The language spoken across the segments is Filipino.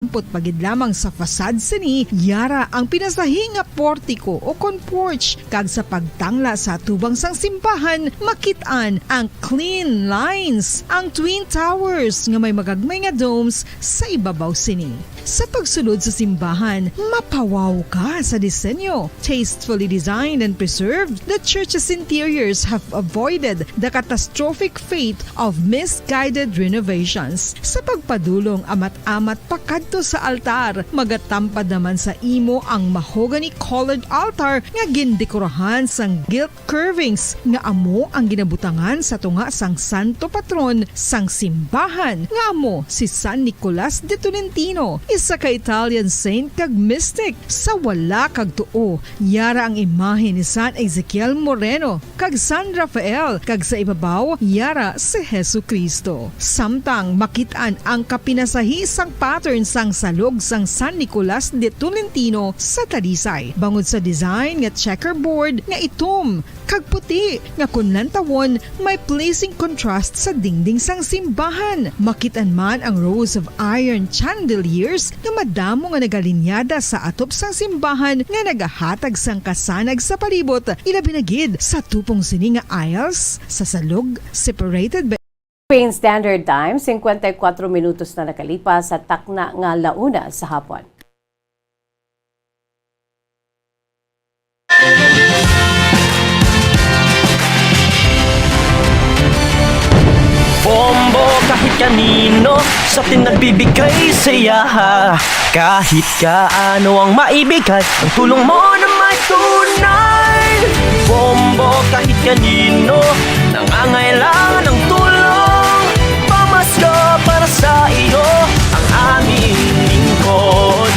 Ambot pagid lamang sa fasad sini, yara ang pinasahi nga portiko o conporch. Kag sa pagtangla sa tubang sang simbahan, makit-an ang clean lines, ang twin towers nga may magagmay nga domes sa ibabaw sini. Sa pagsulod sa simbahan, mapawaw ka sa disenyo. Tastefully designed and preserved, the church's interiors have avoided the catastrophic fate of misguided renovations. Sa pagpadulong amat-amat pakadto sa altar, magatampad naman sa imo ang mahogany colored altar nga gindekorahan sang gilt curvings nga amo ang ginabutangan sa tunga sang santo patron sang simbahan nga amo si San Nicolas de Tolentino, isa ka Italian saint kag mystic. Sa wala kag tuo, yara ang imahe ni San Ezekiel Moreno kag San Rafael, kag sa ibabaw yara si Hesu Kristo. Samtang makitaan ang kapinasahi sang pattern sang salog sang San Nicolas de Tolentino sa Talisay. Bangod sa design nga checkerboard nga itom kag puti nga kunlantawon may pleasing contrast sa dingding sang simbahan. Makitaan man ang rows of iron chandeliers nga madamo nga nagalinyada sa atop sang simbahan nga nagahatag sang kasanag sa palibot, ilabi na gid sa tupong sini nga aisles sa salog separated by Philippine Standard Time, 54 minutos na nakalipas sa takna nga launa sa hapon. Bombo kahit kanino sa atin nagbibigay saya. Kahit kaano ang maibigay, ang tulong mo na may tunay. Bombo kahit kanino nangangailangan ng tulong, pamasko para sa iyo ang aming lingkod.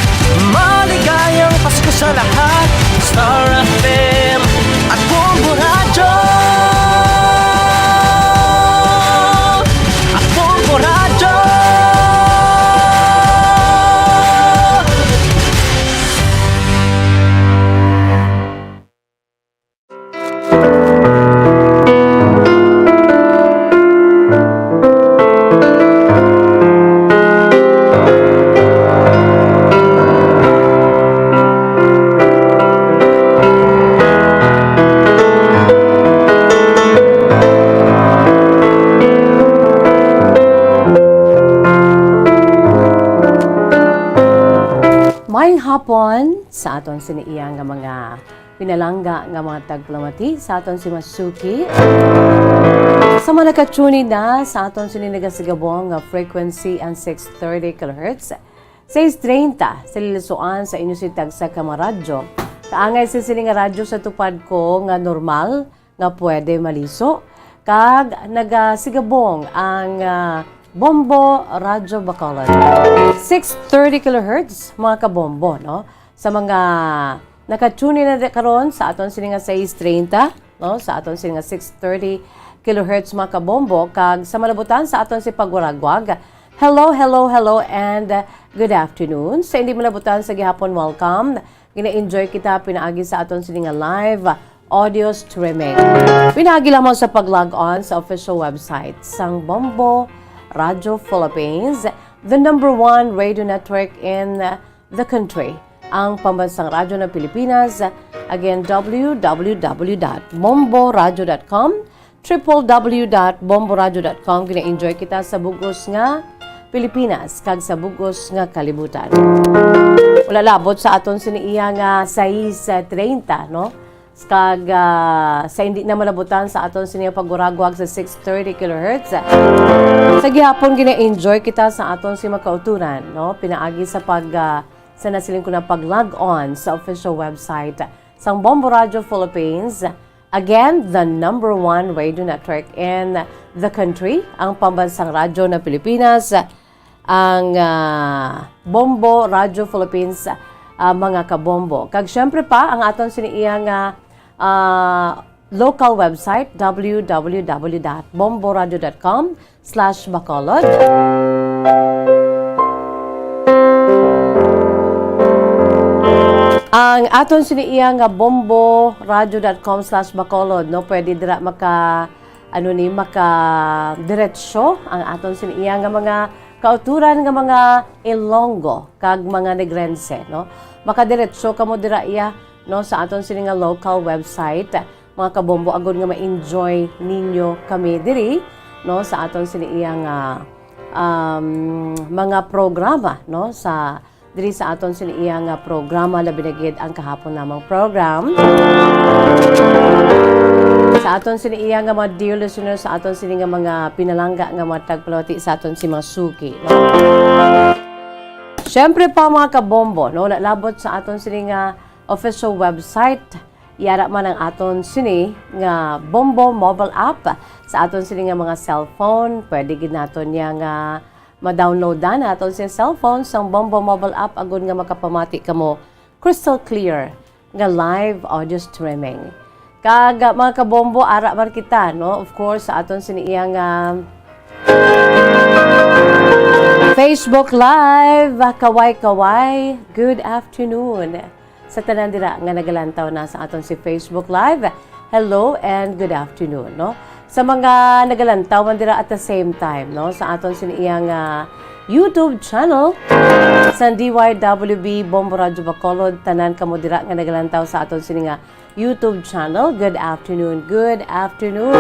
Maligayang Pasko sa lahat, Star FM at Bombo Radyo. Hapon sa aton siniiya nga mga pinalangga nga mga tagplamati sa aton si Masuki. Sa mga nakatuni na sa aton sininagasagabong nga frequency ang 630 kHz, 630 sa lilisuan sa inyo si Tagsa Kamaradyo. Kaangay si sini nga radyo sa tupad ko nga normal nga pwede maliso. Kag nagasigabong ang Bombo Radyo Bacolod. 630 kHz mga kabombo, no? Sa mga nakatune na karon sa aton sini nga 630, no? Sa aton sini nga 630 kHz mga kabombo, kag sa malabutan sa aton si Pagwaragwag. Hello, hello, hello and good afternoon. Sa hindi malabutan sa gihapon, welcome. Gina-enjoy kita pinaagi sa aton sini nga live audio streaming. Pinaagi lamang sa pag-log on sa official website sang Bombo Radyo Philippines, the #1 radio network in the country. Ang pambansang radyo ng Pilipinas. Again, www.bomboradio.com, www.bomboradio.com. Gina-enjoy kita sa bugos nga Pilipinas, kag sa bugos nga kalibutan. Wala labot sa aton siniiya nga 6:30, no? Kag sa hindi na malabutan sa aton siniya paguragwag sa 630 kHz. Sa gihapon gina-enjoy kita sa aton si makauturan, no? Pinaagi sa sa nasiling ko na pag-log on sa official website sang Bombo Radyo Philippines. Again, the #1 radio network in the country, ang pambansang radyo ng Pilipinas, ang Bombo Radyo Philippines, mga kabombo. Kag syempre pa ang aton siniiyang local website, www.bomboradio.com/bacolod. Ang aton siniiya nga bomboradio.com/bacolod, no, pwede dira maka diretsyo ang aton siniiya nga mga kauturan nga mga Ilonggo kag mga Negrense, no? Makadiretso kamo dira iya, no, sa aton sini nga local website. Mga kabombo, agad nga ma-enjoy ninyo kami diri, no, sa aton sini iya nga mga programa, no, sa diri sa aton sini iya nga programa labi na gid ang kahapon namang program. Sa aton sini iya nga mga dear listeners, sa aton sini nga mga pinalangga nga mga tagpalawati sa aton si mga suki, no? Siyempre pa mga kabombo, no, labot sa aton sini nga official website, yara man ang aton sini nga Bombo mobile app sa aton sini nga mga cellphone. Pwede gid naton niya nga ma-downloadan aton sa cellphone sang Bombo mobile app agud nga makapamati kamo crystal clear nga live audio streaming. Kag mga kabombo, ara man kita, no, of course sa aton sini iya nga Facebook Live, kaway-kaway, good afternoon. Sa tanan dira nga nagalantaw na sa aton si Facebook Live, hello and good afternoon, no? Sa mga nagalantaw man dira at the same time, no, sa aton siniyang YouTube channel sa DYWB Bombo Radio Bacolod, tanan kamo dira nga nagalantaw sa aton sini nga YouTube channel. Good afternoon, good afternoon.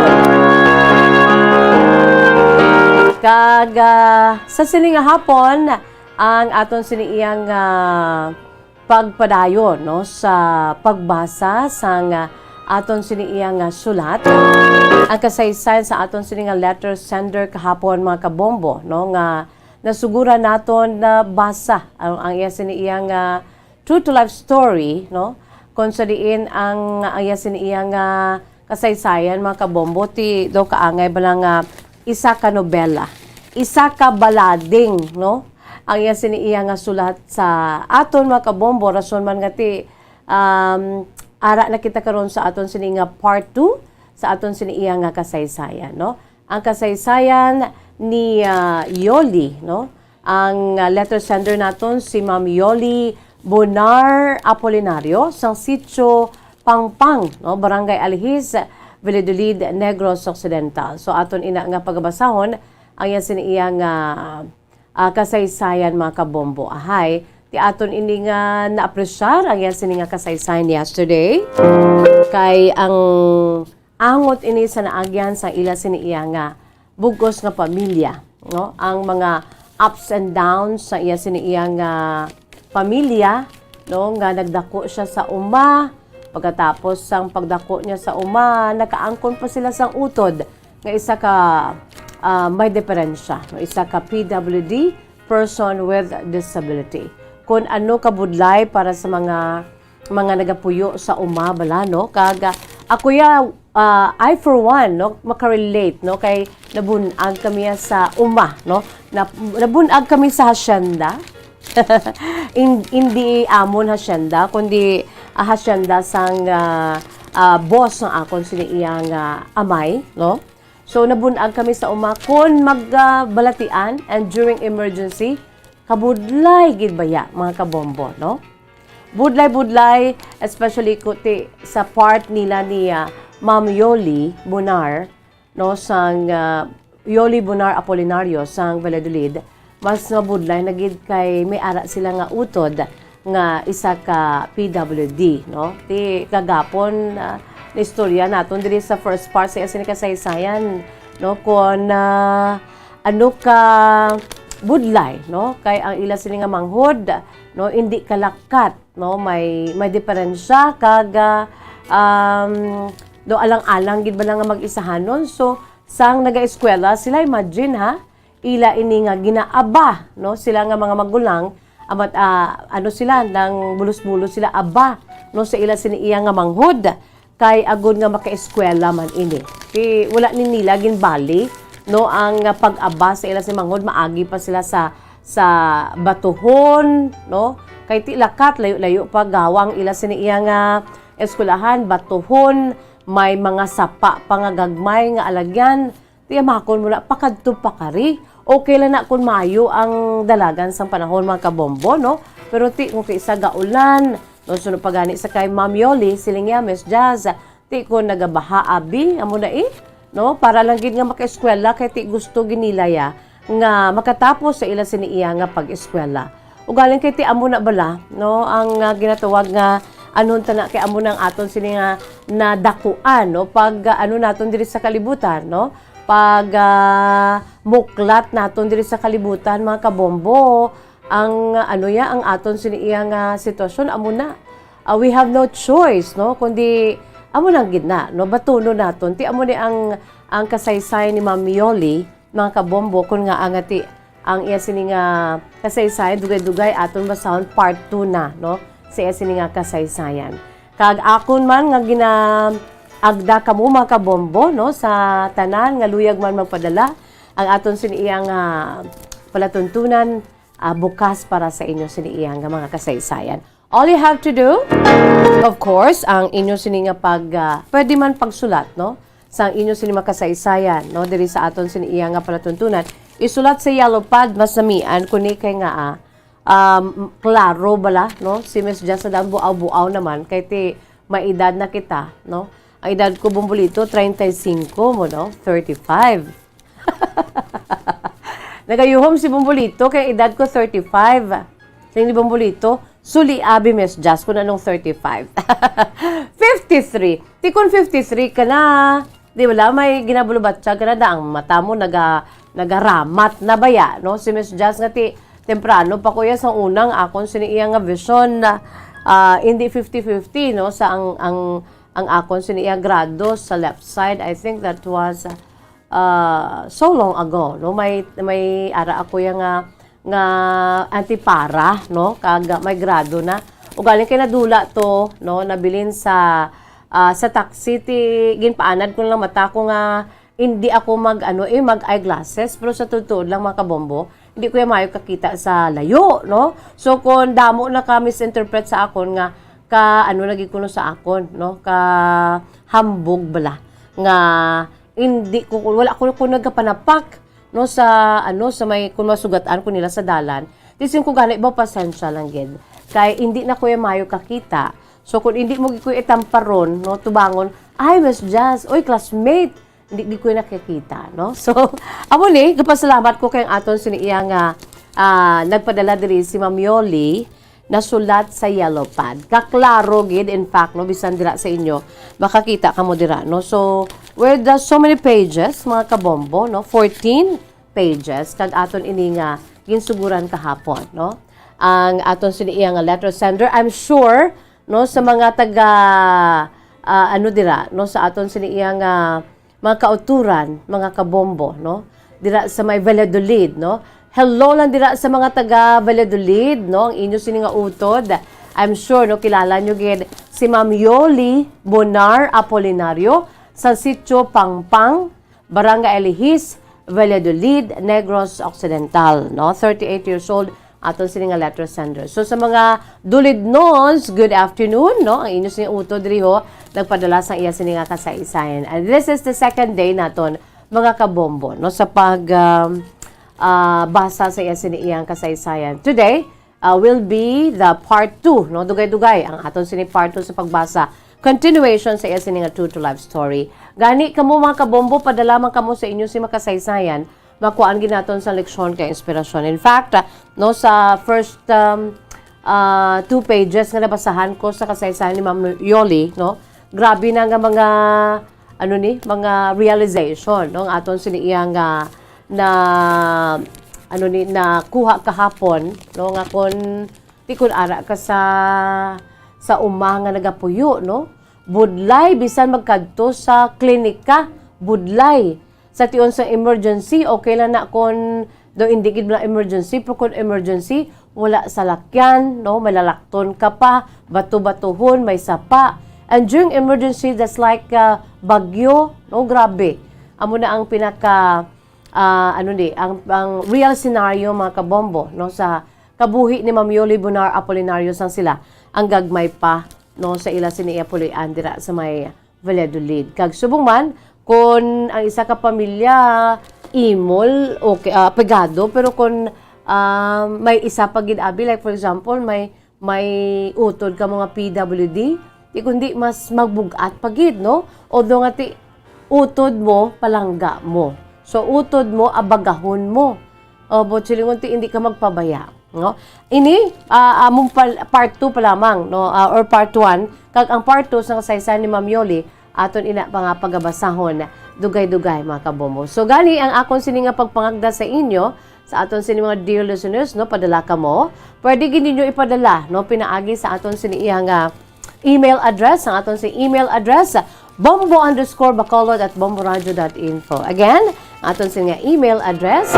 Kag sa sini nga hapon ang aton siniyang pagpadayon, no, sa pagbasa sang aton siniyang sulat, ang kasaysayan sa aton sini nga letter sender kahapon mga kabombo, no, nga nasugura naton na basa ang iya siniyang true to life story, no, kung sa diin ang iya siniyang kasaysayan mga kabombo ti do kaangay balang isa ka nobela, isa ka balading, no, ang iya siniiya nga sulat sa aton mga kabombo, rason man nga ti ara na kita karon sa aton sini nga part 2 sa aton siniiya nga kasaysayan, no. Ang kasaysayan ni Yoli, no, ang letter sender naton si Ma'am Yoli Bonar Apolinario sa sitio Pangpang, no, Barangay Alihis, Valladolid, Negros Occidental. So aton ina nga pagbasahon ang iya siniiya nga kasaysayan mga kabombo. Ahay, ti aton ini nga naapresyar ang yan sini nga kasaysayan yesterday. Kay ang angot ini sa naagyan sa ila sini iya nga bugos nga pamilya, no? Ang mga ups and downs sa iya sini iya nga pamilya, no, nga nagdako siya sa uma. Pagkatapos sang pagdako niya sa uma, nakaangkon pa sila sang utod nga isa ka may diferensya, no? Isa ka PWD, person with disability. Kung ano kabudlay para sa mga nagapuyo sa uma bala, no? Kaga ako ya I for one, no, makarelate, no, kay nabunag kami sa uma, no, nabunag kami sa hasyenda. Hindi amon hasyenda kundi hasyenda sang boss ng akon sini iyang amay, no. So nabunag kami sa uma kon magbalatian and during emergency kabudlay gid baya mga kabombo, no. Budlay especially kuti sa part nila ni Ma'am Yoli Bonar, no, sang Yoli Bonar Apolinario sang Valladolid. Mas mabudlay na gid kay may ara sila nga utod nga isa ka PWD, no. Ti kagapon na istorya naton diri sa first part sa isin kasaysayan, no, kon ano ka budlay, no, kay ang ila sila nga manghod, no, hindi kalakat, no, may diferensya kag do alang-alang gid ba nga mag-isahanon. So sang naga-eskwela sila, imagine ha, ila ini nga ginaaba, no, sila nga mga magulang amat ano sila nang bulos-bulos sila aba, no, sa ila siniiya nga manghod kay agud nga maka-eskwela man ini. Kay wala ni nila ginbali, no, ang pag-aba sa ila si manghod, maagi pa sila sa batuhon, no, kay ti lakat layo-layo pa gawang ila siniiya nga eskwelahan, batuhon, may mga sapa pa nga gagmay nga alagyan. Ti makon mo na pakadto pa kari. Okay lang na kung maayo ang dalagan sang panahon mga kabombo, no? Pero ti kung isa gaulan, no, sunod pagani sa kay Ma'am Yoli siling ya Miss Jazz, ti ko nagabaha abi amo na no, para lang gid nga maka-eskwela kay ti gusto ginilaya nga makatapos sa ila siniiya nga pag-eskwela. Ugaling kay ti amo na bala, no, ang ginatawag nga anon ta na kay amo nang aton sini nga nadakuan, no, pag ano naton diri sa kalibutan, no, pag muklat naton diri sa kalibutan mga kabombo, ang ano ya ang aton siniiya nga sitwasyon amo na. We have no choice, no, kundi amo nang gidna, no, batuno naton ti amo ni ang kasaysayan ni Ma'am Yoli, mga kabombo, kun nga ang iya sini nga kasaysayan dugay-dugay aton basahon part 2 na, no, sa iya sini nga kasaysayan. Kag akon man nga agda kamo mga kabombo, no, sa tanan nga luyag man magpadala ang aton sini iya nga palatuntunan bukas para sa inyo sini iya nga mga kasaysayan. All you have to do, of course, ang inyo sini nga pwede man pagsulat, no, sa inyo sini makasaysayan, no, diri sa aton sini iya nga palatuntunan. Isulat sa yellow pad, mas namian, kuni kay nga, klaro bala, no? Si Miss Jess na buaw-buaw naman, kay ti maedad na kita, no? Ang edad ko, Bumbulito, 35 mo, no? 35. Nagayuhom si Bumbulito, kay edad ko 35. Sa ni Bumbulito, suli abi Miss Jess, kung anong 35. 53. Ti kung 53 ka na, di ba may ginabulubat siya ka na ang mata mo nagaramat na baya, no? Si Miss Jazz nga ti temprano pa kuya sa unang akon siniiya nga vision na hindi 50-50, no, sa ang akon siniiya grado sa left side. I think that was so long ago, no, may ara ako nga antipara, no, kag may grado na ugaling kay nadula to, no, nabilin sa taxi ti ginpaanad ko lang mata ko nga hindi ako mag eyeglasses, pero sa totoo lang mga kabombo, hindi ko mayo kakita sa layo, no? So kung damo na ka misinterpret sa akon nga lagi kuno sa akon, no? Ka hambog bala nga hindi ko wala ko nagkapanapak, no, sa sa may kung masugatan ko nila sa dalan. Tisin ko gani ba pasensya lang gid. Kay hindi na ko mayo kakita. So kung hindi mo ko itamparon, no, tubangon, ay Miss Jazz, oy classmate, hindi ko nakikita, no? So, amo ni, kapasalamat ko kay aton siniiya nga nagpadala diri si Ma'am Yoli na sulat sa yellow pad. Kaklaro gid, in fact, no, bisan dira sa inyo, makakita kamo dira, no? So, with so many pages, mga kabombo, no? 14 pages, kag aton ini nga ginsuguran kahapon, no? Ang aton siniiya nga letter sender, I'm sure, no, sa mga taga dira, no, sa aton siniiya nga mga kauturan, mga kabombo, no? Dira sa may Valladolid, no? Hello lang dira sa mga taga Valladolid, no? Ang inyo sini nga utod. I'm sure, no, kilala nyo gid si Ma'am Yoli Bonar Apolinario sa sitio Pangpang, Barangay Elihis, Valladolid, Negros Occidental, no? 38 years old, aton sini nga letter sender. So sa mga dulidnons, good afternoon, no? Ang inyo sini utod riho nagpadala sa iya sini nga kasaysayan. And this is the second day naton mga kabombo, no, sa pag basa sa iya sini iyang kasaysayan. Today will be the part 2, no, dugay-dugay ang aton sini part 2 sa pagbasa. Continuation sa iya sini nga true to life story. Gani kamo mga kabombo, padala man kamo sa inyo si makasaysayan, makuhaan ginaton sa leksyon kay inspirasyon. In fact, no, sa first 2 pages nga nabasahan ko sa kasaysayan ni Ma'am Yoli, no, grabe na nga mga mga realization, no, ang aton siniiya nga na kuha kahapon, no, nga kon tikon ara ka sa uma nga nagapuyo, no, budlay bisan magkadto sa klinika, budlay sa tion sa emergency, okay lang na kung do indicate na emergency, pero kung emergency, wala sa lakyan, no, malalakton ka pa, bato-batuhon, may sapa. And during emergency, that's like bagyo, no, grabe. Amo na ang pinaka, ang real scenario, mga kabombo, no, sa kabuhi ni Ma'am Yoli Bonar Apolinario sang sila, ang gagmay pa, no, sa ila siniya pulian dira sa may Valladolid. Kag subong man, kung ang isa ka pamilya imol okay pegado, pero kung may isa pa gid abi, like for example may utod ka mga PWD, di kundi mas magbugat pagid, no, although nga ti utod mo palangga mo, so utod mo abagahon mo, O Bochilingon ti hindi ka magpabaya, no? Ini among part 2 pa lamang, no? Or part 1 kag ang part 2 sa kasaysayan ni Ma'am Yoli aton ina pa nga pagabasahon dugay-dugay mga kabombo. So gani ang akon sini nga pagpangagda sa inyo sa aton sini mga dear listeners, no, padala ka mo. Pwede gid ninyo ipadala, no, pinaagi sa aton sini nga email address, ang aton si email address bombo_bacolod@bomboradio.info. Again, aton si nga email address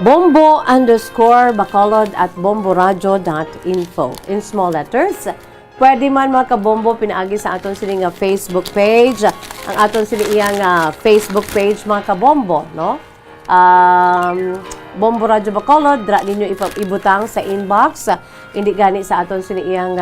bombo_bacolod@bomboradio.info in small letters. Pwede man mga kabombo pinaagi sa aton sini nga Facebook page, ang aton sini nga Facebook page mga kabombo, no? Bombo Radio Bacolod, dra ninyo ibutang sa inbox. Hindi gani sa aton siniyang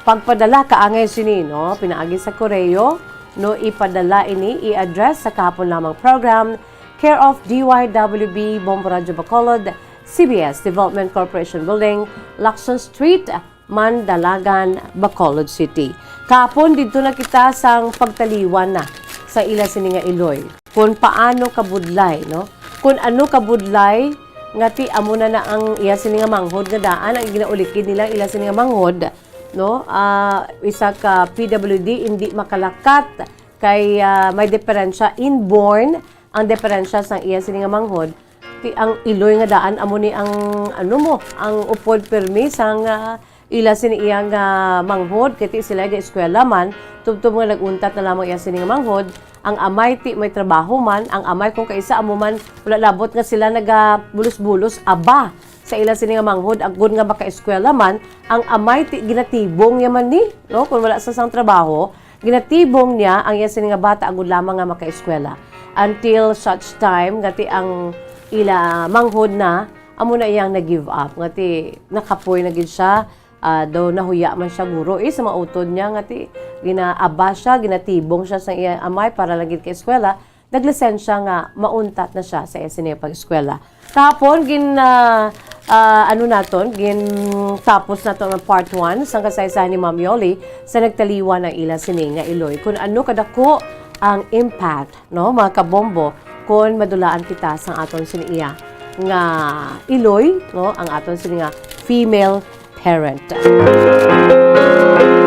pagpadala kaangay sini, no? Pinaagi sa koreo, no? Ipadala ini, i-address sa kahapon lamang program, care of DYWB, Bombo Radio Bacolod, CBS Development Corporation Building, Lacson Street, Mandalagan, Bacolod City. Kahapon dito na kita sang pagtaliwan na sa ila sini nga Iloy. Kung paano kabudlay, no? Kung ano kabudlay, ngati amo na ang iya sini nga manghod nga daan ang ginaulikid nila ila sini nga manghod, no? Isa ka PWD hindi makalakat kay may diferensya inborn ang diferensya sa iya sini nga manghod. Ti ang Iloy nga daan amo ni ang ang upod permi sang ila sini iya nga manghod kiti sila ga eskwela man tubtob nga naguntat na lamang iya sini nga manghod. Ang amay ti may trabaho man, ang amay kung kaisa amo man wala labot nga sila nagabulos-bulos aba sa ila sini nga manghod agud nga maka-eskwela man, ang amay ti ginatibong niya man ni, no? Kung wala sa sang trabaho, ginatibong niya ang iya sini nga bata agud lamang nga maka-eskwela until such time ngati ang ila manghod na amo na iyang nag-give up ngati nakapoy na gid siya. Daw nahuya man siya guro sa mga utod niya ngati ginaaba siya, ginatibong siya sa iya amay para lagi ka eskwela, naglisensya nga mauntat na siya sa SNA pag-eskwela. Tapon gin tapos naton ang part 1 sa kasaysayan ni Ma'am Yoli sa nagtaliwan ng ila sini nga Iloy. Kung ano kadako ang impact, no, mga kabombo, kung madulaan kita sa aton siniya nga Iloy, no, ang aton sini nga female parent.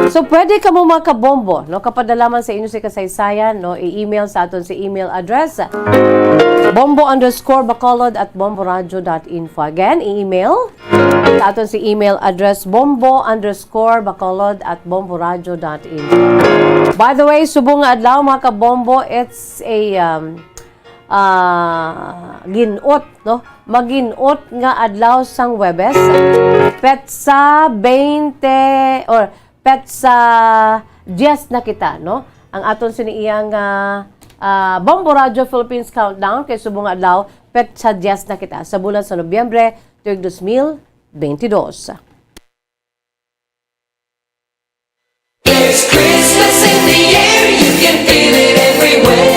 So, pwede ka mo mga kabombo, no? Kapadalaman sa inyo si kasaysayan, no? I-email sa aton si email address bombo_bacolod@bomboradio.info. Again, i-email sa aton si email address bombo_bacolod@bomboradio.info. By the way, subong nga adlaw mga kabombo, it's a ginot, no? Maginot nga adlaw sang Webes. Petsa 20 or Petsa 10 na kita, no? Ang aton siniyang Bombo Radio Philippines Countdown kay subong adlaw Petsa 10 na kita sa bulan sa Nobyembre 2022. It's Christmas in the air, you can feel it everywhere.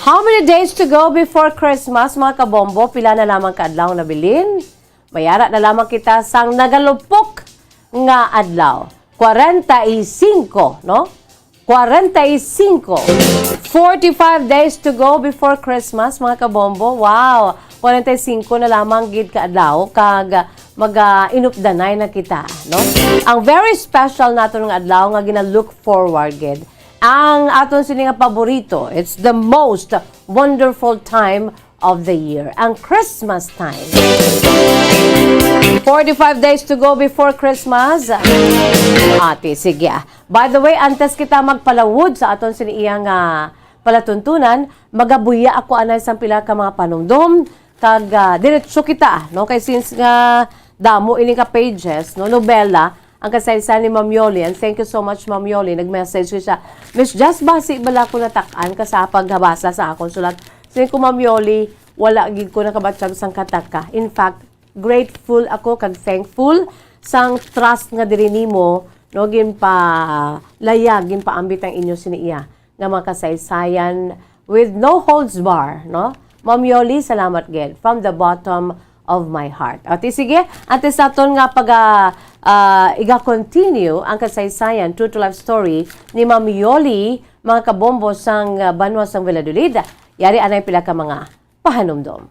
How many days to go before Christmas, mga kabombo? Pila na lamang kaadlaw na bilin? Mayara na lamang kita sang nagalupok nga adlaw. 45, no? 45. 45 days to go before Christmas, mga kabombo. Wow! 45 na lamang gid kaadlaw kag mag-inupdanay na kita, no? Ang very special nato ng adlaw nga gina-look forward gid. Ang aton sini nga paborito, it's the most wonderful time of the year, ang Christmas time. 45 days to go before Christmas. Ate, sige. By the way, antes kita magpalawod sa aton siniyang palatuntunan, magabuya ako anay sa pila ka mga panumdum, kag diretso kita, no? Kay since nga damo ini ka pages, no, nobela, ang kasaysayan ni Ma'am Yoli, and thank you so much Ma'am Yoli, nag-message ko siya, Miss Just basi bala ko natakan ka sa pagbasa sa akong sulat. Sige ko Ma'am Yoli, wala gid ko nakabatsyag sang kataka. In fact, grateful ako kag thankful sang trust nga diri nimo, no, gin pa layag, gin pa ambit ang inyo siniya nga mga kasaysayan with no holds bar, no? Ma'am Yoli, salamat gid from the bottom of my heart. Ate, sige, ate sa aton nga pag iga-continue ang kasaysayan, true to life story ni Ma'am Yoli, mga kabombo sang Banwa sang Valladolid. Yari anay pila ka mga pahanumdom.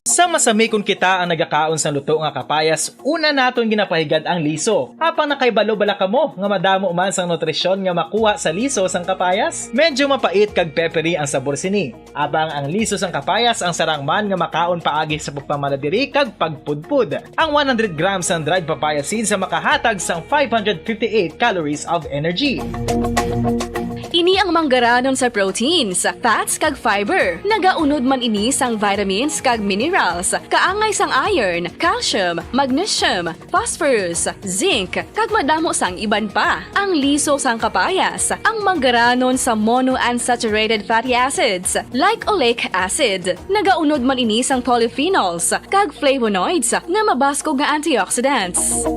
Sa masami kung kita ang nagakaon sa luto nga kapayas, una naton ginapahigad ang liso. Apang nakaibalo bala kamo nga madamo man sang nutrisyon nga makuha sa liso sang kapayas. Medyo mapait kag peppery ang sabor sini. Abang ang liso sang kapayas ang sarang man nga makaon paagi sa pagpamaladiri kag pagpudpud. Ang 100 grams ng dried papaya seeds sa makahatag sang 558 calories of energy. Ini ang manggaranon sa proteins, fats kag fiber. Nagaunod man ini sang vitamins kag minerals, kaangay sang iron, calcium, magnesium, phosphorus, zinc, kag madamo sang iban pa. Ang liso sang kapayas, ang manggaranon sa monounsaturated fatty acids like oleic acid. Nagaunod man ini sang polyphenols kag flavonoids nga mabaskog nga antioxidants.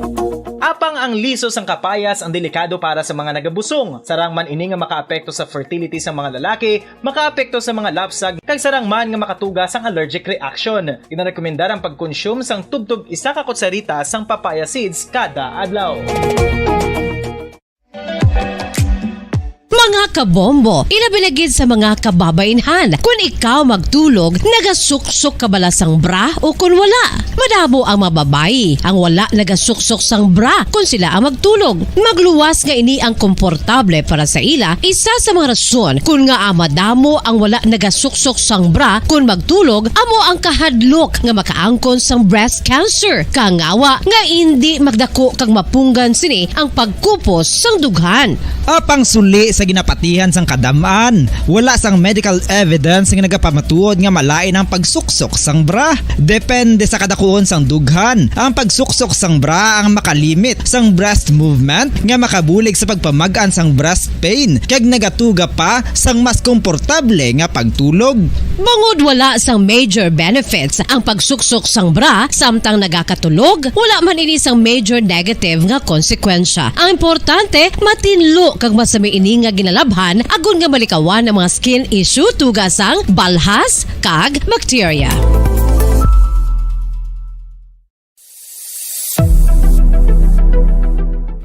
Apang ang liso sang kapayas ang delikado para sa mga nagabusong. Sarang man ini nga makaapekto sa fertility sa mga lalaki, makaapekto sa mga lapsag, kag sarang man nga makatuga sang allergic reaction. Ginarekomendar ang pagkonsume sang tubtub 1 ka kutsarita sang papaya seeds kada adlaw. Mga kabombo, ilabinagid sa mga kababainhan. Kung ikaw magtulog, nagasuksok ka bala sang bra o kung wala. Madamo ang mababayi ang wala nagasuksok sang bra kung sila ang magtulog. Magluwas nga ini ang komportable para sa ila. Isa sa mga rason kung nga madamo ang wala nagasuksok sang bra kung magtulog, amo ang kahadlok nga makaangkon sang breast cancer. Kangawa nga hindi magdako kag mapunggan sini ang pagkupos sang dughan. Apang suli sa ginapatihan sang kadamaan, wala sang medical evidence nga nagapamatuod nga malain ang pagsuksok sang bra. Depende sa kadakuon sang dughan. Ang pagsuksok sang bra ang makalimit sang breast movement nga makabulig sa pagpamagaan sang breast pain kag nagatuga pa sang mas komportable nga pagtulog. Bangod wala sang major benefits ang pagsuksok sang bra samtang nagakatulog, wala man ini sang major negative nga konsekwensya. Ang importante, matinlo kag masami ini nga ginalabhan agon nga malikawan ang mga skin issue tugas ang balhas kag bacteria.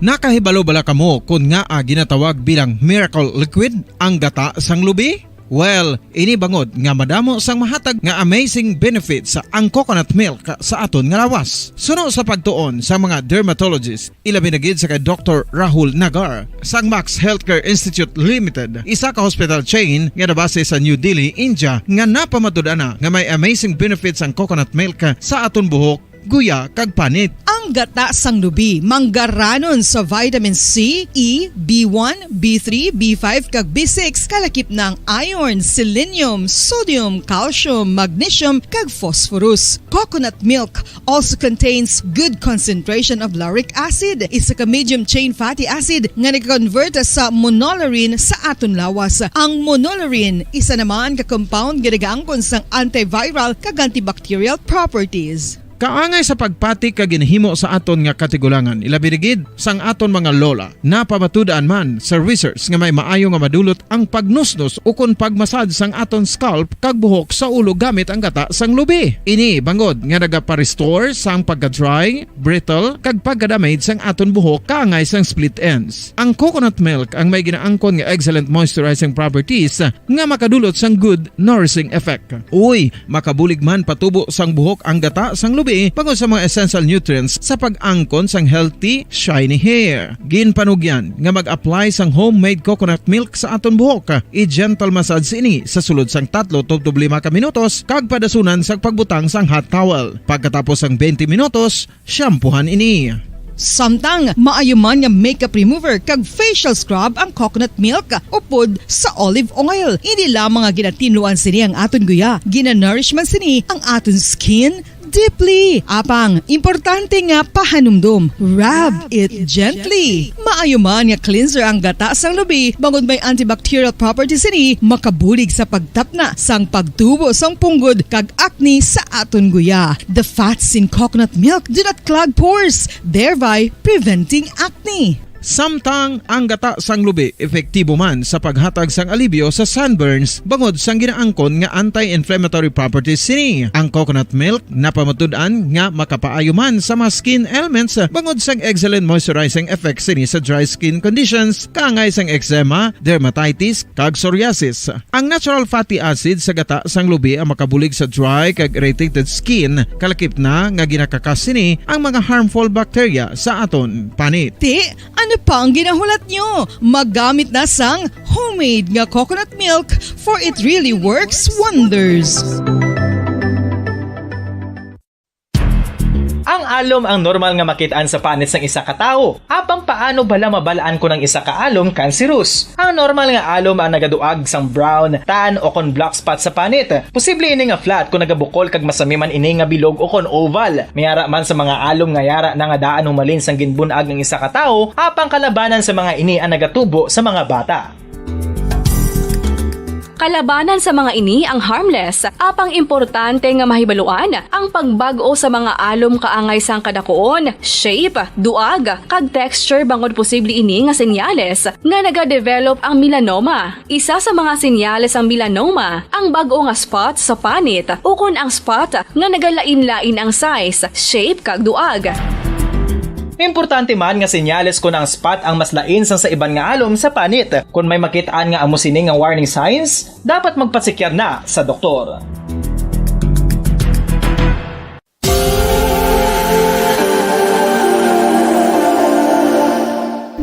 Nakahibalo bala kamo kung nga ginatawag bilang miracle liquid ang gata sang lubi? Well, ini bangod nga madamo sang mahatag nga amazing benefits sa ang coconut milk sa aton nga lawas. Suno sa pagtuon sa mga dermatologist, ilabi na gid sa kay Dr. Rahul Nagar sang Max Healthcare Institute Limited, isa ka hospital chain nga nabase sa New Delhi, India, nga napamatud-ana nga may amazing benefits ang coconut milk sa aton buhok, guya kag panit. Ang gata sang lubi, manggaranon sa vitamin C, E, B1, B3, B5 kag B6, kalakip ng iron, selenium, sodium, calcium, magnesium kag phosphorus. Coconut milk also contains good concentration of lauric acid, isa ka medium chain fatty acid nga nag-convert sa monolaurin sa aton lawas. Ang monolaurin, isa naman ka compound nga nagaangkon sang antiviral kag antibacterial properties. Kaangay sa pagpati ka ginhimo sa aton nga katigulangan, ilabirigid sang aton mga lola. Napamatudan man sa research nga may maayo nga madulot ang pagnusnos o kun pagmasad sang aton scalp kag buhok sa ulo gamit ang gata sang lubi. Ini bangod nga nagapa-restore sang pagka-dry, brittle kag pagka-damage sang aton buhok kaangay sang split ends. Ang coconut milk ang may ginaangkon nga excellent moisturizing properties nga makadulot sang good nourishing effect. Uy, makabulig man patubo sang buhok ang gata sang lubi pagod sa mga essential nutrients sa pag-angkon sang healthy, shiny hair. Ginpanugyan nga mag-apply sang homemade coconut milk sa aton buhok. I-gentle massage ini sa sulod sang 3 to 5 ka minutos kag padasunan sang pagbutang sang hot towel. Pagkatapos sang 20 minutos, shampoohan ini. Samtang maayuman nga makeup remover kag facial scrub ang coconut milk upod sa olive oil. Hindi lamang nga ginatinluan sini ang aton guya, ginanourishman sini ang aton skin deeply. Apang, importante nga pahanumdum. Rub it gently. Maayuman nga cleanser ang gata sang lubi, bangod may antibacterial properties ini, makabulig sa pagtapna sang pagtubo sang punggod kag acne sa aton guya. The fats in coconut milk do not clog pores, thereby preventing acne. Samtang ang gata sang lubi epektibo man sa paghatag sang alibyo sa sunburns bangod sang ginaangkon nga anti-inflammatory properties sini. Ang coconut milk napamatud-an nga makapaayo man sa mga skin ailments bangod sang excellent moisturizing effect sini sa dry skin conditions kaangay sang eczema, dermatitis kag psoriasis. Ang natural fatty acid sa gata sang lubi ang makabulig sa dry kag irritated skin kalakip na nga ginakakas sini ang mga harmful bacteria sa aton panit. Ano pa ang ginahulat nyo? Maggamit na sang homemade nga coconut milk for it really works wonders. Ang alom ang normal nga makitaan sa panit sang isa ka tawo. Apang paano bala mabalaan ko ng isa ka alom cancerous? Ang normal nga alom ang nagaduag sang brown, tan o kon black spot sa panit. Posible ini nga flat kung nagabukol kag masami man ini nga bilog o kon oval. Mayara man sa mga alom nga yara na nga daan humalin sang ginbunag ng isa ka tawo, apang kalabanan sa mga ini ang nagatubo sa mga bata. Kalabanan sa mga ini ang harmless, apang importante nga mahibaluan ang pagbago sa mga alom kaangay sang kadakuon, shape, duag, kag texture bangod posible ini nga senyales nga nagadevelop ang melanoma. Isa sa mga senyales ang melanoma, ang bago nga spot sa panit o kun ang spot nga nagalain-lain ang size, shape kag duag. Importante man nga senyales kung ang spot ang mas lain sang sa iban nga alom sa panit. Kung may makitaan nga amo sini nga warning signs, dapat magpasikyar na sa doktor.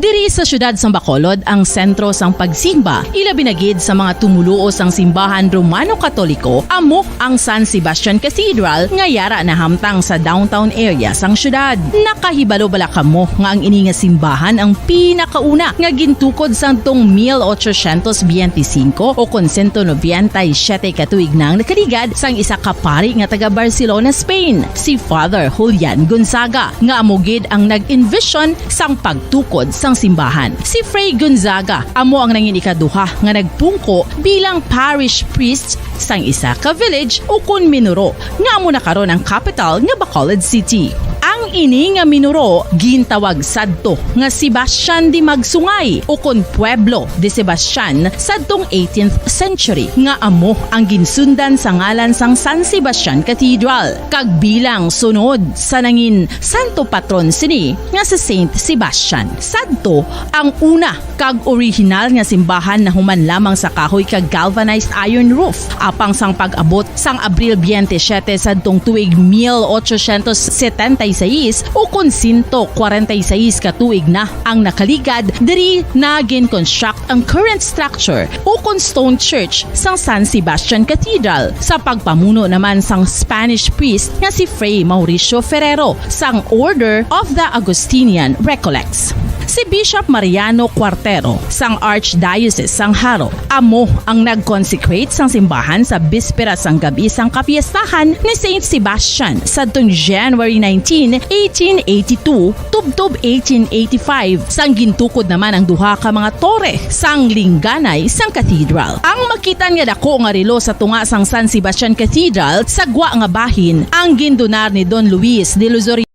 Diri sa syudad sang Bacolod ang sentro sang pagsimba, ilabi na gid sa mga tumuluo sang simbahan Romano-Katoliko, amo ang San Sebastian Cathedral nga yara na hamtang sa downtown area sang syudad. Nakahibalo bala kamo nga ang ini nga simbahan ang pinakauna nga gintukod sang tong 1825 o kon 197 katuig nang nakaligad sang isa ka pari nga taga Barcelona, Spain, si Father Julian Gonzaga, nga amo gid ang nag-envision sang pagtukod sang simbahan. Si Fray Gonzaga amo ang nangin ikaduha nga nagpungko bilang parish priest sang isa ka village o kun minuro nga amo na karon ang capital nga Bacolod City. Ang ini nga minuro gintawag sadto nga Sebastian de Magsungay o kon Pueblo de Sebastian sadtong 18th century nga amo ang ginsundan sa ngalan sang San Sebastian Cathedral kag bilang sunod sa nangin santo patron sini nga sa Saint Sebastian. Sadto ang una kag original nga simbahan na human lamang sa kahoy kag galvanized iron roof apang sang pag-abot sang Abril 27 sadtong tuig 1876 o kun 146 katuig na ang nakaligad diri na gin-construct ang current structure o kun stone church sang San Sebastian Cathedral sa pagpamuno naman sang Spanish priest nga si Fray Mauricio Ferrero sang Order of the Augustinian Recollects. Si Bishop Mariano Cuartero sang Archdiocese sang Haro amo ang nag-consecrate sang simbahan sa bispera sang gabi sang kapiyastahan ni Saint Sebastian sadtong January 19, 1882 tubtob 1885 sang gintukod naman ang duha ka mga tore sang lingganay sang cathedral. Ang makitan nga dako nga relo sa tunga sang San Sebastian Cathedral sa gwa nga bahin ang gindonar ni Don Luis de Luzori.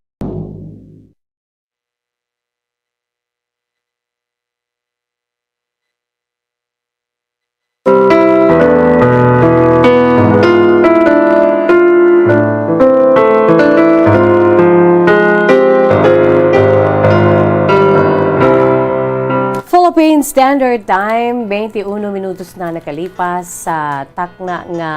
Philippine Standard Time, 21 minutos na nakalipas sa takna nga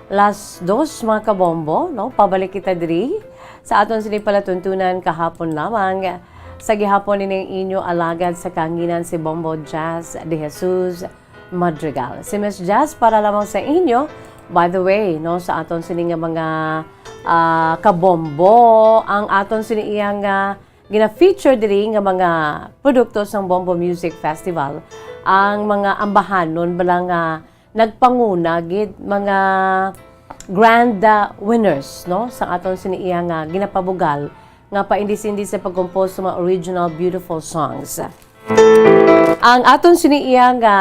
las 2 mga kabombo, no? Pabalik kita diri sa aton sinipalatuntunan kahapon lamang sa gihapon ni inyo alagad sa kanginan si Bombo Jazz de Jesus Madrigal. Si Miss Jazz para lamang sa inyo, by the way, no, sa aton sini nga mga kabombo, ang aton sini iyang gina-feature diri nga mga produkto sang Bombo Music Festival, ang mga ambahanon bala nga nagpanguna gid mga grand winners, no, sa aton siniiya nga ginapabugal nga paindis-indi sa pagkompose sa mga original beautiful songs. Ang aton siniiya nga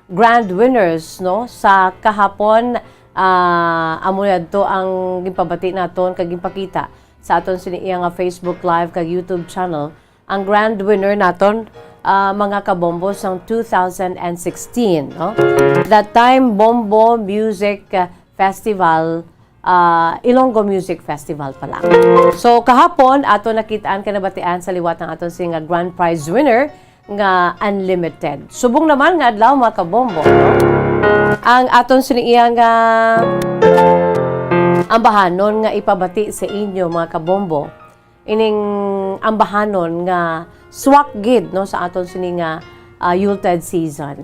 grand winners, no, sa kahapon amo to ang gipabati naton kag gipakita sa aton siniiya nga Facebook Live kag YouTube channel ang grand winner naton mga kabombo sang 2016, no? That time Bombo Music Festival, Ilonggo Music Festival pa lang. So kahapon ato nakitaan kanabatian sa liwat ng aton sing grand prize winner nga Unlimited. Subong naman nga adlaw mga kabombo, no? Ang aton siniya nga ambahanon nga ipabati sa inyo mga kabombo, ining ambahanon nga swak gid, no, sa aton sini nga Yuletide season.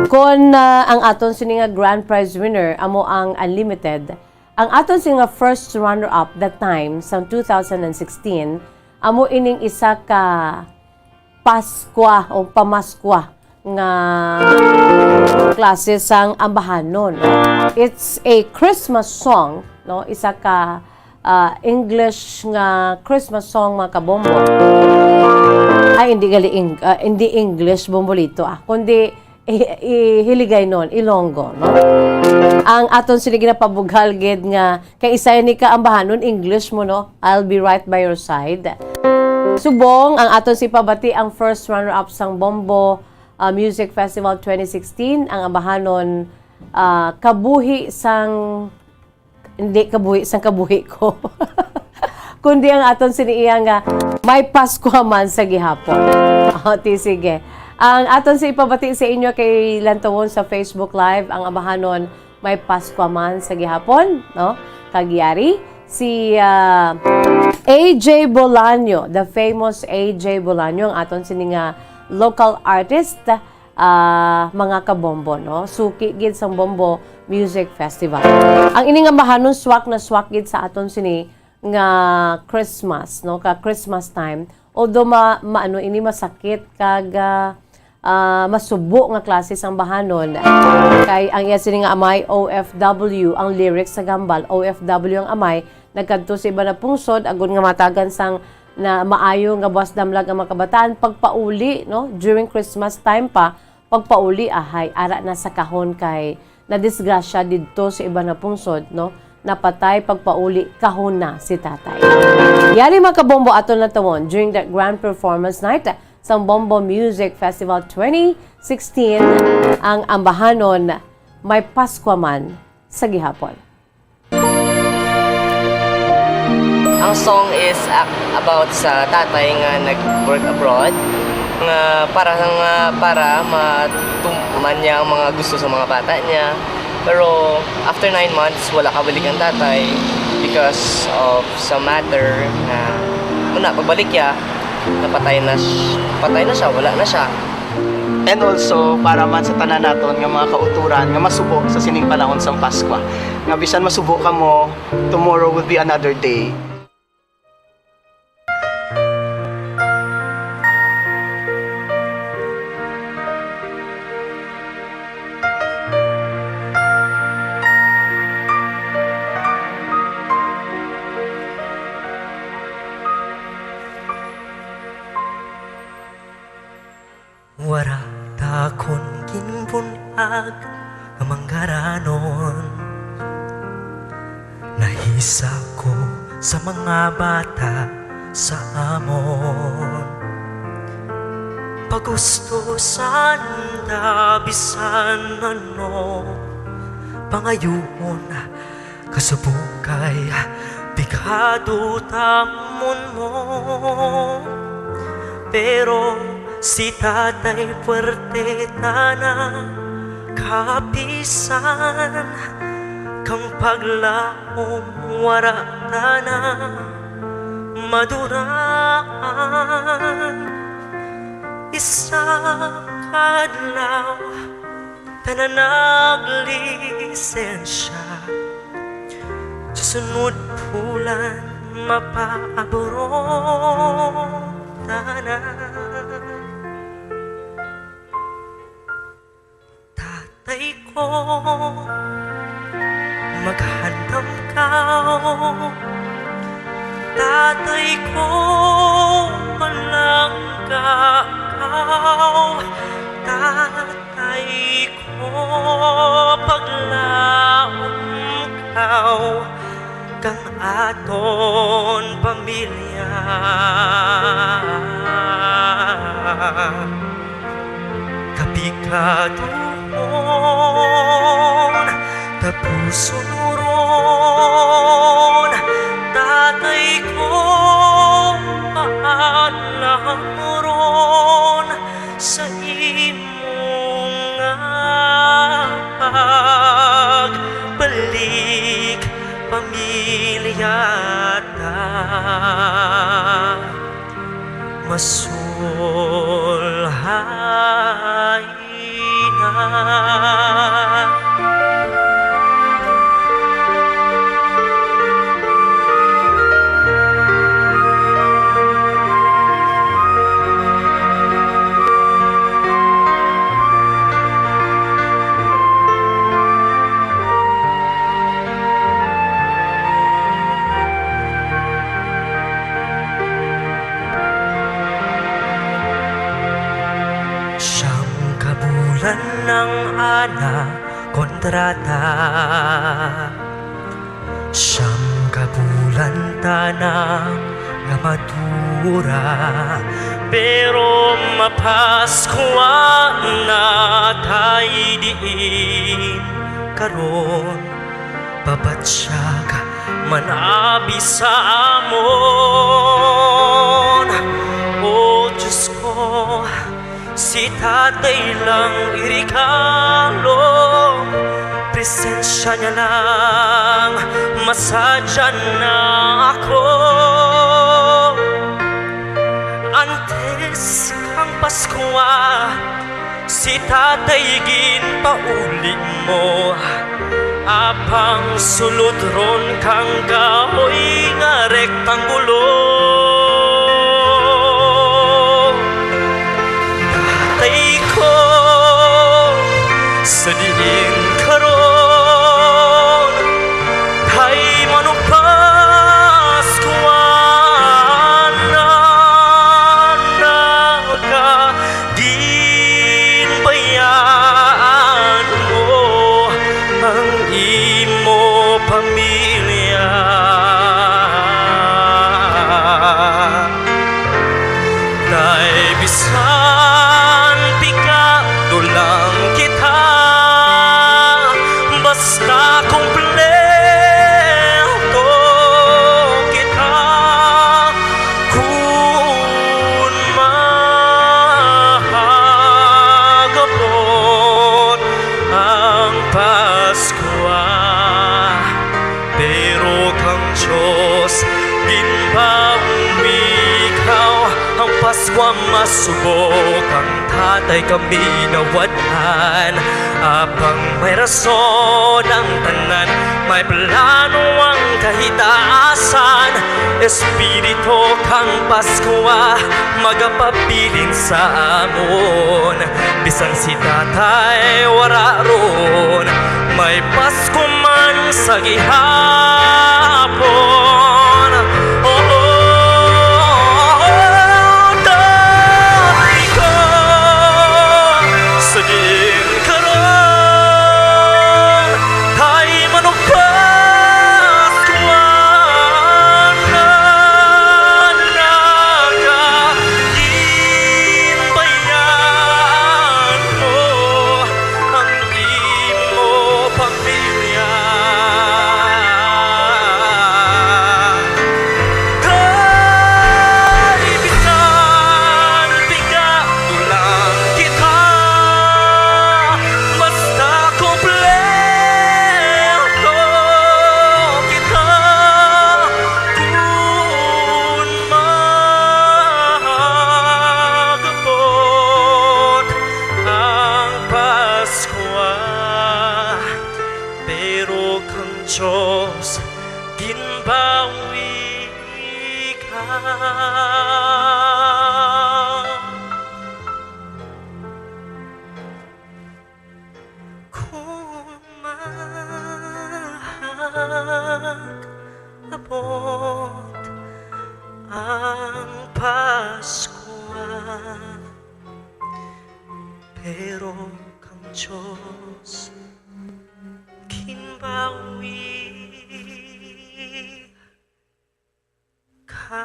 Kung ang aton sini nga grand prize winner amo ang Unlimited, ang aton sini nga first runner-up that time sa 2016 amo ining isa ka Paskwa o pamaskwa nga klase sang ambahanon. It's a Christmas song, no? Isa ka English nga Christmas song mga kabombo. Ay, hindi English bombolito kundi hiligay nun, Ilonggo, no? Ang aton sila ginapabughal gid nga kay isa ni ka ambahanon English mo, no? I'll be right by your side. Subong ang aton si pabati ang first runner-up sang Bombo Music Festival 2016, ang ambahanon kabuhi sang hindi kabuhi sang kabuhi ko. Kundi ang aton siniiya nga may Pasko man sa gihapon. Sige. Ang aton si ipabati sa inyo kay Lantawon sa Facebook Live, ang ambahanon may Pasko man sa gihapon, no? Kagyari si AJ Bolaño, the famous AJ Bolaño, ang aton sini nga local artist, mga kabombo, no? Suki gid sang Bombo Music Festival. Ang ining ambahanon swak na swak gid sa aton sini nga Christmas, no? Ka Christmas time. Although ano ini masakit kag masubo nga klase sang bahanon kay ang iya sini nga amay OFW, ang lyrics sa gambal OFW ang amay nagkadto sa iba na pungsod agon nga matagan sang na maayo nga buwas damlag ang mga kabataan pagpauli, no, during Christmas time pa pagpauli ahay ara na sa kahon kay na disgrasya didto sa iba na pungsod, no, napatay pagpauli kahon na si tatay. Yari mga kabombo aton na tawon during that grand performance night sa Bombo Music Festival 2016, ang ambahanon may Pasko man sa gihapon. Ang song is about sa tatay nga nag-work abroad nga para matumman niya ang mga gusto sa mga bata niya. Pero after 9 months wala kabalik ang tatay because of some matter na pagbalik niya napatay na siya, wala na siya. And also, para man sa tanan naton nga mga kauturan nga masubo sa sining panahon sang Pasko. Nga bisan masubo ka mo, tomorrow will be another day. Wara takon kinbunag nga manggaranon. Nahisa ko sa mga bata sa amon. Pagusto sanda bisan ano pangayon kasubukay bigado tamon mo. Pero si tatay puwerte na kapisan kang paglaom wara na maduraan. Isa kadlaw tananaglisensya susunod bulan mapaaborong tanan. Tatay ko, maghandam ka. Tatay ko, walang kakaw. Tatay ko, paglaom kaw kang aton pamilya. kaduhon tapuso ron tatay ko paalam ron sa imong balik pamilya ta masulhay na. Ng ana kontrata siyam kabulan tanang nga matura pero mapaskuan na tay diin karon babatsyag manabi sa amon o Diyos ko si tatay lang irikalo presensya niya lang masadya na ako antes kang Paskwa si tatay ginpauli mo apang sulod ron kang kahoy nga rektanggulo sa diin karon kay manupas kuwan na nakaginbayaan mo ang imo pamilya dahil bisan pikado lang kita basta kumpleto kita kung mahagapon ang Paskwa pero kang Diyos ginpamikaw ang Paskwa masubok ang tatay kami nawadhan apang may rason ang tanan may plano ang kahitaasan Espiritu kang Paskwa magapabilin sa amon bisan si tatay wara ron may Pasko man sa gihapon tatay ko sa Diyos ginbawi ka kung mahagapot ang Paskwa pero kang Diyos ginbawi ka.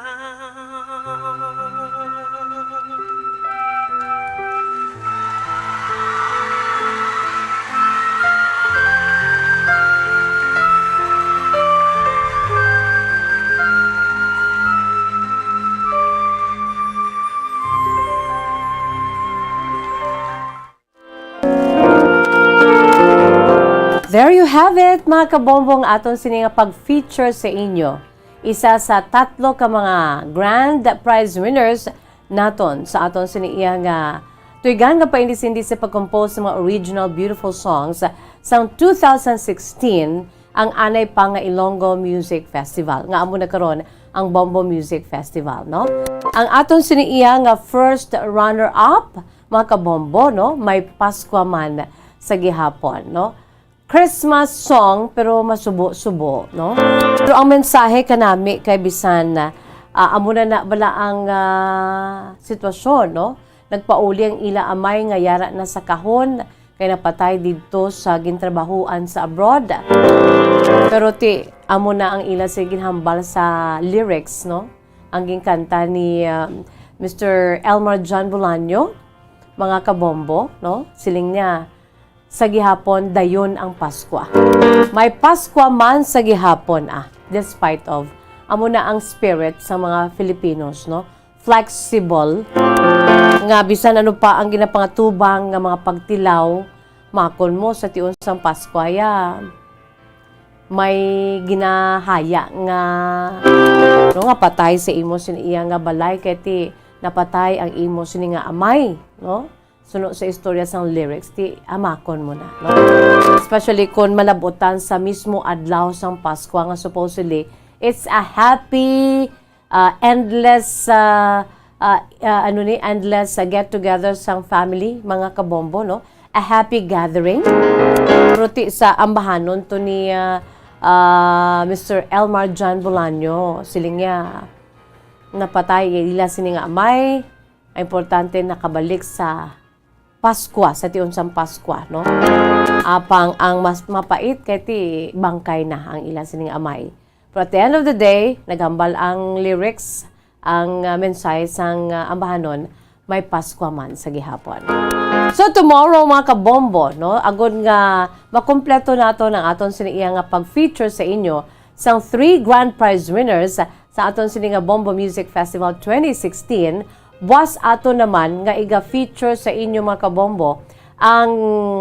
There you have it, mga kabombong, aton sini nga pag-feature sa inyo. Isa sa 3 ka mga grand prize winners naton sa aton sini iya nga tuigan nga paindis-indis sa pag-compose ng mga original beautiful songs sa 2016 ang anay pa nga Ilonggo Music Festival. Nga amo na karon ang Bombo Music Festival, no? Ang aton sini iya nga first runner-up, mga kabombo, no? May Paskwa man sa gihapon, no? Christmas song pero masubo-subo, no? Pero ang mensahe kanami kay bisan amo na bala ang sitwasyon, no? Nagpauli ang ila amay nga yara na sa kahon kay napatay didto sa gintrabahuan sa abroad. Pero amo na ang ila sa ginhambal sa lyrics, no? Ang ginkanta ni Mr. Elmar John Bolaño, mga kabombo, no? Siling niya, sa gihapon, dayon ang Paskwa. May Paskwa man sa gihapon, despite of. Amo na ang spirit sa mga Filipinos, no? Flexible. Nga, bisan ano pa ang ginapangatubang nga mga pagtilaw, makon mo sa tiun sang Paskwa, may ginahaya nga, no, nga patay sa imo siniya nga balay, kaya napatay ang imo sini nga amay, no? Suno sa istorya sang lyrics, amakon mo na, no? Especially kung malabutan sa mismo adlaw sang Paskwa nga supposedly, it's a happy, endless, endless get-together sang family, mga kabombo, no? A happy gathering. Pero sa ambahanon to ni Mr. Elmar John Bolaño, siling niya, napatay, ila sini nga amay, importante nakabalik sa Paskwa, sa tiun sang Paskwa, no? Apang ang mas mapait kay bangkay na ang ilang sining amay. Pero at the end of the day, naghambal ang lyrics, ang mensahe sang ambahanon, may Paskwa man sa gihapon. So tomorrow, mga kabombo, no? Agod nga makumpleto nato ng aton siniya nga pag-feature sa inyo sang 3 grand prize winners sa aton sini nga Bombo Music Festival 2016. Buwas ato naman nga iga-feature sa inyo, mga kabombo, ang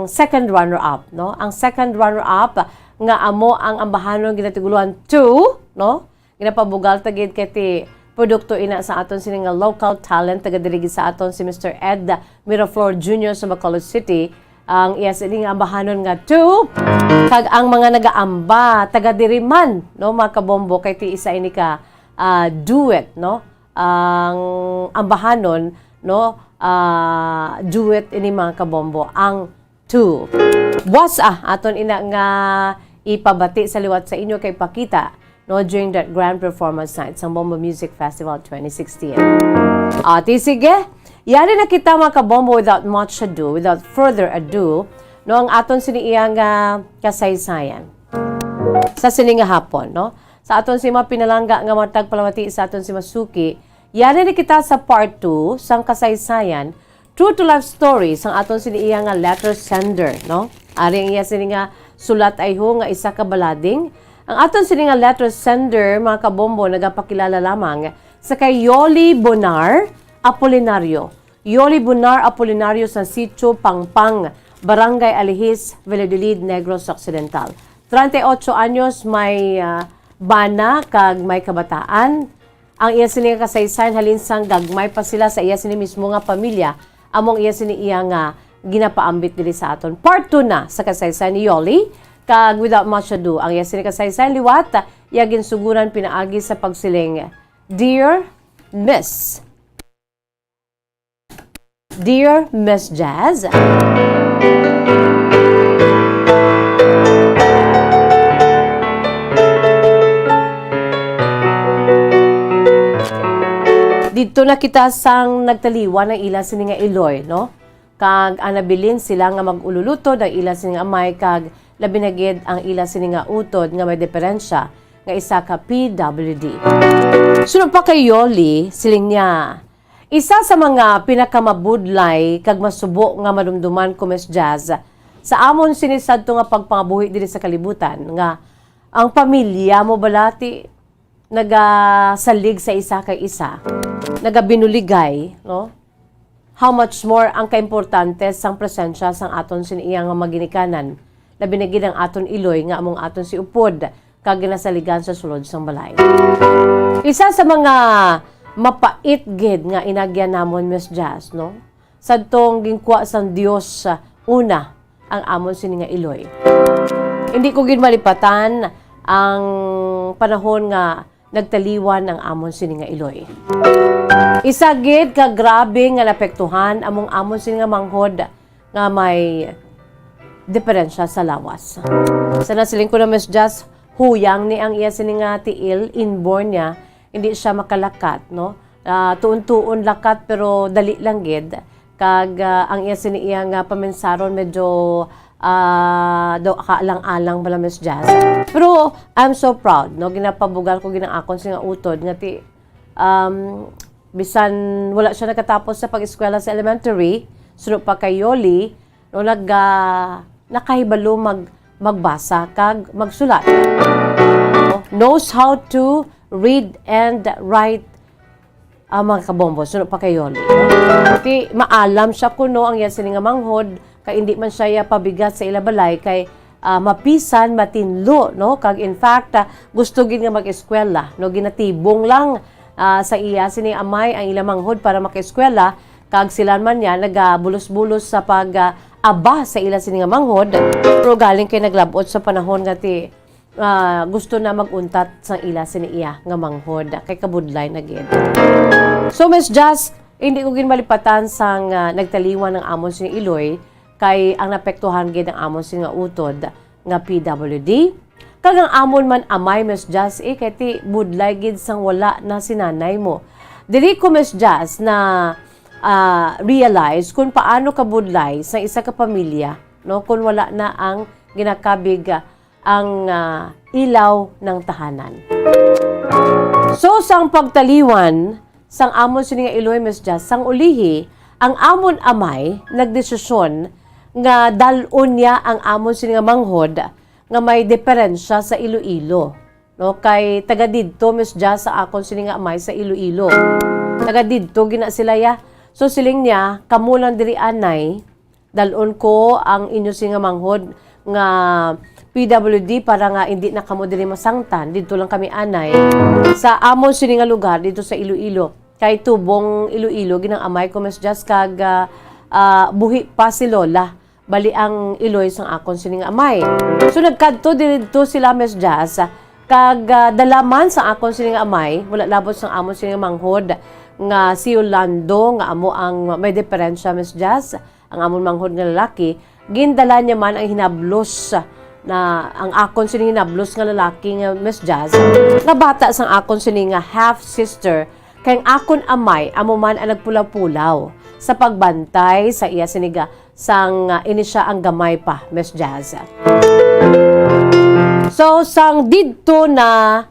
second runner-up, no? Ang second runner-up nga amo ang ambahanon ginatiguluhan 2, no? Ginapabugal tagid kay produkto ina sa aton sini nga local talent taga diri sa aton si Mr. Ed Miraflor Jr. sa Bacolod City. Ang iya sini nga ambahanon nga 2 kag ang mga nagaamba taga diri man, no, mga kabombo, kay isa ini ka duet, no? Ang ambahanon, no, duet ini, mga kabombo, ang 2. Buwas aton ina nga ipabati sa liwat sa inyo kay pakita, no, during that grand performance night sa Bombo Music Festival 2016. Sige, yari na kita, mga kabombo, without much ado, without further ado, no, ang aton siniiya nga kasaysayan sa sininga hapon, no? Sa aton si mga pinalangga nga matag palamati sa aton si Masuki, yari na kita sa part 2 sang kasaysayan, true to life story sang aton siniiya nga letter sender, no? Ari ang iya sini nga sulat ay ho nga isa ka balading. Ang aton sini nga letter sender, mga kabombo, nagapakilala lamang sa kay Yoli Bonar Apolinario. Yoli Bonar Apolinario sa Sitio Pangpang, Barangay Alihis, Valladolid, Negros Occidental. 38 anyos, may bana kag may kabataan. Ang iya sini nga kasaysayan halinsang gagmay pa sila sa iya sini mismo nga pamilya. Among iya sini iya nga ginapaambit diri sa aton. Part 2 na sa kasaysayan ni Yoli. Kag without much ado, ang iya sini kasaysayan liwat, iya ginsuguran pinaagi sa pagsiling, Dear Miss Jazz, dito na kita sang nagtaliwa ng ila sini nga Iloy, no? Kag anabilin sila nga mag-ululuto ng ila sini nga amay, kag labi na gid ang ila sini nga utod nga may diferensya nga isa ka PWD. Sunod pa kay Yoli, siling niya, isa sa mga pinakamabudlay kag masubo nga madumduman ko, Miss Jazz, sa amon sinisadto nga pagpangabuhi diri sa kalibutan nga ang pamilya mo balati nagasalig sa isa kay isa, nagabinuligay, no? How much more ang kaimportante sang presensya sang aton siniya nga maginikanan, labi na gid ang aton iloy nga among aton si upod kag ginasaligan sa sulod sang balay. Isa sa mga mapait gid nga inagyan namon Miss Jazz, no? Sadtong gingkuha sang Dios una ang amon sini nga iloy. Hindi ko gid malipatan ang panahon nga nagtaliwan ang amon sini nga iloy. Isa gid ka grabe nga napektuhan among amon sini nga manghod nga may diferensya sa lawas. Sa nasiling ko na Miss Jazz, huyang ni ang iya sini nga tiil, inborn niya, hindi siya makalakat, no? Tuon-tuon lakat pero dali lang gid. Kag ang iya sini iya nga paminsaron medyo do kaalang-alang bala Miss Jazz. Pero I'm so proud, no? Ginapabugal ko ginaakon nga utod nga ti bisan wala siya nakatapos sa pag-eskwela sa elementary, sunod pa kay Yoli, no, nakahibalo magbasa kag magsulat. No? Knows how to read and write mga kabombo, sunod pa kay Yoli. Kasi maalam siya kuno ang yan sininga manghod, kay hindi man siya pabigat sa ilabalay, kay mapisan, matinlo, no? Kag in fact, gusto gid nga mag-eskwela, no? Ginatibong lang sa iya sini amay ang ilang manghod para maka-eskwela, kag sila man niya nagabulos-bulos sa pag-aba sa ila sini nga manghod, pero galing kay naglabot sa panahon nga ti gusto na maguntat sa ila sini iya nga manghod kay kabudlay na gid. So Miss Jazz, hindi ko gin malipatan sang nagtaliwan ng amon sini iloy kay ang napektuhan gid ang amon sini nga utod nga PWD. Kag ang amon man amay Miss Jazz kay ti budlay gid sang wala na sinanay mo. Dili ko Miss Jazz na realize kung paano kabudlay sa isa ka pamilya, no, kung wala na ang ginakabig ang ilaw ng tahanan. So sang pagtaliwan sang amon sini nga iloy Miss Jazz, sang ulihi ang amon amay nagdesisyon nga dalon niya ang amon sini nga manghod nga may diferensya sa Iloilo, no, kay taga didto Miss Jazz sa akon sini nga amay sa Iloilo. Taga didto gina sila ya. So siling niya, kamo lang diri anay, dalon ko ang inyo nga manghod nga PWD para nga hindi na kamo diri masangtan, dito lang kami anay sa amon sini nga lugar dito sa Iloilo. Kay tubong Iloilo ginang amay ko Miss Jazz kag buhi pa si Lola. Bali ang iloy sang akon sini nga amay. So nagkadto dito sila Miss Jazz kag dalaman sa akon sini nga amay, wala labot sang amon sini nga manghod nga si Yolando nga amo ang may diferensya Miss Jazz, ang amon manghod nga lalaki, gindala niya man ang hinablos na ang akon sini hinablos nga lalaki nga Miss Jazz, nga bata sang akon sini nga half sister, kay ang akon amay amo man ang nagpulaw-pulaw sa pagbantay sa iya siniga sang ini siya ang gamay pa Miss Jazz. So sang didto na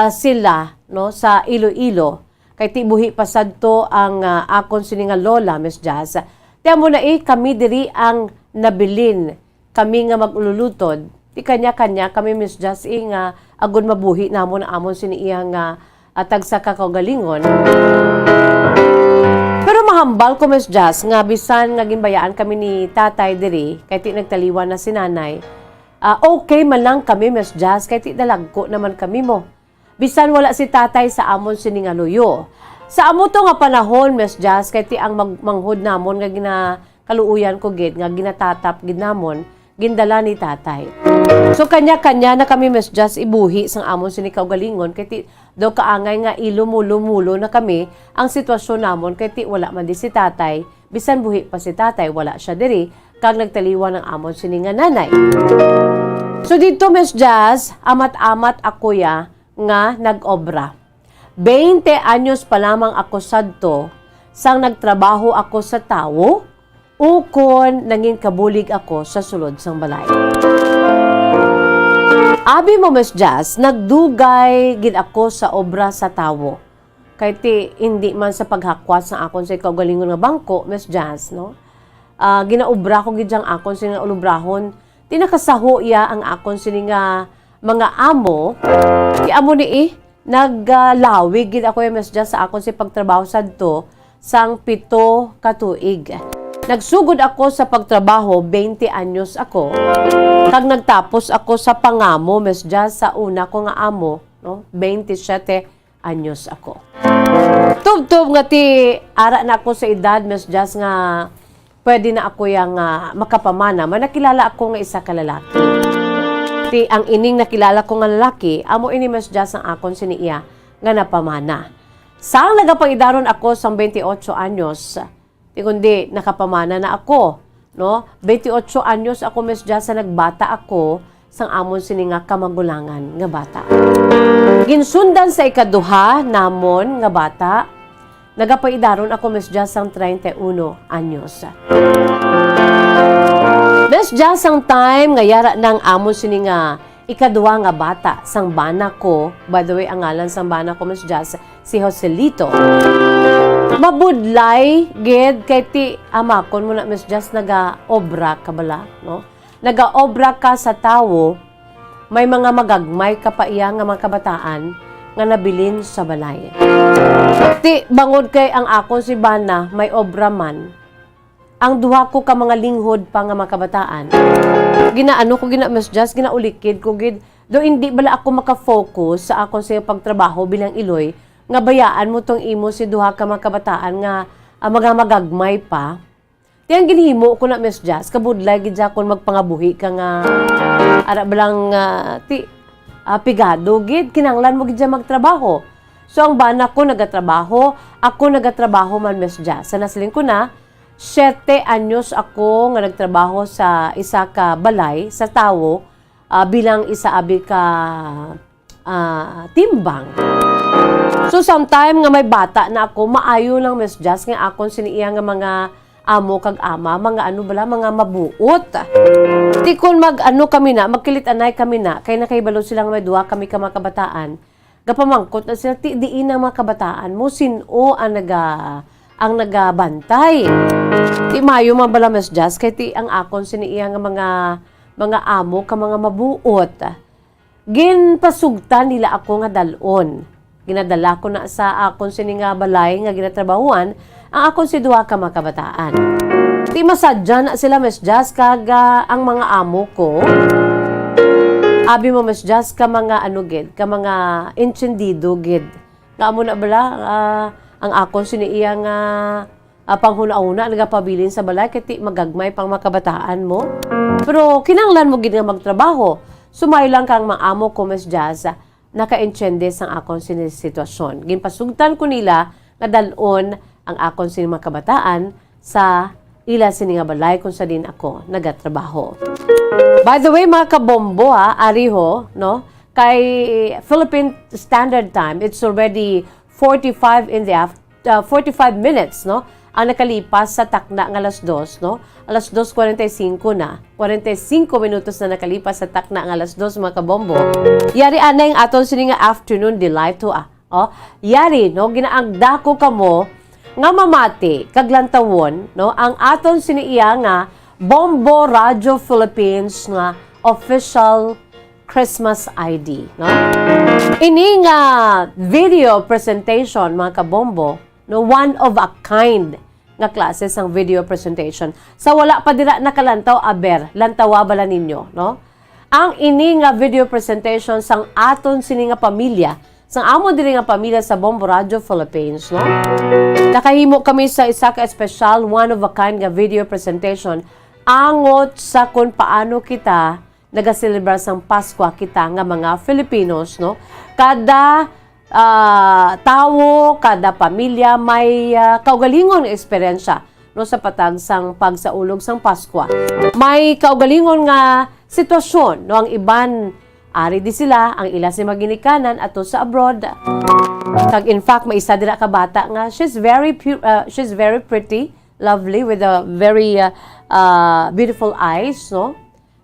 sila, no, sa Iloilo, kay tibuhi pasad to ang akon sini nga lola Miss Jazz. Tiya mo na kami diri ang nabilin, kami nga maglulutod, ti kanya-kanya kami Miss Jazz nga agon mabuhi namon amon sini iya nga tagsa ka kaugalingon. Pero mahambal ko Miss Jazz nga bisan nga ginbayaan kami ni tatay diri kay ti nagtaliwan na si nanay. Okay man lang kami Miss Jazz kay ti dalagko naman kami mo. Bisan wala si tatay sa amon sini nga luyo. Sa amo to nga panahon Miss Jazz kay ti ang manghod namon nga ginakaluuyan ko gid nga ginatatap gid namon gindala ni tatay. So kanya-kanya na kami Miss Jazz ibuhi sang amon sini kaugalingon kay ti daw kaangay nga ilumulo-mulo na kami ang sitwasyon namon kay ti wala man di si tatay, bisan buhi pa si tatay wala siya diri kag nagtaliwan ng amon sini nga nanay. So dito Miss Jazz, amat-amat ako ya nga nag-obra. 20 anyos pa lamang ako sadto sang nagtrabaho ako sa tawo ukon nangin kabulig ako sa sulod sang balay. Abi mo Miss Jazz, nagdugay gid ako sa obra sa tawo. Kay ti hindi man sa paghakwat sa akon sa kaugalingon nga bangko Miss Jazz, no? Ginaobra ko gid jang akon sini nga ulubrahon. Ti nakasaho ya ang akon sini nga mga amo. Ti amo ni naglawig gid ako Miss Jazz sa akon si pagtrabaho sadto sang 7 ka tuig. Nagsugod ako sa pagtrabaho, 20 anyos ako. Kag nagtapos ako sa pangamo, mesja sa una ko nga amo, no? 27 anyos ako. Tub-tub nga ti ara na ako sa edad, mesja nga pwede na ako yang makapamana. Manakilala ako nga isa ka lalaki. Ti ang ining nakilala ko nga lalaki, amo ini mesja ang akon siniya nga napamana. Sang nagapaidaron ako sa 28 anyos, kundi nakapamana na ako, no? 28 anyos ako mesja sa nagbata ako sang amon sini nga kamagulangan nga bata. Ginsundan sa ikaduha namon nga bata, nagapaidaron ako mesja sang 31 anyos. Mesja sang time nga yara ng amon sini nga ikaduha nga bata sang bana ko, by the way ang ngalan sang bana ko mesja si Joselito. Mabudlay gid kay ti amakon mo na mesja naga-obra ka bala, no? Naga-obra ka sa tawo, may mga magagmay ka pa iya nga mga kabataan nga nabilin sa balay. Ti bangod kay ang akon si bana may obra man. Ang duha ko ka mga linghod pa nga mga kabataan. Ginaano ko mesjas, ginaulikid ko gid. Do hindi bala ako maka-focus sa akon sa pagtrabaho bilang iloy nga bayaan mo tong imo si duha ka mga kabataan nga mga magagmay pa. Tiyang ginhimo ko na mesjas, kabudlay gid kon magpangabuhi ka nga ara balang pigado gid kinanglan mo gid magtrabaho. So ang bana ko nagatrabaho, ako nagatrabaho man mesjas. Sa nasiling ko na 7 anyos ako nga nagtrabaho sa isa ka balay sa tawo bilang isa abi ka timbang. So sometime nga may bata na ako, maayo lang mesjas nga akon siniya nga mga amo kag ama, mga ano bala, mga mabuot. Di kun kami na, magkilit-anay kami na, kay nakaibalo silang may duha kami ka mga kabataan. Gapamangkot na sila, diin ang mga kabataan mo, sino ang nagabantay. Ti mayo man bala mesjas, kay ti ang akon siniya nga mga amo ka mga mabuot. Ginpasugtan nila ako nga dalon. Ginadala ko na sa akon sini nga balay nga ginatrabahuan ang akon si duha ka mga kabataan. Ti masadya na sila mesjas kag ang mga amo ko. Abi mo mesjas ka mga gid, ka mga encendido gid. Nga amo na bala ang akon siniya nga panghuna-una nagapabilin sa balay kay ti magagmay pang mga kabataan mo. Pero kinanglan mo gid nga magtrabaho. Sumay lang kang mga amo ko mesjas naka-enchende sang akon sinisitwasyon. Ginpasugtan ko nila nga dalon ang akon sini mga kabataan sa ila sini nga balay kung sa din ako nagatrabaho. By the way mga kabombo ariho, no? Kay Philippine Standard Time, it's already 45 minutes, no? Ang nakalipas sa takna ng alas 2, no? Alas 2:45 na. 45 minutos na nakalipas sa takna ng alas 2, mga kabombo. Yari anay ang aton sini nga afternoon delight to Yari, no? Ginaagda ko kamo nga mamati kaglantawon, no? Ang aton sini iya nga Bombo Radio Philippines nga official Christmas ID, no? Ini nga video presentation, mga kabombo, no, one of a kind nga klase sang video presentation. Sa wala pa dira nakalantaw lantawa bala ninyo, no? Ang ini nga video presentation sang aton sini nga pamilya, sang amo diri nga pamilya sa Bombo Radio Philippines, no? Nakahimo kami sa isa ka special one of a kind nga video presentation angot sa kung paano kita nagaselebrar sang Pasko kita nga mga Filipinos, no? Kada tawo, kada pamilya may kaugalingon nga eksperyensya, no, sa patag sang pagsaulog sang Pasko. May kaugalingon nga sitwasyon, no, ang iban ari di sila, ang ila si maginikanan ato sa abroad. Kag in fact may isa dira ka bata nga she's very pretty, lovely with a very beautiful eyes, no.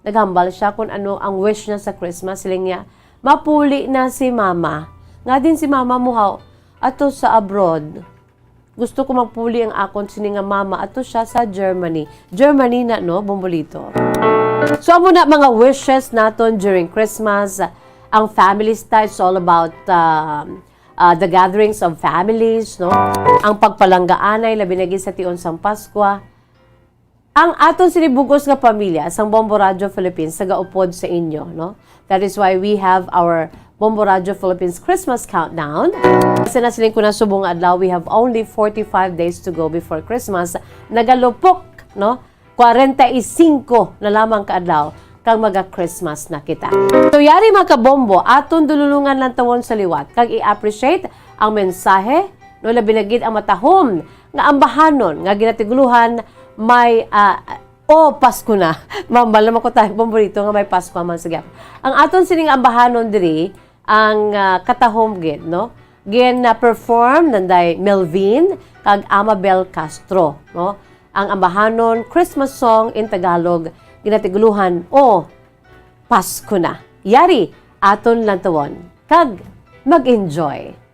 Naghambal siya kung ano ang wish niya sa Christmas. Siling niya, mapuli na si mama. Nga din si mama muhaw, ato sa abroad. Gusto ko magpuli ang akon sini nga mama, ato siya sa Germany. Germany na, no, Bombolito. So, amo na mga wishes naton during Christmas. Ang family style is all about the gatherings of families, no? Ang pagpalanggaan ay labi na sa tion sang Pasko. Ang aton sinibugos nga pamilya, sang Bombo Radio Philippines, nagaupod sa inyo, no? That is why we have our Bombo Radio Philippines Christmas Countdown. Kasi na siling ko na subong adlaw, we have only 45 days to go before Christmas. Nagalupok, no? 45 na lamang kaadlaw kang maga-Christmas na kita. So, yari mga kabombo, aton dululungan lang tawon sa liwat, kag i-appreciate ang mensahe, no, labi na gid ang matahom, nga ambahanon, nga ginatiguluhan, may, Pasko na. Mambal naman ko tayo, bombo rito, nga may Pasko man sa gyap. Ang aton sining ambahanon diri, ang katahom gid, no? Gin na perform nanday Melvin, kag Amabel Castro, no? Ang ambahanon Christmas song in Tagalog, ginatiguluhan, Pasko na. Yari, aton lang tawon, kag mag-enjoy.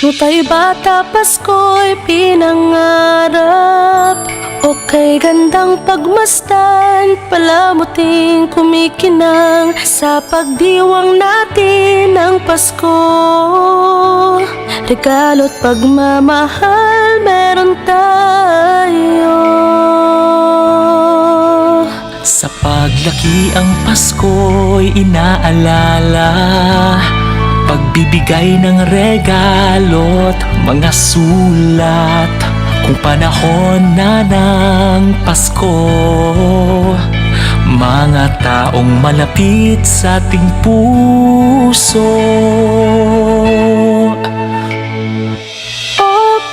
Nung tayo bata, Pasko'y pinangarap. O kay gandang pagmasdan, palamuting kumikinang sa pagdiwang natin ng Pasko. Regalo't pagmamahal meron tayo. Sa paglaki ang Pasko'y inaalala, pagbibigay ng regalo't mga sulat. Kung panahon na ng Pasko, mga taong malapit sa ating puso.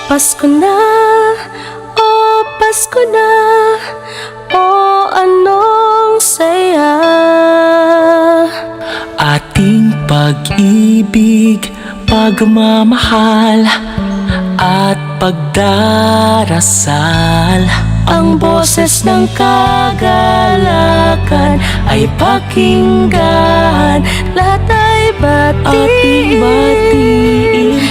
Pasko na, Pasko na, anong saya. Ating pag-ibig, pagmamahal at pagdarasal. Ang boses ng kagalakan ay pakinggan. Lahat ay batiin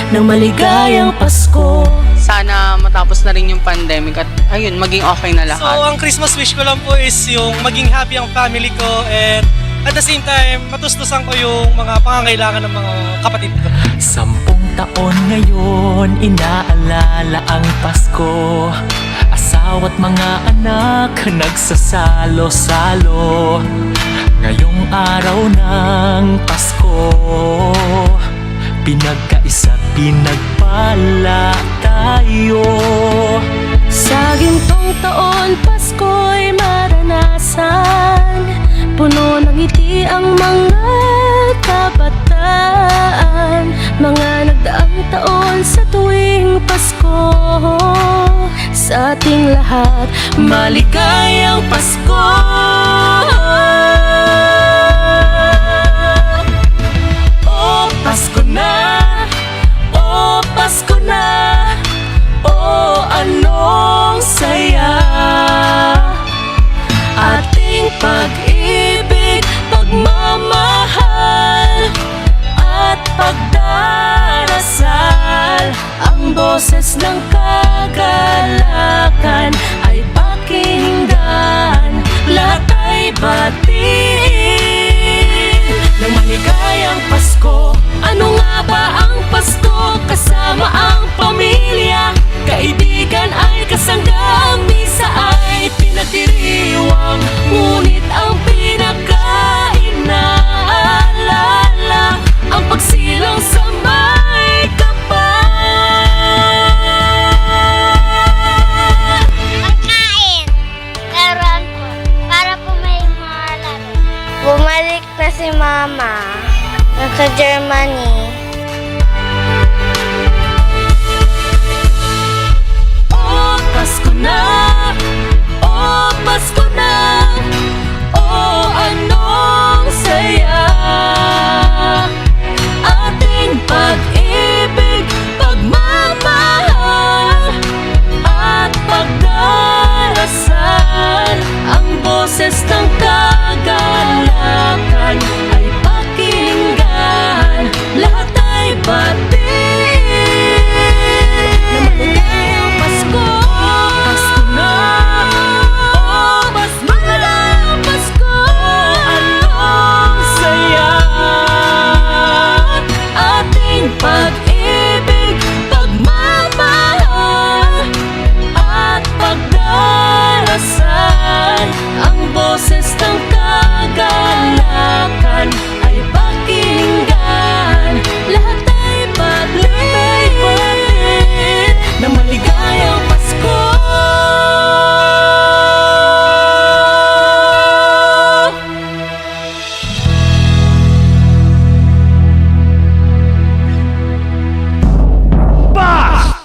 ng maligayang Pasko. Sana matapos na rin yung pandemic at ayun, maging okay na lahat. So, ang Christmas wish ko lang po is yung maging happy ang family ko and at the same time, matustusan ko yung mga pangangailangan ng mga kapatid ko. 10 taon ngayon, inaalala ang Pasko. Asawa't mga anak, nagsasalo-salo. Ngayong araw ng Pasko, pinagkaisa't pinagpala tayo. Sa gintong taon, Pasko'y maranasan. Puno ng ngiti ang mga kabataan. Mga nagdaang taon sa tuwing Pasko. Sa ating lahat, maligayang Pasko. Pasko na, Pasko na, anong saya. Ating pag-ibig, pagmamahal at pagdarasal. Ang boses ng kagalakan ay pakinggan. Lahat ay batiin ng maligayang Pasko. Ano nga ba ang Pasko? Kasama ang pamilya, kaibigan ay kasanggang, misa ay pinagdiriwang. Ngunit ang pinaka-inaalala, ang pagsilang sa may kapal. Pagkain! Meron po, para po may mga laro. Bumalik na si Mama. Nasa Germany. Pasko na, Pasko na, anong saya. Ating pag-ibig, pagmamahal at pagdarasal. Ang boses ng kagalakan ay pakinggan.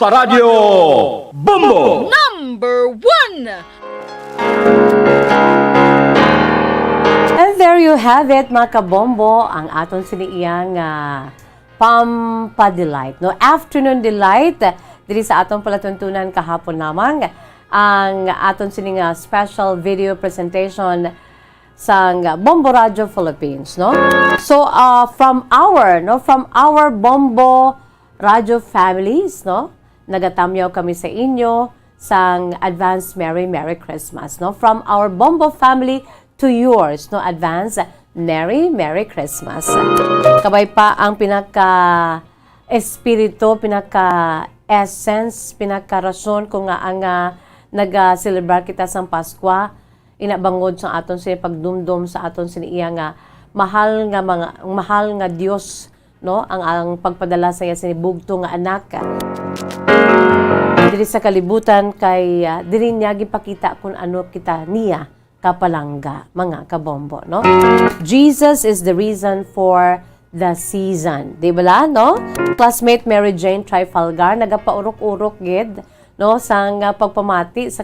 Paradyo Bombo! Number 1! And there you have it, mga kabombo, ang aton siniiyang Pampa-Delight. No? Afternoon Delight, diri sa aton palatuntunan kahapon lamang, ang aton sining special video presentation sang Bombo Radio Philippines, no? So from our Bombo Radio families, no? Nagatamyaw kami sa inyo sang advance Merry Christmas, no? From our Bombo family to yours, no? Advance Merry Christmas. Kabay pa ang pinaka-espiritu, pinaka-essence, pinaka-rason kung nga ang nag-celebrate kita sang Pasko, inabangod sa aton sini pagdumdum sa aton sini iya nga mahal nga Dios, no, ang pagpadala sa iya sini bugto nga anak diri sa kalibutan kay diri niya gipakita kung ano kita niya kapalangga, mga kabombo, no? Jesus is the reason for the season, di ba, no? Classmate Mary Jane Trifalgar nagapaurok-urok gid, no, sang pagpamati sa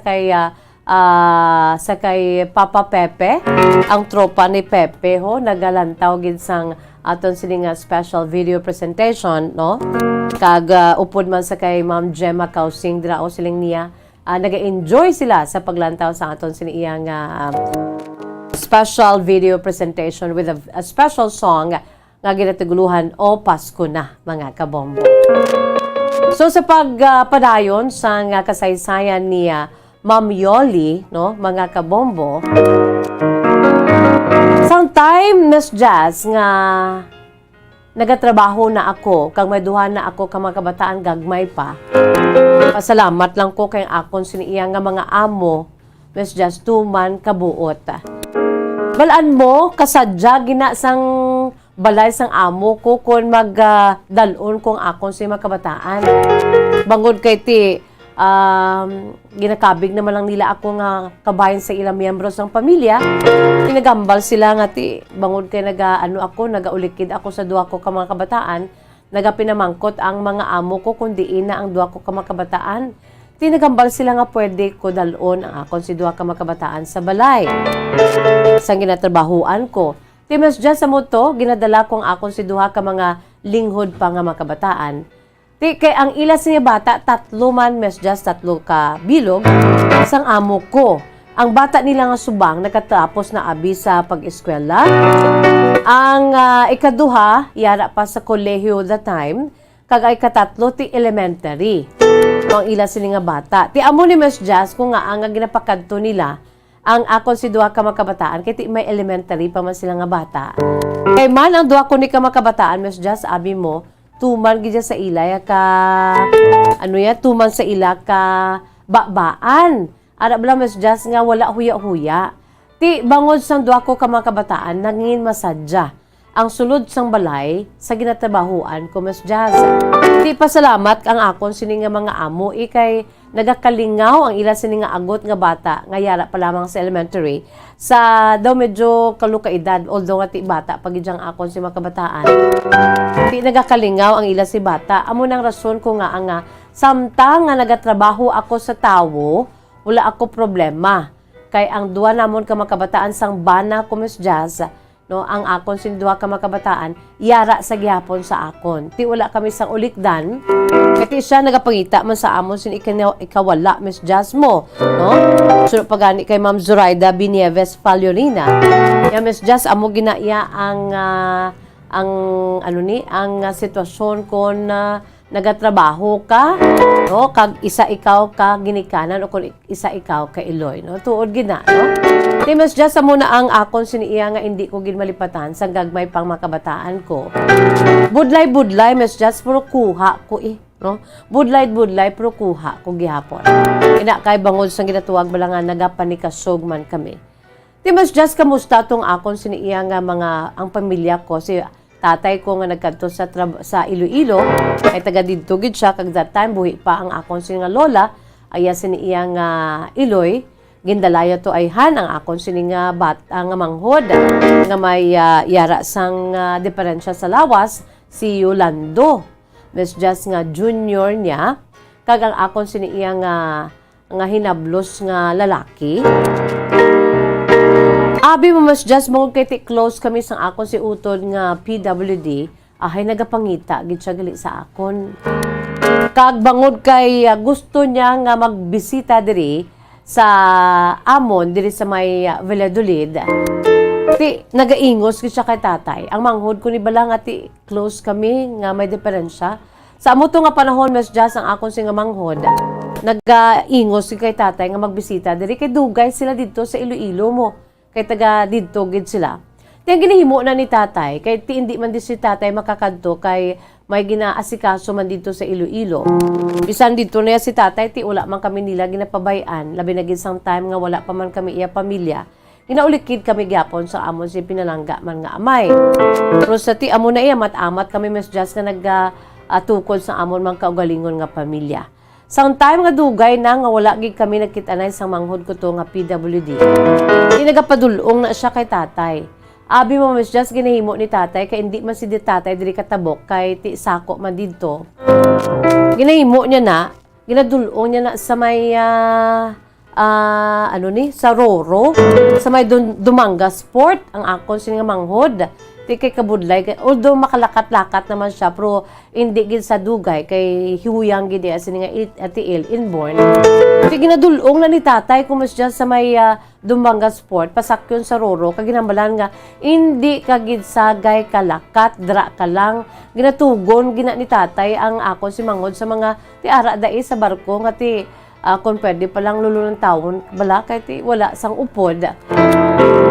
kay Papa Pepe, ang tropa ni Pepe ho nagalantaw gid sang aton sining special video presentation, no, kag upod man sa kay Ma'am Gemma Kausing dira o siling niya naga-enjoy sila sa paglantaw sa aton siniyang special video presentation with a special song nga ginatuguluhan O Pasko Na, mga kabombo. So sa pagpadayon sa kasaysayan ni Ma'am Yoli, no, mga kabombo, sometime Miss Jazz nga nagatrabaho na ako, kag may duha na ako ka mga kabataan gagmay pa. Pasalamat lang ko kay akon siniya nga mga amo, Miss Jazz, tuman kabuot. Balaan mo, kasadya gina sang balay sang amo ko kung magdalon kong akon sa mga kabataan. Bangod kay ti, ginakabig naman lang nila ako nga kabayan sa ilang miyembro ng pamilya. Tinagambal sila nga ti, bangod kay nagaulikid ako sa duwa ko ka mga kabataan, nagapinamangkot ang mga amo ko kundi ina ang duwa ko ka mga kabataan. Tinagambal sila nga pwede ko dalon ang akon si duwa ka mga kabataan sa balay. Sa ginatrabahuan ko, Timas dyan sa moto, ginadala kong akon si duha ka mga linghod pa nga mga kabataan. Kay ang ilas niya bata, 3 man, mes just 3 ka bilog, isang amo ko. Ang bata nila nga subang, nakatapos na abi sa pag-eskwela. Ang ikaduha, yara pa sa kolehiyo that time, kag ikatatlo, ti elementary. Ang ilas sila nga bata. Ti amo ni mes just, kung nga ang ginapakadto nila, ang akon si duha ka makabataan, kaya may elementary pa man sila nga bata. Kay man ang duha ko ni ka makabataan, mes just abi mo, tuman gidya sa ila ka, tuman sa ila ka babaan. Ara bala mes just nga wala huya-huya. Ti bangod sang duha ko ka makabataan, nangin masadya ang sulod sang balay sa ginatrabahuan ko, mes just. Ti pasalamat ang akon sini nga mga amo, ikay nagakalingaw ang ila sini nga agot nga bata nga yara pa lamang sa elementary sa daw medyo kaluka edad, although nga ti bata pagidyang akon si makabataan, ti nagakalingaw ang ila si bata. Amo nang rason ko nga ang samtang nga nagatrabaho ako sa tawo, wala ako problema kay ang duwa namon ka makabataan sang bana ko, Miss Jazz, no, ang akon sin duha ka makabataan yara sa gihapon sa akon. Ti wala kami sang ulikdan. Kati siya nagapangita man sa amon sin ikawala, Miss Jazz mo, no? So pagani kay Ma'am Zoraida Binieves Faliorina. Ya Miss Jazz amo ginaiya ang sitwasyon kon nagatrabaho ka, no? Kag isa ikaw ka ginikanan o kung isa ikaw ka Iloy, no? Tuod gina, no? Di Miss Jazz amo na ang akon siniiya nga hindi ko ginmalipatan sang gagmay pang makabataan ko. Budlay Miss Jazz pero kuha ko no? Budlay pero kuha ko gihapon. Ina kay bangod sang ginatuwag balangan nagapanikasog man kami. Di Miss Jazz kamusta tong akon siniiya nga mga ang pamilya ko, si tatay ko nga nagkadto sa Iloilo, ay taga didto gid siya kag that time buhi pa ang akon sini nga lola, aya siniiya nga Iloy. Gindalaya to ay han ang akon sini nga bata nga manghod nga may yara sang diferensya sa lawas, si Yolando. Miss Just nga junior niya, kag ang akon sini iya nga hinablos nga lalaki. Abi mo mas just mo kay ti close kami sang akon si utod nga PWD, ahay nagapangita gid siya gali sa akon. Kag bangod kay gusto niya nga magbisita diri sa amon diri sa may Valladolid. Ti nagaingos gid siya kay tatay. Ang manghod ko ni bala nga ti close kami nga may diferensya. Sa amo to nga panahon mas just ang akon si nga manghod. Nagaingos kay tatay nga magbisita diri kay dugay sila didto sa Iloilo mo. Kay taga didto gid sila. Ti ang ginahimo na ni tatay kay ti hindi man di si tatay makakadto kay may ginaasikaso man dito sa Iloilo. Bisan dito na si tatay ti wala man kami nila ginapabayan. Labi na gid sang time nga wala pa man kami iya pamilya. Ginaulikid kami gyapon sa amon si pinalangga man nga amay. Pero sa ti amo na iya mat-amat kami mas just nga tukod sa amon man kaugalingon nga pamilya. Sang time nga dugay na nga wala gid kami nagkita-nay sang manghod ko to nga PWD. Di nagapadulong na siya kay tatay. Abi mo mas just ginahimo ni tatay kay hindi man si di tatay diri katabok kay ti sako man didto. Ginahimo niya na, ginadulong niya na sa may sa Roro, sa may Dumanga Sport ang akon sini nga manghod. Di kay kabudlay, although makalakat-lakat naman siya, pero hindi gid sa dugay, kay hiwuyang gid asin nga atiil inborn. Di ginadulong na ni tatay kung mas dyan sa may Dumanga Sport, pasakyon sa Roro, kag ginambalan nga, hindi ka gid sagay kalakat, dra ka lang, ginatugon, gina ni tatay ang ako si manghod sa mga tiara dai sa barko, nga ti, kung pwede palang lulo ng taon, bala, kay ti wala sang upod.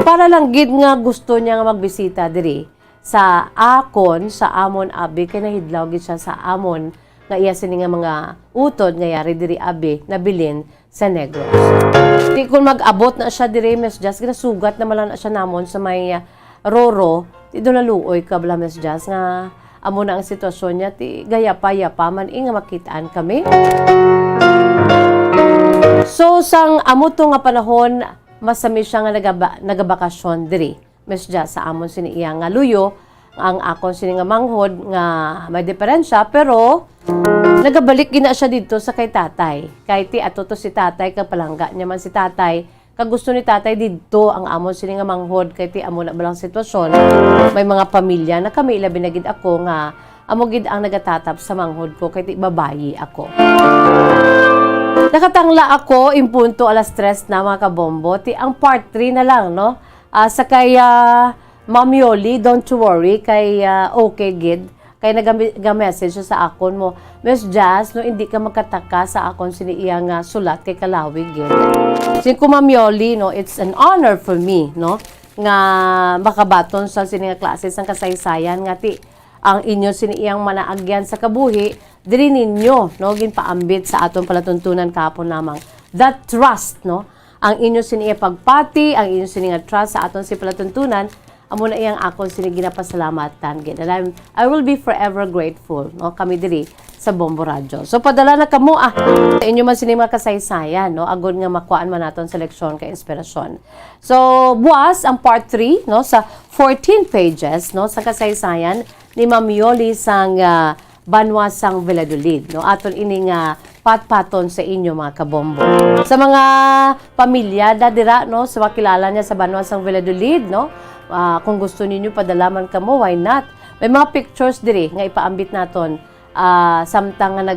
Para lang gid nga gusto niya nga magbisita diri sa akon sa amon abi kay nahidlaw gid siya sa amon nga iya sini nga mga utod nga yari diri abi nabilin sa Negros. Di kung mag-abot na siya diri mes just ginasugat na malan na siya namon sa may Roro, ti do naluoy ka bala mes just nga amo na ang sitwasyon niya ti gayapa-yapa man nga makitaan kami. So sang amo to nga panahon masami siya nga nagabakasyon diri. Mesja sa amon sini iya nga luyo, ang akon sini nga manghod nga may diferensya pero nagabalik gina siya dito sa kay tatay. Kay ti ato to si tatay kag palangga niya man si tatay. Kag gusto ni tatay dito ang amon sini nga manghod kay ti amo na balang sitwasyon. May mga pamilya na kami ilabi na gid ako nga amo gid ang nagatatap sa manghod ko kay ti babayi ako. Nakatangla ako, impunto 3:00 na mga kabombo. Ang part 3 na lang, no? Sa kay Ma'am Yoli, don't worry, kay okay gid. Kay nag-message siya sa akon mo, Miss Jazz, no, hindi ka magkataka sa akon siniyang sulat kay Kalawi gid. Sin ko Ma'am Yoli, no, it's an honor for me, no, nga makabaton sa sininga klase sang kasaysayan nga ti ang inyo siniyang manaagyan sa kabuhi, diri ninyo, no, ginpaambit sa aton palatuntunan kapon lamang. That trust, no, ang inyo siniya pagpati, ang inyo siniya trust sa aton si palatuntunan, amo na iyang akon sini ginapasalamatan gid. And I will be forever grateful, no, kami diri sa Bombo Radio. So padala na kamo sa inyo man sini mga kasaysayan, no, agod nga makuan man naton sa leksyon kay inspirasyon. So buwas ang part 3, no, sa 14 pages, no, sa kasaysayan ni Ma'am Yoli sang Banwasang Valladolid, no, aton ini nga patpaton sa inyo mga kabombo. Sa mga pamilya dadira, no, sa makilala niya sa Banwasang Valladolid, no, kung gusto ninyo padalaman kamo, why not? May mga pictures diri nga ipaambit naton samtang nga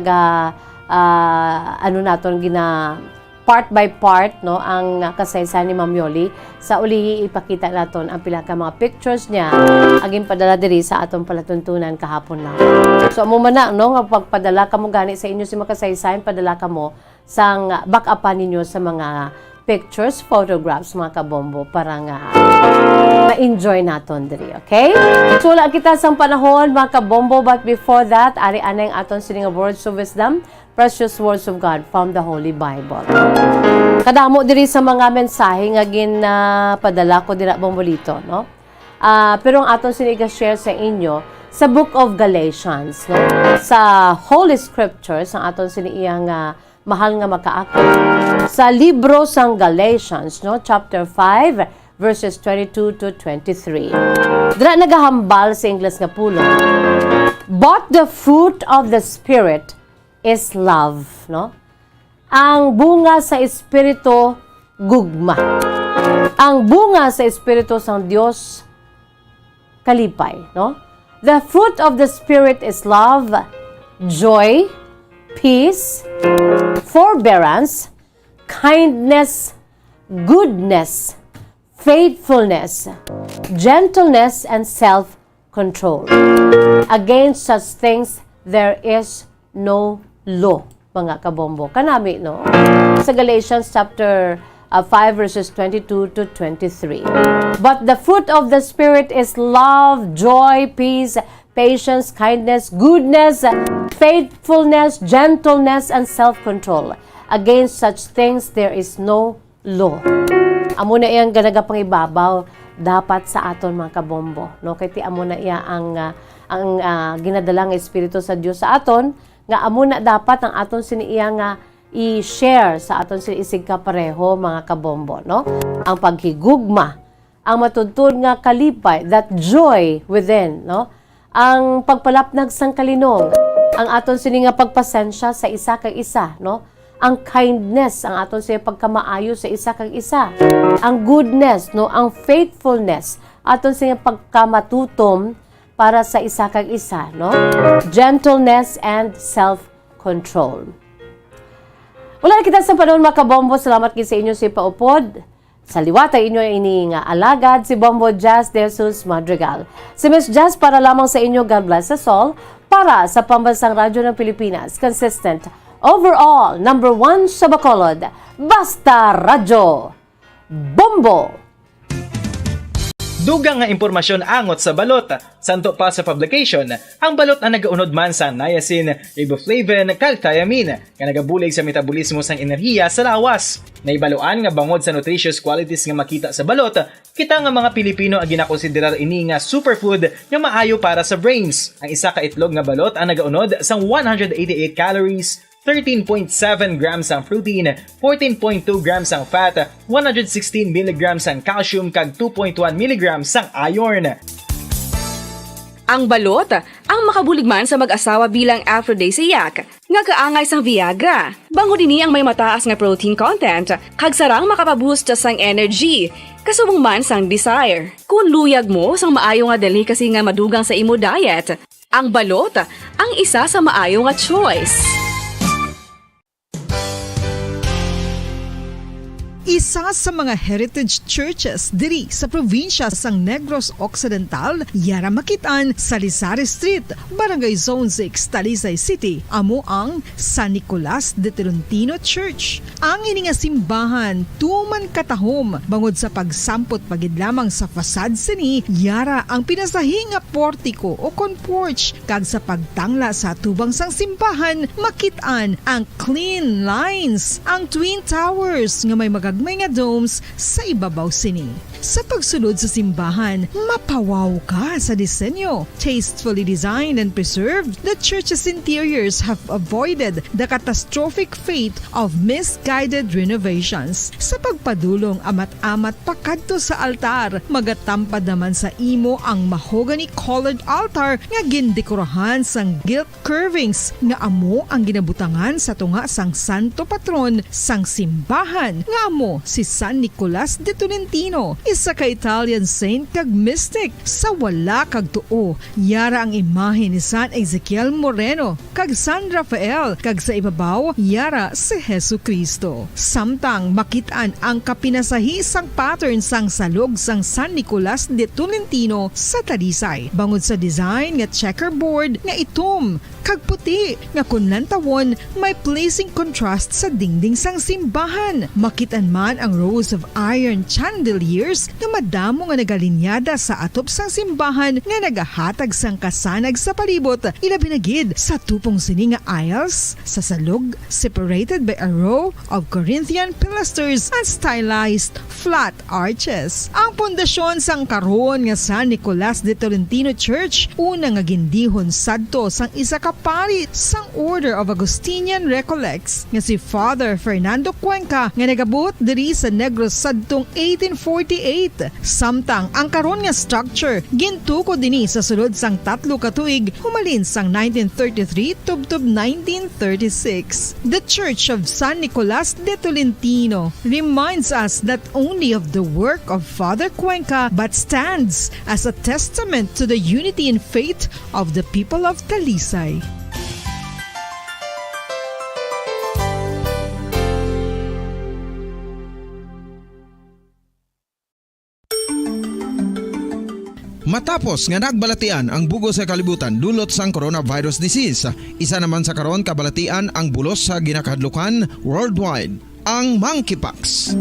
naton gina part by part, no, ang kasaysayan ni Ma'am Yoli. Sa uli ipakita naton ang pila ka mga pictures niya aging padala diri sa atong palatuntunan kahapon lang. So amo man na, no, nga pagpadala kamo gani sa inyo si makasaysayan, padala kamo sang back-upan ninyo sa mga pictures, photographs mga kabombo para nga ma-enjoy naton diri, okay? So wala kita sang panahon mga kabombo, but before that, ari anay aton sining words of wisdom, precious words of God from the Holy Bible. Kadamo diri sa mga mensahe nga padala ko dira bombolito, no? Pero ang aton siniga share sa inyo sa Book of Galatians, no? Sa Holy Scriptures ang aton siniyang mahal nga makaako. Sa libro sang Galatians, no, chapter 5 verses 22 to 23. Dira nagahambal sa Ingles nga pulong. But the fruit of the Spirit is love, no? Ang bunga sa Espiritu, gugma. Ang bunga sa Espiritu ng Diyos, kalipay, no? The fruit of the Spirit is love, joy, peace, forbearance, kindness, goodness, faithfulness, gentleness, and self-control. Against such things, there is no law, mga kabombo. Kanami, no? Sa Galatians chapter 5 verses 22 to 23. But the fruit of the Spirit is love, joy, peace, patience, kindness, goodness, faithfulness, gentleness, and self-control. Against such things, there is no law. Amo na iyang ganagapang ibabaw dapat sa aton mga kabombo, no? Kay ti amo na iya ang ginadalang Espiritu sa Dios sa aton nga amo na dapat ang aton siniiya nga i-share sa aton sila isig kapareho mga kabombo, no? Ang paghigugma, ang matudtod nga kalipay, that joy within, no? Ang pagpalapnag sang kalinong, ang aton sini nga pagpasensya sa isa kag isa, no? Ang kindness, ang aton siya pagkamaayo sa isa kag isa. Ang goodness, no? Ang faithfulness, aton siya pagkamatutom para sa isa kag isa, no? Gentleness and self-control. Wala na kita sa panahon mga kabombo. Salamat kayo sa inyo si Paupod. Sa liwata inyo ini nga alagad si Bombo Jazz de Jesus Madrigal. Si Miss Jazz para lamang sa inyo. God bless us all. Para sa Pambansang Radyo ng Pilipinas. Consistent. Overall, number 1 sa Bacolod. Basta Radyo. Bombo! Dugang nga impormasyon angot sa balot. Santo pa sa publication, ang balot na nagaunod man sa niacin, riboflavin, kag thiamine, nga nagabulig sa metabolismo sang enerhiya sa lawas. Naibaloan nga bangod sa nutritious qualities nga makita sa balot, kita nga mga Pilipino ang ginakonsiderar ini nga superfood nga maayo para sa brains. Ang isa ka itlog nga balot ang nagaunod sang 188 calories, 13.7 grams ang protein, 14.2 grams ang fat, 116 mg ang calcium kag 2.1 mg ang iron. Ang balot, ang makabuligman sa mag-asawa bilang aphrodisiac, nga kaangay sang Viagra. Bango dini ang may mataas nga protein content, kag sarang makapaboost sang energy, kasubong man sang desire. Kung luyag mo sang maayo nga delicacy nga madugang sa imo diet, ang balot, ang isa sa maayo nga choice. Isa sa mga heritage churches diri sa probinsya sang Negros Occidental, yara makitaan sa Lizares Street, Barangay Zone 6, Talisay City, amo ang San Nicolas de Tolentino Church. Ang ini nga simbahan tuman katahom bangod sa pagsampot pagid lamang sa fasad sini, yara ang pinasahi nga portiko o kon porch, kag sa pagtangla sa tubang sang simbahan makitaan ang clean lines, ang twin towers nga may magagmay nga domes sa ibabaw sini. Sa pagsulod sa simbahan, mapawaw ka sa disenyo. Tastefully designed and preserved, the church's interiors have avoided the catastrophic fate of misguided renovations. Sa pagpadulong amat-amat pakadto sa altar, magatampad naman sa imo ang mahogany-colored altar nga gindekorahan sang gilt curvings nga amo ang ginabutangan sa tunga sang santo patron sang simbahan nga amo si San Nicolas de Tolentino, isa ka Italian saint kag mystic. Sa wala kag tuo, yara ang imahe ni San Ezekiel Moreno kag San Rafael, kag sa ibabaw yara si Jesucristo. Samtang makitaan ang kapinasahi sang pattern sang salog sang San Nicolas de Tolentino sa Talisay, bangod sa design nga checkerboard nga itom kag puti nga kunlantawon may pleasing contrast sa dingding sang simbahan. Makitan man ang rows of iron chandeliers nga madamo nga nagalinyada sa atop sang simbahan nga nagahatag sang kasanag sa palibot, ilabi na gid sa tupong sini nga aisles sa salog, separated by a row of Corinthian pilasters and stylized flat arches. Ang pundasyon sang karon nga San Nicolas de Tolentino Church una nga gindihon sadto sang isa ka pari sang Order of Augustinian Recollects nga si Father Fernando Cuenca nga nagabot diri sa Negros sadtong 1848 Samtang ang karon nga structure gintuko dinhi sa sulod sang 3 ka tuig humalin sang 1933 tubtob 1936. The Church of San Nicolas de Tolentino reminds us not only of the work of Father Cuenca but stands as a testament to the unity and faith of the people of Talisay. Matapos nga nagbalatian ang bugos sa kalibutan dulot sang coronavirus disease, isa naman sa karon kabalatian ang bulos sa ginakahadlukan worldwide, ang monkeypox.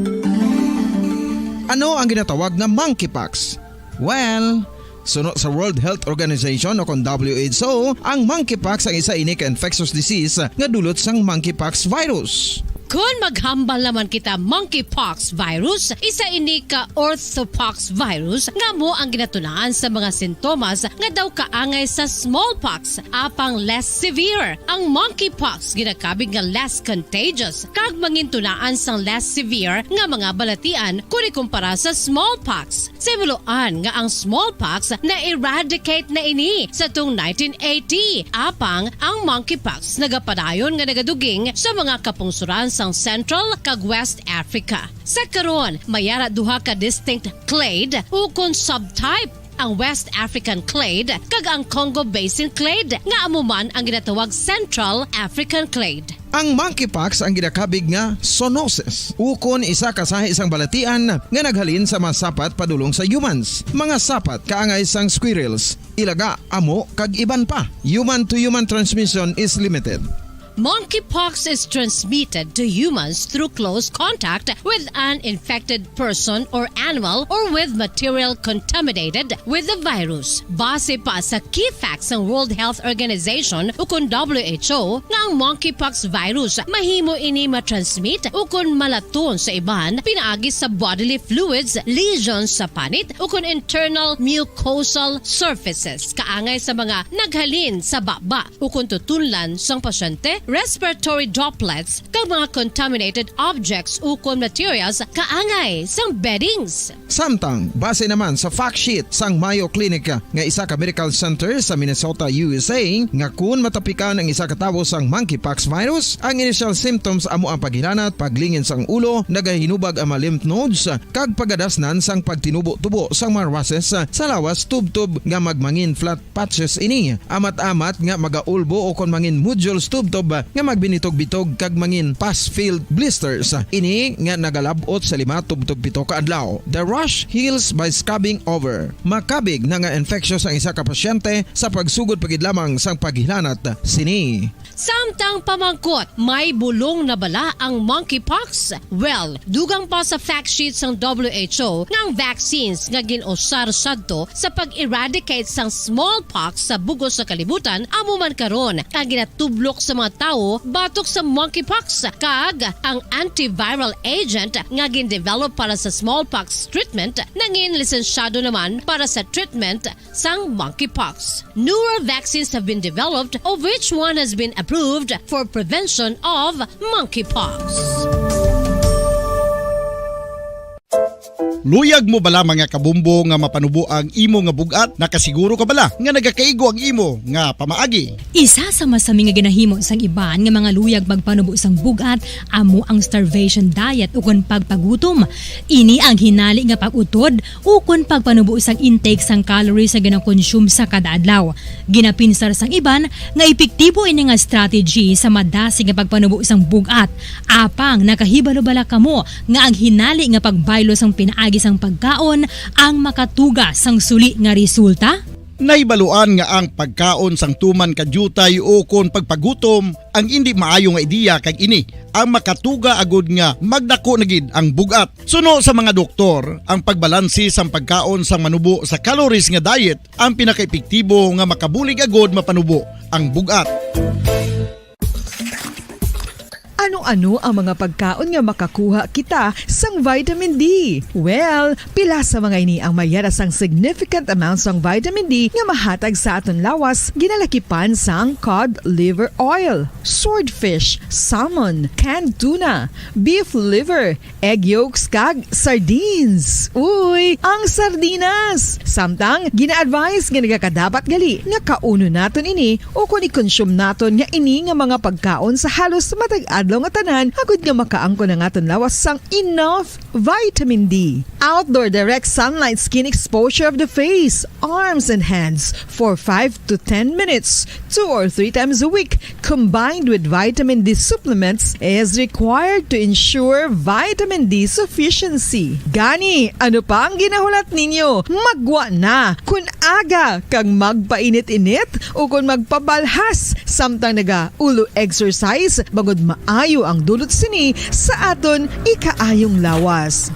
Ano ang ginatawag na monkeypox? Well, sunod sa World Health Organization o kung WHO, ang monkeypox ang isa ini ka infectious disease nga dulot sang monkeypox virus. Kung maghambal naman kita monkeypox virus, isa ini ka orthopox virus nga mo ang ginatunaan sa mga sintomas nga daw kaangay sa smallpox apang less severe. Ang monkeypox ginakabig nga less contagious kag mangintunaan sang less severe nga mga balatian kung ikumpara sa smallpox. Simuloan nga ang smallpox na eradicate na ini sa tung 1980 apang ang monkeypox nagapadayon nga nagaduging sa mga kapungsuran sang Central kag West Africa. Sa karon, mayara duha ka distinct clade ukon subtype, ang West African clade kag ang Congo Basin clade nga amuman ang ginatawag Central African clade. Ang monkeypox ang ginakabig nga zoonosis. Ukon isa kasahi isang balatian nga naghalin sa mga sapat padulong sa humans. Mga sapat kaangay sang squirrels, ilaga, amo kag iban pa. Human to human transmission is limited. Monkeypox is transmitted to humans through close contact with an infected person or animal or with material contaminated with the virus. Base pa sa key facts ng World Health Organization ukon WHO nga ang monkeypox virus mahimo ini matransmit ukon malaton sa iban pinaagi sa bodily fluids, lesions sa panit ukon internal mucosal surfaces kaangay sa mga naghalin sa baba ukon tutunlan sang pasyente, respiratory droplets kag mga contaminated objects ukon materials kaangay sang beddings. Samtang base naman sa fact sheet sang Mayo Clinic nga isa ka medical center sa Minnesota, USA, nga kun matapikan ang isa ka tawo sang monkeypox virus, ang initial symptoms amo ang paghilanat, paglingin sang ulo, nagahinubag ang mga lymph nodes kag pagadasnan sang pagtinubo-tubo sang mga rashes sa lawas tubtob nga magmangin flat patches ini. Amat-amat nga magaulbo o kon mangin nodules tubtob nga magbinitog-bitog kag mangin pus-filled blisters. Ini nga nagalabot sa 5-7 ka adlaw. The rash heals by scabbing over. Makabig na nga infectious ang isa ka pasyente sa pagsugod pagid lamang sang paghilanat sini. Samtang pamangkot, may bulong na bala ang monkeypox? Well, dugang pa sa fact sheet sang WHO nga ang vaccines nga ginusar sadto sa pag-eradicate sang smallpox sa bugos sa kalibutan amo man karon ang ginatublok sa mga tao batok sa monkeypox kag ang antiviral agent nga gin-develop para sa smallpox treatment nangin lisensyado naman para sa treatment sang monkeypox. Newer vaccines have been developed of which one has been approved for prevention of monkeypox. Luyag mo bala mga kabumbo nga mapanubo ang imo nga bugat? Nakasiguro ka bala nga nagakaigo ang imo nga pamaagi? Isa sa masami nga ginahimo sang iban nga mga luyag magpanubo sang bugat amo ang starvation diet ukon pagpagutom. Ini ang hinali nga pag-utod ukon pagpanubo sang intake sang calories nga gina-consume sa kada adlaw. Ginapinsar sang iban nga epektibo ini nga strategy sa madasi nga pagpanubo sang bugat. Apang nakahibalo bala kamo nga ang hinali nga pagbaylo sang pinaagi sang pagkaon ang makatuga sang suli nga resulta? Naibaluan nga ang pagkaon sang tuman kadyutay o kon pagpagutom ang hindi maayo nga ideya kag ini ang makatuga agud nga magdako na gid ang bugat. Suno sa mga doktor, ang pagbalansi sang pagkaon sang manubo sa calories nga diet ang pinakaepektibo nga makabulig agud mapanubo ang bugat. Ano Ano ang mga pagkaon nga makakuha kita sang vitamin D? Well, pila sa mga ini ang mayara sang significant amounts sang vitamin D nga mahatag sa aton lawas ginalakipan sang cod liver oil, swordfish, salmon, canned tuna, beef liver, egg yolks kag sardines. Uy, ang sardinas! Samtang gina-advise nga nagakadapat gali nga kauno naton ini o kung i-consume naton nga ini nga mga pagkaon sa halos matag-adlaw nga tanan agud nga makaangko na naton lawas sang enough vitamin D. Outdoor direct sunlight skin exposure of the face, arms and hands for 5 to 10 minutes 2 or 3 times a week combined with vitamin D supplements is required to ensure vitamin D sufficiency. Gani, ano pa ang ginahulat ninyo? Magwa na kun aga kang magpainit-init o kung magpabalhas samtang naga-ulo exercise bangod maayo ang dulot sini sa aton ikaayong lawas.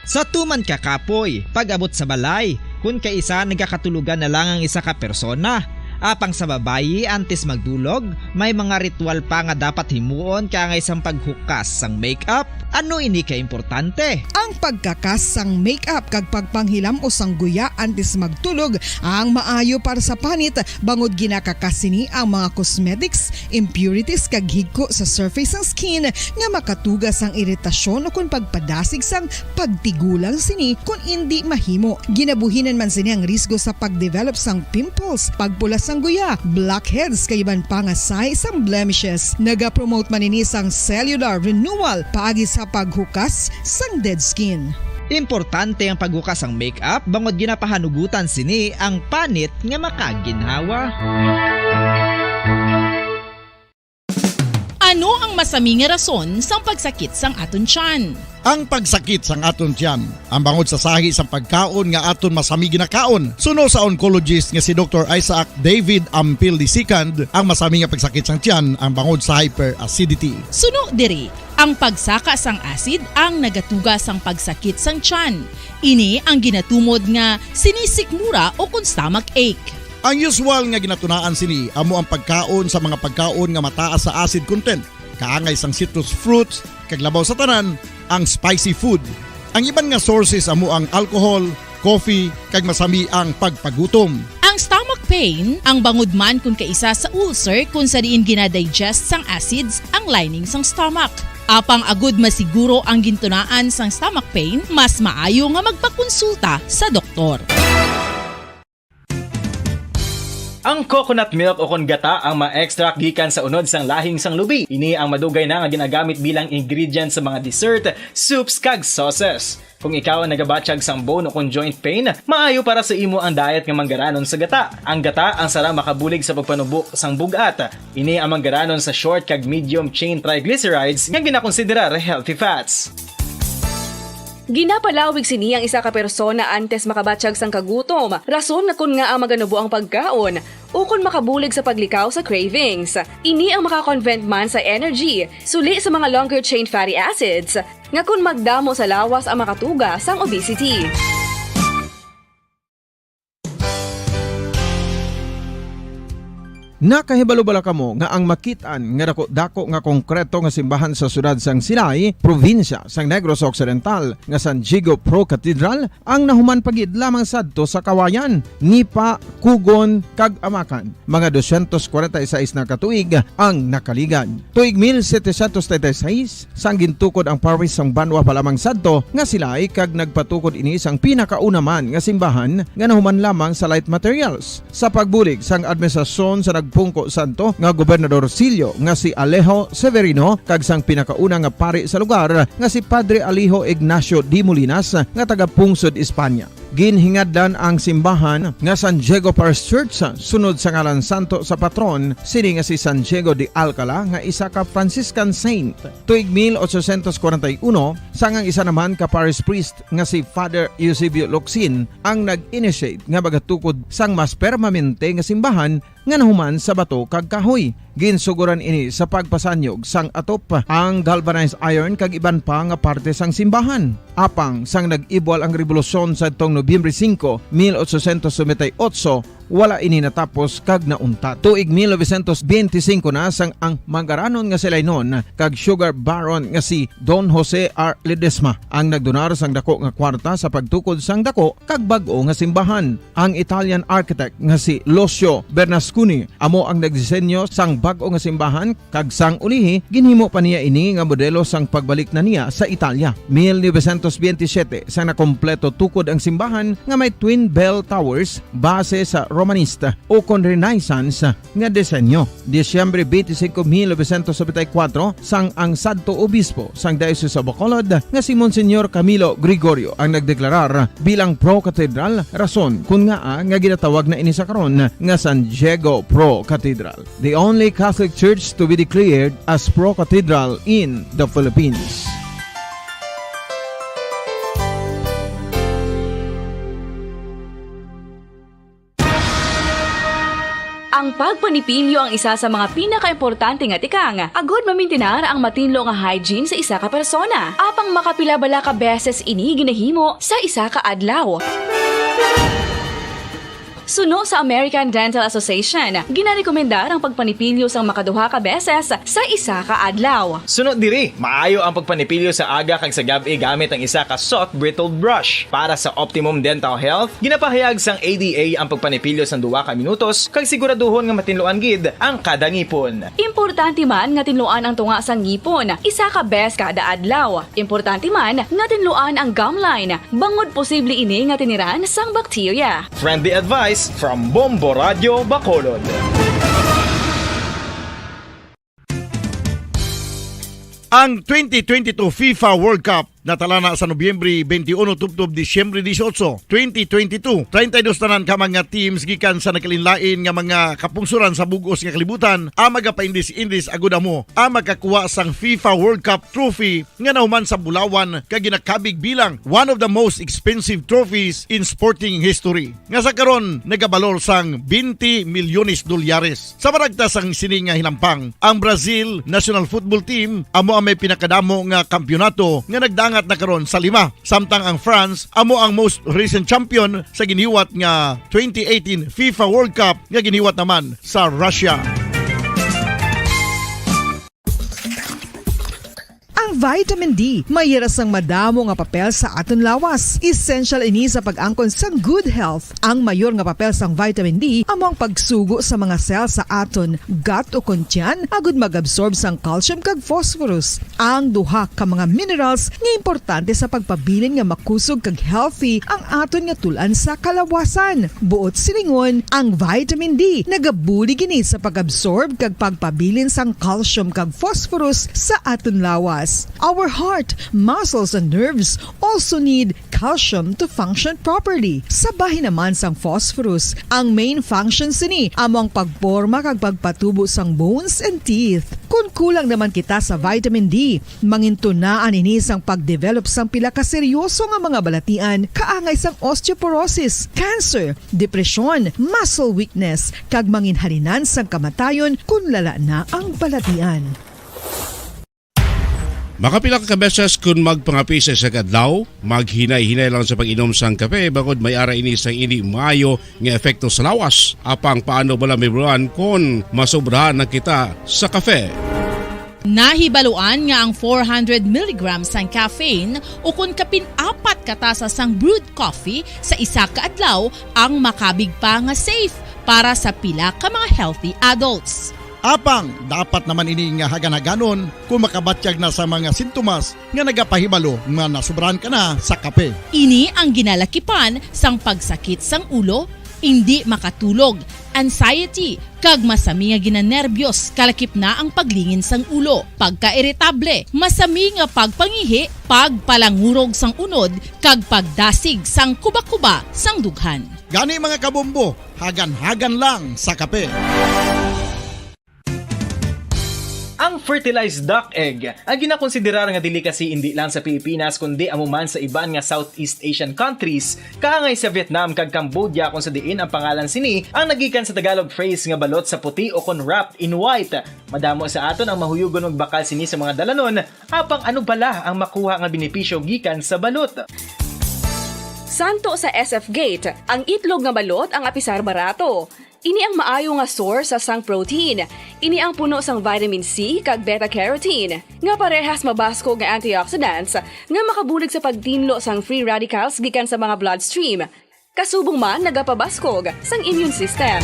Sa tuman ka kapoy, pag-abot sa balay, kung kaisa nagkakatulugan na lang ang isa ka persona. Apang sa babayi antes magdulog, may mga ritual pa nga dapat himuon kaya isang paghukas sang makeup. Ano ini ka importante? Ang pagkakas sang makeup kag pagpanghilam o sang guya antes magtulog ang maayo para sa panit bangod ginakakas sini ang mga cosmetics, impurities kag higko sa surface sang skin nga makatugas ang iritasyon o kung pagpadasig sang pagtigulang sini kung hindi mahimo. Ginabuhinan man sini ang risgo sa pagdevelop sang pimples, pagpula sang guya, blackheads kay iban pa nga size sang blemishes. Naga-promote man ini sang cellular renewal paagi sa paghukas sang dead skin. Importante ang paghukas ang makeup bangod ginapahanugutan sini ang panit nga makaginhawa. Ano ang masami nga rason sa pagsakit sang aton tiyan? Ang pagsakit sang aton tiyan, ang bangod sa sahi sang pagkaon nga aton masami ginakaon. Suno sa oncologist nga si Dr. Isaac David Ampil II, ang masami nga pagsakit sang tiyan ang bangod sa hyperacidity. Suno diri, ang pagsaka sang acid ang nagatuga sang pagsakit sang tiyan. Ini ang ginatumod nga sinisikmura o kung stomach ache. Ang usual nga ginatunaan sini amo ang pagkaon sa mga pagkaon nga mataas sa acid content, kaangay sang citrus fruits, kag labaw sa tanan ang spicy food. Ang iban nga sources amo ang alcohol, coffee, kag masami ang pagpagutom. Ang stomach pain ang bangod man kung kaisa sa ulcer kung sa diin ginadigest sang acids ang lining sang stomach. Apang agud masiguro ang gintunaan sang stomach pain, mas maayo nga magpakonsulta sa doktor. Ang coconut milk o kon gata ang ma-extract gikan sa unod sang lahing sang lubi. Ini ang madugay na nga ginagamit bilang ingredient sa mga dessert, soups kag sauces. Kung ikaw ang nagabatsyag sang bone o kon joint pain, maayo para sa imo ang diet nga manggaranon sa gata. Ang gata ang sara makabulig sa pagpanubo sang bugat. Ini ang manggaranon sa short kag medium chain triglycerides nga ginakonsiderar healthy fats. Ginapalawig sini ang isa ka persona antes makabatsyag sang kagutom. Rason na kun nga ang maganubo ang pagkaon o kun makabulig sa paglikaw sa cravings. Ini ang makakonvent man sa energy, suli sa mga longer chain fatty acids, nga kun magdamo sa lawas ang makatuga sang obesity. Nakahibalo bala kamo nga ang makitaan nga dako nga konkreto nga simbahan sa sudad sang Sinay, probinsya sang Negros Occidental nga San Diego Pro Cathedral ang nahuman pagid lamang sadto sa Kawayan, Nipa, Kugon kag Amakan. Mga 246 na katuig ang nakaligan. Tuig 1736 sang gintukod ang parish sang Banwa pa lamang sadto nga sila ay kag nagpatukod ini sang pinakauna man nga simbahan nga nahuman lamang sa light materials. Sa pagbulig sang administrasyon sa Pungko Santo nga Gobernador Silio nga si Alejo Severino kag sang pinakauna nga pari sa lugar nga si Padre Alijo Ignacio D. Molinas nga taga Pungsod, Espanya. Ginhingadlan ang simbahan nga San Diego Parish Church sunod sa ngalan santo sa patron sini nga si San Diego de Alcala nga isa ka Franciscan saint. Tuig 1841 sangang isa naman ka parish priest nga si Father Eusebio Locsin ang nag-initiate nga bagatukod sang mas permanente nga simbahan nga nahuman sa bato kag kahoy. Ginsuguran ini sa pagpasanyog sang atop ang galvanized iron kag iban pa nga parte sang simbahan. Apang sang nag-ibwal ang revolusyon sa tong Nobyembre 5, 1898, wala ini natapos kag nauntat. Tuig 1925 na sang ang mangaranon nga sila noon kag sugar baron nga si Don Jose R. Ledesma ang nagdonar sang dako nga kwarta sa pagtukod sang dako kag bag-o nga simbahan. Ang Italian architect nga si Lucio Bernasconi amo ang nagdisenyo sang bag-o nga simbahan kag sang ulihi ginhimo pa niya ini nga modelo sang pagbalik na niya sa Italia. 1927 sang nakompleto tukod ang simbahan nga may twin bell towers base sa Romanista o kon Renaissance nga disenyo. Disyembre 25, 1974 sang ang sadto obispo sang Diocese of Bacolod nga si Monsignor Camilo Gregorio ang nagdeklarar bilang pro-cathedral, rason kung nga ginatawag na ini sa karon nga San Diego Pro-Cathedral, the only Catholic church to be declared as pro-cathedral in the Philippines. Ang pagpanipilyo ang isa sa mga pinaka-importante nga tikang. Agod mamintinar ang matinlo nga hygiene sa isa ka persona. Apang makapilabala ka beses ini ginahimo sa isa ka adlaw. Suno sa American Dental Association, ginarekomendar ang pagpanipilyo sang makaduha ka beses sa isa ka adlaw. Sunod diri, maayo ang pagpanipilyo sa aga kag sa gabi gamit ang isa ka soft brittled brush. Para sa optimum dental health, ginapahayag sang ADA ang pagpanipilyo sang 2 ka minutos kag siguraduhon nga matinloan gid ang kada ngipon. Importante man nga tinluan ang tunga sang ngipon, isa ka bes kada adlaw. Importante man nga tinluan ang gum line, bangod posible ini nga tiniran sang bakterya. Friendly advice from Bombo Radio Bacolod. Ang 2022 FIFA World Cup natala na sa Nobyembre 21 tubtob Disyembre 18, 2022. 32 tanan ka mga teams gikan sa nakalinlain nga mga kapungsuran sa bugos nga kalibutan ang magapaindis-indis agud amo ang makakuha sang FIFA World Cup trophy nga nahuman sa Bulawan kag ginakabig bilang one of the most expensive trophies in sporting history. Nga sa karon nagabalor sang 20 milyones dolyares. Sa maragtas sang sini nga hinampang, ang Brazil National Football Team amo ang may pinakadamo nga kampyonato nga nagdang at na karon sa 5. Samtang ang France amo ang most recent champion sa giniwat nga 2018 FIFA World Cup nga giniwat naman sa Russia. Ang vitamin D mayira sang madamo nga papel sa aton lawas. Essential ini sa pag-angkon sang good health. Ang mayor nga papel sang vitamin D amo ang pagsugo sa mga cell sa aton gut o kuntyan agud mag-absorb sang calcium kag phosphorus. Ang duha ka mga minerals nga importante sa pagpabilin nga makusog kag healthy ang aton nga tulan sa kalawasan. Buot silingon, ang vitamin D nagabuli gini sa pag-absorb kag pagpabilin sang calcium kag phosphorus sa aton lawas. Our heart, muscles, and nerves also need calcium to function properly. Sabahin naman sang phosphorus, ang main function sini amo ang pagporma kag pagpatubo sang bones and teeth. Kung kulang naman kita sa vitamin D, mangintunaan ini sang pagdevelop sang pila ka seryoso nga mga balatian, kaangay sang osteoporosis, cancer, depresyon, muscle weakness, kag manginhalinan sang kamatayon kung lala na ang balatian. Makapila ka beses kung magpangapi sa isang adlaw, maghinay-hinay lang sa pag-inom sang kape bagod may ara ini sang ini maayo nga epekto sa lawas. Apang paano bala may buruan kung masobrahan na kita sa kape? Nahibaluan nga ang 400 mg sang caffeine o kung kapin 4 katasa sang brewed coffee sa isa ka adlaw ang makabig pa nga safe para sa pila ka mga healthy adults. Apang, dapat naman ini nga hagan-haganon kung makabatyag na sa mga sintomas nga nagapahibalo nga nasubrahan ka na sa kape. Ini ang ginalakipan sang pagsakit sang ulo, hindi makatulog, anxiety, kag masami nga ginanerbiyos, kalakip na ang paglingin sang ulo, pagka-irritable, masami nga pagpangihi, pagpalangurog sang unod, kag pagdasig sang kuba-kuba sang dughan. Gani mga kabombo, hagan-hagan lang sa kape. Ang fertilized duck egg ang ginakonsiderar nga delicacy hindi lang sa Pilipinas kundi amuman sa iban nga Southeast Asian countries, kaangay sa Vietnam kag Cambodia kung sa diin ang pangalan sini ang nagikan sa Tagalog phrase nga balot sa puti o kon wrapped in white. Madamo sa aton ang mahuyugon magbakal sini sa mga dalanon, apang ano bala ang makuha nga benepisyo gikan sa balot. Santo sa SF Gate, ang itlog nga balot ang apisar barato. Ini ang maayo nga source sa sang protein. Ini ang puno sang vitamin C kag beta-carotene. Nga parehas mabasko nga antioxidants nga makabulig sa pagtinlo sang free radicals gikan sa mga bloodstream. Kasubong man nagapabaskog sang immune system.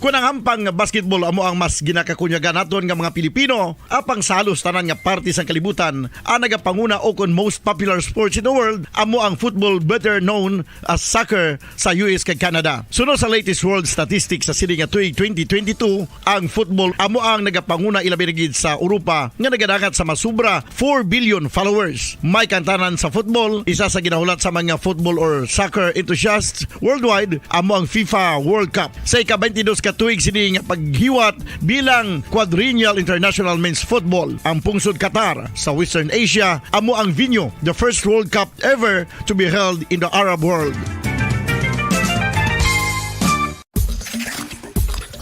Kung ang hampang basketball amo ang mas ginakakunyagan naton nga mga Pilipino, apang salos tanan nga parte sang kalibutan, ang nagapanguna o kon most popular sports in the world, amo ang football better known as soccer sa US kag Canada. Sunod sa latest world statistics sa sini nga tuig 2022, ang football amo ang nagapanguna ilabi na gid sa Europa nga nagadagat sa masubra 4 billion followers. May kantanan sa football, isa sa ginahulat sa mga football or soccer enthusiasts worldwide, amo ang FIFA World Cup. Sa ika-22 ka tuig sini nga paghiwat bilang quadrennial international men's football. Ang pungsod Qatar sa Western Asia amo ang venue, the first World Cup ever to be held in the Arab world.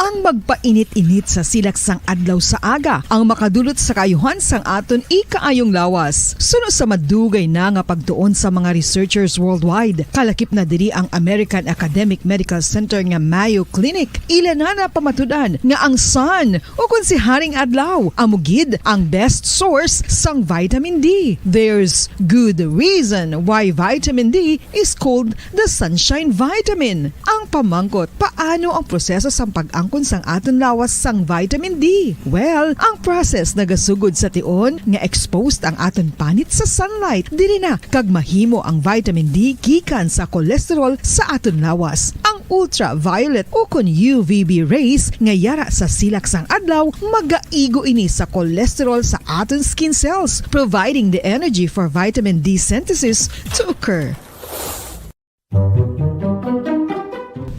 Ang magpainit-init sa silaksang adlaw sa aga ang makadulot sa kaayuhan sang aton ikaayong lawas. Sunod sa madugay na nga pagtuon sa mga researchers worldwide, kalakip na diri ang American Academic Medical Center nga Mayo Clinic. Ila na pamatudan nga ang sun o kung si haring adlaw amugid ang best source sang vitamin D. There's good reason why vitamin D is called the sunshine vitamin. Ang pamangkot, paano ang proseso sang pag-angkon sang aton lawas sang vitamin D? Well, ang process nagasugod sa tion nga exposed ang aton panit sa sunlight dili na kag mahimo ang vitamin D gikan sa cholesterol sa aton lawas. Ang ultraviolet o kon UVB rays nga yara sa silak sang adlaw magaigo ini sa cholesterol sa aton skin cells, providing the energy for vitamin D synthesis to occur.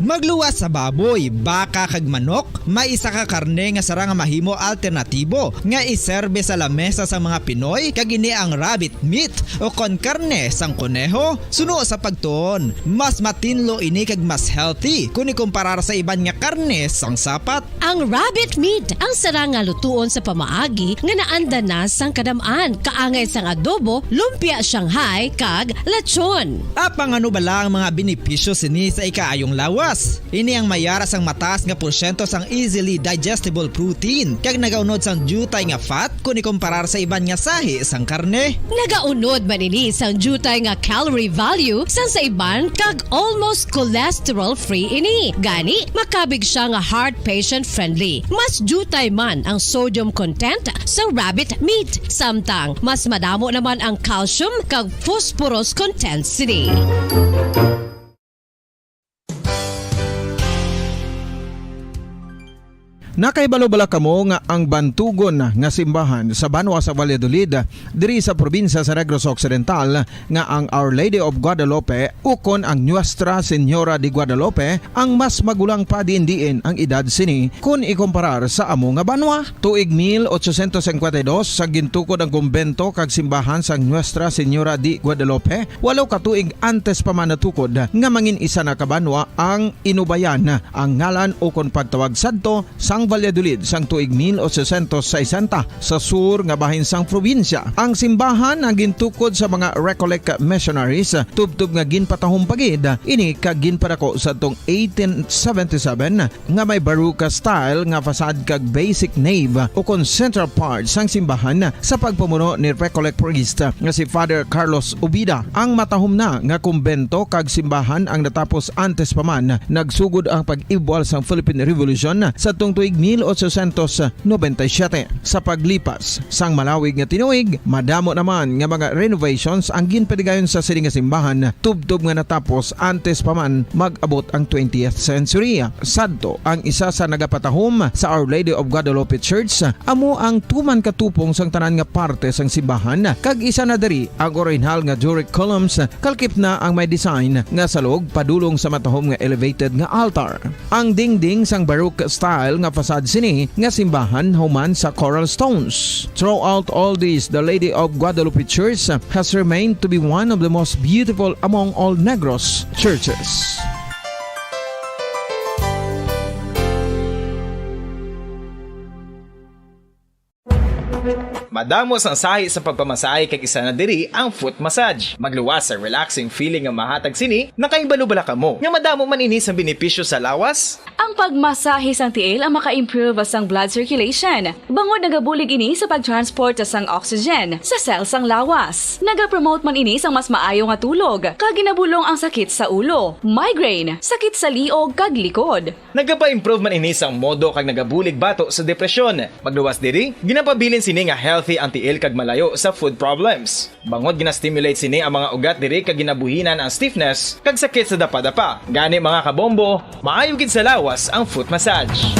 Magluwas sa baboy, baka kag manok, may isa ka karne nga sara nga mahimo alternatibo nga iserbe sa lamesa sa mga Pinoy kag ini ang rabbit meat o kon karne sang kuneho. Suno sa pagtuon, mas matinlo ini kag mas healthy kung ikumparar sa iban nga karne sang sapat. Ang rabbit meat ang sara nga lutuon sa pamaagi nga naanda na sang kadamaan, kaangay sang adobo, lumpia Shanghai kag lechon. Apang ano bala ang mga benepisyo sini sa ikaayong lawas? Ini ang mayara sang mataas nga porsyento sang easily digestible protein kag nagaunod sang jutay nga fat kung ikumparar sa iban nga sahi sang karne. Nagaunod man ini sang jutay nga calorie value sang sa iban kag almost cholesterol free ini. Gani makabig siya nga heart patient friendly. Mas jutay man ang sodium content sa rabbit meat, samtang mas madamo naman ang calcium kag phosphorus content sini. Nakaibalo-bala kamo nga ang bantugon nga simbahan sa Banwa sa Valladolid diri sa probinsya sa Negros Occidental nga ang Our Lady of Guadalupe ukon ang Nuestra Señora de Guadalupe ang mas magulang pa diin ang edad sini kung ikumparar sa amo nga banwa. Tuig 1852 sa gintukod ang kumbento kag simbahan sa Nuestra Señora de Guadalupe, walaw ka tuig antes pa man natukod nga mangin isa na kabanwa ang inubayan ang ngalan ukon pagtawag sadto sang Valladolid sang tuig 1860 sa sur nga bahin sang probinsya. Ang simbahan ang gintukod sa mga Recollect missionaries tubtub nga ginpatahong pagid ini kag ginpadako sa tong 1877 nga may baroque style nga fasad kag basic nave o kon central part sang simbahan sa pagpamuno ni Recollect priest nga si Father Carlos Ubida. Ang matahom na nga kumbento kag simbahan ang natapos antes pa man nagsugod ang pag-ibwal sang Philippine Revolution sa tong tuig 1897. Sa paglipas sang malawig nga tinuig, madamo naman nga mga renovations ang ginpadigayon sa sining nga simbahan tubtob nga natapos antes pa man mag-abot ang 20th century. Sadto ang isa sa nagapatahom sa Our Lady of Guadalupe Church amo ang tuman katupong sang tanan nga parte sang simbahan kag isa na diri ang original nga Doric columns kalkip na ang may design nga salog padulong sa matahom nga elevated nga altar. Ang dingding sang baroque style nga fasad sini nga simbahan human sa coral stones. Throughout all this, the Lady of Guadalupe Church has remained to be one of the most beautiful among all Negros churches. Madamo sang sahi sa pagpamasahe kag isa na diri ang foot massage. Magluwas sa relaxing feeling nga mahatag sini, nakaibalo bala kamo. Nga madamo man ini sa benepisyo sa lawas. Ang pagmasahe sang tiil ang maka-improve sang blood circulation. Bangod nagabulig ini sa pag-transport sang oxygen sa cells sang lawas. Nagapromote man ini sang mas maayo nga tulog, kag ginabulong ang sakit sa ulo, migraine, sakit sa liog kag likod. Nagapa-improve man ini sang modo kag nagabulig bato sa depresyon. Magluwas diri, ginapabilin sini nga healthy ang tiil kag malayo sa food problems. Bangod gina-stimulate sini ang mga ugat diri kag ginabuhinan ang stiffness kag sakit sa dapa-dapa. Gani mga kabombo, maayo gid sa lawas ang foot massage.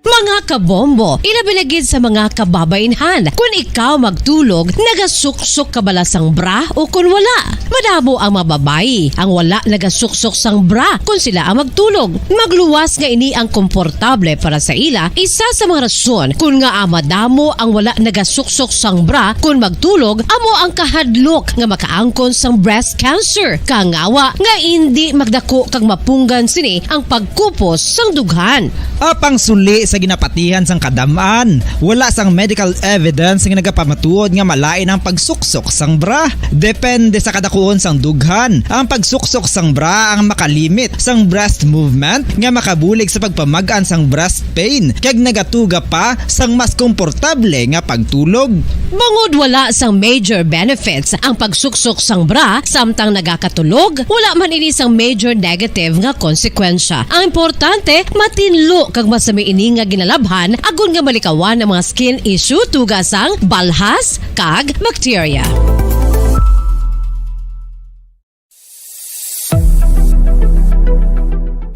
Mga kabombo, ilabilagid sa mga kababainhan. Kung ikaw magtulog, nagasuksok ka bala sang bra o kung wala. Madamo ang mababayi ang wala nagasuksok sang bra kung sila ang magtulog. Magluwas nga ini ang komportable para sa ila. Isa sa mga rason kung nga madamo ang wala nagasuksok sang bra kung magtulog, amo ang kahadlok nga makaangkon sang breast cancer. Kangawa nga hindi magdako kag mapunggan sini ang pagkupos sang dughan. Apang suli sa ginapatihan sang kadamaan, wala sang medical evidence nga nagapamatuod nga malain ang pagsuksok sang bra. Depende sa kadakuon sang dughan. Ang pagsuksok sang bra ang makalimit sang breast movement nga makabulig sa pagpamagan sang breast pain kag nagatuga pa sang mas komportable nga pagtulog. Bangod wala sang major benefits ang pagsuksok sang bra samtang nagakatulog, wala man ini sang major negative nga konsekwensya. Ang importante, matinlo kag masami ini nga ginalabhan agon nga malikawan ang mga skin issue tugas sang balhas kag bacteria.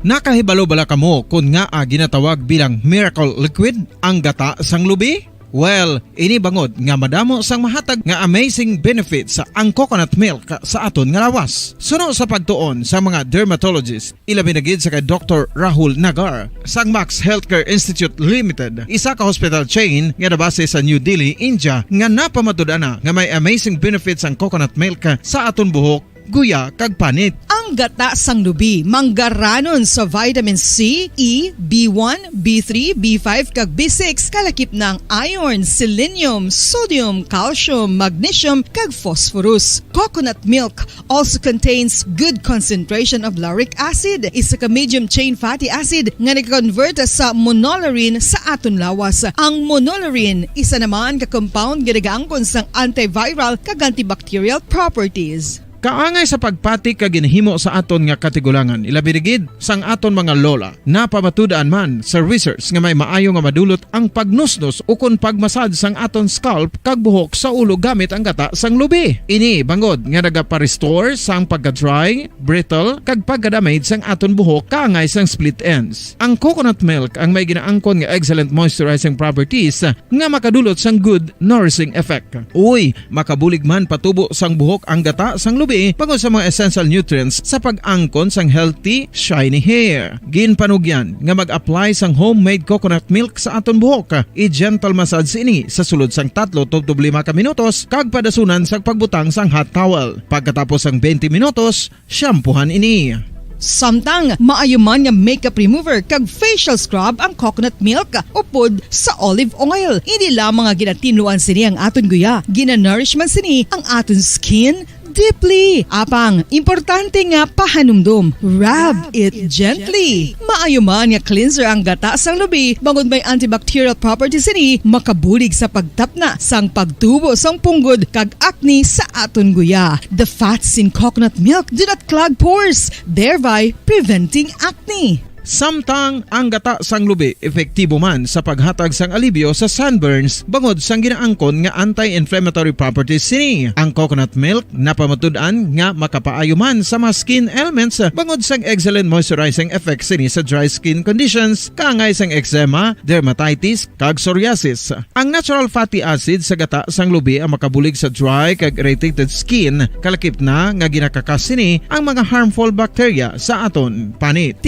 Nakahibalo bala kamo kung nga ginatawag bilang miracle liquid ang gata sang lubi? Well, ini bangod nga madamo sang mahatag nga amazing benefits sa ang coconut milk sa aton nga lawas. Suno sa pagtuon sa mga dermatologist, ilabi na gid sa kay Dr. Rahul Nagar sang Max Healthcare Institute Limited, isa ka hospital chain nga nabase sa New Delhi, India, nga napamatud-ana nga may amazing benefits ang coconut milk sa aton buhok, guya kag panit. Ang gata sang lubi manggaranon sa vitamin C, E, B1, B3, B5 kag B6 kalakip ng iron, selenium, sodium, calcium, magnesium kag phosphorus. Coconut milk also contains good concentration of lauric acid, isa ka medium chain fatty acid nga nag-convert sa monolaurin sa aton lawas. Ang monolaurin isa naman ka compound nga nagaangkon sang antiviral kag antibacterial properties. Kaangay sa pagpati kag ginhimo sa aton nga katigulangan, ilabirigid sang aton mga lola, napamatud-an man sa research nga may maayo nga madulot ang pagnusnos o kon pagmasad sang aton scalp kag buhok sa ulo gamit ang gata sang lubi. Ini bangod nga nagapa-restore sang pagka-dry, brittle kag pagka-damage sang aton buhok kaangay sang split ends. Ang coconut milk ang may ginaangkon nga excellent moisturizing properties nga makadulot sang good nourishing effect. Uy, makabulig man patubo sang buhok ang gata sang lubi bangod sa mga essential nutrients sa pag-angkon sang healthy, shiny hair. Ginpanugyan nga mag-apply sang homemade coconut milk sa aton buhok. I-gentle massage ini sa sulod sang 3 to 5 ka minutos kag padasunan sang pagbutang sang hot towel. Pagkatapos sang 20 minutos, shampoohan ini. Samtang maayo man nga makeup remover kag facial scrub ang coconut milk upod sa olive oil. Hindi lamang nga ginatinluan sini ang aton guya, gina-nourish man sini ang aton skin deeply. Apang, importante nga pahanumdum. Rub it gently. Maayo man nga cleanser ang gata sang lubi, bangod may antibacterial properties ini, makabulig sa pagtapna sang pagtubo sang punggod kag acne sa aton guya. The fats in coconut milk do not clog pores, thereby preventing acne. Samtang ang gata sang lubi epektibo man sa paghatag sang alibyo sa sunburns bangod sang ginaangkon nga anti-inflammatory properties sini. Ang coconut milk napamatud-an nga makapaayo man sa mga skin ailments bangod sang excellent moisturizing effect sini sa dry skin conditions kaangay sang eczema, dermatitis kag psoriasis. Ang natural fatty acid sa gata sang lubi ang makabulig sa dry kag irritated skin, kalakip na nga ginakakas sini ang mga harmful bacteria sa aton panit.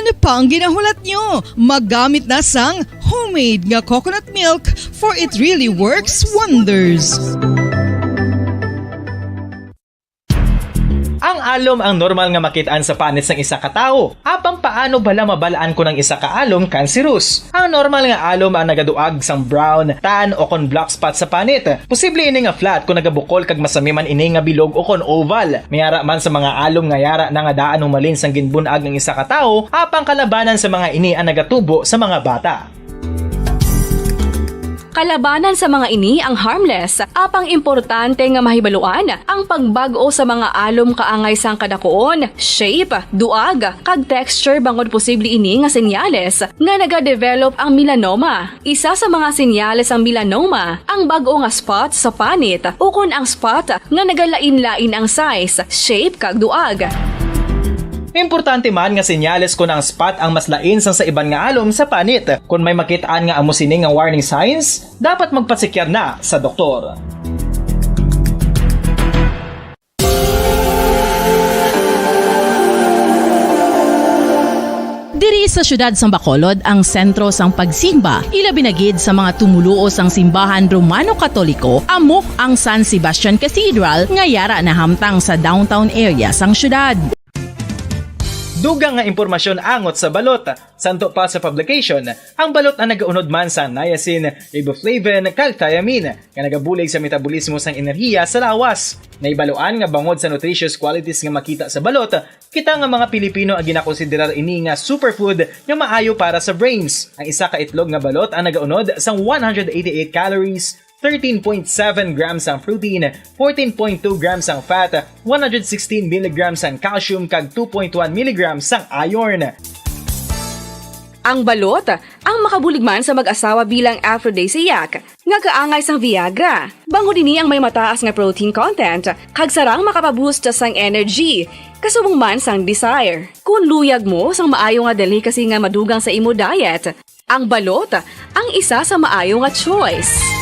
Ano pa ang ginahulat nyo? Maggamit na sang homemade nga coconut milk for it really works wonders. Ang alom ang normal nga makitaan sa panit ng isa ka tawo. Apang paano bala mabalaan ko ng isa ka alom cancerous? Ang normal nga alom ang nagaduag sang brown, tan o kon black spot sa panit. Posible ini nga flat kung nagabukol kag masami man ini nga bilog o kon oval. Mayara man sa mga alom nga yara na nga daan humalin sang ginbunag ng isa ka tawo, apang kalabanan sa mga ini ang nagatubo sa mga bata. Kalabanan sa mga ini ang harmless, apang importante nga mahibaluan ang pagbag-o sa mga alom kaangay sang kadakuon, shape, duag, kag texture bangod posible ini nga senyales nga nagadevelop ang melanoma. Isa sa mga senyales ang melanoma, ang bag-o nga spot sa panit o kun ang spot nga nagalain-lain ang size, shape kag duag. Importante man nga senyales kung ang spot ang mas lain sang sa iban nga alom sa panit. Kung may makitaan nga amo sini nga warning signs, dapat magpasikyar na sa doktor. Diri sa syudad sang Bacolod ang sentro sang pagsimba, ilabi na gid sa mga tumuluo sang simbahan Romano-Katoliko, amo ang San Sebastian Cathedral nga yara na hamtang sa downtown area sang syudad. Dugang nga impormasyon angot sa balot. Santo pa sa publication, ang balot ang nagaunod man sa niacin, riboflavin, kag thiamine, nga nagabulig sa metabolismo sang enerhiya sa lawas. Naibaloan nga bangod sa nutritious qualities nga makita sa balot, kita nga mga Pilipino ang ginakonsiderar ini nga superfood nga maayo para sa brains. Ang isa ka itlog nga balot ang nagaunod sang 188 calories, 13.7 grams ang protein, 14.2 grams ang fat, 116 mg ang calcium kag 2.1 mg ang iron. Ang balot ang makabulig man sa mag-asawa bilang aphrodisiac nga kaangay sang Viagra. Bangod ini ang may mataas nga protein content kag sarang makapaboost sang energy kasubong man sang desire. Kung luyag mo sang maayo nga delicacy nga madugang sa imo diet, ang balot ang isa sa maayo nga choice.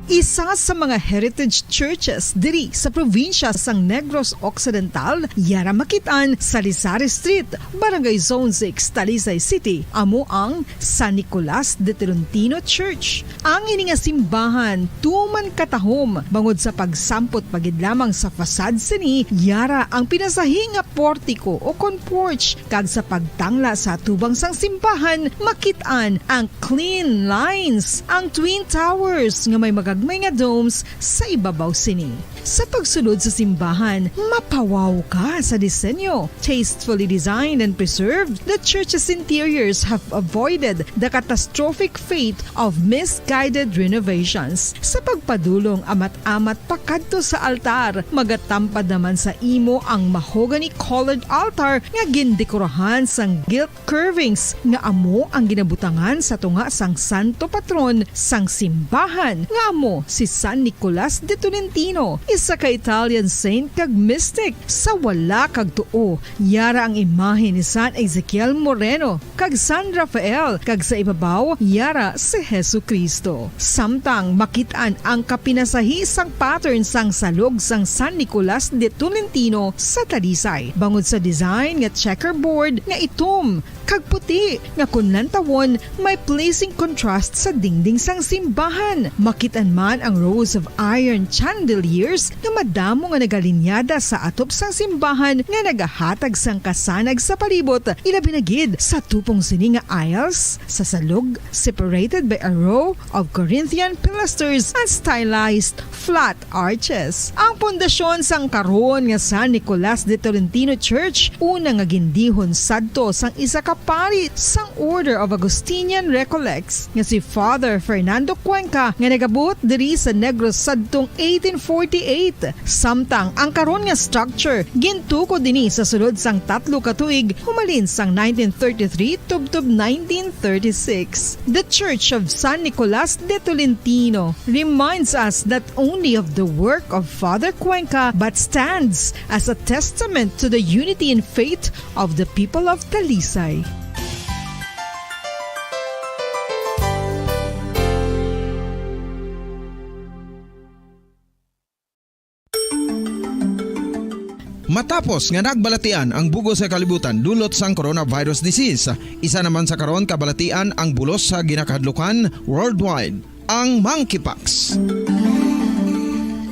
Isa sa mga heritage churches diri sa probinsya sang Negros Occidental, yara makitaan sa Lisari Street, Barangay Zone 6, Talisay City, amo ang San Nicolas de Tolentino Church. Ang ini nga simbahan tuman katahom bangod sa pagsampot pagid lamang sa fasad sini, yara ang pinasahi nga portiko o kon porch, kag sa pagtangla sa tubang sang simbahan makitaan ang clean lines, ang twin towers nga may may nga domes sa ibabaw sini. Sa pagsulod sa simbahan, mapawaw ka sa disenyo. Tastefully designed and preserved, the church's interiors have avoided the catastrophic fate of misguided renovations. Sa pagpadulong amat-amat pakadto sa altar, magatampad naman sa imo ang mahogany colored altar nga gindekorahan sang gilt curvings nga amo ang ginabutangan sa tunga sang santo patron sang simbahan nga amo si San Nicolas de Tolentino, isa ka Italian saint kag mystic. Sa wala kag tuo, yara ang imahe ni San Ezekiel Moreno kag San Rafael, kag sa ibabaw yara si Hesu Kristo. Samtang makitaan ang kapinasahi sang pattern sang salog sang San Nicolas de Tolentino sa Talisay, bangod sa design nga checkerboard nga itom kag puti nga kunlantawon may pleasing contrast sa dingding sang simbahan. Makitan man ang rows of iron chandeliers nga madamo nga nagalinyada sa atop sang simbahan nga nagahatag sang kasanag sa palibot, ilabi na gid sa tupong sini nga aisles sa salog, separated by a row of Corinthian pilasters and stylized flat arches. Ang pundasyon sang karon nga San Nicolas de Tolentino Church una nga gindihon sadto sang isa ka pari sang Order of Augustinian Recollects nga si Father Fernando Cuenca nga nagabot diri sa Negros sadtong 1848. Samtang ang karon nga structure gintuko dinhi sa sulod sang 3 ka tuig humalin sang 1933 tubtob 1936. The Church of San Nicolas de Tolentino reminds us not only of the work of Father Cuenca but stands as a testament to the unity and faith of the people of Talisay. Matapos nga nagbalatian ang bugos sa kalibutan dulot sang coronavirus disease, isa naman sa karon kabalatian ang bulos sa ginakahadlukan worldwide, ang monkeypox.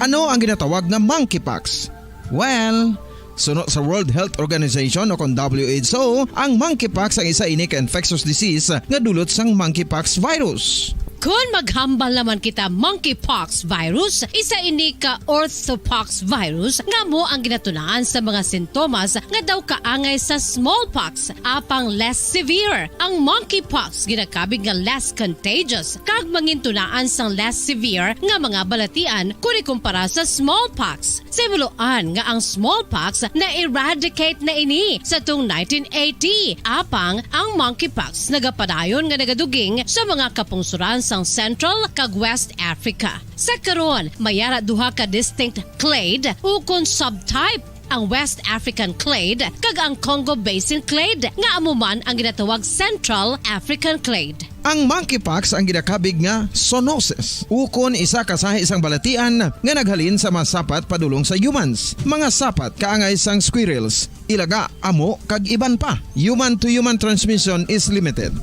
Ano ang ginatawag na monkeypox? Well, suno sa World Health Organization o kon WHO, ang monkeypox ang isa ini ka infectious disease nga dulot sang monkeypox virus. Kung maghambal naman kita monkeypox virus, isa ini ka orthopox virus nga mo ang ginatunaan sa mga sintomas nga daw kaangay sa smallpox, apang less severe. Ang monkeypox ginakabig nga less contagious kag mangintunaan sang less severe nga mga balatian kung ikumpara sa smallpox. Simuloan nga ang smallpox na eradicate na ini sa tung 1980, apang ang monkeypox nagapadayon nga nagaduging sa mga kapungsuran sa Central kag West Africa. Sa karon, mayara duha ka distinct clade ukon subtype, ang West African clade kag ang Congo Basin clade nga amuman ang ginatawag Central African clade. Ang monkeypox ang ginakabig nga zoonosis ukon isa kasahi isang balatian nga naghalin sa mga sapat padulong sa humans. Mga sapat kaangay sang squirrels, ilaga, amo kag iban pa. Human to human transmission is limited.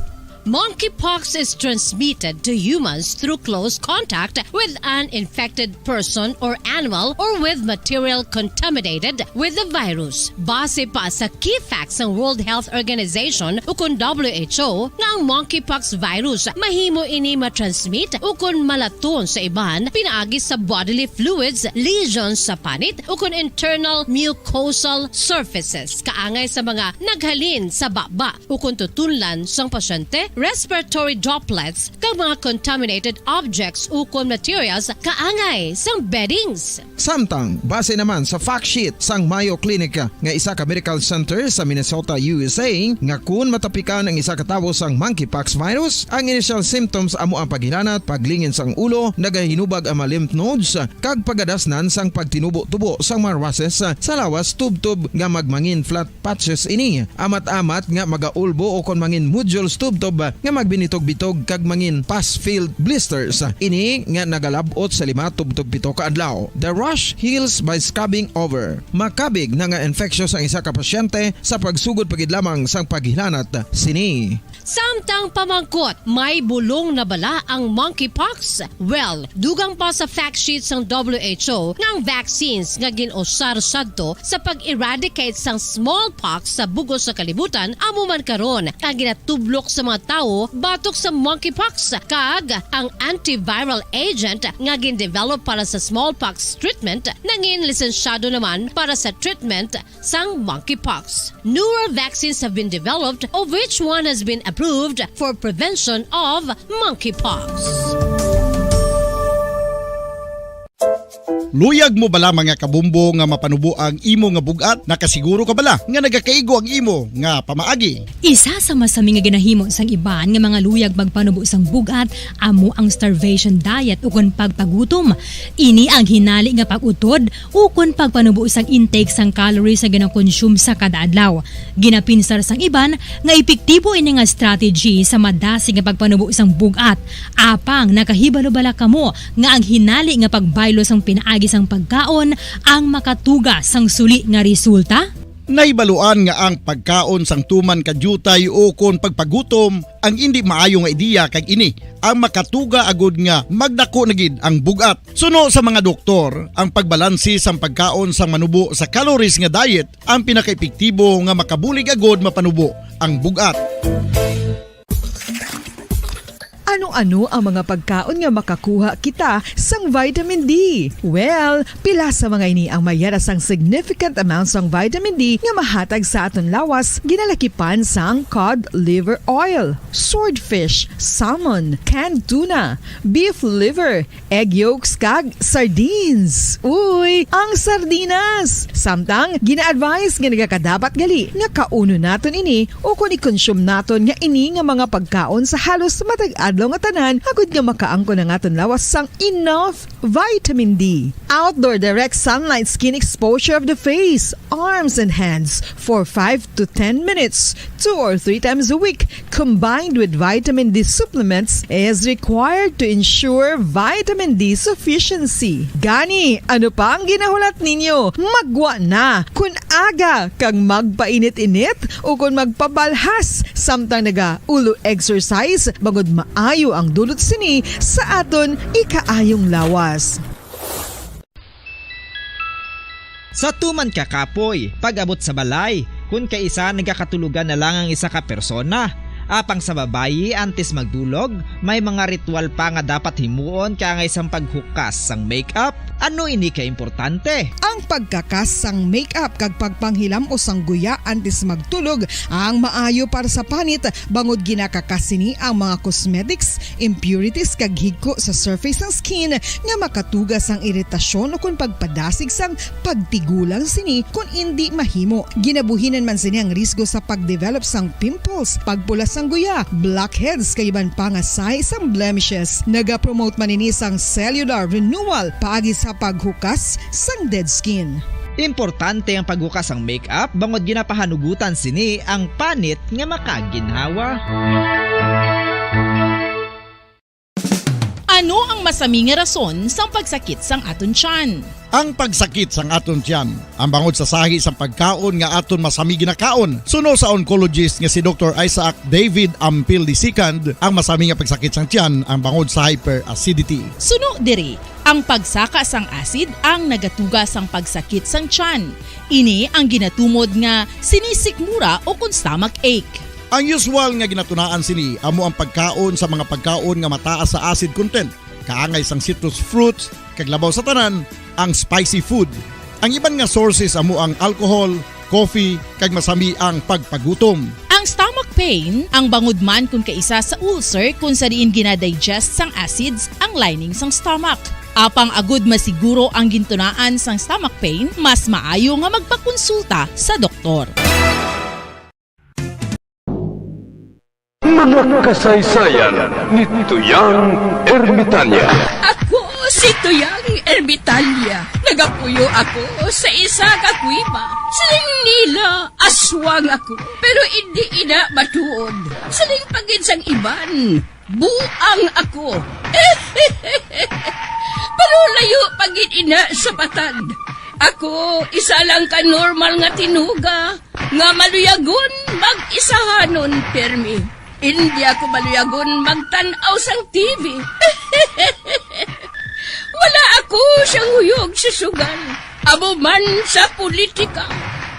Monkeypox is transmitted to humans through close contact with an infected person or animal or with material contaminated with the virus. Base pa sa key facts ng World Health Organization ukon WHO nga ang monkeypox virus mahimo ini matransmit ukon malaton sa iban pinaagi sa bodily fluids, lesions sa panit ukon internal mucosal surfaces kaangay sa mga naghalin sa baba ukon tutunlan sang pasyente, respiratory droplets kag mga contaminated objects ukon materials kaangay sang beddings. Samtang, base naman sa fact sheet sang Mayo Clinic nga isa ka medical center sa Minnesota, USA, nga kun matapikan ang isa ka tawo sang monkeypox virus, ang initial symptoms amo ang paghilanat, paglingin sang ulo, nagahinubag ang mga lymph nodes, kag pagadasnan sang pagtinubo-tubo sang mga rashes sa lawas tub-tub nga magmangin flat patches ini. Amat-amat nga magaulbo o kon mangin nodules tub-tub nga magbinitog-bitog kag mangin pus-filled blisters. Ini nga nagalabot sa 5 tub-tub 7 ka adlaw. The rash heals by scabbing over. Makabig na nga infectious ang isa ka pasyente sa pagsugod pagid lamang sang paghilanat sini. Samtang pamangkot, may bulong na bala ang monkeypox? Well, dugang pa sa fact sheets ng WHO ng vaccines nga ginusar sadto sa pag-eradicate sang smallpox sa bugos sa kalibutan, amuman karon ang ginatublok sa mga tao batok sa monkeypox kag ang antiviral agent nga gin-develop para sa smallpox treatment nangin lisensyado naman para sa treatment sang monkeypox. Newer vaccines have been developed, of which one has been approved for prevention of monkeypox. Luyag mo bala mga kabumbo nga mapanubo ang imo nga bugat? Nakasiguro ka bala nga nagakaigo ang imo nga pamaagi? Isa sa masami nga ginahimo sang iban nga mga luyag magpanubo sang bugat amo ang starvation diet ukon pagpagutom. Ini ang hinali nga pag-utod ukon pagpanubo sang intake sang calories sa ginakonsume sa kada adlaw. Ginapinsar sang iban nga epektibo ini nga strategy sa madasi nga pagpanubo sang bugat. Apang nakahibalo-bala kamo nga ang hinali nga pagbaylo sang pinaagi sang pagkaon ang makatuga sang suli nga resulta? Naibaluan nga ang pagkaon sang tuman kadyutay o kon pagpagutom ang hindi maayo nga ideya kag ini ang makatuga agud nga magdako na gid ang bugat. Suno sa mga doktor, ang pagbalansi sang pagkaon sang manubo sa calories nga diet ang pinakaepektibo nga makabulig agud mapanubo ang bugat. Ano-ano ang mga pagkaon nga makakuha kita sang vitamin D? Well, pila sa mga ini ang mayara sang significant amount sang vitamin D nga mahatag sa aton lawas ginalakipan sang cod liver oil, swordfish, salmon, canned tuna, beef liver, egg yolks kag sardines. Uy, ang sardinas! Samtang gina-advise nga nagakadapat gali nga kauno naton ini o kung i-consume naton nga ini nga mga pagkaon sa halos matag-adlaw nga tanan agud nga makaangko na ngaton lawas sang enough vitamin D. Outdoor direct sunlight skin exposure of the face, arms and hands for 5 to 10 minutes 2 or 3 times a week combined with vitamin D supplements is required to ensure vitamin D sufficiency. Gani, ano pa ang ginahulat ninyo? Magwa na kun aga kang magpainit-init o kun magpabalhas samtang naga-ulo exercise bagod maayo ang dulot sini sa aton ikaayong lawas. Sa tuman ka kapoy, pag-abot sa balay, kung kaisa nagkakatulugan na lang ang isa ka persona. Apang sa babayi antes magdulog, may mga ritual pa nga dapat himuon kaya nga isang paghukas sang makeup. Ano ini ka importante? Ang pagkakas sang makeup kag pagpanghilam o sang guya antes magtulog ang maayo para sa panit bangod ginakakas sini ang mga cosmetics, impurities kag higko sa surface ng skin nga makatugas ang iritasyon o kung pagpadasig sang pagtigulang sini kung hindi mahimo. Ginabuhinan man sini ang risgo sa pagdevelop sang pimples, pagpula sang guya, blackheads kay iban pa nga size sang blemishes. Naga-promote man ini sang cellular renewal paagi sa paghukas sang dead skin. Importante ang paghukas ang makeup bangod ginapahanugutan sini ang panit nga makaginhawa. Ano ang masaming nga rason sang pagsakit sang aton tiyan? Ang pagsakit sang aton tiyan, ang bangod sa sahi sang pagkaon nga aton masami ginakaon. Suno sa oncologist nga si Dr. Isaac David Ampil II, ang masami nga pagsakit sang tiyan ang bangod sa hyperacidity. Suno diri, ang pagsaka sang acid ang nagatuga sang pagsakit sang tiyan. Ini ang ginatumod nga sinisikmura o kung stomach ache. Ang usual nga ginatunaan sini amo ang pagkaon sa mga pagkaon nga mataas sa acid content, kaangay sang citrus fruits, kag labaw sa tanan ang spicy food. Ang iban nga sources amo ang alcohol, coffee, kag masami ang pagpagutom. Ang stomach pain ang bangod man kung kaisa sa ulcer kung sa diin ginadigest sang acids ang lining sang stomach. Apang agud masiguro ang gintunaan sang stomach pain, mas maayo nga magpakonsulta sa doktor. Mga kasaysayan ni Tuyang Ermitanya. Ako si Tuyang Ermitanya. Nagapuyo ako sa isa ka kuiba. Siling nila, aswang ako. Pero hindi ina matuod. Siling pagin sang iban, buang ako. Pero layo pagin ina sa batad. Ako, isa lang ka normal nga tinuga. Nga maluyagon mag-isahanon permi. Hindi ako maluyagon magtanaw sang TV. Wala ako siyang huyog sa sugal. Amo man sa politika.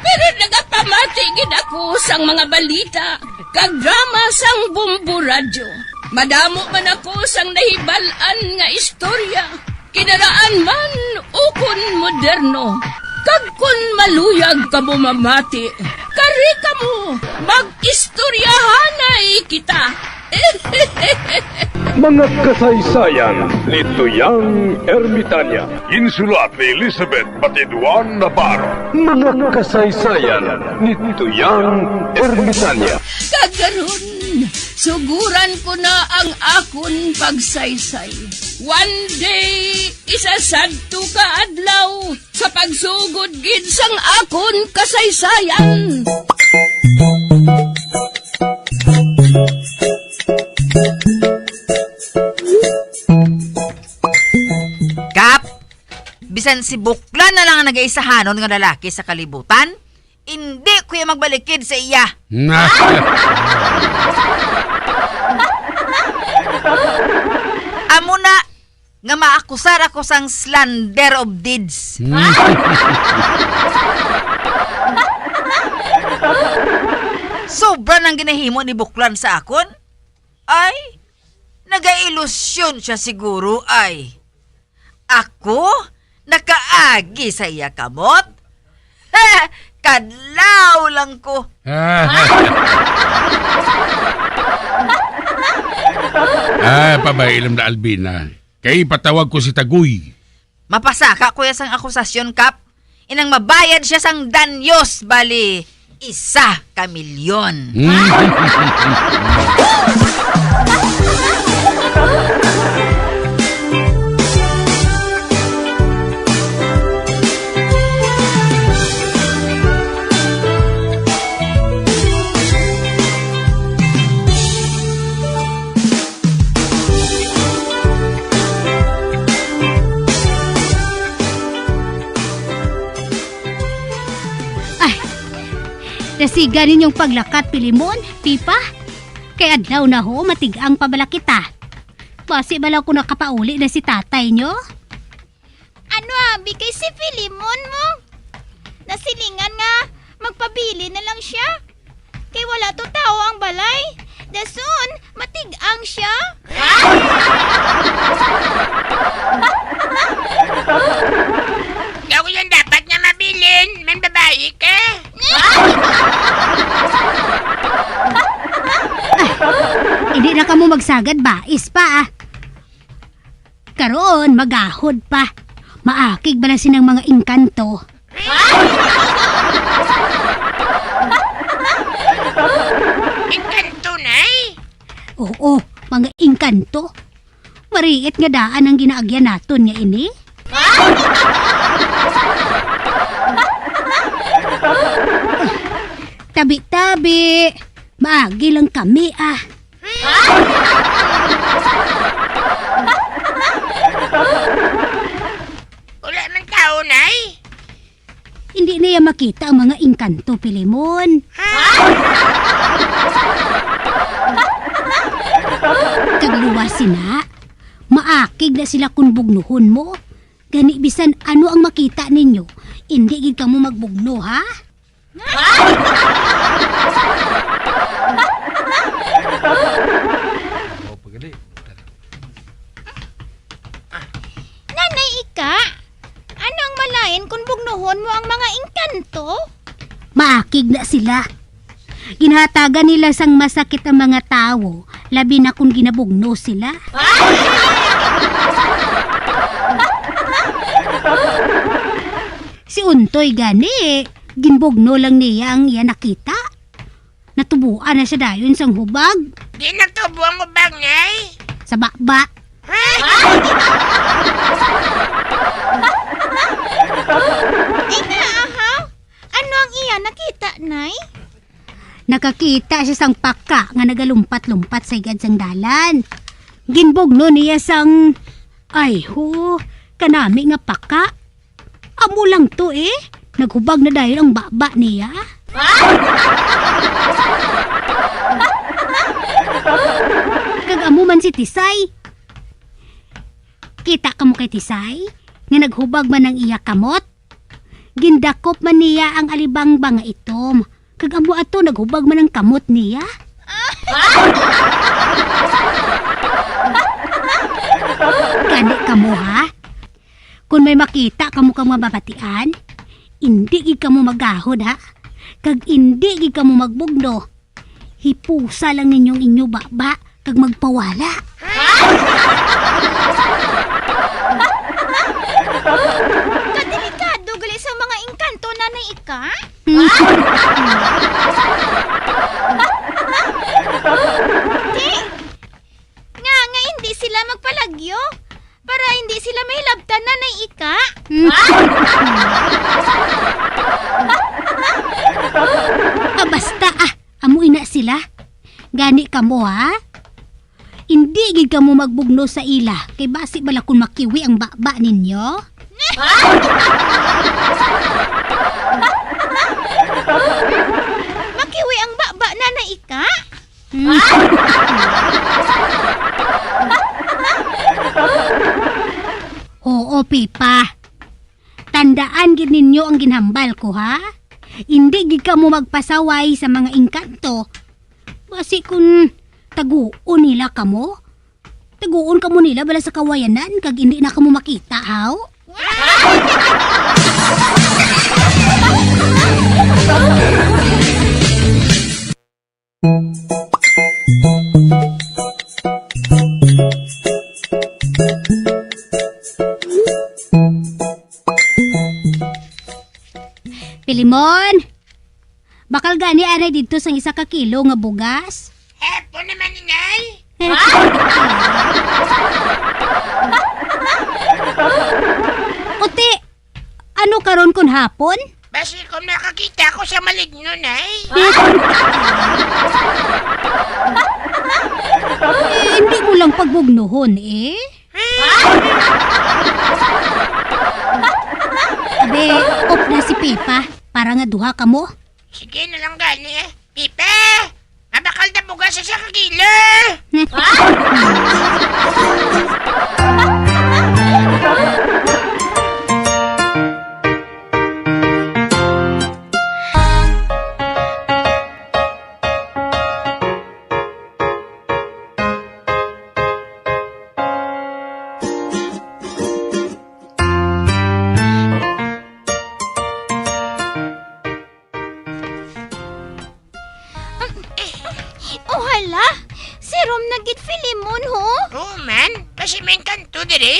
Pero nagapamatigid ako sang mga balita. Kag drama sang Bumbo Radyo. Madamo man ako sang nahibalan nga istorya. Kinaraan man ukon moderno. Kag kun maluyag ka mo mamati, kari ka mo, mag-istoryahanay kita. Mga kasaysayan ni Tuyang Ermitanya. Insulat ni Elizabeth Batiduan Navarro. Mga kasaysayan ni Tuyang Ermitanya. Kagaron, suguran ko na ang akon pagsaysay. One day, isasadto ka adlaw sa pagsugod gid sang akon kasaysayan. Kap, bisan si Buklan na lang ang nag-aisahanon nga lalaki sa kalibutan, hindi ko yung magbalikid sa iya. Amo na, nga maakusar ako sang slander of deeds. Sobra nang ginahimo ni Buklan sa akon? Ay, nagailusyon siya siguro ay. Ako? Nakaagi sa iya kamot? Kadlaw lang ko. Pabailam na Albina. Kay patawag ko si Taguy. Mapasaka ko sang akusasyon, Kap. Inang mabayad siya sang danyos, bali 1 milyon. Nasiga ninyong paglakat, Pilimon, Pipa. Kaya adlaw na ho, matigang pabala kita. Basi balaw ko nakapauli na si tatay nyo. Ano abi kay si Pilimon mo? Nasilingan nga, magpabili na lang siya. Kay wala to tao ang balay. Dasun, matig-ang siya. Daw yan dapat nga mabilin. Man babae ka. Hindi na ka mo magsagad ba? Ispa Karoon, magahod pa. Maakig ba na sinang mga engkanto? Engkanto, nay? Oo, mga engkanto. Mariit nga daan ang ginaagyan naton nga ini. Tabi-tabi. Maagi lang kami Wala man tao, nay? Hindi na yan makita ang mga engkanto, Pilimon. Kagluwasin na. Maakig na sila kung bugnuhon mo. Gani bisan ano ang makita ninyo. Hindi gid ka mo magbugno, ha? Nanay Ika, ano ang malain kung bugnuhon mo ang mga engkanto? Maakig na sila. Ginhatagan nila sang masakit ang mga tao, labi na kung ginabugno sila. Si Untoy gani, ginbugno lang niya ang iya nakita. Natubuan na siya dayon sang hubag. Di natubo ang ubag, nay? Sa bakba. Ano ang iya nakita, nay? Nakakita siya sang paka nga nagalumpat-lumpat sa igad sang dalan. Ginbugno niya sang... Ay ho, kanami nga paka. Amo lang to Naghubag na dahil ang baba niya. Kag-amo man si Tisay. Kita ka mo kay Tisay? Nga naghubag man ang iya kamot? Gindakop man niya ang alibang-bang nga itom. Kag-amo ato naghubag man ang kamot niya. Gani ka mo, ha? Kung may makita kamo kang mababatian, hindi gid kamo magahod, ha? Kag hindi gid kamo magbugno. Hipusa lang ninyong inyo baba kag magpawala. Kadelikado gali sa mga engkanto, Nanay Ika? Nga hindi sila magpalagyo para hindi sila mahilabtan, Nanay Ika. Basta amuy na sila. Gani kamo, ha? Hindi gid kamo magbugno sa ila kay basi bala kun makiwi ang baba ninyo. Makiwi ang baba, Nanay Ika? Oo, Pipa. Tandaan gid ninyo ang ginhambal ko, ha? Hindi gid kamo magpasaway sa mga engkanto. Basi kun taguon nila kamo. Taguon kamo nila bala sa kawayanan kag hindi na kamo makita, haw? Pilimon, bakal gani aray dito sang 1 ka kilo nga bugas? Hepo naman, inay. Uti, ano karon kun hapon? Basi kung nakakita ko sa maligno, nay. Hindi mo lang pagbugnuhon, Abe, off na si Pepa. Para nga duha ka mo. Sige na lang gani, Pipe! Mabakal na bugas sa kagila! Serum na gid Filimon ho. Oo man, kasi may kanto diri.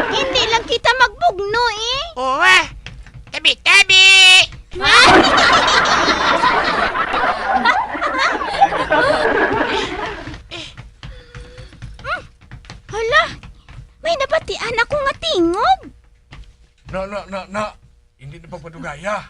Hindi lang kita magbugno eh. Oo tabi-tabi. Hala, may nabatian ako nga tingog. Na. Hindi na pagpadugaya.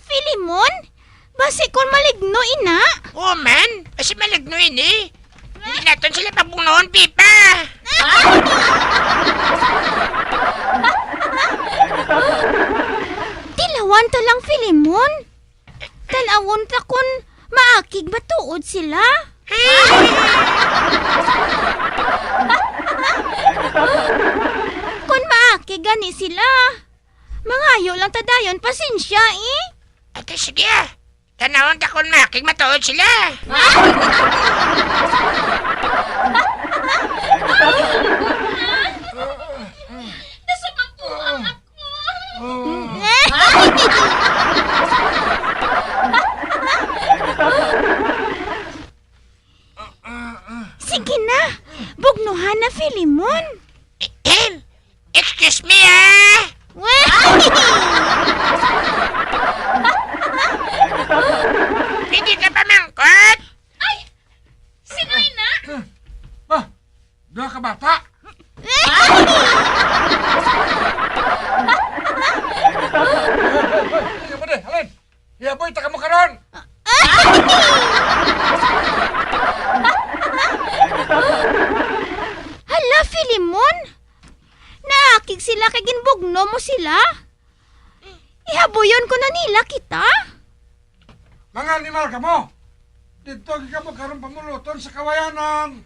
Filimon, basi kon maligno ina. Oo man, kasi malagno ini. Hindi natin sila pabungnoon, Pipa. Tilawan ta lang Filimon. Tanawon ta kun maakig ba tuod sila? Kun maakig gani sila. Mangayo lang ta dayon pasensya eh. Ate sige, tanawon ka kung making matuod sila. Nasabang po ang ako. Sige na, bugnuhan na Filimon. Excuse me ah! Hindi ka pa mangkot? Ay! Sinoy na? Dua ka bata. Iya mo deh, Alin. Iya boy, taka mo karon. Hala, Filimon! Naakig sila kay ginbugno mo sila? Ihabuyon ko na nila kita? Mga animal ka mo. Dito ka mo karon pamuluton sa kawayanan.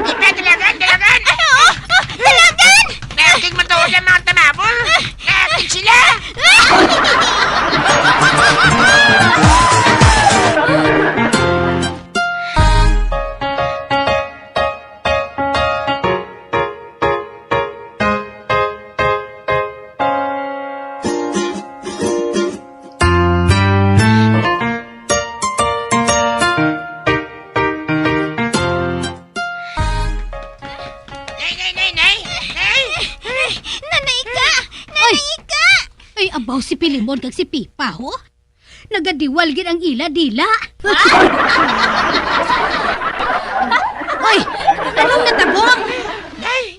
Iba, dalagan! Dalagan! Naking matuod ang mga tamabol. Naking sila. Abaw si Filimon kag si Pipa, ho? Nagadiwal gid ang ila-dila. Oy, anong natabong? Nay,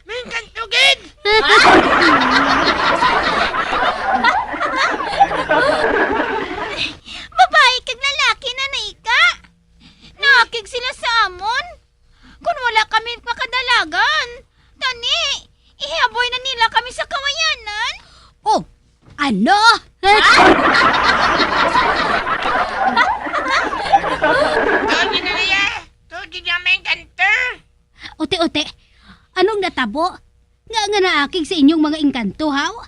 may kantugid. Babae kag lalaki na naika. Nakig sila sa amon. Kung wala kami makadalagan, tani, ihaboy na nila kami sa kawayanan. Oh, ano? Tuod na niya. Tuod niya may kanto. Ote, anong natabo? Nga naakig sa inyong mga engkanto, haw?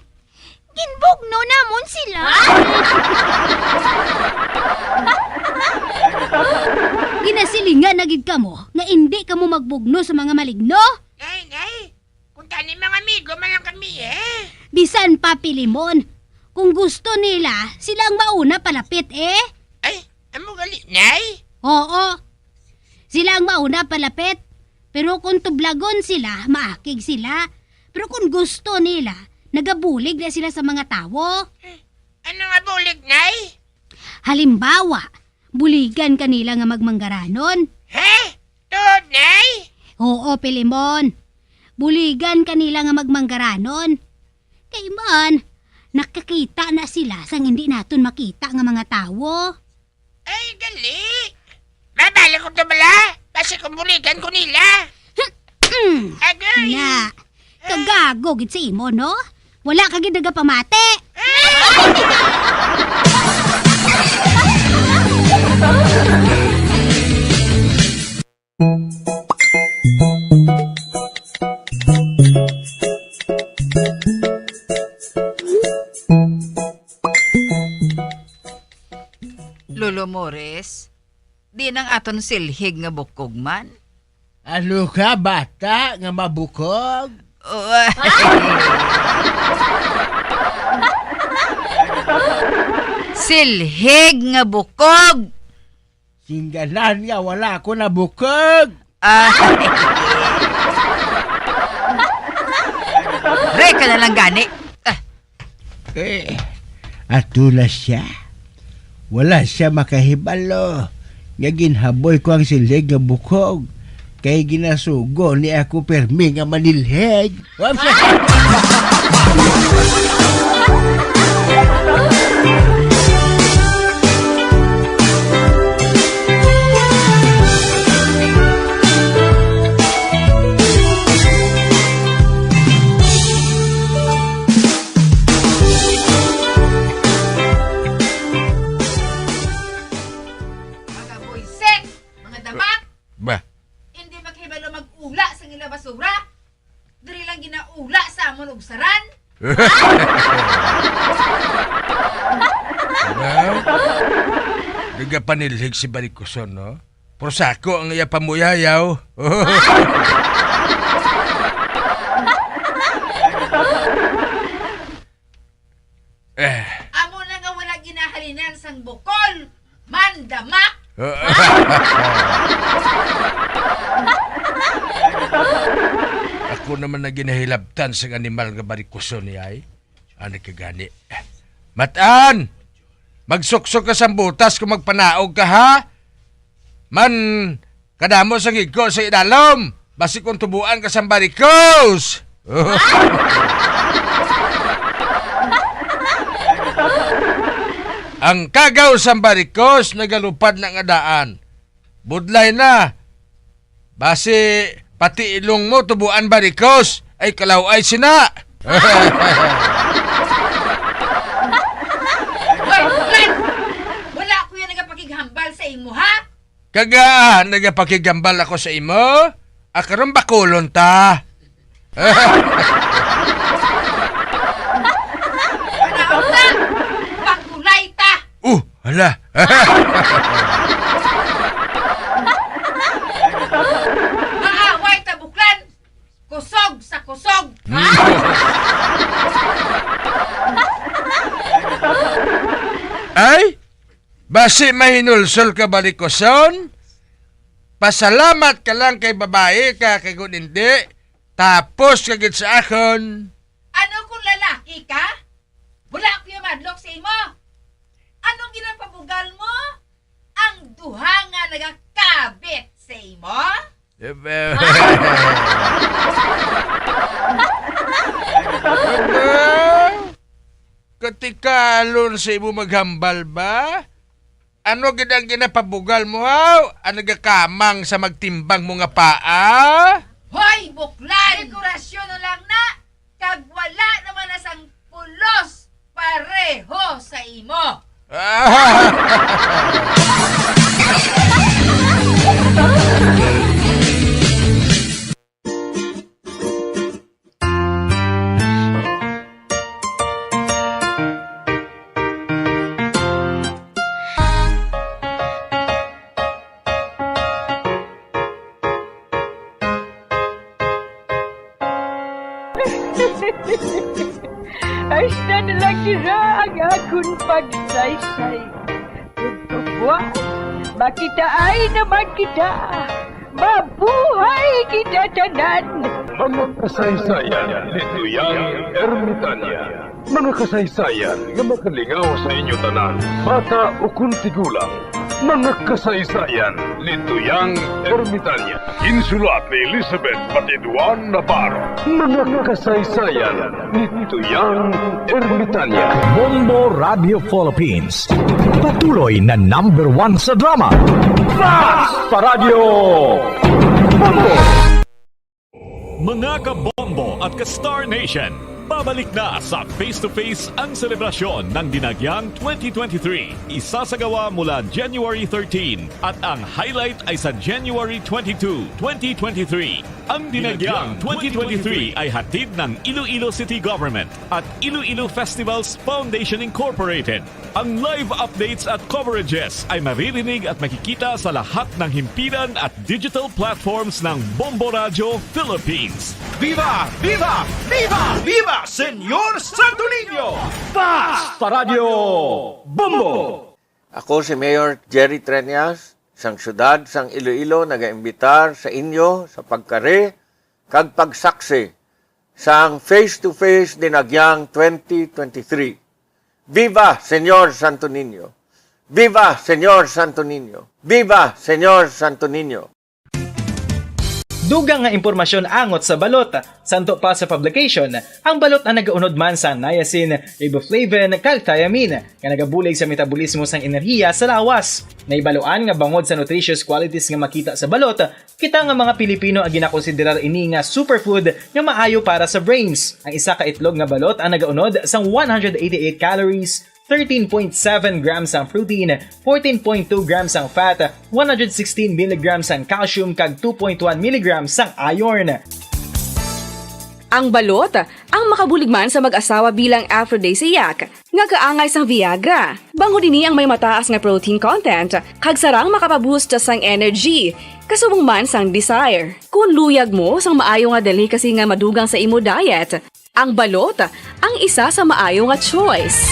Ginbugno namon sila. Ginasilingan na gid kamo nga hindi kamo magbugno sa mga maligno. Nay, kung tani mga amigo man lang kami eh. Bisan pa Filimon, kung gusto nila, sila ang mauna palapit eh. Ay, amo gali, nay? Oo, sila ang mauna palapit. Pero kung tublagon sila, maakig sila. Pero kung gusto nila, nagabulig na sila sa mga tawo. Ano nga bulig, nay? Halimbawa, buligan kanila nga magmanggaranon. He? Tuod, nay? Oo, Filimon. Buligan kanila nga magmanggaranon. Kay man, nakakita na sila sang hindi naton makita nga mga tawo. Ay, gali. Mabalik ko ito bala. Kasi kumuligan ko nila. Agay. Na, kagago gid sa imo, no? Wala ka gid nagapamate. Luis, di nang aton silhig nga bukog man. Ano ka, bata, nga mabukog? Silhig nga bukog! Singgalan nga, wala ko na bukog. Reka na lang gani. Atula siya. Wala siya makahibalo. Nga ginhaboy ko ang silhig nga bukog. Kay ginasugo ni ako permi nga manilheg. Mga buisit, mga damak, Ba? hindi maghibalo mag-ula sa ngila basura. Diri lang ginaula sa amon og saran. Nagapanilhig si Barikoson, no? Prosako ang iya pamuyayaw. Amo na nga wala ginahalinan sang bukol. Mandamak! Ako naman na ginahilabtan sa animal nga Barikoson niya ay. Ano ka gani? Matan! Magsuksok ka sa butas kung magpanaog ka, ha? Man, kadamo sa ngigko sa idalom. Basi kung tubuan ka sa barikos. Ang kagaw sa barikos nagalupad ng adaan. Budlay na. Basi pati ilong mo tubuan barikos ay kalaway sina. Wala ko yan nagapakighambal sa imo, ha? Kaga, nagapakigambal ako sa imo? Akaroon bakulon ta. Panaog na! Pagkulay ta! Hala. Maaway ta buklan! Kusog sa kusog! Ha? Ay? Basi mahinulsol ka Barikoson? Pasalamat ka lang kay babae ka kay kung hindi. Tapos kagit sa akon. Ano kung lalaki ka? Wala ko yung madlok sa imo. Anong ginapabugal mo? Ang duha nga nagakabit sa imo? Katikalon sa imo maghambal ba? Ano gid ang ginapabugal mo, haw? Ano gakamang sa magtimbang mo nga paa? Hoy, buklan! Dekorasyon na lang na! Kag wala naman na sang pulos pareho sa imo! Ay na lang nila ang akong pagsaysay. Pagkabuan, makita ay naman kita. Mabuhay kita tanan. Mga kasaysayan ni Tuyang Ermitanya. Mga kasaysayan nga makalingaw sa inyo tanan, bata o kuntigulang. Mga kasaysayan ni Tuyang Ermitanya. Insulat ni Elizabeth Batiduan Navarro. Mga kasaysayan ni Tuyang Ermitanya. Bombo Radio Philippines. Patuloy na #1 sa drama. Fast sa Radio Bombo! Mga kabombo at ka-Star Nation, Babalik na sa face-to-face ang selebrasyon ng Dinagyang 2023. Isasagawa mula January 13 at ang highlight ay sa January 22, 2023. Ang Dinagyang 2023 ay hatid ng Iloilo City Government at Iloilo Festivals Foundation Incorporated. Ang live updates at coverages ay maririnig at makikita sa lahat ng himpilan at digital platforms ng Bombo Radio Philippines. Viva! Viva! Viva! Viva! Senyor Santo Niño! Fast sa Radio Bombo! Ako si Mayor Jerry Treñas, sang syudad sang Iloilo, nagaimbitar sa inyo sa pagkare kag pagsaksi sang face-to-face Dinagyang 2023. Viva Senyor Santo Niño! Viva Senyor Santo Niño! Viva Senyor Santo Niño! Dugang nga impormasyon angot sa balot. Santo pa sa publication, ang balot ang nagaunod man sa niacin, riboflavin, kag thiamine, nga nagabulig sa metabolismo sang enerhiya sa lawas. Naibaloan nga bangod sa nutritious qualities nga makita sa balot, kita nga mga Pilipino ang ginakonsiderar ini nga superfood nga maayo para sa brains. Ang isa ka itlog nga balot ang nagaunod sang 188 calories, 13.7 grams ang protein, 14.2 grams ang fat, 116 mg ang calcium kag 2.1 mg ang iron. Ang balot, ang makabuligman sa mag-asawa bilang aphrodisiac, nga kaangay sang Viagra. Bango dini ang may mataas nga protein content, kag sarang makapaboost sang energy, kasubong man sang desire. Kung luyag mo sang maayo nga delicacy nga madugang sa imo diet, ang balot, ang isa sa maayo nga choice.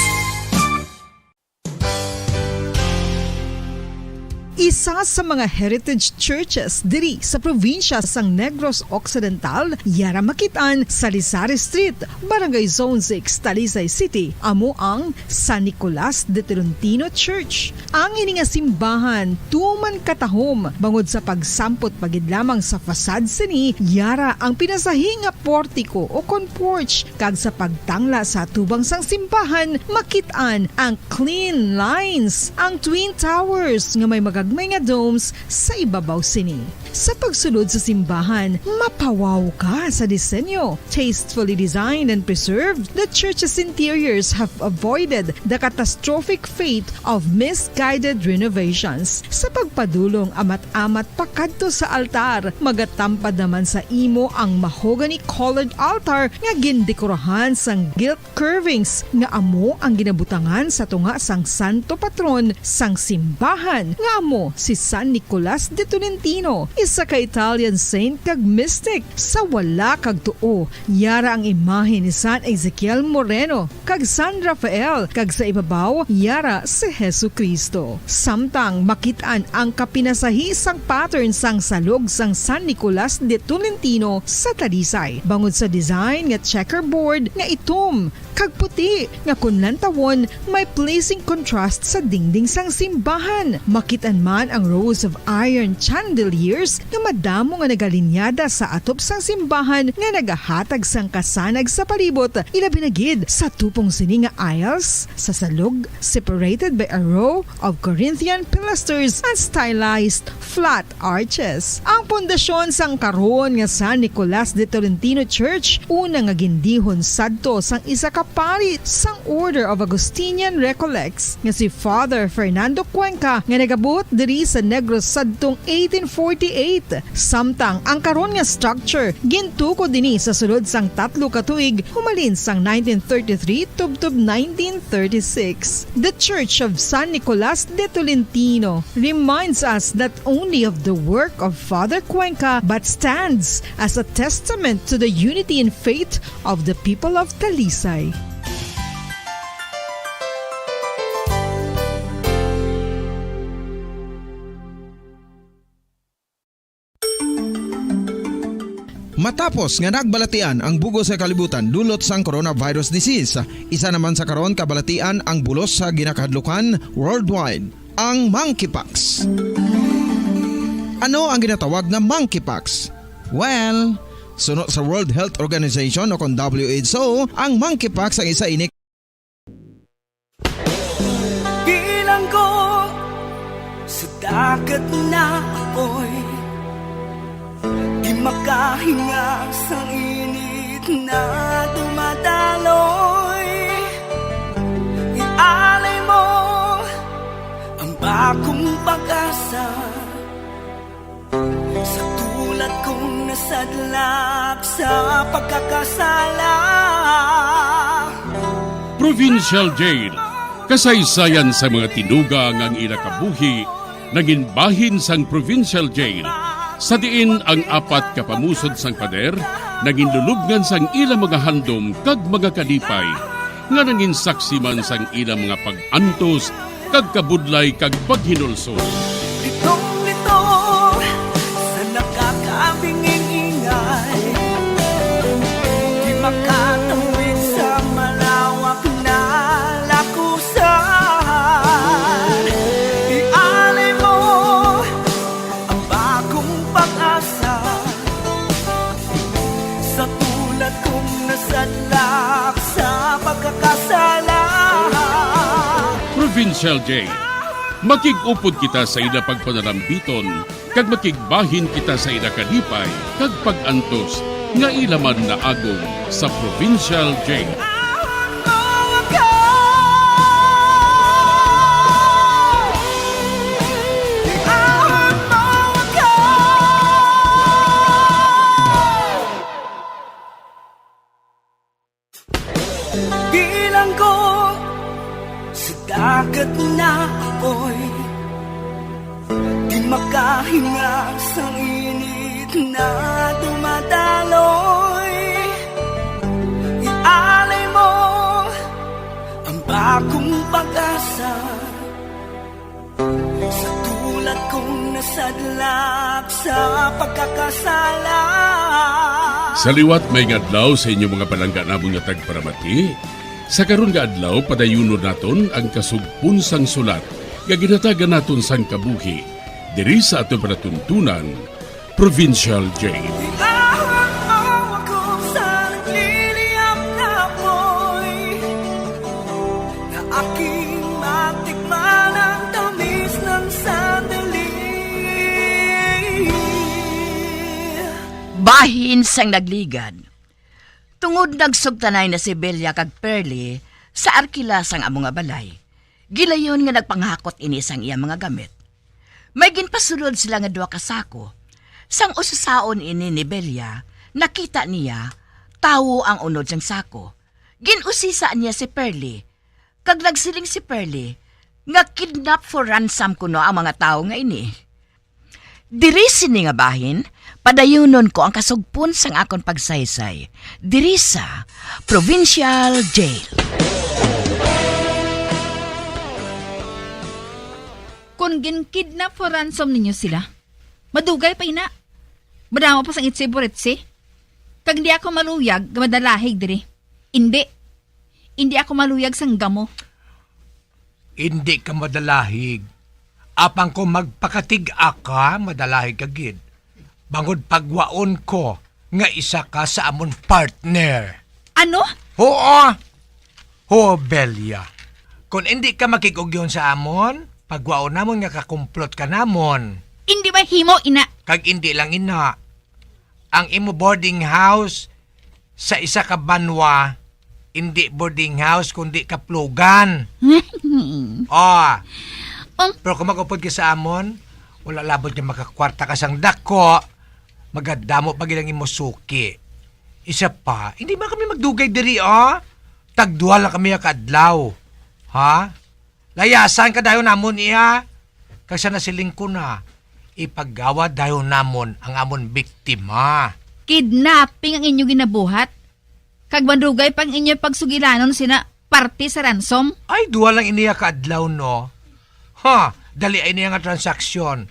Isa sa mga heritage churches diri sa probinsya sang Negros Occidental, yara makitaan sa Rizal Street, Barangay Zone 6, Talisay City, amo ang San Nicolas de Tolentino Church. Ang ini nga simbahan tuman katahom bangod sa pagsampot pagid lamang sa fasad sini, yara ang pinasahi nga portiko o porch, kag sa pagtangla sa tubang sang simbahan makitaan ang clean lines, ang twin towers nga may magagmay nga domes sa ibabaw sini. Sa pagsulod sa simbahan, mapawaw ka sa disenyo. Tastefully designed and preserved, the church's interiors have avoided the catastrophic fate of misguided renovations. Sa pagpadulong amat-amat pakadto sa altar, magatampad naman sa imo ang mahogany colored altar nga gindekorahan sang gilt curvings nga amo ang ginabutangan sa tunga sang santo patron sang simbahan nga amo si San Nicolas de Tolentino, isa ka Italian saint kag mystic. Sa wala kag tuo, yara ang imahe ni San Ezekiel Moreno kag San Rafael, kag sa ibabaw yara si Hesu Kristo. Samtang makitaan ang kapinasahi sang pattern sang salog sang San Nicolas de Tolentino sa Talisay, bangod sa design nga checkerboard nga itom kag puti nga kunlantawon may pleasing contrast sa dingding sang simbahan. Makitan man ang rows of iron chandeliers nga madamo nga nagalinyada sa atop sang simbahan nga nagahatag sang kasanag sa palibot, ilabi na gid sa tupong sini nga aisles sa salog, separated by a row of Corinthian pilasters and stylized flat arches. Ang pundasyon sang karon nga San Nicolas de Tolentino Church una nga gindihon sadto sang isa ka pari sang Order of Augustinian Recollects nga si Father Fernando Cuenca nga nagabot diri sa Negros sadtong 1848. Samtang ang karon nga structure gintuko dinhi sa sulod sang 3 ka tuig humalin sang 1933 tubtob 1936. The Church of San Nicolas de Tolentino reminds us not only of the work of Father Cuenca but stands as a testament to the unity and faith of the people of Talisay. Matapos nga nagbalatian ang bugos sa kalibutan dulot sang coronavirus disease, isa naman sa karon kabalatian ang bulos sa ginakahadlukan worldwide, ang monkeypox. Ano ang ginatawag na monkeypox? Well, sunod sa World Health Organization o kung WHO, ang monkeypox ang isa inik bilang ko sa dagat na apoy, di makahinga sa init na dumadaloy. Ialay mo ang bagong pag-asa sa tulad kong nasadlak sa pagkakasala. Provincial Jail, kasaysayan sa mga tinugang ang inakabuhi, naging bahin sang Provincial Jail. Sa diin ang apat kapamusod sang pader, naging lulubngan sang ilang mga handom kag mga kalipay, nga naging saksi man sang ilang mga pag-antos, kag kabudlay kag paghinulsol. Litong-lito sa nakakabinging ingay, di makatawid sa malawak na lakusan. Ialay mo ang bagong pag-asa sa tulad kong nasadlak sa pagkakasala. Provincial Jail, makig-upod kita sa ina pagpanalambiton, kag makigbahin kita sa ina kalipay, kag pag-antos, nga ilaman na agong sa Provincial Jail. Bilang ko sa dagat na apoy, di makahinga sa init na dumadaloy. Ialay mo ang bagong pag-asa sa tulad kong nasadlak sa pagkakasala. Sa liwat may ngadlaw sa inyong mga palangga namong nga tagparamati. Sa karon nga adlaw padayunon naton ang kasugpon sang sulat nga ginatagan naton sang kabuhi diri sa aton panatuntunan, Provincial Jail. Bahin sang nagligad. Tungod nagsugtanay na si Belia kag Perly sa arkila sang among nga balay. Gilayon nga nagpanghakot ini sang iya mga gamit. May ginpasulod sila nga duha ka sako. Sang ususaon ini ni Belia, nakita niya tawo ang unod sang sako. Ginusisa niya si Perly. Kag nagsiling si Perly nga kidnap for ransom kuno ang mga tawo nga ini. Diri sini nga bahin, padayunon ko ang kasugpon sang akon pagsaysay. Diri sa Provincial Jail. Kung gin-kidnap for ransom ninyo sila, madugay pa ina. Madama pa sang itsi-buritsi. Kag di ako maluyag, gamadalahig diri. Hindi ako maluyag sang gamo. Hindi ka madalahig. Apang ko magpakatig-a ka, madalahig ka gid. Bangod pagwaon ko, nga isa ka sa amon partner. Ano? Oo! Ho, Belia. Kung hindi ka makikugyon sa amon, pagwaon namon nga kakumplot ka namon. Hindi ba himo, ina? Kag hindi lang ina. Ang imo boarding house sa isa ka banwa, hindi boarding house kundi kaplugan. Pero kung mag-upod ka sa amon, wala labot niya makakwarta ka sang dako, magadamo pag ilang imo suki. Isa pa, hindi ba kami magdugay diri, Tagduha lang kami kadlaw. Ha? Layasan ka dayon namon iya. Kag sa nasiling ko na, ipaggawa dayon namon ang amon biktima. Kidnapping ang inyo ginabuhat? Kag mandugay pang inyo pagsugilanon sina parte sa ransom? Ay, duha lang iniya kadlaw, no? Dali ay niya nga transaksyon.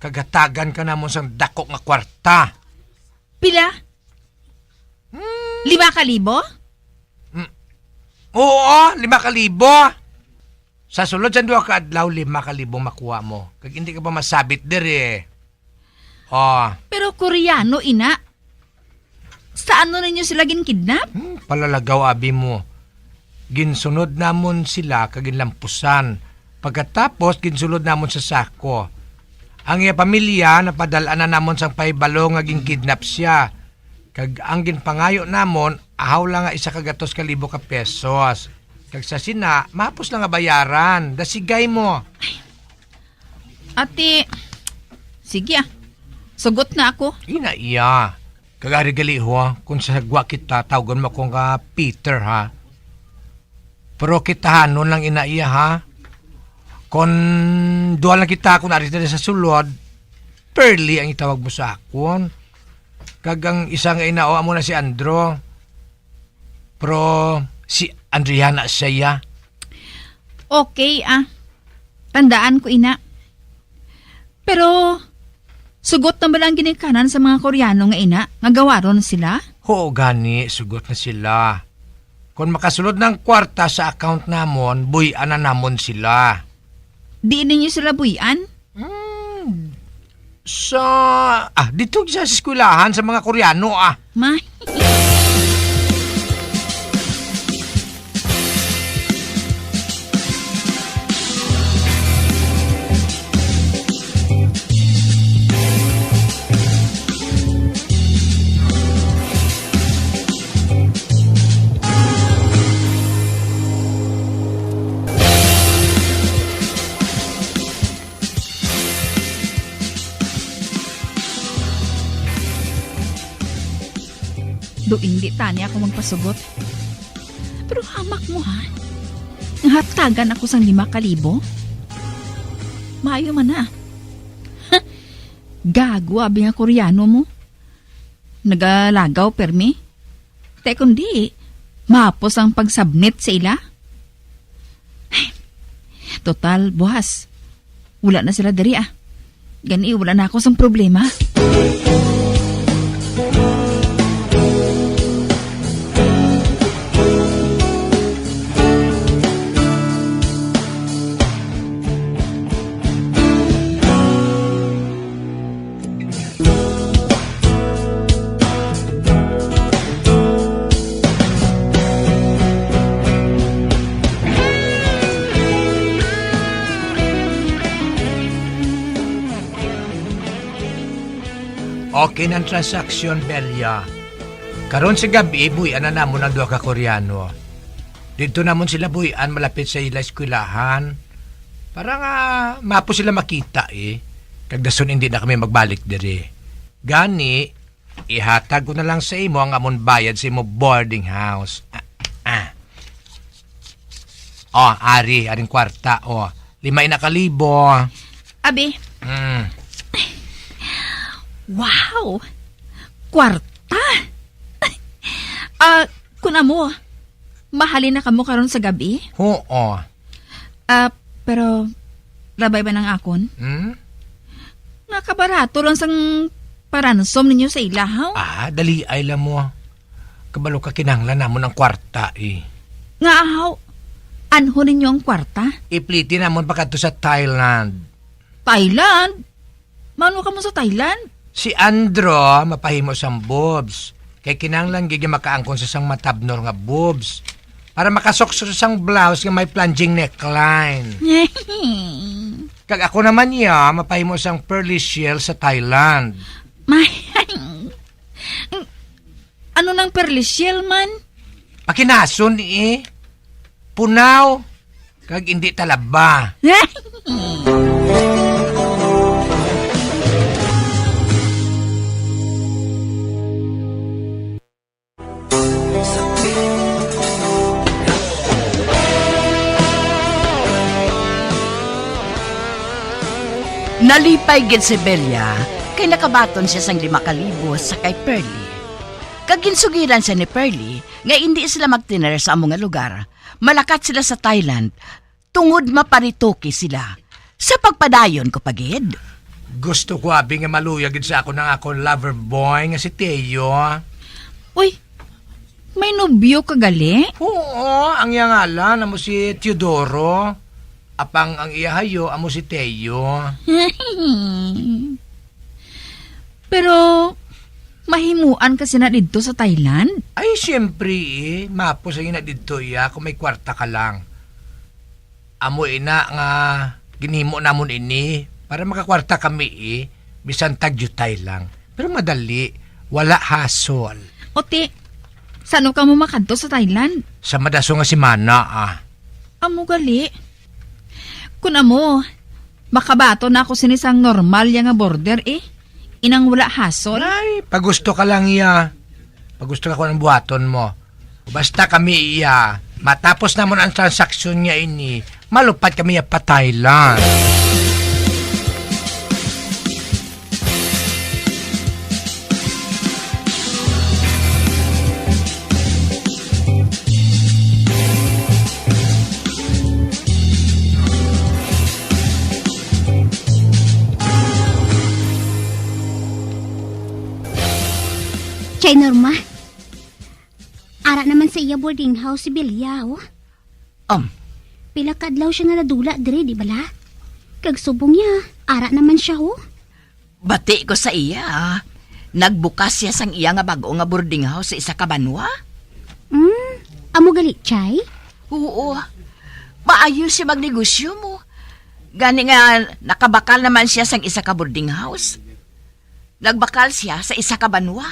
Kagatagan ka namon sang dako nga kwarta. Pila? 5,000? Oo, 5,000. Sa sulod sa duha ka adlaw, 5,000 makuha mo. Kag hindi ka pa masabit diri. Pero Koreano, ina. Saan no ninyo sila ginkidnap? Palalagaw, abi mo. Ginsunod namon sila kag ginlampusan. Pagkatapos, ginsulod namon sa sako. Ang iya pamilya, napadalaan na namon sang paibalo nga ginkidnap siya. Kag ang ginpangayo namon, ahaw lang nga 1,200 ka pesos. Kag sa sina, mapos lang nga bayaran. Dasigay mo. Ate, sige sugot na ako. Ina iya. Kagarigali ho, kung sa gwa kita, tawagan mo kong ka Peter ha. Pero kitahanon lang ina iya ha. Kung dual lang kita kung narito sa sulod, Pearly ang itawag mo sa akon. Kagang isang inao mo na si Andro. Pero si Andriana siya. Okay tandaan ko ina. Pero sugot na ba lang ginikanan sa mga Koreano nga ina? Nga gawaron sila? Oo gani, sugot na sila. Kung makasulod ng kwarta sa account namon, buyan na namon sila. Di ninyo sila buyan? Dito sa eskwelahan sa mga Koreano Do hindi tani ako magpasugot. Pero hamak mo ha. Hatagan ako sang 5,000. Maayo man na. Gago abi nga Koreano mo. Nagalagaw permi. Te kundi, mapos ang pagsubmit sa ila. Total, buhas. Wala na sila dari Gani, wala na ako sang problema. Okay ng transaksyon, Belia. Karon sa gabi, buyan na namon ang 2 ka Koreano. Dito namon sila buyan malapit sa ila eskwelahan. Para nga mapo sila makita Kagdason hindi na kami magbalik diri. Gani, ihatag ko na lang sa imo ang amon bayad sa imo boarding house. Aring kwarta. 5,000. Abi. Wow! Kwarta! Kuna mo, mahalin na kamo karon sa gabi? Oo. Pero, labay ba ng akon? Nakabarato lang sang paransom ninyo sa ilahaw? Dali ay lang mo. Kabalo ka kinanglan namon ang kwarta Nga ahaw, anho ninyo ang kwarta? Ipliti namon pa sa Thailand. Thailand? Mano ka mo sa Thailand? Si Andro, mapahimo sang boobs. Kay kinanglan gigi makaangkon sa sang matabnor nga boobs. Para makasokso sa sang blouse nga may plunging neckline. Kag ako naman mapahimo sang pearly shell sa Thailand. Ano nang pearly shell man? Pakinason Punaw. Kag hindi talaba. Nalipay gid si Belia kay nakabaton siya sang 5,000 sa kay Pearly. Kaginsugiran siya ni Pearly nga hindi sila magtiner sa among nga lugar. Malakat sila sa Thailand tungod maparitoki sila. Sa pagpadayon ko pagid. Gusto ko abi nga maluyag sa ako ng akong lover boy nga si Teo. Uy, may nobyo ka gali? Oo, ang iyang amo si Teodoro. Apang ang iyahayo amo si Teo. Pero mahimuan kasi na dito sa Thailand? Ay, siyempre mapo sa ina dito kung may kwarta ka lang. Amo ina nga ginhimo namon ini para makakwarta kami bisan tagyutay lang. Pero madali. Wala hasol. Ote, saan ka mo makadto sa Thailand? Sa madaso nga si Mana Amo gali. Kung amo, makabato na ako sinisang normal yang nga border Inang wala hasol. Ay, pagusto ka lang iya. Pagusto ka ko ng buhaton mo. Basta kami iya. Matapos namon ang transaksyon niya ini, malupat kami pa Thailand. Chay Norma, ara naman sa iya boarding house si Bilya, Pila kadlaw siya nga nadula dire, di bala? Kag subong niya, ara naman siya, Bati ko sa iya. Nagbukas siya sang iya nga bago nga boarding house sa isa ka banwa. Amo gali, Chay? Oo. Maayos siya magnegosyo mo. Gani nga nakabakal naman siya sang isa ka boarding house. Nagbakal siya sa isa ka banwa.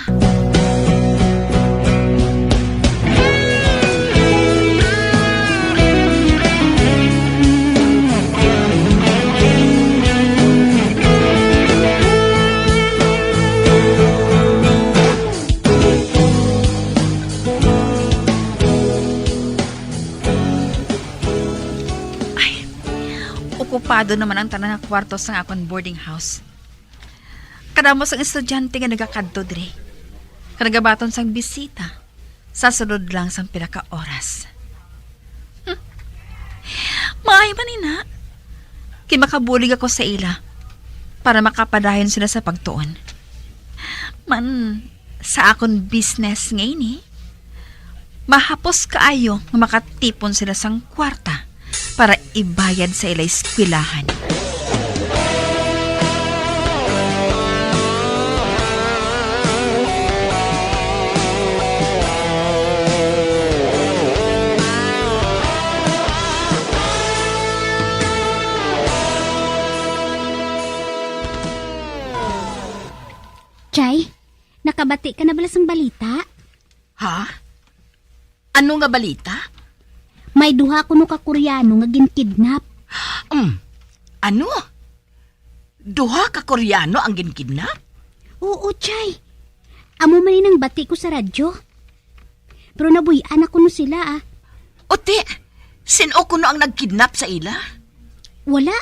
Okupado naman ang tanan ng kwarto sa akong boarding house. Kadamos ang estudyante nga nagakadto dire. Kanagabaton sang bisita. Sasunod lang sang pila ka oras. Maay man ina. Kay makabulig ako sa ila para makapadayon sila sa pagtuon. Man, sa akong business ngayon mahapos kaayo nga makatipon sila sang kwarta para ibayad sa ilay eskwelahan. Chay, nakabati ka na bala sang balita? Ha? Ano nga balita? May duha kuno ka Koreano nga ginkidnap. Ano? Duha ka Koreano ang ginkidnap? Oo, Chay. Amo man nang bati ko sa radyo. Pero nabuyan ako no sila Ote, sino kuno ang nagkidnap sa ila? Wala.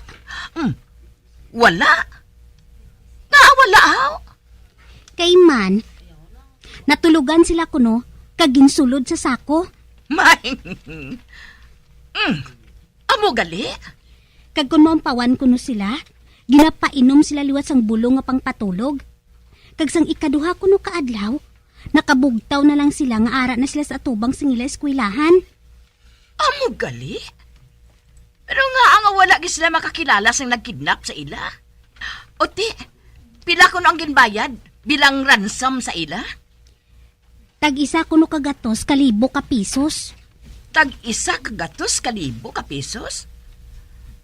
Wala? Wala Kay man, natulugan sila kuno kag ginsulod sa sako. Amo gali? Kag kun mampawan kuno sila, ginapainom sila liwat sang bulong nga pangpatulog. Kag sang ikaduha kuno kaadlaw, nakabugtaw na lang sila nga ara na sila sa atubang sing ila eskwelahan. Amo gali? Pero nga ang wala gi sila makakilala sang nagkidnap sa ila. Ote, pila kuno ang ginbayad bilang ransom sa ila? Tag-isa kuno kagatos kalibo ka pisos. Tag-isa kagatos kalibo ka pisos?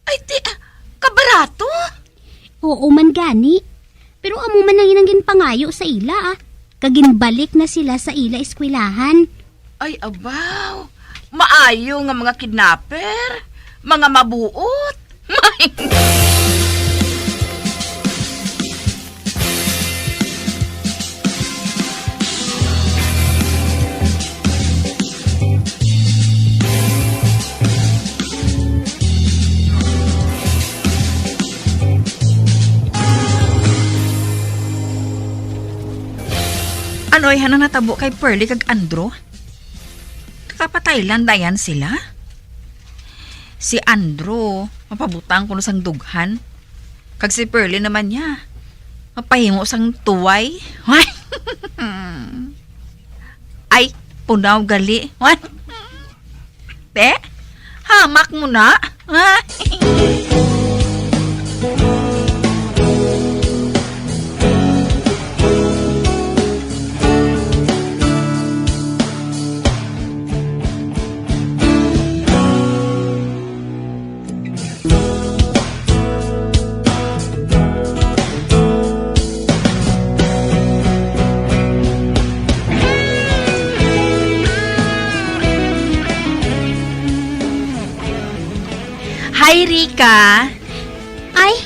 Ay, kabarato? Oo man gani. Pero amo man ang inanggin pangayo sa ila Kaginbalik na sila sa ila eskwelahan. Ay, abaw. Maayo nga mga kidnapper. Mga mabuot. Ano'y hanang natabo kay Pearly kag Andrew? Kakapataylan dayan sila? Si Andrew, mapabutang kuno sang dughan. Kag si Pearly naman niya, mapahimo sang tuway. Ay, punaw gali. Te, hamak mo na. Hi, Rika. Ay,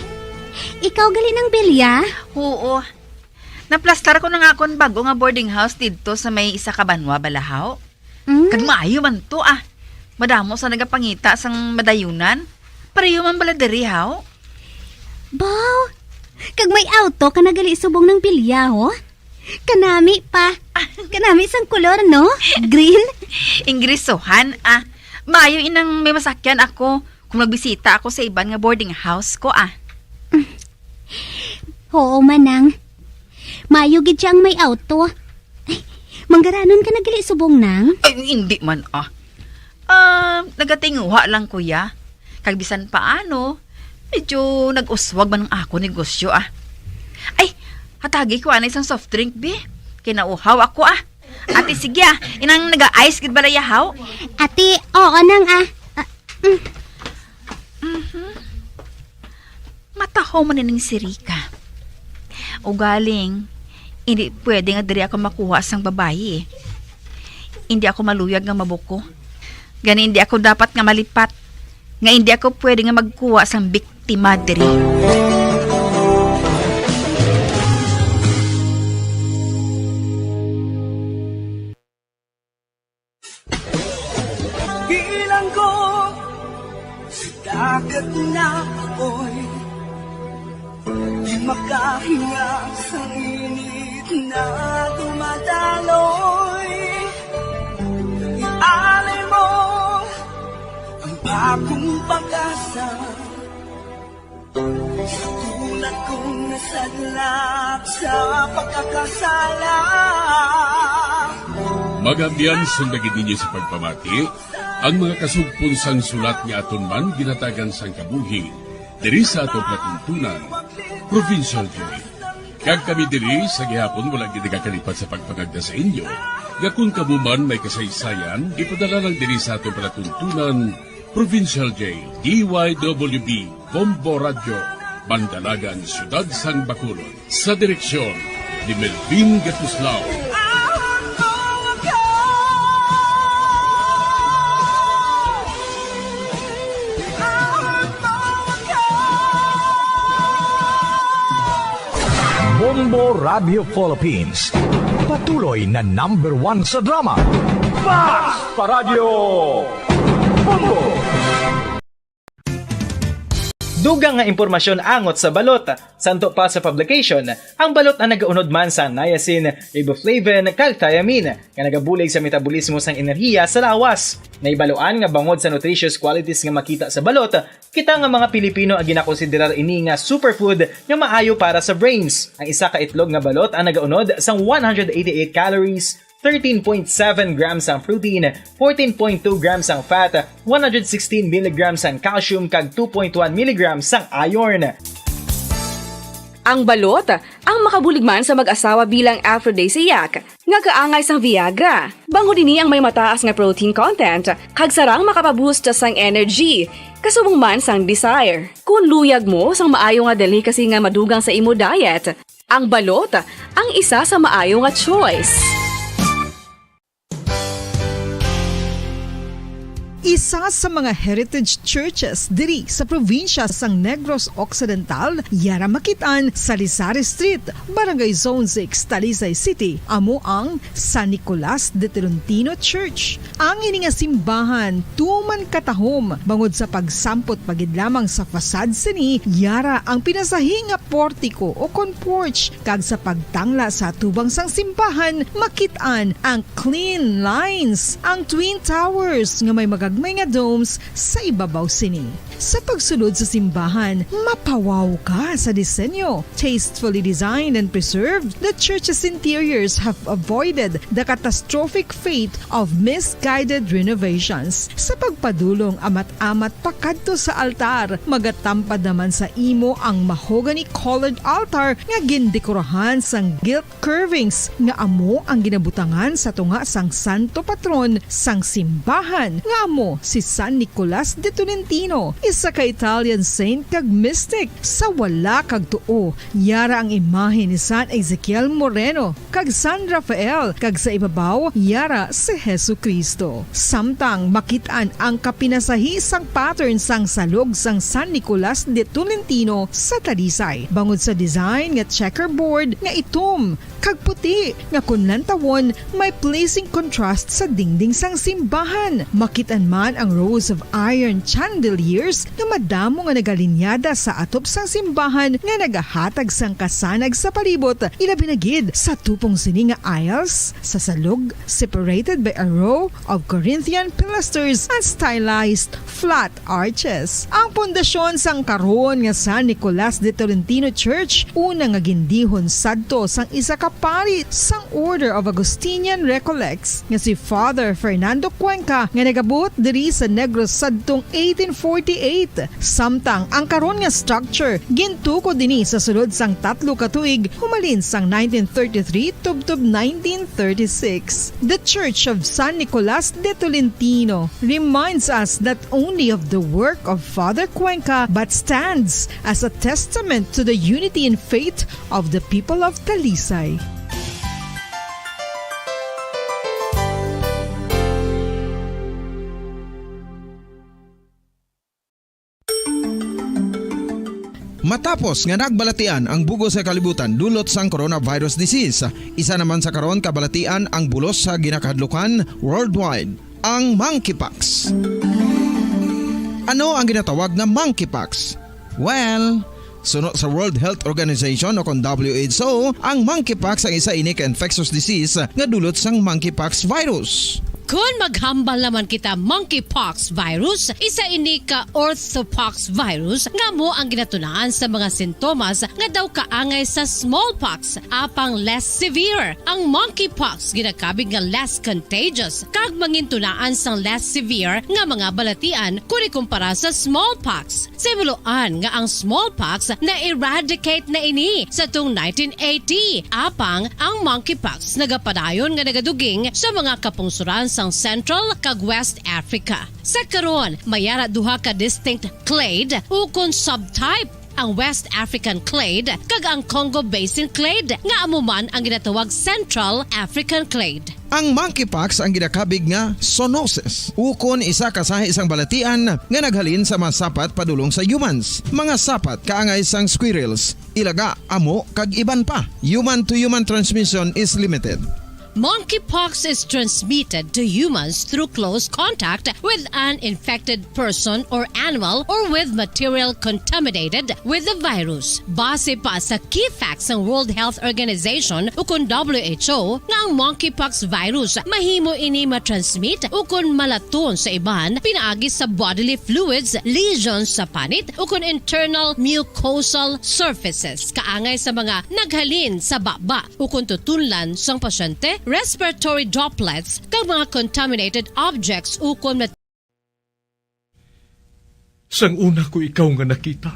ikaw gali ng Bilya? Oo. Naplastar ko na nga akong bago nga boarding house dito sa may isa ka banwa, Balahaw. Kag maayo man to Madamo sa nagapangita sang madayunan. Pareho man bala diri, haw. Baw, kag may auto ka nagali subong ng Bilya, ho? Kanami pa. Kanami sang kolor, no? Green? Ingrisohan, Maayo inang may masakyan ako kung magbisita ako sa iban nga boarding house ko, Oo, manang. Maayo gid siyang may auto. Ay, manggaranon ka nagali subong nang? Ay, hindi man, nagatinguha lang, kuya. Kagbisan paano, medyo nag-uswag man ang ako negosyo, Ay, hatagi ko isang soft drink, be. Kinauhaw ako, Ate, sige, inang naga-ice gid balaya, haw? Ate, oo nang, Mataho man ning si Rika. O galing, hindi pwede nga diri ako makuha sang babayi, Hindi ako maluyag nga mabuko. Gani hindi ako dapat nga malipat. Nga hindi ako pwede nga magkuha sang biktima diri. Bilang ko sa dagat na ako'y di makahinga sa init na dumadaloy. Ialay mo ang bagong pag-asa sa tulad kong nasadlak sa pagkakasala. Magabian sundagin ninyo sa pagpamati, ang mga kasugpon sang sulat nga aton man ginatagan sang kabuhi, diri sa atong platuntunan, Provincial Joy. Kag kami diri sa gihapon wala gid kakalipat sa pagpangagda sa inyo. Nga kung kamuman may kasaysayan, ipadala lang diri sa atong platuntunan, Provincial J, DYWB, Bombo Radio, Bandalagan, Siyudad Sang Bacolod. Sa direksyon ni Melvin Gatuslao. Bombo Radio Philippines. Patuloy na #1 sa drama. Basta Radio Bombo! Dugang nga impormasyon angot sa balot. Santo pa sa publication, ang balot ang nagaunod man sa niacin, riboflavin, kag thiamine, nga nagabulig sa metabolismo sang enerhiya sa lawas. Naibaloan nga bangod sa nutritious qualities nga makita sa balot, kita nga mga Pilipino ang ginakonsiderar ini nga superfood nga maayo para sa brains. Ang isa ka itlog nga balot ang nagaunod sang 188 calories, 13.7 grams ang protein, 14.2 grams ang fat, 116 mg ang calcium kag 2.1 mg ang iron. Ang balot, ang makabulig man sa mag-asawa bilang aphrodisiac, nga kaangay sang Viagra. Bango dini ang may mataas nga protein content, kag sarang makapaboost sang energy, kasubong man sang desire. Kung luyag mo sang maayo nga delicacy nga madugang sa imo diet, ang balot, ang isa sa maayo nga choice. Isa sa mga heritage churches diri sa probinsya sang Negros Occidental, yara makitaan sa Lizares Street, Barangay Zone 6, Talisay City, amo ang San Nicolas de Tolentino Church. Ang ini nga simbahan tuman katahom bangod sa pagsampot pagid lamang sa fasad sini, yara ang pinasahi nga portiko o porch, kag sa pagtangla sa tubang sang simbahan makitaan ang clean lines, ang twin towers nga may may nga domes sa ibabaw sini. Sa pagsulod sa simbahan, mapawaw ka sa disenyo. Tastefully designed and preserved, the church's interiors have avoided the catastrophic fate of misguided renovations. Sa pagpadulong amat-amat pakadto sa altar, magatampad naman sa imo ang mahogany colored altar nga gindekorahan sang gilt curvings nga amo ang ginabutangan sa tunga sang santo patron sang simbahan nga amo mo si San Nicolas de Tolentino, isa ka Italian saint kag mystic. Sa wala kag tuo, yara ang imahe ni San Ezekiel Moreno kag San Rafael, kag sa ibabaw yara si Hesu Kristo. Samtang makitaan ang kapinasahi sang pattern sang salog sang San Nicolas de Tolentino sa Talisay. Bangod sa design nga checkerboard nga itom kag puti nga kunlantawon may placing contrast sa dingding sang simbahan. Makitan man ang rows of iron chandeliers nga madamo nga nagalinyada sa atop sang simbahan nga nagahatag sang kasanag sa palibot, ilabi na gid sa tupong sini nga aisles sa salog, separated by a row of Corinthian pilasters and stylized flat arches. Ang pundasyon sang karon nga San Nicolas de Tolentino Church una nga gindihon sadto sang isa ka pari sang Order of Augustinian Recollects nga si Father Fernando Cuenca nga nagabot diri sa Negros sadtong 1848. Samtang ang karon nga structure gintuko dinhi sa sulod sang 3 ka tuig humalin sang 1933 tubtob 1936. The Church of San Nicolas de Tolentino reminds us not only of the work of Father Cuenca but stands as a testament to the unity and faith of the people of Talisay. Matapos nga nagbalatian ang bugos sa kalibutan dulot sang coronavirus disease, isa naman sa karon kabalatian ang bulos sa ginakahadlukan worldwide, ang monkeypox. Ano ang ginatawag na monkeypox? Well, sunod sa World Health Organization o kung WHO, ang monkeypox ang isa ini ka infectious disease nga dulot sang monkeypox virus. Kung maghambal naman kita monkeypox virus, isa ini ka orthopox virus nga mo ang ginatunaan sa mga sintomas nga daw kaangay sa smallpox, apang less severe. Ang monkeypox ginakabig nga less contagious kag mangintunaan sang less severe nga mga balatian kung ikumpara sa smallpox. Simuloan nga ang smallpox na eradicate na ini sa tung 1980, apang ang monkeypox nagapadayon nga nagaduging sa mga kapungsuran sang Central kag West Africa. Sa karon, mayara duha ka distinct clade ukon subtype, ang West African clade kag ang Congo Basin clade nga amuman ang ginatawag Central African clade. Ang monkeypox ang ginakabig nga zoonosis, ukon isa ka sa isang balatian nga naghalin sa mga sapat padulong sa humans. Mga sapat kaangay sang squirrels, ilaga, amo kag iban pa. Human to human transmission is limited. Monkeypox is transmitted to humans through close contact with an infected person or animal or with material contaminated with the virus. Base pa sa key facts ng World Health Organization ukon WHO nga ang monkeypox virus mahimo ini matransmit ukon malaton sa iban pinaagi sa bodily fluids, lesions sa panit ukon internal mucosal surfaces kaangay sa mga naghalin sa baba ukon tutunlan sang pasyente, respiratory droplets kag mga contaminated objects ukon Sang una ko ikaw nga nakita,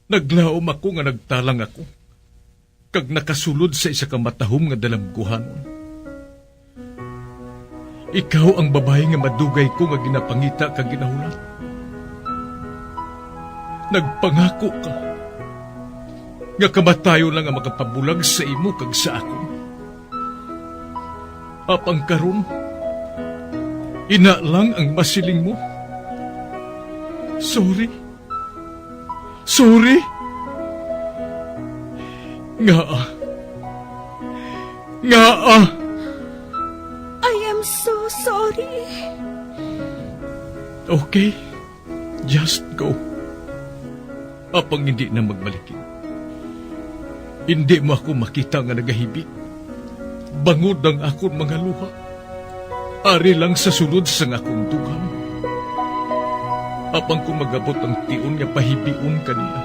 naglaom ako nga nagtalang ako kag nakasulod sa isa ka matahom nga dalamguhanon. Ikaw ang babae nga madugay ko nga ginapangita kag ginahulat. Nagpangako ka nga kamatayo lang ang makapabulag sa imo kag sa ako. Apang karon, ina lang ang masiling mo. Sorry. Sorry. Nga. I am so sorry. Okay. Just go. Apang hindi na magbalikin. Hindi mo ako makita nga nagahibik. Bangod ang akong mga luha. Ari lang sa sulod sang akong dugang. Apang kung magabot ang tion nga pahibion kanila.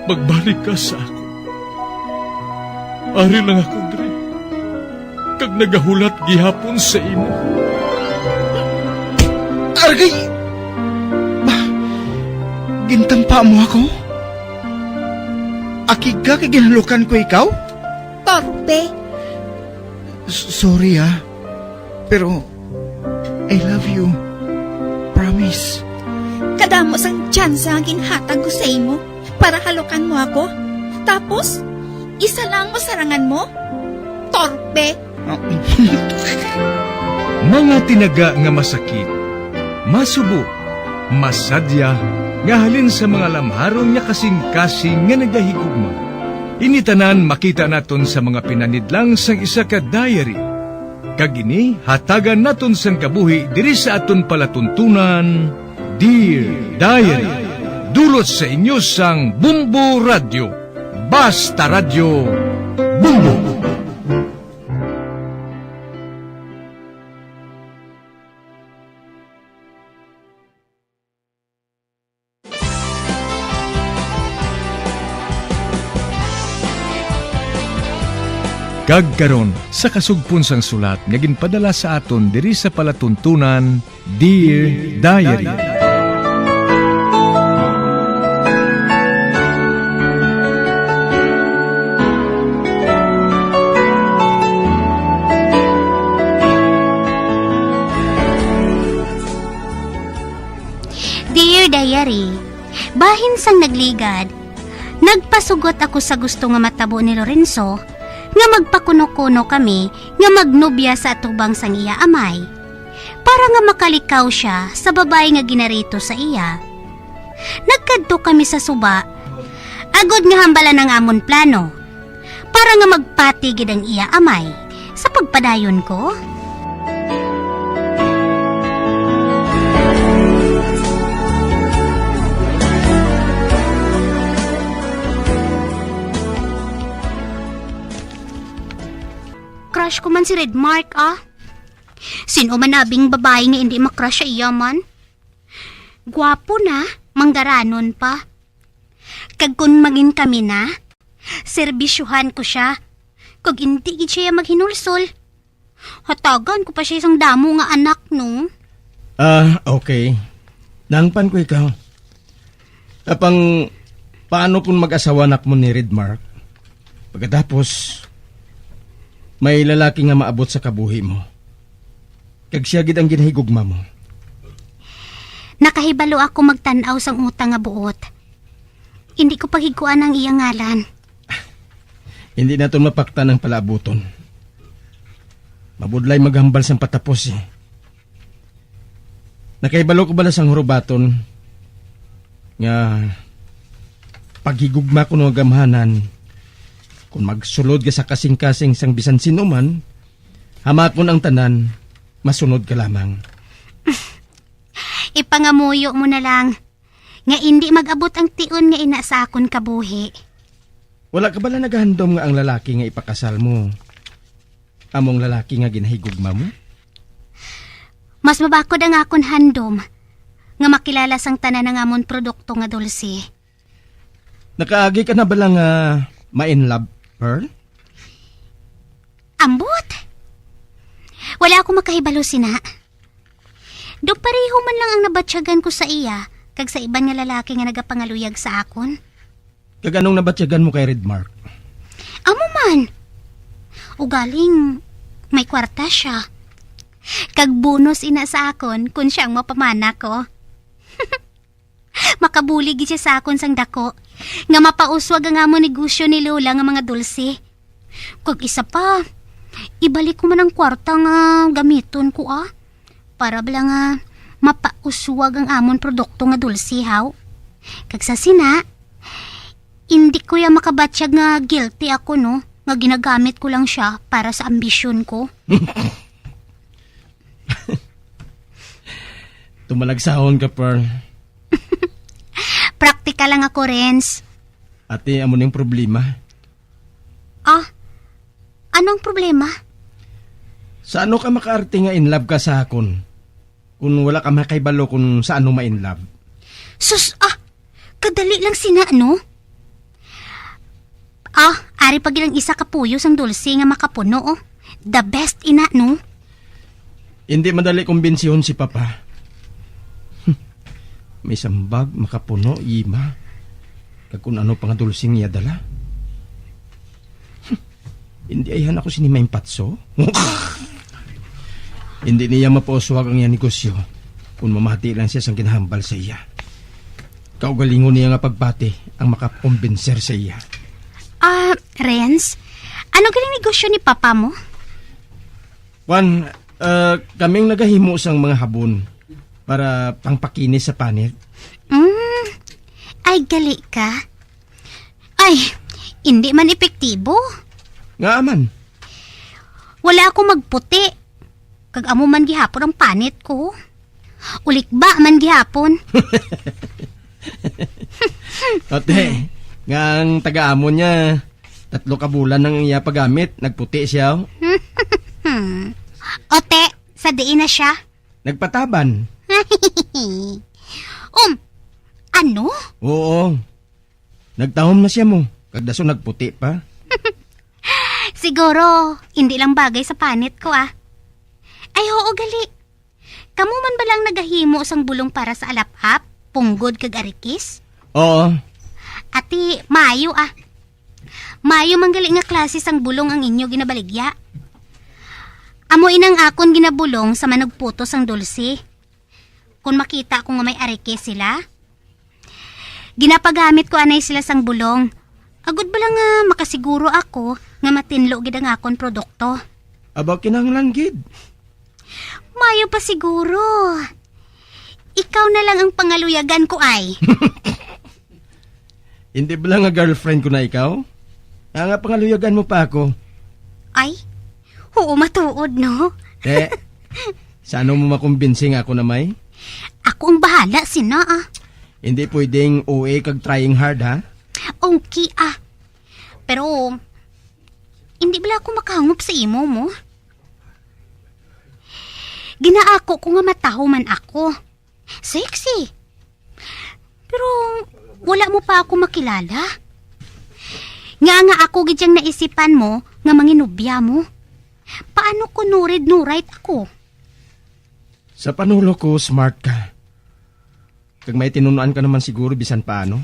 Magbalik ka sa ako. Ari lang ako dre. Kag nagahulat gihapon sa imo. Argay! Gintampa mo ako? Akig ka kay ginalukan ko ikaw? Torpe. Sorry Pero I love you. Promise. Kadamo sang tsansa ang ginhatag ko sa imo para halukan mo ako. Tapos, isa lang mo sarangan mo? Torpe! Mga tinaga nga masakit, masubo, masadya, nga halin sa mga lamharong nga kasing-kasing nga nagahigugma. Initanan makita naton sa mga pinanidlang sang isa ka diary. Kagini, hatagan naton sang kabuhi diri sa aton palatuntunan, Dear Diary. Dulot sa inyo sang Bumbo Radio. Basta Radio Bumbo. Kagkaron sa kasugpon sang sulat nga ginpadala sa aton diri sa palatuntunan, Dear Diary. Dear Diary, bahin sang nagligad, nagpasugot ako sa gusto nga matabo ni Lorenzo nga magpakuno-kuno kami nga magnobya sa atubang sang iya amay para nga makalikaw siya sa babae nga ginarito sa iya. Nagkadto kami sa suba, agod nga hambalan ang amon plano para nga magpatigid ang iya amay sa pagpadayon ko. Crush ko man si Redmark, ah. Sino man nabing babae nga hindi makrush sa iya man? Gwapo na, manggaranon pa. Kag kun maging kami na, serbisyuhan ko siya. Kag hindi gid siya maghinulsol. Hatagan ko pa siya isang damo nga anak, no? Okay. Nangpan ko ikaw. Tapang, paano kung mag-asawa anak mo ni Redmark? Pagkatapos, may lalaki nga maabot sa kabuhi mo. Kag siya gid ang ginahigugma mo. Nakahibalo ako magtanaw sang utang nga buot. Hindi ko paghiguan ang iyang ngalan. Hindi na ito mapakta ng palaabuton. Mabudlay maghambal sang patapos eh. Nakahibalo ko bala sang hurubaton nga paghigugma ko ng gamhanan. Kung magsulod ka sa kasing-kasing sang bisan sino man, hamakon ang tanan, masunod ka lamang. Ipangamuyo mo na lang, nga hindi mag-abot ang tion nga ina sa akon kabuhi. Wala ka bala naghandom nga ang lalaki nga ipakasal mo? Among lalaki nga ginahigugma mo? Mas mabakod ang akon handom, nga makilala sang tanan ng amon produkto nga dulce. Nakaagi ka na bala nga ma-in love, Pearl? Ambot! Wala ako makahibalo sina. Do pareho man lang ang nabatsyagan ko sa iya, kag sa iban nga lalaki nga nagapangaluyag sa akon. Kag anong nabatsyagan mo kay Redmark? Amo man! Ugaling, may kwarta siya. Kag bonus ina sa akon kung siyang mapamana ko. Makabulig siya sa akon sang dako, nga mapauswag ang among negosyo ni Lola nga mga dulce. Kag isa pa, ibalik ko man ang kwarta nga gamiton ko para bala nga mapauswag ang amon produkto nga dulce haw. Kag sa sina, hindi ko ya makabatsyag nga guilty ako no, nga ginagamit ko lang siya para sa ambisyon ko. Tumalagsahon ka, Pearl. Praktikal lang ako, Renz. Ate, amo ning problema. Anong problema? Sa ano ka makaarte nga in love ka sa akon? Kung wala ka makaibalo kung sa ano ma-in love. Sus, kadali lang sina, no? Ari pag ilang isa kapuyo sang dulce nga makapuno, The best ina, no? Hindi madali kumbensyon si Papa. May sambag, makapuno, ima. Kag kung ano pang dulsing niya dala. Hindi ayhan ako sinimayang patso. Hindi niya mapauswag ang iya negosyo kung mamati lang siya sang kinahambal sa iya. Kaugalingon niya nga pagpati ang makakumbinser sa iya. Renz, ano galing negosyo ni papa mo? Juan, kaming nagahimo sang mga habon para pangpakinis sa panit. Ay, gali ka. Ay, hindi man epektibo. Nga man. Wala ako magputi. Kag amo man gihapon ang panit ko. Ulik ba man gihapon? Ote, nga ang taga-amo niya, 3 ka bulan nang iya pagamit, nagputi siya. Ote, sa diin na siya. Nagpataban. Ano? Oo. Nagtahom na siya mo, kagdaso nagputi pa. Siguro, hindi lang bagay sa panit ko Ay, oo gali. Kamu man ba lang nagahimo sang bulong para sa alap-ap, punggod kag arikis? Oo. Ati, mayo Mayo manggali nga klase sang bulong ang inyo ginabaligya. Amo inang akon ginabulong sa managputos ang dulce. Kung makita ko nga may arikis sila, ginapagamit ko anay sila sang bulong. Agud ba lang nga makasiguro ako nga matinlo gid ang akon produkto. Aba kinahanglan gid. Mayo pa siguro. Ikaw na lang ang pangaluyagan ko ay. Hindi ba lang nga girlfriend ko na ikaw? Nga pangaluyagan mo pa ako. Ay, oo matuod no? Saan mo makumbinsing ako na may? Ako ang bahala sina Hindi pwedeng OA kag trying hard ha? Okay Pero, hindi bala ako makahangop sa imo mo. Ginaako ko nga mataho man ako. Sexy. Pero, wala mo pa ako makilala. Nga ako gidyang naisipan mo nga manginubya mo. Paano ko nurid-nurait ako? Sa panulo ko, smart ka. Kag may tinunuan ka naman siguro bisan paano.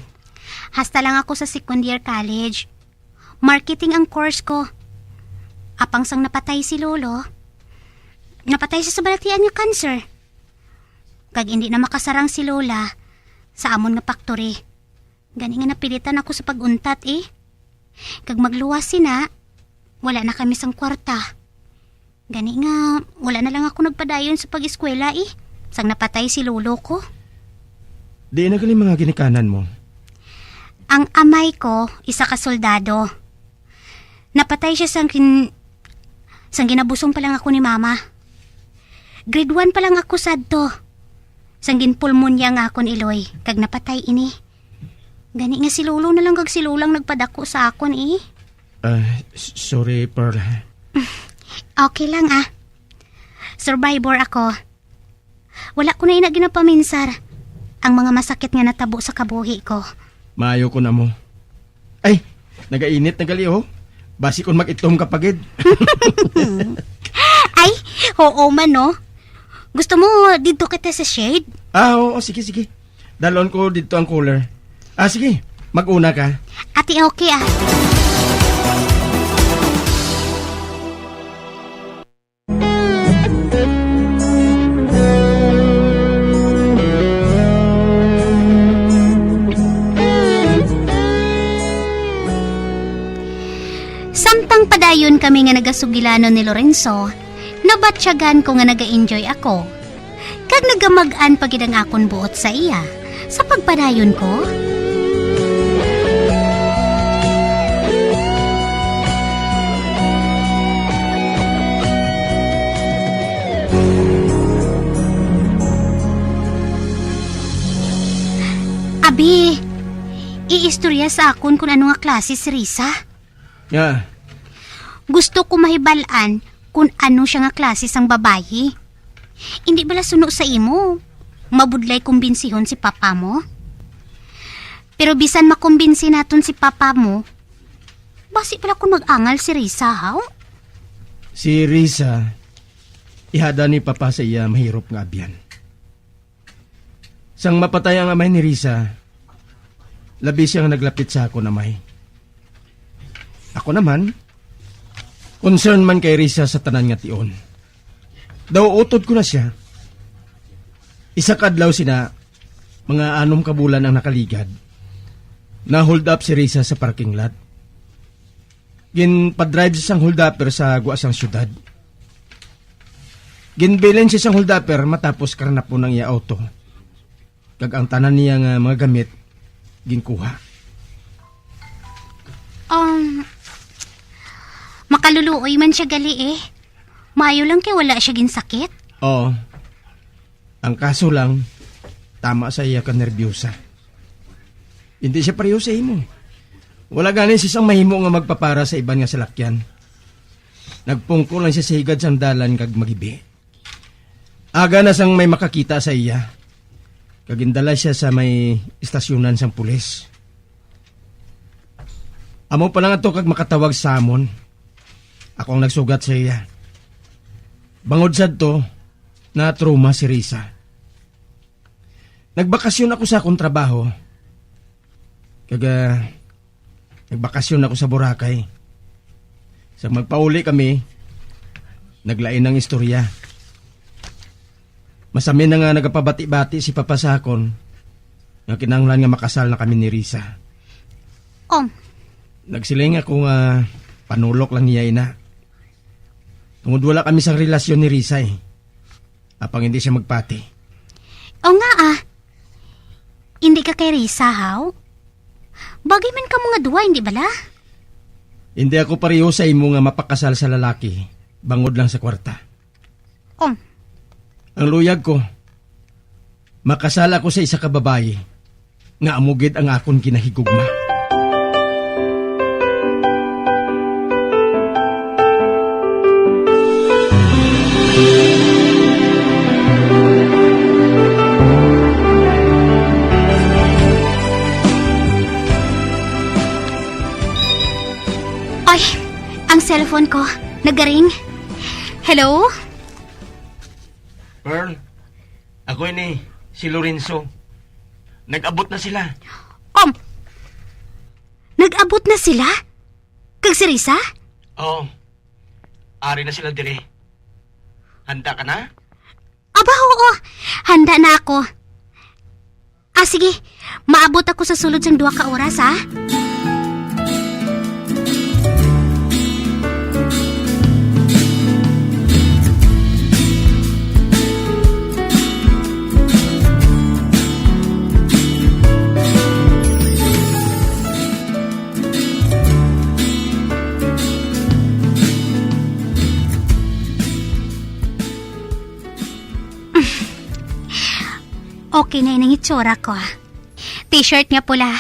Hasta lang ako sa second year college. Marketing ang course ko. Apang sang napatay si Lolo. Napatay siya sa balatian nga cancer. Kag hindi na makasarang si Lola sa amon nga factory. Gani nga napilitan ako sa paguntat Kag magluwas sina, wala na kami sang kwarta. Gani nga, wala na lang ako nagpadayon sa pag-eskwela sang napatay si Lolo ko. Di na galing mga ginikanan mo. Ang amay ko, isa ka soldado. Napatay siya sang ginabusong pa lang ako ni Mama. Grade 1 pa lang ako sadto. Sang ginpulmonya nga akon iloy, kag napatay ini. Gani nga si Lolo na lang kag si Lolang nagpadako sa akon Sorry, Pearl. Okay lang Survivor ako. Wala ko na ginapaminsar ang mga masakit nga natabo sa kabuhi ko. Maayo ko na mo. Ay, nagainit na gali Basi kung mag-itom ka pagid. Ay, oo man no. Gusto mo dito kita sa shade? Oo, sige. Dalon ko dito ang cooler. Sige, mag-una ka. Ati okay Samtang padayon kami nga nagasugilano ni Lorenzo, nabatsyagan ko nga naga-enjoy ako. Kag nagamagaan pagid ang akon buot sa iya, sa pagpadayon ko. Abi, iistorya sa akon kung ano nga klase si Risa. Yeah. Gusto ko mahibalaan kung ano siya nga klase sang babayi. Hindi bala suno sa imo. Mabudlay kumbinsihon si papa mo. Pero bisan makumbinsi naton si papa mo, basi pala kung mag-angal si Risa, haw? Si Risa, ihada ni papa sa iya mahirap nga abyan. Sang mapatay ang amay ni Risa, labi siyang naglapit sa ako na may. Ako naman, concern man kay Risa sa tanan nga tion. Daw utod ko na siya. Isa kadlaw sina, mga 6 kabulan ang nakaligad. Na hold up si Risa sa parking lot. Ginpadrive siya sang hold upper sa guasang syudad. Ginbilen siya sang hold upper matapos karnap po ng iya auto. Kag ang tanan niya nga mga gamit, ginkuha. Makaluluoy man siya gali eh. Mayo lang kay wala siya ginsakit. Oo. Ang kaso lang, tama sa iya ka nervyosa. Hindi siya pareho sa imo. Wala ganin siya sang mahimo nga magpapara sa iban nga salakyan. Nagpungko lang siya sa higad sandalan kag magibi. Aga na sang may makakita sa iya. Kagindala siya sa may istasyonan sang pulis. Amo pa lang ato kag makatawag sa amon. Ako ang nagsugat sa iya. Bangod sad to, na trauma si Risa. Nagbakasyon ako sa akong trabaho. Nagbakasyon ako sa Boracay. Sa magpauli kami, naglain ng istorya. Masamin na nga nagapabati-bati si Papa Sakon na kinanglan nga makasal na kami ni Risa. Nagsiling ako nga panulok lang niya ina. Tungod wala kami sa relasyon ni Risa eh. Apang hindi siya magpati. O nga hindi ka kay Risa, haw? Bagay man ka mga duwa, hindi bala? Hindi ako pareho sa imo nga mapakasal sa lalaki. Bangod lang sa kwarta. Ang luyag ko, makasal ako sa isa ka babae nga amugid ang akon kinahigugma. Ay, ang cellphone ko, nagaring. Hello? Pearl, ako ini, si Lorenzo. Nag-abot na sila. Nag-abot na sila? Kag si Risa? Oo. Ari na sila dire. Handa ka na? Aba, oo. Handa na ako. Sige. Maabot ako sa sulod sang 2 ka oras, ha? Okay na inang itsura ko. T-shirt nga pula,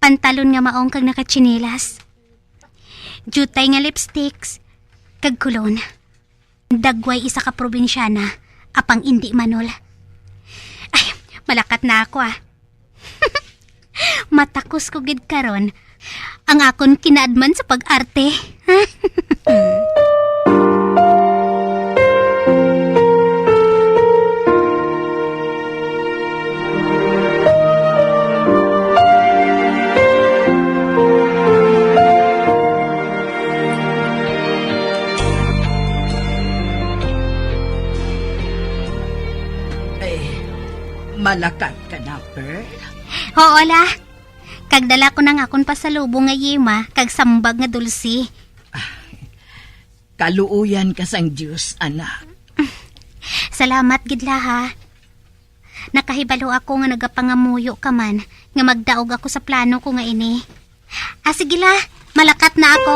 pantalon nga maong kag nakatsinilas, jutay nga lipsticks, kag kulon. Dagway isa ka probinsyana, apang indi manol. Ay, malakat na ako Matakos ko gid karon. Ang akon kinaadman sa pag-arte. Malakat ka na, Pearl? Oo la. Kagdala ko ng akon pasalubong nga yema, kag sambag nga dulsi. Kaluuyan ka sang Diyos, anak. Salamat gidla ha. Nakahibalo ako nga nagapangamuyo ka man, nga magdaog ako sa plano ko nga ini. Sige la, malakat na ako.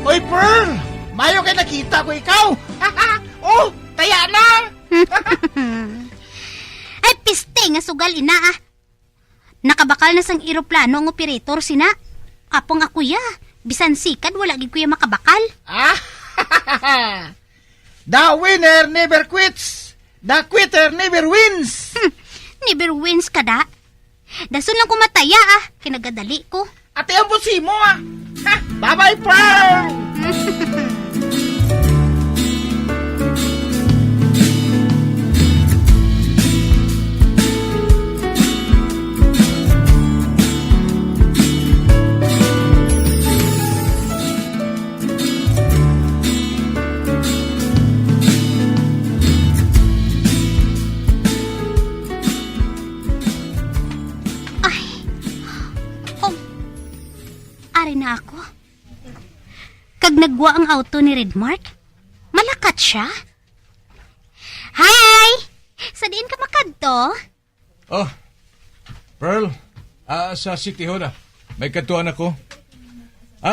Oy, Pearl! Mayo kay nakita ko ikaw! Taya na! Ay, piste nga sugal ina Nakabakal na sang eroplano ang operator sina. Apong ako ya. Bisan sikad, wala gid kuya makabakal. The winner never quits! The quitter never wins! Never wins ka da. Dason lang ko mataya kinagadali ko. Ate ang busi mo ah. Ha, bye-bye, Pearl! Ari na ako. Kag nagwa ang auto ni Redmark, malakat siya. Hi! Sa diin ka makadto? Oh, Pearl, sa City Hall may katuan ako.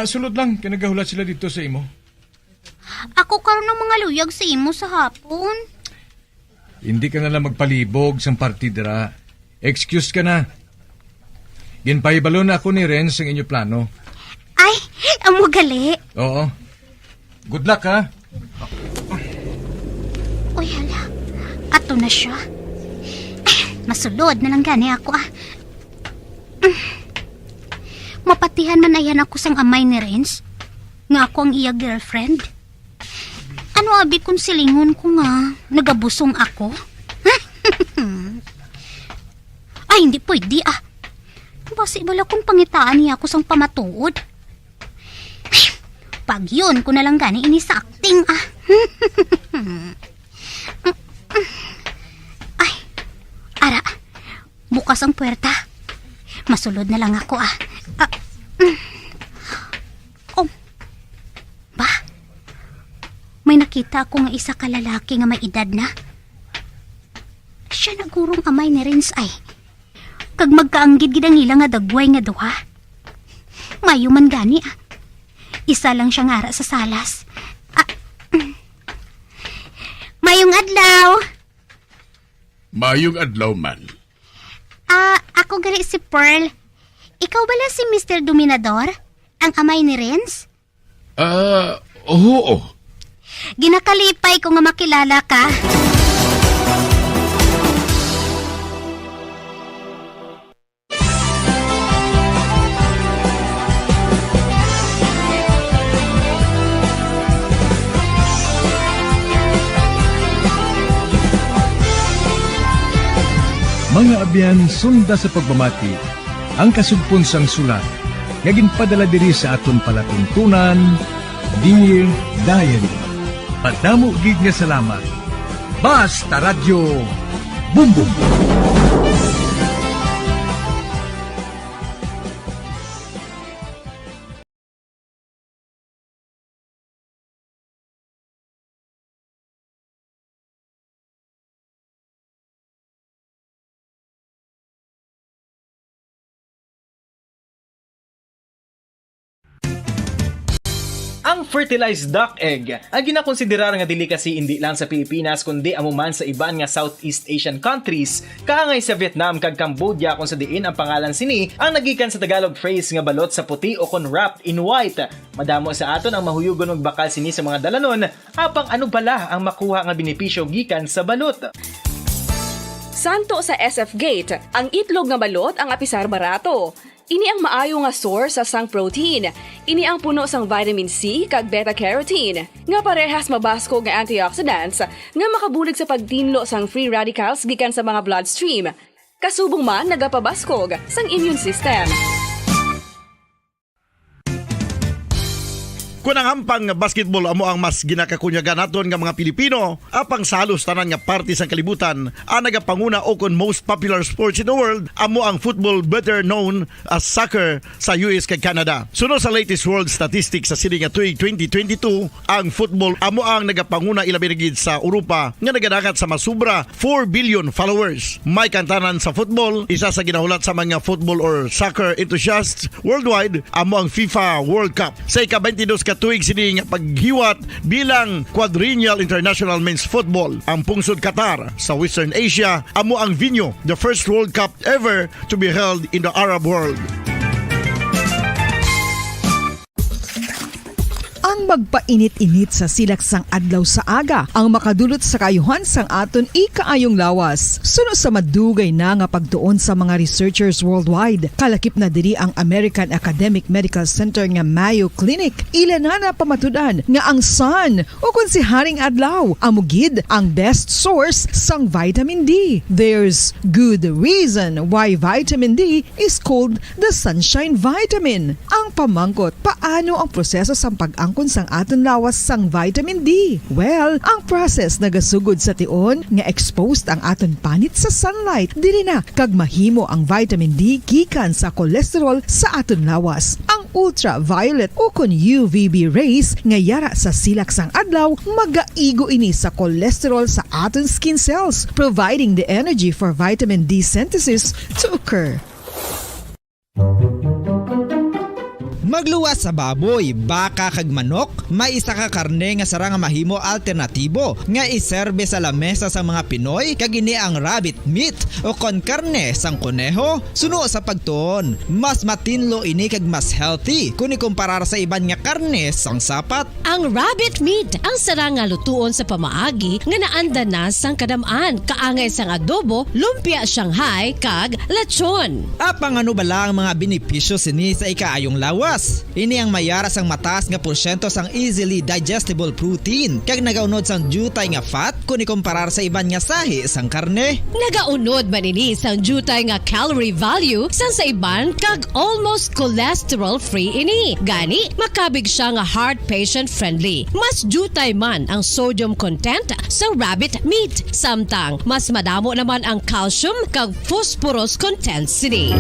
Sulod lang, kinagahulat sila dito sa imo. Ako karon ng mga luyag sa imo sa hapon. Hindi ka na lang magpalibog sa partidera. Excuse ka na. Ginpahibalo na ako ni Renz ang inyo plano. Ay, amo gali. Oo. Good luck, ha? Uy, hala. Ato na siya. Masulod na lang gani ako, Mapatihan man ayan ako sang amay ni Renz. Nga ako ang iya girlfriend. Ano abi kung silingon ko nga, nagabusong ako? Ay, hindi pwede, Basi bala kung pangitaan niya ako sang pamatuod. Pag yun, ko na lang gani inisakting, Ay, ara, bukas ang puwerta. Masulod na lang ako, Oh, ba? May nakita ako nga isa ka lalaki nga may edad na. Siya nagurong amay ni Renz ay. Kag magkaanggid gid ang ilang nga dagway nga duha. Mayo man gani, Isa lang siya ngara sa salas. Mayong adlaw. Mayong adlaw man. Ako gali si Pearl. Ikaw bala si Mr. Dominador? Ang amay ni Renz? Oo. Ginakalipay ko nga makilala ka. Mga abyan, sunda sa pagmamati, ang kasugpon sang sulat, nga ginpadala diri sa aton palatuntunan, Dear Diary. Padamo gid nga salamat. Basta Radyo Bumbum. Ang fertilized duck egg ang ginakonsiderar nga delicacy hindi lang sa Pilipinas kundi amuman sa iban nga Southeast Asian countries, kaangay sa Vietnam kag Cambodia kung sa diin ang pangalan sini ang nagikan sa Tagalog phrase nga balot sa puti o kon wrapped in white. Madamo sa aton ang mahuyugon og bakal sini sa mga dalanon, apang ano bala ang makuha nga benepisyo gikan sa balot. Santo sa SF Gate, ang itlog nga balot ang apisar barato. Ini ang maayo nga source sa sang protein. Ini ang puno sang vitamin C kag beta-carotene. Nga parehas mabasko nga antioxidants nga makabulig sa pagtinlo sang free radicals gikan sa mga bloodstream. Kasubong man nagapabaskog sang immune system. Kung ang hampang basketball amo ang mas ginakakunyagan naton nga mga Pilipino, apang salos tanan nga parte sa kalibutan, ang nagapanguna o kon most popular sports in the world, amo ang football better known as soccer sa US kag Canada. Suno sa latest world statistics sa sini nga tuig 2022, ang football amo ang nagapanguna ilabirigid sa Europa nga nagadagat sa masubra 4 billion followers. May kantanan sa football, isa sa ginahulat sa mga football or soccer enthusiasts worldwide, amo ang FIFA World Cup. Sa ika-22 katuig sini nga paghiwat bilang quadrennial international men's football. Ang pungsod Qatar sa Western Asia amo ang venue, the first World Cup ever to be held in the Arab world. ang magpainit-init sa silak sang adlaw sa aga ang makadulot sa kaayuhan sang aton ikaayong lawas. Suno sa madugay na nga pagtuon sa mga researchers worldwide, kalakip na diri ang American Academic Medical Center nga Mayo Clinic. Ila na pamatudan nga ang sun o kung si Haring Adlaw amugid ang best source sang vitamin D. There's good reason why vitamin D is called the sunshine vitamin. Ang pamangkot, paano ang proseso sang pag-angkon sang aton lawas sang vitamin D? Well, ang process nagasugod sa tion nga exposed ang aton panit sa sunlight. Dili na kag mahimo ang vitamin D gikan sa cholesterol sa aton lawas. Ang ultraviolet o kun UVB rays nga yara sa silak sang adlaw magaigo ini sa cholesterol sa aton skin cells, providing the energy for vitamin D synthesis to occur. Magluwas sa baboy, baka kag manok, may isa ka karne nga sara nga mahimo alternatibo nga iserbe sa lamesa sa mga Pinoy kag ini ang rabbit meat o kon karne sang kuneho. Suno sa pagtuon, mas matinlo ini kag mas healthy kung ikumparar sa iban nga karne sang sapat. Ang rabbit meat ang sara nga lutuon sa pamaagi nga naanda na sang kadamaan, kaangay sang adobo, lumpia Shanghai kag lechon. Apang ano bala ang mga benepisyo sini sa ikaayong lawas? Ini ang mayara sang mataas nga porsyento sang easily digestible protein kag nagaunod sang jutay nga fat kung ikumparar sa iban nga sahi sang karne. Nagaunod man ini sang jutay nga calorie value sang sa iban kag almost cholesterol free ini. Gani makabig siya nga heart patient friendly. Mas jutay man ang sodium content sa rabbit meat, samtang mas madamo naman ang calcium kag phosphorus content sini.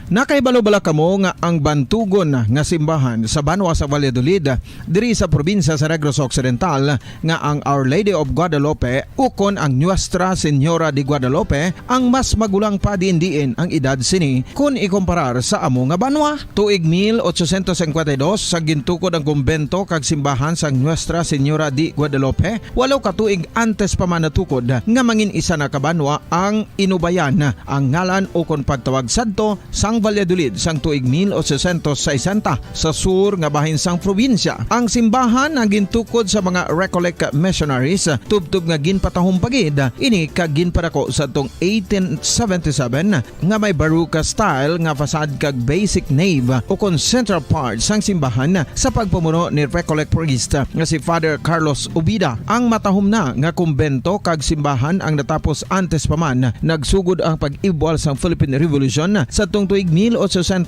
Nakaibalo-bala kamo nga ang bantugon nga simbahan sa Banwa sa Valladolid diri sa probinsya sa Negros Occidental nga ang Our Lady of Guadalupe ukon ang Nuestra Señora de Guadalupe ang mas magulang pa diin ang edad sini kung ikumparar sa amo nga banwa. Tuig 1852 sa gintukod ang kumbento kag simbahan sang Nuestra Señora de Guadalupe, walo ka tuig antes pa man natukod nga mangin isa na kabanwa ang inubayan ang ngalan ukon pagtawag sadto sang Valladolid sang tuig 1860 sa sur nga bahin sang probinsya. Ang simbahan ang gintukod sa mga Recollect missionaries tubtub nga ginpatahong pagid ini kag ginpadako sa tong 1877 nga may baroque style nga fasad kag basic nave o kon central part sang simbahan sa pagpamuno ni Recollect priest nga si Father Carlos Ubida. Ang matahom na nga kumbento kag simbahan ang natapos antes pa man nagsugod ang pag-ibwal sang Philippine Revolution sa tong tuig 1897.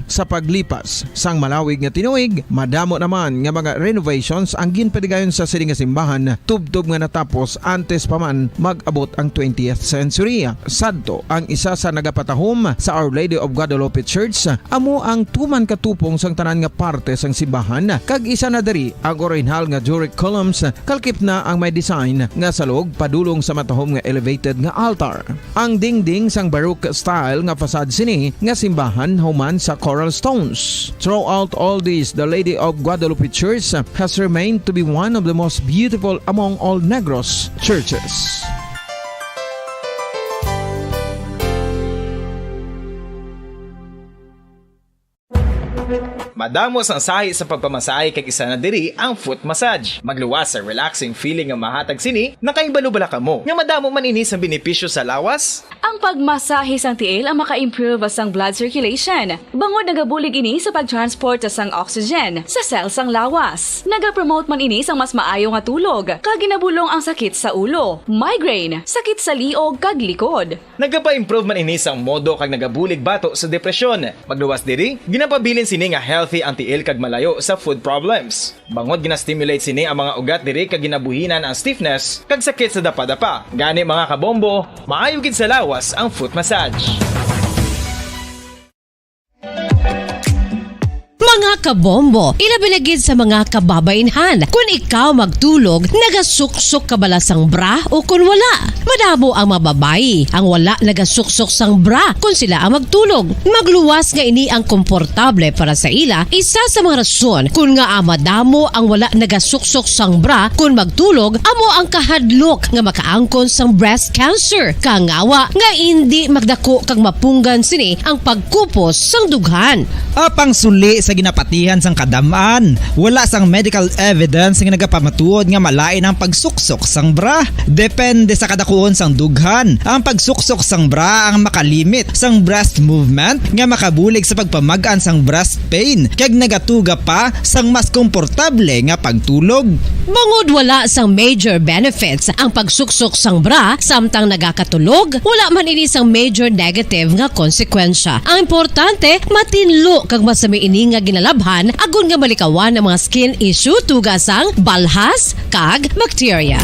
Sa paglipas sang malawig nga tinuig, madamo naman nga mga renovations ang ginpadigayon sa sining nga simbahan tubtob nga natapos antes pa man mag-abot ang 20th century. Sadto ang isa sa nagapatahom sa Our Lady of Guadalupe Church amo ang tuman katupong sang tanan nga parte sang simbahan kag isa na diri ang original nga Doric columns kalkip na ang may design nga salog padulong sa matahom nga elevated nga altar. Ang dingding sang baroque style nga fasad sini nga simbahan human sa coral stones. Throughout all this, the Lady of Guadalupe Church has remained to be one of the most beautiful among all Negros churches. Madamos ang sahi sa pagpamasahe kag isa na diri ang foot massage. Magluwas sa relaxing feeling nga mahatag sini, nakaibalo-bala kamo. Nga madamo man ini sa benepisyo sa lawas. Ang pagmasahe sang tiil ang maka-improve sang blood circulation. Bangod nagabulig ini sa pagtransport sang oxygen sa cells sang lawas. Nagapromote man ini sang mas maayo nga tulog, kag ginabulong ang sakit sa ulo, migraine, sakit sa liog kag likod. Nagapa-improve man ini sang modo kag nagabulig bato sa depresyon. Magluwas diri, ginapabilin sini nga healthy ang tiil kag malayo sa food problems. Bangod gina-stimulate sini ang mga ugat diri kag ginabuhinan ang stiffness kag sakit sa dapa-dapa. Gani mga kabombo, maayo gid sa lawas ang foot massage. Mga kabombo, ilabilagid sa mga kababainhan. Kung ikaw magtulog, nagasuksok ka bala sang bra o kung wala. Madamo ang mababayi ang wala nagasuksok sang bra kung sila ang magtulog. Magluwas nga ini ang komportable para sa ila, isa sa mga rason kung nga madamo ang wala nagasuksok sang bra kung magtulog, amo ang kahadlok nga makaangkon sang breast cancer. Kangawa nga hindi magdako kag mapunggan sini ang pagkupos sang dughan. Apang suli sa ginapatihan sang kadamaan, wala sang medical evidence nga nagapamatuod nga malain ang pagsuksok sang bra. Depende sa kadakuon sang dughan. Ang pagsuksok sang bra ang makalimit sang breast movement nga makabulig sa pagpamagaan sang breast pain kag nagatuga pa sang mas komportable nga pagtulog. Bangod wala sang major benefits ang pagsuksok sang bra samtang nagakatulog, wala man ini sang major negative nga konsekwensya. Ang importante, matinlo kag masami ini nga ginalabhan agon nga malikawan ang mga skin issue tugasang balhas kag bacteria.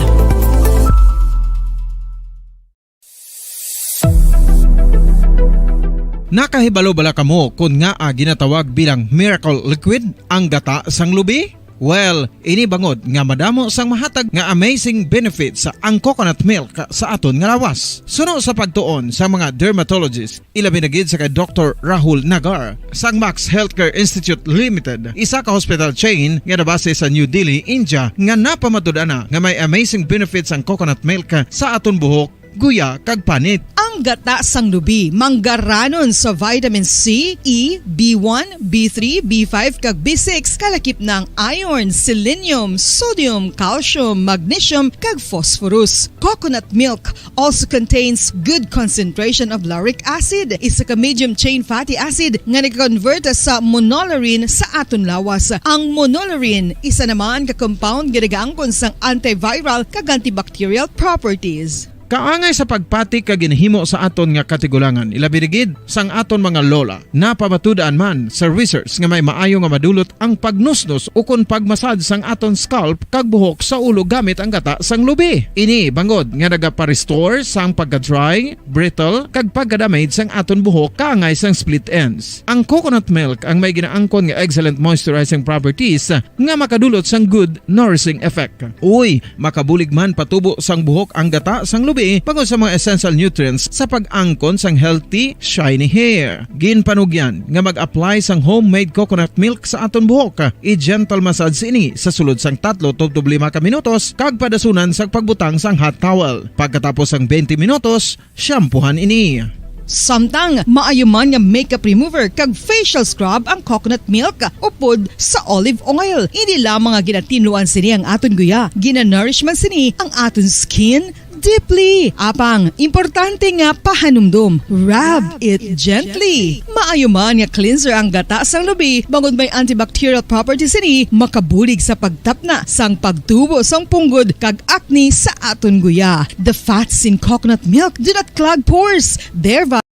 Nakahibalo bala kamo kung nga ginatawag bilang miracle liquid ang gata sang lubi? Well, ini bangod nga madamo sang mahatag nga amazing benefits sa ang coconut milk sa aton nga lawas. Suno sa pagtuon sa mga dermatologist, ilabinagid sa kay Dr. Rahul Nagar sang Max Healthcare Institute Limited, isa ka hospital chain nga nabase sa New Delhi, India, nga napamatud-ana nga may amazing benefits ang coconut milk sa aton buhok, guya kag panit. Ang gata sang lubi manggaranon sa vitamin C, E, B1, B3, B5 kag B6 kalakip ng iron, selenium, sodium, calcium, magnesium kag phosphorus. Coconut milk also contains good concentration of lauric acid, isa ka medium chain fatty acid nga nag-convert sa monolarin sa aton lawas. Ang monolarin isa naman ka compound nga nagaangkon sang antiviral kag antibacterial properties. Kaangay sa pagpati ka ginhimo sa aton nga katigulangan, ilabirigid sang aton mga lola na pamatudan man sa research nga may maayo nga madulot ang pagnusnos o kon pagmasad sang aton scalp kag buhok sa ulo gamit ang gata sang lubi. Ini bangod nga nagapa-restore sang pagka-dry, brittle kag pagka-damage sang aton buhok kaangay sang split ends. Ang coconut milk ang may ginaangkon nga excellent moisturizing properties nga makadulot sang good nourishing effect. Uy, makabulig man patubo sang buhok ang gata sang lubi pagod sa mga essential nutrients sa pag-angkon sang healthy, shiny hair. Ginpanugyan nga mag-apply sang homemade coconut milk sa aton buhok. I-gentle massage ini sa sulod sang 3-5 ka minutos kag padasunan sa pagbutang sang hot towel. Pagkatapos sang 20 minutos, shampoohan ini. Samtang maayuman nga makeup remover kag facial scrub ang coconut milk upod sa olive oil. Hindi lamang nga ginatinluan sini ang aton guya, ginanourish man sini ang aton skin deeply. Apang, importante nga pahanumdum. Rub it gently. Maayo man nga cleanser ang gata sang lubi, bangod may antibacterial properties ini, makabulig sa pagtapna sang pagtubo sang punggod kag acne sa aton guya. The fats in coconut milk do not clog pores, thereby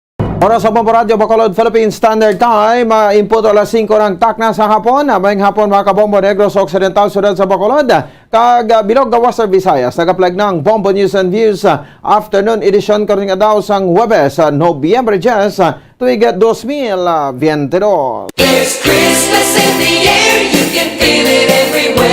Oras sa Bombo Radio Bacolod Philippine Standard Time, input alas 5 ng takna sa hapon. Mayang hapon mga kabombo Negros Occidental, sudad sa Bacolod. Kag Bilog Gawas Visayas, nagaplag ng Bombo News and Views afternoon edition karon nga daw sang Huwebes, Nobyembre 10, tuig 2022. It's Christmas in the air, you can feel it everywhere.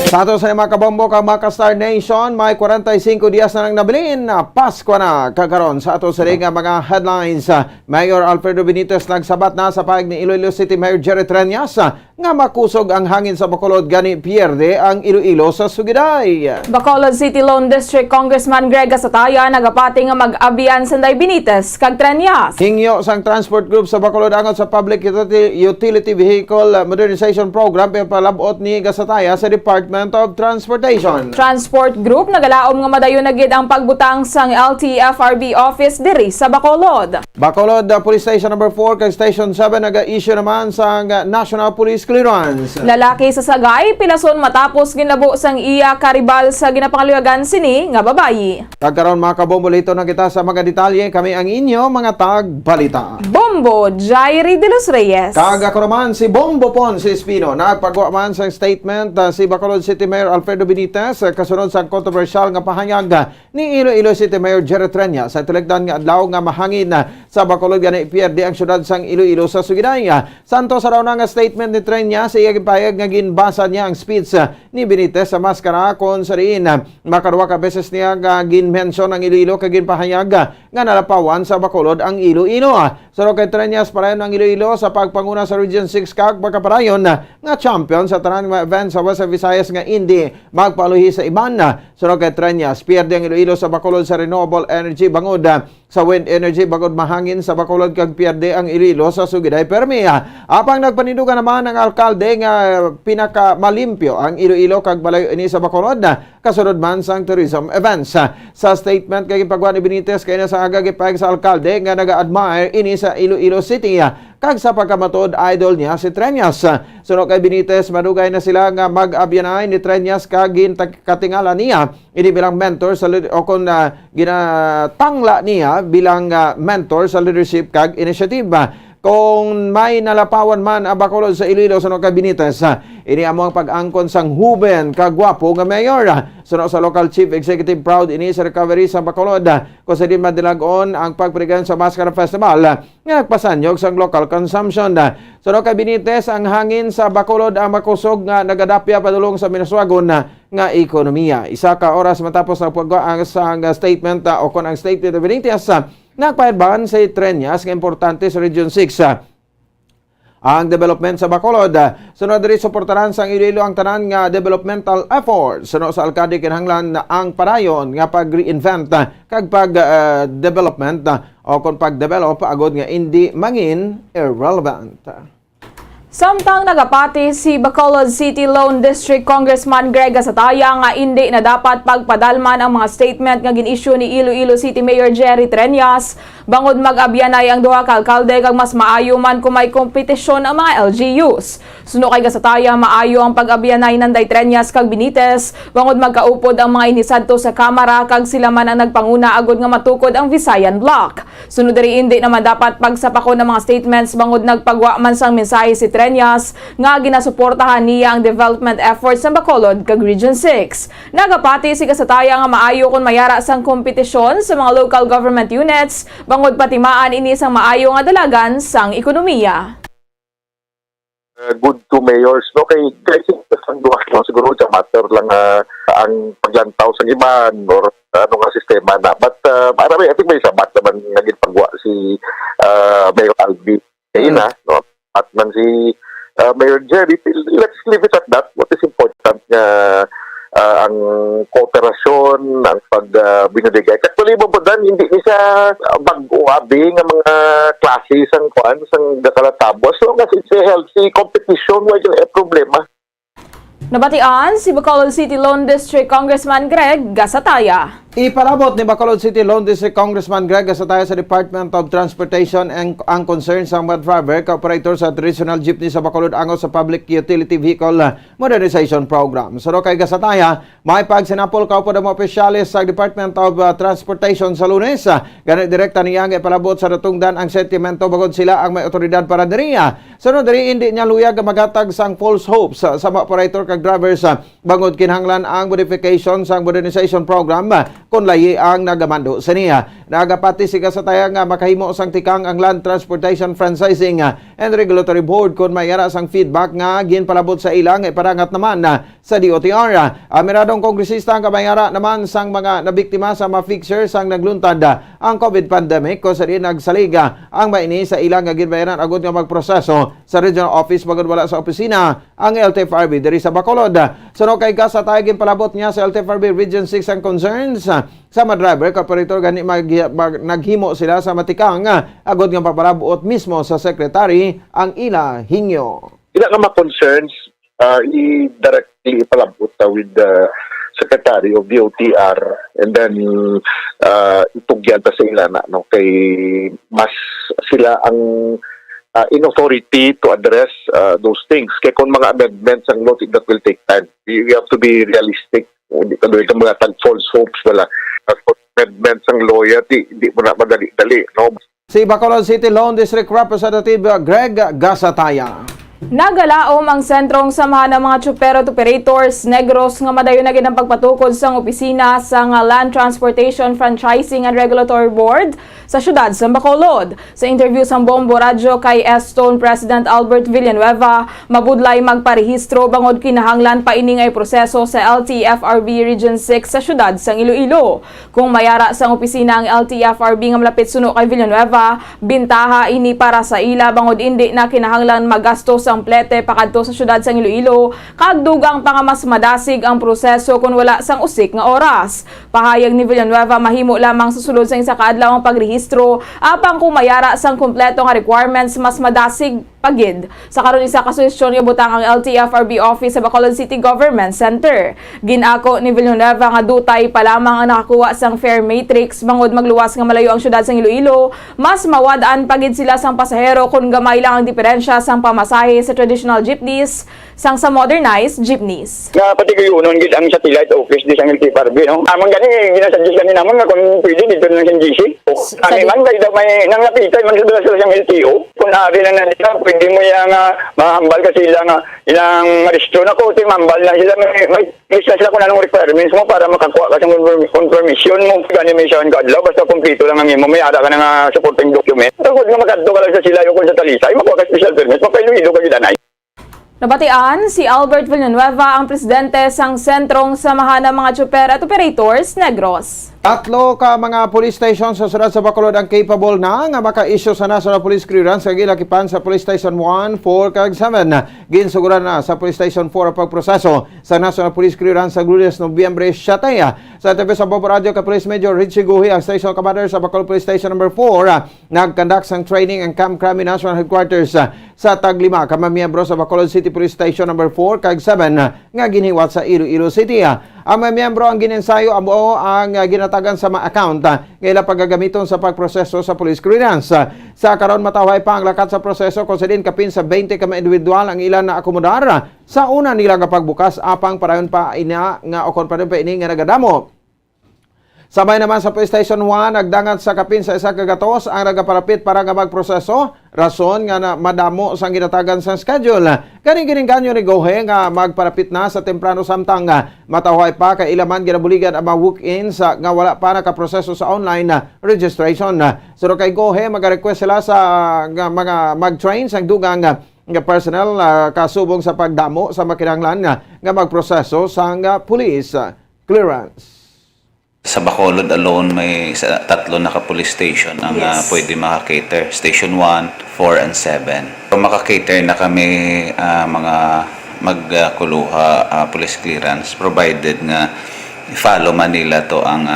Sa ato sa mga kabombo kag mga Star Nation, may 45 dias na nang nabilin, Pasko na kagaron. Sa ato sa mga headlines, Mayor Alfredo Benitez nagsabat na sa paig ni Iloilo City Mayor Jerry Treñas nga makusog ang hangin sa Bacolod gani pierde ang Iloilo sa Sugiday. Bacolod City Lone District Congressman Greg Asataya nagapati nga mag-abiyan sanday Benitez kag Treñas. Hingyo sang transport group sa Bacolod angon sa Public Utility Vehicle Modernization Program palabot ni Gasataya sa Department of Transportation. Transport Group nagalaom nga madayon na gid ang pagbutang sang LTFRB office diri sa Bacolod. Bacolod Police Station number 4 kag Station 7 naga-issue naman sang National Police Clearance. Lalaki sa Sagay pilason matapos ginlabo sang iya karibal sa ginapangaluyagan sini nga babayi. Kagkaron mga kabombo, lito na kita sa mga detalye, kami ang inyo mga tag-balita. Bombo Jairi de los Reyes. Kagako naman si Bombo Ponce Espino. Nagpagawa man sa statement si Bacolod City Mayor Alfredo Benitez kasunod sa kontrobersyal nga pahayag ni Iloilo City Mayor Jerry Treñas sa tuligdan nga adlaw nga mahangin sa Bacolod gani ipiyerde ang syudad sang Iloilo sa Sugiday. Santo sa raw na nga statement ni Treñas sa iya gipayag nga ginbasa niya ang speech ni Benitez sa maskara kon sa riin makarwa ka beses niya ginmention ang Iloilo kag ginpahayag nga nalapawan sa Bacolod ang Iloilo. Sa kay Treñas parayon ang Iloilo sa pagpanguna sa Region 6 kag pagkaparayon nga champion sa tanan nga event sa West Visayas nga hindi magpaluhi sa iban. Sa kay Treñas pierde ang Iloilo sa Bacolod sa renewable energy bangod sa wind energy bagod mahangin sa Bacolod kag pierde ang Iloilo sa Sugiday Permi. Apang nagpanindugan naman ang alkalde nga pinaka malimpyo ang Iloilo kag balayo ini sa Bacolod kasunod man sang tourism events. Sa statement kay pagwan ni Benitez kay na sa aga gipayag sa alkalde nga naga-admire ini sa Iloilo City kag sa pagkamatod idol niya si Treñas. Sunod kay Benitez madugay na sila nga mag-abyanay ni Treñas kag katingala niya ini bilang mentor sa o kon ginatangla niya bilang mentor sa leadership kag initiative. Kung may nalapawan man ang Bacolod sa Iloilo sunod kay Benitez, ini amo ang pag-angkon sang huben kagwapo nga mayor. Sunod sa local chief executive proud ini sa recovery sa Bacolod kung sa din madilagon ang pagparigan sa Mascara Festival nga nagpasanyog sang local consumption. Sunod kay Benitez ang hangin sa Bacolod ang makusog nga nagadapya padulong sa minaswagon nga ekonomiya. Isa ka oras matapos ang paggawa sang statement o kon ang statement of Benitez nagpayadban sa Treñas nga importante sa Region 6 ang development sa Bacolod. Sunod diri suportahan sang Iloilo ang tanan nga developmental efforts. Sunod sa alkalde kinahanglan ang parayon nga pag-reinvent kag pag-development o kung pag-develop agod nga hindi mangin irrelevant. Samtang nagapati si Bacolod City Lone District Congressman Greg Gasataya nga hindi na dapat pagpadalman ang mga statement nga gin-issue ni Iloilo City Mayor Jerry Treñas bangod mag-abyanay ang duha ka alkalde kag mas maayo man kung may kompetisyon ang mga LGUs. Suno kay Gasataya maayo ang pag-abyanay nanday Treñas kag Benitez bangod magkaupod ang mga inisadto sa Kamara kag sila man ang nagpanguna agod nga matukod ang Visayan Block. Sunod diri hindi naman dapat pagsapakon ng mga statements bangod nagpagwa man sang mensahe si Treñas nga ginasuportahan niya ang development efforts sa Bacolod kag Region 6. Nagapati si Gasataya nga maayo kung mayara sang kompetisyon sa mga local government units bangod patimaan ini sang maayo nga dalagan sang ekonomiya. Good to mayors, no? Kay ang duha no, siguro sa matter lang ang paglantaw sa iban or ano nga sistema na. But I think may sabat naman naging pagwa si Mayor Albi. Kaya na, no? At man si Mayor Jerry, let's leave it at that. What is important ang kooperasyon, ang pagbinibigay. Kasi mo po dan, hindi siya mag-uabi ng mga klase sang kuan, sang dasalatabos. So, kasi it's a healthy competition, wala yung problema. Nabatian si Bacolod City Lone District Congressman Greg Gasataya. Ipalabot ni Bacolod City Lone District Congressman Greg Gasataya sa Department of Transportation ang concern sa mga driver ka-operator sa traditional jeepney sa Bacolod ango sa Public Utility Vehicle Modernization Program. So kay Gasataya, may pagsinapol ka po ng mga opisyalis sa Department of Transportation sa Lunes. Ganit direkta niya ang ipalabot sa natungdan ang sentimento bagod sila ang may otoridad para diriya. So diri hindi niya luyag magatag sang false hopes sa mga operator kag drivers bangod kinahanglan ang modification sa modernization program kung layi ang nagamando sa niya. Nagapati si Gasataya nga makahimo sang tikang ang Land Transportation Franchising and Regulatory Board kung mayara sang feedback nga ginpalabot sa ilang iparangat naman sa DOTR. Amiradong kongresista ang kamayara naman sang mga nabiktima sa mga fixers sang nagluntad ang COVID pandemic kung sa rin nagsaliga ang maini sa ilang nga ginbayaran agad nga magproseso sa regional office bagod wala sa opisina ang LTFRB diri sa Bacolod. Suno kay Gasataya ginpalabot niya sa LTFRB Region 6 ang concerns sa mga driver operator gani naghimo sila sa matikang agad nga papalabuot mismo sa secretary ang ila hingyo. Ila nga mga concerns i-directly ipalabot with the Secretary of DOTR and then itugyan ta sa ila na no kay mas sila ang in authority to address those things. Kaya kung mga amendments ang noting that will take time. We have to be realistic. Hindi ka doon mga false hopes wala. Amendments ang lawyer, hindi mo na madali-dali. No? Si Bacolod City Lone District Representative Greg Gasataya. Nagalaom ang sentrong samahan ng mga tsuper at operators Negros nga madayon na gid ang pagpatukod sa opisina sa Land Transportation Franchising and Regulatory Board sa syudad sa Bacolod. Sa interview sa Bombo Radyo kay Estone President Albert Villanueva, mabudlay magparehistro bangod kinahanglan pa ini nga proseso sa LTFRB Region 6 sa syudad sa Iloilo. Kung mayara sa opisina ang LTFRB nga malapit suno kay Villanueva, bintaha ini para sa ila bangod indi na kinahanglan magasto sa plete pakadto sa syudad sa Iloilo, kagdugang pa nga mas madasig ang proseso kung wala sang usik nga oras. Pahayag ni Villanueva mahimo lamang sa sulod sa isa ka adlaw ang pagrehistro apang kung mayara sang kumpleto nga requirements mas madasig pagid. Sa karon isa ka suhestyon nga butang ang LTFRB office sa Bacolod City Government Center. Ginako ni Villanueva nga dutay pa lamang ang nakakuha sang fare matrix bangod magluwas nga malayo ang syudad sa Iloilo, mas mawadaan pagid sila sang pasahero kung gamay lang ang diferensya sang pamasahe sa traditional jeepneys sang sa modernized jeepneys. Nga pati kayo unon gid ang satellite office di sang LTFRB, no? Amon gani ginasuggest gani namon nga kung pwede dito lang sa GC. Ani man kay daw may nang lapitan man sa sang LTO. Kung ari na nila pwede mo yang mahambal ka sila nga ilang restro na ko ting mambal lang sila may lista sila kung anong requirements mo para makakuha ka sa confirmation mo gani may siya ka adlaw basta kompleto lang ang imo may ara ka nga supporting document. Tungod nga makadto ka lang sa sila yung sa talisay makuha ka special permit mapailuido ka gid anay. Nabatian si Albert Villanueva, ang presidente sang sentrong samahan ng mga tsuper at operators Negros. 3 ka mga police station sa syudad sa Bacolod ang capable na nga maka-issue sa National Police Clearance sa gilakipan sa Police Station 1, 4, kag 7. Ginsuguran na sa Police Station 4 ang pagproseso sa National Police Clearance sa Lunes, Nobyembre 7. Sa TV sa Bombo Radio ka Police Major Richie Guhi, ang Station Commander sa Bacolod Police Station number 4, nagkandak sang training ang Camp Crami National Headquarters sa Taglima ka miyembro sa Bacolod City Police Station number 4 kag 7 nga ginhiwat sa Iloilo City. Ang mga miyembro ang ginensayo amo ang ginatagan sa mga account ngayon paggagamiton sa pagproseso sa police clearance. Sa karon matawhay pa ang lakat sa proseso kung sa din kapin sa 20 ka mga individual ang ilan na akomodar sa una nila nga pagbukas apang parayon pa ina nga o kon pa ini nga nagadamo. Sabay naman sa Police Station 1, nagdangat sa kapin sa isa kagatos ang nagaparapit para nga magproseso. Rason nga na madamo sang ginatagan sa schedule. Ganing ganyo ni Gohe nga magparapit na sa temprano samtang matawhay pa kay ilaman ginabuligan ang mga walk-in sa nga wala pa nakaproseso sa online registration. So kay Gohe mag-request sila sa mga mag-train sa dugang nga personnel kasubong sa pagdamo sa makinahanglan nga magproseso sa police clearance. Sa Bacolod alone, may 3 na ka-police station ang pwede maka-cater. Station 1, 4, and 7. Kung maka-cater na kami mga magkuluha police clearance, provided nga i-follow man nila to ang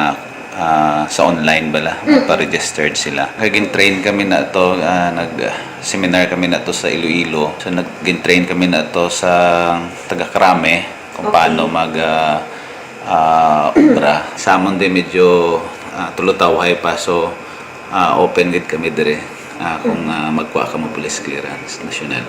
sa online bala, pa-registered sila. Naging-train kami na to, nag-seminar kami na to sa Iloilo. So naging-train kami na to sa taga-Krame kung paano obra. Sa amon din medyo tulutawhay pa so open gid kami dire kung magkuha ka mo police clearance national.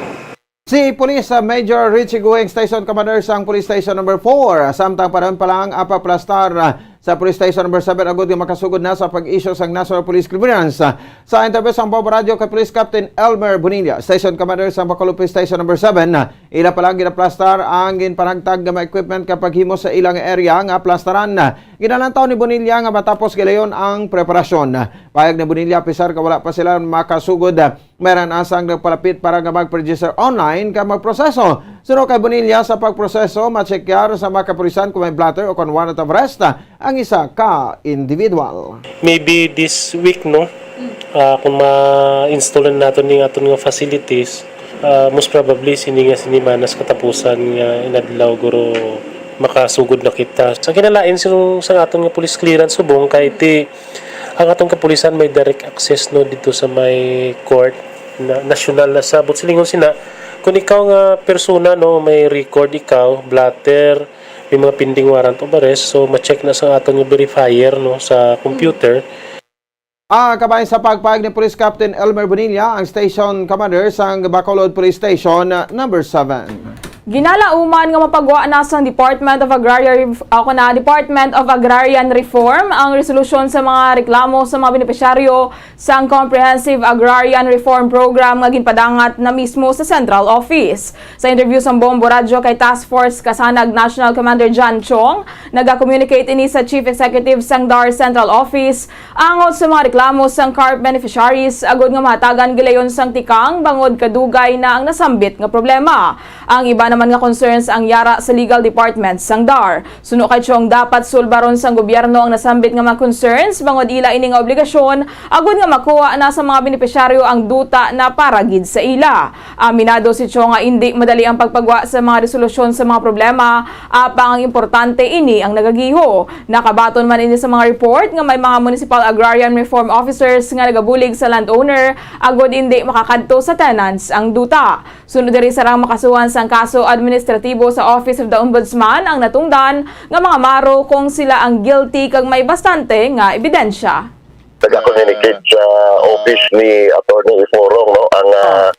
Si Police Major Richie Gueng, Station Commander sa Police Station number 4. Samtang parang palang apaplastar sa Police Station number 7 agad yung makasugod na sa pag-issue sa National Police Clearance. Sa interview sa Bombo Radio kay Police Captain Elmer Bonilla, Station Commander sa Bacolod Police Station number 7, ila palang ginaplastar ang ginpanagtag nga equipment kapag himo sa ilang area nga plastaran. Ginalantaw ni Bonilla nga matapos gilayon ang preparasyon. Payag ni Bonilla pisar ka wala pa sila makasugod. Meron asang nagpalapit para nga mag-register online ka magproseso. Suno kay Bonilla sa pagproseso, matsekyar sa mga kapulisan kung may blatter o kung warrant of arrest ang isa ka individual. Maybe this week, no? Kung ma-install natin ng aton nga facilities, most probably sinimanas katapusan nga inadlaw guro makasugod na kita. Sa kinalain sa aton nga police clearance subong kay ti ang atong kapulisan may direct access no dito sa may court na national na sabot silingon sina kung ikaw nga persona no may record ikaw blatter may mga pending warrant of arrest so ma-check na sa atong verifier no sa computer. Kabayan sa pagpahayag ni Police Captain Elmer Bonilla, ang Station Commander sa Bacolod Police Station number 7. Ginalauman nga mapagwa na sa Department of Agrarian Reform ang resolusyon sa mga reklamo sa mga benepisyaryo sa Comprehensive Agrarian Reform Program nga ginpadangat na mismo sa Central Office. Sa interview sa Bombo Radyo kay Task Force Kasanag National Commander John Chong, naga-communicate ini sa Chief Executive sang DAR Central Office angod sa mga reklamo sang CARP beneficiaries agod nga mahatagan gilayon sang tikang bangod kadugay na ang nasambit nga problema. Ang iba naman nga concerns ang yara sa legal department sang DAR. Suno kay Chong dapat sulbaron sang gobyerno ang nasambit nga mga concerns bangod ila ini nga obligasyon agud nga makuha na sa mga benepisyaryo ang duta na para gid sa ila. Aminado si Chong nga hindi madali ang pagpagwa sa mga resolusyon sa mga problema apang ang importante ini ang nagagiho. Nakabaton man ini sa mga report nga may mga municipal agrarian reform officers nga nagabulig sa landowner agud hindi makakadto sa tenants ang duta. Sunod diri sarang makasuhan sang kaso administratibo sa Office of the Ombudsman ang natungdan nga mga maro kung sila ang guilty kag may bastante nga ebidensya. Nag-communicate sa office ni Attorney Iforong, no, ang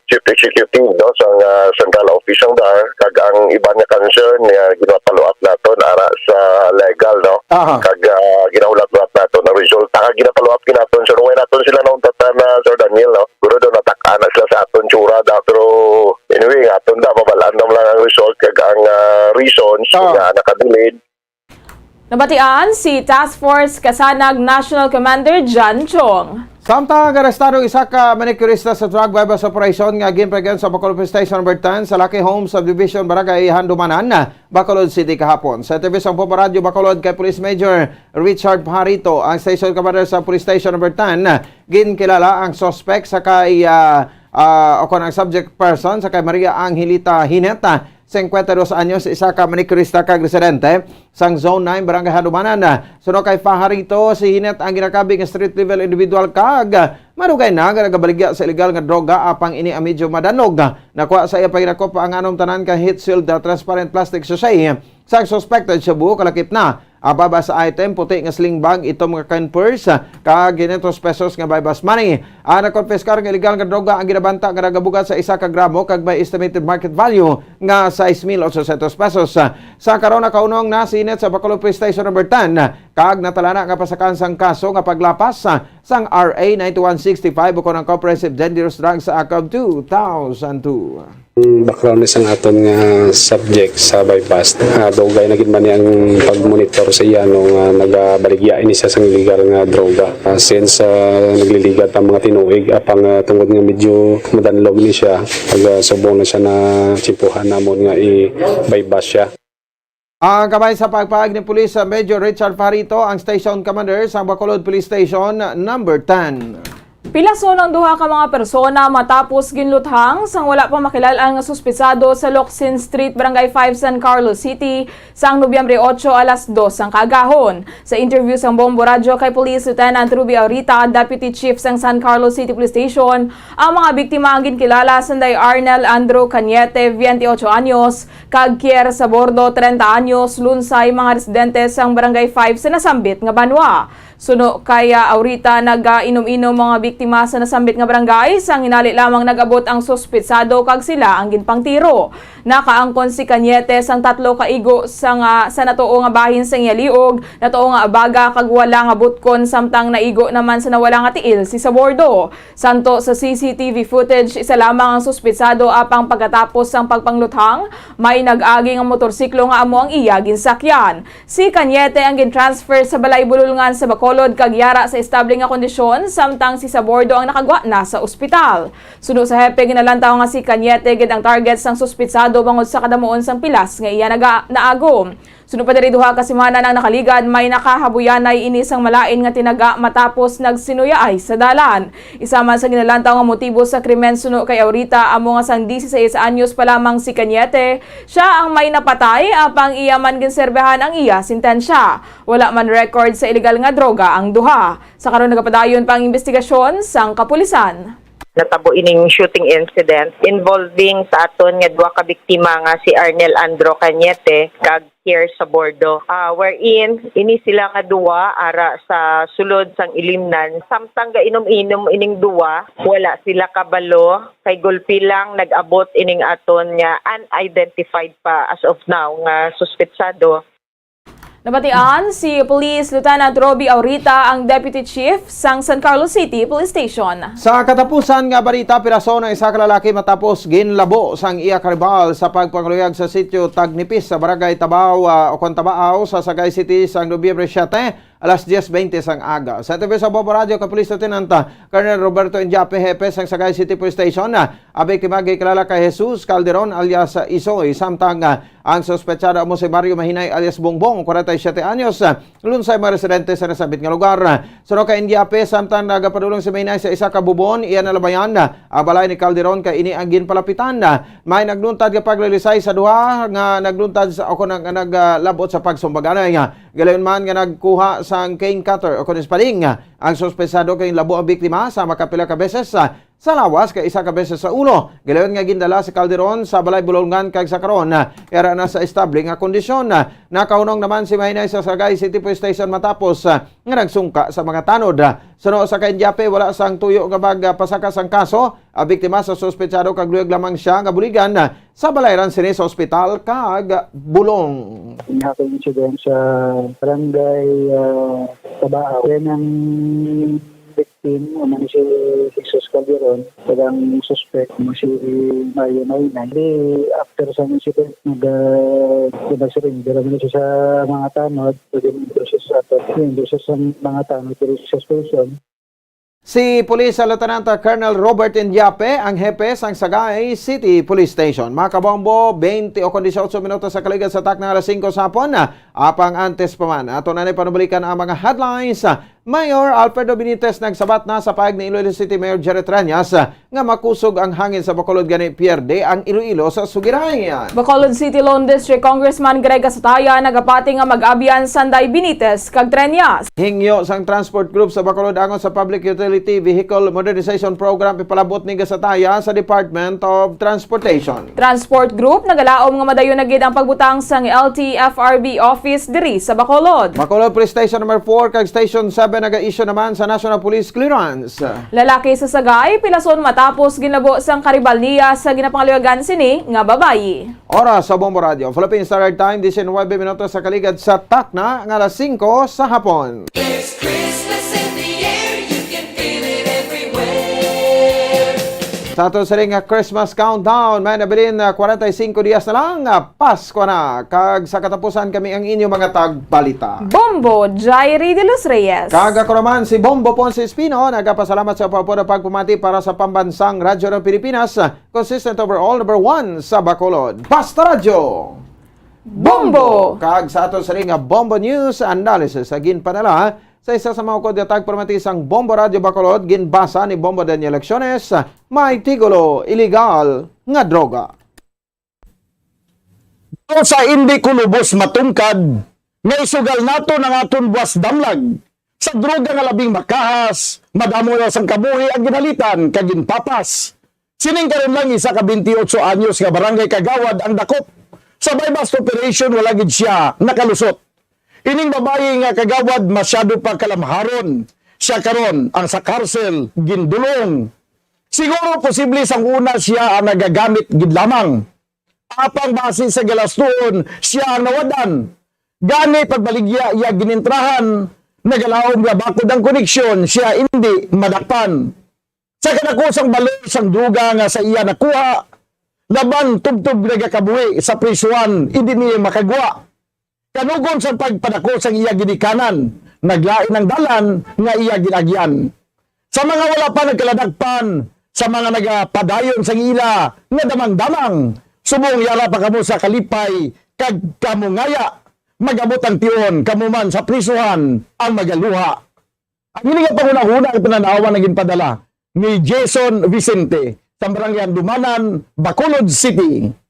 Chief Executive, no, sa Central Office ng DAR, kag ang iba na concern nga ginapaluat naton ara sa legal, no, kag ginaulat-ulat naton na resulta kag ginapaluat naton so way naton sila nung tatana Sir Daniel, no, guro do natak-ana sila sa aton tsura da, pero anyway aton da mabalaan naman lang ang result kag ang reasons nga nakadelayed. Nabatian si Task Force Kasanag National Commander John Chong. Samtang arestado isa ka manicurista sa drug bypass operation nga ginpregan sa Bacolod Police Station No. 10 sa Lucky Homes Subdivision, Barangay Handumanan, Bacolod City kahapon. Sa TV sa Bombo Radyo Bacolod kay Police Major Richard Pajarito, ang station commander sa Police Station No. 10, ginkilala ang suspect sa kay o kon ang subject person sa kay Maria Angelita Hineta, 52 anyos, isa ka manicurista kag residente sang Zone 9 Barangay Handumanan. Suno kay Pajarito, si Hinet ang ginakabing street level individual kag marugay na nga nagabaligya sa illegal nga droga apang ini medyo madanog. Nakuha sa iya paginakop ang anom tanan ka heat shield transparent plastic sachet sang suspected Cebu kalakip na. Ababa sa item, puti nga sling bag, ito mga coin purse, kag 500 pesos nga bypass money. Nakonfiskar nga illegal nga droga ang ginabanta nga nagabugat sa 1 gramo kag may estimated market value nga 6,800 pesos. Sa karon nakaunong na sinit sa Bacolod Police Station No. 10, kag natalana nga pasakan sang kaso nga paglapas sang RA 9165 ukon ang Comprehensive Dangerous Drugs Act of 2002. Background isang aton nga subject sa bypass. Dugay na gid man ang pagmonitor sa iya nung nagabaligya ini sa sang illegal nga droga. Since nagliligad pa mga tinuig apang tungod nga medyo madanlog ni siya, pag subong na siya na chimpuhan namon nga i-bypass siya. Ang kamay sa pagpaag ni Police Major Richard Pajarito, ang Station Commander sa Bacolod Police Station No. 10. Pilaso ng duha ka mga persona matapos ginluthang sang wala pa makilalang nga suspisado sa Locsin Street, Barangay 5, San Carlos City sang Nobyembre 8 alas 2 sang kaagahon. Sa interview sang Bombo Radyo kay Police Lieutenant Ruby Aurita, Deputy Chief sang San Carlos City Police Station, ang mga biktima ang ginkilala sanday Arnel Andrew Cañete, 28 anyos, kag Kier Sabordo, 30 anyos, lunsay mga residente sang Barangay 5 sa nasambit nga banwa. Suno kaya Aurita nag-inom-inom mga biktima sa nasambit nga barangay sang hinali lamang nag-abot ang suspitsado kag sila ang ginpangtiro. Nakaangkon si Cañete sang 3 kaigo sa natuo nga bahin sang iyaliog, natuo nga abaga kag wala nga butkon samtang naigo naman sa nawala nga tiil si Sabordo. Santo sa CCTV footage, isa lamang ang suspitsado apang pagkatapos sang pagpangluthang, may nag-agi nga motorsiklo nga amo ang iya ginsakyan. Si Cañete ang gintransfer sa Balay Bululngan sa Bacolod kag yara sa estable nga kondisyon samtang si Sabordo ang nakagwa na sa ospital. Suno sa hepe ginalantaw nga si Cañete gid ang target sang suspitsado bangod sa kadamuon sang pilas nga iya naagom. Suno pa diri duha ka semana nang nakaligad, may nakahabuyanay ini sang malain nga tinaga matapos nagsinuyaay sa dalan. Isa man sa ginalantaw nga motibo sa krimen suno kay Aurita amo nga sang 16 anyos pa lamang si Cañete. Siya ang may napatay apang iya man ginserbehan ang iya sintensya. Wala man record sa illegal nga droga ang duha. Sa karon nagapadayon pang investigasyon sang kapulisan. Natabo ining shooting incident involving sa aton nga duha ka biktima nga si Arnel Andrew Cañete kag here sa bordo. Wherein, ini sila nga duwa ara sa sulod sang ilimnan. Samtang ga inom-inom ining duwa, wala sila kabalo. Kay gulpi lang nag-abot ining aton nga unidentified pa as of now nga suspetsado. Nabatian si Police Lieutenant Robbie Aurita, ang Deputy Chief sang San Carlos City Police Station. Sa katapusan nga balita, piraso ng isa ka lalaki matapos ginlabo sang iya karibal sa pagpangluyag sa sitio Tagnipis sa Barangay Tabaw o Tabaaw sa Sagay City sang Nobyembre 7, alas 10:20 sang aga. Sa TV sa Bombo Radio ka Police Lieutenant Colonel Roberto Indiape, hepe sang Sagay City Police Station, abay kimagi kilala kay Jesus Calderon alias Isoy, samtang ang sospetsado mo si Mario Mahinay alias Bongbong, 47 anyos, lunsay mga residente sa nasabit nga lugar. Suno kay Indiape, samtang nagapadulong si Mahinay sa isa ka bubon, iyan nalabayan ang balay ni Calderon kay ini ang ginpalapitan. May nagluntad nga paglilisay sa duha nga nagluntad sa ako naglabot sa pagsumbaganay. Galayon man nga nagkuha sang cane cutter o kunis paling ang sospesado kay labo ang biktima sa makapila ka beses sa lawas kay isa ka beses sa ulo. Galayon nga gindala si Calderon sa balay bulungan kag sa karon era na sa estable nga kondisyon. Nakahunong naman si Mahinay sa Sagay City Police Station matapos nga nagsungka sa mga tanod. Suno sa kay Indiape, wala sang tuyo nga pasaka sang kaso. Ang biktima sa sospetsado kag luyag lamang siya nga buligan sa balayran sini sa ospital kag bulong. Happened incident sa barangay Tabaaw. Yan ang victim, naman si Jesus Calderon, tagang suspect mo si Mario Maynay. After sa incident, nag-surrender naman siya sa mga tanod, pwede siya sa mga tanod, pero siya suspension. Si Police Lieutenant Colonel Robert Indiape, ang hepe sang Sagay City Police Station. Mga kabombo, 20 o 18 minutos sa kaligad sa takna alas 5 sa hapon. Apang antes pa man. Ato na panubalikan ang mga headlines. Mayor Alfredo Benitez nagsabat na sa pahayag ni Iloilo City Mayor Jerry Treñas nga makusog ang hangin sa Bacolod gani pierde ang Iloilo sa Sugirayan. Bacolod City Lone District Congressman Greg Asataya nagapati nga mag-abyan Sanday Benitez kag Treñas. Hingyo sang transport group sa Bacolod angon sa Public Utility Vehicle Modernization Program ipalabot ni Gasataya sa Department of Transportation. Transport group nagalaom nga madayon na gid ang pagbutang sang LTFRB office diri sa Bacolod. Bacolod Police Station number 4 kag Station 7 naga-issue naman sa National Police Clearance. Lalaki sa Sagay pilason matapos ginabo sang karibal niya sa ginapangaliwagan sini nga babayi. Oras sa Bombo Radio, Philippine Standard Time 19 minutos sa kaligad sa takna nga alas 5 sa hapon. It's Christmas in the air, you can feel it everywhere. Sa ato sa ring Christmas countdown, may nabilin 45 dias na lang, Pasko na. Kag sa katapusan kami ang inyong mga tagbalita. Bombo Jairi de los Reyes. Kag ako naman si Bombo Ponce Espino, nagapasalamat sa papuno pagpumati para sa pambansang radyo ng Pilipinas, consistent overall number 1 sa Bacolod. Basta Radyo! Bombo! Kag sa ato sa ring Bombo News Analysis, agin panala, sa isa sa mga kodya pamatisang Bombo Radio Bacolod, ginbasa ni Bombo Daniel Elecciones, may tigulo illegal nga droga. Sa hindi kulubos matungkad, nga isugal nato ng aton buwas damlag. Sa droga nga labing makahas, madamo na sang kabuhi ang ginalitan kagin papas. Sining karon lang isa ka 28 anyos nga barangay Kagawad ang dakop. Sa bypass operation wala gid siya nakalusot. Ining babae nga kagawad masyado pa kalamharon. Siya karon ang sa karsel gindulong. Siguro posible sang una siya ang nagagamit gid lamang. Apang base sa galastuon siya ang nawadan. Gani pagbaligya iya ginintrahan. Nagalaom nga bakod ang koneksyon siya hindi madakpan. Sa kanakusang balon sang duga nga sa iya nakuha. Laban tubtub nagakabuhi sa prisuan hindi niya makagwa. Kanugon sa pagpadako sa iya ginikanan, naglain ng dalan nga iya ginagyan. Sa mga wala pa nagkaladagpan, sa mga nagapadayon sa ila, nga damang-damang, subong yara pa kamo sa kalipay, kag kamungaya, magabot ang tiyon, kamuman sa prisuhan, ang magaluha. Ang hindi nga pangunahuna ang pinanawa naging padala ni Jason Vicente, sa Barangay Dumanan, Bacolod City.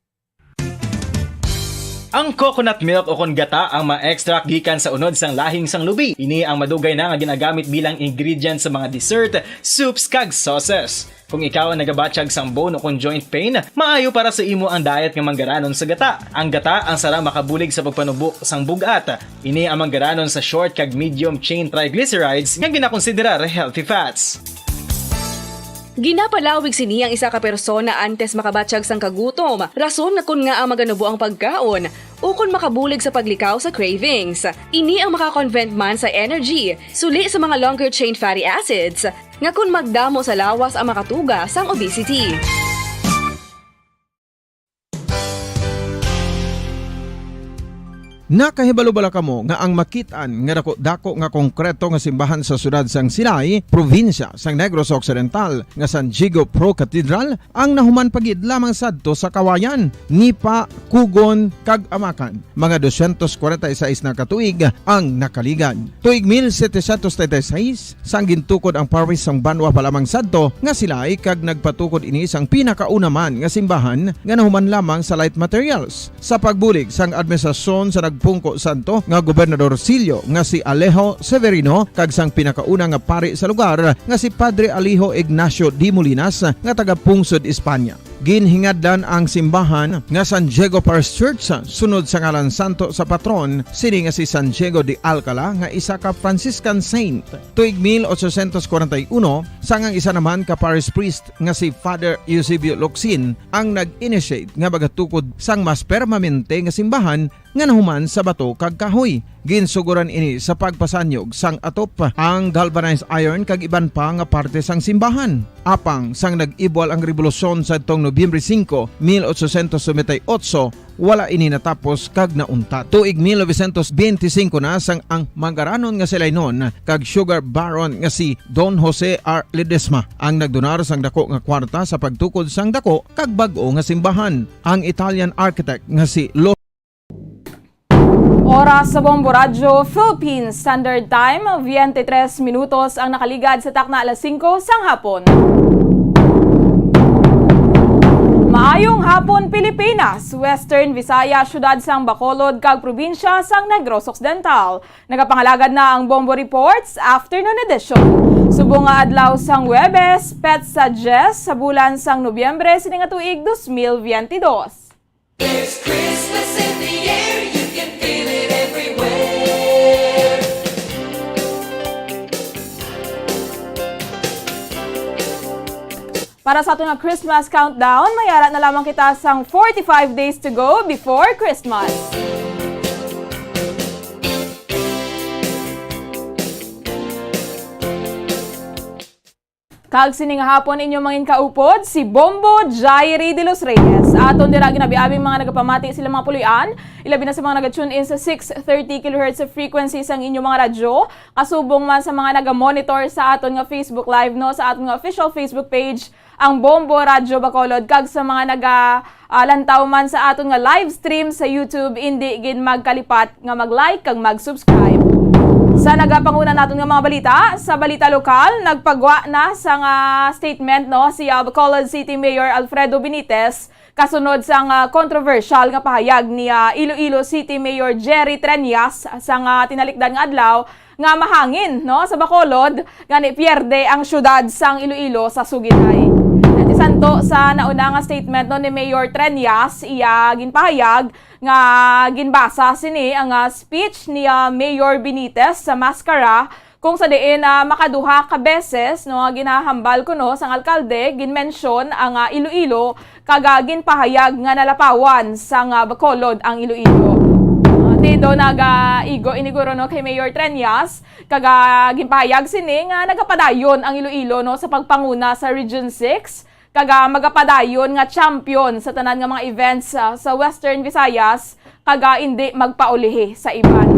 Ang coconut milk o kon gata ang ma-extract gikan sa unod sang lahing sang lubi. Ini ang madugay na nga ginagamit bilang ingredient sa mga dessert, soups kag sauces. Kung ikaw ang nagabatsyag sang bone o kon joint pain, maayo para sa imo ang diet nga manggaranon sa gata. Ang gata ang sara makabulig sa pagpanubo sang bugat. Ini ang manggaranon sa short kag medium chain triglycerides nga ginakonsiderar healthy fats. Ginapalawig sini ang isa ka persona antes makabatsyag sang kagutom. Rason na kun nga ang maganubo ang pagkaon o kun makabulig sa paglikaw sa cravings. Ini ang makakonvent man sa energy, suli sa mga longer chain fatty acids, nga kun magdamo sa lawas ang makatuga sang obesity. Nakahibalo-bala kamo nga ang makitaan nga dako nga konkreto nga simbahan sa sudad sang Sinay, probinsya sang Negros Occidental nga San Diego Pro Cathedral ang nahuman pagid lamang sadto sa kawayan, Nipa, Kugon, kag Amakan. Mga 246 na katuig ang nakaligad. Tuig 1736 sang gintukod ang parish sang Banwa pa lamang sadto nga sila ay kag nagpatukod ini sang pinakauna man nga simbahan nga nahuman lamang sa light materials. Sa pagbulig sang administrasyon sa Pungko Santo nga Gobernador Silio nga si Alejo Severino kag sang pinakauna nga pari sa lugar nga si Padre Alijo Ignacio Di Molinas nga taga Pungsod, Espanya. Ginhingadlan ang simbahan nga San Diego Parish Church sunod sa ngalan santo sa patron sini nga si San Diego de Alcala nga isa ka Franciscan saint. Tuig 1841 sangang isa naman ka parish priest nga si Father Eusebio Locsin ang nag-initiate nga bagatukod sang mas permanente nga simbahan nga nahuman sa bato kag kahoy. Ginsuguran ini sa pagpasanyog sang atop ang galvanized iron kag iban pa nga parte sang simbahan. Apang sang nag-ibwal ang revolusyon sa tong Nobyembre 5, 1898, wala ini natapos kag nauntat. Tuig 1925 na sang ang manggaranon nga sila nun kag sugar baron nga si Don Jose R. Ledesma ang nagdonar sang dako nga kwarta sa pagtukod sang dako kag bag-o nga simbahan. Ang Italian architect nga si Oras sa Bombo Radyo, Philippines Standard Time, 23 minutos ang nakaligad sa takna alas 5 sang hapon. Maayong hapon Pilipinas, Western Visaya, syudad sang Bacolod kag probinsya sang Negros Occidental. Nagapangalagad na ang Bombo Reports Afternoon Edition. Subong nga adlaw sang Huwebes, Petsa Jess sa bulan sang Nobyembre sining nga tuig 2022. There's Christmas in the air, you can feel it everywhere. Para sa ating Christmas countdown, mayara na lamang kita sang 45 days to go before Christmas. Kag sining hapon inyo mangin kaupod si Bombo Jairi de los Reyes. Aton dira ginabi-abi mga nagapamati sila mga pulian. Ilabi na sa mga naga-tune in sa 630 kHz frequency sang inyong mga radyo. Kasubong man sa mga naga-monitor sa aton nga Facebook Live no, sa aton nga official Facebook page ang Bombo Radyo Bacolod. Kag sa mga lantaw man sa aton nga live stream sa YouTube, hindi gid magkalipat nga mag-like kag mag-subscribe. Sa nagapanguna natin ng mga balita, sa balita lokal, nagpagwa na sa statement no, si Bacolod City Mayor Alfredo Benitez kasunod sa controversial nga pahayag ni Iloilo City Mayor Jerry Treñas sa tinalikdan nga adlaw nga mahangin no, sa Bacolod nga ni pierde ang syudad sang Iloilo sa Sugidhay. Santo sa nauna nga statement no, ni Mayor Treñas, iya ginpahayag nga ginbasa sini ang speech ni Mayor Benitez sa Mascara kung sa diin makaduha ka beses no ginahambal kuno sang alkalde ginmention ang Iloilo kag ginpahayag nga nalapawan sang Bacolod ang Iloilo. Tido naga-igo iniguro no kay Mayor Treñas kag ginpahayag sini nga nagapadayon ang Iloilo no sa pagpanguna sa Region 6 kag magapadayon nga champion sa tanan nga mga events sa Western Visayas kag hindi magpaulihi sa iban.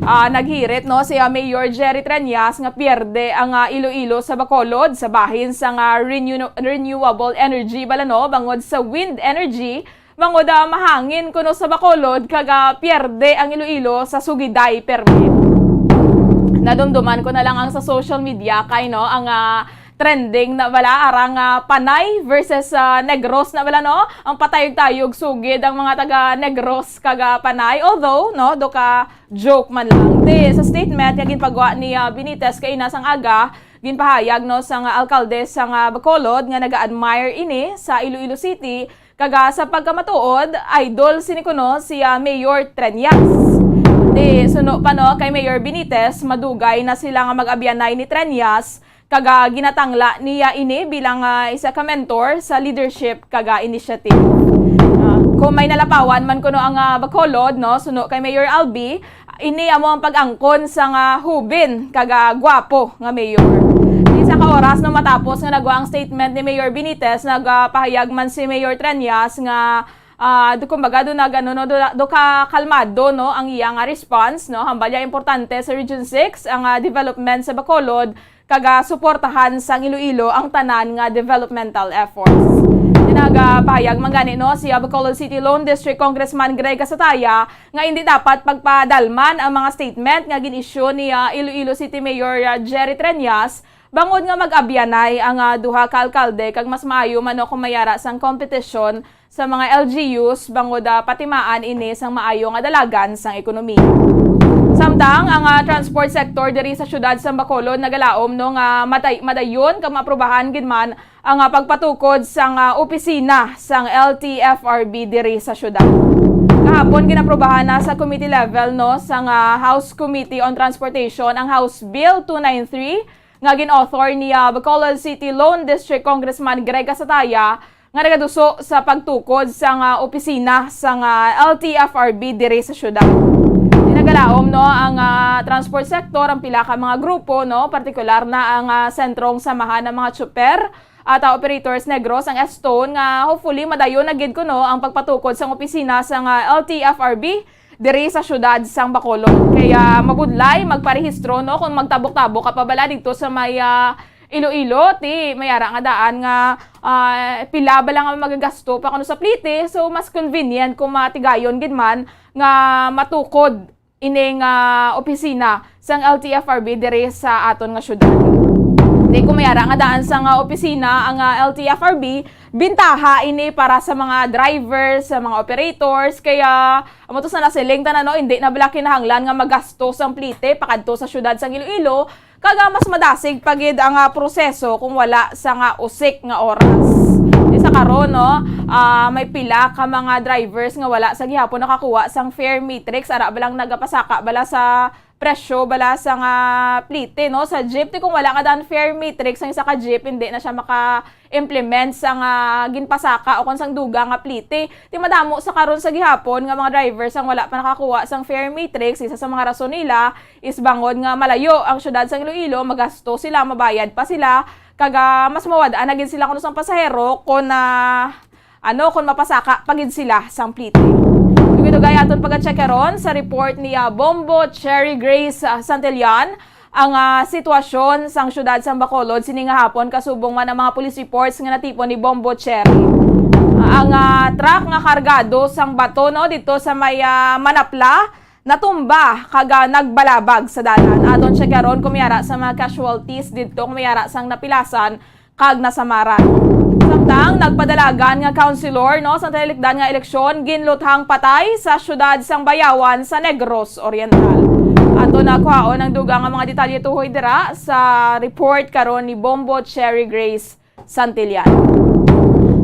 Naghirit no si Mayor Jerry Treñas nga pierde ang Iloilo sa Bacolod sa bahin sa renewable energy balano bangod sa wind energy bangod mahangin kuno sa Bacolod kag pierde ang Iloilo sa Sugidhay permit. Nadumduman ko na lang ang sa social media kay no ang trending na bala arang Panay versus Negros na bala no. Ang patayog-tayog sugid ang mga taga Negros kaga Panay. Although no do ka joke man lang. Sa statement nga ginpagawa ni Benitez kay inasang aga ginpahayag no sang alkalde sang Bacolod nga naga-admire ini sa Iloilo City kaga sa pagkamatuod idol sinikuno si Mayor Trenyas. Suno pa no kay Mayor Benitez madugay na sila nga mag-abyanay ni Trenyas kaga ginatangla niya ini bilang isa ka mentor sa leadership kaga initiative. Kung may nalapawan man kuno ang Bacolod no suno kay Mayor Albi ini amo ang pag-angkon sa hubin kaga gwapo nga mayor. Isa ka oras no matapos nga nagwa ang statement ni Mayor Benitez nagpahayag man si Mayor Trenyas nga kumbaga do ka kalmado no ang iyang response no hambalya importante sa Region 6 ang development sa Bacolod kaga suportahan sang Iloilo ang tanan nga developmental efforts. Nagpahayag man gani no si Bacolod City Lone District Congressman Greg Casataya nga hindi dapat pagpadalman ang mga statement nga gin-issue ni Iloilo City Mayor Jerry Trenyas bangod nga mag-abyanay ang duha ka alkalde kag mas maayo man no kung mayara sang kompetisyon sa mga LGUs bangod patimaan ini sang maayo nga dalagan sang ekonomiya. Samtang ang transport sector diri sa syudad sa Bacolod nagalaom no nga madayon kag maaprubahan gid man ang pagpatukod sang opisina sang LTFRB diri sa syudad. Kahapon ginaprubahan na sa committee level no sang House Committee on Transportation ang House Bill 293 nga gin-author ni Bacolod City Lone District Congressman Greg Casataya nga nagaduso sa pagtukod sang opisina sang LTFRB diri sa syudad. Nagalaom no ang transport sector ang pila ka mga grupo no partikular na ang sentrong samahan ng mga tsuper at operators Negros ang Estone nga hopefully madayon na gid kuno ang pagpatukod sang opisina sang LTFRB diri sa syudad sang Bacolod. Kaya mabudlay magparehistro no kung magtabok-tabok ka pa bala dito sa may Iloilo ti mayara nga daan nga pila ba lang ang magagasto pa kuno sa plite so mas convenient kung matigayon gid man nga matukod ining opisina sang LTFRB diri sa aton nga syudad. Di kung mayara nga daan sang opisina ang LTFRB bintaha ini para sa mga drivers, sa mga operators kaya amo to sa nasiling tanan no hindi na bala kinahanglan nga magastos ang plite pakadto sa syudad sang Iloilo kaga mas madasig pagid ang proseso kung wala sa nga usik nga oras. Sa karon no, may pila ka mga drivers nga wala sa gihapon nakakuha sang fare matrix ara balang nagapasaka bala sa presyo bala sa nga plite no sa jeep ti kung wala ka dan fare matrix ang isa ka jeep hindi na siya maka-implement sa nga ginpasaka o kung sang duga nga plite ti madamo sa karon sa gihapon nga mga drivers ang wala pa nakakuha sang fare matrix isa sa mga rason nila is bangod nga malayo ang syudad sa Iloilo magasto sila mabayad pa sila kaga mas mawadaan na gid sila kuno sang pasahero kung kung mapasaka pagid sila sang plite. Dugay aton pag-checkeron sa report ni Bombo Cherry Grace Santillan ang sitwasyon sang syudad sang Bacolod sini nga hapon kasubong man ang mga police reports nga natipon ni Bombo Cherry. Ang truck nga kargado sang bato no dito sa may Manapla natumba kaga nagbalabag sa dalan. Aton checkeron kumiyara sa mga casualties dito kumiyara sang napilasan kag nasamaran. Samtang nagpadalagan nga councilor no sa talilikdan nga eleksyon ginluthang patay sa syudad sang Bayawan sa Negros Oriental. Ato na kuhaon ang dugang nga mga detalye tuhoy dira sa report karon ni Bombo Cherry Grace Santillan.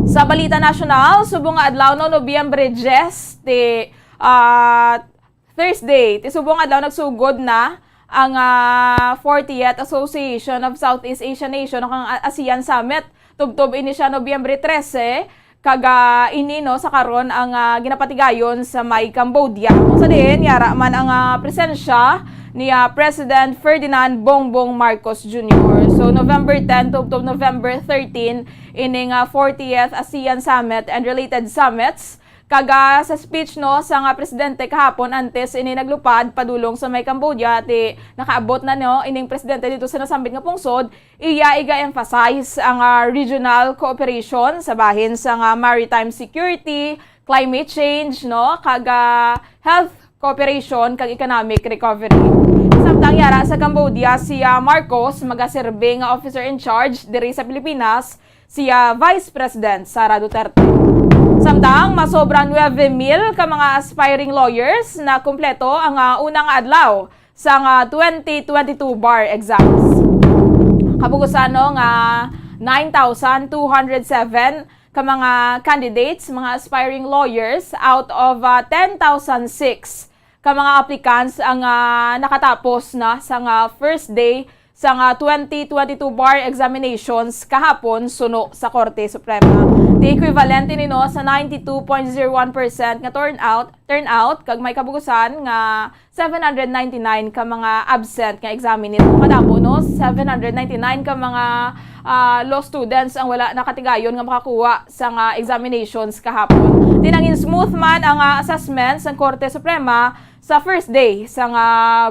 Sa balita nasyonal subong nga adlaw no Nobyembre 10 ti Thursday ti subong adlaw nagsugod na ang 40th Association of Southeast Asian Nation o kang ASEAN Summit. Tubtob ini siya Nobyembre 13 kaga ini no sa karon ang ginapatigayon sa may Cambodia. Kung sa din yara man ang presensya ni President Ferdinand Bongbong Marcos Jr. So November 10 to November 13 ining 40th ASEAN Summit and related summits. Kaga sa speech no sa nga presidente kahapon antes ini naglupad padulong sa may Cambodia ti nakaabot na no ining presidente dito sa nasambit nga pungsod iya emphasize ang regional cooperation sa bahin sa nga maritime security, climate change no kaga health cooperation kag economic recovery. Samtang yara sa Cambodia, siya Marcos magaserbe nga officer in charge diri sa Pilipinas, siya Vice President Sara Duterte. Samtang masobrang 9,000 ka mga aspiring lawyers na kumpleto ang unang adlaw sa 2022 bar exams. Kabugusano nga 9,207 ka mga candidates, mga aspiring lawyers out of 10,006 ka mga applicants ang nakatapos na sa first day sa 2022 bar examinations kahapon suno sa Korte Suprema. The equivalent nino sa 92.01% nga turnout kag may kabugusan nga 799 ka mga absent nga examinee. Kadamo no 799 ka mga law students ang wala nakatigayon nga makakuha sa examinations kahapon. Dinangin smooth man ang assessments ng Korte Suprema sa first day sa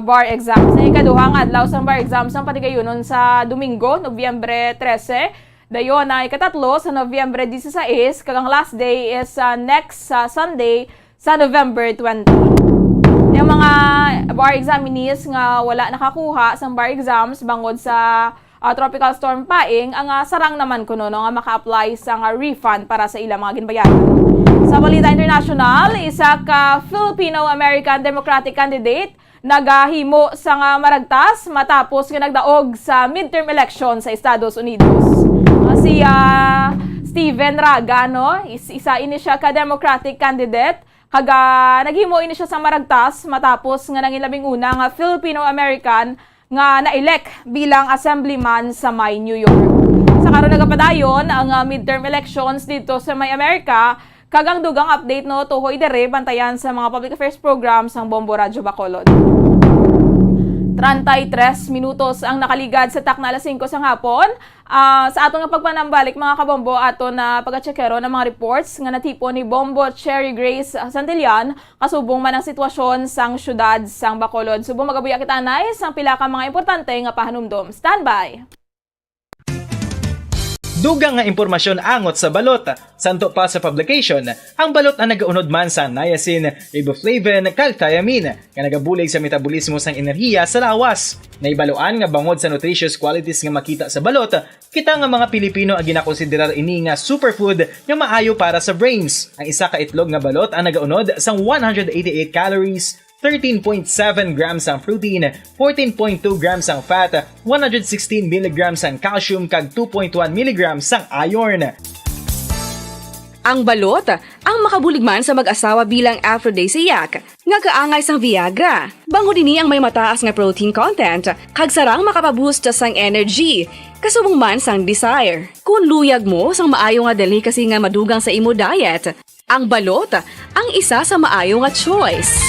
bar exams. Sa ikaduhang adlaw sa bar exams ang patigayonon sa Domingo, Nobyembre 13. Dayon na ikatatlo sa Nobyembre 16. Kagang last day is next Sunday sa November 20. Yung mga bar examinees nga wala nakakuha sa bar exams bangod sa tropical storm Paing, ang sarang naman kuno nga maka-apply sa refund para sa ilang mga ginbayaran. Sa balita international, isa ka Filipino-American Democratic candidate nagahimo sa maragtas matapos nga nagdaog sa midterm election sa Estados Unidos. Si Steven Raga, no? Isa ini siya ka Democratic candidate kaga naghimo ini siya sa maragtas matapos nga nangilabing una nga Filipino-American nga na-elect bilang assemblyman sa May, New York. Sa karon nagapadayon ang midterm elections dito sa May, Amerika. Kagang dugang update no tuhoy dere bantayan sa mga public affairs programs ng Bombo Radyo Bacolod. 33 minutos ang nakaligad sa takna alas 5 sa hapon. Sa atong pagpanambalik mga kabombo ato na pagachekero ng mga reports nga natipon ni Bombo Cherry Grace Santillan kasubong man ang sitwasyon sang syudad sang Bacolod. Subong magabuya kita nay sang pila ka mga importante nga pahanumdom. Standby. Dugang nga impormasyon angot sa balot. Santo pa sa publication, ang balot na nagaunod man sa niacin, riboflavin, kag thiamine, nga nagabulig sa metabolismo sang enerhiya sa lawas. Naibaluan nga bangod sa nutritious qualities nga makita sa balot, kita nga mga Pilipino ang ginakonsiderar ini nga superfood nga maayo para sa brains. Ang isa ka itlog nga balot ang nagaunod sang 188 calories, 13.7 grams ang protein, 14.2 grams ang fat, 116 mg ang calcium kag 2.1 mg ang iron. Ang balot, ang makabulig man sa mag-asawa bilang aphrodisiac, nga kaangay sang Viagra. Bango dini ang may mataas nga protein content, kag sarang makapaboost sang energy, kasubong man sang desire. Kung luyag mo sang maayo nga delicacy nga madugang sa imo diet, ang balot, ang isa sa maayo nga choice.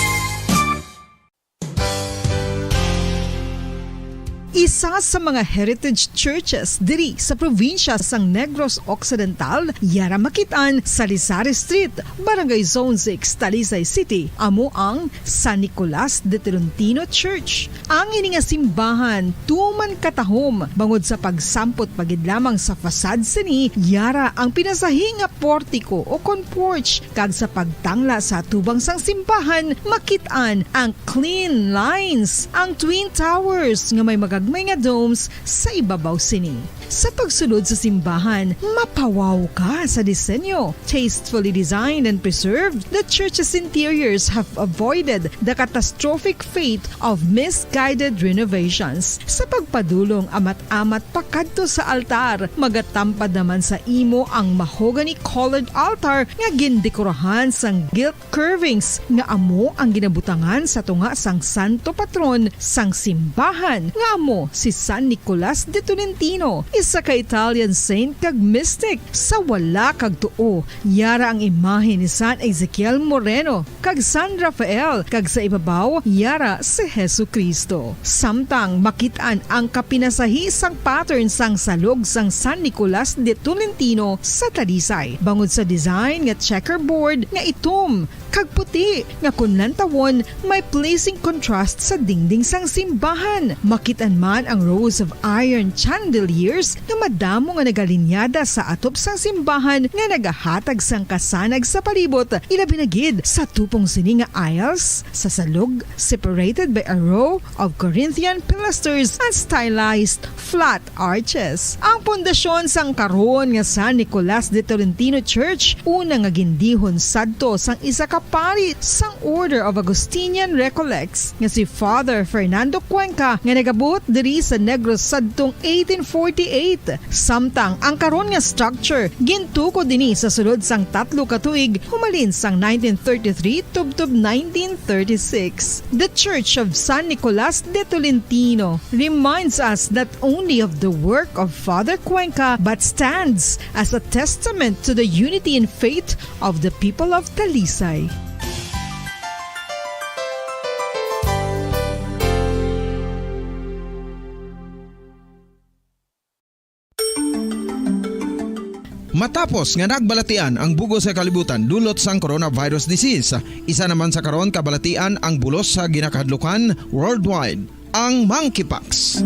Isa sa mga heritage churches diri sa probinsya sang Negros Occidental, yara makitaan sa Rizal Street, Barangay Zone 6, Talisay City, amo ang San Nicolas de Tolentino Church. Ang ini nga simbahan tuman katahom bangod sa pagsampot pagid lamang sa fasad sini, yara ang pinasahi nga portiko o porch kag sa pagtangla sa tubang sang simbahan makitaan ang clean lines, ang twin towers nga may magagmay nga domes sa ibabaw sini. Sa pagsulod sa simbahan, mapawaw ka sa disenyo. Tastefully designed and preserved, the church's interiors have avoided the catastrophic fate of misguided renovations. Sa pagpadulong amat-amat pakadto sa altar, magatampad naman sa imo ang mahogany colored altar nga gindekorahan sang gilt curvings nga amo ang ginabutangan sa tunga sang santo patron sang simbahan nga amo si San Nicolas de Tolentino, isa ka Italian saint kag mystic. Sa wala kag tuo, yara ang imahe ni San Ezekiel Moreno kag San Rafael, kag sa ibabaw yara si Jesucristo. Samtang makitaan ang kapinasahi sang pattern sang salog sang San Nicolas de Tolentino sa Talisay, bangod sa design nga checkerboard nga itom kag puti nga kunlan tawon may pleasing contrast sa dingding sang simbahan. Makitan man ang rows of iron chandeliers nga madamo nga nagalinyada sa atop sang simbahan nga nagahatag sang kasanag sa palibot, ilabi na gid sa tupong sini nga aisles sa salog separated by a row of Corinthian pilasters and stylized flat arches. Ang pundasyon sang karon nga San Nicolas de Tolentino Church una nga gindihon sadto sang isa ka pari sang Order of Augustinian Recollects nga si Father Fernando Cuenca nga nagabot diri sa Negros sadtong 1848. Samtang ang karon nga structure gintuko dinhi sa sulod sang 3 ka tuig humalin sang 1933 tubtob 1936. The Church of San Nicolas de Tolentino reminds us not only of the work of Father Cuenca but stands as a testament to the unity and faith of the people of Talisay. Matapos nga nagbalatian ang bugos sa kalibutan dulot sang coronavirus disease, isa naman sa karon kabalatian ang bulos sa ginakahadlukan worldwide, ang monkeypox.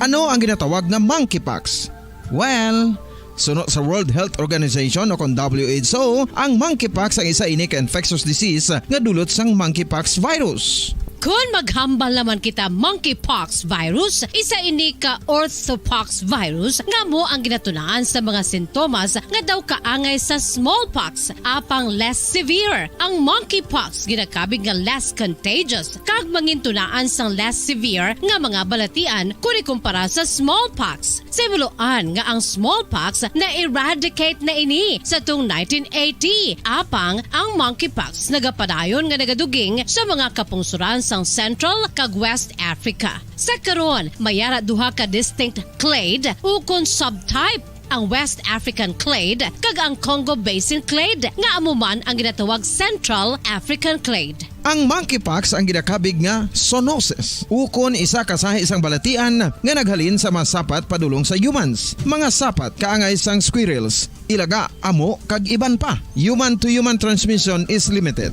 Ano ang ginatawag na monkeypox? Well, sunod sa World Health Organization o kung WHO, ang monkeypox ang isa ini ka infectious disease nga dulot sang monkeypox virus. Kung maghambal naman kita monkeypox virus, isa ini ka orthopox virus nga mo ang ginatunaan sa mga sintomas nga daw kaangay sa smallpox, apang less severe. Ang monkeypox ginakabig nga less contagious kag mangintunaan sang less severe nga mga balatian kung ikumpara sa smallpox. Simuloan nga ang smallpox na eradicate na ini sa tung 1980, apang ang monkeypox nagapadayon nga nagaduging sa mga kapungsuran sang Central kag West Africa. Sa karon, mayara duha ka distinct clade ukon subtype, ang West African clade kag ang Congo Basin clade nga amuman ang ginatawag Central African clade. Ang monkeypox ang ginakabig nga zoonosis, ukon isa ka sa isang balatian nga naghalin sa mga sapat padulong sa humans. Mga sapat kaangay sang squirrels, ilaga, amo kag iban pa. Human to human transmission is limited.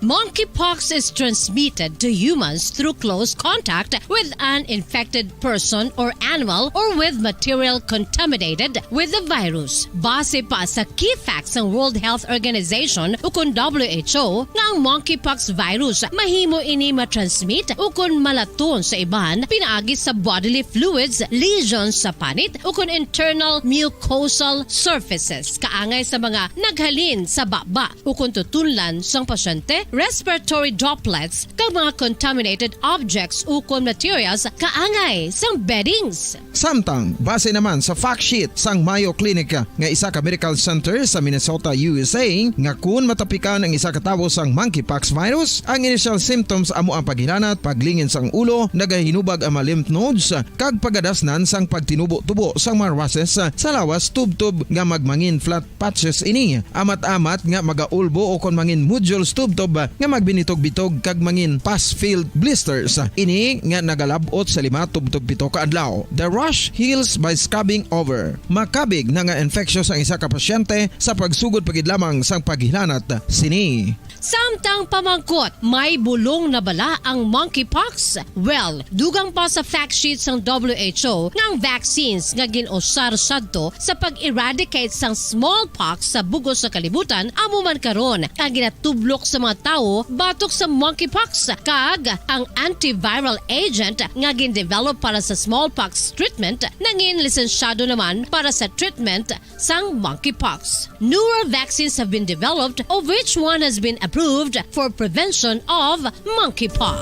Monkeypox is transmitted to humans through close contact with an infected person or animal or with material contaminated with the virus. Base pa sa key facts ng World Health Organization ukon WHO nga ang monkeypox virus mahimo ini matransmit ukon malaton sa iban pinaagi sa bodily fluids, lesions sa panit ukon internal mucosal surfaces kaangay sa mga naghalin sa baba ukon tutunlan sang pasyente, respiratory droplets kag mga contaminated objects ukon materials kaangay sang beddings. Samtang base naman sa fact sheet sang Mayo Clinic nga isa ka medical center sa Minnesota, USA, nga kun matapikan ang isa ka tawo sang monkeypox virus, ang initial symptoms amo ang paghilanat, paglingin sang ulo, nagahinubag ang mga lymph nodes kag pagadasnan sang pagtinubo-tubo sang mga rashes sa lawas tubtob nga magmangin flat patches ini. Amat-amat nga magaulbo o kon mangin nodules tubtob nga magbinitog-bitog kag mangin pus-filled blisters. Ini nga nagalabot sa 5-7 ka adlaw. The rash heals by scabbing over. Makabig na nga infectious ang isa ka pasyente sa pagsugod pagid lamang sang paghilanat sini. Samtang pamangkot, may bulong na bala ang monkeypox? Well, dugang pa sa fact sheet ng WHO ng vaccines nga ginusar sadto sa pag-eradicate sang smallpox sa bugos sa kalibutan, amo man karon ang ginatublok sa mga tao batok sa monkeypox kag ang antiviral agent nga gin-develop para sa smallpox treatment nangin lisensyado naman para sa treatment sang monkeypox. Newer vaccines have been developed, of which one has been approved for prevention of monkeypox.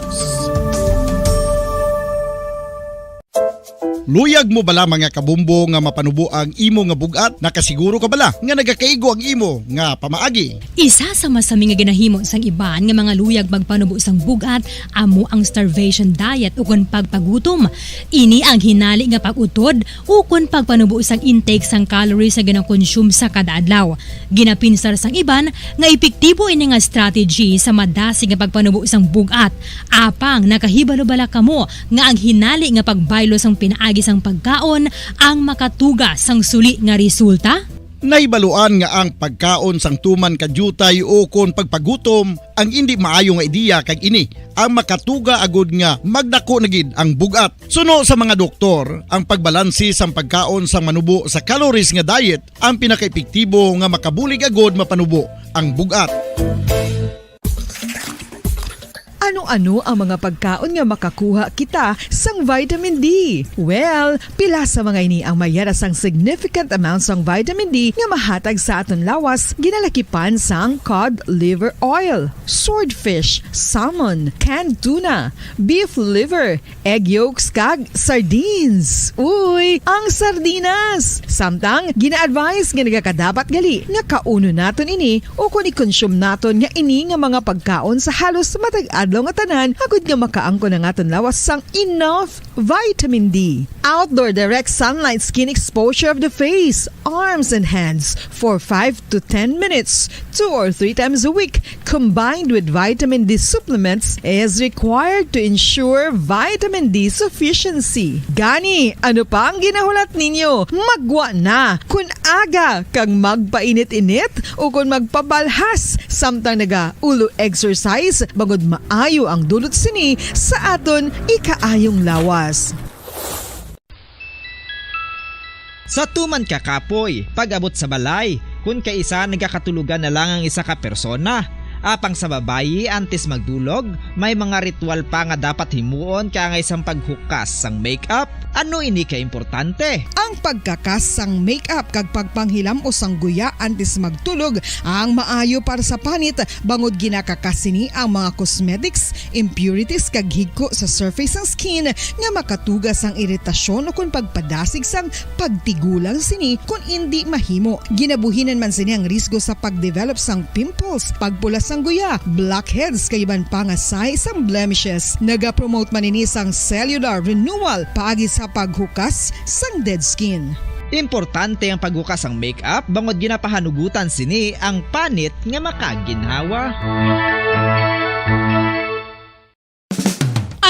Luyag mo bala mga kabumbo nga mapanubo ang imo nga bugat? Nakasiguro ka bala nga nagakaigo ang imo nga pamaagi? Isa sa masami nga ginahimo sang iban nga mga luyag magpanubo sang bugat amo ang starvation diet ukon pagpagutom. Ini ang hinali nga pag-utod ukon pagpanubo sang intake sang calories sa gina-consume sa kada adlaw. Ginapinsar sang iban nga epektibo ini nga strategy sa madasig nga pagpanubo sang bugat. Apang nakahibalo bala kamo nga ang hinali nga pagbaylo sang pinaagi sang pagkaon ang makatuga sang suli nga resulta? Naibaluan nga ang pagkaon sang tuman kadyutay o kon pagpagutom ang hindi maayo nga ideya kag ini ang makatuga agud nga magdako na gid ang bugat. Suno sa mga doktor, ang pagbalansi sang pagkaon sang manubo sa calories nga diet ang pinakaepektibo nga makabulig agud mapanubo ang bugat. Ano-ano ang mga pagkaon nga makakuha kita sang vitamin D? Well, pila sa mga ini ang mayara sang significant amounts sang vitamin D nga mahatag sa aton lawas ginalakipan sang cod liver oil, swordfish, salmon, canned tuna, beef liver, egg yolks kag sardines. Uy, ang sardinas! Samtang gina-advise nga nagakadapat gali nga kauno naton ini o kung i-consume naton nga ini nga mga pagkaon sa halos matag-adlaw nga tanan agud nga makaangko na nga lawas sang enough vitamin D. Outdoor direct sunlight skin exposure of the face, arms and hands for 5 to 10 minutes 2 or 3 times a week combined with vitamin D supplements is required to ensure vitamin D sufficiency. Gani, ano pa ang ginahulat ninyo? Magwa na kun aga kang magpainit-init o kun magpabalhas samtang naga ulo exercise bangod maayo ang dulot sini sa aton ikaayong lawas. Sa tuman ka kapoy, pag-abot sa balay, kung kaisa nagakatulugan na lang ang isa ka persona. Apang sa babayi antes magdulog, may mga ritual pa nga dapat himuon kaya nga isang paghukas sang makeup. Ano ini ka importante? Ang pagkakas sang makeup kag pagpanghilam o sang guya antes magtulog ang maayo para sa panit bangod ginakakas sini ang mga cosmetics, impurities kag higko sa surface sang skin nga makatugas sang iritasyon o kung pagpadasig sang pagtigulang sini kung hindi mahimo. Ginabuhinan man sini ang risgo sa pagdevelop sang pimples, pagpula sang guya, blackheads kay iban pa nga size sang blemishes. Naga-promote man ini sang cellular renewal paagi sa paghukas sang dead skin. Importante ang paghukas ang makeup bangod ginapahanugutan sini ang panit nga makaginhawa.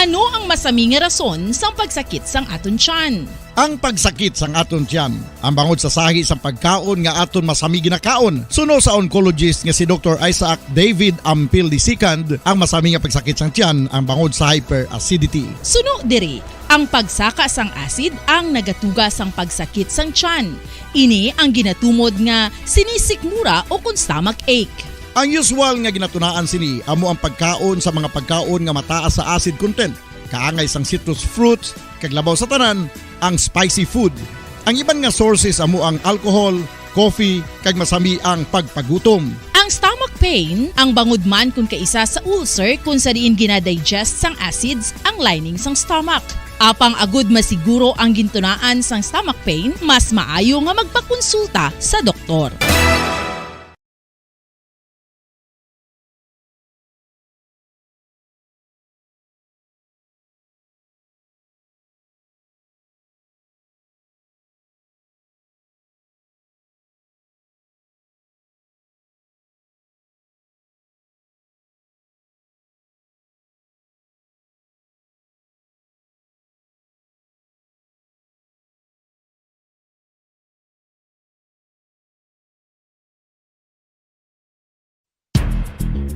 Ano ang masaming rason sa pagsakit sang aton tiyan? Ang pagsakit sang aton tiyan, ang bangod sa sahi sang pagkaon nga aton masami ginakaon. Suno sa oncologist nga si Dr. Isaac David Ampil II, ang masami nga pagsakit sang tiyan ang bangod sa hyperacidity. Suno diri, ang pagsaka sang acid ang nagatuga sang pagsakit sang tiyan. Ini ang ginatumod nga sinisikmura o kung stomach ache. Ang usual nga ginatunaan sini amo ang pagkaon sa mga pagkaon nga mataas sa acid content, kaangay sang citrus fruits, kag labaw sa tanan ang spicy food. Ang iban nga sources amo ang alcohol, coffee, kag masami ang pagpagutom. Ang stomach pain ang bangod man kung kaisa sa ulcer kung sa diin ginadigest sang acids ang lining sang stomach. Apang agud masiguro ang gintunaan sang stomach pain, mas maayo nga magpakonsulta sa doktor.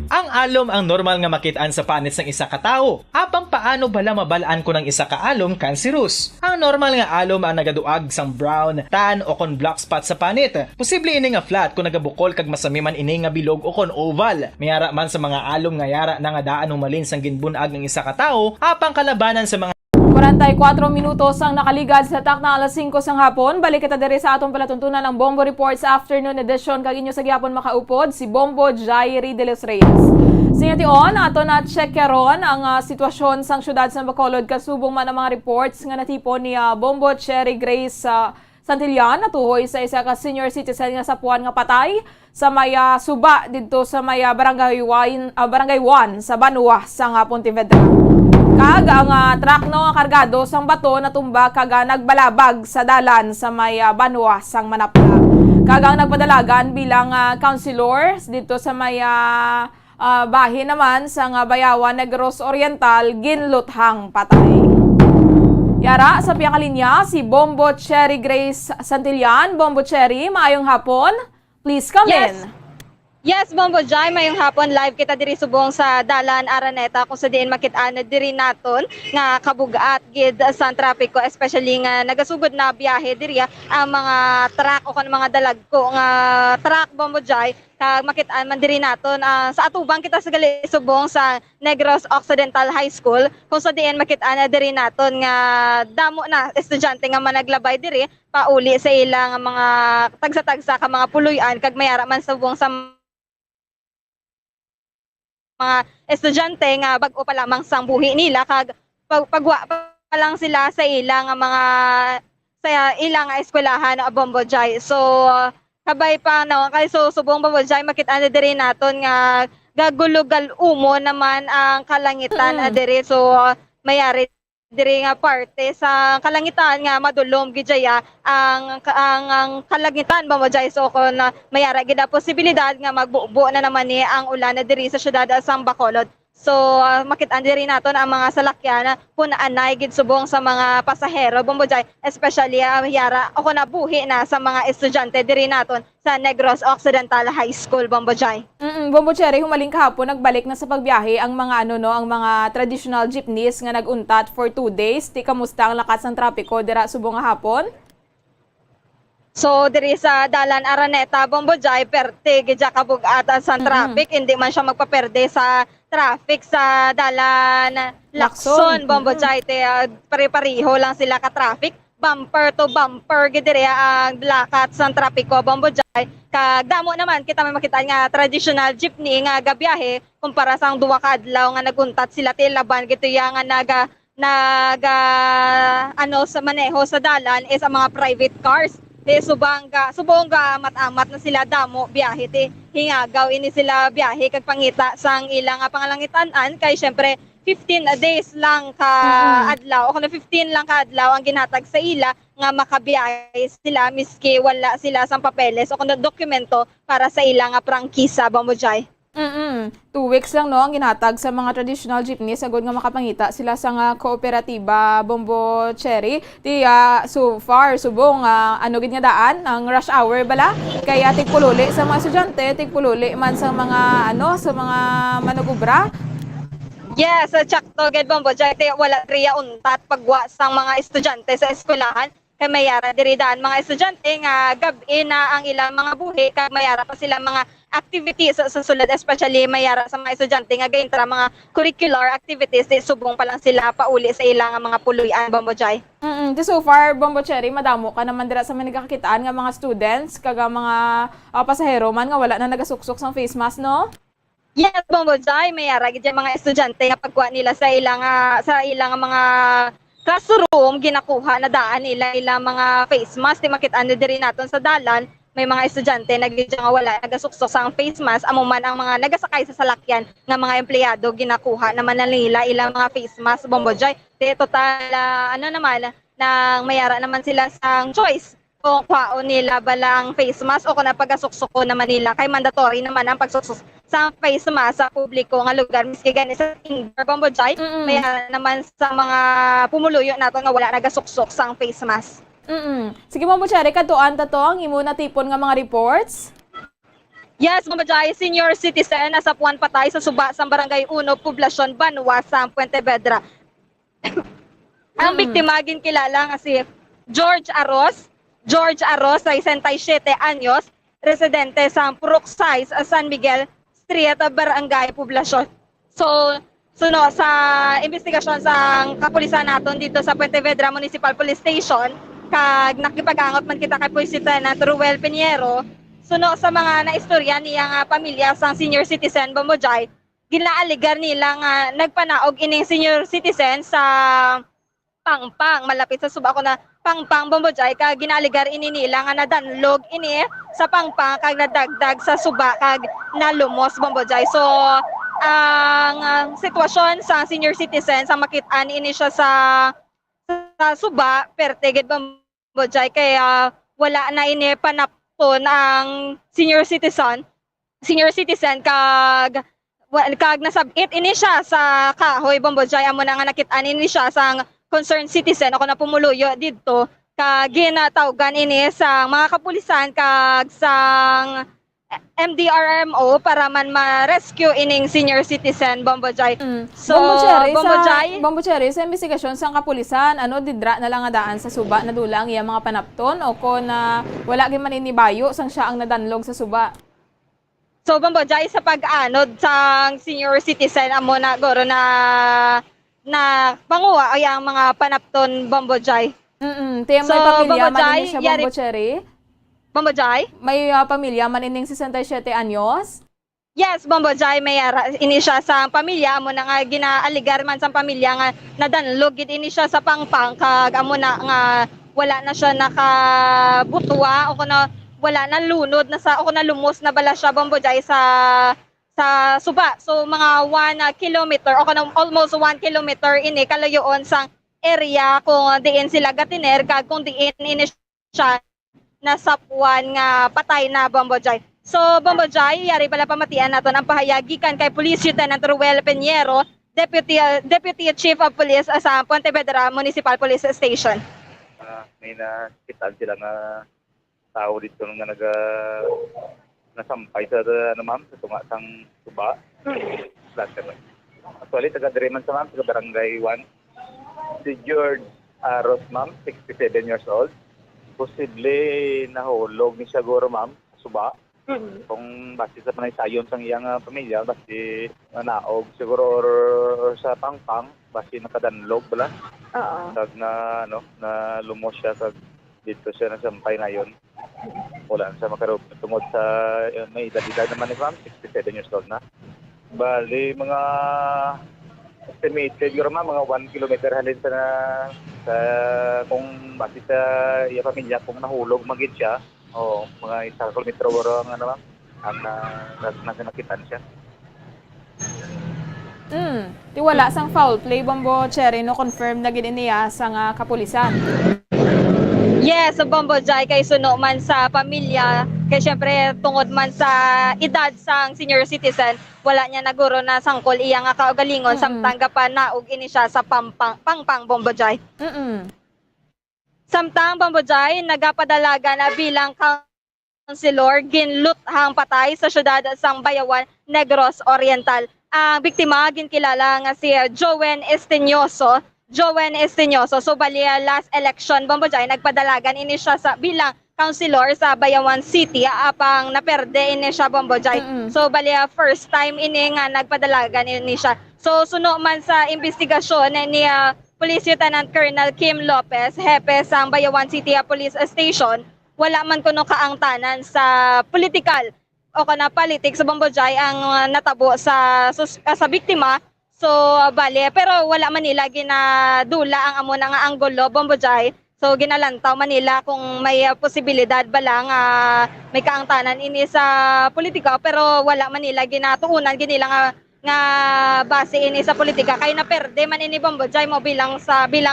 Ang alom ang normal nga makitaan sa panit ng isa ka tawo. Apang paano bala mabalaan ko ng isa ka alom cancerous? Ang normal nga alom ang nagaduag sang brown, tan o kon black spot sa panit. Posible ini nga flat kung nagabukol kag masami man ini nga bilog o kon oval. Mayara man sa mga alom nga yara na nga daan humalin sang ginbunag ng isa ka tawo, apang kalabanan sa mga 44 minutos ang nakaligad sa tak na alas 5 sang hapon. Balik kita diri sa atong palatuntunan ng Bombo Reports Afternoon Edition. Kag inyo sa gyapon makaupod si Bombo Jairi de los Reyes. Sination ato na check karon ang sitwasyon sang syudad sa Bacolod kasubong man ang mga reports nga natipon ni Bombo Cherry Grace Santillan natuhoy sa isa ka senior citizen nga sapuan nga patay sa may suba didto sa may barangay 1 sa Banua sa Pontevedra. Kag ang truck no kargado sang bato natumba kag nagbalabag sa dalan sa may Banua sang Manapla. Kag ang nagpadalagan bilang councilor dito sa may bahin naman sa Bayawan Negros Oriental ginluthang patay. Yara sa piyakalinya si Bombo Cherry Grace Santillan. Bombo Cherry, maayong hapon. Please come in. Yes, Bombo Jai, mayong hapon live kita diri subong sa Dalan Araneta kung sa diin makit-an diri naton nga kabugat gid sa trapiko, especially nga nagasugod na biyahe diri ang mga truck o kan mga dalagko nga truck, Bombo Jai, kag makit-an man diri naton sa atubang kita sa gali subong sa Negros Occidental High School kung sa diin makit-an diri naton nga damo na estudyante nga managlabay diri pauli sa ilang mga tagsa-tagsa ka mga puluyan kag mayara man subong sa mga estudyante nga bag-o pa lamang sang buhi nila kag pagwa pa lang sila sa ilang mga sa ilang eskwelahan na Bombo Jai. So kabay pa no kay so subong Bombo Jai makit-an diri naton nga gagulugal umo naman ang kalangitan diri, so mayari diri nga parte sa kalangitan nga madulom gidya ang kalangitan Bombo Jai. So kon mayara gid posibilidad nga magbubo na naman ni ang ulan na diri sa syudad sang Bacolod. So makit-an diri naton ang mga salakyan punaanay gid subong sa mga pasahero Bombo Jai, especially yara ako na buhi na sa mga estudyante diri naton sa Negros Occidental High School Bombo Jai. Bombo Cherry, humaling kahapon nagbalik na sa pagbiyahe ang mga ang mga traditional jeepneys nga naguntat for 2 days. Ti kamusta ang lakas ng trapiko dira subong nga hapon? So diri sa Dalan Araneta Bombo Jai, perte gidya kabugat sa traffic, hindi man siya magpaperde sa traffic sa Dalan Lacson Bombo Jai. Pare-pareho lang sila ka traffic, bumper to bumper gid diri ang lakat sa trapiko Bombo Jai. Kag damo naman kita may makita nga traditional jeepney nga gabiyahe kumpara sang duwa ka adlaw nga naguntat sila ti laban gito nga naga sa maneho sa dalan is ang mga private cars. Subong ga amat-amat na sila damo biyahe ti hingagaw ini sila biyahe kag pangita sang ilang pangalangitan-an kay syempre 15 days lang ka adlaw o kuno 15 lang ka adlaw ang ginhatag sa ila nga makabiyahe sila miski wala sila sang papeles o kuno dokumento para sa ila nga prangkisa Bombo Jai. 2 weeks lang ang ginhatag sa mga traditional jeepneys sagod nga makapangita sila sa nga kooperatiba Bombo Cherry. So far subong gid nga daan ang rush hour bala kaya tigpululi sa mga estudyante, tigpululi man sa mga sa mga manugubra. Yes, tsakto gid Bombo Jai, wala riya untat pagwa sang mga estudyante sa eskwelahan kay mayara diri daan mga estudyante nga gabi na ang ilang mga buhi kag mayara pa sila mga activities sa sulod, especially mayara sa mga estudyante nga gaintra mga curricular activities subong pa lang sila pauli sa ilang mga puluyan Bombo Jai. So far Bombo Cherry, madamo ka naman dira sa managakitaan nga mga students kag mga pasahero man nga wala na nagasuksok sang face mask, no? Yes, Bombo Jai, mayara gid mga estudyante nga pagkuha nila sa ilang mga classroom ginakuha na daan nila ilang mga face mask. Makit-an diri naton sa dalan may mga estudyante nga wala nagasuksok sa face mask, amo man ang mga nagasakay sa salakyan nga mga empleyado ginakuha naman nila ilang mga face mask Bombo Jai. Total naman nang mayara naman sila sang choice kung kwaon nila balang face mask o kung napagasuksok naman nila kay mandatory naman ang pagsuksok sa face mask sa publiko nga lugar miski gani sa Tinder Bombo Jai. May naman sa mga pumuluyo nato nga wala nagasuksok sang face mask. Sige Bombo Cherry, katuan ta to ang imo na tipon nga mga reports. Yes, Bombo Jai, senior citizen nasa puwan patay sa suba sa Barangay 1, Poblasyon Banwa sa Puente Vedra. Ang biktima ginkilala nga si George Aros, 67 anyos, residente sa Puruksay, San Miguel Street, Barangay Poblasyon. So sa investigasyon sa kapulisan naton dito sa Puente Vedra Municipal Police Station, kag nakipag-angot man kita kay Police Lieutenant Ruel Piniero, sa mga naistorya niya nga pamilya sang senior citizen Bombo Jai, ginaaligar nila nga nagpanaog ining senior citizen sa Pangpang, malapit sa suba ko na Pangpang Bombo Jai, kag ginaligar ini nila nga nadanlog ini sa Pangpang kag nadagdag sa suba kag nalumos Bombo Jai. So ang sitwasyon sa senior citizen sa makit-an ini siya sa suba perteged Bombo Jai, kaya wala na ini panapton ang senior citizen kag nasabit ini siya sa kahoy Bombo Jai, amo na nga nakit-an ini siya sang concerned citizen ako na pumuluyo didto kag ginatawgan ini sa mga kapulisan kag sang MDRMO para man ma-rescue ining senior citizen Bombojay. So Bombo Cherry, sa investigasyon sang kapulisan, didra na lang nga daan sa suba na dula ang iya mga panapton o ko na wala gyud maninibayo sang siya ang nadanlog sa suba. So Bombojay, sa pag-anod sang senior citizen amo na goro na panguha ay ang mga panapton Bombojay. Tiyang may pamilya man ini siya Bombo Cherry. Bombojay? May pamilya man ining 67 anyos? Yes, Bombojay, may ini siya sa pamilya amo na nga ginaaligar man sa pamilya nga nadanlog gid ini siya sa pangpang kag amo na nga wala na siya nakabutwa o kuno wala na lunod na sa o kuno lumos na bala siya Bombojay sa suba. So mga 1 kilometer o kuno almost 1 kilometer ini kalayoon sang area kung diin sila gatiner kag kung diin ini siya nasapuan nga patay na Bombojay. So Bombojay, yari pala pamatian naton ang pahayagikan kay Police Lieutenant Ruel Peñero, Deputy Chief of Police sa Pontevedra Municipal Police Station. May nakitaan sila nga tao dito nga nasampay sa ma'am sa tumasang suba. Actually, taga-dire man sa ma'am, taga Barangay 1. Si George Aros ma'am, 67 years old. Posible nahulog ni siguro ma'am suba. Kung basi sa panaysayon sang iyang pamilya basi naog siguro or sa pangpang basi nakadanlog bala. Tag na na lumos siya sa dito siya nasampay ngayon. Wala sa makarog tungod sa may edad naman ni ma'am, 67 years old na. Bali mga estimated siguro mga 1 kilometer halin sa kung base sa iya pamilya kung nahulog magid siya o mga 1 kilometro ang ang nakitaan siya. Ti wala sang foul play Bombo Cherry no confirm na gid niya sa kapulisan. Yes, sa Bombojay kay suno man sa pamilya kay syempre tungod man sa edad sang senior citizen wala niya naguro na sangkol iya nga kaugalingon samtang gapan naog ini siya sa pangpang Bombojay. Samtang Bombojay nagapadalaga na bilang councilor ginluthang patay sa syudad sang Bayawan, Negros Oriental. Ang biktima ginkilala nga si Joven Estenoso. So bali last election Bombojay nagpadalagan ini siya sa bilang councilor sa Bayawan City apang naperde ini siya Bombojay. So bali first time ini nga nagpadalagan ini siya. So suno man sa investigasyon ni Police Lieutenant Colonel Kim Lopez, hepe sa Bayawan City Police Station, wala man kuno kaangtanan sa political o kana politics sa Bombojay ang natabo sa biktima. So bali pero wala man nila ginadula ang amo na nga anggulo Bombojay. So ginalantaw man nila kung may posibilidad ba lang may kaangtanan ini sa politika pero wala man nila ginatuunan ginila nga base ini sa politika kay naperde man ini Bombojay mo bilang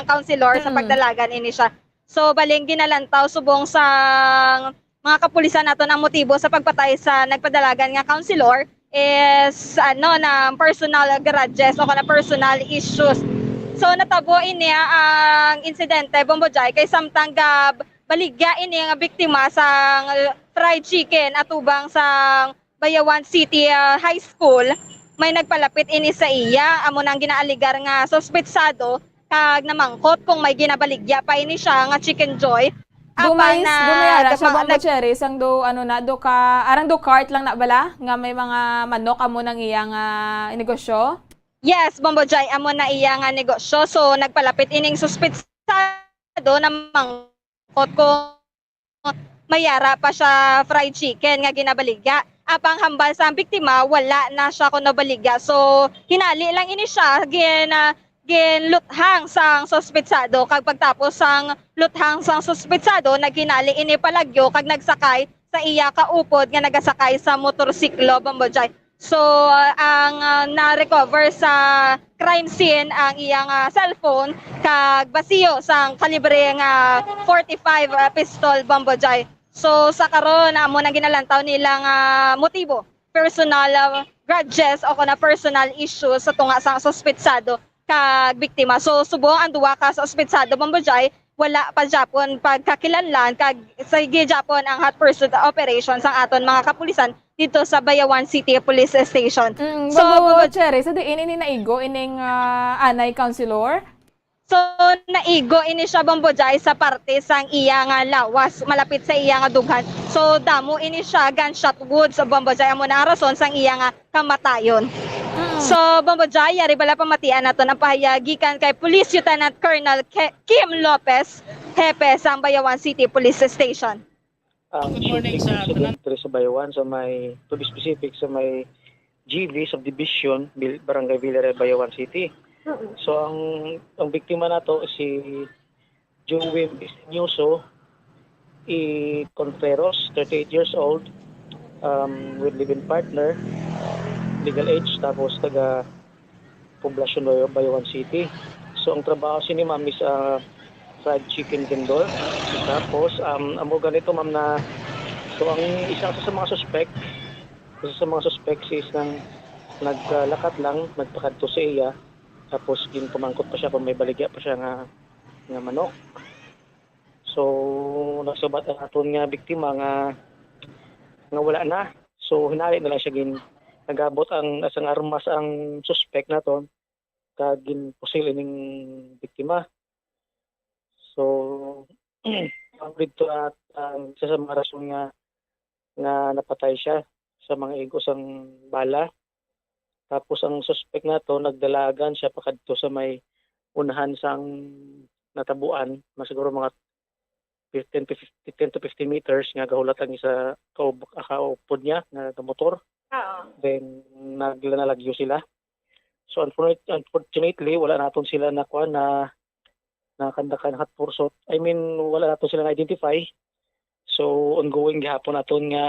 councilor sa pagdalagan ini siya. So baling ginalantaw subong sa mga kapulisan nato ang motibo sa pagpatay sa nagpadalagan nga councilor is na personal grudges o kana personal issues. So natabo ini ang insidente Bombojay kay samtang baligya ini nga biktima sa fried chicken atubang sa Bayawan City High School. May nagpalapit ini sa iya amo nang ginaaligar nga suspetsado kag namangkot kung may ginabaligya pa ini siya nga Chicken Joy. Dumayara siya Bombo Cherry sang arang do cart lang na bala nga may mga manok amo nang iyang negosyo. Yes, Bombojay amo na iya nga negosyo. So nagpalapit ining suspetsado na mangkot kung mayara pa siya fried chicken nga ginabaligya. Apang hambal sa biktima wala na siya kuno baligya. So hinali lang ini siya ginluthang sang suspetsado kag pagtapos sang luthang sang suspetsado naghinali ini palagyo kag nagsakay sa iya kaupod nga nagasakay sa motorsiklo Bombojay. So ang na-recover sa crime scene ang iyang cellphone kag basiyo sang kalibre nga 45 pistol Bombojay. So sa karon amo nang ginalantaw nilang motibo personal grudges o kuna personal issues sa tunga sang suspetsado kag biktima. So subong ang duwa ka sa ospitsado Bambojay, wala pa Japon pagkakilanlan kag sige Japon ang hot pursuit operation sang aton mga kapulisan dito sa Bayawan City Police Station. So Bambojay, sa diin ini naigo ining anay councilor. So naigo ini siya Bambojay sa parte sang iya nga lawas malapit sa iya nga dughan. So damo ini siya gunshot wounds sa Bambojay amo na rason sang iya nga kamatayon. So Bambojay yari bala pamatian naton ang pahayagikan kay Police Lieutenant Colonel Kim Lopez, hepe sa Bayawan City Police Station. Good morning sa Bayawan, sa may, to be specific, sa may GV subdivision, Barangay Villareal, Bayawan City. So ang biktima nato si Joey Isinyoso Contreras, 38 years old, with live-in partner, legal age, tapos taga Poblacion Bayawan City. So ang trabaho si ni ma'am is fried chicken vendor. Tapos amo ganito ma'am na so ang isa sa mga suspect is nang naglakat lang nagpakadto sa iya. Tapos pumangkot pa siya kung may baligya pa siya nga manok. So nagsubat ang aton nga biktima nga wala na. So hinali na lang siya nagabot ang asang armas ang suspect naton kag ginpusil ining biktima. So dito at isa sa mga rason nga napatay siya sa mga igos ang bala. Tapos ang suspect na to, nagdalagan siya pakadto sa may unahan sang natabuan, siguro mga 10 to 50 meters nga gahulat ang isa kaupod niya nga motor. Then naglalagyo sila. So unfortunately wala naton sila nakuha na kandakan hot pursuit. I mean wala naton sila na-identify. So ongoing gihapon naton nga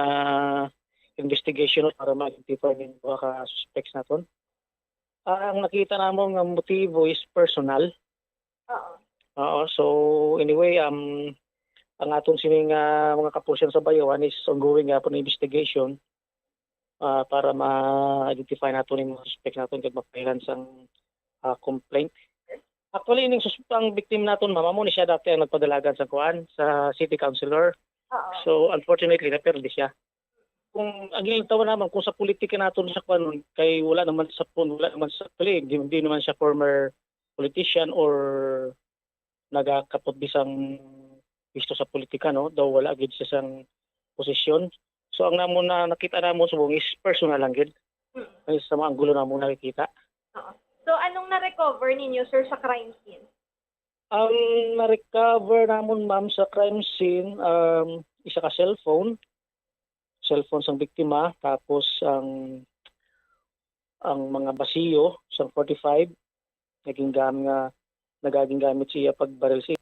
investigation para ma-identify yung mga suspects naton. Ang nakita namon nga motibo is personal. So anyway, ang aton sining mga kapulisan sa Bayawan is ongoing gihapon investigation para ma-identify naton yung mga suspect naton kag mapahiran sang complaint. Actually, ang victim naton mama mo ni siya dati ang nagpadalagan sa sa city councilor. So unfortunately naperde siya. Kung ang ginitawa naman kung sa politika naton sa kanon kay wala naman sa hindi naman siya former politician or nagakapot bisang gusto sa politika no daw wala gid siya sang posisyon. So ang namon na nakita namon subong is personal lang gid. Ay sa mga anggulo namon nakikita. So anong na-recover ninyo sir sa crime scene? Ang na-recover namon ma'am sa crime scene isa ka cellphone sang biktima, tapos ang mga basiyo sang 45 nagaging gamit siya pagbaril siya.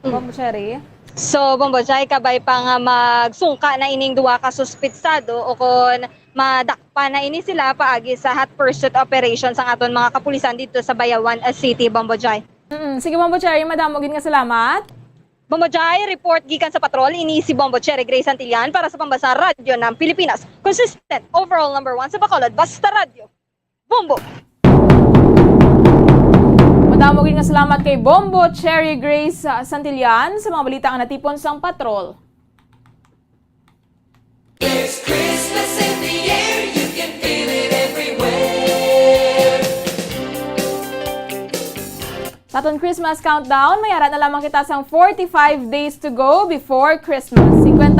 Bambojay. So Bambojay kabay pa nga magsungka na ining duwa ka suspitsado o kon madakpa na ini sila paagi sa hot pursuit operation sang aton mga kapulisan dito sa Bayawan City, Bambojay. Sige Bambojay, madamo gid nga salamat. Bambojay, report gikan sa patrol, ini si Bambojay Grace Santillan para sa Pambasa Radyo ng Pilipinas. Consistent, overall number 1 sa Bacolod, Basta Radio. Bombo! Madamo gid nga salamat kay Bombo Cherry Grace Santillan sa mga balita nga natipon sang patrol. There's Christmas in the air, you can feel it everywhere. Sa aton Christmas countdown, mayara na lamang kita sang 45 days to go before Christmas. 58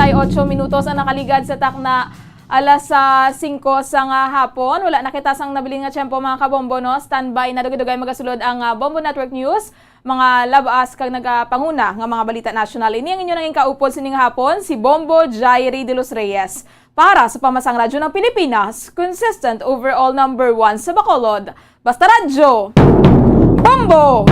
minutos ang nakaligad sa takna alas 5 sang hapon. Wala na kita sang nabiling nga tiyempo mga kabombo, no? Standby na dugay-dugay magasulod ang Bombo Network News. Mga labas kag nagapanguna nga mga balita national. Ini ang inyo nanging kaupod sining hapon, si Bombo Jairi de los Reyes. Para sa Pamasang Radyo ng Pilipinas, consistent overall number 1 sa Bacolod. Basta Radyo! Bombo!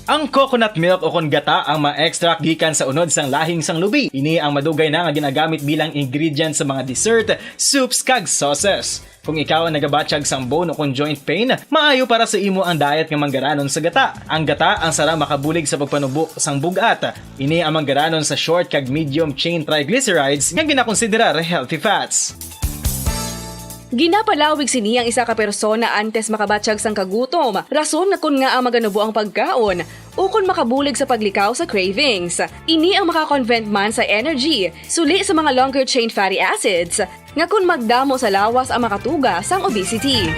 Ang coconut milk o kon gata ang ma-extract gikan sa unod sang lahing sang lubi. Ini ang madugay na nga ginagamit bilang ingredient sa mga dessert, soups kag sauces. Kung ikaw ang nagabatsyag sang bone o kon joint pain, maayo para sa imo ang diet nga manggaranon sa gata. Ang gata ang sara makabulig sa pagpanubo sang bugat. Ini ang manggaranon sa short kag medium chain triglycerides nga ginakonsiderar healthy fats. Ginapalawig sini ang isa ka persona antes makabatsyag sang kagutom. Rason na kun nga ang maganubo ang pagkaon o kun makabulig sa paglikaw sa cravings. Ini ang makakonvent man sa energy, suli sa mga longer chain fatty acids, nga kun magdamo sa lawas ang makatuga sang obesity.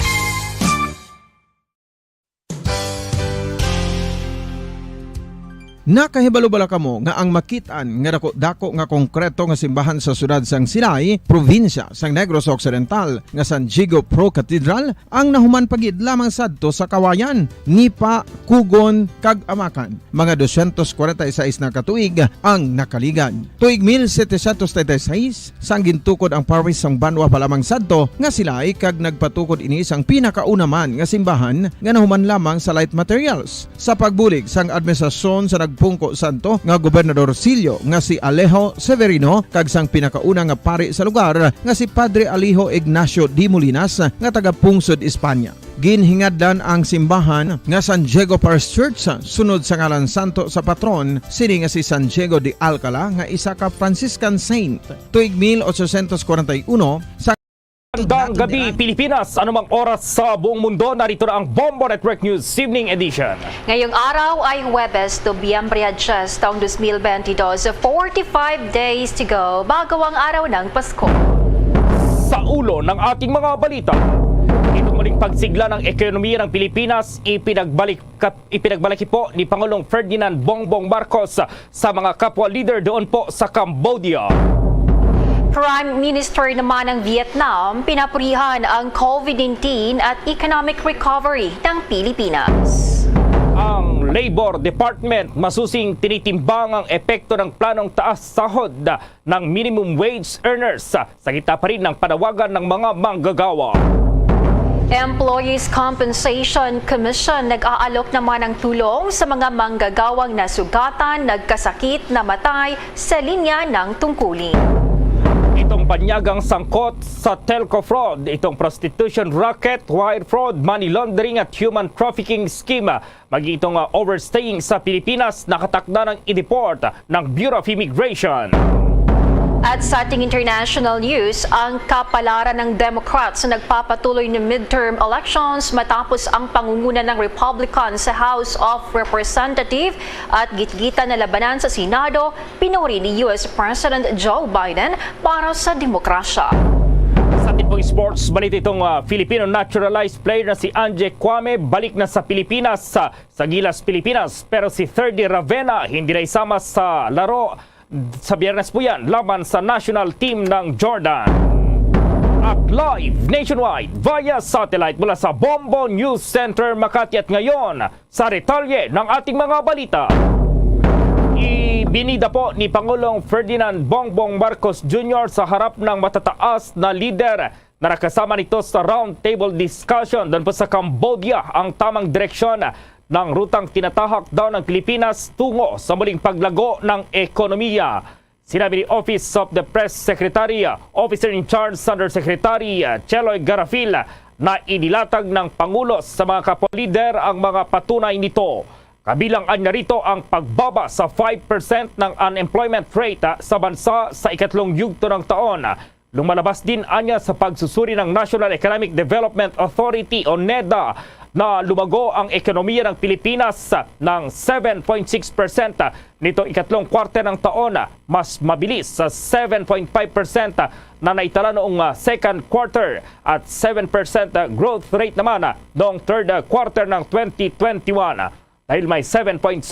Nakahibalo-bala kamo nga ang makitaan nga dako nga konkreto nga simbahan sa sudad sang Sinay, probinsya sang Negros Occidental nga San Diego Pro Cathedral ang nahuman pagid lamang sadto sa kawayan, Nipa, Kugon, kag Amakan. Mga 246 na katuig ang nakaligan. Tuig 1736 sang gintukod ang parish sang Banwa pa lamang sadto nga silay kag nagpatukod ini sang pinakauna man nga simbahan nga nahuman lamang sa light materials. Sa pagbulig sang administrasyon sa Pungko Santo nga Gobernador Silio nga si Alejo Severino kag sang pinakauna nga pari sa lugar nga si Padre Alijo Ignacio Di Molinas nga taga Pungsod, Espanya. Ginhingadlan ang simbahan nga San Diego Parish Church sunod sa ngalan santo sa patron sini nga si San Diego de Alcala nga isa ka Franciscan saint. Tuig 1841 sa Magandang gabi Pilipinas, anumang oras sa buong mundo, narito na ang Bombo Network News Evening Edition. Ngayong araw ay Huwebes, Nobyembre 10, taong 2022, 45 days to go bago ang araw ng Pasko. Sa ulo ng ating mga balita, itong muling pagsigla ng ekonomiya ng Pilipinas ipinagbalik po ni Pangulong Ferdinand Bongbong Marcos sa mga kapwa leader doon po sa Cambodia. Prime Minister naman ng Vietnam, pinapurihan ang COVID-19 at economic recovery ng Pilipinas. Ang Labor Department masusing tinitimbang ang epekto ng planong taas sahod ng minimum wage earners sa gitna pa rin ng panawagan ng mga manggagawa. Employees Compensation Commission nag-aalok naman ng tulong sa mga manggagawang nasugatan, nagkasakit, namatay sa linya ng tungkulin. Itong banyagang sangkot sa telco fraud, itong prostitution racket, wire fraud, money laundering at human trafficking scheme. Maging itong overstaying sa Pilipinas, nakatakda ng i-deport ng Bureau of Immigration. At sa ating international news, ang kapalaran ng Democrats na nagpapatuloy ng midterm elections matapos ang pangunguna ng Republican sa House of Representatives at gitgita na labanan sa Senado, pinuri ni US President Joe Biden para sa demokrasya. Sa ating pong sports, balita itong Filipino naturalized player na si Anje Kwame balik na sa Pilipinas sa Gilas, Pilipinas. Pero si Thirdy Ravena hindi na isama sa laro sa Biyernes po yan laban sa national team ng Jordan. At live nationwide via satellite mula sa Bombo News Center Makati at ngayon sa detalye ng ating mga balita. Ibinida po ni Pangulong Ferdinand Bongbong Marcos Jr. sa harap ng matataas na lider na nakasama nito sa roundtable discussion doon po sa Cambodia ang tamang direksyon ng rutang tinatahak daw ng Pilipinas tungo sa muling paglago ng ekonomiya. Sinabi ni Office of the Press Secretary, Officer in Charge Undersecretary Cheloy Garafil na inilatag ng Pangulo sa mga kapwa-lider ang mga patunay nito. Kabilang anya rito ang pagbaba sa 5% ng unemployment rate sa bansa sa ikatlong yugto ng taon. Lumalabas din anya sa pagsusuri ng National Economic Development Authority o NEDA na lumago ang ekonomiya ng Pilipinas ng 7.6% nito ikatlong kwarter ng taon, mas mabilis sa 7.5% na naitala noong second quarter at 7% growth rate naman noong third quarter ng 2021. Dahil may 7.7%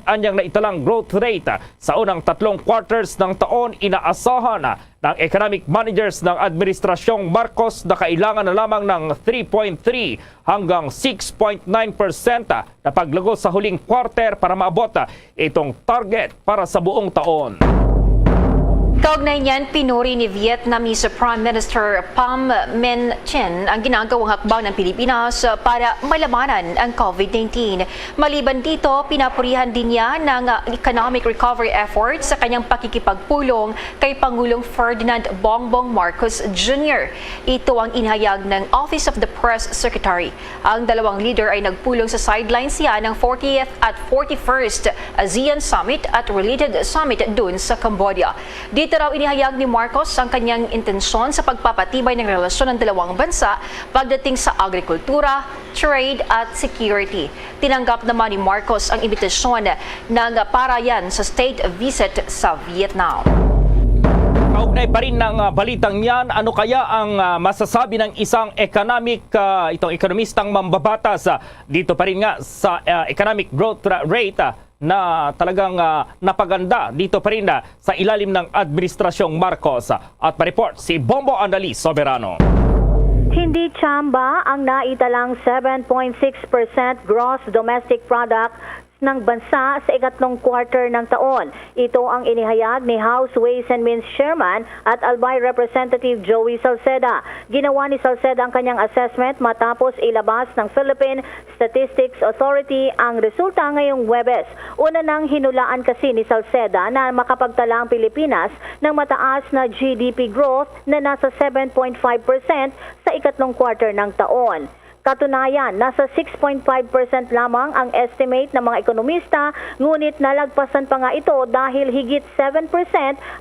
anyang naitalang growth rate sa unang tatlong quarters ng taon, inaasahan ng economic managers ng Administrasyong Marcos na kailangan na lamang ng 3.3 hanggang 6.9% na paglago sa huling quarter para maabot itong target para sa buong taon. Kaugnay niyan, pinuri ni Vietnamese Prime Minister Pham Minh Chinh ang ginagawang hakbang ng Pilipinas para malabanan ang COVID-19. Maliban dito, pinapurihan din niya ng economic recovery efforts sa kanyang pakikipagpulong kay Pangulong Ferdinand Bongbong Marcos Jr. Ito ang inihayag ng Office of the Press Secretary. Ang dalawang leader ay nagpulong sa sidelines siya ng 40th at 41st ASEAN Summit at related summit dun sa Cambodia. Dito Dito raw inihayag ni Marcos ang kanyang intensyon sa pagpapatibay ng relasyon ng dalawang bansa pagdating sa agrikultura, trade at security. Tinanggap naman ni Marcos ang imbitasyon ng parayan sa state visit sa Vietnam. Kaugnay pa rin ng balitang yan, ano kaya ang masasabi ng isang itong ekonomistang mambabatas dito pa rin nga sa economic growth rate na talagang napaganda dito pa rin sa ilalim ng Administrasyong Marcos. At pa-report si Bombo Andali Soberano. Hindi tsamba ang naitalang 7.6% gross domestic product ng bansa sa ikatlong quarter ng taon. Ito ang inihayag ni House Ways and Means Chairman at Albay Representative Joey Salceda. Ginawa ni Salceda ang kanyang assessment matapos ilabas ng Philippine Statistics Authority ang resulta ngayong Huwebes. Una nang hinulaan kasi ni Salceda na makapagtala ang Pilipinas ng mataas na GDP growth na nasa 7.5% sa ikatlong quarter ng taon. Katunayan, nasa 6.5% lamang ang estimate ng mga ekonomista, ngunit nalagpasan pa nga ito dahil higit 7%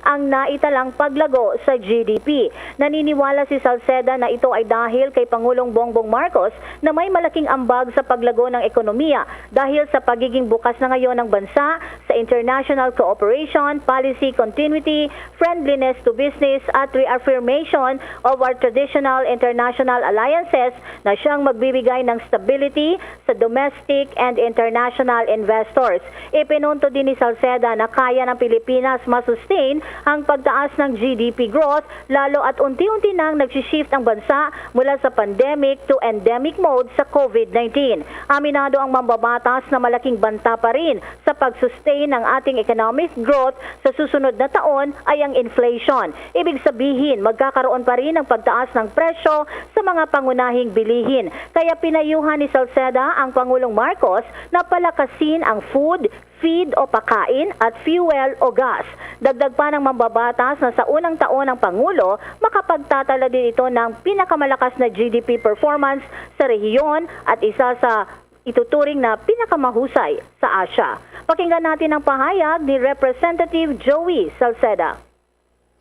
ang naitalang paglago sa GDP. Naniniwala si Salceda na ito ay dahil kay Pangulong Bongbong Marcos na may malaking ambag sa paglago ng ekonomiya dahil sa pagiging bukas na ngayon ng bansa sa international cooperation, policy continuity, friendliness to business at reaffirmation of our traditional international alliances na siyang magbibigay ng stability sa domestic and international investors. Ipinunto din ni Salceda na kaya ng Pilipinas masustain ang pagtaas ng GDP growth lalo at unti-unti nang nagsishift ang bansa mula sa pandemic to endemic mode sa COVID-19. Aminado ang mambabatas na malaking banta pa rin sa pag-sustain ng ating economic growth sa susunod na taon ay ang inflation. Ibig sabihin, magkakaroon pa rin ng pagtaas ng presyo sa mga pangunahing bilihin. Kaya pinayuhan ni Salceda ang Pangulong Marcos na palakasin ang food, feed o pakain at fuel o gas. Dagdag pa ng mambabatas na sa unang taon ng Pangulo, makapagtatala din ito ng pinakamalakas na GDP performance sa rehiyon at isa sa ituturing na pinakamahusay sa Asia. Pakinggan natin ang pahayag ni Representative Joey Salceda.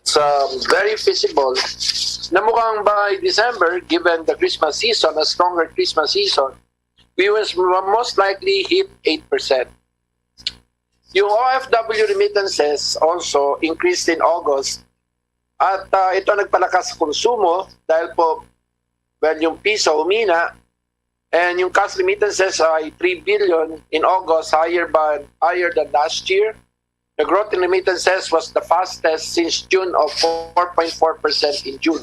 It's very feasible na mukhang by December, given the Christmas season, a stronger Christmas season, we will most likely hit 8%. Yung OFW remittances also increased in August at ito nagpalakas sa konsumo dahil po, yung piso umina and yung cash remittances ay 3 billion in August, higher than last year. The growth in remittances was the fastest since June of 4.4% in June.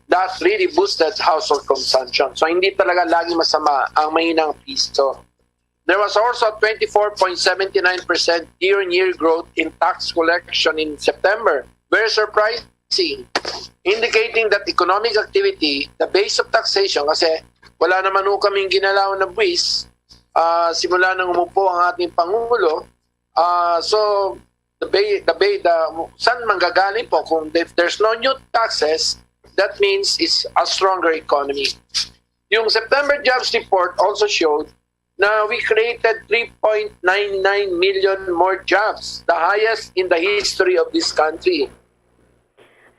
That really boosted household consumption. So hindi talaga lagi masama ang mahinang piso. There was also 24.79% year-on-year growth in tax collection in September. Very surprising, indicating that economic activity, the base of taxation, kasi wala naman ho kaming ginalaw na buwis, simula nang umupo ang ating Pangulo. So saan manggagaling po kung if there's no new taxes, that means it's a stronger economy. Yung September jobs report also showed na we created 3.99 million more jobs, the highest in the history of this country.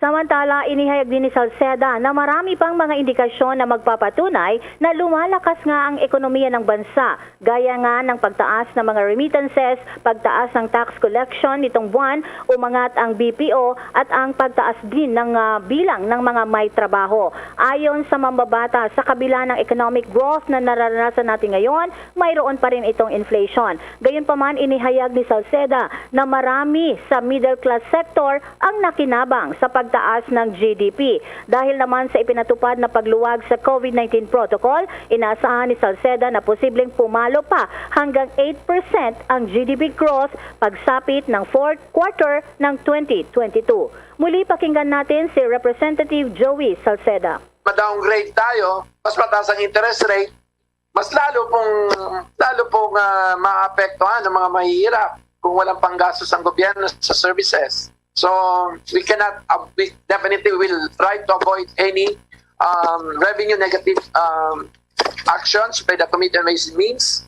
Samantala, inihayag din ni Salceda na marami pang mga indikasyon na magpapatunay na lumalakas nga ang ekonomiya ng bansa, gaya nga ng pagtaas ng mga remittances, pagtaas ng tax collection nitong buwan, umangat ang BPO at ang pagtaas din ng bilang ng mga may trabaho. Ayon sa mambabata, sa kabila ng economic growth na nararanasan natin ngayon, mayroon pa rin itong inflation. Gayunpaman, inihayag ni Salceda na marami sa middle class sector ang nakinabang sa pagtaas ng GDP. Dahil naman sa ipinatupad na pagluwag sa COVID-19 protocol, inaasahan ni Salceda na posibleng pumalo pa hanggang 8% ang GDP growth pagsapit ng fourth quarter ng 2022. Muli pakinggan natin si Representative Joey Salceda. Ma-downgrade tayo, mas mataas ang interest rate, mas lalo pong maapektuhan ng mga mahihirap kung walang panggastos ang gobyerno sa services. So we definitely will try to avoid any revenue negative actions by the Committee on Ways and Means.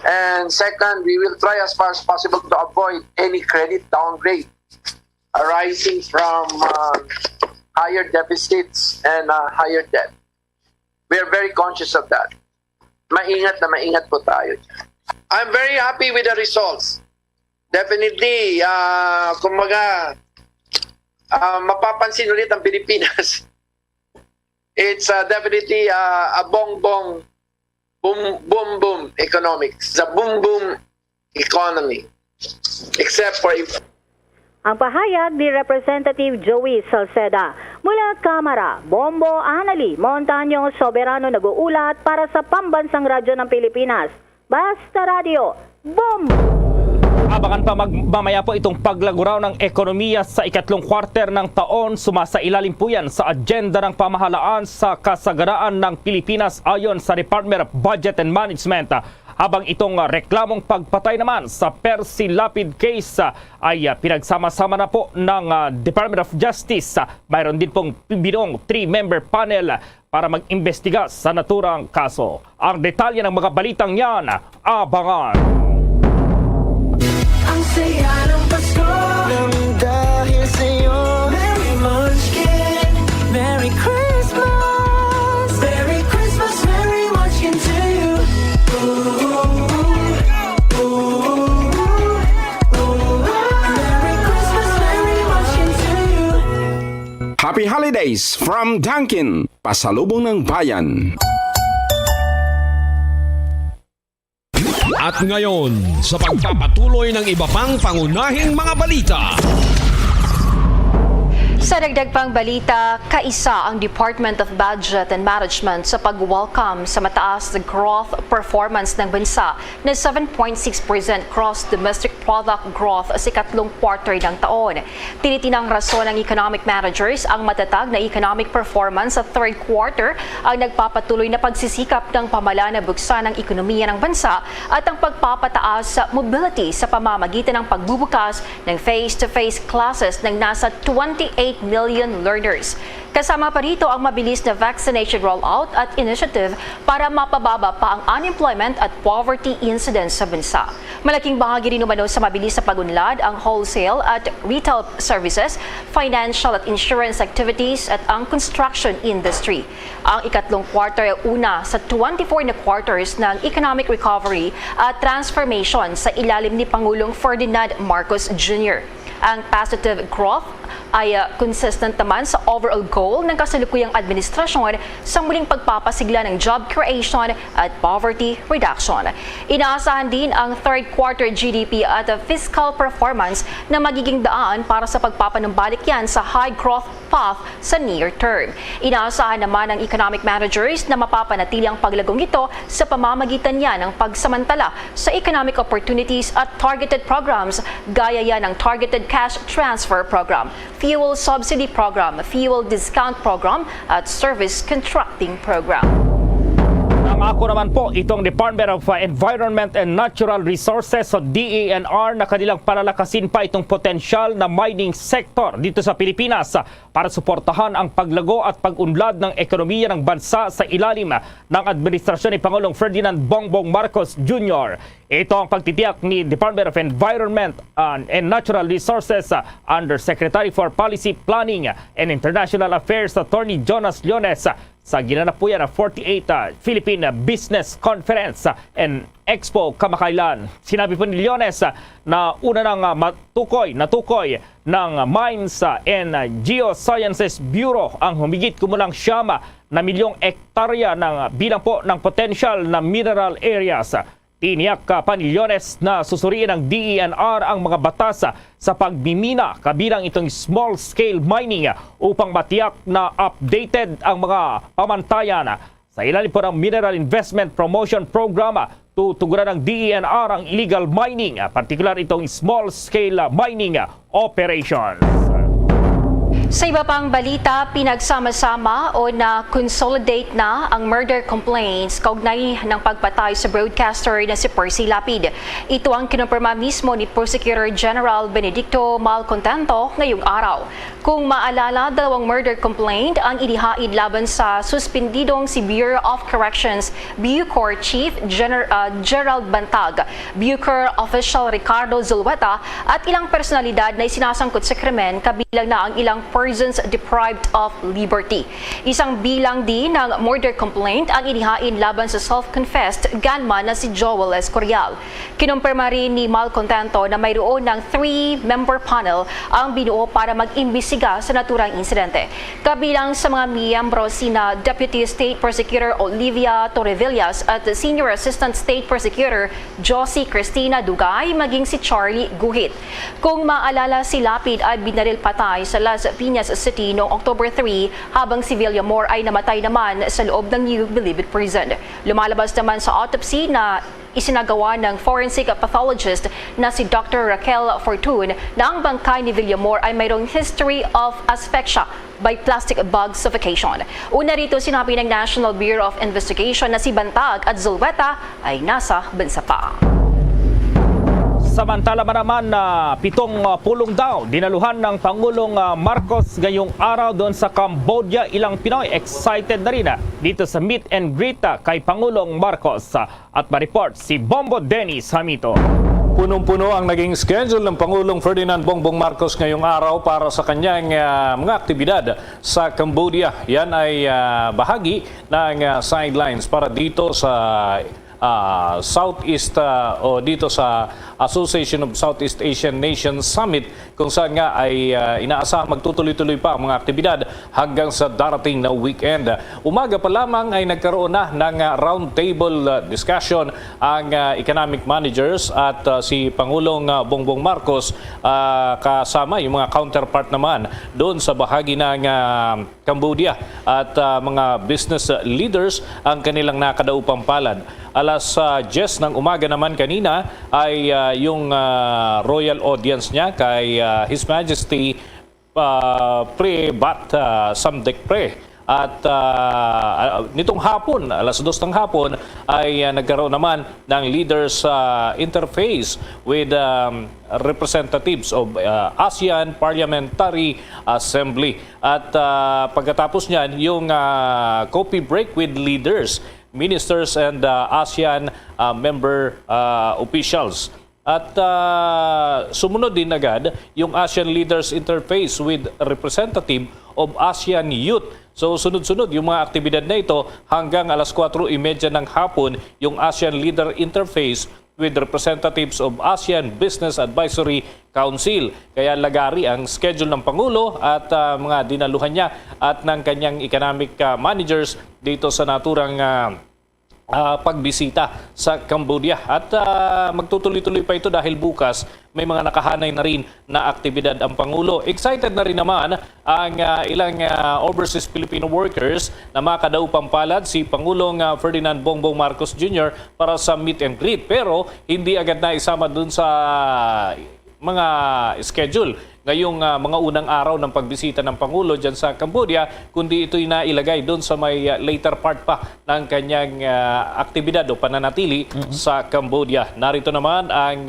And second, we will try as far as possible to avoid any credit downgrade. arising from higher deficits and higher debt. We are very conscious of that. Maingat na maingat po tayo. I'm very happy with the results. Definitely, kumbaga, mapapansin ulit ang Pilipinas. It's definitely a boom economics. It's a boom economy. Except for Ang pahayag ni Representative Joey Salceda. Mula Kamara, Bombo Anali, Montaño Soberano nag-uulat para sa Pambansang Radyo ng Pilipinas. Basta Radio, Bombo! Abangan pa mamaya po itong paglaguraw ng ekonomiya sa ikatlong kwarter ng taon. Sumasailalim po yan sa agenda ng pamahalaan sa kasaganaan ng Pilipinas ayon sa Department of Budget and Management. Habang itong reklamong pagpatay naman sa Percy Lapid case ay pinagsama-sama na po ng Department of Justice. Mayroon din pong binuong 3-member panel para mag-imbestiga sa naturang kaso. Ang detalye ng mga balitang yan, abangan! Ang saya ng Pasko nang dahil sa'yo. Merry Munchkin, Merry Christmas, Merry Christmas, Merry Munchkin to you. Merry Christmas, Merry Munchkin to you. Happy Holidays from Dunkin', pasalubong ng bayan. At ngayon, sa pagpapatuloy ng iba pang pangunahing mga balita. Sa dagdag pang balita, kaisa ang Department of Budget and Management sa pag-welcome sa mataas na growth performance ng bansa na 7.6% gross domestic product growth sa ikatlong quarter ng taon. Tinitinang rason ng economic managers ang matatag na economic performance sa third quarter ang nagpapatuloy na pagsisikap ng pamahalaan na buksan ng ekonomiya ng bansa at ang pagpapataas sa mobility sa pamamagitan ng pagbubukas ng face-to-face classes ng nasa 28 million learners. Kasama pa rito ang mabilis na vaccination rollout at initiative para mapababa pa ang unemployment at poverty incidence sa bansa. Malaking bahagi rin umano sa mabilis na pagunlad ang wholesale at retail services, financial at insurance activities at ang construction industry. Ang ikatlong quarter ay una sa 24 na quarters ng economic recovery at transformation sa ilalim ni Pangulong Ferdinand Marcos Jr. Ang positive growth ay consistent naman sa overall goal ng kasalukuyang administrasyon sa muling pagpapasigla ng job creation at poverty reduction. Inaasahan din ang third quarter GDP at fiscal performance na magiging daan para sa pagpapanumbalik yan sa high growth path sa near term. Inaasahan naman ng economic managers na mapapanatili ang paglagong ito sa pamamagitan yan ng pagsamantala sa economic opportunities at targeted programs gaya yan ng Targeted Cash Transfer Program, Fuel Subsidy Program, Fuel Discount Program at Service Contracting Program. Nangako naman po itong Department of Environment and Natural Resources o DENR na kanilang palalakasin pa itong potensyal na mining sector dito sa Pilipinas para suportahan ang paglago at pag-unlad ng ekonomiya ng bansa sa ilalim ng administrasyon ni Pangulong Ferdinand Bongbong Marcos Jr. Ito ang pagtitiyak ni Department of Environment and Natural Resources Undersecretary for Policy Planning and International Affairs Attorney Jonas Leones sa ginanap po yan na 48th Philippine Business Conference and Expo kamakailan. Sinabi po ni Leones na una nang natukoy ng Mines and Geosciences Bureau ang humigit kumulang 9 milyong hektarya ng bilang po ng potential na mineral areas. Tiniyak pa ni Leones na susuriin ng DENR ang mga batas sa pagmimina kabilang itong small-scale mining upang matiyak na updated ang mga pamantayan. Sa ilalim po ng Mineral Investment Promotion Program, tutugunan ng DENR ang illegal mining, particular itong small-scale mining operations. Sa iba pang balita, pinagsama-sama o na-consolidate na ang murder complaints kaugnay ng pagpatay sa broadcaster na si Percy Lapid. Ito ang kinumpirma mismo ni Prosecutor General Benedicto Malcontento ngayong araw. Kung maalala, 2 murder complaint ang inihain laban sa suspendidong si Bureau of Corrections Bucor Chief Gerald Bantag, Bucor Official Ricardo Zulweta at ilang personalidad na isinasangkot sa krimen, kabilang na ang ilang persons deprived of liberty. Isang bilang din ng murder complaint ang inihain laban sa self-confessed gunman na si Joel Escorial. Kinumpirma rin ni Malcontento na mayroon ng 3-member panel ang binuo para mag-imbestiga sa naturang insidente. Kabilang sa mga miyembro sina Deputy State Prosecutor Olivia Torrevillas at Senior Assistant State Prosecutor Josie Cristina Dugay, maging si Charlie Guhit. Kung maalala, si Lapid ay binaril patay sa Las Piñas City noong October 3 habang si Villamor ay namatay naman sa loob ng New Bilibid Prison. Lumalabas naman sa autopsy na isinagawa ng forensic pathologist na si Dr. Raquel Fortune na ang bangkay ni Villamor ay mayroong history of asphyxia by plastic bug suffocation. Una rito, sinabi ng National Bureau of Investigation na si Bantag at Zulweta ay nasa bansa pa. Samantala naman na 7 pulong daw dinaluhan ng Pangulong Marcos ngayong araw doon sa Cambodia. Ilang Pinoy excited na rin dito sa meet and greet kay Pangulong Marcos. At ma-report si Bombo Dennis Hamito. Punong-puno ang naging schedule ng Pangulong Ferdinand Bongbong Marcos ngayong araw para sa kanyang mga aktibidad sa Cambodia. Yan ay bahagi ng sidelines para dito sa Southeast o dito sa Association of Southeast Asian Nations Summit, kung saan nga ay inaasahang magtutuloy-tuloy pa ang mga aktibidad hanggang sa darating na weekend. Umaga pa lamang ay nagkaroon na ng roundtable discussion ang economic managers at si Pangulong Bongbong Marcos kasama yung mga counterpart naman doon sa bahagi ng Cambodia at mga business leaders ang kanilang nakadaupang palad. Alas 10 ng umaga naman kanina ay yung royal audience niya kay His Majesty Pre Bat Samdech Pre. At nitong hapon, alas 2 ng hapon, ay nagkaroon naman ng leaders interface with representatives of ASEAN Parliamentary Assembly. At pagkatapos niyan, yung coffee break with leaders, ministers and ASEAN member officials. At sumunod din agad yung ASEAN Leaders Interface with representative of ASEAN Youth. So sunod-sunod yung mga aktibidad na ito hanggang alas 4:30 ng hapon yung ASEAN Leader Interface with representatives of ASEAN Business Advisory Council. Kaya lagari ang schedule ng Pangulo at mga dinaluhan niya at ng kanyang economic managers dito sa naturang pagbisita sa Cambodia. At magtutuloy-tuloy pa ito dahil bukas may mga nakahanay na rin na aktibidad ang Pangulo. Excited na rin naman ang ilang overseas Filipino workers na makadaupang palad si Pangulong Ferdinand Bongbong Marcos Jr. para sa meet and greet. Pero hindi agad na isama dun sa mga schedule ngayong mga unang araw ng pagbisita ng Pangulo dyan sa Cambodia, kundi ito'y nailagay doon sa may later part pa ng kanyang aktibidad o pananatili sa Cambodia. Narito naman ang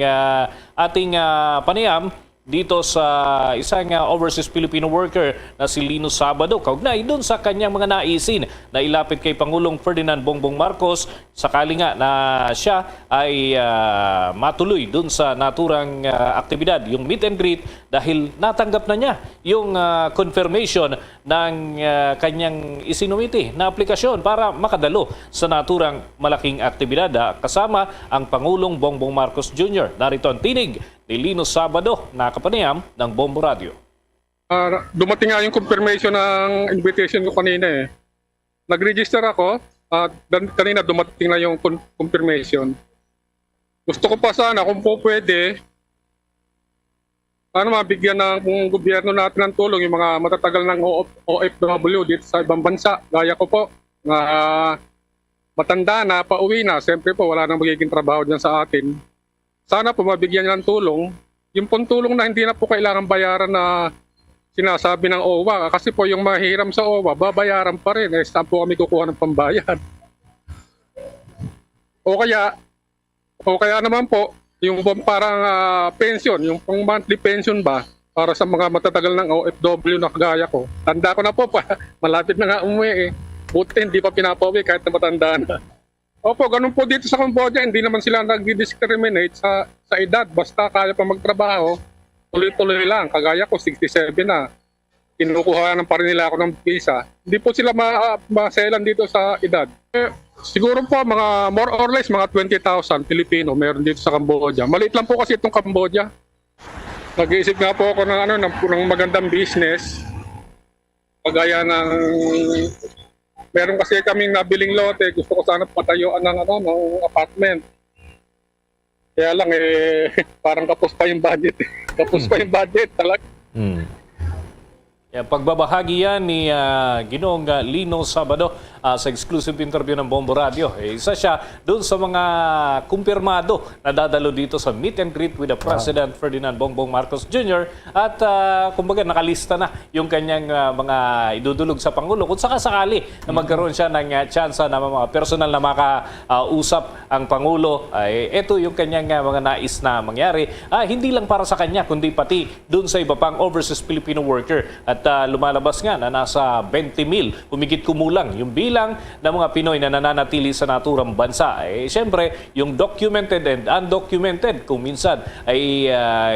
ating panayam dito sa isang overseas Filipino worker na si Lino Sabado, kaugnay doon sa kanyang mga naisin na ilapit kay Pangulong Ferdinand Bongbong Marcos sakali nga na siya ay matuloy doon sa naturang aktibidad, yung meet and greet, dahil natanggap na niya yung confirmation ng kanyang isinumiti na aplikasyon para makadalo sa naturang malaking aktibidad kasama ang Pangulong Bongbong Marcos Jr. Narito ang tinig ni Lino Sabado, nakapanayam ng Bombo Radio. Dumating nga yung confirmation ng invitation ko kanina eh. Nag-register ako at kanina dumating na yung confirmation. Gusto ko pa sana kung po pwede, mabigyan ng gobyerno natin ng tulong yung mga matatagal ng OFW dito sa ibang bansa. Gaya ko po, matanda na, pauwi na. Siyempre po, wala nang magiging trabaho dyan sa atin. Sana po mabigyan niya ng tulong. Yung pong tulong na hindi na po kailangan bayaran na sinasabi ng OWA. Kasi po yung mahiram sa OWA, babayaran pa rin. Saan po kami kukuha ng pambayad? O kaya naman po, yung parang pension, yung pang monthly pension ba, para sa mga matatagal ng OFW na kagaya ko. Tanda ko na po pa, malapit na nga umuwi eh. Buti hindi pa pinapauwi kahit na matanda na. Opo, ganun po dito sa Cambodia, hindi naman sila nag-discriminate sa edad. Basta kaya pa magtrabaho, tuloy-tuloy lang. Kagaya ko, 67 na. Kinukuha pa rin nila ako ng visa. Hindi po sila maselan dito sa edad. Siguro po, mga more or less, mga 20,000 Pilipino meron dito sa Cambodia. Maliit lang po kasi itong Cambodia. Nag-iisip nga po ako ng magandang business. Kagaya ng... Meron kasi kaming nabiling lote. Gusto ko sana patayuan ng apartment. Kaya lang parang kapos pa yung budget. Kapos pa yung budget talaga. Pagbabahagi yan ni Ginoong Lino Sabado sa exclusive interview ng Bombo Radio. Isa siya doon sa mga kumpirmado na dadalo dito sa meet and greet with the President Ferdinand Bongbong Marcos Jr. At kumbaga nakalista na yung kanyang mga idudulog sa Pangulo. Kung sakasakali na magkaroon siya ng tsansa na mga personal na makausap ang Pangulo, ito yung kanyang mga nais na mangyari. Hindi lang para sa kanya, kundi pati doon sa iba pang overseas Filipino worker. At lumalabas nga na nasa 20,000, humigit kumulang yung bilang ng mga Pinoy na nananatili sa naturang bansa. Siyempre, yung documented and undocumented, kung minsan ay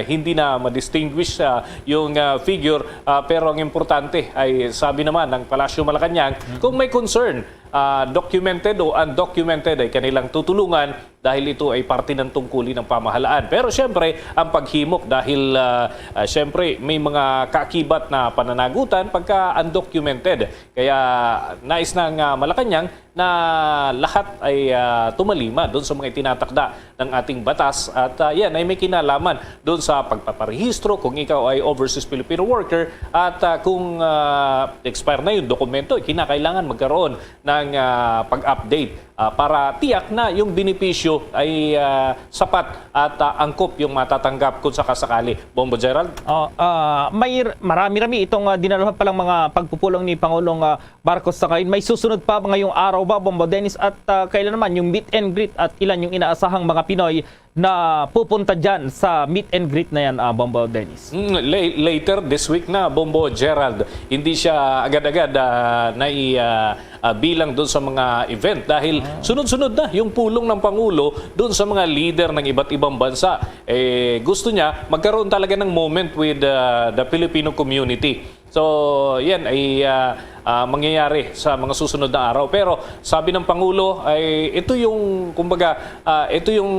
hindi na ma-distinguish yung figure. Pero ang importante ay sabi naman ng Palasyo Malacanang, kung may concern, documented o undocumented ay kanilang tutulungan dahil ito ay parte ng tungkulin ng pamahalaan. Pero siyempre, ang paghimok dahil siyempre may mga kaakibat na pananagutan pagka undocumented. Kaya nais ng Malacanang na lahat ay tumalima doon sa mga itinatakda ng ating batas at yan ay may kinalaman doon sa pagpaparehistro kung ikaw ay overseas Filipino worker at kung expire na yung dokumento, kinakailangan magkaroon ng pag-update para tiyak na yung benepisyo ay sapat at angkop yung matatanggap kung sakasakali. Bombo Gerald? May marami-rami itong dinaluhan palang mga pagpupulong ni Pangulong Marcos sa ngayon. May susunod pa ngayong araw ba, Bombo Dennis? At kailan naman yung meet and greet at ilan yung inaasahang mga Pinoy na pupunta dyan sa meet and greet na yan, Bombo Dennis? Later this week na, Bombo Gerald. Hindi siya agad-agad bilang doon sa mga event dahil sunod-sunod na yung pulong ng Pangulo doon sa mga leader ng iba't ibang bansa. Gusto niya magkaroon talaga ng moment with the Filipino community. So, yan ay mangyayari sa mga susunod na araw. Pero sabi ng Pangulo ay ito yung kumbaga ito yung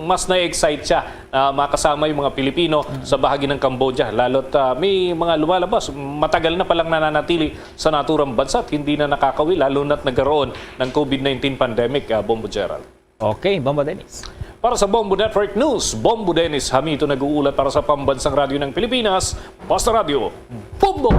mas na-excite siya makasama yung mga Pilipino sa bahagi ng Cambodia. Lalo't may mga lumalabas, matagal na palang nananatili sa naturang bansa at hindi na nakakawi lalo na't nagkaroon ng COVID-19 pandemic, Bombo Gerald. Okay, Bombo Dennis. Para sa Bombo Network News, Bombo Dennis Hamito nag-uulat para sa Pambansang Radyo ng Pilipinas, Basta Radio, Bombo!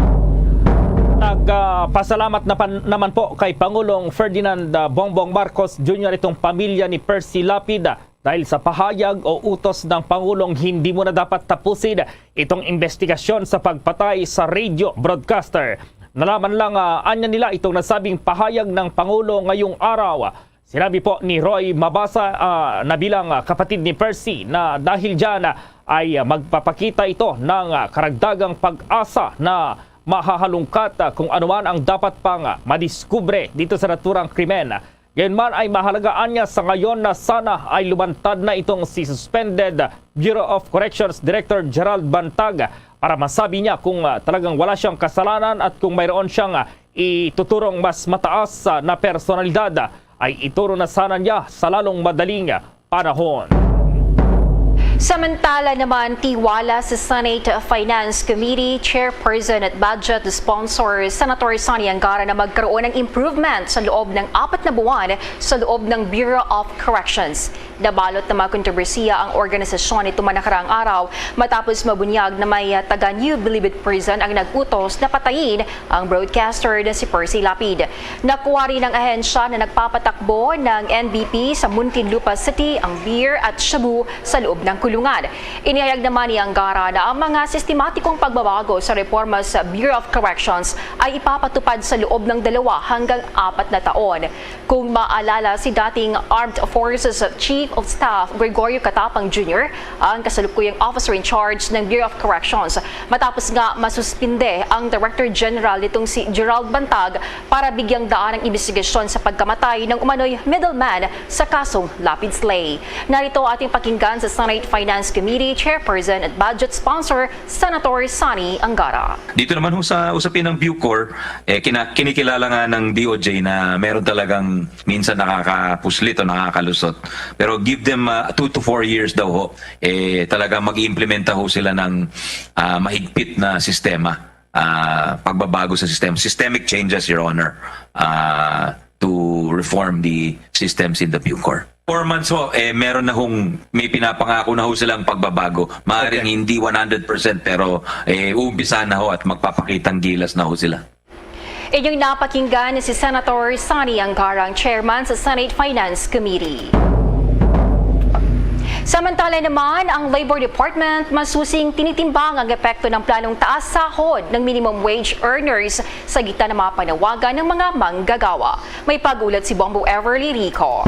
Nagpasalamat naman po kay Pangulong Ferdinand Bongbong Marcos Jr. itong pamilya ni Percy Lapid dahil sa pahayag o utos ng Pangulong hindi mo na dapat tapusin itong investigasyon sa pagpatay sa radio broadcaster. Nalaman lang anya nila itong nasabing pahayag ng Pangulo ngayong araw. Sinabi po ni Roy Mabasa na bilang kapatid ni Percy na dahil dyan ay magpapakita ito ng karagdagang pag-asa na mahahalungkat kung anuman ang dapat pang madiskubre dito sa naturang krimen. Gayunman ay mahalagaan niya sa ngayon na sana ay lumantad na itong si suspended Bureau of Corrections Director Gerald Bantag para masabi niya kung talagang wala siyang kasalanan at kung mayroon siyang ituturong mas mataas na personalidad ay ituro na sana niya sa lalong madaling panahon. Samantala naman, tiwala sa Senate Finance Committee Chairperson at Budget Sponsor Senator Sonny Angara na magkaroon ng improvement sa loob ng 4 na buwan sa loob ng Bureau of Corrections. Nabalot na mga kontrobersiya ang organisasyon nito manakaraang araw matapos mabunyag na may taga New Bilibid Prison ang nag-utos na patayin ang broadcaster na si Percy Lapid. Nakuha rin ng ahensya na nagpapatakbo ng NBP sa Muntinlupa City ang beer at shabu sa loob ng kulungan. Inihayag naman ni Angara na ang mga sistematikong pagbabago sa reforma sa Bureau of Corrections ay ipapatupad sa loob ng 2 hanggang 4 na taon. Kung maalala, si dating Armed Forces Chief of Staff Gregorio Catapang Jr. ang kasalukuyang officer in charge ng Bureau of Corrections matapos nga masuspinde ang Director General nitong si Gerald Bantag para bigyang daan ang investigasyon sa pagkamatay ng umano'y middleman sa kasong lapid slay. Narito ating pakinggan sa Senate Finance Committee Chairperson at Budget Sponsor Senator Sonny Angara. Dito naman sa usapin ng Bucor, kinikilala nga ng DOJ na meron talagang minsan nakakapuslit o nakakalusot. Pero give them 2 to 4 years daw ho, talagang mag-implementa ho sila ng mahigpit na sistema. Pagbabago sa sistema. Systemic changes, Your Honor, to reform the systems in the Bucor. 4 months ho, meron na hong, may pinapangako na ho silang pagbabago. Maaaring hindi 100% pero uumpisa na ho at magpapakitang gilas na ho sila. Inyong napakinggan si Senator Sonny Angara, Chairman sa Senate Finance Committee. Samantala naman, ang Labor Department masusing tinitimbang ang epekto ng planong taas sahod ng minimum wage earners sa gitna ng mga panawagan ng mga manggagawa. May pagulat si Bombo Everly Rico.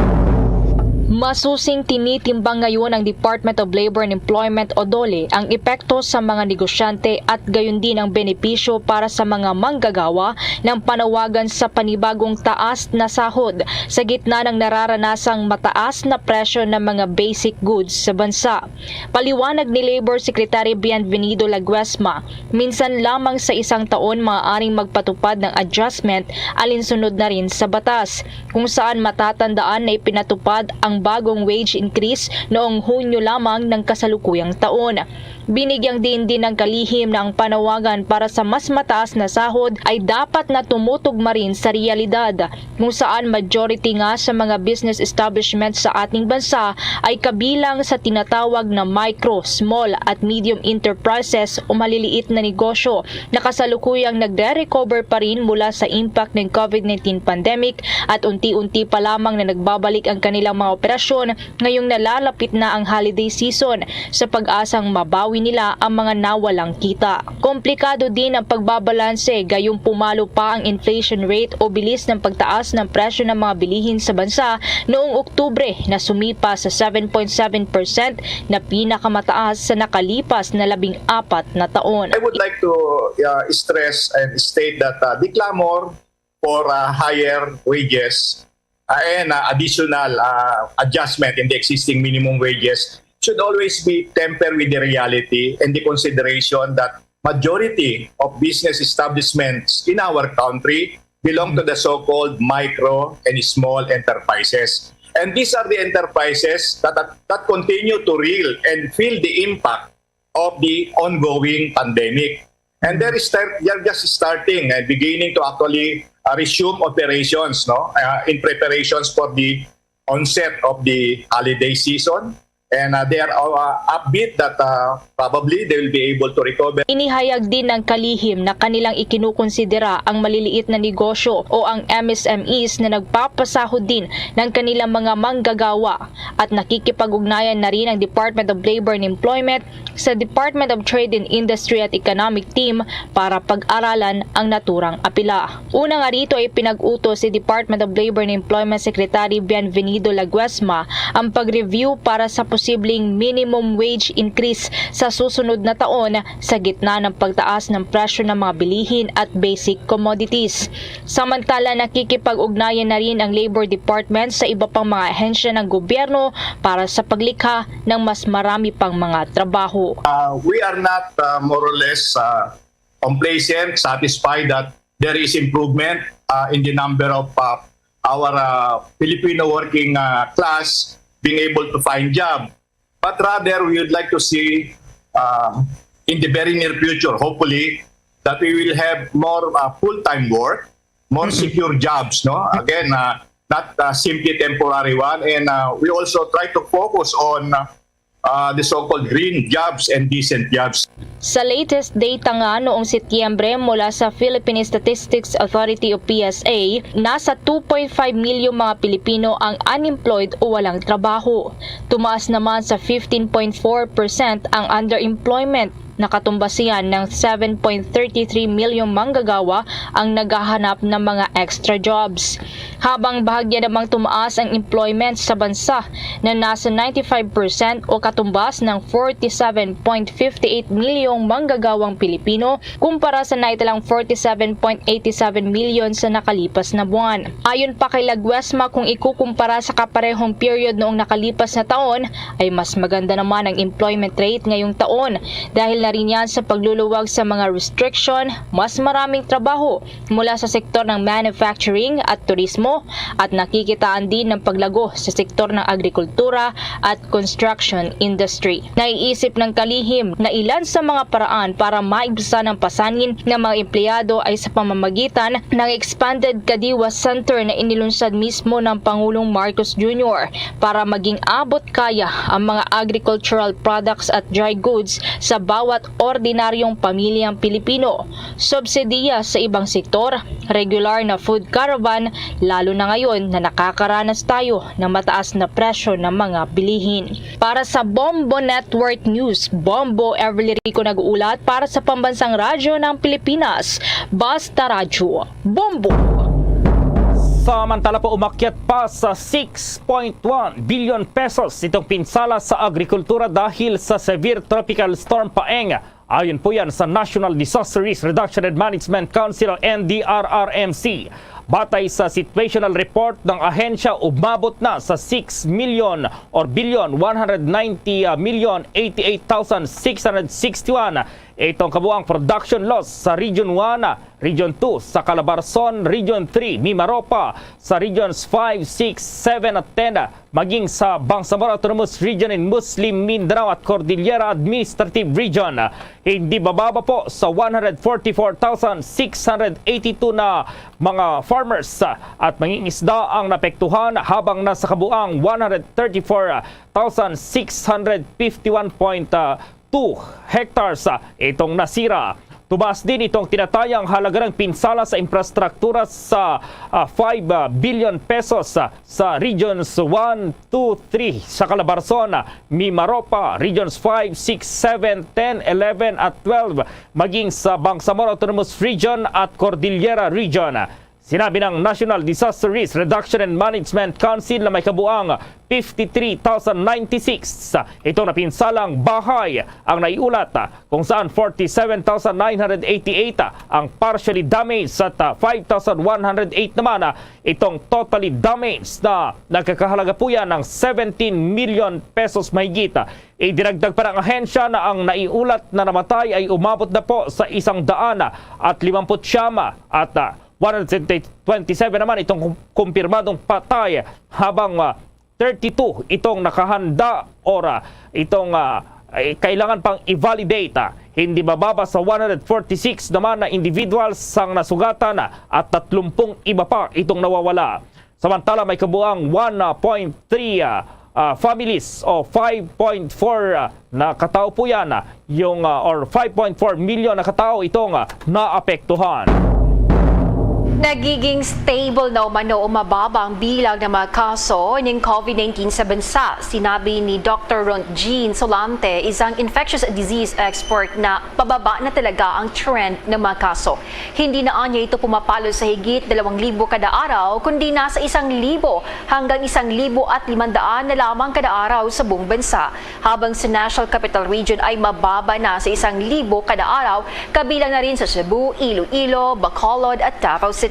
Masusing tinitimbang ngayon ng Department of Labor and Employment o DOLE ang epekto sa mga negosyante at gayon din ang benepisyo para sa mga manggagawa ng panawagan sa panibagong taas na sahod sa gitna ng nararanasang mataas na presyo ng mga basic goods sa bansa. Paliwanag ni Labor Secretary Bienvenido Laguesma, minsan lamang sa 1 taon maaaring magpatupad ng adjustment alinsunod na rin sa batas, kung saan matatandaan na ipinatupad ang bagong wage increase noong Hunyo lamang ng kasalukuyang taon. Binigyang din ng kalihim na ang panawagan para sa mas mataas na sahod ay dapat na tumutugma rin sa realidad, kung saan majority nga sa mga business establishments sa ating bansa ay kabilang sa tinatawag na micro, small at medium enterprises o maliliit na negosyo na kasalukuyang nagre-recover pa rin mula sa impact ng COVID-19 pandemic at unti-unti pa lamang na nagbabalik ang kanilang mga operasyon ngayong nalalapit na ang holiday season sa pag-asang mabawi nila ang mga nawalang kita. Komplikado din ang pagbabalanse gayong pumalo pa ang inflation rate o bilis ng pagtaas ng presyo ng mga bilihin sa bansa noong Oktubre na sumipa sa 7.7% na pinakamataas sa nakalipas na 14 na taon. I would like to stress and state that the clamor for higher wages and additional adjustment in the existing minimum wages should always be tempered with the reality and the consideration that majority of business establishments in our country belong to the so-called micro and small enterprises. And these are the enterprises that continue to reel and feel the impact of the ongoing pandemic. And they're just starting and beginning to actually resume operations in preparations for the onset of the holiday season. And they are upbeat that probably they will be able to recover. Inihayag din ng kalihim na kanilang ikinukonsidera ang maliliit na negosyo o ang MSMEs na nagpapasahod din ng kanilang mga manggagawa at nakikipag-ugnayan na rin ang Department of Labor and Employment sa Department of Trade and Industry at Economic Team para pag-aralan ang naturang apila. Una nga rito ay pinag-utos si Department of Labor and Employment Secretary Bienvenido Laguesma ang pag-review para sa posibleng minimum wage increase sa susunod na taon sa gitna ng pagtaas ng presyo ng mga bilihin at basic commodities. Samantala, nakikipag-ugnayan na rin ang Labor Department sa iba pang mga ahensya ng gobyerno para sa paglikha ng mas marami pang mga trabaho. We are not more or less complacent, satisfied that there is improvement in the number of our Filipino working class being able to find job. But rather, we would like to see in the very near future, hopefully, that we will have more full-time work, more secure jobs, Again, not simply temporary one. And we also try to focus on the so-called green jobs and decent jobs. Sa latest data nga noong Setyembre mula sa Philippine Statistics Authority o PSA, nasa 2.5 milyong mga Pilipino ang unemployed o walang trabaho. Tumaas naman sa 15.4% ang underemployment. Nakatumbas yan ng 7.33 milyong manggagawa ang naghahanap ng mga extra jobs. Habang bahagya namang tumaas ang employment sa bansa na nasa 95% o katumbas ng 47.58 milyong manggagawang Pilipino kumpara sa naitalang 47.87 milyon sa nakalipas na buwan. Ayon pa kay Laguesma, kung ikukumpara sa kaparehong period noong nakalipas na taon ay mas maganda naman ang employment rate ngayong taon dahil na rin yan sa pagluluwag sa mga restriction, mas maraming trabaho mula sa sektor ng manufacturing at turismo at nakikitaan din ng paglago sa sektor ng agrikultura at construction industry. Naiisip ng kalihim na ilan sa mga paraan para maibsan ang pasanin ng mga empleyado ay sa pamamagitan ng Expanded Kadiwa Center na inilunsad mismo ng Pangulong Marcos Jr. para maging abot kaya ang mga agricultural products at dry goods sa bawat ordinaryong pamilyang Pilipino. Subsidiya sa ibang sektor, regular na food caravan, lalo na ngayon na nakakaranas tayo ng mataas na presyo ng mga bilihin. Para sa Bombo Network News, Bombo Everly Rico nag-uulat para sa Pambansang Radyo ng Pilipinas, Basta Radyo, Bombo! Samantala po umakyat pa sa 6.1 billion pesos itong pinsala sa agrikultura dahil sa severe tropical storm Paeng. Ayon po yan sa National Disaster Risk Reduction and Management Council o NDRRMC. Batay sa situational report ng ahensya, umabot na sa 6 million or billion 190 million 88,661 itong kabuang production loss sa Region 1, Region 2 sa Calabarzon, Region 3, Mimaropa, sa Regions 5, 6, 7 at 10, maging sa Bangsamoro Autonomous Region in Muslim Mindanao at Cordillera Administrative Region. Hindi bababa po sa 144,682 na mga farmers at mangingisda ang napektuhan habang nasa kabuang 134,651.2 hectares itong nasira. Tumaas din itong tinatayang halaga ng pinsala sa infrastruktura sa 5 billion pesos sa Regions 1, 2, 3 sa Calabarzon, Mimaropa, Regions 5, 6, 7, 10, 11 at 12, maging sa Bangsamoro Autonomous Region at Cordillera Region. Sinabi ng National Disaster Risk Reduction and Management Council na may kabuang 53,096 itong napinsalang bahay ang naiulat, kung saan 47,988 ang partially damaged at 5,108 naman itong totally damaged na nagkakahalaga po yan ng 17 million pesos mahigit. Idinagdag pa ng ahensya na ang naiulat na namatay ay umabot na po sa 100 at 50 at 127 naman itong kumpirmadong patay habang 32 itong nakahanda or itong kailangan pang i-validate. Hindi bababa sa 146 naman na individuals ang nasugatan at 30 iba pa itong nawawala. Samantala may kabuang 1.3 families o 5.4 na katao po yan yung or 5.4 million na katao itong naapektuhan. Nagiging stable na umano o mababa ang bilang ng mga kaso ng COVID-19 sa bansa. Sinabi ni Dr. Ron Jean Solante, isang infectious disease expert, na pababa na talaga ang trend ng mga kaso. Hindi na anya ito pumapalo sa higit 2,000 kada araw, kundi nasa 1,000 hanggang 1,500 na lamang kada araw sa buong bansa. Habang sa National Capital Region ay mababa na sa 1,000 kada araw, kabilang na rin sa Cebu, Iloilo, Bacolod at Davao City.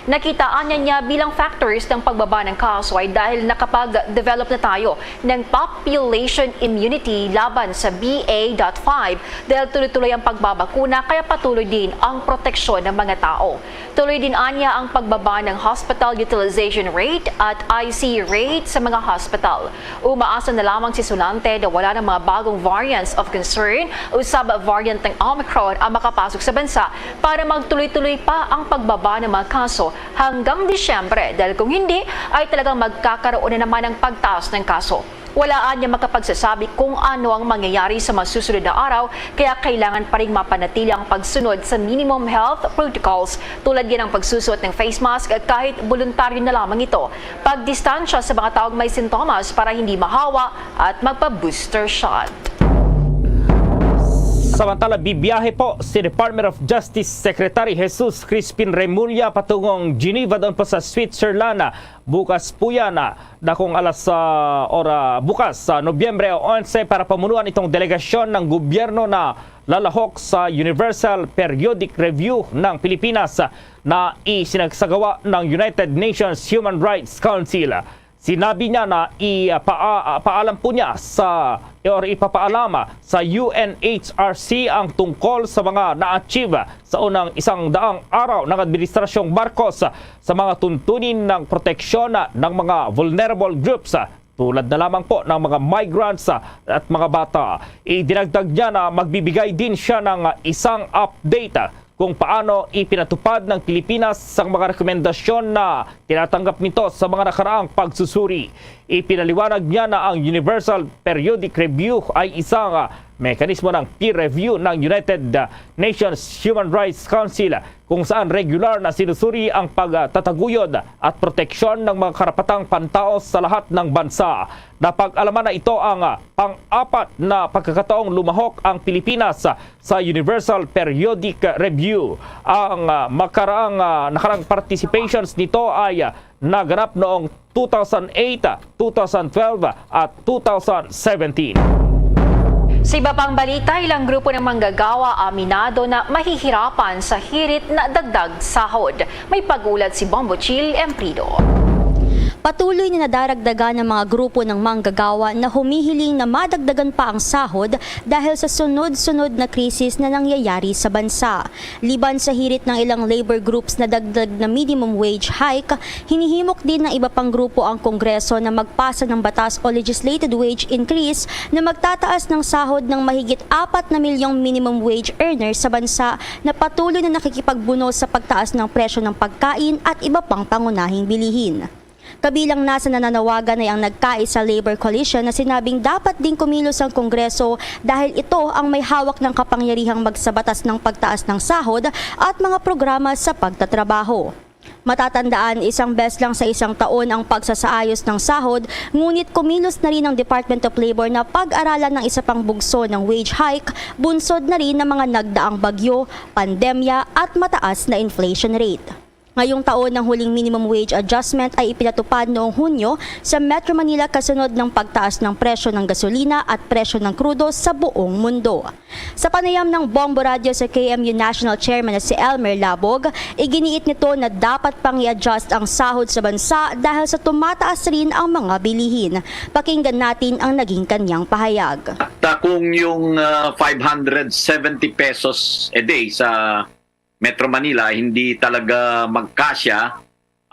Nakitaan niya bilang factors ng pagbaba ng kaso ay dahil nakapag-develop na tayo ng population immunity laban sa BA.5 dahil tuloy-tuloy ang pagbabakuna, kaya patuloy din ang proteksyon ng mga tao. Tuloy din anya ang pagbaba ng hospital utilization rate at IC rate sa mga hospital. Umaasa na lamang si Solante na wala ng mga bagong variants of concern o sub-variant ng Omicron ang makapasok sa bansa para magtuloy-tuloy pa ang pagbaba ng mga kaso hanggang Disyembre, dahil kung hindi ay talagang magkakaroon na naman ng pagtaas ng kaso. Walaan niya makapagsasabi kung ano ang mangyayari sa masusunod na araw, kaya kailangan pa rin mapanatili ang pagsunod sa minimum health protocols tulad yan ng pagsusuot ng face mask kahit voluntaryo na lamang ito. Pagdistansya sa mga taong may sintomas para hindi mahawa at magpa-booster shot. Samantala, bibiyahe po si Department of Justice Secretary Jesus Crispin Remulla patungong Geneva doon po sa Switzerland. Bukas po yan, dakong alas bukas sa Nobyembre 11 para pamunuan itong delegasyon ng gobyerno na lalahok sa Universal Periodic Review ng Pilipinas na isinagsagawa ng United Nations Human Rights Council. Sinabi niya na ipapaalam po niya ipapaalam sa UNHRC ang tungkol sa mga na-achieve sa unang 100 araw ng Administrasyong Marcos sa mga tuntunin ng proteksyon ng mga vulnerable groups tulad na lamang po ng mga migrants at mga bata. Idinagdag niya na magbibigay din siya ng isang update kung paano ipinatupad ng Pilipinas ang mga rekomendasyon na tinatanggap nito sa mga nakaraang pagsusuri. Ipinaliwanag niya na ang Universal Periodic Review ay isang mekanismo ng peer review ng United Nations Human Rights Council kung saan regular na sinusuri ang pagtataguyod at proteksyon ng mga karapatang pantao sa lahat ng bansa. Napag-alaman na ito ang pang-apat na pagkakataong lumahok ang Pilipinas sa Universal Periodic Review. Ang nakarang participations nito ay naganap noong 2008, 2012 at 2017. Sa iba pang balita, ilang grupo ng manggagawa aminado na mahihirapan sa hirit na dagdag sahod. May pag-ulat si Bombochil Emprido. Patuloy na nadaragdagan ng mga grupo ng manggagawa na humihiling na madagdagan pa ang sahod dahil sa sunod-sunod na krisis na nangyayari sa bansa. Liban sa hirit ng ilang labor groups na dagdag na minimum wage hike, hinihimok din ng iba pang grupo ang Kongreso na magpasa ng batas o legislated wage increase na magtataas ng sahod ng mahigit 4 na milyong minimum wage earners sa bansa na patuloy na nakikipagbuno sa pagtaas ng presyo ng pagkain at iba pang pangunahing bilihin. Kabilang nasa nananawagan ay ang Nagkaisa Labor Coalition na sinabing dapat din kumilos ang Kongreso dahil ito ang may hawak ng kapangyarihang magsabatas ng pagtaas ng sahod at mga programa sa pagtatrabaho. Matatandaan, isang beses lang sa isang taon ang pagsasaayos ng sahod, ngunit kumilos na rin ang Department of Labor na pag-aralan ng isa pang bugso ng wage hike, bunsod na rin ng mga nagdaang bagyo, pandemya at mataas na inflation rate. Ngayong taon, ng huling minimum wage adjustment ay ipinatupad noong Hunyo sa Metro Manila kasunod ng pagtaas ng presyo ng gasolina at presyo ng krudo sa buong mundo. Sa panayam ng Bombo Radio sa KMU National Chairman na si Elmer Labog, iginiit nito na dapat pang i-adjust ang sahod sa bansa dahil sa tumataas rin ang mga bilihin. Pakinggan natin ang naging kanyang pahayag. Kung yung 570 pesos a day sa Metro Manila hindi talaga magkasya,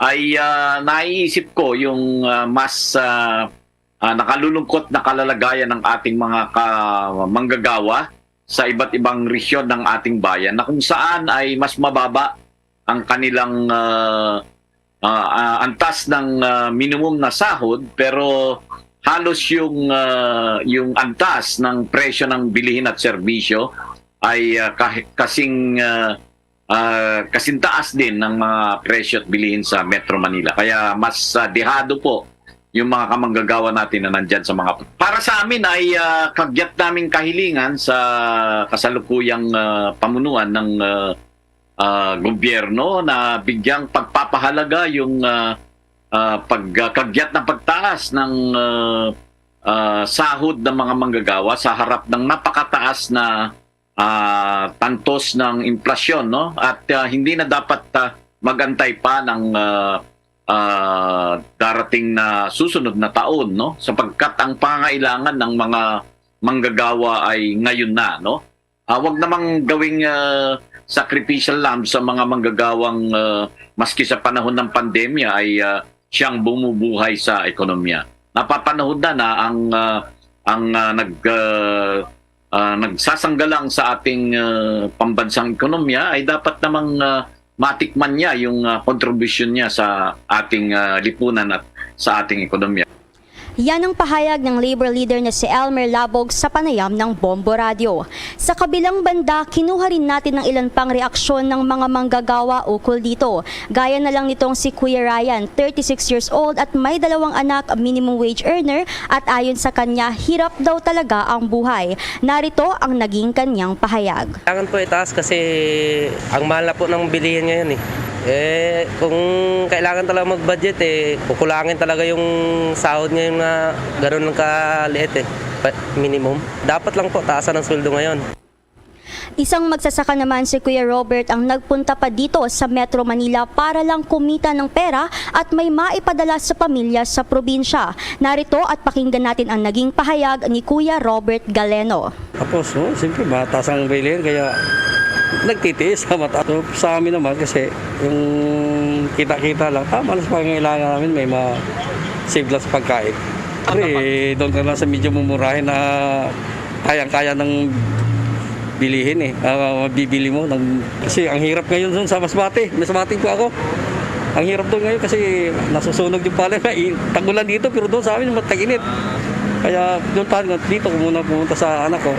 ay naiisip ko yung mas nakalulungkot na kalalagayan ng ating mga manggagawa sa iba't ibang resyon ng ating bayan na kung saan ay mas mababa ang kanilang antas ng minimum na sahod, pero halos yung antas ng presyo ng bilihin at serbisyo ay kasing kasintaas din ng mga presyo at bilihin sa Metro Manila. Kaya mas dehado po yung mga kamanggagawa natin na nandyan sa mga... Para sa amin ay kagyat naming kahilingan sa kasalukuyang pamunuan ng gobyerno na bigyang pagpapahalaga yung pagkagyat ng pagtaas ng sahod ng mga manggagawa sa harap ng napakataas na tantos ng inflasyon, no? At hindi na dapat magantay pa ng darating na susunod na taon, no? Sapagkat ang pangailangan ng mga manggagawa ay ngayon na, no? Huwag namang gawing sacrificial lamb sa mga manggagawang maski sa panahon ng pandemya ay siyang bumubuhay sa ekonomiya. Napapanahon na ang nagsasanggalang sa ating pambansang ekonomiya ay dapat namang matikman niya yung kontribusyon niya sa ating lipunan at sa ating ekonomiya. Yan ang pahayag ng labor leader na si Elmer Labog sa panayam ng Bombo Radio. Sa kabilang banda, kinuha rin natin ng ilan pang reaksyon ng mga manggagawa ukol dito. Gaya na lang nitong si Kuya Ryan, 36 years old at may 2 anak, minimum wage earner, at ayon sa kanya, hirap daw talaga ang buhay. Narito ang naging kanyang pahayag. Kailangan po itaas kasi ang mahal na po ng bilihin ngayon eh. Kung kailangan talaga mag-budget kukulangin talaga yung sahod ngayon na gano'n lang kaliit minimum. Dapat lang po taasan ng sweldo ngayon. Isang magsasaka naman si Kuya Robert ang nagpunta pa dito sa Metro Manila para lang kumita ng pera at may maipadala sa pamilya sa probinsya. Narito at pakinggan natin ang naging pahayag ni Kuya Robert Galeno. Tapos, siyempre mataas ang bilhin kaya nagtitiis sa mata. So, sa amin naman kasi yung kita-kita lang, tama lang sa pangangailangan namin, may ma-save lang sa pagkain. Doon ka lang sa medyo mumurahin na kayang-kaya ng bilihin mabibili mo. Kasi ang hirap ngayon doon sa Masbate. Masbate po ako. Ang hirap doon ngayon kasi nasusunog yung pala. Tagulan dito pero doon sa amin matag-init. Kaya doon tayo dito muna pumunta sa anak ko.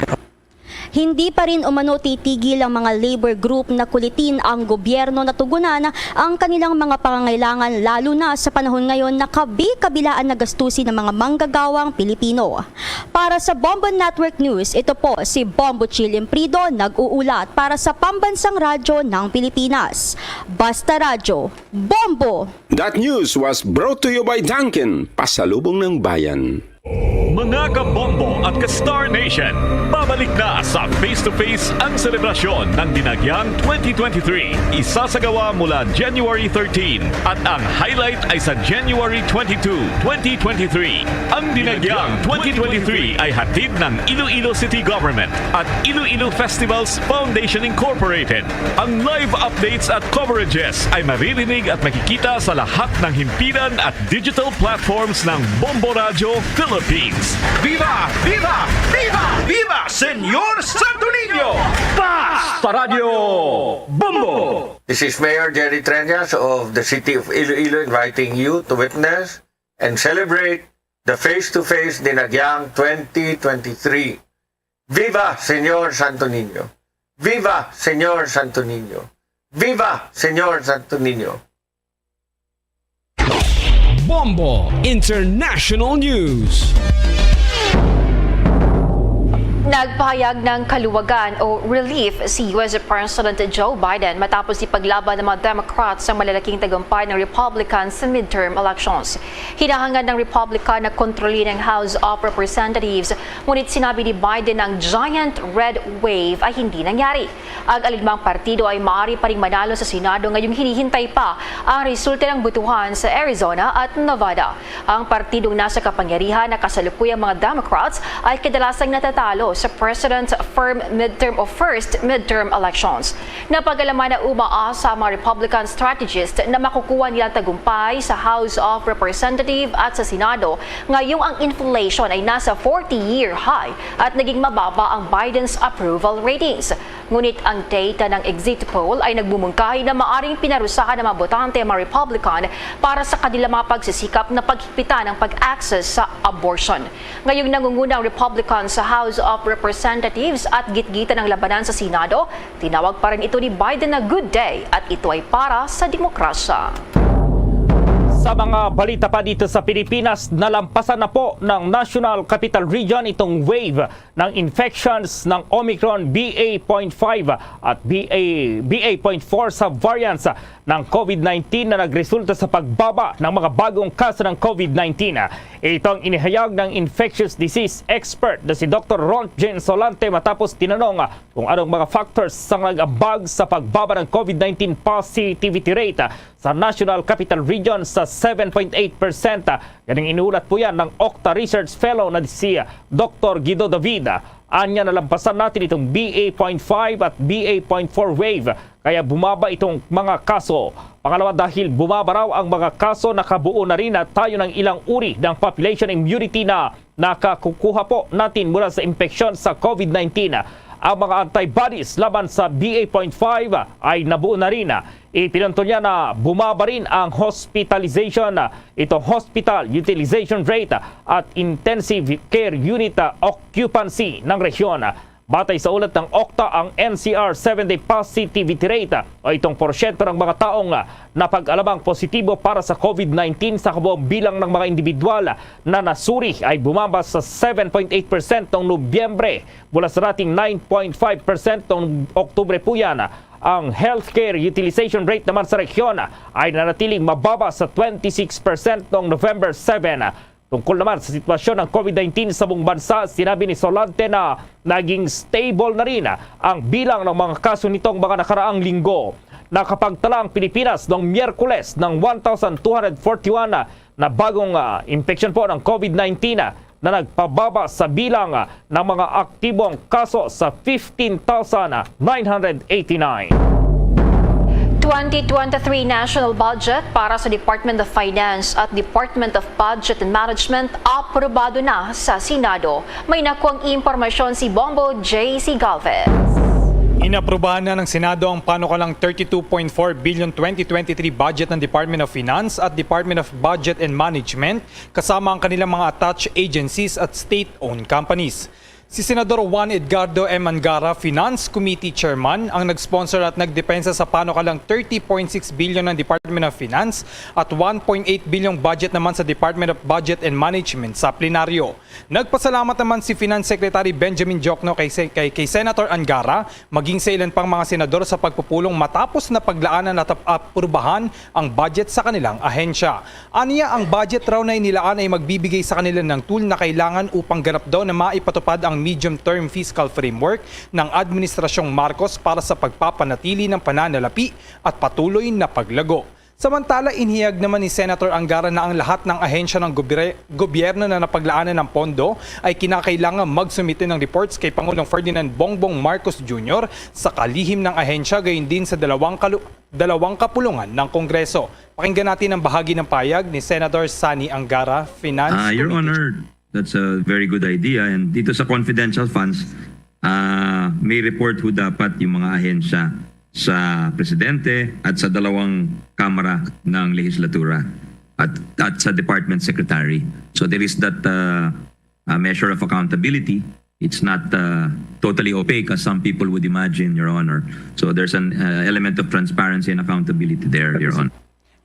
Hindi pa rin umano titigil ang mga labor group na kulitin ang gobyerno na tugunan ang kanilang mga pangangailangan lalo na sa panahon ngayon na kabi-kabilaan na gastusin ng mga manggagawang Pilipino. Para sa Bombo Network News, ito po si Bombo Chil Imprido nag-uulat para sa Pambansang Radyo ng Pilipinas. Basta Radyo, Bombo! That news was brought to you by Dunkin, pasalubong ng bayan. Mga kabombo at ka-Star Nation, babalik na sa face-to-face ang selebrasyon ng Dinagyang 2023. Isasagawa mula January 13 at ang highlight ay sa January 22, 2023. Ang Dinagyang 2023 ay hatid ng Iloilo City Government at Iloilo Festivals Foundation Incorporated. Ang live updates at coverages ay maririnig at makikita sa lahat ng himpilan at digital platforms ng Bombo Radio Philippines. Viva! Viva! Viva! Viva! Senyor Santo Niño! Basta Radio Bombo! This is Mayor Jerry Treñas of the City of Iloilo inviting you to witness and celebrate the face-to-face Dinagyang 2023. Viva Senyor Santo Niño! Viva Senyor Santo Niño! Viva Senyor Santo Niño! Bombo International News. Nagpahayag ng kaluwagan o relief si US President Joe Biden matapos ipaglaban ng mga Democrats sa malalaking tagumpay ng Republicans sa midterm elections. Hinahangad ng Republican na kontrolin ang House of Representatives, ngunit sinabi ni Biden na ang giant red wave ay hindi nangyari. Ang alinmang partido ay maaari pa ring manalo sa Senado ngayong hinihintay pa ang resulta ng butuhan sa Arizona at Nevada. Ang partidong nasa kapangyarihan na kasalukuyang mga Democrats ay kadalasang natatalo sa President's first midterm elections. Napag-alaman na umaasa mga Republican strategist na makukuha nila tagumpay sa House of Representatives at sa Senado ngayong ang inflation ay nasa 40-year high at naging mababa ang Biden's approval ratings. Ngunit ang data ng exit poll ay nagbumungkahi na maaring pinarusahan ng mga botante ang mga Republican para sa kanilang mga pagsisikap na paghipitan ng pag-access sa abortion. Ngayong nangunguna ang Republican sa House of Representatives at gitgita ng labanan sa Senado, tinawag pa rin ito ni Biden na good day at ito ay para sa demokrasya. Sa mga balita pa dito sa Pilipinas, nalampasan na po ng National Capital Region itong wave ng infections ng Omicron BA.5 at BA.4 subvariants ng COVID-19 na nagresulta sa pagbaba ng mga bagong kaso ng COVID-19. Ito ang inihayag ng infectious disease expert na si Dr. Rontgen Solante matapos tinanong kung anong mga factors ang nag-ambag sa pagbaba ng COVID-19 positivity rate sa National Capital Region sa 7.8%. Ganing inulat po yan ng Octa Research Fellow na si Dr. Guido David. Anya nalampasan natin itong BA.5 at BA.4 wave kaya bumaba itong mga kaso. Pangalawa, dahil bumaba raw ang mga kaso, nakabuo na rin na tayo ng ilang uri ng population immunity na nakakukuha po natin mula sa infeksyon sa COVID-19. ang mga antibodies laban sa BA.5 ay nabuo na rin. Itinunto niya na bumaba rin ang hospitalization, hospital utilization rate at intensive care unit occupancy ng rehiyon. Batay sa ulat ng OCTA, ang NCR 7-day positivity rate o itong porsyento ng mga taong napag-alamang positibo para sa COVID-19 sa kabuang bilang ng mga individual na nasuri ay bumaba sa 7.8% noong Nobyembre mula sa dating 9.5% noong Oktubre po yan. Ang healthcare utilization rate naman sa rehiyon ay nanatiling mababa sa 26% noong November 7. Tungkol naman sa sitwasyon ng COVID-19 sa buong bansa, sinabi ni Solante na naging stable na rin ang bilang ng mga kaso nitong mga nakaraang linggo. Nakapagtala ang Pilipinas noong Miyerkules ng 1,241 na bagong infection po ng COVID-19 na nagpababa sa bilang ng mga aktibong kaso sa 15,989. 2023 National Budget para sa Department of Finance at Department of Budget and Management aprobado na sa Senado. May nakuang impormasyon si Bombo J.C. Galvez. Inaprubahan na ng Senado ang panukalang 32.4 billion 2023 budget ng Department of Finance at Department of Budget and Management kasama ang kanilang mga attached agencies at state-owned companies. Si Senador Juan Edgardo M. Angara, Finance Committee Chairman, ang nag-sponsor at nagdepensa sa panukalang 30.6 billion ng Department of Finance at 1.8 billion budget naman sa Department of Budget and Management sa plenaryo. Nagpasalamat naman si Finance Secretary Benjamin Jokno kay Senator Angara, maging sa ilan pang mga senador sa pagpupulong matapos na paglaanan at aprubahan ang budget sa kanilang ahensya. Aniya, ang budget raw na inilaan ay magbibigay sa kanila ng tool na kailangan upang ganap daw na maipatupad ang medium-term fiscal framework ng Administrasyong Marcos para sa pagpapanatili ng pananalapi at patuloy na paglago. Samantala, inihayag naman ni Senator Angara na ang lahat ng ahensya ng gobyerno na napaglaanan ng pondo ay kinakailangan magsumite ng reports kay Pangulong Ferdinand Bongbong Marcos Jr. sa kalihim ng ahensya, gayon din sa dalawang kapulungan ng Kongreso. Pakinggan natin ang bahagi ng payag ni Senator Sani Angara, Finance Your Honor, that's a very good idea. And dito sa confidential funds, may report ho dapat yung mga ahensya sa Presidente at sa dalawang kamara ng legislatura at sa Department Secretary. So there is that measure of accountability. It's not totally opaque as some people would imagine, Your Honor. So there's an element of transparency and accountability there, Your Honor.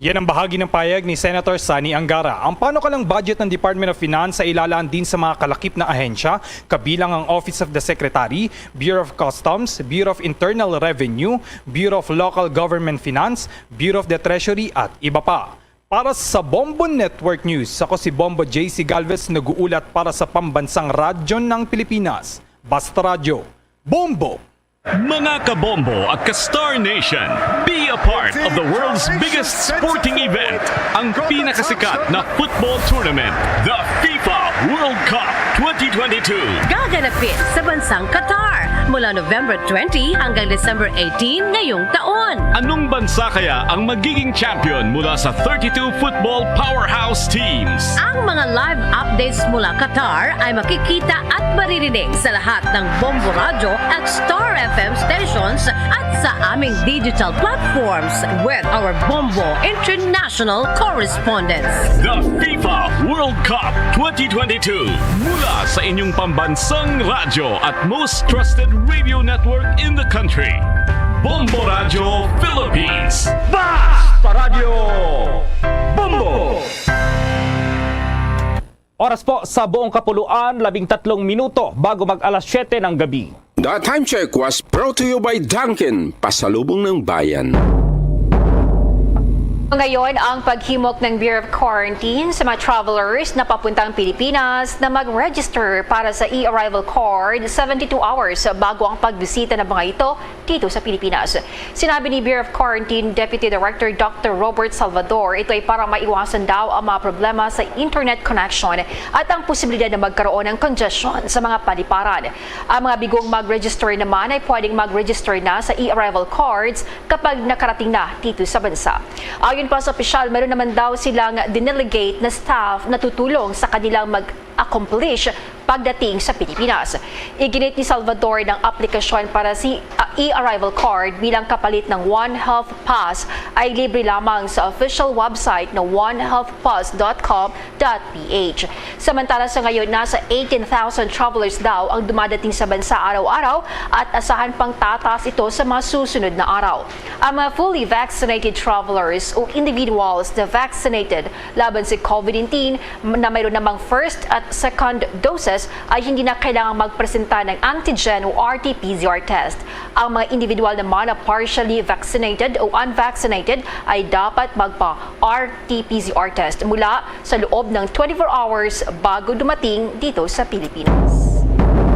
Yan ang bahagi ng payag ni Senator Sani Angara. Ang panukalang budget ng Department of Finance ay ilalaan din sa mga kalakip na ahensya, kabilang ang Office of the Secretary, Bureau of Customs, Bureau of Internal Revenue, Bureau of Local Government Finance, Bureau of the Treasury at iba pa. Para sa Bombo Network News, ako si Bombo J.C. Galvez, nag-uulat para sa pambansang radyo ng Pilipinas. Basta Radyo, Bombo! Mga kabombo at ka-Star Nation, be a part of the world's biggest sporting event, ang pinakasikat na football tournament, the FIFA World Cup 2022. Gaganapin sa bansang Qatar mula November 20 hanggang December 18 ngayong taon. Anong bansa kaya ang magiging champion mula sa 32 football powerhouse teams? Ang mga live updates mula Qatar ay makikita at maririnig sa lahat ng Bombo Radio at Star FM stations at sa aming digital platforms with our Bombo International correspondents. The FIFA World Cup 2022 mula sa inyong pambansang radyo at most trusted radio network in the country. Bombo Radio Philippines. Basta Radio Bombo! Oras po sa buong kapuluan, 13 minuto bago mag alas 7 ng gabi. The time check was brought to you by Dunkin, pasalubong ng bayan. Ngayon ang paghimok ng Bureau of Quarantine sa mga travelers na papuntang Pilipinas na mag-register para sa e-arrival card 72 hours bago ang pagbisita ng mga ito dito sa Pilipinas. Sinabi ni Bureau of Quarantine Deputy Director Dr. Robert Salvador, ito ay para maiwasan daw ang mga problema sa internet connection at ang posibilidad na magkaroon ng congestion sa mga paliparan. Ang mga bigong mag-register naman ay pwedeng mag-register na sa e-arrival cards kapag nakarating na dito sa bansa. Ayon pa sa opisyal, meron naman daw silang dinelegate na staff na tutulong sa kanilang mag-accomplish pagdating sa Pilipinas. Iginit ni Salvador ng aplikasyon para si e-arrival card bilang kapalit ng One Health Pass ay libre lamang sa official website na onehealthpass.com.ph. Samantala sa ngayon, nasa 18,000 travelers daw ang dumadating sa bansa araw-araw at asahan pang tataas ito sa mga susunod na araw. Ang mga fully vaccinated travelers o individuals na vaccinated laban sa COVID-19 na mayroon namang first at second doses ay hindi na kailangang magpresenta ng antigen o RT-PCR test. Ang mga individual naman na partially vaccinated o unvaccinated ay dapat magpa-RT-PCR test mula sa loob ng 24 hours bago dumating dito sa Pilipinas.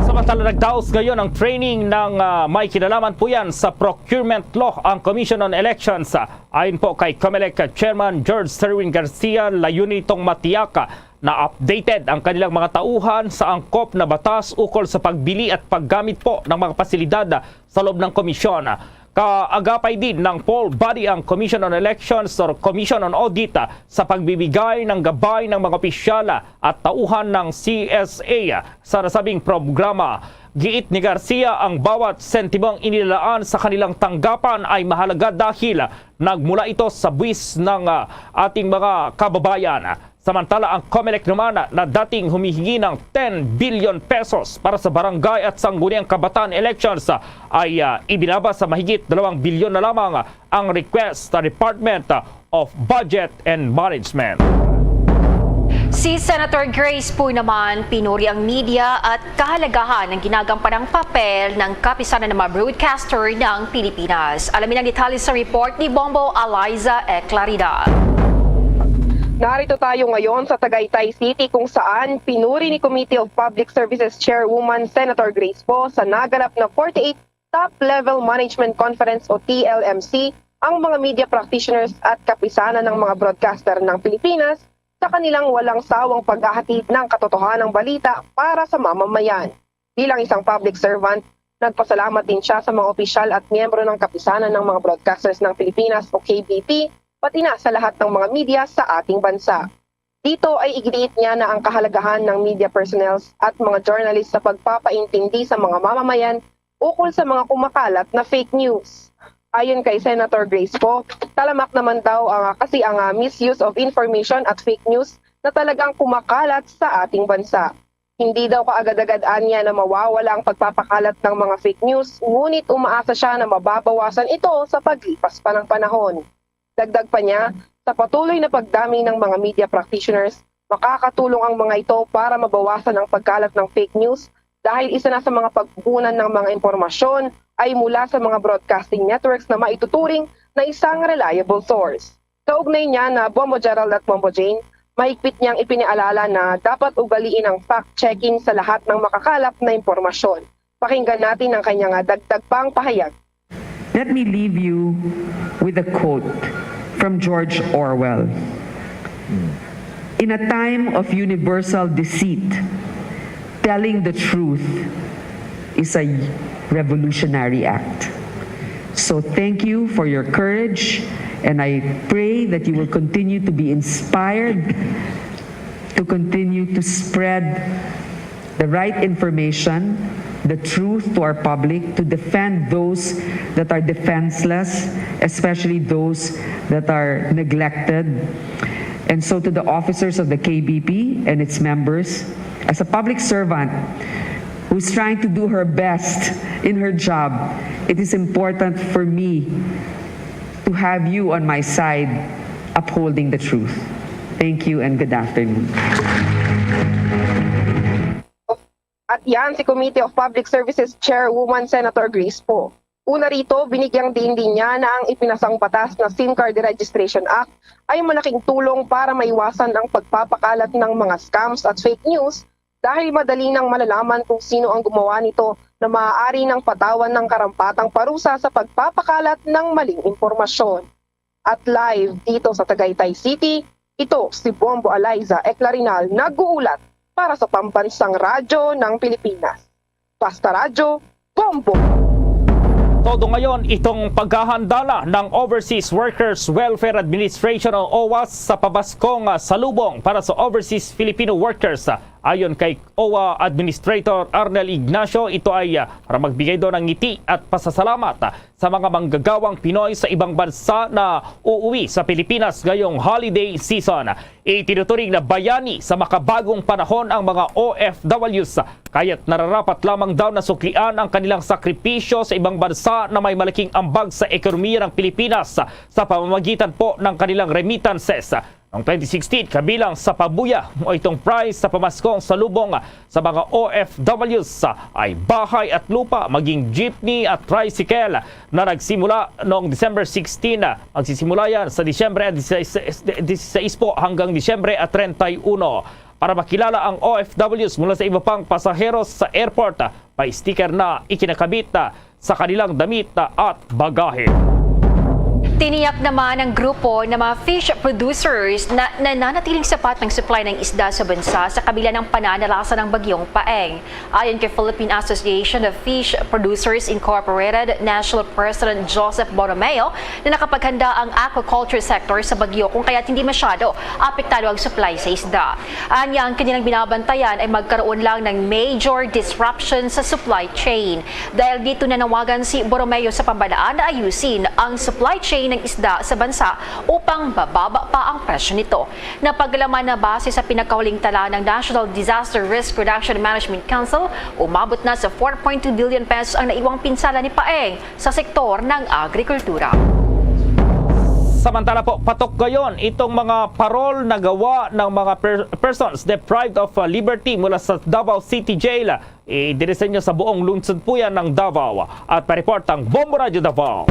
Samantala nagdaos ngayon ang training ng may kinalaman po yan sa procurement law ang Commission on Elections. Ayon po kay COMELEC Chairman George Serwin Garcia, layunin itong matiyak na updated ang kanilang mga tauhan sa angkop na batas ukol sa pagbili at paggamit po ng mga pasilidad sa loob ng komisyon. Kaagapay din ng poll body ang Commission on Elections or Commission on Audit sa pagbibigay ng gabay ng mga opisyal at tauhan ng CSA sa nasabing programa. Giit ni Garcia, ang bawat sentimong inilalaan sa kanilang tanggapan ay mahalaga dahil nagmula ito sa buwis ng ating mga kababayan. Samantala ang COMELEC naman na dating humihingi ng 10 billion pesos para sa barangay at sangguniang kabataan elections ay ibinaba sa mahigit 2 bilyon na lamang ang request sa Department of Budget and Management. Si Senator Grace Poe naman pinuri ang media at kahalagahan ng ginagampanang papel ng kapisanan ng mga broadcaster ng Pilipinas. Alamin ang detalye sa report ni Bombo Aliza e Clarida. Narito tayo ngayon sa Tagaytay City kung saan pinuri ni Committee of Public Services Chairwoman Senator Grace Poe sa naganap na 48th Top Level Management Conference o TLMC ang mga media practitioners at kapisanan ng mga broadcaster ng Pilipinas sa kanilang walang sawang paghahatid ng katotohanang balita para sa mamamayan. Bilang isang public servant, nagpasalamat din siya sa mga opisyal at miyembro ng kapisanan ng mga broadcasters ng Pilipinas o KBP, pati na sa lahat ng mga media sa ating bansa. Dito ay iginiit niya na ang kahalagahan ng media personnel at mga journalists sa pagpapaintindi sa mga mamamayan ukol sa mga kumakalat na fake news. Ayon kay Senator Grace Poe, talamak naman daw kasi ang misuse of information at fake news na talagang kumakalat sa ating bansa. Hindi daw kaagad-agadaan niya na mawawala ang pagpapakalat ng mga fake news, ngunit umaasa siya na mababawasan ito sa paglipas pa ng panahon. Dagdag pa niya, sa patuloy na pagdami ng mga media practitioners, makakatulong ang mga ito para mabawasan ang pagkalat ng fake news dahil isa na sa mga pagkukunan ng mga impormasyon ay mula sa mga broadcasting networks na maituturing na isang reliable source. Kaugnay niya na Bombo Gerald at Bombo Jane, mahigpit niyang ipiniaalala na dapat ugaliin ang fact-checking sa lahat ng makakalap na impormasyon. Pakinggan natin ang kanyang dagdag pang pahayag. Let me leave you with a quote from George Orwell. In a time of universal deceit, telling the truth is a revolutionary act. So thank you for your courage, and I pray that you will continue to be inspired to continue to spread the right information, the truth to our public, to defend those that are defenseless, especially those that are neglected. And so to the officers of the KBP and its members, as a public servant who's trying to do her best in her job, it is important for me to have you on my side upholding the truth. Thank you and good afternoon. At yan si Committee of Public Services Chairwoman Senator Grace Poe. Una rito, binigyang din niya na ang ipinasang batas na SIM Card Registration Act ay malaking tulong para maiwasan ang pagpapakalat ng mga scams at fake news dahil madali nang malalaman kung sino ang gumawa nito na maaari ng patawan ng karampatang parusa sa pagpapakalat ng maling impormasyon. At live dito sa Tagaytay City, ito si Bombo Aliza e Clarinal nag-uulat para sa Pambansang Radyo ng Pilipinas. Basta Radyo, Bombo! Todo ngayon itong paghahandala ng Overseas Workers Welfare Administration o OWAS sa pabaskong salubong para sa Overseas Filipino Workers Ayon kay OWA Administrator Arnel Ignacio, ito ay para magbigay doon ng ngiti at pasasalamat sa mga manggagawang Pinoy sa ibang bansa na uuwi sa Pilipinas ngayong holiday season. Itinuturing na bayani sa makabagong panahon ang mga OFWs, kaya't nararapat lamang daw na suklian ang kanilang sakripisyo sa ibang bansa na may malaking ambag sa ekonomiya ng Pilipinas sa pamamagitan po ng kanilang remittances. Noong 2016, kabilang sa pabuya o itong prize sa pamaskong salubong sa mga OFWs ay bahay at lupa, maging jeepney at tricycle na nagsimula noong December 16. Magsisimula yan sa Disyembre 16 po hanggang Disyembre 31. Para makilala ang OFWs mula sa iba pang pasaheros sa airport, may sticker na ikinakabit sa kanilang damit at bagahe. Tiniyak naman ng grupo na mga fish producers na nananatiling sapat ng supply ng isda sa bansa sa kabila ng pananalasa ng bagyong Paeng. Ayon kay Philippine Association of Fish Producers Incorporated National President Joseph Borromeo, na nakapaghanda ang aquaculture sector sa bagyo kung kaya't hindi masyado apektado ang supply sa isda. Anya, ang kanilang binabantayan ay magkaroon lang ng major disruption sa supply chain. Dahil dito nanawagan si Borromeo sa pamahalaan na ayusin ang supply chain ng isda sa bansa upang bababa pa ang presyo nito. Napaglalaman na base sa pinakahuling tala ng National Disaster Risk Reduction and Management Council, umabot na sa 4.2 billion pesos ang naiwang pinsala ni Paeng sa sektor ng agrikultura. Samantala po, patok gayon itong mga parol na gawa ng mga persons deprived of liberty mula sa Davao City Jail. Idinisenyo sa buong lungsod po yan ng Davao. At pa-report ang Bombo Radio Davao.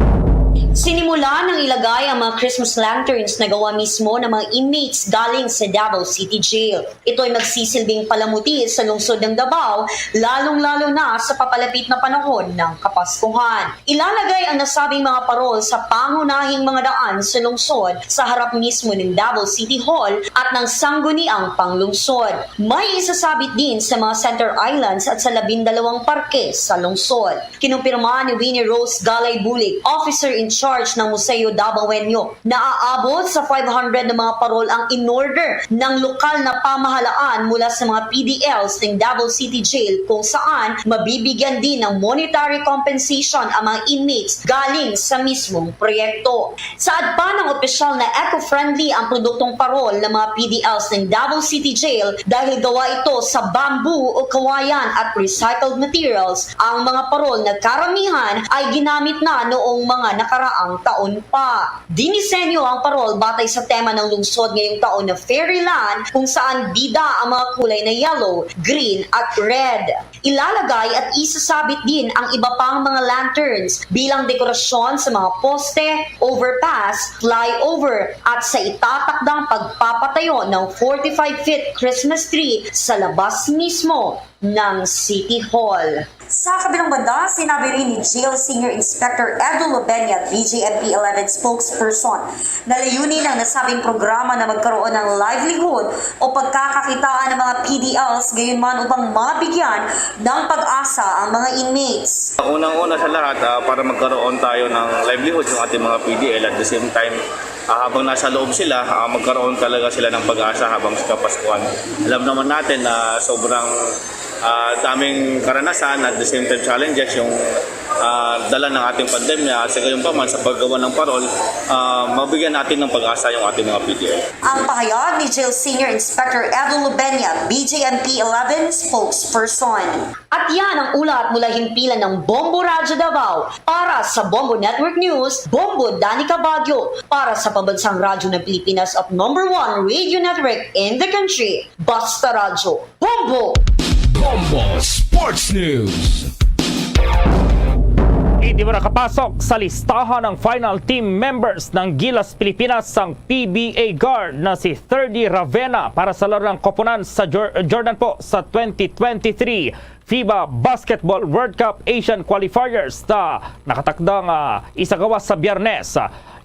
Sinimula ng ilagay ang mga Christmas lanterns na gawa mismo ng mga inmates galing sa Davao City Jail. Ito ay magsisilbing palamuti sa lungsod ng Davao, lalong-lalo na sa papalapit na panahon ng Kapaskuhan. Ilalagay ang nasabing mga parol sa pangunahing mga daan sa lungsod sa harap mismo ng Davao City Hall at ng sangguniang panglungsod. May isasabit din sa mga center islands at sa 12 parke sa lungsod. Kinumpirma ni Winnie Rose Galay Bulig, officer in charge ng Museo Davaoenyo, na aabot sa 500 na mga parol ang in-order ng lokal na pamahalaan mula sa mga PDLs ng Davao City Jail, kung saan mabibigyan din ng monetary compensation ang mga inmates galing sa mismong proyekto. Saad pa ng opisyal na eco-friendly ang produktong parol ng mga PDLs ng Davao City Jail dahil gawa ito sa bamboo o kawayan at recycled materials. Ang mga parol na karamihan ay ginamit na noong mga nakaraang taon pa. Dinisenyo ang parol batay sa tema ng lungsod ngayong taon na Fairyland, kung saan bida ang mga kulay na yellow, green at red. Ilalagay at isasabit din ang iba pang mga lanterns bilang dekorasyon sa mga poste, overpass, flyover at sa itatakdang pagpapatayo ng 45-feet Christmas tree sa labas mismo ng City Hall. Sa kabilang banda, sinabi rin ni Jail Senior Inspector Edu Lobenia, BJMP 11 spokesperson, na layunin ng nasabing programa na magkaroon ng livelihood o pagkakakitaan ng mga PDLs, gayon man upang mabigyan ng pag-asa ang mga inmates. Unang-una sa lahat, para magkaroon tayo ng livelihood ng ating mga PDL, at the same time, habang nasa loob sila, magkaroon talaga sila ng pag-asa habang sa Kapaskuhan. Alam naman natin na sobrang daming karanasan at the same time challenges yung dala ng ating pandemya, at sa gayon pa man sa paggawa ng parol, mabigyan natin ng pag-asa yung ating mga PDL. Ang pahayag ni Jail Senior Inspector Edu Lobenia, BJMP 11 spokesperson. At yan ang ulat mula himpilan ng Bombo Radio Davao. Para sa Bombo Network News, Bombo Danica Baguio. Para sa Pambansang Radyo ng Pilipinas at #1 radio network in the country, Basta Radio. Bombo! Bombo Sports News. Hindi mo nakapasok sa listahan ng final team members ng Gilas Pilipinas ang PBA guard na si 30 Ravena para sa laro ng koponan sa Jordan po sa 2023 FIBA Basketball World Cup Asian Qualifiers na nakatakdang isagawa sa Biyernes.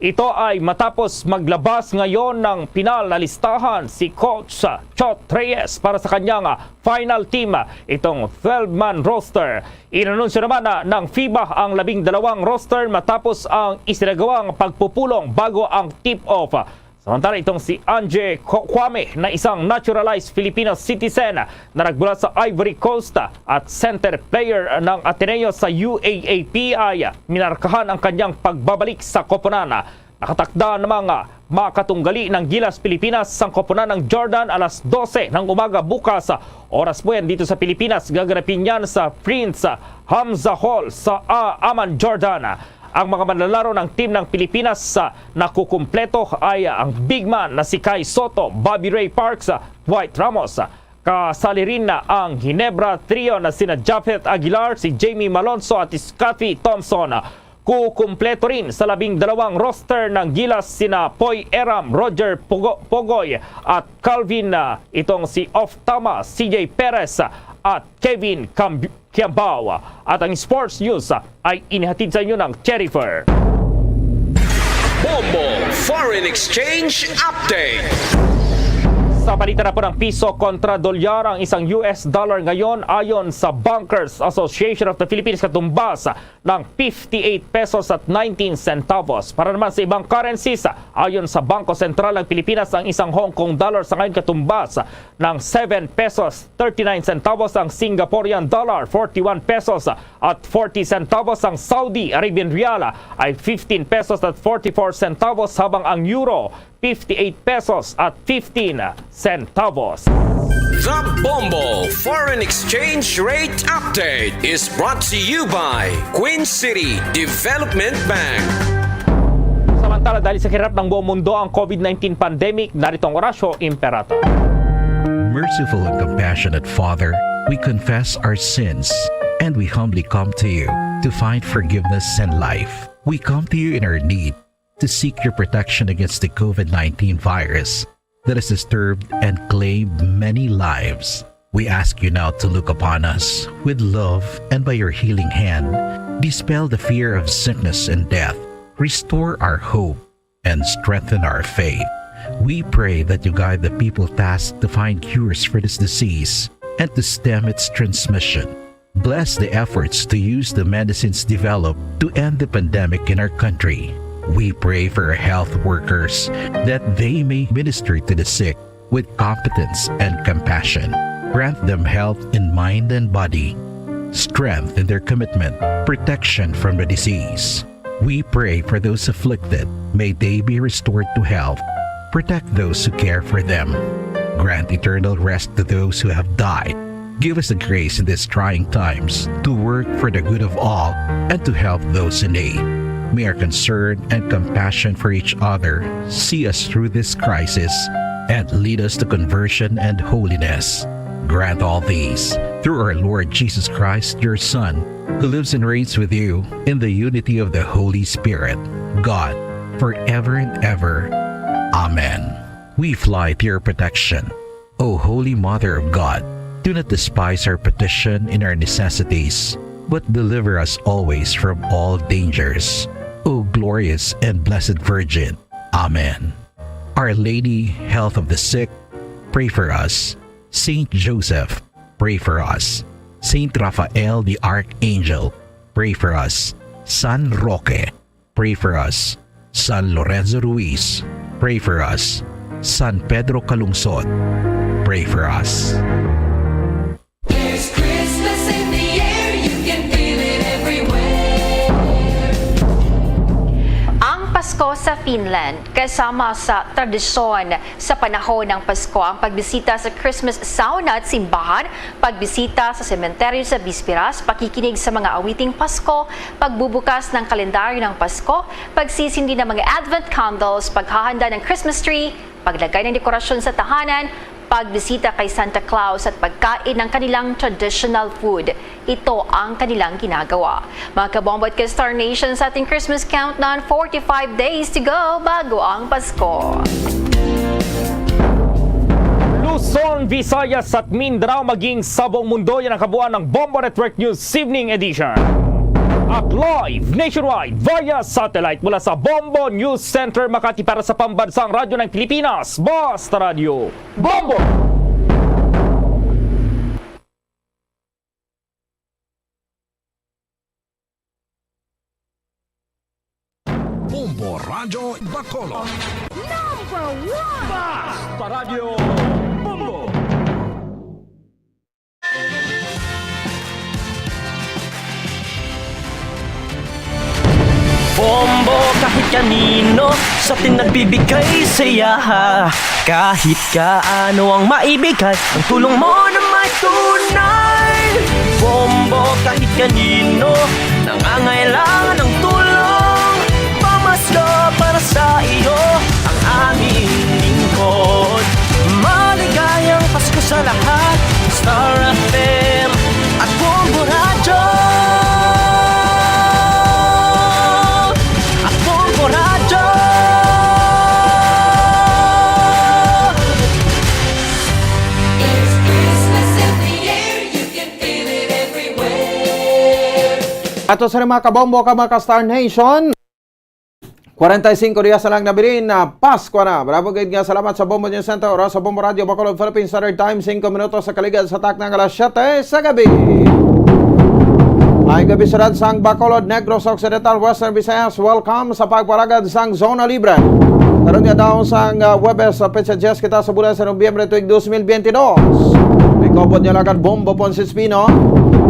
Ito ay matapos maglabas ngayon ng pinal na listahan si Coach Chot Reyes para sa kanyang final team, itong 12-man roster. Inanunsyo naman ng FIBA ang 12 roster matapos ang isinagawang pagpupulong bago ang tip-off Samantala itong si Anje Kwame na isang naturalized Filipino citizen na nagmula sa Ivory Coast at center player ng Ateneo sa UAAP ay minarkahan ang kanyang pagbabalik sa koponan. Nakatakda namang makatunggali ng Gilas Pilipinas sa koponan ng Jordan alas 12 ng umaga bukas. Oras po yan dito sa Pilipinas. Gaganapin yan sa Prince Hamza Hall sa Amman, Jordan. Ang mga manlalaro ng team ng Pilipinas na kukumpleto ay ang big man na si Kai Soto, Bobby Ray Parks, Dwight Ramos. Kasali rin na ang Ginebra Trio na sina Japhet Aguilar, si Jamie Malonzo at Scotty Thompson. Kukumpleto rin sa 12 roster ng Gilas sina Poy Eram, Roger Pogoy at Calvin itong si Oftama, CJ Perez at Kevin Kiambao. At ang sports news ay inihatid sa inyo ng Cherryfer. Bombo Foreign Exchange Update. Sa palitan na po ng piso kontra dolyar ang isang US dollar ngayon ayon sa Bankers Association of the Philippines katumbas ng 58 pesos at 19 centavos. Para naman sa ibang currencies, ayon sa Bangko Sentral ng Pilipinas ang isang Hong Kong dollar sa ngayon katumbas ng 7 pesos 39 centavos, ang Singaporean dollar 41 pesos at 40 centavos, ang Saudi Arabian Rial ay 15 pesos at 44 centavos habang ang euro 58 pesos at 15 centavos. The Bombo Foreign Exchange Rate Update is brought to you by Queen City Development Bank. Samantala dahil sa hirap ng buong mundo ang COVID-19 pandemic, narito ang Orasyo Imperator. Merciful and compassionate Father, we confess our sins and we humbly come to you to find forgiveness and life. We come to you in our need to seek your protection against the COVID-19 virus that has disturbed and claimed many lives. We ask you now to look upon us with love and by your healing hand, dispel the fear of sickness and death, restore our hope, and strengthen our faith. We pray that you guide the people tasked to find cures for this disease and to stem its transmission. Bless the efforts to use the medicines developed to end the pandemic in our country. We pray for our health workers that they may minister to the sick with competence and compassion. Grant them health in mind and body, strength in their commitment, protection from the disease. We pray for those afflicted. May they be restored to health. Protect those who care for them. Grant eternal rest to those who have died. Give us the grace in these trying times to work for the good of all and to help those in need. May our concern and compassion for each other see us through this crisis and lead us to conversion and holiness. Grant all these through our Lord Jesus Christ, your Son, who lives and reigns with you in the unity of the Holy Spirit, God, forever and ever. Amen. We fly to your protection. O Holy Mother of God, do not despise our petition in our necessities, but deliver us always from all dangers. O glorious and blessed Virgin. Amen. Our Lady, health of the sick, pray for us. Saint Joseph, pray for us. Saint Raphael the Archangel, pray for us. San Roque, pray for us. San Lorenzo Ruiz, pray for us. San Pedro Calungsod, pray for us. There's Christmas in the air, you can feel it everywhere. Pasko sa Finland, kasama sa tradisyon sa panahon ng Pasko ang pagbisita sa Christmas sauna at simbahan, pagbisita sa sementeryo sa Bispiras, pakikinig sa mga awiting Pasko, pagbubukas ng kalendaryo ng Pasko, pagsisindi ng mga Advent candles, paghahanda ng Christmas tree, paglagay ng dekorasyon sa tahanan, pagbisita kay Santa Claus at pagkain ng kanilang traditional food. Ito ang kanilang ginagawa. Mga kabombo at ka-Star Nation, sa ating Christmas countdown, 45 days to go bago ang Pasko. Luzon, Visayas at Mindanao maging sa buong mundo, yan ang kabuuan ng Bombo Network News Evening Edition. At live nationwide via satellite mula sa Bombo News Center Makati para sa pambansang radyo ng Pilipinas, Basta Radio Bombo! Bombo Radyo Bacolod. Number 1! Basta Radio Bombo! Bombo kahit kanino sa atin nagbibigay saya. Kahit kaano ang maibigay, ang tulong mo na may tunay. Bombo kahit kanino nangangailangan ng tulong. Pamasko para sa iyo ang aming lingkod. Maligayang Pasko sa lahat, Star FM at Bombo Radyo. It's Christmas in the air, you can feel it everywhere. Ato sa mga kabombo ka mga ka-Star Nation, 45 dias na lang nabilin na Pasko na. Bravo gayud nga salamat sa Bombo News Center o sa Bombo Radio Bacolod Philippine Standard Time 5 minutos sa kaligad sa tak ng alas 7 sa gabi. Ay gabi sa sang Bacolod, Negros Occidental, Western Visayas. Welcome sa pagparagad sang Zona Libre. Karon nga daw sang Webes sa Petsa Jazz kita sa bulan sa Nobyembre tuig 2022. May kopod niya lagad Bombo Ponce Espino.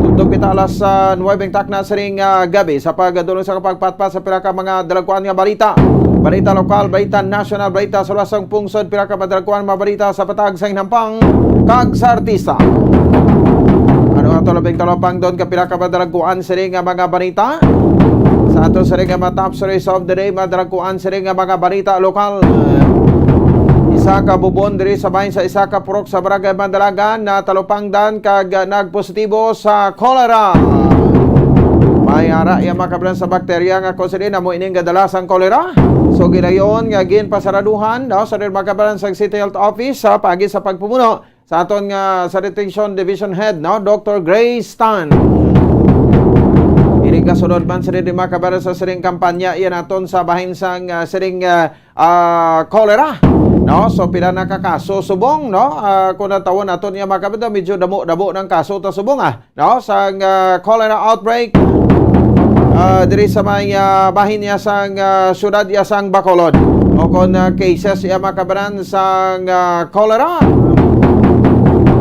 Tugtog kita alas 9 takna sa ring gabi sa pagdulong sa kapagpatpat sa pila ka mga dalagkuan nga balita. Balita lokal, balita national, balita sa lasang pungsod, pila ka madalagkuan mga balita sa patag sa hinampang kag sa artista. Ano ato labing talopang doon kapila ka madalagkuan sa ring mga balita. Sa ato sa ring mga top stories of the day, madalagkuan sa ring mga balita lokal. Isa ka bubon diri sa bahin sa isa ka purok sa Barangay Mandalagan na talupangdan kag nagpositibo sa cholera. May ara iya makablan sa bakterya nga konsider na mo ining kadalasang cholera. So gilayon nga ginpasaraduhan daw sa makablan sa City Health Office sa pagi sa pagpumuno sa aton nga Sanitation Division Head no Dr. Grace Tan. Iring kasunod man sa makablan sa siring kampanya iyan aton sa bahin sang siring cholera. No, so pila na ka kaso subong no kung natawon naton niya makabita medyo damo ng kaso ta subong no sa cholera outbreak diri sa may bahin niya sang syudad ya sang Bacolod o kon cases ya makabaran sang cholera.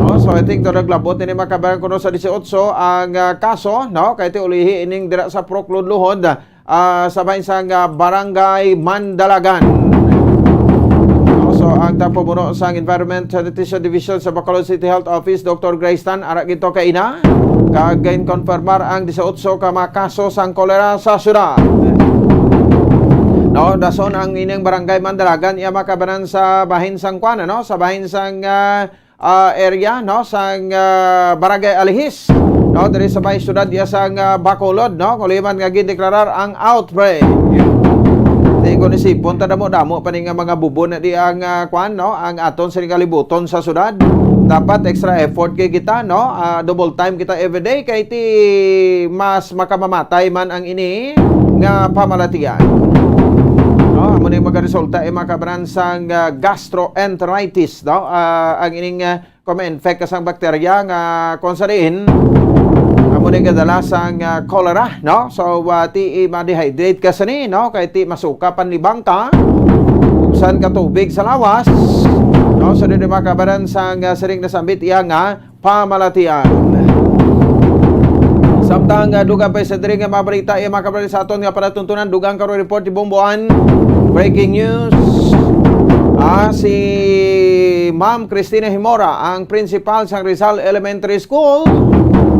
No, so I think to naglabot ni makabaran kuno sa 18 ang kaso no kay ti ulihi ining dira sa Prokludluhod sa bahin sang Barangay Mandalagan. So ang tapubuno sa Environment Sanitation Division sa Bacolod City Health Office, Dr. Grace Tan, arak ito kaina. Kagain konfirmar ang 18 ka mga kaso sang kolera sa syudad. No, dason ang ining Barangay Mandalagan iya makabanan sa bahin sang kuana no, sa bahin sang area no sang Barangay Alihis. No, diri sa bahin syudad iya sang Bacolod no, kuliman nga gideklarar ang outbreak. Ko ni sipon ta damo-damo pa ni nga mga bubon na di ang kwan no ang aton sa kalibuton sa syudad. Dapat extra effort kay kita no double time kita everyday kay ti mas makamamatay man ang ini nga pamalatian. No amo ni magaresulta makabran sang gastroenteritis no ang ining infect kasang bakterya nga konsarin muna kadalasang cholera, no? So, ti ma-dehydrate ka sa ni, no? Kaya ti masuka panlibang ka, buksan ka tubig sa lawas, no? So, dito makabaran sa siring nasambit iya nga pamalatian. Samtang dugang pa sa diri nga mabalita iya makabaran sa aton nga panatuntunan, dugang karo report ti Bomboan. Breaking news. Si Ma'am Cristina Himora, ang principal sa Rizal Elementary School,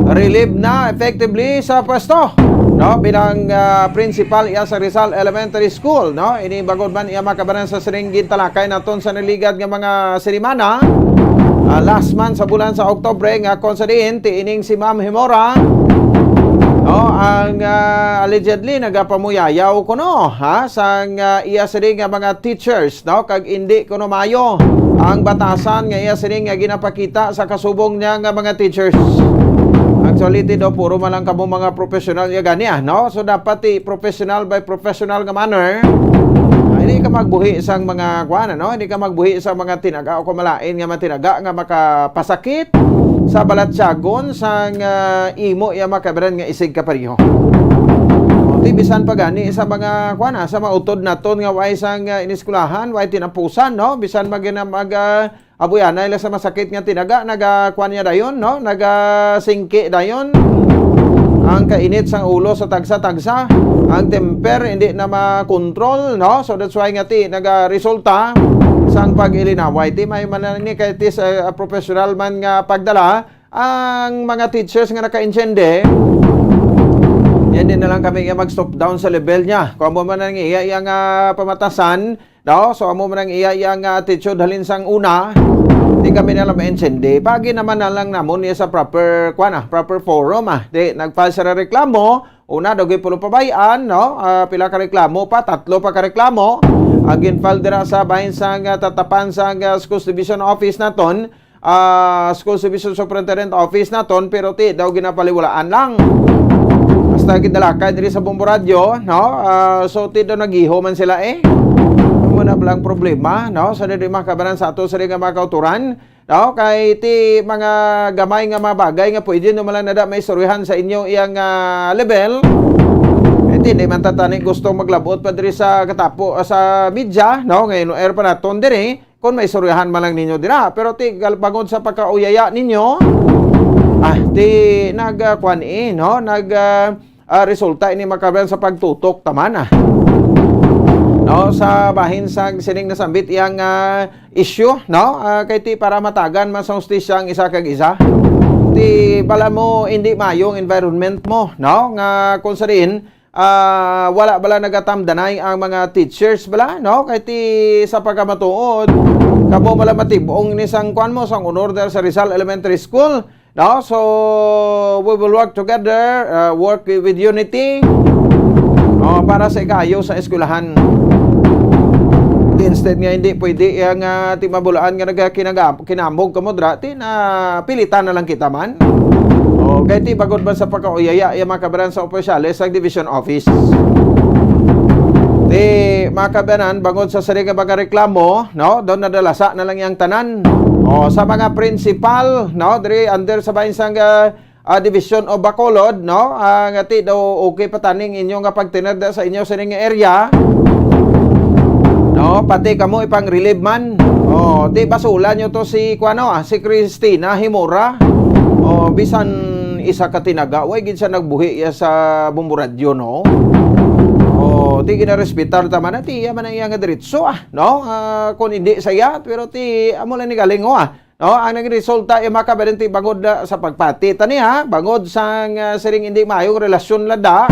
relieve na effectively sa pwesto no bilang principal iya sa Rizal Elementary School no ini bagod man iya makabanan sa siringgit talakay naton sa naligad nga mga serimana last month sa bulan sa Oktubre nga konsadin ti ining si Ma'am Himora no ang allegedly nagapamuyayaw kuno sang iya siring nga mga teachers no kag indi kuno mayo ang batasan nga iya siring nga ginapakita sa kasubong niya nga mga teachers. Actually, daw puro man lang kamo mga professional ya gani no? So dapat professional by professional nga manner. Hindi ka magbuhi sang mga kuan no? Hindi ka magbuhi sa mga tinaga o kumalain nga matinaga nga makapasakit sa balat siyagon sang imo ya makabaran nga isig ka pareho. Di bisan pa gani sa mga kuana sa mga utod naton nga way sang iniskulahan, way tinapusan, no? Bisan abuyanay la sa masakit nga tinaga, kuan niya dayon, no? Singki dayon. Ang kainit sang ulo sa tagsa-tagsa, ang temper hindi na makontrol, no? So that's why nga resulta sang pag-ilinaway. Ti may manani kay tis professional man nga pagdala ang mga teachers nga naka-insyende. Yan din na lang kami nga mag-stop down sa level niya. Kung mo man ang iya yang pamatasan, no? So amo man ang iya yang attitude halin sang una, di kami na lang ma-insyende. Pagi naman na lang namon niya sa proper forum. Di nagfile sa reklamo, una dogi pulo pabayan, no? Pila ka reklamo pa, 3 pa ka reklamo. Ang ginfile dira sa bahin sang tatapan sang Schools Division Office naton, Schools Division Superintendent Office naton, pero ti daw ginapaliwalaan lang. Basta gidalakay diri sa Bombo Radio, no? So ti daw nagiho man sila mo na blang problema, no? Sa di makabanan sa ato sa nga mga kauturan, no? Kay ti mga gamay nga mga bagay nga pwede naman nada may istoryahan sa inyo iyang level. Hindi man tatani gusto maglabot pa diri sa katapo sa media, no? Ngayon air pa naton diri kung may istoryahan man lang ninyo dira, pero ti galbangon sa pagkauyaya ninyo, ti nagkuan no? Resulta ini makabanan sa pagtutok taman no, sa bahin sa sining nasambit iyang issue, no? Kay ti para matagan man sa hustisya ang isa kag isa. Ti bala mo hindi mayong environment mo, no? Nga kung sa rin wala bala nagatamdanay ang mga teachers bala, no? Kay ti sa pagkamatuod kamo bala matibong ni sang kuan mo sang order sa Rizal Elementary School, no? So we will work together, work with unity, para sa ikayo sa eskwelahan. Instead nga hindi pwede yung timabulaan nga kinambog kamodra, pilitan na lang kita man. Kaya ti bagod man sa pagkauyaya yung makabaran sa opisyales sa division office. Ti makabaran bangod sa sari nga reklamo, no? Doon nadalasa na lang yung tanan. Sa mga principal, no? Diri under sa bahin sang division of Bacolod, no? Nga ti daw okay pataning inyo nga pagtinad sa inyo sa nga area. No, pati kamo ipang relieve man. Di basulan nyo to si si Cristina Himura. Bisan isa ka tinaga, way gid sa nagbuhi sa Bombo Radio, no? Di ginarespetar tama na ti man ang iyang diretso, no? Kung hindi saya, pero ti amo lang ni galing no? Ang nagresulta ay makabalan ti bangod sa pagpati tani bangod sang siring hindi mayong relasyon lada.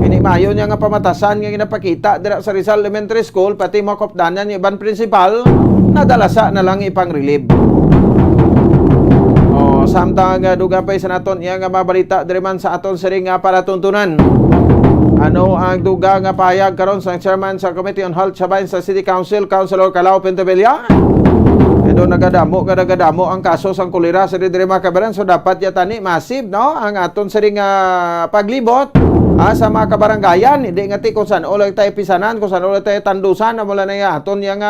Ini mayo niya nga pamatasan nga ginapakita dira sa Rizal Elementary School, pati mga kopdanan yung ibang principal, nadalasa na lang ipang relieve. Samtang duga pa sa naton iya nga mabalita diri man sa aton siring nga para tuntunan. Ano ang duga nga pahayag karon sa chairman sa Committee on Health sa bahin sa City Council, Councilor Calao Pentevilla? Ito nagadamo ang kaso sang kolera sa diri makabaran, so dapat yatani massive, no? Ang aton siring paglibot sa mga kabaranggayan, hindi nga ti kung saan ulit tayo pisanan, kung saan ulit tayo tandusan, na mula na yaton yung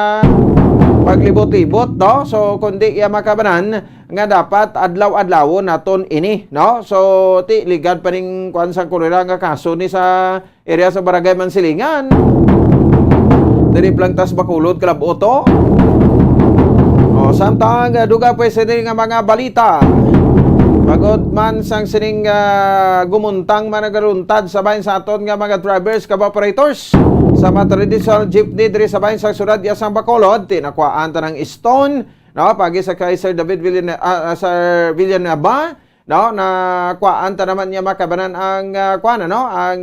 paglibot-libot, no? So, kundi yung makabanan, nga dapat adlaw-adlaw naton ini, no? So, ti ligad pa rin kuan sa kolera nga kaso ni sa area sa Barangay Mansilingan. Dari Plantas Bacolod, Kalaboto. Samtang duga pa sa nga mga balita. Pagod man sang sining gumuntang managaruntad sa bahin sa aton nga mga drivers kag operators sa mga traditional jeepney diri sa bahin sa Surad Yasang Bacolod, tinakwaan ta ng stone, no? Pagi sa kay Sir David Villanueva, no? Nakwaan ta naman niya makabanan ang ang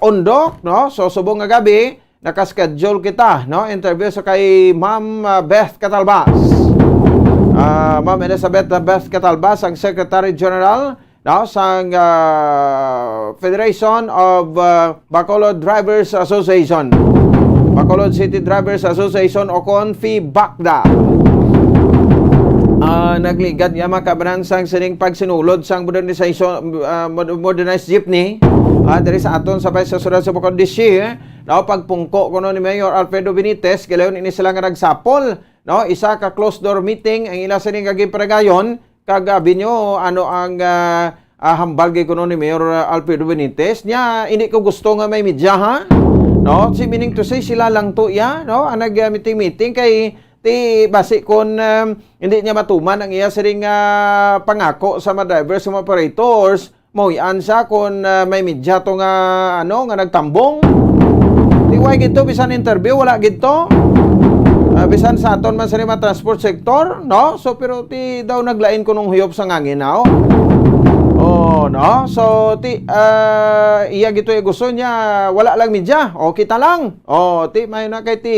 undok, no? So subong nga gabi nakaschedule kita, no? Interview sa kay Ma'am Beth Catalbas. Ma'am Elizabeth Beth Catalbas, ang Secretary General, no, sa Federation of Bacolod Drivers Association, Bacolod City Drivers Association o CONFI-BACDA. Nagligad niya makabanan sang sining pagsinulod sang modernized jeepney diri sa aton sabay sa Surad sa Bacolod this year, no? Pagpungko kuno ni Mayor Alfredo Benitez, kailayon ini sila nga nagsapol, no? Isa ka closed door meeting ang ila sining kaging paragayon kagabi nyo ano ang hambal kay kuno ni Mayor Alfredo Benitez nya hindi ko gusto nga may media ha. No, si meaning to say sila lang to ya, no, ang nag-meeting kay ti basi kon hindi niya matuman ang iya siring pangako sa mga drivers sa mga operators mo yan siya kon may media to nga ano nga nagtambong. Di way gito bisan interview wala gito. Bisan sa aton man sa mga transport sector, no? So pero ti daw naglain ko nung huyop sa nganginaw. Oh, no? So ti iya gito gusto niya wala lang media. O kita lang. Oh, ti may na kay ti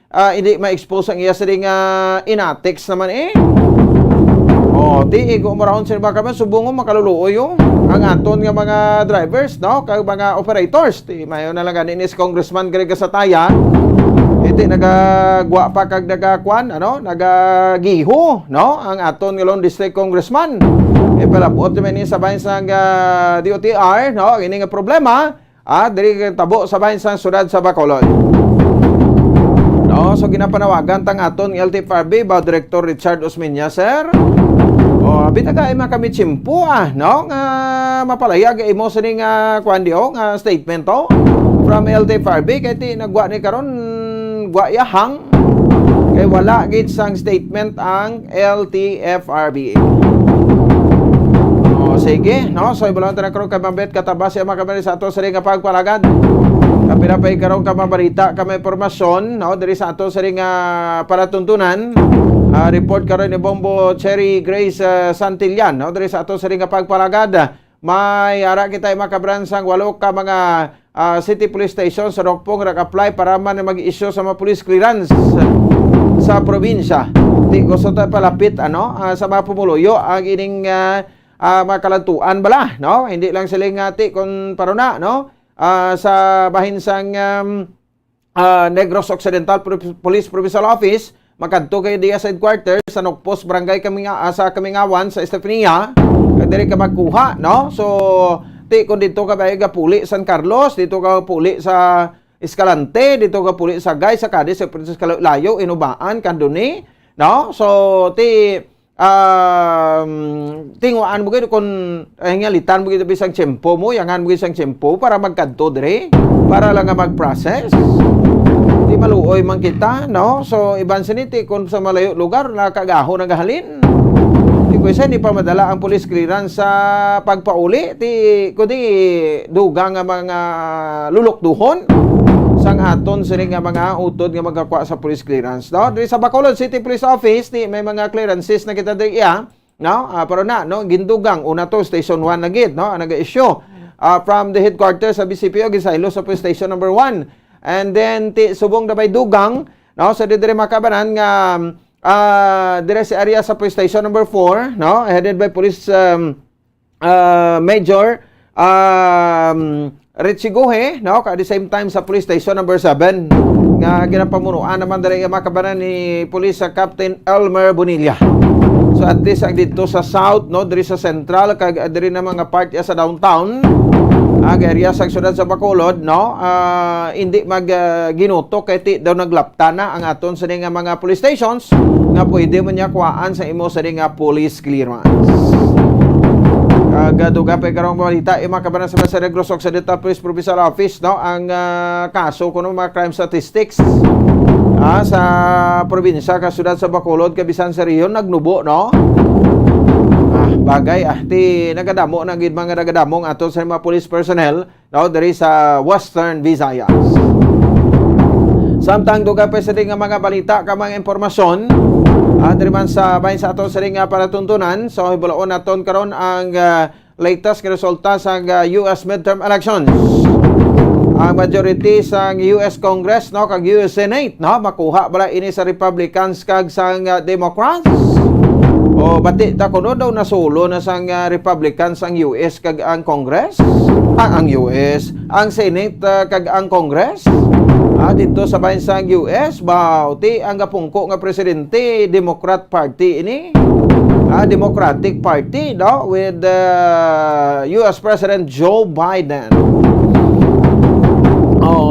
hindi ma-expose ang iya sa ring inatex naman eh. Oh, ti igo marahon sa mga kaman subungo makaluluoy ang aton nga mga drivers, no? Kag mga operators. Ti mayo na lang ganin is Congressman Greg Sataya. Iti nagagwa pa kag nagakwan, ano? Nagagiho, no? Ang aton nga Lone District Congressman. Palapot naman ni sa bahin sa DOTR, no? Ini nga problema, diri tabo sa bahin sa sudad sa Bacolod. No, so ginapanawagan tang aton LTFRB ba Director Richard Osmeña, sir. Oh, bitaga ima kami chimpo no? Nga mapalayag imo sa ning kwandio nga statement to from LTFRB kay ti nagwa ni karon gwa yahang kay wala gid sang statement ang LTFRB. Oh, sige, no? So ibalon ta na karon kay mambet katabas sa mga kamera sa ato sa ring pagpalagad. Kapira pa karon ka mabarita ka may impormasyon, no? Diri sa ato sa ring palatuntunan. Report karon ni Bombo Cherry Grace Santillan, no? Diri sa ato sa ring pagpalagad. May ara kita makabransang 8 ka mga city police station sa Rokpong nag-apply para man mag-issue sa mga police clearance sa probinsya. Di gusto tayo palapit sa mga pumuluyo ang ining makalantuan bala, no? Hindi lang siling ti kon paruna, no? Sa bahinsang Negros Occidental Police Provincial Office makadto kay diya sa headquarters sa Nokpos Barangay sa Kamingawan sa Estefania diri ka magkuha, no? So ti kung dito ka ba puli San Carlos, dito ka puli sa Escalante, dito ka puli sa Gay, sa Cadiz, sa Princess Layo, Inubaan, Candoni, no? So ti tinguan mo gid kun hingalitan mo gid bisang tiyempo mo, yangan mo gid sang tiyempo para magkadto dire, para lang nga mag-process. Di maluoy man kita, no? So iban siniti kun sa malayo lugar nakagaho nagahalin. Kasi hindi pa madala ang police clearance sa pagpauli kundi dugang nga mga lulukduhon sang aton sining nga mga utod nga magkakuha sa police clearance, no? Diri sa Bacolod City Police Office may mga clearances na kita diri no? Pero no gindugang una to station 1 na gid, no? Naga-issue from the headquarters sa BCPO gisaylo sa police station number 1. And then subong dabay dugang, no? Sa diri makabanan nga dire sa area sa police station number 4, no? Headed by Police Major Richie Gohe, no? At the same time sa police station number 7 nga ginapamunuan naman dire nga makabanan ni Police Captain Elmer Bonilla. So at least dito sa south, no? Dire sa central kag dire na mga part sa downtown area sa syudad sa Bacolod, no? Hindi ginuto kay ti daw naglapta na ang aton sa nga mga police stations nga pwede man niya kuhaan sa imo sa nga police clearance. Kagaduga pa karong balita makabanan sa Negros Occidental Police Provincial Office, no? Ang kaso kuno mga crime statistics sa probinsya ka syudad sa Bacolod kabisan sa rehiyon nagnubo, no? Bagay ti nagadamo na gid mga nagadamong aton sa mga police personnel, no? Diri sa Western Visayas. Samtang duga pa sa nga mga balita ka mga impormasyon diri man sa bahin sa aton sa nga palatuntunan. So hibulaon naton karon ang latest nga resulta sa US midterm elections. Ang majority sa US Congress, no, kag US Senate, no, makuha bala ini sa Republicans kag sa Democrats. O bati ta kuno daw nasulo na sang Republicans ang US kag ang Congress, ang US, ang Senate kag ang Congress. Dito sa bahin sa US, bauti ang gapungko nga presidente Democrat Party ini. Democratic Party, no, with US President Joe Biden.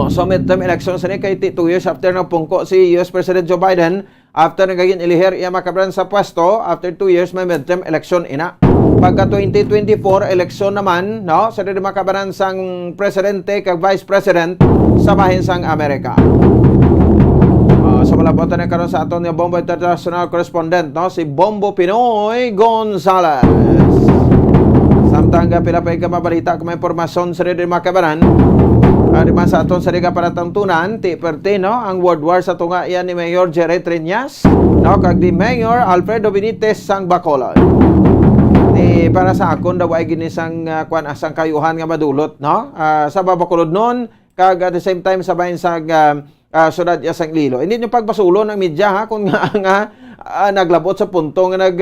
So midterm elections ni kay 2 years after na pungko si US President Joe Biden after nagaging ilihir iya makabran sa pwesto after 2 years may midterm election ina. Pagka 2024 eleksyon naman, no, sa di makabanan sang presidente kag vice president sa bahin sang Amerika. Sa malabotan na karon sa aton nga Bombo International Correspondent, no, si Bombo Pinoy Gonzales. Samtang pila pa ka mabalita kung may impormasyon sa di makabanan. Di man sa aton sa di ka paratangtunan, ti perti, no, ang world war sa tunga yan ni Mayor Jerry Triñas, no, kag di Mayor Alfredo Benitez sang Bacolod. Para sa akon daw ay ginisang kuan asang kayuhan nga madulot, no, sa Bacolod noon, kag at the same time sabayin sa syudad sang Iloilo. Hindi nyo pagbasulo ng media, ha, kung nga naglabot sa punto nga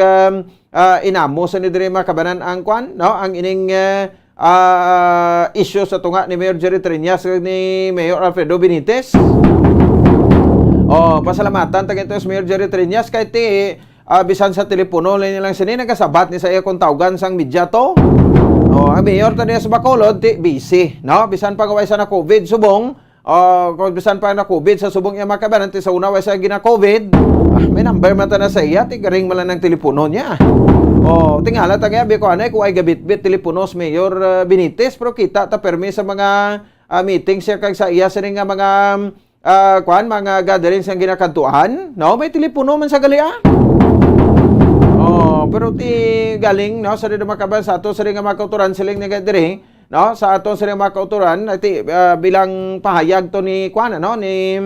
inamo sa ni dire makabanan ang kuan, no, ang ining issue sa tunga ni Mayor Jerry Triñas ni Mayor Alfredo Benitez. Pasalamatan ta kay Mayor Jerry Triñas kay ti bisan sa telepono lang sini nagasabat ni sa iya kung tawgan sang media to. Ang mayor tani sa Bacolod ti busy, no, bisan pa gaway sa na COVID subong. Kung bisan pa na COVID sa subong iya makabanan ti sa una way sa gina COVID. May number man ta na sa iya ti garing man lang ng telepono niya. Tingala ta kaya ko anay kuay gabit-bit teleponos Mayor Benitez pero kita ta permi sa mga meetings siya kag sa iya sa nga mga mga gatherings ang ginakantuan, no, may telepono man sa galia. Pero ti galing, no, sa rin makaban sa ato sa rin nga makauturan siling nga dire, no, sa ato sa rin makauturan ti bilang pahayag to ni kuan, no, ni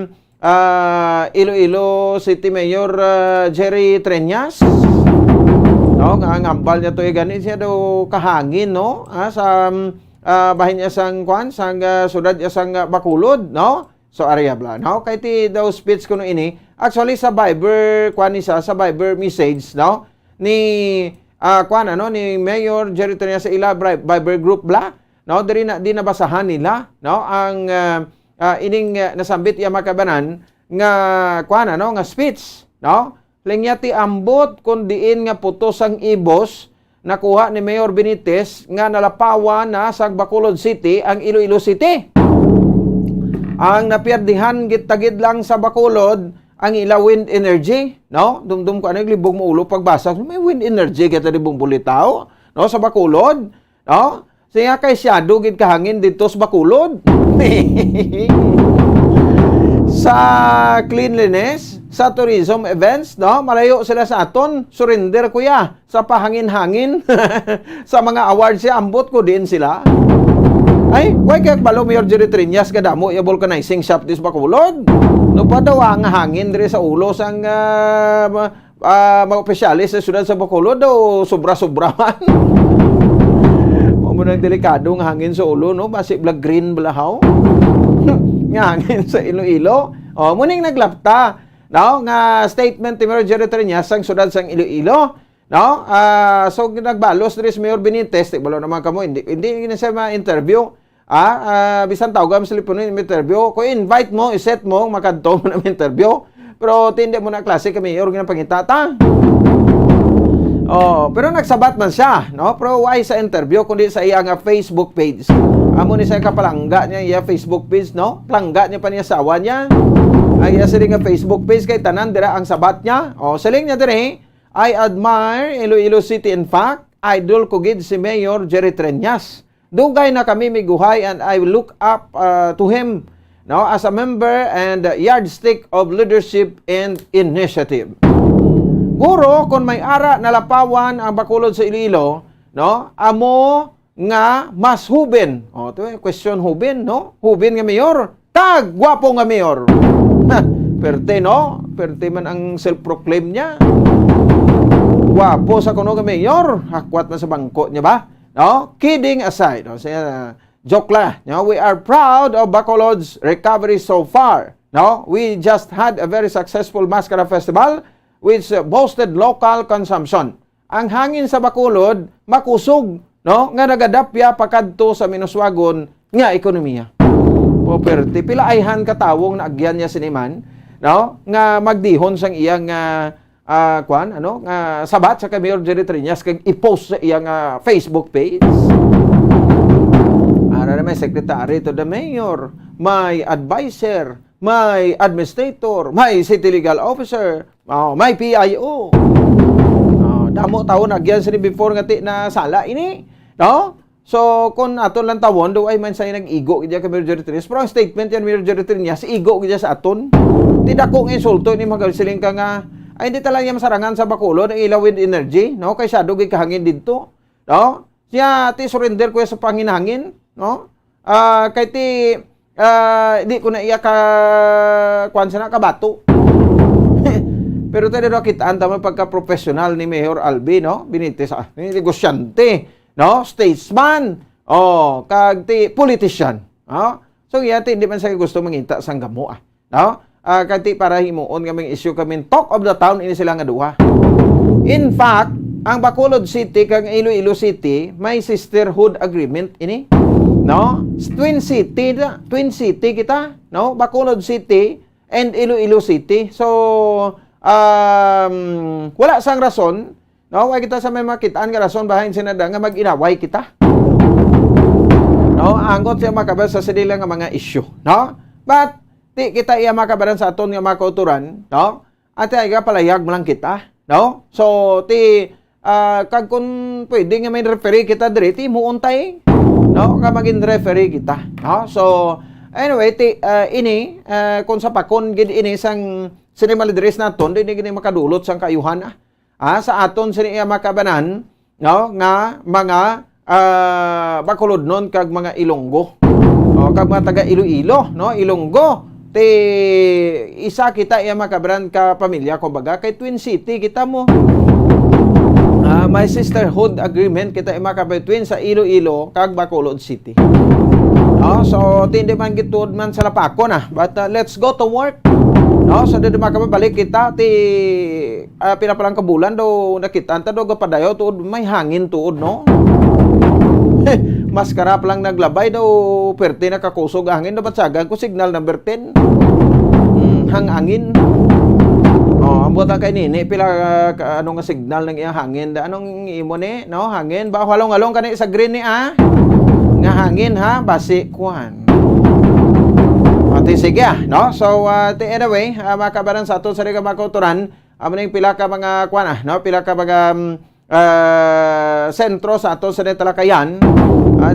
Iloilo City Mayor Jerry Triñas. No, nga ngambal niya to gani siya do kahangin, no, sa bahin niya sang kuan sang sudad niya sang Bacolod, no. So area bla, no, kay ti daw speech kuno ini actually sa Viber kuan ni sa Viber message, no, ni kuan ni Mayor Jerry Triñas sa ila Viber group bla, no, diri na di nabasahan nila, no, ang ining nasambit iya makabanan nga kuan nga speech, no. Lingya ti ambot kun diin nga putos ang ibos nakuha ni Mayor Benitez nga nalapawan na sa Bacolod City ang Iloilo City. Ang napierdihan gitagid lang sa Bacolod ang ila wind energy, no? Dumdum ko libog mo ulo pagbasa. May wind energy kita di bulitaw, no, sa Bacolod, no? Siya kay shadow gid kahangin dito sa Bacolod. Sa cleanliness, sa tourism events, no, malayo sila sa aton. Surrender kuya sa pahangin-hangin. Sa mga awards siya ambot ko din sila. Ay, why kaya balo Mayor Jerry Triñas kadamo iya vulcanizing shop dis Bacolod? No pa daw ang hangin dire sa ulo sang mga opisyalis sa syudad sa Bacolod daw sobra-sobra man. Mo nang delikado nga hangin sa ulo, no, basi blag green balahaw. Nga hangin sa Iloilo. Muning naglapta, no, nga statement ni Mayor Jerry Triñas sang syudad sang Iloilo. No? So nagbalos diri si Mayor Benitez, balo naman kamo hindi na siya ma-interview. Bisan tawag sa telepono ni interview. Ko invite mo, iset mo makadto mo na interview. Pero tindi mo na klase kami mayor nga pangitata. Pero nagsabat man siya, no? Pero why sa interview kundi sa iya nga Facebook page. Amo ni sa kapalangga niya iya Facebook page, no? Palangga niya pa niya sawa niya. Ay iya siling nga Facebook page kay tanan dira ang sabat niya. Siling niya dire, I admire Iloilo City. In fact, idol ko gid si Mayor Jerry Triñas. Dugay na kami miguhay and I look up to him, no, as a member and yardstick of leadership and initiative. Guro kun may ara nalapawan ang Bacolod sa Iloilo, no, amo nga mas hubin. To question hubin, no? Hubin nga mayor. Tag gwapo nga mayor. Perte, no? Perte man ang self-proclaim niya. Gwapo sa kuno nga mayor. Hakwat man sa bangko niya ba? No? Kidding aside, no? Joke lang. No? We are proud of Bacolod's recovery so far. No? We just had a very successful Mascara Festival which boosted local consumption. Ang hangin sa Bacolod makusog, no, nga nagadapya pakadto sa minuswagon nga ekonomiya. Property pila ayhan katawong naagyan niya siniman, no, nga magdihon sang iyang sabat sa Mayor Jerry Triñas kag i-post sa iyang Facebook page. Ara may secretary to the mayor, may advisor, may administrator, may city legal officer, may PIO. damo taon agyan sini before ngati na sala ini, no? So kung aton lang tawon do ay man say nag-igo gid ka Mayor Jerry Trias. Pero ang statement yan Mayor Jerry Trias niya, si igo gid sa aton. Tidak ko insulto ni magasiling ka nga ay hindi talaga masarangan sa Bacolod ang ilaw with energy, no? Kay shadow gid kahangin didto, no? Siya ti surrender ko sa panginhangin, no? Kay ti di ko na iya ka kwan sana ka bato. Pero tayo na kitaan tama pagka-professional ni Mayor Albi, no? Benitez, negosyante, no? Statesman, kag ti politician, no? So, yati, hindi man sa gusto mangita sang gamo, no? Kag ti para himuon kaming issue kaming talk of the town, ini sila nga duha. In fact, ang Bacolod City kag Iloilo City, may sisterhood agreement, ini, no? Twin City kita, no? Bacolod City and Iloilo City. So, wala sang rason, no? Wala kita sa may makitaan nga rason bahayin sinada nga mag-inaway kita. No? Anggot siya makabal sa sila nga mga issue, no? But, ti kita iya makabaran sa aton nga mga kauturan, no? At ay palayag mo lang kita, no? So, kag kung pwede nga may referee kita diri, ti muuntay, no? Ka maging referee kita, no? So, anyway, ini, kung sa pakon gid ini sang sinimal dress naton, di gini makadulot sang kaayuhan sa aton sini makabanan, no, nga mga Bacolod non kag mga Ilonggo, no, kag mga taga Iloilo, no, Ilonggo ti isa kita iya makabanan ka pamilya kumbaga kay Twin City kita mo. May sisterhood agreement kita iya makabay twin sa Iloilo kag Bacolod City. So hindi man gitud man sa lapako na, but let's go to work. No, so dito makabalik kita ti pinapalang kabulan do nakita anta do gapadayo tuod may hangin tuod, no? Mas karap lang naglabay do perte na kakusog hangin do batsagan ko signal number 10. Hangangin. Ambot ang kay nini pila ano nga signal ng iyang hangin da anong imo ni, no? Hangin ba halong-halong kani sa green ni nga hangin ha basi kuan. Sige, no? So, anyway, makabaran sa ato sa riga makauturan, ning pila ka mga kuan, no? Pila ka mga sentro sa ato sa talakayan,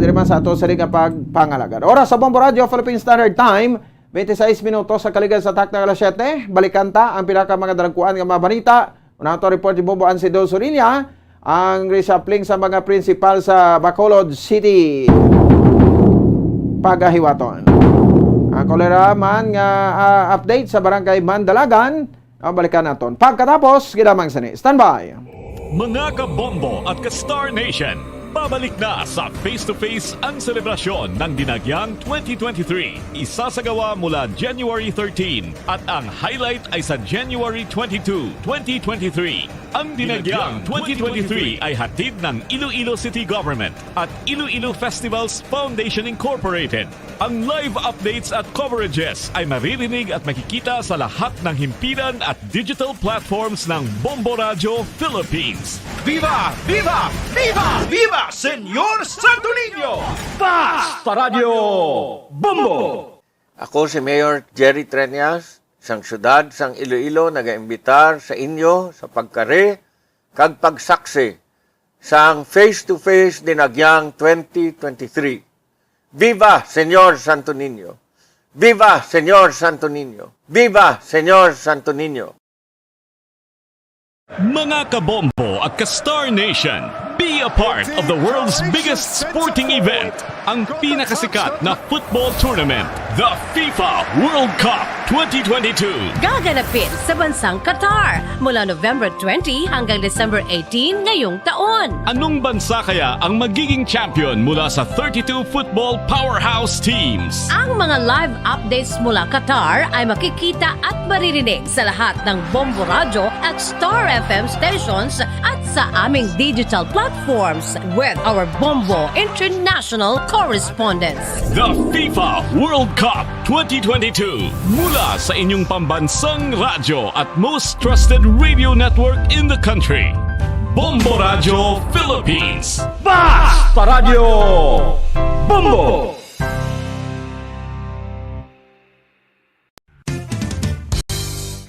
diri man sa ato sa riga pangalagan. Oras sa Bombo Radio, Philippine Standard Time, 26 minutos sa kaligan sa takna alas 7. Balikan ta ang pila ka mga dalagkuan nga mga balita. Una to report ni Bobo Ansido Sorilla, ang reshuffling sa mga principal sa Bacolod City. Pagahiwaton. Ang kolera man nga update sa Barangay Mandalagan, balikan naton. Pagkatapos, gidamang sani. Standby. Mga kabombo at ka-Star Nation, babalik na sa face-to-face ang selebrasyon ng Dinagyang 2023. Isasagawa mula January 13 at ang highlight ay sa January 22, 2023. Ang Dinagyang 2023 ay hatid ng Iloilo City Government at Iloilo Festivals Foundation Incorporated. Ang live updates at coverages ay maririnig at makikita sa lahat ng himpilan at digital platforms ng Bombo Radio Philippines. Viva! Viva! Viva! Viva! Senyor Santo Niño! Basta Radio Bombo! Ako si Mayor Jerry Trias, sang syudad, sang Iloilo, nag-iimbitar sa inyo sa pagkare kag pagsaksi sang face-to-face Dinagyang 2023. Viva, Senyor Santo Niño! Viva, Senyor Santo Niño! Viva, Senyor Santo Niño! Mga kabombo at ka-Star Nation, be a part of the world's biggest sporting event, ang pinakasikat na football tournament, the FIFA World Cup 2022. Gaganapin sa bansang Qatar mula November 20 hanggang December 18 ngayong taon. Anong bansa kaya ang magiging champion mula sa 32 football powerhouse teams? Ang mga live updates mula Qatar ay makikita at maririnig sa lahat ng Bombo Radio at Star FM stations at sa aming digital platforms with our Bombo International correspondents. The FIFA World Cup 2022 mula sa inyong pambansang radyo at most trusted radio network in the country. Bombo Radio Philippines. Basta Radio Bombo!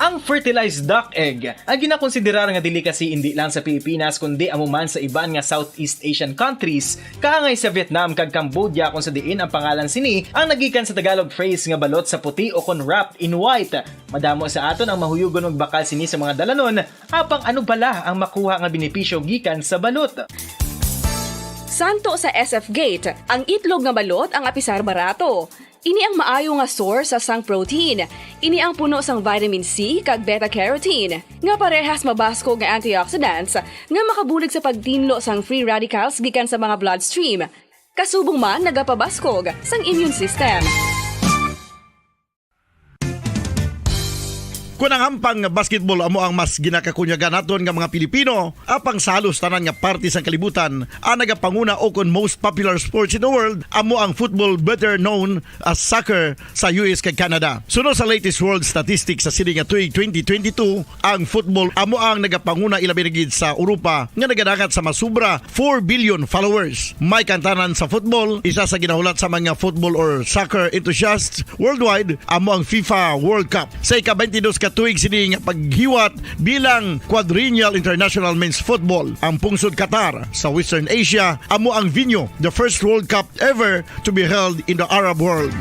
Ang fertilized duck egg ang ginakonsiderar nga delicacy hindi lang sa Pilipinas kundi amuman sa iban nga Southeast Asian countries kaangay sa Vietnam kag Cambodia kung sa diin ang pangalan sini ang nagikan sa Tagalog phrase nga balot sa puti o kon wrapped in white. Madamo sa aton ang mahuyugon og bakal sini sa mga dalanon apang ano bala ang makuha nga benepisyo gikan sa balot. Santo sa SF Gate, ang itlog nga balot ang apisar barato. Ini ang maayo nga source sa sang protein. Ini ang puno sang vitamin C kag beta-carotene. Nga parehas mabasko nga antioxidants nga makabulig sa pagtinlo sang free radicals gikan sa mga bloodstream. Kasubong man nagapabaskog sang immune system. Kung ang hampang basketball amo ang mas ginakakunyagan naton nga mga Pilipino, apang salos tanan nga parte sa kalibutan, ang nagapanguna o kon most popular sports in the world, amo ang football better known as soccer sa US kag Canada. Sunod sa latest world statistics sa sini nga tuig 2022, ang football amo ang nagapanguna ilabi na gid sa Europa nga nagadagat sa masubra 4 billion followers. May kantanan sa football, isa sa ginahulat sa mga football or soccer enthusiasts worldwide, amo ang FIFA World Cup. Sa ika-22 katuig sini nga paghiwat bilang Quadrennial International Men's Football. Ang pungsod Qatar sa Western Asia amo ang venue, the first World Cup ever to be held in the Arab world.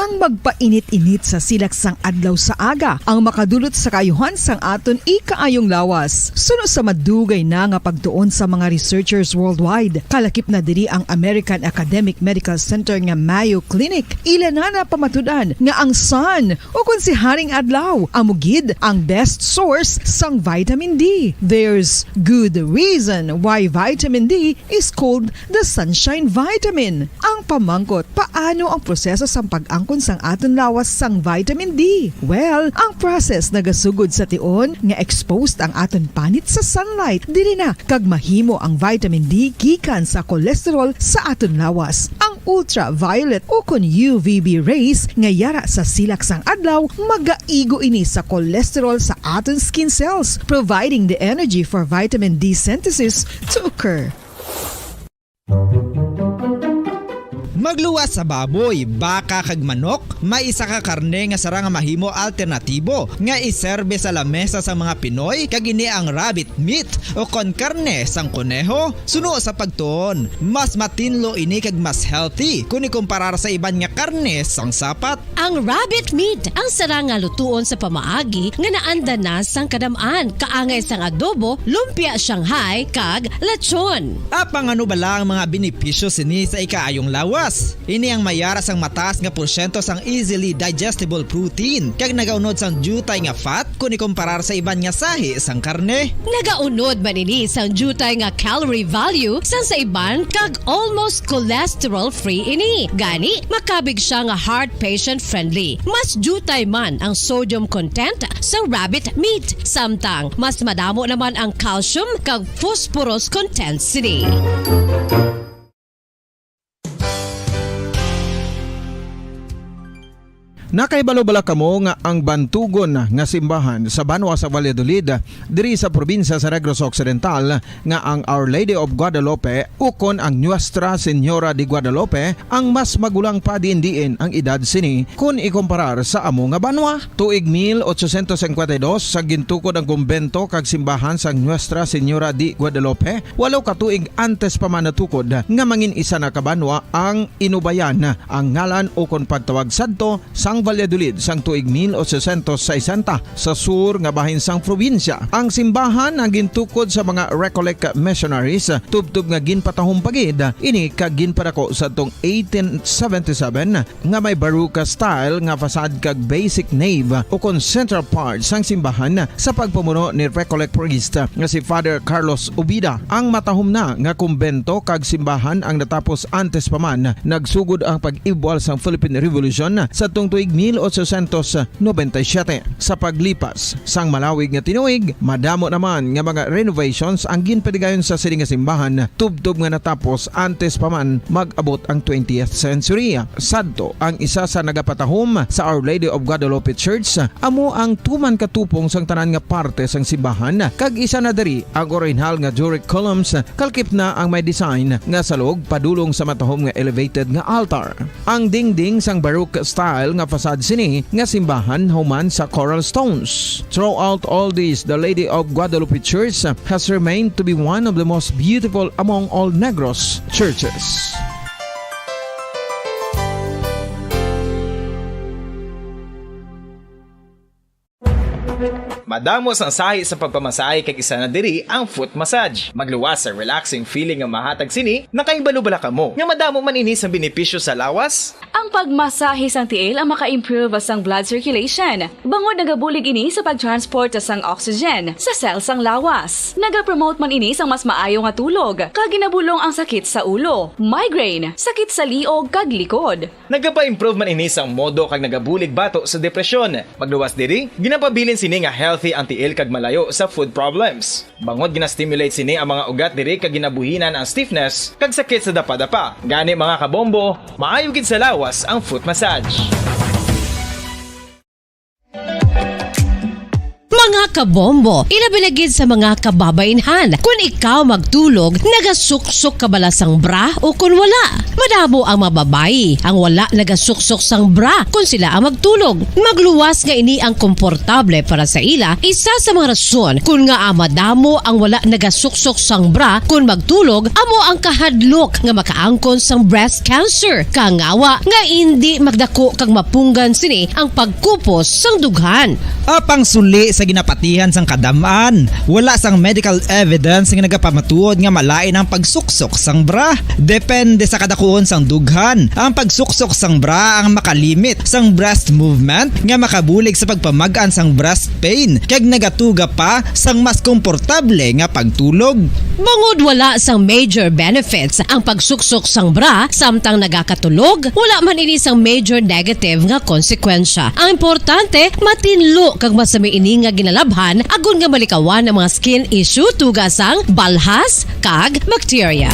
Ang magpainit-init sa silaksang adlaw sa aga ang makadulot sa kayuhan sang aton ikaayong lawas. Suno sa madugay na nga pagtuon sa mga researchers worldwide, kalakip na diri ang American Academic Medical Center nga Mayo Clinic. Ilan na pamatudan nga ang sun o kung si Haring Adlaw amugid ang best source sang vitamin D. There's good reason why vitamin D is called the sunshine vitamin. Ang pamangkot, paano ang proseso sang pag-angkon sang aton lawas sang vitamin D? Well, ang process nagasugod sa tion nga exposed ang aton panit sa sunlight dili na kag mahimo ang vitamin D gikan sa cholesterol sa aton lawas. Ang ultraviolet o kon UVB rays nga yara sa silak sang adlaw magaigo ini sa cholesterol sa aton skin cells, providing the energy for vitamin D synthesis to occur. Magluwas sa baboy, baka kag manok, may isa ka karne nga sara nga mahimo alternatibo nga iserbe sa lamesa sa mga Pinoy kag ini ang rabbit meat o kon karne sang kuneho. Suno sa pagtuon, mas matinlo ini kag mas healthy kung ikumparar sa iban nga karne sang sapat. Ang rabbit meat ang sara nga lutuon sa pamaagi nga naanda na sang kadamaan, kaangay sang adobo, lumpia Shanghai kag lechon. Apang ano bala ang mga benepisyo sini sa ikaayong lawas? Ini ang mayaras ang mataas nga porsyento sang easily digestible protein kag nagaunod sang jutay nga fat kung ikumparar sa iban nga sahi sang karne. Nagaunod man ini sang jutay nga calorie value sang sa iban kag almost cholesterol free ini. Gani makabig siya nga heart patient friendly. Mas jutay man ang sodium content sa rabbit meat, samtang mas madamo naman ang calcium kag phosphorus content sini. Nakaibalo-bala kamo nga ang bantugon nga simbahan sa Banwa sa Valladolid diri sa probinsya sa Negros Occidental nga ang Our Lady of Guadalupe ukon ang Nuestra Señora de Guadalupe ang mas magulang pa diin ang edad sini kung ikumparar sa amo nga banwa. Tuig 1852 sa gintukod ang kumbento kag simbahan sa Nuestra Señora de Guadalupe, walo ka tuig antes pa man natukod nga mangin isa na kabanwa ang inubayan ang ngalan ukon pagtawag sadto sang Valladolid sang tuig 1860 sa sur nga bahin sang probinsya. Ang simbahan ang gintukod sa mga Recollect missionaries tubtub nga ginpatahong pagid ini kag ginpadako sa tong 1877 nga may baroque style nga fasad kag basic nave o kon central part sang simbahan sa pagpamuno ni Recollect priest nga si Father Carlos Ubida. Ang matahom na nga kumbento kag simbahan ang natapos antes pa man nagsugod ang pag-ibwal sang Philippine Revolution sa tong tuig tuig 1897. Sa paglipas sang malawig nga tinuig, madamo naman nga mga renovations ang ginpadigayon sa sini nga simbahan tubtob nga natapos antes pa man mag-abot ang 20th century. Sadto ang isa sa nagapatahom sa Our Lady of Guadalupe Church, amo ang tuman katupong sang tanan nga parte sang simbahan, kag isa na diri ang original nga Doric columns, kalkip na ang may design nga salog padulong sa matahom nga elevated nga altar. Ang dingding sang Baroque style nga fasad sini nga simbahan human sa coral stones. Throughout all this, the Lady of Guadalupe Church has remained to be one of the most beautiful among all Negros churches. Madamos ang sahi sa pagpamasahe kag isa na diri ang foot massage. Magluwas sa relaxing feeling nga mahatag sini, nakaibalo-bala ka mo. Nga madamo man ini sa benepisyo sa lawas. Ang pagmasahe sang tiil ang maka-improve sang blood circulation. Bangod nagabulig ini sa pagtransport sang oxygen sa cells sang lawas. Nagapromote man ini sang mas maayo nga tulog, kag ginabulong ang sakit sa ulo, migraine, sakit sa liog kag likod. Nagapa-improve man ini sang modo kag nagabulig bato sa depresyon. Magluwas diri, ginapabilin sini nga healthy ang tiil kag malayo sa food problems. Bangod gina-stimulate sini ang mga ugat diri kag ginabuhinan ang stiffness kag sakit sa dapa-dapa. Gani mga kabombo, maayo gid sa lawas ang foot massage. Mga kabombo, ilabilagid sa mga kababainhan. Kung ikaw magtulog, nagasuksok ka bala sang bra o kung wala. Madamo ang mababayi ang wala nagasuksok sang bra kung sila ang magtulog. Magluwas nga ini ang komportable para sa ila. Isa sa mga rason kung nga madamo ang wala nagasuksok sang bra kung magtulog, amo ang kahadlok nga makaangkon sang breast cancer. Kangawa nga hindi magdako kag mapunggan sini ang pagkupos sang dughan. Apang suli sa ginapatihan sang kadamaan, wala sang medical evidence nga nagapamatuod nga malain ang pagsuksok sang bra. Depende sa kadakuon sang dughan. Ang pagsuksok sang bra ang makalimit sang breast movement nga makabulig sa pagpamagaan sang breast pain kag nagatuga pa sang mas komportable nga pagtulog. Bangod wala sang major benefits ang pagsuksok sang bra samtang nagakatulog, wala man ini sang major negative nga konsekwensya. Ang importante, matinlo kag masami ini nga ginalabhan agon nga malikawan ang mga skin issue tugasang balhas kag bacteria.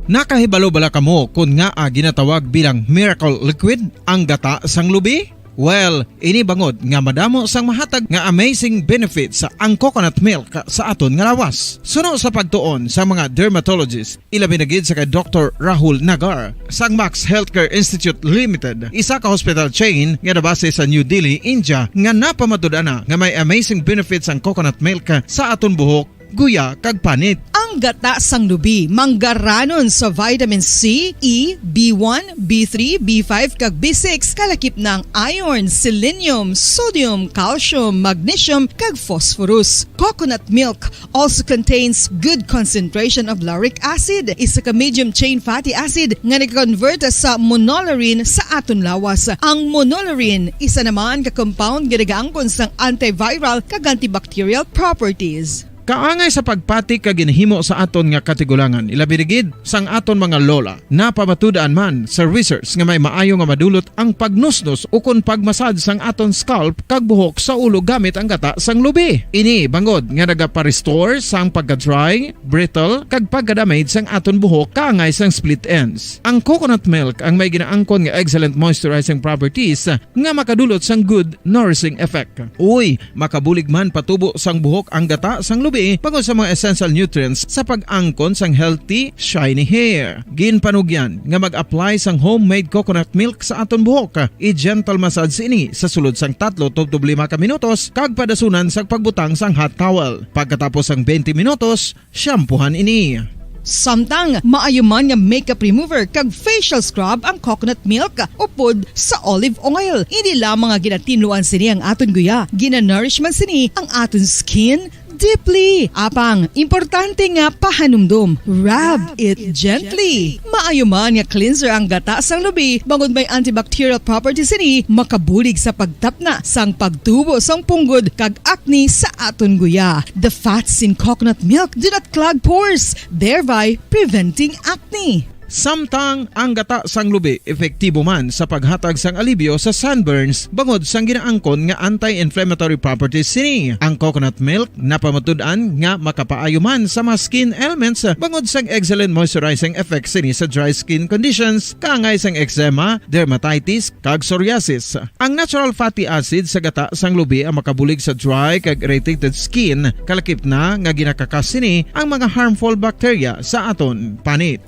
Nakahibalo bala kamo kung nga ginatawag bilang miracle liquid ang gata sang lubi? Well, ini bangod nga madamo sang mahatag nga amazing benefits sa ang coconut milk sa aton nga lawas. Suno sa pagtuon sa mga dermatologist, ilabi na gid sa kay Dr. Rahul Nagar sang Max Healthcare Institute Limited, isa ka hospital chain nga nabase sa New Delhi, India, nga napamatud-ana nga may amazing benefits ang coconut milk sa aton buhok, guya kag panit. Ang gata sang lubi manggaranon sa vitamin C, E, B1, B3, B5 kag B6 kalakip ng iron, selenium, sodium, calcium, magnesium kag phosphorus. Coconut milk also contains good concentration of lauric acid, isa ka medium chain fatty acid nga nag-convert sa monolarin sa aton lawas. Ang monolarin isa naman ka compound nga nagaangkon sang antiviral kag antibacterial properties. Kaangay sa pagpati kag ginhimo sa aton nga katigulangan, ilabirigid sang aton mga lola na pamatudan man sa research nga may maayo nga madulot ang pagnusnos o kon pagmasad sang aton scalp kag buhok sa ulo gamit ang gata sang lubi. Ini bangod nga nagapa-restore sang pagka-dry, brittle kag pagka-damage sang aton buhok kaangay sang split ends. Ang coconut milk ang may ginaangkon nga excellent moisturizing properties nga makadulot sang good nourishing effect. Uy, makabulig man patubo sang buhok ang gata sang lubi pagod sa mga essential nutrients sa pag-angkon sang healthy, shiny hair. Ginpanugyan nga mag-apply sang homemade coconut milk sa aton buhok. I-gentle massage ini sa sulod sang 3-5 ka minutos kag padasunan sang pagbutang sang hot towel. Pagkatapos sang 20 minutos, shampoohan ini. Samtang maayuman nga makeup remover kag facial scrub ang coconut milk upod sa olive oil. Hindi lamang nga ginatinluan sini ang aton guya, ginanourish man sini ang aton skin, deeply. Apang, importante nga pahanumdum. Rub it gently. Maayo man nga cleanser ang gata sang lubi, bangod may antibacterial properties ini, makabulig sa pagtapna sang pagtubo sang punggod kag acne sa aton guya. The fats in coconut milk do not clog pores, thereby preventing acne. Samtang ang gata sang lubi epektibo man sa paghatag sang alibyo sa sunburns bangod sang ginaangkon nga anti-inflammatory properties sini. Ang coconut milk napamatud-an nga makapaayo man sa mga skin ailments bangod sang excellent moisturizing effect sini sa dry skin conditions kaangay sang eczema, dermatitis kag psoriasis. Ang natural fatty acid sa gata sang lubi ang makabulig sa dry kag irritated skin, kalakip na nga ginakakas sini ang mga harmful bacteria sa aton panit.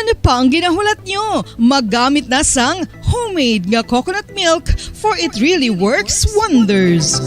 Ano pa ang ginahulat nyo? Maggamit na sang homemade nga coconut milk for it really works wonders.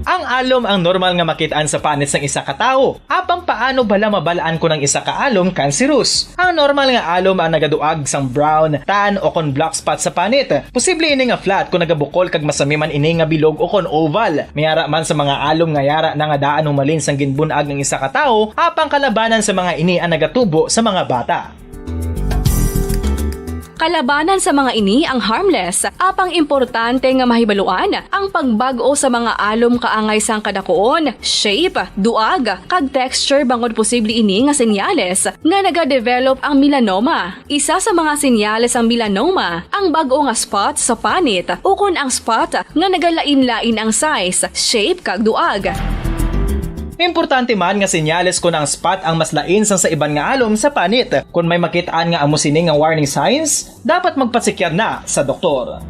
Ang alom ang normal nga makitaan sa panit sang isa ka tawo. Apang paano bala mabalaan ko ng isa ka alom cancerous? Ang normal nga alom ang nagaduag sang brown, tan o kon black spot sa panit. Posible ini nga flat kung nagabukol kag masami man ini nga bilog o kon oval. Mayara man sa mga alom nga yara na nga daan humalin sang ginbunag ng isa ka tawo, apang kalabanan sa mga ini ang nagatubo sa mga bata. Kalabanan sa mga ini ang harmless, apang importante nga mahibaluan ang pagbag-o sa mga alom kaangay sang kadakuon, shape, duag, kag texture bangod posible ini nga senyales nga nagadevelop ang melanoma. Isa sa mga senyales ang melanoma, ang bag-o nga spot sa panit o kun ang spot nga nagalain-lain ang size, shape kag duag. Importante man nga senyales kung ang spot ang mas lain sang sa iban nga alom sa panit. Kung may makitaan nga amo sini nga warning signs, dapat magpasikyar na sa doktor.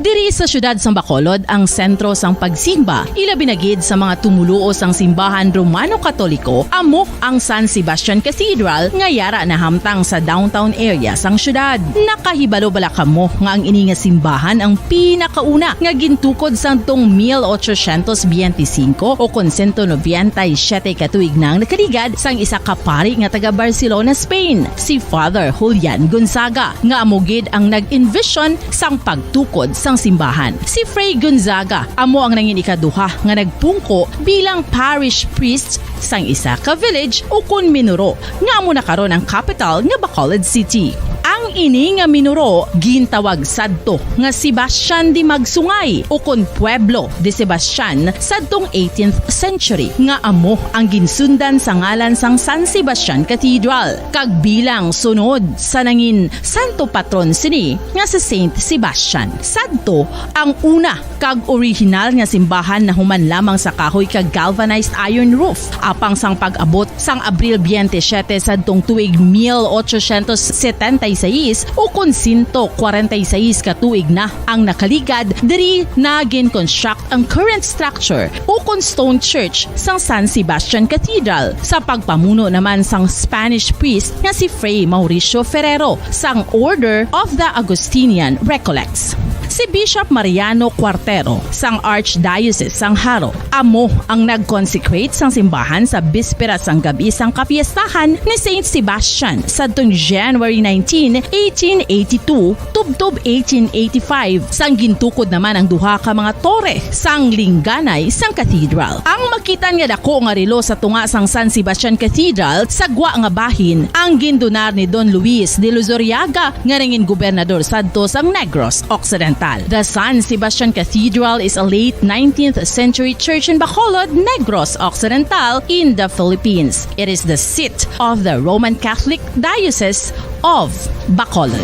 Diri sa syudad sang Bacolod ang sentro sang pagsimba, ilabi na gid sa mga tumuluo sang simbahan Romano-Katoliko, amo ang San Sebastian Cathedral nga yara na hamtang sa downtown area sang syudad. Nakahibalo bala kamo nga ang ini nga simbahan ang pinakauna nga gintukod sang tong 1825 o kon 197 katuig nang nakaligad sang isa ka pari nga taga Barcelona, Spain, si Father Julian Gonzaga, nga amo gid ang nag-envision sang pagtukod sang simbahan. Si Fray Gonzaga amo ang nangin ikaduha nga nagpungko bilang parish priest sang isa ka village o kun Minuro nga amo na karon ang capital nga Bacolod City. Ang ini nga Minuro gintawag sadto nga Sebastian de Magsungay o kun Pueblo de Sebastian sadtong 18th century nga amo ang ginsundan sa ngalan sang San Sebastian Cathedral kag bilang sunod sa nangin santo patron sini nga si Saint Sebastian. Sadto ang una kag original nga simbahan na human lamang sa kahoy kag galvanized iron roof apang sang pag-abot sang Abril 27 sadtong tuig 1876 o kun 146 katuig na ang nakaligad diri na gin-construct ang current structure o kun stone church sang San Sebastian Cathedral sa pagpamuno naman sang Spanish priest nga si Fray Mauricio Ferrero sang Order of the Augustinian Recollects. Si Bishop Mariano Cuartero sang Archdiocese sang Haro amo ang nag-consecrate sang simbahan sa bispera sang gabi sang kapiestahan ni Saint Sebastian sadtong January 19, 1882 tubtob 1885 sang gintukod naman ang duha ka mga tore sang lingganay sang cathedral. Ang makitan nga dako nga relo sa tunga sang San Sebastian Cathedral sa gwa nga bahin ang gindonar ni Don Luis de Luzuriaga nga nangin gobernador sadto sang Negros Occidental. The San Sebastian Cathedral is a late 19th century church in Bacolod, Negros Occidental in the Philippines. It is the seat of the Roman Catholic Diocese of Bacolod.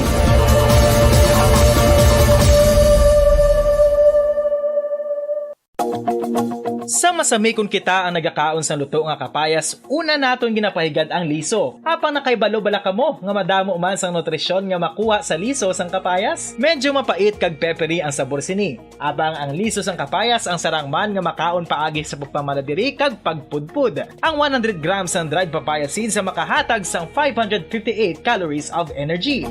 Sa masami kung kita ang nagakaon sa luto nga kapayas, una naton ginapahigad ang liso. Apang nakaibalo bala kamo nga madamo man sang nutrisyon nga makuha sa liso sang kapayas? Medyo mapait kag peppery ang sabor sini. Abang ang liso sang kapayas ang sarang man nga makaon paagi sa pagpamaladiri kag pagpudpud. Ang 100 grams ng dried papaya seeds sa makahatag sang 558 calories of energy.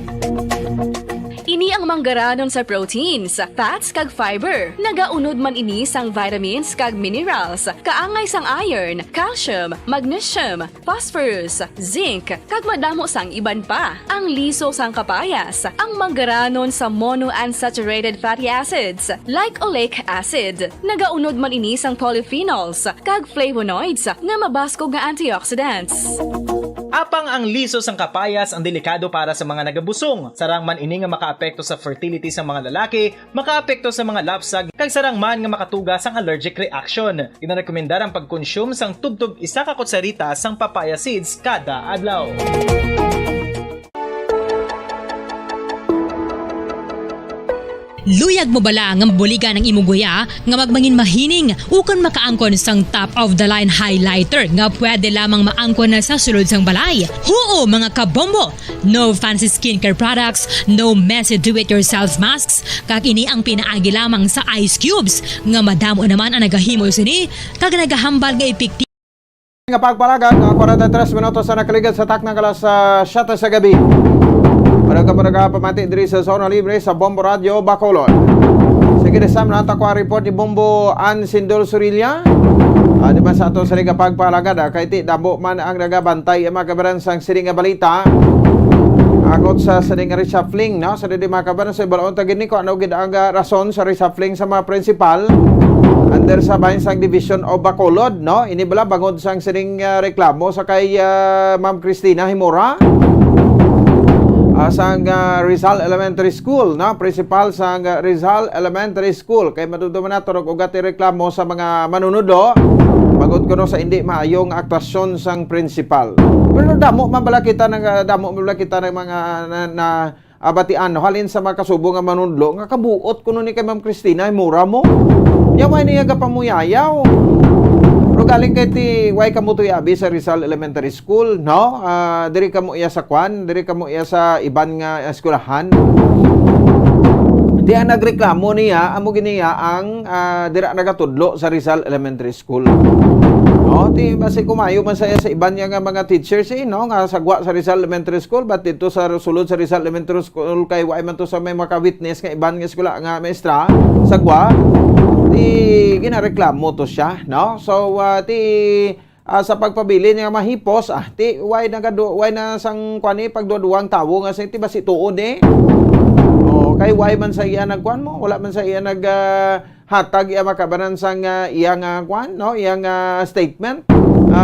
Ini ang manggaranon sa proteins, fats kag fiber. Nagaunod man ini sang vitamins kag minerals, kaangay sang iron, calcium, magnesium, phosphorus, zinc, kag madamo sang iban pa. Ang liso sang kapayas, ang manggaranon sa monounsaturated fatty acids like oleic acid. Nagaunod man ini sang polyphenols kag flavonoids nga mabaskog nga antioxidants. Apang ang liso sang kapayas ang delikado para sa mga nagabusong. Sarang man ini nga makaapekto sa fertility sa mga lalaki, makaapekto sa mga lapsag, kag sarang man nga makatuga sang allergic reaction. Ginarekomendar ang pagkonsume sang tubtog 1 ka kutsarita sang papaya seeds kada adlaw. Luyag mo bala nga buligan ng imong guya nga magmangin mahining ukon makaangkon sang top of the line highlighter nga pwede lamang maangkon na sa sulod sang balay. Huo mga kabombo! No fancy skincare products, no messy do-it-yourself masks, kag ini ang pinaagi lamang sa ice cubes nga madamo naman ang nagahimo sini kag nagahambal nga epektibo Nga pagpalagan, 43 minutos sa nakaligad sa taknang alas 7 sa gabi. Para ka pamati diri sa Zona Libre sa Bombo Radio, Bacolod. Sige, desam na ko ang report ni Bombo Ann Sindol Surilla. Di ba sa ato sa liga pagpalagad, kay ti dabo man ang nagabantay ang makabaran sang siring nga balita. Agot sa siring nga reshuffling, no? Sa di makabaran sa ibalon tagin ni ko ano gid ang rason sa reshuffling sa mga principal under sa bahin sang Division of Bacolod, no? Ini bala bangod sang siring reklamo sa kay Ma'am Cristina Himora. Sang Rizal Elementary School, no? Principal sang Rizal Elementary School. Kay maduduman na turog ugati reklamo sa mga manunudo. Pagod ko no sa hindi maayong aktasyon sang principal. Pero damo mabala kita ng mga na abatian no? Halin sa mga kasubo nga manunudlo nga kabuot kuno ni kay Ma'am Cristina mura mo. Yaway niya ga pamuyayaw. Pero galing kay ti way kamo to abi sa Rizal Elementary School, no? Diri kamo iya sa kwan, diri kamo iya sa iban nga eskwelahan. Di ang nagreklamo niya, amo giniya ang dira nagatudlo sa Rizal Elementary School. No, ti basi kumayo man saya sa iban nga mga teachers no nga sagwa sa Rizal Elementary School but dito sa sulod sa Rizal Elementary School kay way man to sa may maka-witness nga iban nga eskwela nga maestra sagwa. Ti ginareklamo to siya, no? So sa pagpabili niya mahipos, ti way na sang kwani pagduduwang tawo nga sa ti basi tuod kay way man sa iya nagkuan mo, wala man sa iya nag hatag iya makabanan sang iyang kwan, no? Iyang statement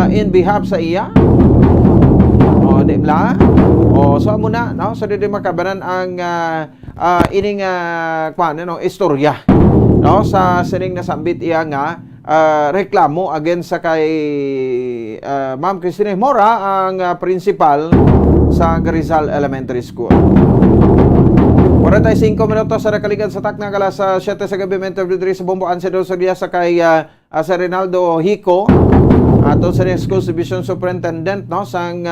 in behalf sa iya. Di bla? So amo na, no? So di makabanan ang ining kwan, no? Istorya. No, sa sining nasambit iya nga reklamo against sa kay Ma'am Cristina Mora ang principal sa Rizal Elementary School. 45 minutos sa nakaligan sa taknang alas 7 sa gabi interview diri sa Bombo Ann Sindol Surilla sa kay sa Rinaldo Hico ato sa School Division Superintendent no sang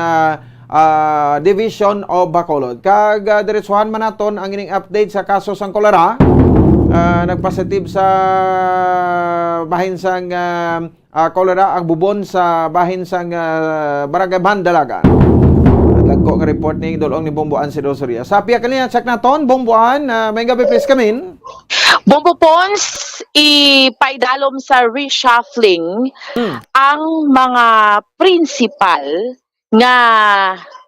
Division of Bacolod. Kag diretsuhan man naton ang ining update sa kaso sang kolera. Nagpositive sa bahin sang kolera ang bubon sa bahin sang Barangay Bandalaga. Lagko nga report ni Dolong ni Bombo Ann Sindol Surilla. Sa piya kanina check naton Bombo Ann, may gabi please kamin. Bombo Pons, ipaidalom sa reshuffling ang mga principal nga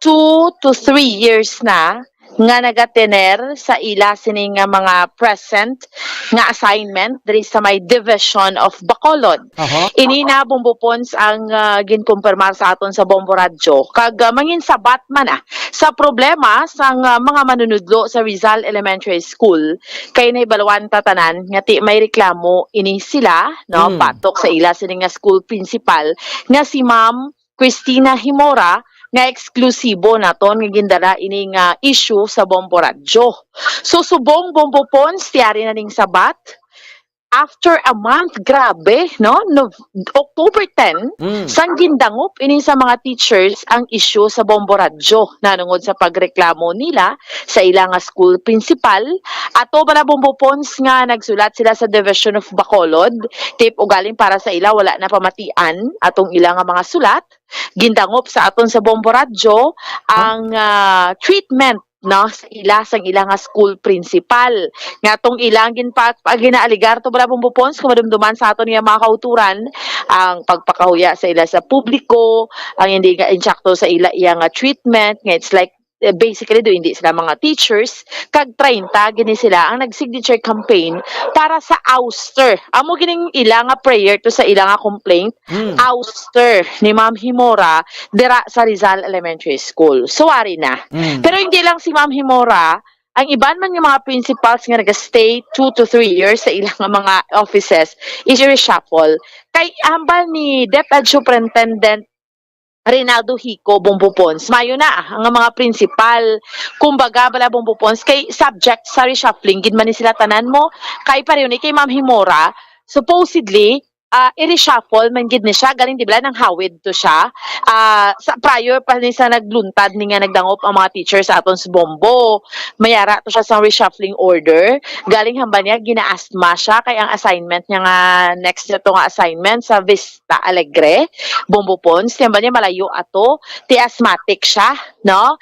2 to 3 years na nga nagatener sa ila sining nga mga present nga assignment diri sa may Division of Bacolod. Ini na Bombo Pons ang ginkumpirmar sa aton sa Bombo Radio kag mangin sabat man sa problema sang mga manunudlo sa Rizal Elementary School kay naibalawan tatanan nga ti may reklamo ini sila no patok sa ila sining nga school principal nga si Ma'am Cristina Himora nga eksklusibo naton nga gindala ini nga issue sa Bombo Radio. So subong Bombo Pons tiyari na ning sabat after a month, grabe, no? October 10, sang gindangop ini sa mga teachers ang issue sa Bombo Radio nanungod sa pagreklamo nila sa ilang school principal. Ato bala Bombo Pons nga nagsulat sila sa Division of Bacolod, tip ugaling para sa ila wala na pamatian atong ilang mga sulat. Gindangop sa aton sa Bombo Radio ang treatment no sa ilang nga school principal nga tong ilang ginaaligar to bala bumbupons kung madumduman sa aton nga mga kauturan ang pagpakahuya sa ila sa publiko, ang hindi nga insakto sa ila nga treatment nga it's like basically do hindi sila mga teachers kag 30 gini sila ang nag-signature campaign para sa ouster. Amo gining ila nga prayer to sa ila nga complaint, ouster ni Ma'am Himora dira sa Rizal Elementary School. Suwari na. Pero hindi lang si Ma'am Himora, ang iban man yung mga principals nga nag-stay 2 to 3 years sa ilang mga offices is reshuffle. Kay hambal ni DepEd Superintendent Reynaldo Hico Bombupons, mayo na ang mga principal. Kumbaga bala Bombupons kay subject sa reshuffling gid man ni sila tanan mo kay pareho ni kay Ma'am Himora supposedly i-reshuffle man gid ni siya galing di bala nang hawid to siya sa prior pa ni sa nagluntad ni nga nagdangop ang mga teachers sa aton sa Bombo mayara to siya sa reshuffling order galing hamba niya ginaasthma siya kay ang assignment niya nga next na to nga assignment sa Vista Alegre Bombo Pons hamba niya malayo ato ti asthmatic siya no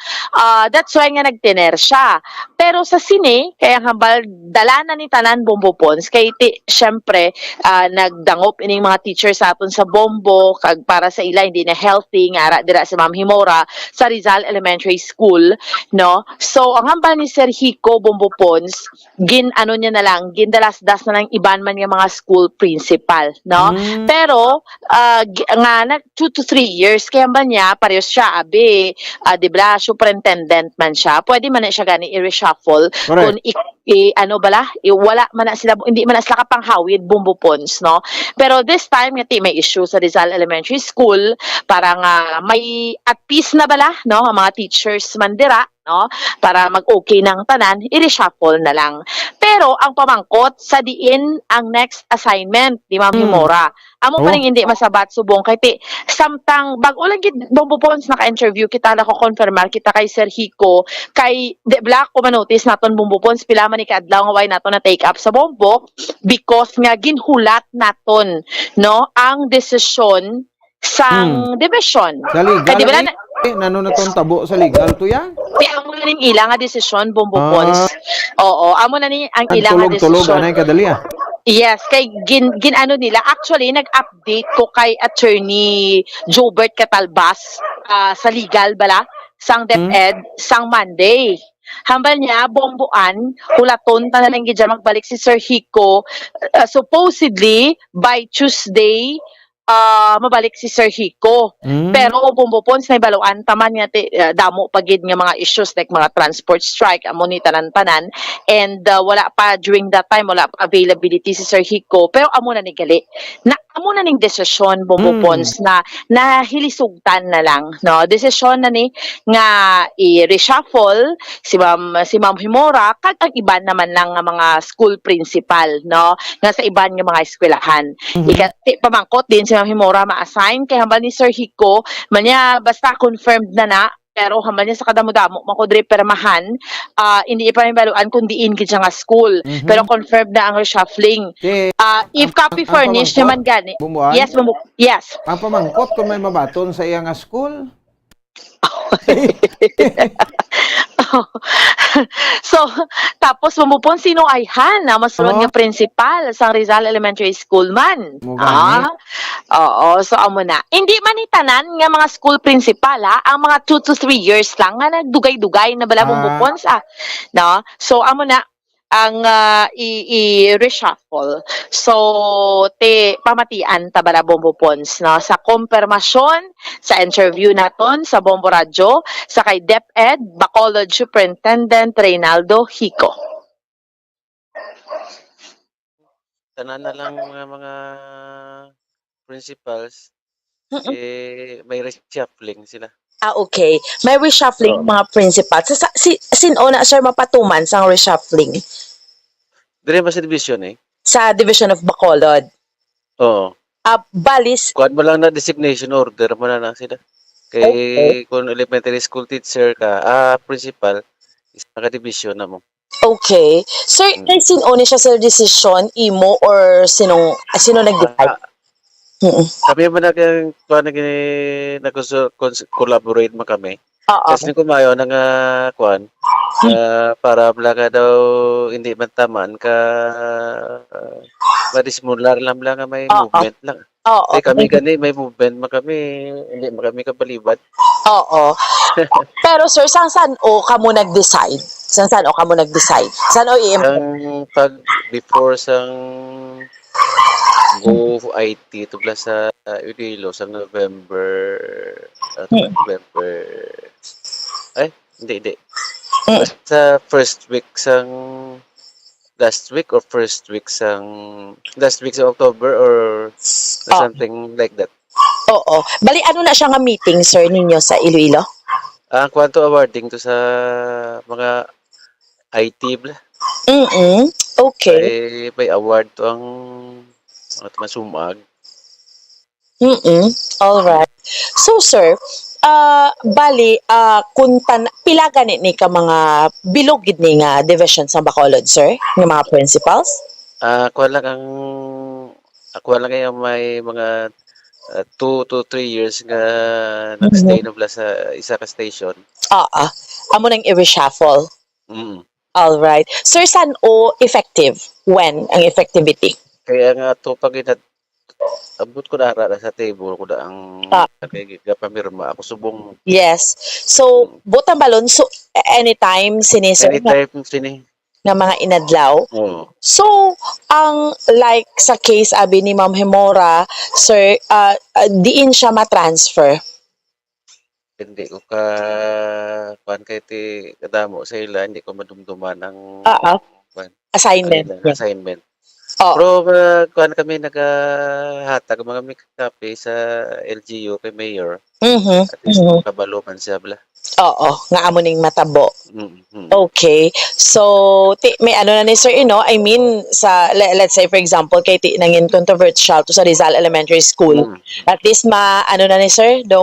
that's why nga nagtiner siya pero sa sine kay ang hambal dalanan ni tanan Bombo Pons kay syempre nagdangop ining mga teachers sa aton sa Bombo kag para sa ila hindi na healthy nga ara dira si Ma'am Himora sa Rizal Elementary School no so ang hambal ni Sir Hico Bombo Pons niya na lang gindalas-das na lang iban man nga mga school principal no pero nga nag 2 to 3 years kaya ba niya parehas siya abi di ba superintendent man siya pwede man na siya gani i-reshuffle kung wala man na sila hindi man na sila kapanghawid Bombo Pons no pero this time nga may issue sa Rizal Elementary School para nga may at peace na bala no ang mga teachers man dira no para mag-okay ng tanan i-reshuffle na lang pero ang pamangkot sa diin ang next assignment di Ma'am Himora amo pa rin hindi masabat subong kay samtang bag ulang gid Bombo Pons naka-interview kita na ko confirmar kita kay Sir Hico kay de black ko manotice naton Bombo Pons pila man ni kadlaw nga way naton na take up sa Bombo because nga ginhulat naton no ang desisyon sang division Sa legal, nano na tong tabo sa legal to yan? Amo na ning ilang nga desisyon Bombo Pons. Oo, amo na ni ang ilang nga Tulog-tulog desisyon. anay kadali Yes, kay ginano nila. Actually, nag-update ko kay Attorney Jobert Catalbas sa legal bala, sang DepEd, sang Monday. Hambal niya, bomboan, hulaton, na lang gidya magbalik si Sir Hico. Supposedly, by Tuesday, mabalik si Sir Hico. Pero Bombo Pons na ibaluan taman nga damo pagid nga mga issues like mga transport strike amo ni tanan-tanan and wala pa during that time wala pa availability si Sir Hico pero amo na ni gali na amo na ning desisyon Bombo Pons na nahilisugtan na lang no desisyon na ni nga i-reshuffle si Ma'am Himora kag ang iban naman lang nga mga school principal no nga sa iban nga mga eskwelahan pamangkot din si Ma'am Himora ma-assign kay hambal ni Sir Hico manya basta confirmed na pero hambal niya sa kadamo-damo makodre permahan hindi pa baluan kundi in gid nga school pero confirmed na ang reshuffling if copy furnished naman gani yes ang pamangkot kung may mabaton sa iya nga school so tapos mamupon sino ay na masulod nga principal sa Rizal Elementary School man oo so amo na hindi man itanan nga mga school principal ang mga 2 to 3 years lang nga nagdugay-dugay na bala mamupon no so amo na ang i-reshuffle. So, pamatian ta bala Bombo Pons no? Sa konfirmasyon, sa interview naton sa Bombo Radyo, sa kay DepEd, Bacolod Superintendent Reynaldo Hico. Tanan na lang mga principals, may reshuffling sila. Okay. May reshuffling mga principals. Sino na sir mapatuman sa reshuffling? Dire ba sa division Sa Division of Bacolod. Oo. Balis. Kuwan mo lang na designation order mo na sila. Kay kung elementary school teacher ka, principal, isa ka division na mo. Okay. Sir, sino siya sa decision, imo or sino nag-decide? Kami man nag-collaborate man kami. Kasi kumayo ng kuan para blaga daw hindi man taman ka madisimular lang nga may movement lang. Kasi kami gani may movement man kami, hindi man kami kabalibad. Oo. Pero sir, saan o kamo nag-decide? Saan o kamo nag-decide? Saan o Ang pag before sang go IT to plus sa Iloilo sa November hindi. Sa first week sang last week or first week sang last week sa October or something like that. Oo. Bali, ano na siya nga meeting, sir, ninyo sa Iloilo? Ang kwanto awarding to sa mga IT bla. Okay. May award to ang masumag. Alright. So, sir, bali, pila ganit ni ka mga bilogid ni nga division sa Bacolod, sir? Ng mga principals? Ako lang yung may mga 2 to 3 years nga nagstay na bla sa isa ka station. Amo nang i-reshuffle. Alright. Sir, saan o effective? When ang effectivity? Kaya nga to pag abot ko na sa table ko na ang pamirma ako subong. Yes. So, butang balon, so anytime sini na mga inadlaw. So, ang like sa case abi ni Ma'am Hemora, sir, diin siya ma-transfer. Hindi ko kay ti kadamo sa ila, hindi ko madumduman ang assignment. Assignment. Pero kami naghahatag mga kape sa LGU kay Mayor. At least kabalo man siya bla. Oo, nga amo ning matabo. Okay. So, may ano na ni sir, I mean, let's say for example, kay nangin controversial to sa Rizal Elementary School. At least ano na ni sir, daw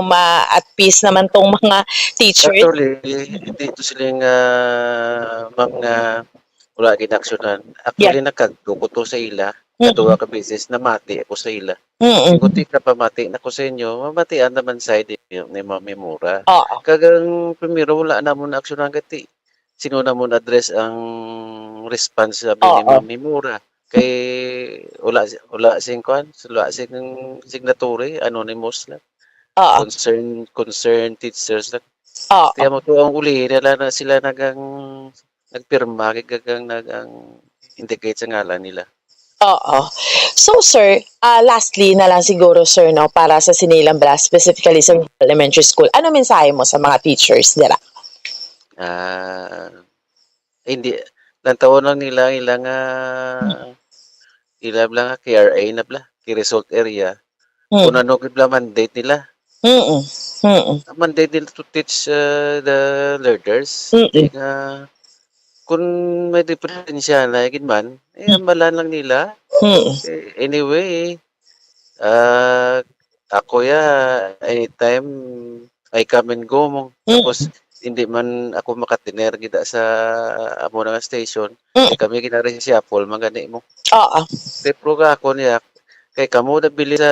at peace naman tong mga teachers. Actually, dito silang mga wala ginaksyonan. Actually, nagkagukuto sa ila. Katuwa ka business na mati ako sa ila. Kutik na pamati na ko sa inyo, mamatian naman side ni Ma'am Hemora. Kagang primero, wala na mo na aksyonan gati. Sino na mo na-address ang response sabi ni Ma'am Hemora. Kay wala sing signatory, anonymous lang. Concerned teachers lang. Kaya mo to ang uli, nila na sila nagpirma, gagang indicate sa ngalan nila. So, sir, lastly na lang siguro, sir, no, para sa Sinilang Bala, specifically sa elementary school, ano mensahe mo sa mga teachers nila? Hindi, lang taon lang nila, ilang KRA na bla, key result area. Kung ano bla mandate nila. Mandate nila to teach the learners. Kung may diferensya na man, ambalan lang nila. Anyway, ako anytime I come and go mo. Tapos hindi man ako makatiner gida sa amo nga station. Kami gina-reshuffle magani mo. Pero ako niya kay kamo nabili sa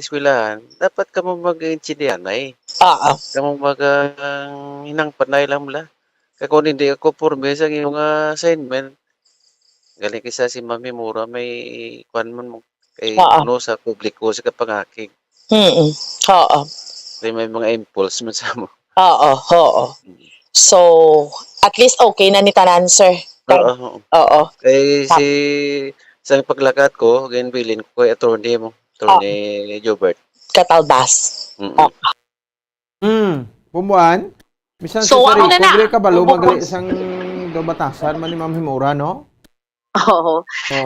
eskwelahan, dapat kamo mag-intindihan ay. Kamo hinang panay lang mula. Kaya kung hindi ako porme sa iyong assignment, galing kisa si Ma'am Hemora, may kwan mo kay sa publiko sa kapangakig. Kaya may mga impulse mo sa mo. So, at least okay na ni tanan, sir. Kay sa paglakat ko, ganyan bilin ko kay attorney Attorney Jobert. Katalbas. Bumuan? Misan So, si ano na na? Kubre ka balo magali isang batasan man ni Ma'am Hemora, no?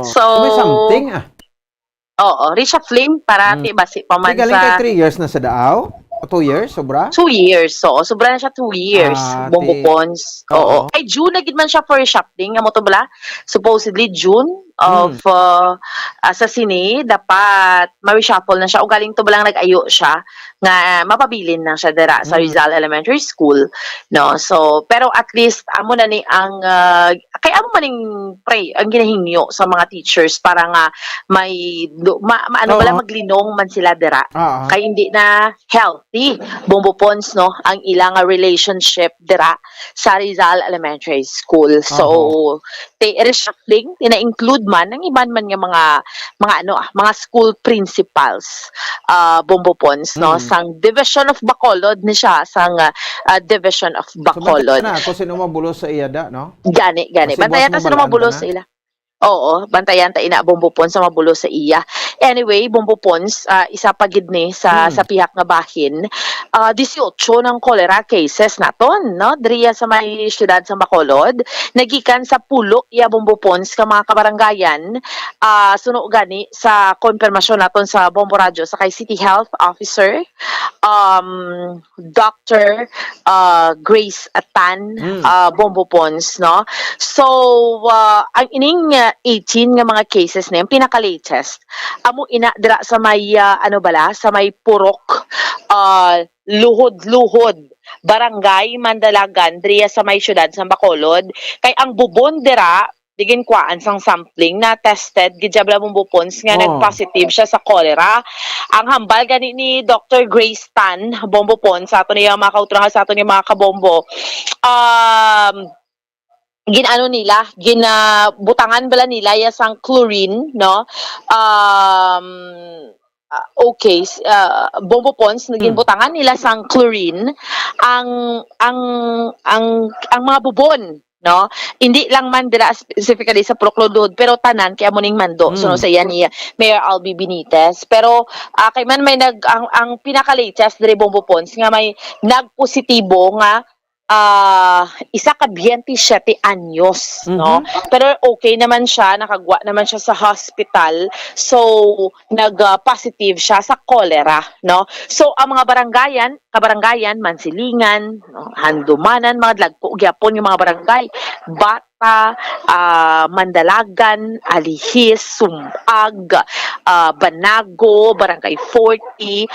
So, may something reshuffling para basi pa man galing sa kay 3 years na sa daaw? O 2 years, sobra? 2 years. So, sobra na siya 2 years. Bombo Pons. Ay, June na gid man siya for reshuffling. Amo to bala? Supposedly June of sa sini dapat ma-reshuffle na siya o galing to balang nag-ayo siya nga mapabilin na siya dira sa Rizal Elementary School, no? So pero at least amo na ni ang kaya mo maning pray ang ginahingyo sa mga teachers para nga may maglinong man sila dira. Kay hindi na healthy Bombo Pons no ang ilang relationship dira sa Rizal Elementary School. So reshuffling ina-include man ang iban man nga mga school principals Bombo Pons no sang Division of Bacolod ni siya sang Division of Bacolod. Ako sino mabulos sa iyada no? Gani. Bantayan ta sino mabulos sa ila. Oo, bantayan ta ina Bombo Pons sa mabulos sa iya. Anyway, Bombo Pons, isa pa gid ni sa pihak nga bahin, 18 ng cholera cases naton, no? Driya sa may siyudad sa Bacolod, nagikan sa pulo iya Bombo Pons ka mga kabaranggayan, suno gani sa konfirmasyon naton sa Bombo Radio sa kay City Health Officer, Dr. Grace Atan, Bombo Pons, no? So, ang ining 18 nga mga cases na yung pinaka-latest. Amo ina dira sa may sa may Purok Luhod Barangay Mandalagan diriya sa may siyudad sa Bacolod. Kay ang bubon dira digin kwaan sang sampling na tested gidjabla Bombo Pons nga nag-positive siya sa cholera. Ang hambal gani ni Dr. Grace Tan Bombo Pons sa ato niya mga kautrahan sa ato niya mga kabombo. Butangan bala nila sang chlorine, no? Bombo Pons naging butangan nila sang chlorine ang mga bubon, no? Hindi lang man dira specifically sa Proclodod pero tanan kaya mo ning mando suno sa iya ni Mayor Albi Benitez. Pero kay man may ang pinaka-latest diri Bombo Pons nga may nagpositibo nga isa ka 27 anyos, no? Pero okay naman siya, nakagwa naman siya sa hospital. So, nag-positive siya sa cholera, no? So, ang mga kabaranggayan, Mansilingan, no? Handumanan, mga dlagpo, gyapon yung mga barangay, Bata, Mandalagan, Alihis, Sumpag, Banago, Barangay 40,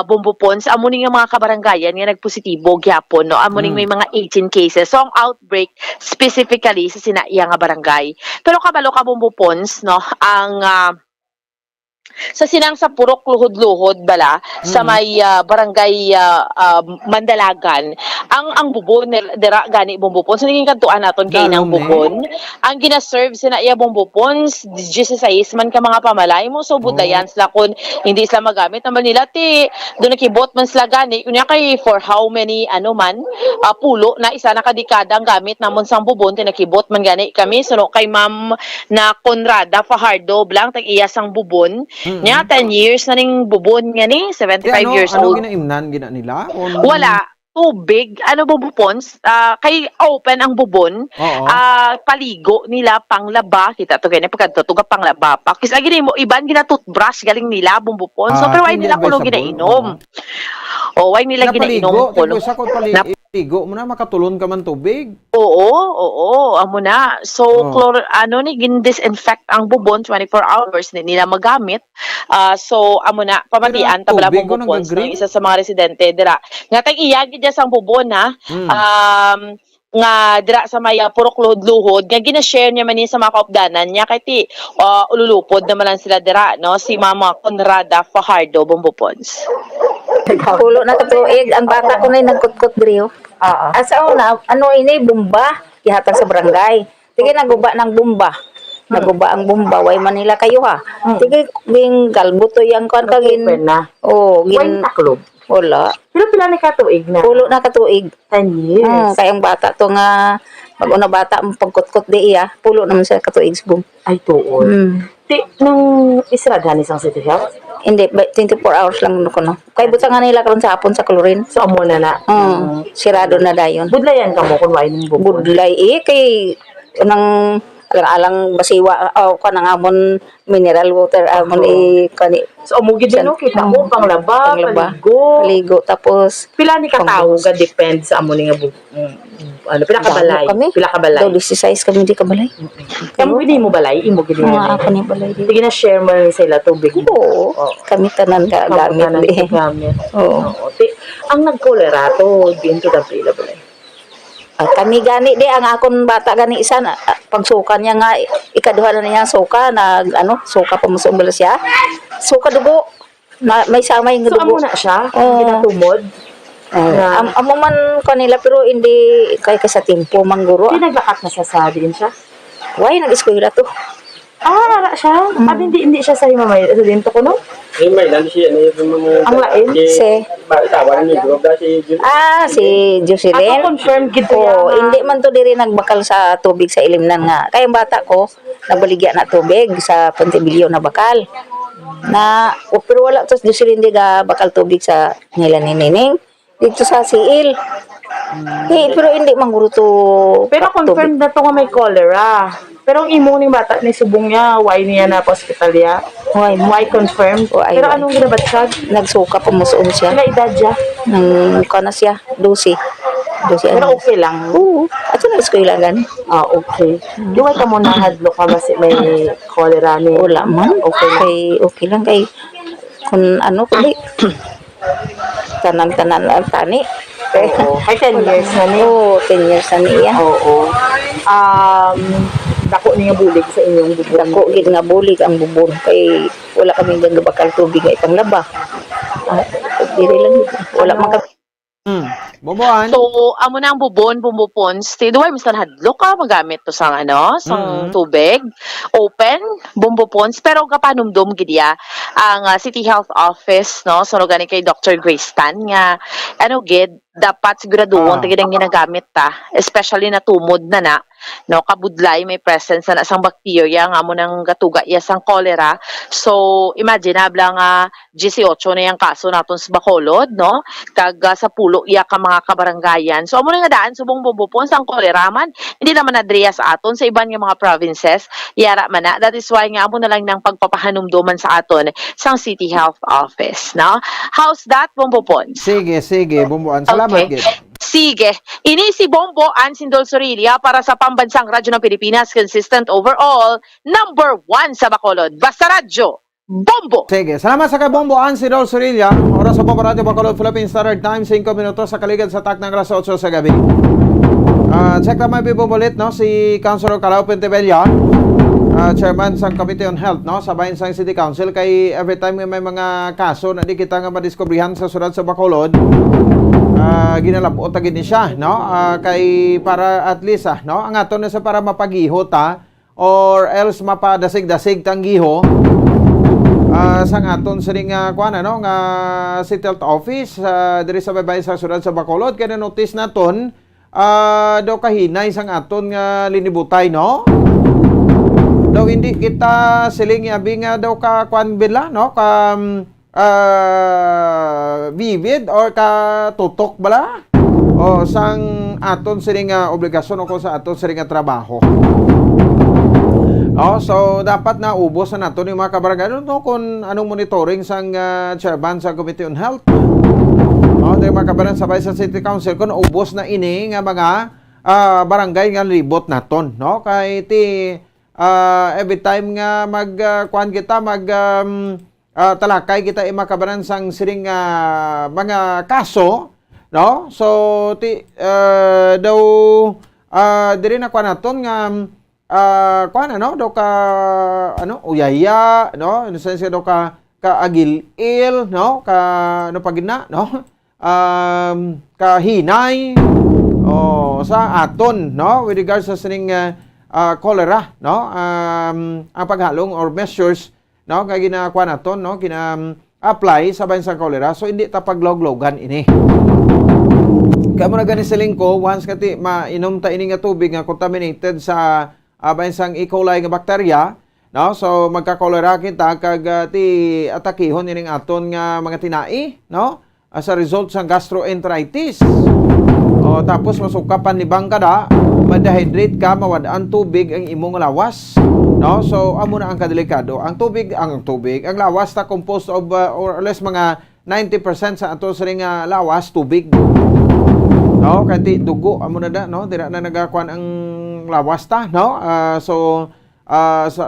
Bombo Pons, amuning yung mga kabaranggayan nga nagpositibo gyapon, no? Amuning may mga 18 cases. So, ang outbreak specifically sa sinaiya nga barangay. Pero kabalo ka Bombo Pons, no? Ang sa sinang sa Purok Luhod bala sa may barangay Mandalagan ang bubon dira gani Bombo Pons naging kantuan naton kay nang bubon ang gina-serve sina iya Bombo Pons 16 man ka mga pamalay mo so budayan sila kun hindi sila magamit naman nila do nakibot man sila gani kunya kay for how many pulo na isa na kadekada ang gamit namon sang bubon tinakibot man gani kami suno kay Ma'am na Conrada Fajardo blang tag iya sang bubon nya 10 years na ning bubon nga ni 75 years old. Ginaimnan nila? Wala. Tubig, Bombo Pons, kay open ang bubon, paligo nila panglaba, kita to ganyan, pagkatutuga panglaba pa. Kasi lagi mo, iban gina-toothbrush, galing nila, Bombo Pons. So, pero why nila kuno ginainom? Why nila ginainom? Paligo mo na, makatulon ka man tubig? Oo, amo na. So, gin-disinfect ang bubon 24 hours, hindi nila magamit. So, amo na, pamatian, tabala Bombo Pons, isa sa mga residente, dira. Nga tayong iyagi dyan sang bubon, nga dira sa may Purok Luhod, nga gina-share niya man sa mga kaupdanan niya, kay ululupod naman lang sila dira, no? Si Mama Conrada Fajardo, Bombo Pons. Pulo na katuig, ang bata ko na nagkutkot driyo. Asa una, ini bomba, ihatag sa barangay. Sige, naguba ng bomba. Naguba ang bomba, way Manila kayo ha. Sige, ging galbuto yung kan kagin. Gin taklob. Wala. Pero pila na katuig na? Pulo na katuig. 10 years. Kayang bata to nga, pag una bata, pagkutkot di iya, pulo naman siya katuig sa bum. Ay, tuon. Nung isradhan isang City Health? Hindi, 24 hours lang ko no. Kay buta nga nila karon sa hapon sa klorin. So amo na na. Sirado na dayon. Budlayan ka mo kun way ning bubon. Budlay kay nang alang basiwa kanang amon mineral water amon kani. So amo gid no kita mo panglaba, paligo tapos pila ni ka tawo ga depend sa amo ni nga pila ka balay. 16 kami di ka balay. Kamu gini mo balay, imo gini. Ako ni balay. Sige na share mo sa ila tubig. Oo. Kami tanan ka gamit. Oo. Ang nagkolera to din to da pila balay. Kami gani di ang akon bata gani isa na pagsuka niya nga ikaduha na niya suka suka pa mo siya. Suka dugo. May samay nga dugo. So amo na siya, Oo. ginatumod. Amo man kanila pero hindi kay sa tempo mangguro. Pinaglakat na siya sa din siya. Why nag-eskwela to? Ara siya. Hindi siya sa himamay. Sa dinto ko no? May lang siya na yung mga... Ang lain? Si Jocelyn. Ako confirmed gito Hindi man to diri nagbakal sa tubig sa ilimnan nga. Kaya ang bata ko, nagbaligya na tubig sa Pontevillo na bakal. Pero wala to Jocelyn di ga bakal tubig sa nila ni Nining. Dito sa Siil. Pero hindi mangguro to. Pero confirmed na to nga may cholera. Pero ang imo ning bata ni subong niya, why niya na hospital ya? Why confirmed? Pero anong ginabat siya? Nagsuka pa musuon siya. Ilang edad siya? Kana siya, 12. Pero okay lang. Oo. At saan eskwela gani? Okay. Di why ka mo nahadlo ka kasi may cholera ni? Wala man. Okay lang kay kung kundi tanan-tanan ang tani. Ay, 10 years na niya. Oo, 10 years na niya. Oo. Dako niya bulig sa inyong bubon. Dako gid nga bulig ang bubon kay wala kami gagabakal tubig nga ipanglaba. Diri lang wala man Bubuan. So, amo na ang bumbupons. Duway, mistan hadlo ka, magamit to sang sang tubig. Open, bumbupons. Pero kapanumdum, gidya, ang City Health Office, no? So, gani kay Dr. Grace Tan, nga, dapat siguraduhon tigid ang ginagamit ta, especially na tumod na, no, kabudlay may presence na sang bacteria nga mo nang gatuga iya sang cholera. So imaginable nga 18 na yang kaso naton sa Bacolod, no, kag sa pulo iya ka mga kabarangayan. So amo nga daan subong bubupon sang cholera man hindi naman adriya sa aton sa iban nga mga provinces yara man na. That is why nga amo na lang nang pagpapahanumduman sa aton sang City Health Office, no. How's that, bubupon? Sige, bumbuan. Salamat. Okay. Sige. Ini si Bombo Ansindol Sorilla para sa Pambansang Radyo ng Pilipinas, consistent overall, number 1 sa Bacolod. Basta Radyo, Bombo! Sige. Salamat sa kay Bombo Ansindol Sorilla. Oras sa Bombo Radio Bacolod, Philippine Standard Time, 5 minutos sa kaligid sa tak ng alas 8 sa gabi. Check naman bibubulit, no, si Councilor Calao Pentebella, Chairman sa Committee on Health, no, sa Bahinsang City Council, kay every time may mga kaso na di kita nga madiskubrihan sa sunod sa Bacolod, ginalapot agad ni siya, no, kay para at least no, ang aton na sa para mapagiho ta or else mapadasig-dasig tang giho sang aton sa ring kuan no nga City Health Office diri sa baybay sa sunod sa Bacolod, kaya notice naton daw kahinay sang aton nga linibutay, no, daw hindi kita siling abi nga daw ka kuan bila, no, ka vivid or ka tutok bala o sang aton siring obligasyon o kung sa aton siring trabaho. So dapat na ubos na nato yung mga kabarangay, no, kung anong monitoring sang chairman sa Committee on Health, dahil mga kabarangay sa Bahinsang City Council kung ubos na ini nga mga barangay nga libot naton, no, kay every time nga kuan kita talakay kita makabaran sang siring mga kaso, no, so daw diri na kuan naton nga kuan daw ka uyaya, no, in the sense daw ka agil-il, no, ka pagina, no, kahinay sa aton, no, with regards sa siring cholera, no, ang paghalong or measures, no, kaya ginakuha naton, no, apply sa bahinsang cholera, so hindi ta pagloglogan ini. Kaya mo na gani sa lingko, once kati mainom ta ini nga tubig nga contaminated sa bahinsang E. coli nga bakterya, no, so magka-cholera kita kag ti atakihon ining aton nga mga tinai, no, as a result sang gastroenteritis. Tapos masukapan ni bangkada, ma-dehydrate ka, mawadaan tubig ang imong lawas, no, so amo na ang kadelikado. Ang lawas ta composed of or less mga 90% sa ato siring lawas tubig, no, kay dugo amo na no, dira na nagakuan ang lawas ta, no,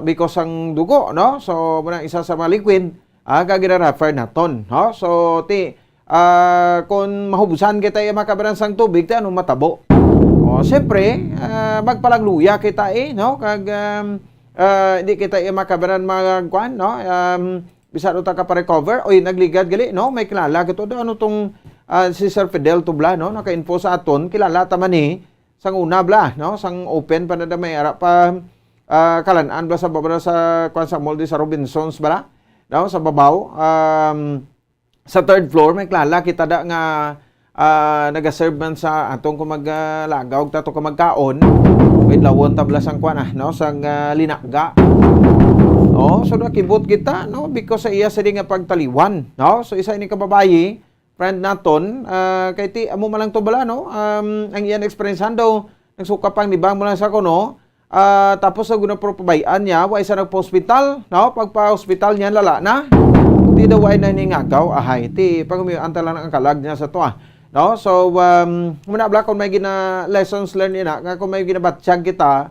because ang dugo, no, so muna isa sa mga liquid kagina-refer naton, no, so kung mahubusan kita yung makabaran sang tubig, anong matabo. siyempre, magpalagluya kita no? Kag hindi kita makabaran mga kwan, no? Bisado ta ka pa-recover, oy nagligad gali, no? May kilala kito ano tong si Sir Fidel Tubla, no? Naka-info sa aton, kilala ta man ni sang una bla, no? Sang open pa na da may ara pa kalan-an ba sa baba sa kwan sa mall sa Robinsons bala, no? Sa babaw, sa third floor may kilala kita da nga nagaserve man sa atong kumaglagaw tato kumagkaon with lawon tabla sang kwan no sang linakga. So nakibot kita no because sa iya sa nga pagtaliwan, no? So isa ini kababayi friend naton kay ti amo man lang to bala, no? Ang iyan experience daw nagsuka pang nibang mo lang sa kuno tapos sa guna propabayan niya wa isa nagpa-hospital, no? Pagpa-hospital niya lala na ti daw ay naningagaw ahay ti pagumi antala ang kalag niya sa to no? So muna bla kung may gina lessons learned ina nga kung may ginabatsyag kita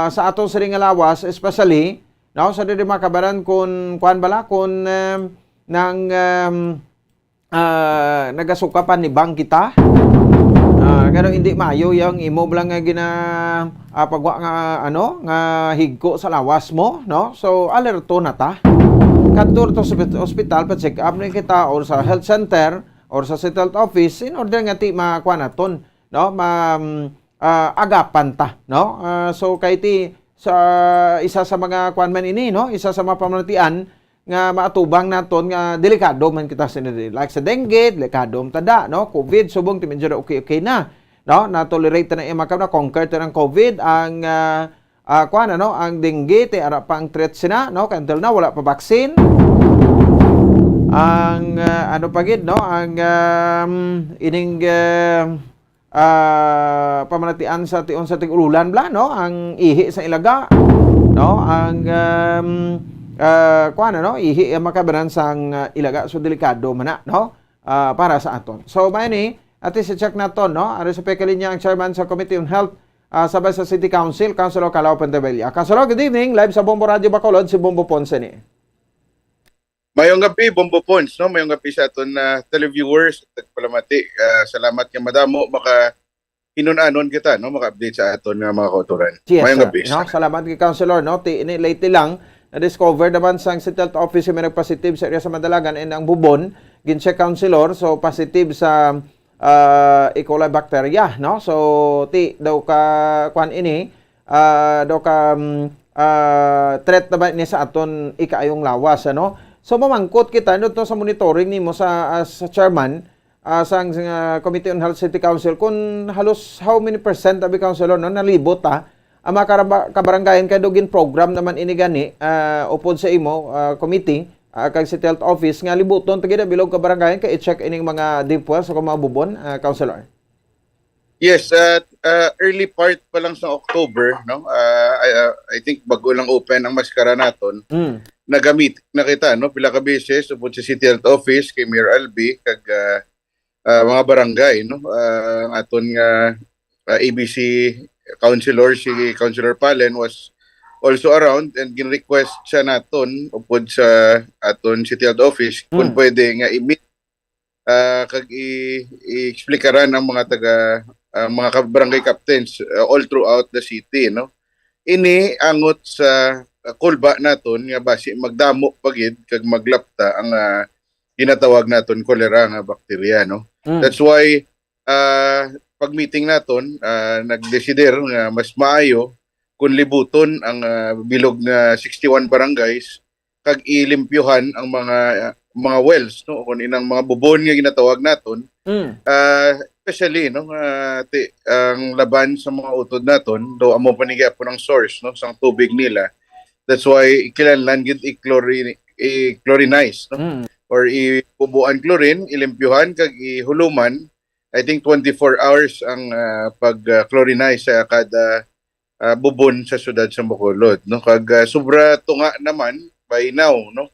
sa atong siring nga lawas especially no sa dili makabaran kun kuan bala kun nang nagasukapan ni bang kita pero hindi maayo yung imo lang nga gina pagwa nga ano nga higko sa lawas mo, no? So alerto na ta kadto to sa hospital pa check up ni kita or sa health center or sa health office in order nga ti makuha naton, no? Agapan ta, no? So kay ti sa isa sa mga kuan man ini, no? Isa sa mga pamanatian nga maatubang naton nga delikado man kita sinili like sa dengue, delikado tada, no? COVID subong ti medyo okay na, no? Na tolerate na makam na conquer ta ng COVID ang kuan ano ang dengue ti ara pang threat sina, no? Kay until na wala pa vaccine. Ang ano pagid, no? Ang ining pamanatian sa tion sa tig-ulan bla, no? Ang ihi sa ilaga, no? Ang kuan ano ihi makabaran sang ilaga so delikado man no? Para sa aton. So may ni at least check naton, no? Ari sa pekalinya ang chairman sa Committee on Health sabay sa City Council, Councilor Calao Pentevilla. Councilor, good evening. Live sa Bombo Radio Bacolod, si Bombo Ponce ni. Mayong gabi, Bombo Pons, no? Mayong gabi sa aton televiewers at palamati. Salamat nga madamo maka hinunanon kita, no? Maka-update sa aton nga mga kauturan. Yes, mayong gabi. No? Salamat kay Councilor, no? Lately lang na-discover naman sa City Health Office may nagpositive sa area sa Madalagan and ang Bubon, gincheck Councilor, so positive sa E. coli bacteria, no? So ti daw ka kwan ini daw ka threat na ba ni sa aton ikaayong lawas, ano? So mamangkot kita no to sa monitoring nimo sa chairman sa Committee on Health City Council kung halos how many percent abi councilor no nalibot ang mga kabarangayan kay dogin program naman ini gani upod sa imo committee kag City Health Office nga libuton tagida bilog kabarangayan kay i-check ining mga deep wells sa mga bubon, councilor. Yes, early part pa lang sa October, no? I think bago lang open ang maskara naton. Nagamit na kita, no? Pila ka beses upod sa City Health Office kay Mayor Albi kag mga barangay, no? Aton nga ABC councilor si Councilor Palen was also around and gin-request siya naton upod sa aton City Health Office kung pwede nga i-meet kag i-explikaran ang mga mga barangay captains all throughout the city, no? Ini angot sa kulba naton nga basi magdamo pagid kag maglapta ang ginatawag naton kolera nga bakterya, no? That's why pag meeting naton nagdesider nga mas maayo kung libuton ang bilog nga 61 barangays kag ilimpyuhan ang mga wells, no? Kung inang mga bubon nga ginatawag naton. Especially no ang laban sa mga utod naton do amo panigya po ng source, no, sang tubig nila. That's why kinahanglan gid i-chlorinize, no? Or ipubuan chlorine, ilimpyuhan kag ihuluman. I think 24 hours ang pag-chlorinize sa kada bubon sa syudad sa Bacolod, no? Kag sobra tunga naman by now, no?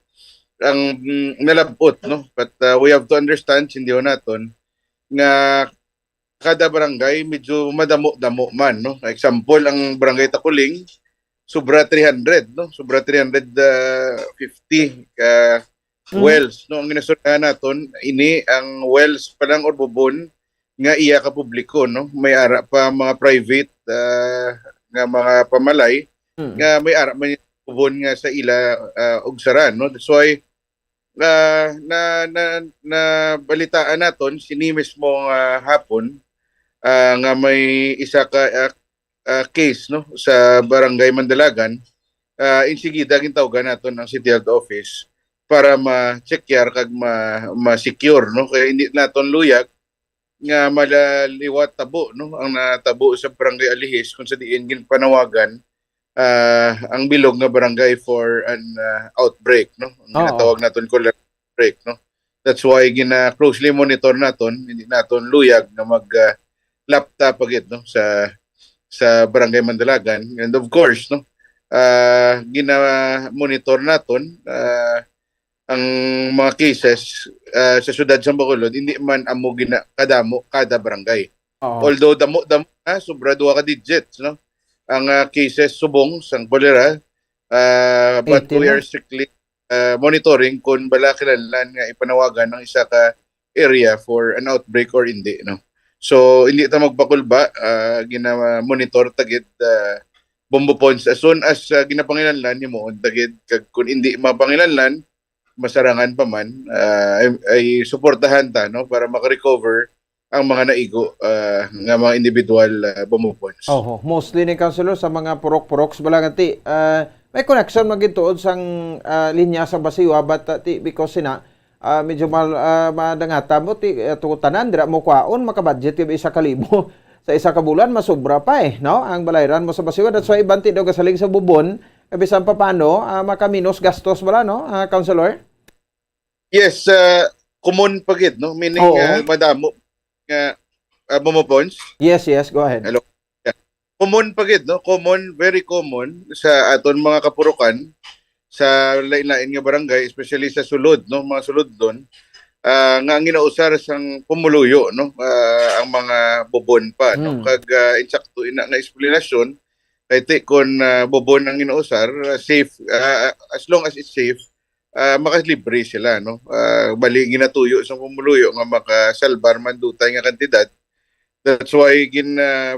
Ang nalabot, no? But we have to understand hindi naton nga kada barangay medyo madamo-damo man, no? Example ang barangay Takuling sobra 300, no? Sobra 350 wells, no? Ang ginasuryahan naton ini ang wells pa lang or bubon nga iya ka publiko, no? May ara pa mga private nga mga pamalay nga may ara man ubon nga sa ila og saran, no? That's why na balitaan naton sini mismo hapon nga may isa ka case, no, sa Barangay Mandalagan. Insigida gintawgan naton ang City Health Office para ma-checkar kag ma-secure, no, kaya hindi naton luyag nga malaliwat tabo, no, ang natabo sa Barangay Alihis kung sa diin ginpanawagan ang bilog nga barangay for an outbreak, no, ang ginatawag naton cholera outbreak, no. That's why closely monitor naton, hindi naton luyag na mag laptop agad, no, sa Barangay Mandalagan. And of course, no, gina-monitor naton ang mga cases sa syudad sa Bacolod, hindi man amo kadamo kada barangay. Although damo sobra 2 ka digits, no, ang cases subong sang kolera, but we are strictly monitoring kung bala kinahanglan nga ipanawagan ng isa ka area for an outbreak or hindi, no. So hindi ta magpakulba, gina-monitor tagid bombo points as soon as ginapangilanlan nimo tagid kag kung hindi mapangilanlan masarangan pa man, ay suportahan ta, no, para makarecover ang mga naigo nga mga individual bombo points. Mostly ni Councilor sa mga purok-puroks balangati. May connection magituod sang linya sa Basiwa but because sina medyo madangata mo tanan dira mo kwaon makabudget ka 1,000 sa 1 ka bulan masobra pa no ang balayran mo sa Basiwa. That's why ibanti daw gasaling sa bubon bisan pa paano makaminos gastos bala, no, Councilor? Yes, common pagid, no, meaning madamo nga bomopons. Yes, go ahead. Hello. Yeah. Common pagid, no, common, very common sa aton mga kapurukan sa lain-lain nga barangay, especially sa sulod, no, mga sulod doon, nga ang ginausar sang pumuluyo, no, ang mga bubon pa, no, kag insakto ina nga explanation kay kun bubon ang ginausar, safe, as long as it's safe, makalibre sila, no. Bali ginatuyo sa pumuluyo nga makasalbar man dutay nga kantidad. That's why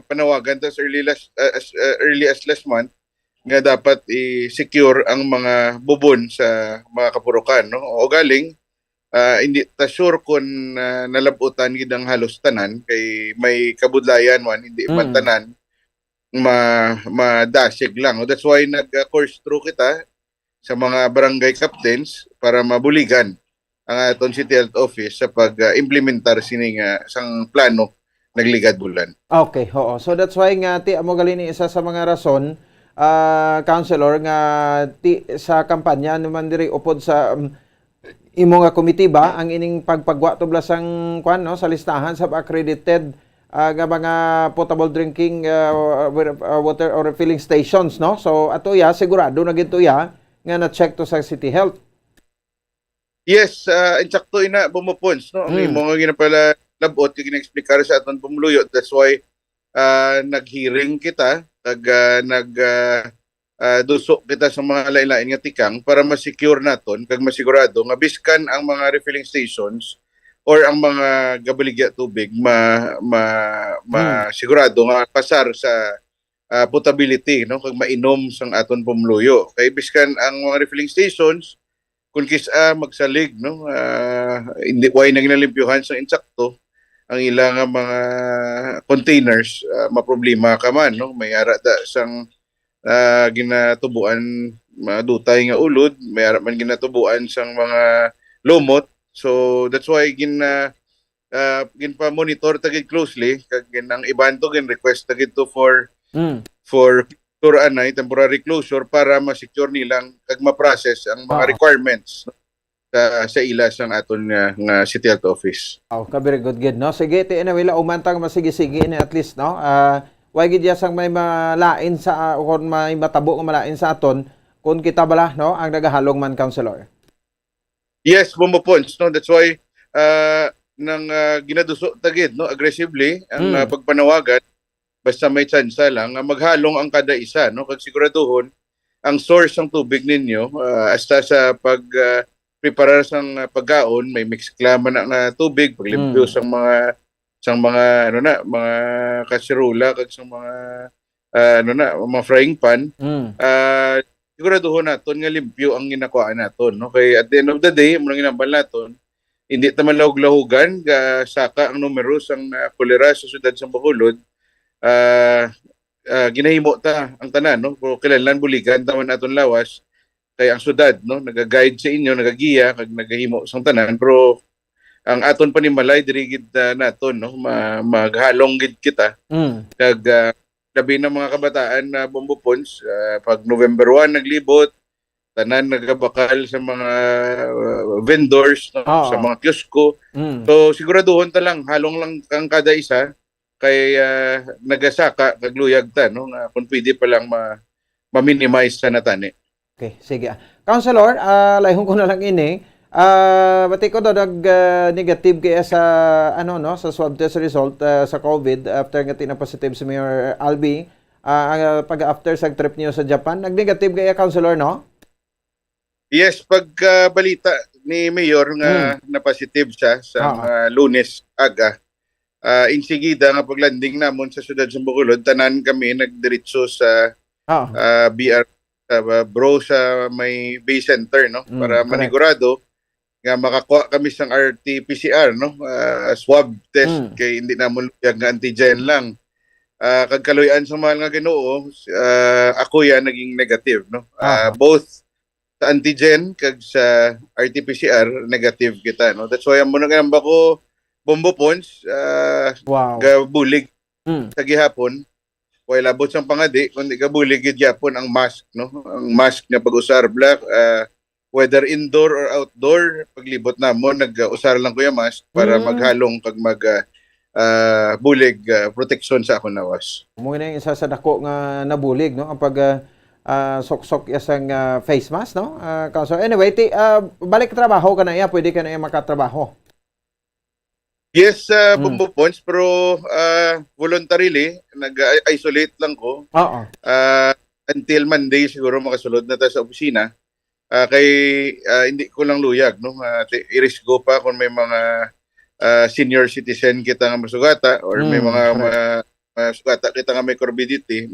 panawagan ta as early as last month nga dapat i-secure ang mga bubon sa mga kapurukan, no. O galing hindi ta sure kung nalabutan gid ang halos tanan kay may kabudlayan man hindi man tanan madasig lang. That's why nag-course through kita sa mga barangay captains para mabuligan ang aton City Health Office sa pag-implementar sining sang plano nagligad bulan. Okay, so that's why nga amo gali ni isa sa mga rason Councilor nga sa kampanya naman diri upod sa imo nga komitiba ang ining pagpagwa tublas sang kwan, no, sa listahan sa accredited nga mga potable drinking water or refilling stations, no. So ato sigurado na gid nga na-check to sa City Health. Yes, insakto ina bumupons, no. Ang imo nga ginapala labot yung gina-explicar sa aton pumuluyo. That's why nag-hearing kita kag dusok kita sa mga lain-lain nga tikang para ma-secure naton kag masigurado nga biskan ang mga refilling stations or ang mga gabaligya tubig sigurado nga pasar sa potability, no, kag mainom sang aton pumuluyo. Kay biskan ang mga refilling stations kun kisa magsalig, no, hindi way na ginalimpyuhan sa insakto ang ilang mga containers, maproblema ka man, no, may ara sang ginatubuan madutay nga ulod, may ara man ginatubuan sang mga lumot. So that's why ginpa monitor tagid closely kag ang iban to gin request tagid to for temporary closure para ma-secure nilang kag ma-process ang mga requirements sa ilas ng aton nga City Health Office. Very good, no. Sige, wala umantang masige-sige ni at least, no. Why gid sang may malain sa kung may matabo nga malain sa aton kung kita bala, no, ang nagahalong man, Councilor. Yes, bumupons, no. That's why nang ginaduso tagid, no, aggressively ang pagpanawagan basta may tsansa lang maghalong ang kada isa, no, kag siguraduhon ang source ng tubig ninyo hasta sa preparar sang pagkaon may mix man na tubig paglimpyo sang mga sang mga mga kasirula kag sang mga mga frying pan. Siguraduhon naton nga limpyo ang ginakuha naton, no? Kay at the end of the day, muna ginambal naton, hindi taman lahug-lahugan saka ang numero sang kolera sa syudad sa Bacolod. Ginahimo ta ang tanan, no? Pero kinahanglan buligan taman naton lawas kay ang syudad, no, naga-guide sa inyo, nagagiya kag nagahimo sang tanan, pero ang aton panimalay diri gid naton, no, maghalong gid kita. Kag labi ng mga kabataan na Bombo Pons, pag November 1 naglibot, tanan nagabakal sa mga vendors, no, sa mga kiosko. So siguraduhon ta lang halong lang kang kada isa kay nagasaka kagluyag ta, no, nga kung pwede pa lang ma-minimize sa natani. Okay, sige. Councilor, layhon ko na lang ini. Bati ko daw negative kaya sa sa swab test result sa COVID after nga positive si Mayor Albi pag after sa trip niyo sa Japan, nag-negative kaya, Councilor, no? Yes, pagbalita ni Mayor nga na positive siya sa Lunes aga. Insigida nga paglanding namon sa siyudad sa Bacolod, tanan kami nagdiretso sa BR sa may base center, no, para manigurado nga makakuha kami sang RT-PCR, no, swab test kay hindi namon luyag nga antigen lang. Kag kaluyan sa mahal nga Ginoo, ako yan naging negative, no. Both sa antigen kag sa RT-PCR negative kita, no. That's why amo na ganamba ko Bombo Pons gabulig sa gihapon. While abot sang pangadi kundi gabulig gid gyapon ang mask, no. Ang mask nga pag-usar black whether indoor or outdoor, paglibot namon nag-usar lang ko yung mask para maghalong kag bulig protection sa akong nawas. Mo na yung isa sa dako nga nabulig, no, ang pag sok-sok isang face mask, no. So anyway, balik trabaho ka na iya, pwede ka na iya makatrabaho. Yes, Bombo Pons, pero voluntarily nag-isolate lang ko. Until Monday siguro makasulod na tayo sa opisina. Kay hindi ko lang luyag, no, i-risk go pa kung may mga senior citizen kita nga masugata or may mga sugata kita nga may morbidity,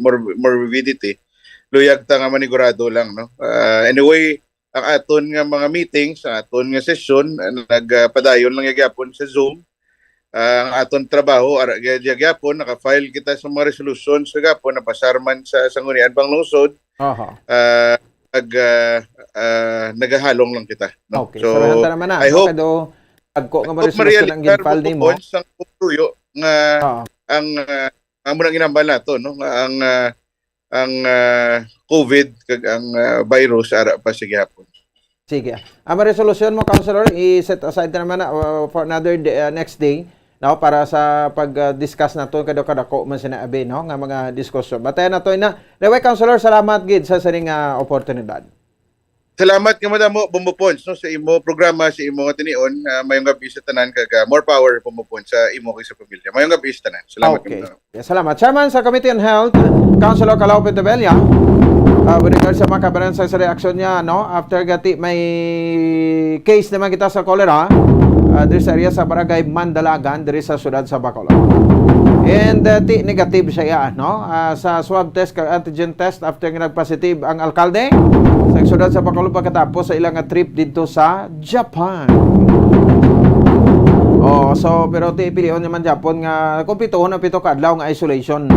luyag ta nga manigurado lang, no. Anyway, ang aton nga mga meetings, ang aton nga session nagpadayon lang gyapon sa Zoom. Ang aton trabaho gyapon naka-file kita sa mga resolution sa gapon napasarman sa Sanggunian Panglungsod. Nagahalong lang kita, no? Okay, so naman na. I hope agko nga ma-resolution ang ginfile nimo sang putuyo nga ang munang ginambal nato, no, ang COVID kag ang virus ara pa sa gihapon. Sige. Ang resolution mo, Councilor, i-set aside naman na for another day, next day, no, para sa pag-discuss nato kadako man sinaabi, no, nga mga diskusyon. Batayan nato na. Anyway, Councilor, salamat gid sa saring oportunidad. Salamat nga madamo Bombo Pons, no, sa imo programa, sa imo nga tinion. Mayong gabi sa tanan kag more power Bombo Pons sa imo kay sa pamilya. Mayong gabi sa tanan. Salamat. Okay. Salamat. Chairman sa Committee on Health, Councilor Calao Pentebella. With regards sa mga kabaransa sa reaksyon niya, no, after gati may case naman kita sa cholera diri sa area sa Barangay Mandalagan diri sa siyudad sa Bacolod. And negative siya, no, sa swab test kag antigen test after nga nagpositive ang alkalde sa siyudad sa Bacolod pagkatapos sa ilang trip dito sa Japan. So pero pilion naman Japon nga kumpituhon ang 7 ka adlaw nga isolation.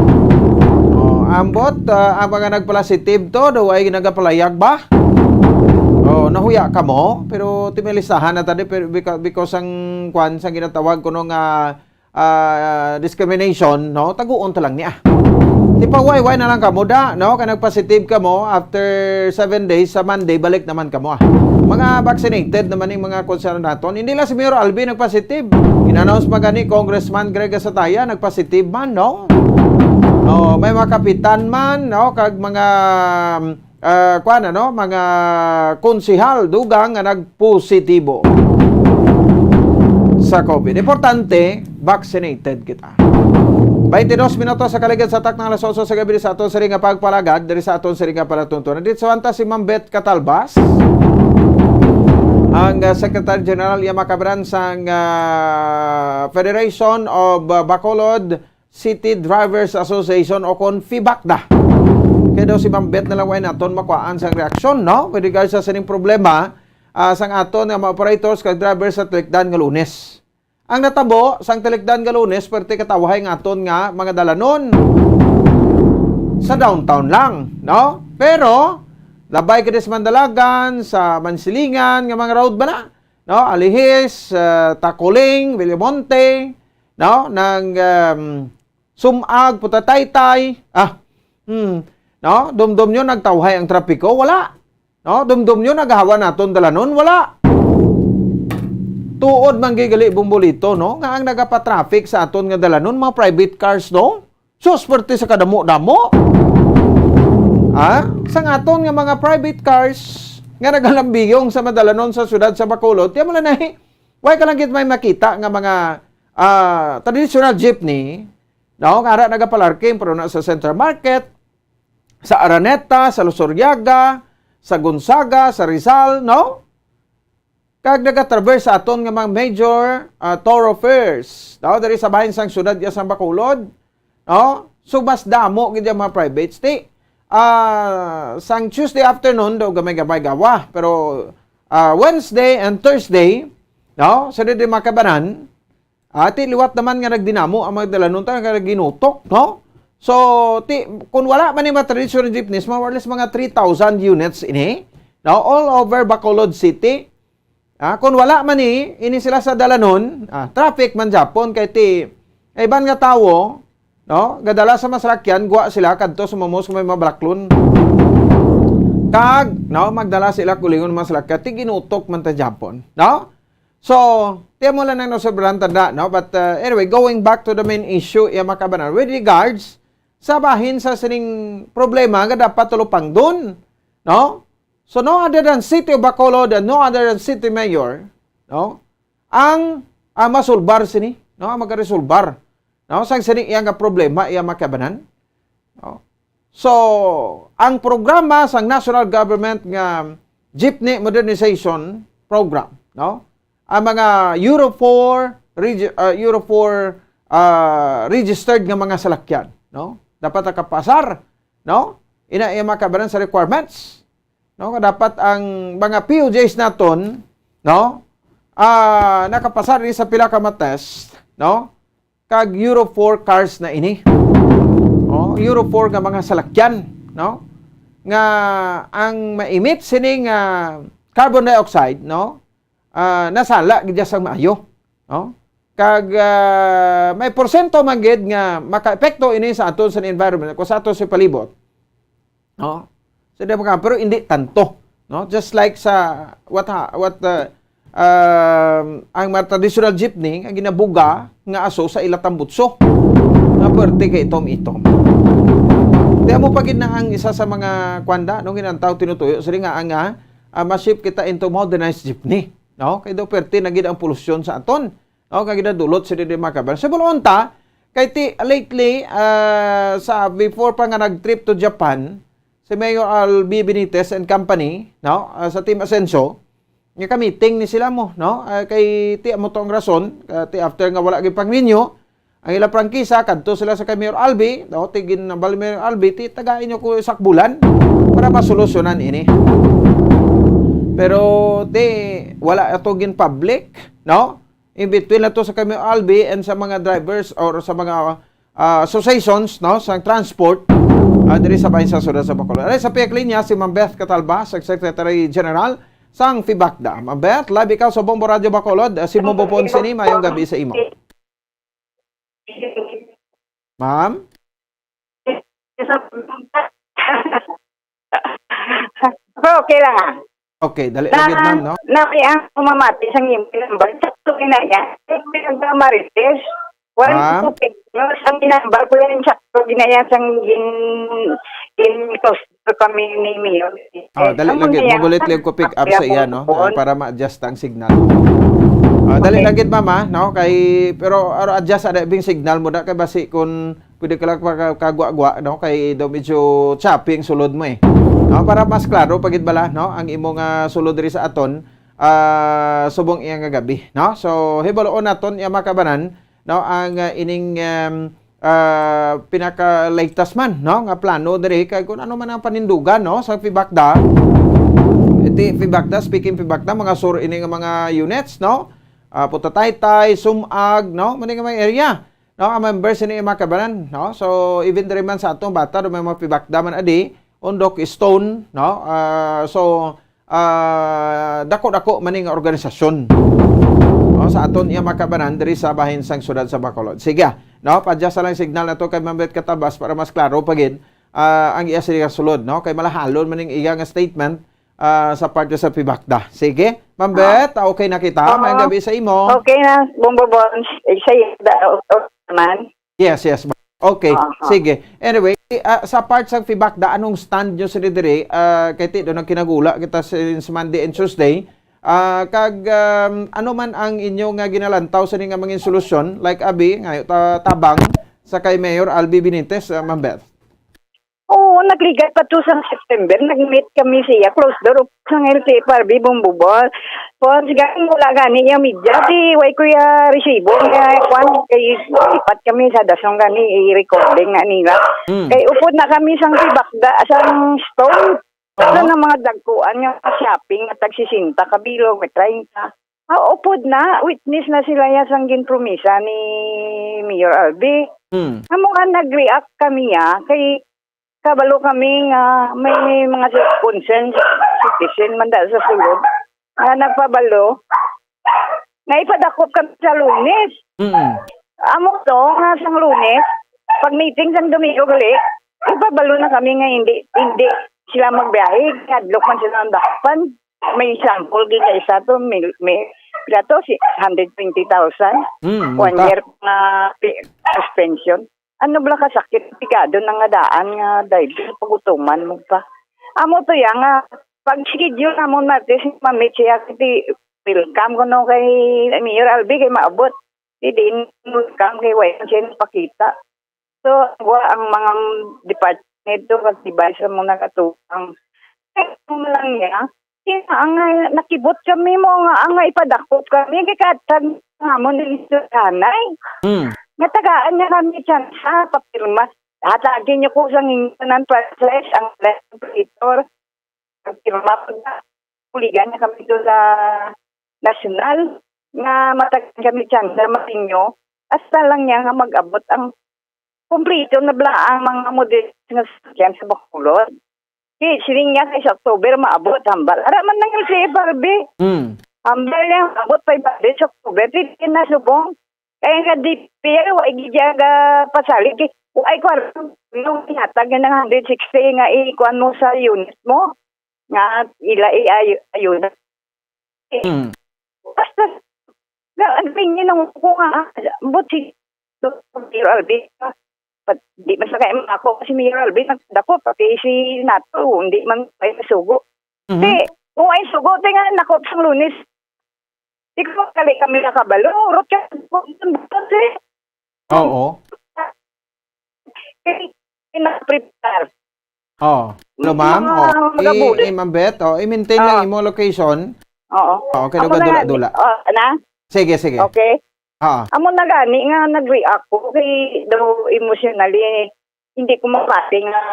Ambot ang mga nagpositive to daw ay nagapalayag ba? Nahuya ka mo, pero timelistahan na tadi because ang kwan sa ginatawag ko nung discrimination, no, taguon ta lang niya. Di pa way na lang kamo da, no, kaya nagpositive ka mo after 7 days sa Monday balik naman kamo. Mga vaccinated naman yung mga concern naton. Hindi lang si Mayor Albi nagpositive. In-announce magani Congressman Greg Asataya nagpositive man, no. May mga kapitan man, no, kag mga mga konsihal dugang nga nagpositibo sa COVID. Importante, vaccinated kita. 22 minutos sa kaligid sa tak ng alas 8 sa gabi sa aton siring nga pagpalagad diri sa aton siring nga palatuntunan. Dito sa wanta si Ma'am Beth Catalbas. ang Secretary General iya makabaran sang Federation of Bacolod City Drivers Association o kon FIBACDA. Kaya daw si Ma'am Beth na lang naton makuhaan sang reaksyon, no? With regards sa sining problema sang aton nga mga operators kag drivers sa Tilikdan nga Lunes. Ang natabo sang Tilikdan nga Lunes perti katawahay nga aton nga mga dalanon sa downtown lang, no? Pero labay ka sa Mandalagan, sa Mansilingan, nga mga road ba na? No? Alihis, Takuling, Villamonte, no? Nang Sumag, Putataytay, no? Dumdum nyo nagtawhay ang trapiko? Wala. No? Dumdum nyo naghawa naton dalanon? Wala. Tuod man gigali bumbulito, no? Nga ang nagapatraffic sa aton nga dalanon, mga private cars, no? Susperte sa kadamo-damo. Sa aton nga mga private cars nga nagalambiyong sa madalanon sa syudad sa Bacolod, tiyan mo lang why ka lang kit may makita nga mga traditional jeepney, no? Nga nagapalarking pero na sa Central Market, sa Araneta, sa Luzurriaga, sa Gonzaga, sa Rizal, no? Kag nagatraverse sa aton nga mga major thoroughfares, no? Dari sa bahin sang syudad ya sa Bacolod, no? So mas damo gid mga private stay. Sang Tuesday afternoon daw gamay-gamay gawa, pero Wednesday and Thursday, no, sa di makabanan, ti liwat naman nga nagdinamo ang mga dalanon ta nga ginutok, no? So kung wala man ni mga traditional jeepneys, more or less mga 3,000 units ini, no, all over Bacolod City. Kung wala man ini sila sa dalanon, traffic man Japon kay ti iban nga tawo, no, gadala sa masakyan, guwa sila kadto sa momos may mabalaklon. Kag, no, magdala sila kulingon masakyan, ti ginutok man ta Japon, no? So, tiyan mo lang na sobrang tanda, no? But anyway, going back to the main issue, iya makabanan, with regards sa bahin sa sining problema nga dapat tulupang dun, no? So, no other than City of Bacolod and no other than City Mayor, no, ang masulbar sini, no, magaresolbar. No, sang sining iyang problema iya makabanan. No? So, ang programa sang national government nga Jeepney Modernization Program, no? Ang mga Euro 4 registered nga mga salakyan, no? Dapat nakapasar, no? Ina iya makabanan sa requirements. No, dapat ang mga POJs naton, no? Nakapasar ni sa pila ka test, no? Kag Euro 4 cars na ini. Oh, Euro 4 nga mga salakyan, no? Nga ang ma-emit sining carbon dioxide, no? Nasala gid sa maayo, no? Kag may porsyento man gid nga maka-epekto ini sa aton sa environment ko sa aton sa palibot. No? So pero hindi tanto, no? Just like sa ang mga traditional jeepney ang ginabuga nga aso sa ilatang butso nga pwerte kay itom-itom. Kaya mo pagid na ang isa sa mga kwanda nung ginantaw tinutuyo sila nga ang ma-ship kita into modernized jeepney, no? Kay do pwerte na gid ang polusyon sa aton, no? Kay gidadulot sa di makaban sa bulonta kay lately sa before pa nga nag-trip to Japan si Mayor Albi Benitez and company, no? Sa Team Asenso nga meeting ni sila mo, no? Kay ti amo tong rason, ti after nga wala gyud panglinyo, ang ilang prangkisa kadto sila sa kay Mayor Albi, no? Tigin na bali Mayor Albi, ti tagain nyo ko sakbulan para masolusyonan ini. Pero ti wala ato gin public, no? In between na to sa kay Mayor Albi and sa mga drivers or sa mga associations, no, sa transport diri sa bahin sa Sudan sa Bacolod. Ay sa piyak linya si Ma'am Beth Catalba, Secretary General sang FIBACDA. Ma'am Beth, live ikaw sa Bombo Radio Bacolod. Si Mobo Ponsini, mayong gabi sa imo. Ma'am? Okay lang. Okay, dali agad ma'am, no? Ang umamati sa ngimpi ng bansa. Ito ginaya. Marites. Walang tupig. Ang ginambar ko yan sa ginaya sang in-cost kami ni Mio. Dali lagit. Magulit lang ko pick up sa iya, no? Para ma-adjust ang signal. Dali lagit mama, no? Pero adjust ada bing signal mo da kay basi kung pwede ka lang kagwa-gwa, no? Kay do medyo choppy ang sulod mo eh. No? Para mas klaro pagid bala, no? Ang imong sulod diri sa aton subong iya nga gabi, no? So hibaloon naton iya makabanan, no, ang ining pinaka-latest man, no, nga plano diri kay kung ano man ang panindugan, no, sa Pibakda. Iti Pibakda, speaking Pibakda, mga sur ini nga mga units, no? Putataytay, Sumag, no? Mani nga mga area, no? Ang members ini makabanan, no? So even diri man sa atong bata do may mga Pibakda man adi, undok stone, no? Dako-dako maning organisasyon, no, sa aton iya makabanan diri sa bahin sang syudad sa Bacolod. Sige, no, padya sa lang signal na to kay Ma'am Bet Katabas para mas klaro pagin ang iya sila sulod, no, kay malahalon maning iya nga statement sa parte sa Pibakda. Sige, Ma'am Bet, okay na kita. May gabi sa imo. Okay na, Bombo Bones. Say man. Yes. Okay, sige. Anyway, sa part sa Pibakda, anong stand nyo sa diri? Kay Tito, nang kinagula kita since Monday and Tuesday. Ano man ang inyong ginalantaw sa nga mga solusyon, like Abi, ngayon tabang, sa kay Mayor Albi Benitez, Ma'am Beth? Oo, nagligat pa to sa September. Nag-meet kami siya. Close door sa LT Parby, Bumbubol. Pon, sigang wala gani yung media. Di, way ko yung resibo. Kay ipat kami sa dasong gani i-recording na nila. Kay upod na kami sang Pibakda, sang stone. Sa ng mga dagkuan yung shopping at tagsisinta, kabilog, may 30. Upod na. Witness na sila yung sang ginpromisa ni Mayor Albi. Nga nag-react kami kay kabalo kami nga may mga concerned citizen man dahil sa sulod nga nagpabalo nga ipadakop kami sa Lunes. Amo to nga sang Lunes pag meeting sang Domingo gali ipabalo na kami nga hindi sila magbiyahe adlok man sila ang dapan may sample gina isa to may plato 120,000 1 year na suspension. Ano bala kasakit, pigado ng daan nga dahil pagutuman mo pa. Amo to yan nga, pag schedule na mo natin, mamit siya, welcome ko no kay Mayor Albi, kay maabot. Hindi, welcome kay Wayan siya pakita. So, ang mga department to, katibay sa mga katupang. Kaya lang niya, ang nakibot kami mo nga, ang ipadakop kami, kay katag nga mo nilisyo sanay. Natagaan niya kami dyan sa papirma. Hatagin niyo po sa ng process ang legislator. Papirma po na. Puligan niya kami doon sa national. Nga matagaan kami dyan sa matinyo. Hasta lang niya nga mag-abot ang kumplito na bla ang mga model nga sakyan sa Bacolod. Siling niya kay sa October maabot. Hambal. Araman nang yung siya, Barbie. Hambal niya abot pa ibabit sa October. Hindi na subong. Kaya nga di pero ay gijaga pasalig ay kwarto nung tinatag ng 160 nga ikuan mo sa unit mo nga ila ayun. Basta ang pingin ng ko nga buti to Mayor Albi di man sa kay ako kasi Mayor Albi nagdako pati si Nato hindi man ay sugo. Kung ay sugo tinga nakop sa Lunes. Ikaw kali kami nakabalo, urot ka Oo. Ina-prepare. No, ma'am? Ma'am Beth, i-maintain lang imo location. Okay, dula. Sige. Okay. Amo na gani nga nag-react ko kay daw emotionally hindi ko mapati nga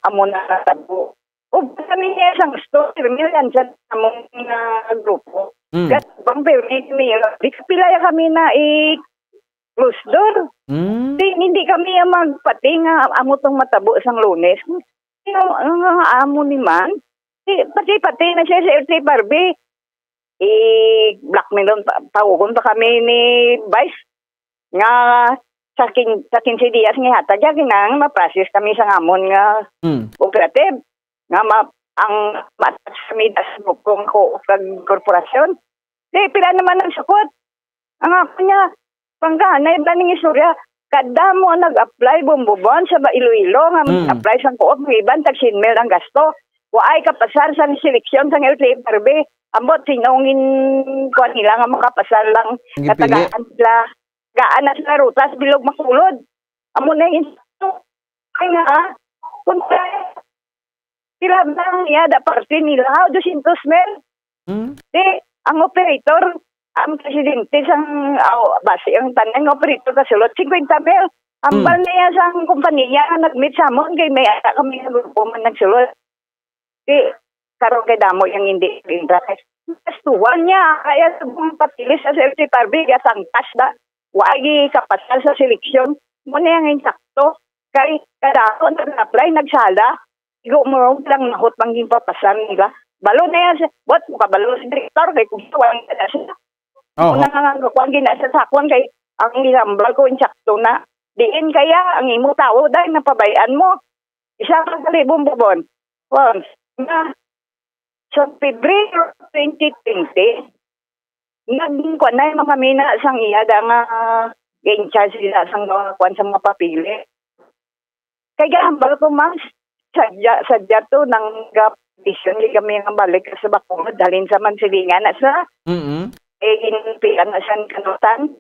amo na natabo. O kami niya isang store, million dyan sa mga grupo. Gat bang permit niya, pilaya kami na close door. Hindi kami magpati nga amo tong matabo sang Lunes. Amo ni man. Pati na siya sa LT Barbie. Blackmail tawgon pa kami ni Vice. Nga sa 15 dias nga hatag kinang ma-process kami sa amon nga operative. Nga ang matas kami sa grupong korporasyon. Pila naman ang sakot. Ang ako niya, pangganay ba ng istorya, kada mo nag-apply bumbubon sa Iloilo, nga apply sa co-op, iban, tag-sinmail ang gasto. Waay kapasar sa seleksyon sa LTF Barbie. Ambot, sinongin ko nila nga makapasar lang katagaan sila. Gaan na sila rutas, bilog makulod. Amo na yung kaya nga, kung sila lang niya, da parte nila, 200 mil. ang operator, ang presidente sang base ang tanang operator kasulot 50 mil. Ambal niya sang kumpanya nga nag-meet sa amon kay may ata kami nga grupo man nagsulot. Di karon kay damo yang hindi rinda. Kastuan niya kaya subong patilis sa safety parby gasang cash da. Wagi kapasal sa seleksyon. Mo na yang insakto kay kada ko nag-apply nagsala. Igo mo lang nahot mangging papasal nila. Balo na yan, what mo kabalo si director kay kung tuwan na siya. Una nga kuwan ginasa sa kuwan kay ang ilambal ko insakto na. Diin kaya ang imo tao dahil napabayaan mo. Isa ka kalibong bubon. Once na sa Pebrero 2020, naging kuwan na yung mga mina sang iya da nga in-charge sila sang kuwan sa mga papili. Kaya hambal ko mas sadya to ng vision li kami nga balik sa Bacolod dalhin sa Mansilingan na sa inpilan na siya kanutan.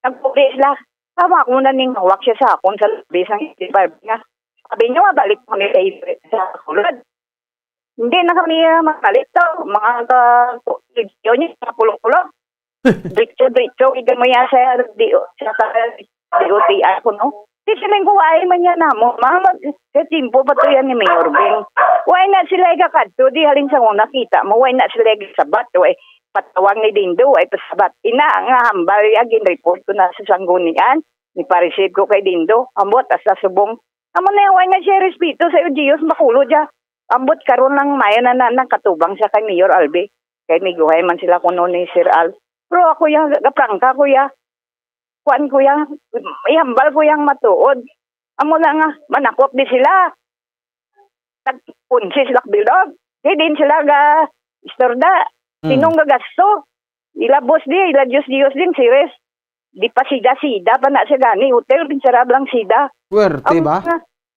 Nagpulis lang. Tama ko na ning hawak siya sa akon sa labis ng isipar nga. Sabi niya, balik mo ni sa Bacolod. Hindi na kami makalit to. Mga ka-video niya, mga pulo-pulo. Dritso, igan mo yan sa DOTI ako, no? Di sila yung kuwain man yan na mo. Sa timpo pa to yan ni Mayor Bing. Why na sila ikakadto? Di halin sa kung nakita mo. Why na sila sabat? Patawang ni Dindo ay pasabat. Ina nga hambal agin report ko na sa sanggunian. Ni pareceive ko kay Dindo. Ambot as sa subong. Amo na why na siya respeto sa Diyos makulo dya. Ambot karon lang maya na katubang sa kay Mayor Albi. Kay miguhay man sila kuno ni Sir Al. Pero ako yung gaprangka kuya. Kuan kuya. Ihambal ko yung matuod. Amo na nga manakop di sila. Nagpunsis lakbilog. Di din sila ga istorda. Sinong gagasto? Ilabos di, Diyos din, siris. Di pa sida pa na siya gani. Hotel, pinsarab lang sida. Swerte ba?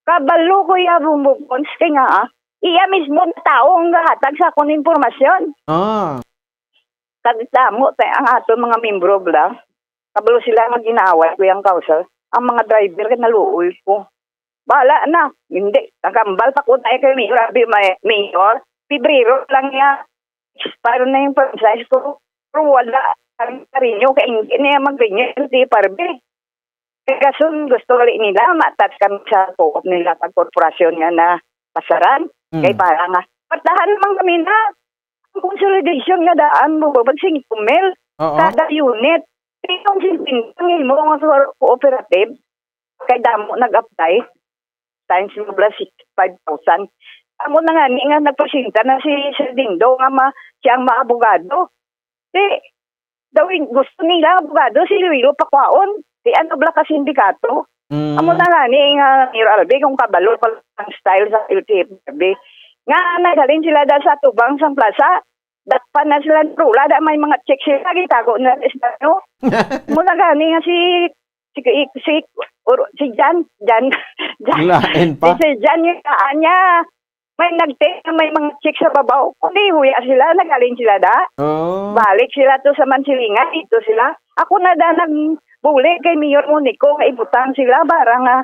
Kabalo ko ya bumubons. Kaya nga, iya mismo na tao ang gahatag sa akong informasyon. Kagitamo, ang ato mga membro lang. Kabalo sila mag-inaway ko yung kausal. Ang mga driver ka naluoy ko. Bala na. Hindi. Nagambal pa ko tayo kay Mayor. Pibrero lang yan. Para na yung franchise ko. Pero wala. Karinyo. Kaya hindi na mag-renew. Hindi parbe. Kaya gusto rin nila. Matat kami sa co-op nila. Pag-korporasyon nga na pasaran. Kaya para nga. Patahan naman kami na. Ang consolidation nga daan mo. Bagsing kumil. Kada unit. Kaya yung silpintang mo nga sa cooperative. Kaya damo nag-apply. Times mo plus 65,000. Amo na nga, nagpasinta na si Sir Dindo nga siyang maabogado. Gusto nila abogado, si Luilo Pakwaon. Si ano bla ka sindikato. Amo na nga, Mayor Albi, kung kabalo pa ang style sa LTFB. Nga, naghalin sila dahil sa tubang sa plaza. Dakpan na sila rula, dahil may mga check sila, gitago na estano. Amo na nga, nga si Jan. Lain pa. Si Jan yung niya. May may mga check sa babaw. Kundi huya sila, nagaling sila da. Balik sila to sa Mansilingan, dito sila. Ako na da nagbuli kay Mayor Monico, kaibutang sila, barang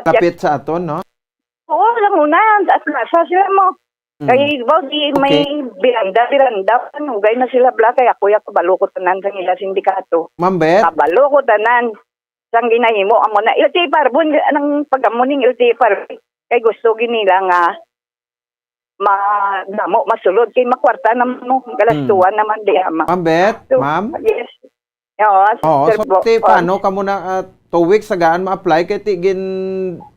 kapit sa aton, no? Oo, lang muna, at nasa sila mo. Kaya may biranda, hugay na sila bla, kaya kuya kabalo ko tanan sa nila sindikato. Mambet? Kabalo ko tanan. Sang ginahimo, amo na, ilti parbon, anong pag-amuning ilti parbon. Kaya gusto ginila nga, masulod kay makwarta naman no galastuan naman di ama. Mambet, ma'am? Yes. Paano ka muna 2 weeks sagaan ma-apply kay tigin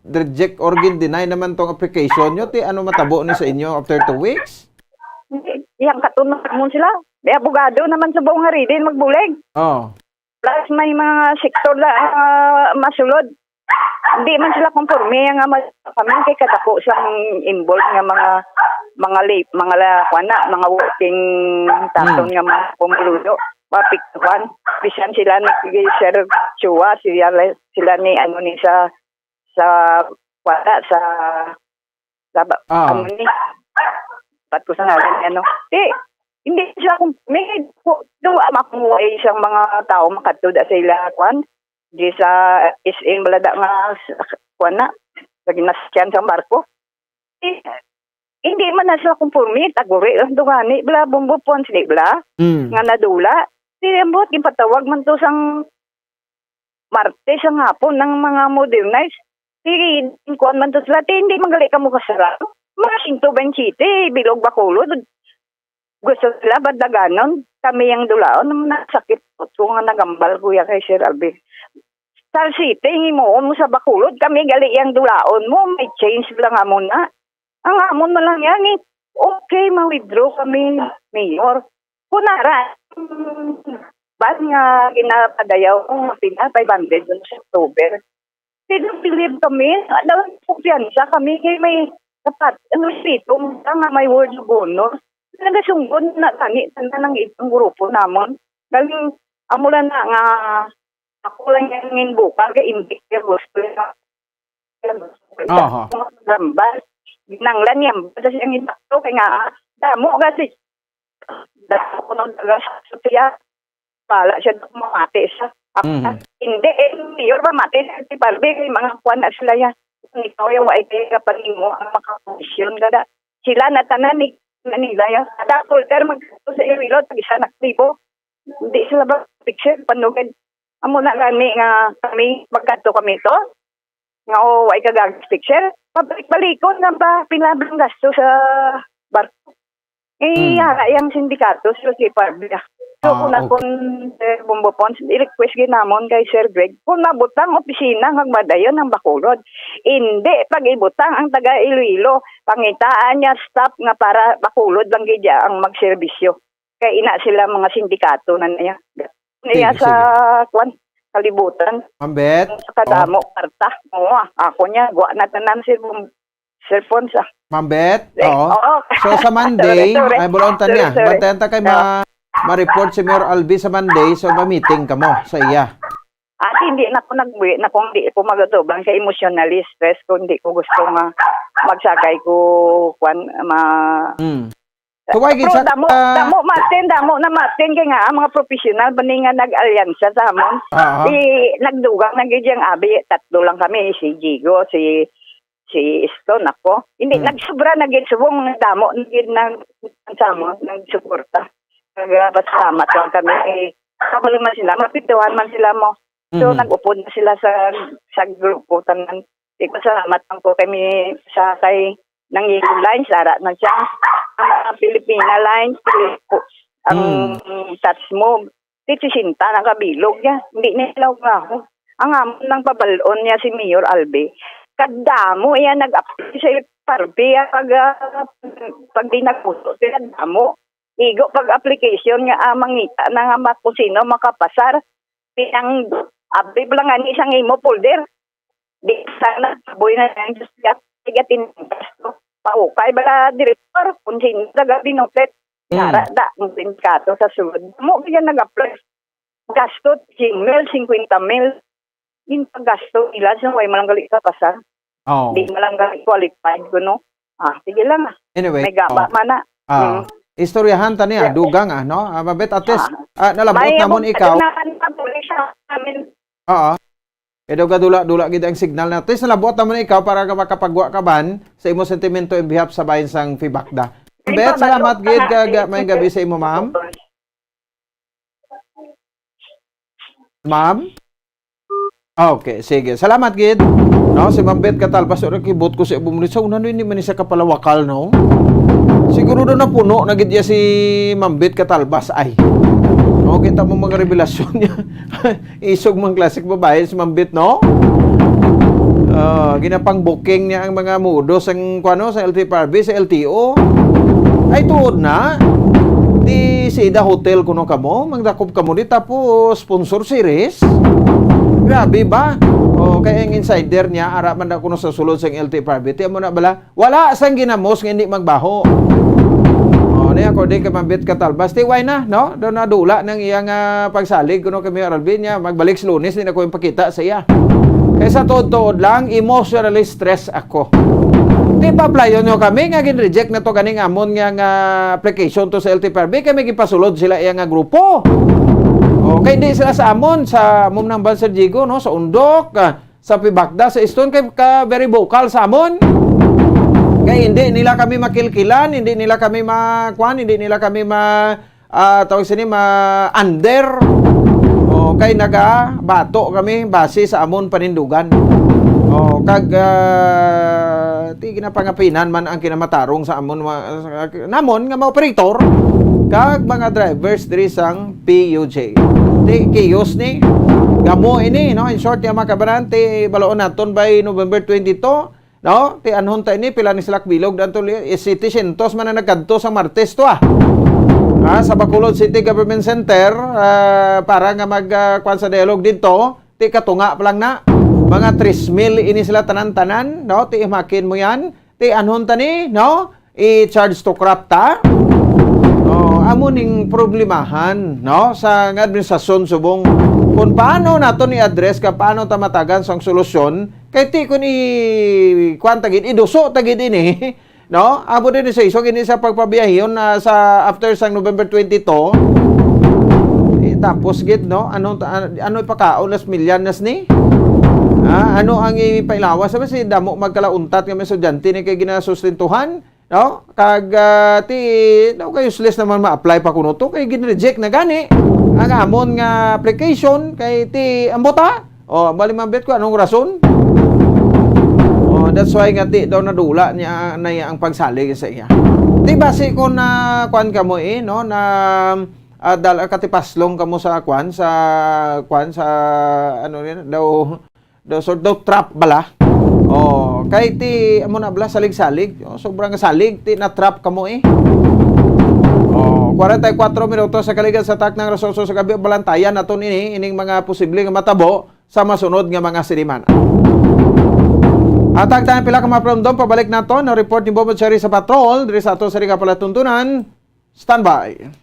reject or gin deny naman tong application nyo ti ano matabo ni sa inyo after 2 weeks? Yang katunod mo sila. May abogado naman sa buong hari din magbulig. Plus may mga sektor na masulod. Hindi man sila konforme nga kami kay kadako siyang involved nga mga working taton nga mga pumuludo mapiktuhan bisan sila ni Sir Chua sila ni ano ni sa ano ni pat ko sa natin ano hindi siya kung may makuha isang mga tao makatuda sa ila kwan di sa SM balada nga kuan na lagi nasyan sa barko Hindi man na sila kumpormit, aguri lang dungani, bla, bumbupon, sila, bla, nga nadula. Sinibot, ipatawag man to sang Martes ang hapon ng mga modernized. Sige, kuan man to sila, hindi magali ka mo kasara. Mga Sinto Benchite, Bilog Bacolod. Gusto sila, badaganon. Kami yung dulaon, nasakit ko nga nagambal kuya kay Sir Alvin. Star City, mo sa Bacolod, kami gali yung dulaon mo, may change lang mo na. Ang amon mo lang yan eh. Okay, ma-withdraw kami, Mayor. Kunara, ba't nga ginapadayaw kung mapina 500 dun sa October. Believe kami, kumpiyansa kami kay may dapat, dito, nga may word of honor. Nagasunggon na kani, tanda ng itong grupo namon. Galing, amula na nga, ako lang yung bukal, kaya hindi kaya gusto Gambas, ginanglan yan, basta siyang itakto, kaya nga, damo kasi, damo ko nung taga-sotya, pala siya mamati sa hindi, mayor ba mati si Barbie, kay mga kuwan na sila yan. Ikaw yung waitay kapag mo ang makaposisyon kada. Sila na tanan ni nila yan. Kada kulter magkato sa Iwilo, tag-isa na kribo. Hindi sila ba picture, panugad. Amo na kami magkato kami to. Nga o, ay kagagas picture. Pabalik-balikon nga ba, pinablang gasto sa barko. Yara yung sindikato, sila si Barbie. So, kung Sir Bumbopon, i-request ginamon kay Sir Greg, kung mabutang opisina magmadayon ng Bacolod. Hindi, pag ibutang ang taga Iloilo, pangitaan niya staff nga para Bacolod lang gidya ang magserbisyo. Kaya ina sila mga sindikato na niya. Niya sa kalibutan. Mambet. Sa kadamo, karta. Oo, ako niya, guwa na tanan Sir Ponsa. Mambet. Oo. So sa Monday, ay bulontan niya. Bantayan ta kay ma-report si Mayor Albi sa Monday, so ma-meeting ka mo sa iya. At hindi na ako nag-uwi, na kung hindi ko magatubang sa emotionally stress, kung hindi ko gusto magsakay ko, So, why Pero damo na Martin, kaya nga, mga professional, bani nga nag-alyansa sa amon. Nagdugang, nagiging abi, tatlo lang kami, si Jigo, si Stone, ako. Hindi, nagsubra, nag-subong, damo, nag-suporta. Salamat lang kami. Kapag man sila, mapituhan man sila mo. So, nag-upod na sila sa grupo. Salamat lang po kami sa kay ng Yellow Lines. Sara na siya. Ang Filipina Lines, ang touch mo. Titisinta ng kabilog niya. Hindi nila ako. Ang amon ng pabalon niya si Mayor Albi. Kadamo yan nag-apply sa Parbi. Pag di nagpuso sila, damo. Igo pag-application nga mangita na nga makusino makapasar. Pinang abib lang nga ni isang imo folder. Di sana boy na yung sigatin gasto. Paukay bala direktor kung sino taga binuplet. Nara da ang sindikato sa sulod. Mo kaya nag-apply. Gasto 50,000. Yung paggasto nila sa way malanggali ka pasar. Di malanggali qualified ko no. Sige lang Anyway. May gaba mana. Istoryahan ta niya, dugang no? Mabet ates, nalabot namon ikaw. Oo. Edo ga dula gid ang signal na. Ates nalabot namon ikaw para ka makapagwa ka ban sa imo sentimento in behalf sa bayan sang Fibakda. Mabet, salamat gid may gabi sa imo, ma'am. Ma'am? Okay, sige. Salamat gid. No, si Mambet Katalbas ora kibot ko sa bumuli sa una ni man siya kapalawakal no. Siguro na puno na gid si Mambet Katalbas ay. No, kita mo mga revelasyon niya. Isog mang klasik babae si Mambet no. Ginapang booking niya ang mga mudos ang kuano sa LTPRB sa LTO. Ay tuod na. Di Sida Hotel kuno kamo, magdakop kamo di tapos sponsor series. Grabe ba? Kaya ang insider niya, ara man na kuno sa sulod sa LTPRB. Tiyan mo na bala, wala sang ginamos nga hindi magbaho. Niya according kay Mambet Katalbas, why na, no? Doon na dula ng iyang pagsalig kuno kay Mayor Alvin niya, magbalik sa Lunes, hindi na ko yung pakita sa iya. Kaya sa tuod-tuod lang, emotionally stressed ako. Di pa playon nyo kami, nga gin-reject na to kaning amon nga application to sa LTPRB, kami gipasulod sila iyang grupo. Okay, hindi sila sa amon, sa amon ng Banser Jigo, no? Sa Undok, sa Fibakda, sa Stone, kay ka very vocal sa amon. Kaya hindi nila kami makilkilan, hindi nila kami hindi nila kami tawag sini under. O kay bato kami base sa amon panindugan. O kag ti ginapangapinan man ang kinamatarong sa amon namon nga mga operator kag mga drivers diri sang PUJ. Ti kiyos ni gamo ini no, in short ya mga kabanan, ti baloon naton by November 22 no, ti anhon ta ini pila ni Silak Bilog danto City Centos man na nagkadto sa Martes to sa Bacolod City Government Center para nga magkuan sa dialogue dito, ti katunga pa lang na mga 3,000 ini sila tanan-tanan no, ti imakin mo yan, ti anhon ta ni no, i-charge to crop ta. Amo ning problemahan no sa administrasyon subong kung paano nato ni address ka paano ta matagan sang solusyon kay ti kun kuan tagid iduso tagid ini no amo din sa isog ini sa pagpabiyahiyon sa after sang November 22 tapos gid no ano ipakaon las milyanas ni ano ang ipailawas sa si damo magkalauntat nga mga estudyante ni kay ginasustentuhan no kag ti daw kay useless naman ma-apply pa kuno to kay gin-reject na gani ang amon nga application kay ti ambota bali mabet ko anong rason that's why nga ti daw nadula niya na ang pagsalig sa iya ti base ko na kuan kamo no na katipaslong kamo sa kuan sa ano rin daw trap bala. Kay ti amo na bala salig-salig. Sobrang salig ti na trap kamo 44 minutos sa kaligan sa tak ng Rasoso sa gabi balantayan naton ining mga posible nga matabo sa masunod nga mga siniman. Atag tayo pila ka mapromdom pabalik nato na report ni Bobo Cherry sa patrol diri sa ato sa riga palatuntunan. Standby.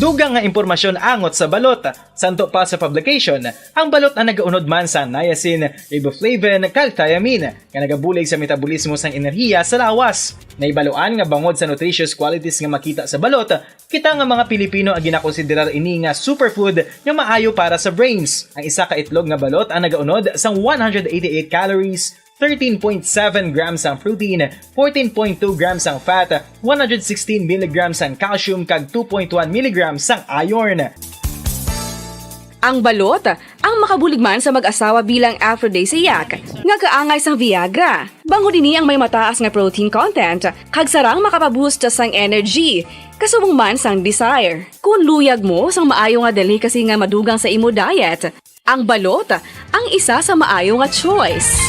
Dugang nga impormasyon angot sa balot. Santo pa sa publication, ang balot ang nagaunod man sa niacin, riboflavin, kag thiamine, nga nagabulig sa metabolismo sang enerhiya sa lawas. Naibaloan nga bangod sa nutritious qualities nga makita sa balot, kita nga mga Pilipino ang ginakonsiderar ini nga superfood nga maayo para sa brains. Ang isa ka itlog nga balot ang nagaunod sang 188 calories, 13.7 grams ang protein, 14.2 grams ang fat, 116 mg ang calcium kag 2.1 mg ang iron. Ang balot, ang makabuligman sa mag-asawa bilang aphrodisiac, nga kaangay sang Viagra. Bango dinhi ang may mataas nga protein content, kag sarang makapaboost sang energy, kasubong man sang desire. Kung luyag mo sang maayo nga delicacy nga madugang sa imo diet, ang balot, ang isa sa maayo nga choice.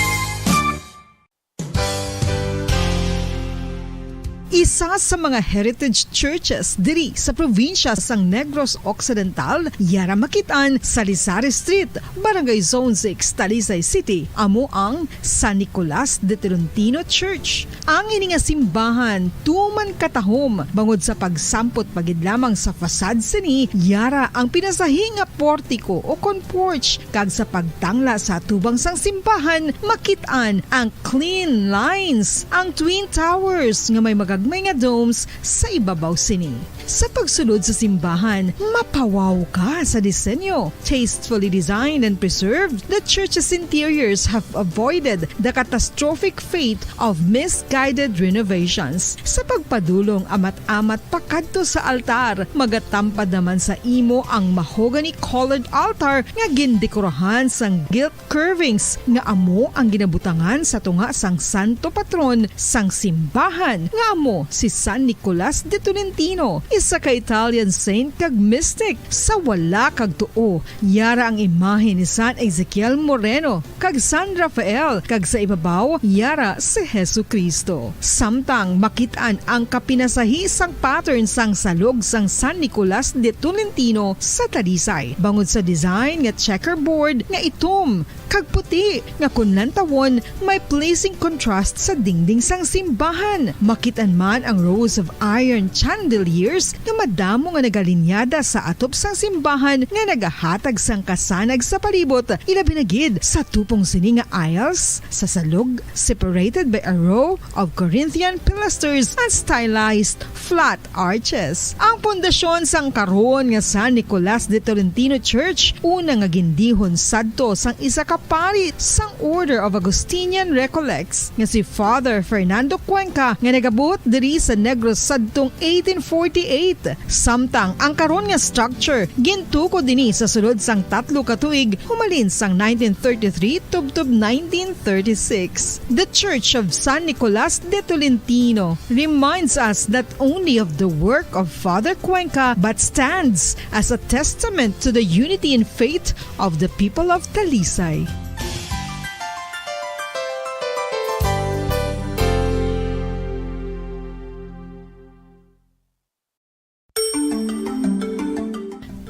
Isa sa mga heritage churches diri sa probinsya sang Negros Occidental, yara makitaan sa Lizares Street, Barangay Zone 6, Talisay City, amo ang San Nicolas de Tolentino Church. Ang ini nga simbahan tuman katahom bangod sa pagsampot pagid lamang sa fasad sini, yara ang pinasahi nga portico o porch kag sa pagtangla sa tubang sang simbahan makitaan ang clean lines, ang twin towers nga may may nga domes sa ibabaw sini. Sa pagsulod sa simbahan, mapawaw ka sa disenyo. Tastefully designed and preserved, the church's interiors have avoided the catastrophic fate of misguided renovations. Sa pagpadulong amat-amat pakadto sa altar, magatampad naman sa imo ang mahogany colored altar nga gindekorahan sang gilt curvings nga amo ang ginabutangan sa tunga sang santo patron sang simbahan nga amo si San Nicolas de Tolentino, isa ka Italian saint kag mystic. Sa wala kag tuo, yara ang imahe ni San Ezekiel Moreno kag San Rafael, kag sa ibabaw yara si Hesu Kristo. Samtang makitaan ang kapinasahi sang pattern sang salog sang San Nicolas de Tolentino sa Talisay, bangod sa design nga checkerboard nga itom kag puti nga kunlan tawon may pleasing contrast sa dingding sang simbahan. Makitaan man ang rows of iron chandeliers nga madamo nga nagalinyada sa atop sang simbahan nga nagahatag sang kasanag sa palibot, ilabi na gid sa tupong sini nga aisles sa salog, separated by a row of Corinthian pilasters and stylized flat arches. Ang pundasyon sang karon nga San Nicolas de Tolentino Church una nga gindihon sadto sang isa ka pari sang Order of Augustinian Recollects nga si Father Fernando Cuenca nga nagabot diri sa Negros sadtong 1848. Samtang ang karon nga structure gintuko dinhi sa sulod sang 3 ka tuig humalin sang 1933 tubtob 1936. The Church of San Nicolas de Tolentino reminds us not only of the work of Father Cuenca but stands as a testament to the unity and faith of the people of Talisay.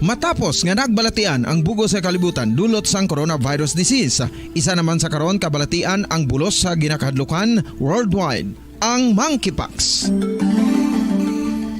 Matapos nga nagbalatian ang bugos sa kalibutan dulot sang coronavirus disease, isa naman sa karon kabalatian ang bulos sa ginakahadlukan worldwide, ang monkeypox.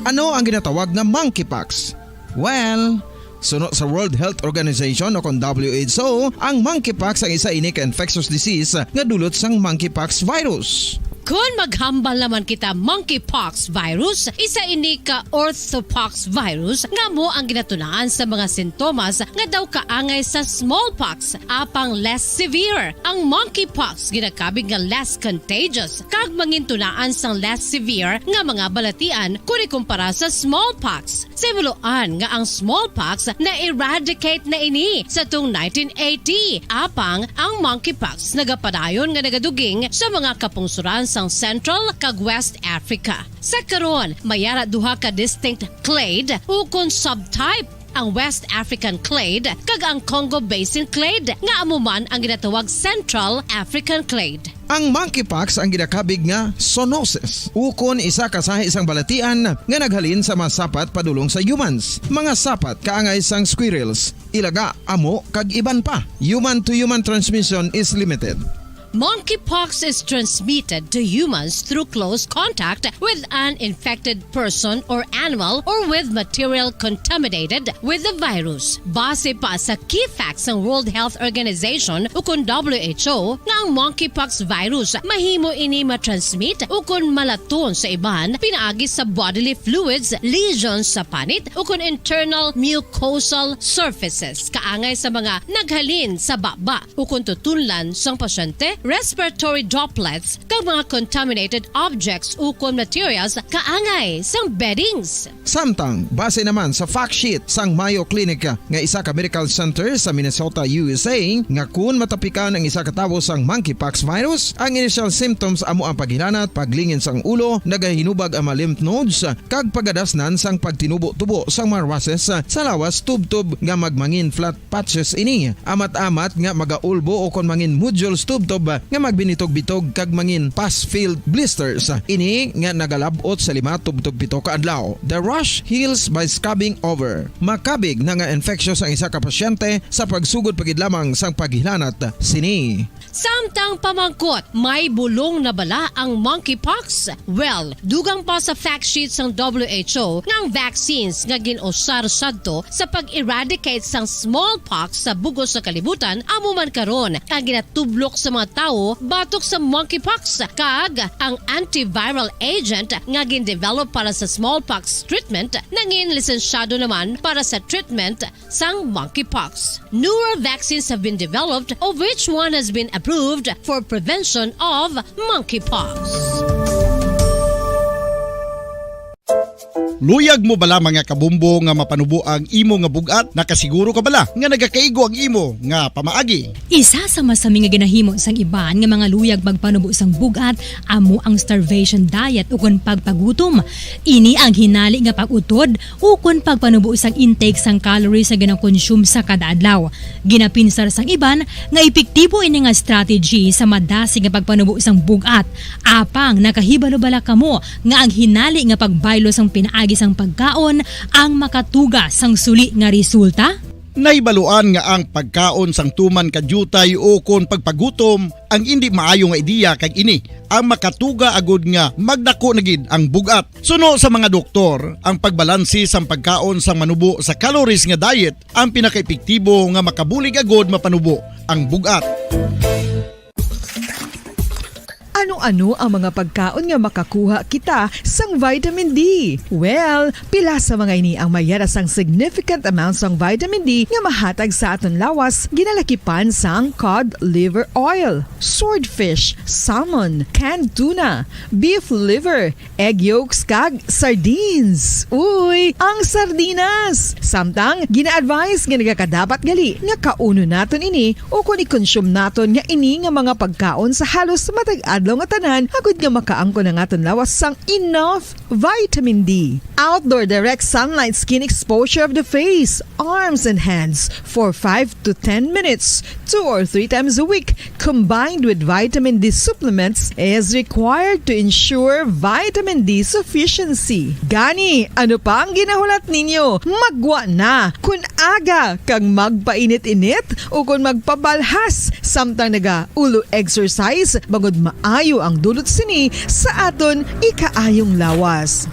Ano ang ginatawag na monkeypox? Well, sunod sa World Health Organization o kung WHO, ang monkeypox ang isa ini ka infectious disease nga dulot sang monkeypox virus. Kung maghambal naman kita monkeypox virus, isa ini ka orthopox virus nga mo ang ginatulaan sa mga sintomas nga daw kaangay sa smallpox, apang less severe. Ang monkeypox ginakabig nga less contagious kag mangintunaan sang less severe nga mga balatian kung ikumpara sa smallpox. Simuloan nga ang smallpox na eradicate na ini sa tung 1980, apang ang monkeypox nagapadayon nga nagaduging sa mga kapungsuran sang Central kag West Africa. Sa karon, mayara duha ka distinct clade ukon subtype, ang West African clade kag ang Congo Basin clade nga amuman ang ginatawag Central African clade. Ang monkeypox ang ginakabig nga zoonosis, ukon isa ka sa isang balatian nga naghalin sa mga sapat padulong sa humans. Mga sapat kaangay sang squirrels, ilaga, amo kag iban pa. Human to human transmission is limited. Monkeypox is transmitted to humans through close contact with an infected person or animal or with material contaminated with the virus. Base pa sa key facts ng World Health Organization ukon WHO nga ang monkeypox virus mahimo ini matransmit ukon malaton sa iban pinaagi sa bodily fluids, lesions sa panit ukon internal mucosal surfaces kaangay sa mga naghalin sa baba ukon tutunlan sang pasyente, respiratory droplets kag mga contaminated objects ukon materials kaangay sang beddings. Samtang base naman sa fact sheet sang Mayo Clinic nga isa ka medical center sa Minnesota, USA, nga kun matapikan ang isa ka tawo sang monkeypox virus, ang initial symptoms amo ang paghilanat, paglingin sang ulo, nagahinubag ang mga lymph nodes kag pagadasnan sang pagtinubo-tubo sang mga rashes sa lawas tubtob nga magmangin flat patches ini. Amat-amat nga magaulbo o kon mangin nodules tubtob nga magbinitog-bitog kag mangin pus-filled blisters. Ini nga nagalabot sa 5 tubtob 7 ka adlaw. The rash heals by scabbing over. Makabig na nga infectious ang isa ka pasyente sa pagsugod pagid lamang sang paghilanat sini. Samtang pamangkot, may bulong na bala ang monkeypox? Well, dugang pa sa fact sheets ng WHO nga ang vaccines nga ginusar sadto sa pag-eradicate sang smallpox sa bugos sa kalibutan amo man karon ang ginatublok sa mga tao batok sa monkeypox kag ang antiviral agent nga gin-develop para sa smallpox treatment nangin lisensyado naman para sa treatment sang monkeypox. Newer vaccines have been developed of which one has been approved for prevention of monkeypox. Luyag mo bala mga kabumbo nga mapanubo ang imo nga bugat? Nakasiguro ka bala nga nagakaigo ang imo nga pamaagi? Isa sa masami nga ginahimo sang iban nga mga luyag magpanubo sang bugat amo ang starvation diet ukon pagpagutom. Ini ang hinali nga pag-utod ukon pagpanubo sang intake sang calories sa ginakonsume sa kada adlaw. Ginapinsar sang iban nga epektibo ini nga strategy sa madasi nga pagpanubo sang bugat. Apang nakahibalo bala kamo nga ang hinali nga pagbaylo sang pinaagi sang pagkaon ang makatuga sang suli nga resulta? Naibaluan nga ang pagkaon sang tuman kadyutay o kon pagpagutom ang hindi maayo nga ideya kag ini ang makatuga agud nga magdako na gid ang bugat. Suno sa mga doktor, ang pagbalansi sang pagkaon sang manubo sa calories nga diet ang pinakaepektibo nga makabulig agud mapanubo ang bugat. Ano Ano ang mga pagkaon nga makakuha kita sang vitamin D? Well, pila sa mga ini ang mayara sang significant amounts sang vitamin D nga mahatag sa aton lawas ginalakipan sang cod liver oil, swordfish, salmon, canned tuna, beef liver, egg yolks kag sardines. Uy, ang sardinas! Samtang gina-advise nga nagakadapat gali nga kauno naton ini o kung i-consume naton nga ini nga mga pagkaon sa halos matag adlaw nga tanan agud nga makaangko na naton lawas sang enough vitamin D. Outdoor direct sunlight skin exposure of the face, arms and hands for 5 to 10 minutes 2 or 3 times a week combined with vitamin D supplements is required to ensure vitamin D sufficiency. Gani, ano pa ang ginahulat ninyo? Magwa na kun aga kang magpainit-init o kung magpabalhas samtang naga ulo exercise bangod maayo ang dulot sini sa aton ikaayong lawas.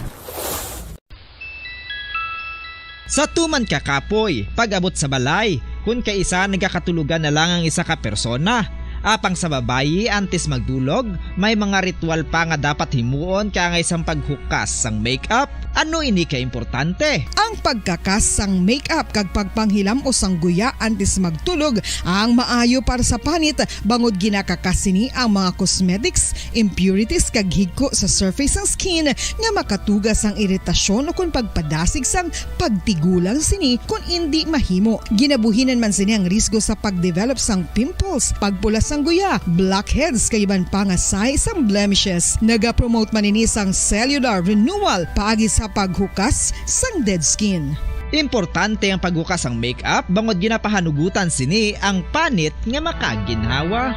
Sa tuman ka kapoy, pag-abot sa balay, kung kaisa nagkakatulugan na lang ang isa ka persona. Apang sa babayi antes magdulog, may mga ritual pa nga dapat himuon kangay sang paghukas sang makeup. Ano ini ka importante? Ang pagkakas sang makeup kag pagpanghilam o sang guya antes magtulog ang maayo para sa panit bangod ginakakas sini ang mga cosmetics, impurities kag higko sa surface sang skin nga makatugas sang iritasyon o kung pagpadasig sang pagtigulang sini kung hindi mahimo. Ginabuhinan man sini ang risgo sa pagdevelop sang pimples, pagpula sang guya, blackheads kay iban pa nga size sang blemishes. Naga-promote man ini sang cellular renewal paagi sa paghukas sang dead skin. Importante ang paghukas ang makeup bangod ginapahanugutan sini ang panit nga makaginhawa.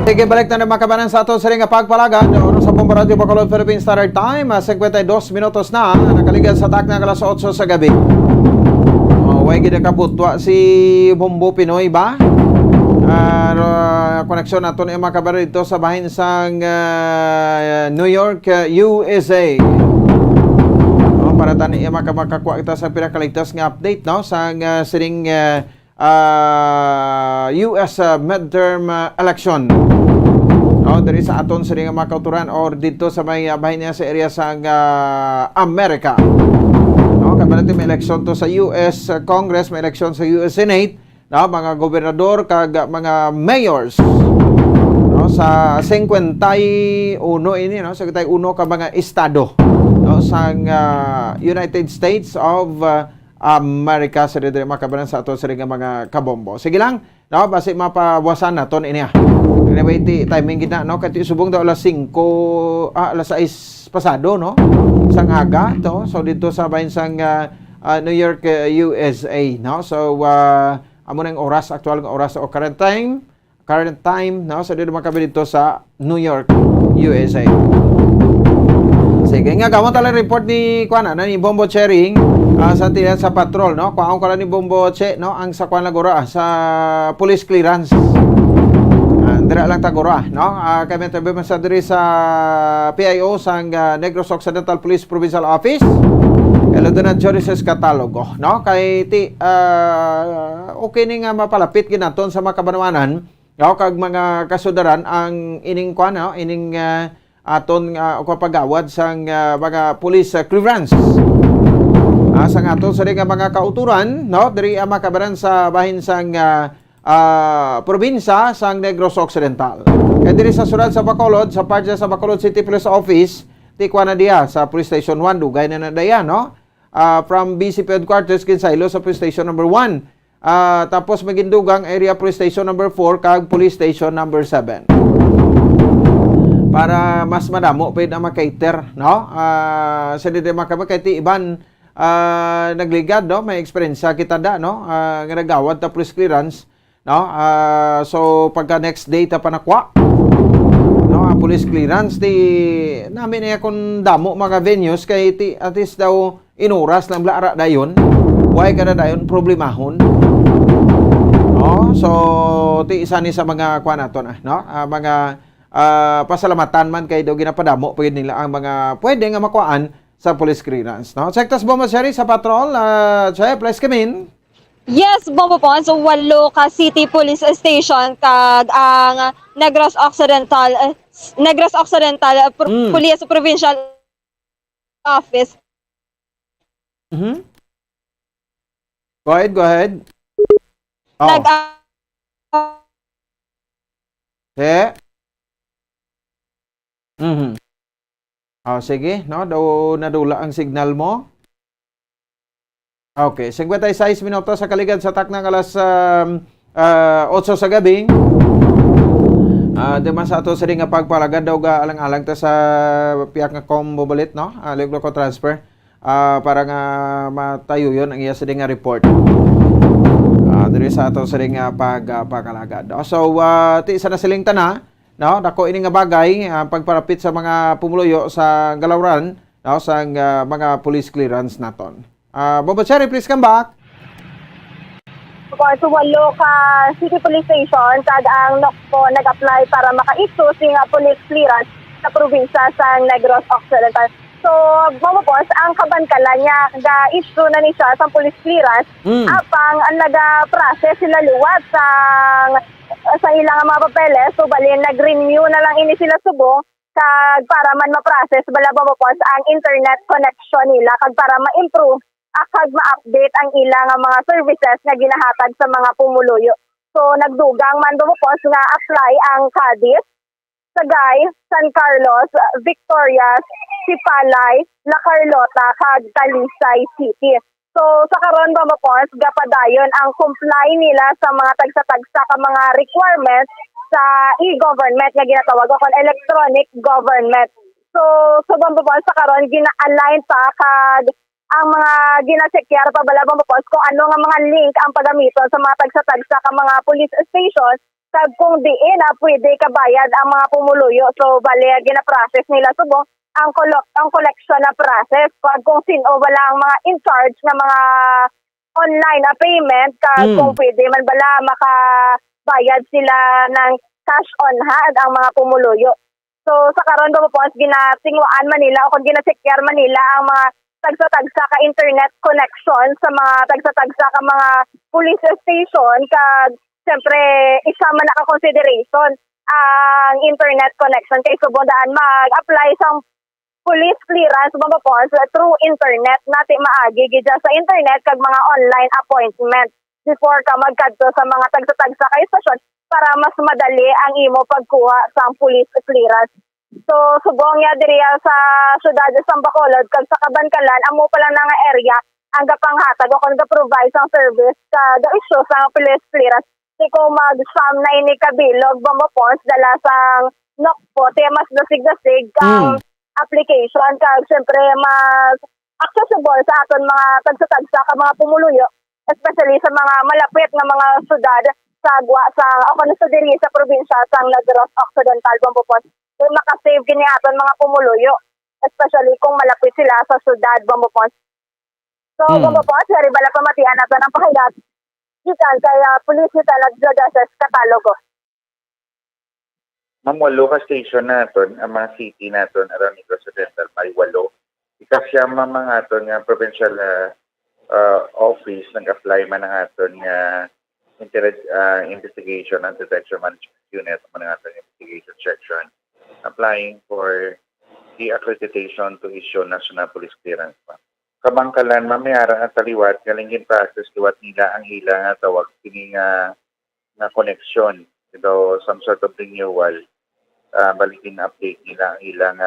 Sige, balik na mga kabanan sa ato sa ring pagpalagan. Oras sa Bombo Radio Bacolod Philippine Standard Time, 52 minutos na, nakaligan sa tak na alas 8 sa gabi. Way gina kabutwa si Bombo Pinoy ba? Koneksyon nato ni mga kabanan dito sa bahin sang New York, USA. Para tani makakuha kita sa pinakaligtas nga update no sang siring US midterm election. No, diri sa aton siring mga kauturan or dito sa may bahin niya sa area sang Amerika. No, kabalat may election to sa US Congress, may election sa US Senate, no, mga gobernador kag mga mayors. No, sa 51 ini no, sa 51 ka mga estado no sang United States of America sa diri makabanan sa ato sa mga kabombo. Sige lang, no, basi mapawasan naton ini ah. Wait, timing gina no kay subong daw alas 5 alas 6 pasado no sang aga to. So dito sa bahin sang New York USA no. So amo nang oras, actual nga oras o current time no. So dito makabi dito sa New York USA. Sige nga gamon tala report ni kuana ni Bombo Chering sa tiyan sa patrol no. Kuaon ko lang ni Bombo Che no ang sa kuan lagura sa police clearance. Dira lang tagura no. Kami tabi man sa diri sa PIO sang Negros Occidental Police Provincial Office. Lieutenant Jorices Catalogo no kay ti okay ni nga mapalapit ginaton sa mga kabanawanan no kag mga kasudaran ang ining kuan no ining aton pagawad sang mga police clearance. Sang aton sa mga kauturan no diri ang makabaran sa bahin sang probinsya sang Negros Occidental. Kaya diri sa Surad sa Bacolod, sa Parja sa Bacolod City Police Office, tikwa na diya sa Police Station 1, dugay na diya, no? From BCP Headquarters, Kinsaylo sa Police Station number 1. Tapos magindugang Area Police Station number 4, kag Police Station number 7. Para mas madamo, pwede na makaiter, no? Sa dito makabakiti, iban nagligad, no? May experience kita da, no? Nga nagawad ta police clearance, no. So pagka next day ta panakwa no police clearance di namin ay kun damo mga venues kay ti at least daw inuras lang lara dayon way kada dayon problemahon no. So ti isa ni sa mga kuan naton no mga pasalamatan man kay daw ginapadamo pwede nila ang mga pwede nga makuan sa police clearance no. Sektas Bomba Sherry sa patrol. Please come in. Yes, Bombo Pons, so 8 ka City Police Station kag ang Negros Occidental Police Provincial Office. Go ahead. Oh. Nag Sige, no? Nadula ang signal mo. Okay, 56 minutos sa kaligid sa taknang alas 8 sa gabing. Diman sa ato sa ring nga pagpalagad daw ga alang-alang ta sa piyak nga combo balit, no? Liglo ko transfer. Para nga matayo yon ang iya sa nga report. Diri sa ato sa ring nga pagpalagad. So, ti sa nasiling tana, no? Dako ini nga bagay pagparapit sa mga pumuluyo sa galawran, no? Sa mga police clearance naton. Bobo Cherry, please come back. So 8 ka City Police Station kag ang NOCPO nag-apply para maka-issue sing police clearance sa probinsya sa Negros Occidental. So, Bobo Pons, ang kabankalan niya ga-issue na ni siya sa police clearance apang ang naga-process sila luwat sa ilang mga papeles. So, bali nag-renew na lang ini sila subo kag para man ma-process bala Bobo Pons ang internet connection nila kag para ma-improve kag ma-update ang ilang mga services na ginahatag sa mga pumuluyo. So, nagdugang man Bobo Pons nga apply ang Cadiz, Sagay, San Carlos, Victorias, Sipalay, La Carlota, kag Talisay City. So, sa karon Bobo Pons, gapadayon ang comply nila sa mga tagsa-tagsa ka mga requirements sa e-government nga ginatawag kon electronic government. So Bobo Pons, sa karon gina-align pa kag ang mga ginasekyar pa bala Bobo Pons kung ano nga mga link ang pagamiton sa mga tagsa-tagsa ka mga police station kag kung diin pwede kabayad ang mga pumuluyo. So bali gina-process nila subo ang collection na process kung sino wala ang mga in charge nga mga online payment kag kung pwede man bala makabayad sila ng cash on hand ang mga pumuluyo. So sa karon Bobo Pons ginatingwaan man nila o kung ginasekyar man nila ang mga tagsa-tagsa ka internet connection sa mga tagsa-tagsa ka mga police station kag siyempre isa man na ka consideration ang internet connection kay subodaan mag-apply sa police clearance Bobo Pons through internet nati maagi gidya sa internet kag mga online appointment before ka magkadto sa mga tagsa-tagsa ka station para mas madali ang imo pagkuha sa police clearance. So, subong nga diriya sa syudad sa Bacolod kag sa Kabankalan, amo pa lang nga area ang gapanghatag o kung ga-provide sang service sa issue sa police clearance. Kung mag-sum na ini kabilog, Bobo Pons, dala sang NOCPO, mas dasig-dasig ang application kag siyempre mas accessible sa aton mga tagsa-tagsa ka mga pumuluyo, especially sa mga malapit na mga syudad sa o kung sa diri sa probinsya sang Negros Occidental, Bobo Pons. Makasave kini aton mga pumuluyo, especially kung malapit sila sa syudad Bobo Pons. So Bobo Pons, sari bala pamatian nato ng pahilat gikan kay Police Intelligence Catalogo. Ma'am, 8 ka station naton ang mga city naton around Negros Occidental may 8. Ikasya mga aton nga provincial office nag-apply man ang aton nga investigation and detection management unit man ang aton investigation section applying for the accreditation to issue national police clearance. Kabangkalan, mamayara ang taliwat, galingin process, liwat nila ang ilang tawag, kini nga connection. So, some sort of renewal, balikin update nila ang ilang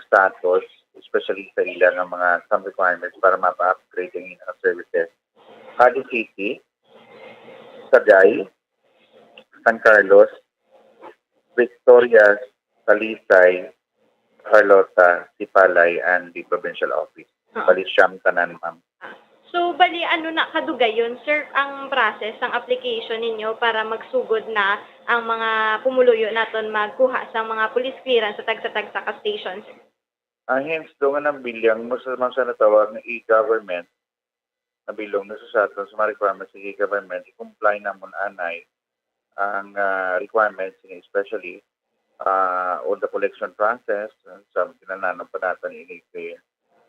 status, especially sa ilang mga some requirements para mapa-upgrade ang ilang services. Cadiz City, Sagay, San Carlos, Victorias, Talisay, Carlota, Sipalay, and the provincial office. Bali siyam tanan, ma'am. So, bali ano na kadugayon, sir, ang process ng application ninyo para magsugod na ang mga pumuluyo naton magkuha sa mga police clearance sa tagsa-tagsa ka stations, sir? Hence, doon nga ng bilyang, most of sa natawag ng e-government, na bilong na sa aton sa mga requirements ng e-government, i-comply na muna anay ang requirements, especially all the collection process, sa pinananong pa natin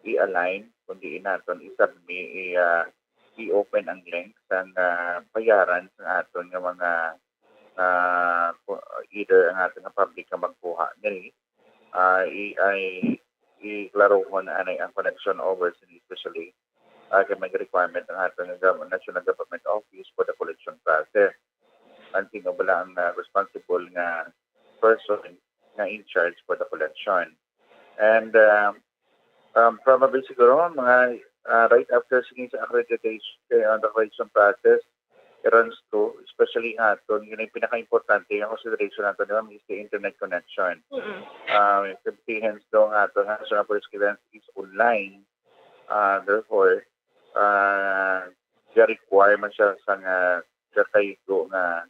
i-align, kundi natin i-submit, i-open ang link sa bayaran sa aton nga mga either ang ating public nga magkuha nili ay iklaro ko na anay ang connection over especially kay may requirement ng ating National Government Office for the collection process. Ang sino ba ang responsible nga person nga in charge for the collection. And probably siguro mga right after siging sa accreditation on the collection process, it runs to, especially aton, yun yung pinaka-importante, yung consideration natin naman is the internet connection. Hence daw aton, National Police Clearance is online. Therefore, require man siya sa kakaigo nga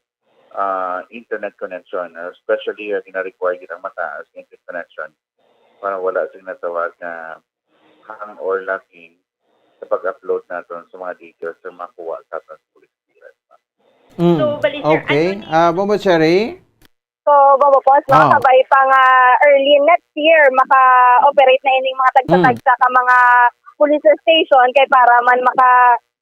internet connection, especially gina-require kitang mataas internet connection para wala siyang natawag na hang or lagging sa pag-upload natin sa mga details na makuha sa ating police clearance. So, bali, sir, Okay. Bombo Cherry? So, Bobo Pons, makasabay pang early next year, maka-operate na ining mga tagsa-tagsa ka mga police station kay para man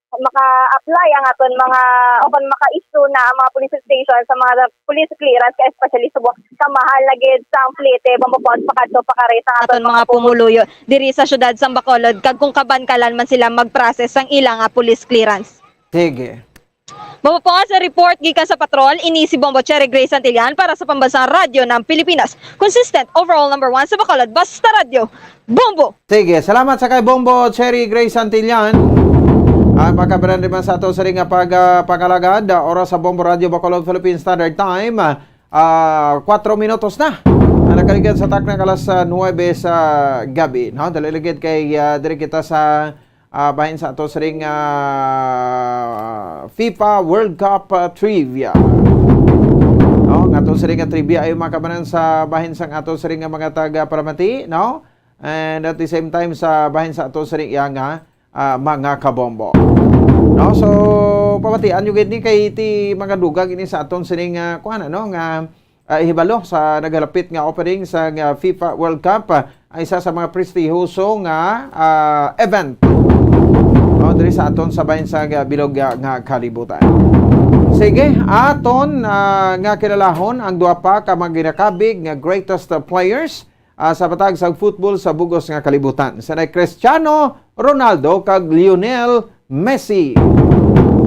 maka-apply ang aton mga open maka-issue na ang mga police station sa mga police clearance kay especially subok sa mahal na gid sa amplite Bobo Pons pakadto pakare sa aton mga pumuluyo diri sa syudad sa Bacolod kag kung kabankalan man sila mag-process ang ilang police clearance. Sige. Bobo po sa report gikan sa patrol, ini si Bombo Cherry Grace Santillan para sa Pambansang Radyo ng Pilipinas. Consistent overall number 1 sa Bacolod, basta radyo. Bombo! Sige, salamat sa kay Bombo Cherry Grace Santillan. Makabaran naman sa ato sa ring pagkalagad, oras sa Bombo Radio Bacolod Philippine Standard Time, 4 minutos na. Nakaligid sa takna alas 9 sa gabi. No? Daliligid kay diri kita sa bahin sa ato sa ring FIFA World Cup trivia. No, nga ato sa ring trivia ay makabanan sa bahin sang ato sa ring mga taga Paramati, no? And at the same time sa bahin sa ato sa ring nga mga kabombo. No, so pamatian yung gid ni kay ti mga dugag ini sa aton sa ring kuan ano nga hibalo sa nagalapit nga opening sa FIFA World Cup ay isa sa mga prestigiyoso nga event. Diri sa aton sa bahin sa bilog nga kalibutan. Sige, aton nga kilalahon ang duha pa ka mga ginakabig nga greatest players sa patag sa football sa bugos nga kalibutan. Sa Cristiano Ronaldo kag Lionel Messi.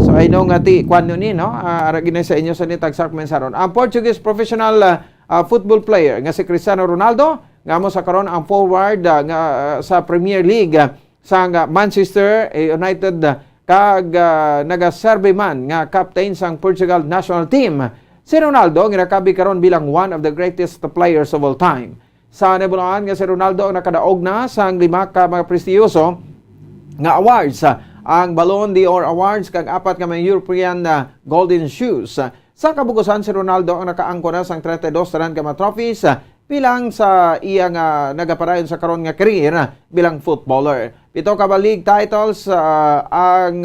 So I know nga ti kwan ni no, aragin sa inyo sa nitag sark mensaron. Ang Portuguese professional football player nga si Cristiano Ronaldo nga mo sa karon ang forward nga sa Premier League sa Manchester United kag naga-serve man nga captain sang Portugal national team. Si Ronaldo ginakabi karon bilang one of the greatest players of all time. Sa nebulaan nga si Ronaldo ang nakadaog na sang 5 ka mga prestiyoso nga awards, ang Ballon d'Or Awards kag 4 ka mga European Golden Shoes. Sa kabugusan si Ronaldo ang nakaangko na sang 32 ka mga trophies bilang sa iyang nagapadayon sa karon nga career bilang footballer. 7 ka league titles ang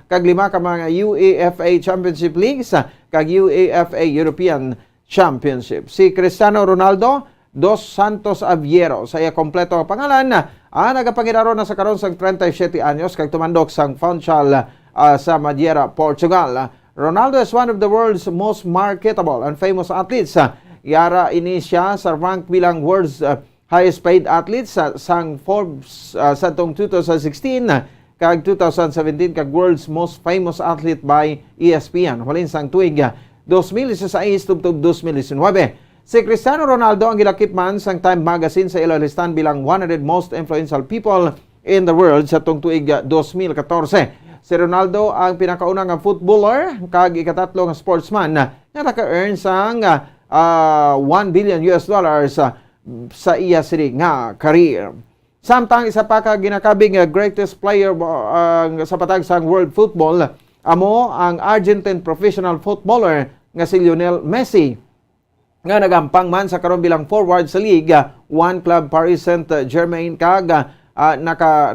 kag 5 ka mga UEFA Championship Leagues kag UEFA European Championship. Si Cristiano Ronaldo Dos Santos Aveiro sa iya kompleto pangalan nagapangidaro na sa karon sang 37 anyos kag tumandok sang Funchal sa Madeira, Portugal. Ronaldo is one of the world's most marketable and famous athletes. Yara ini siya sa rank bilang world's highest paid athletes sang Forbes sa tong 2016 kag 2017 kag world's most famous athlete by ESPN. Walin sang tuig 2016 tubtob 2019. Si Cristiano Ronaldo ang gilakip man sang Time Magazine sa ila listan bilang 100 most influential people in the world sa tong tuig 2014. Si Ronaldo ang pinakaunang nga footballer kag ikatatlo nga sportsman nga naka-earn sang $1 billion sa iya siri nga career. Samtang isa pa ka ginakabing greatest player sa patag sang world football amo ang Argentine professional footballer nga si Lionel Messi nga nagampang man sa karon bilang forward sa league, one club Paris Saint-Germain kag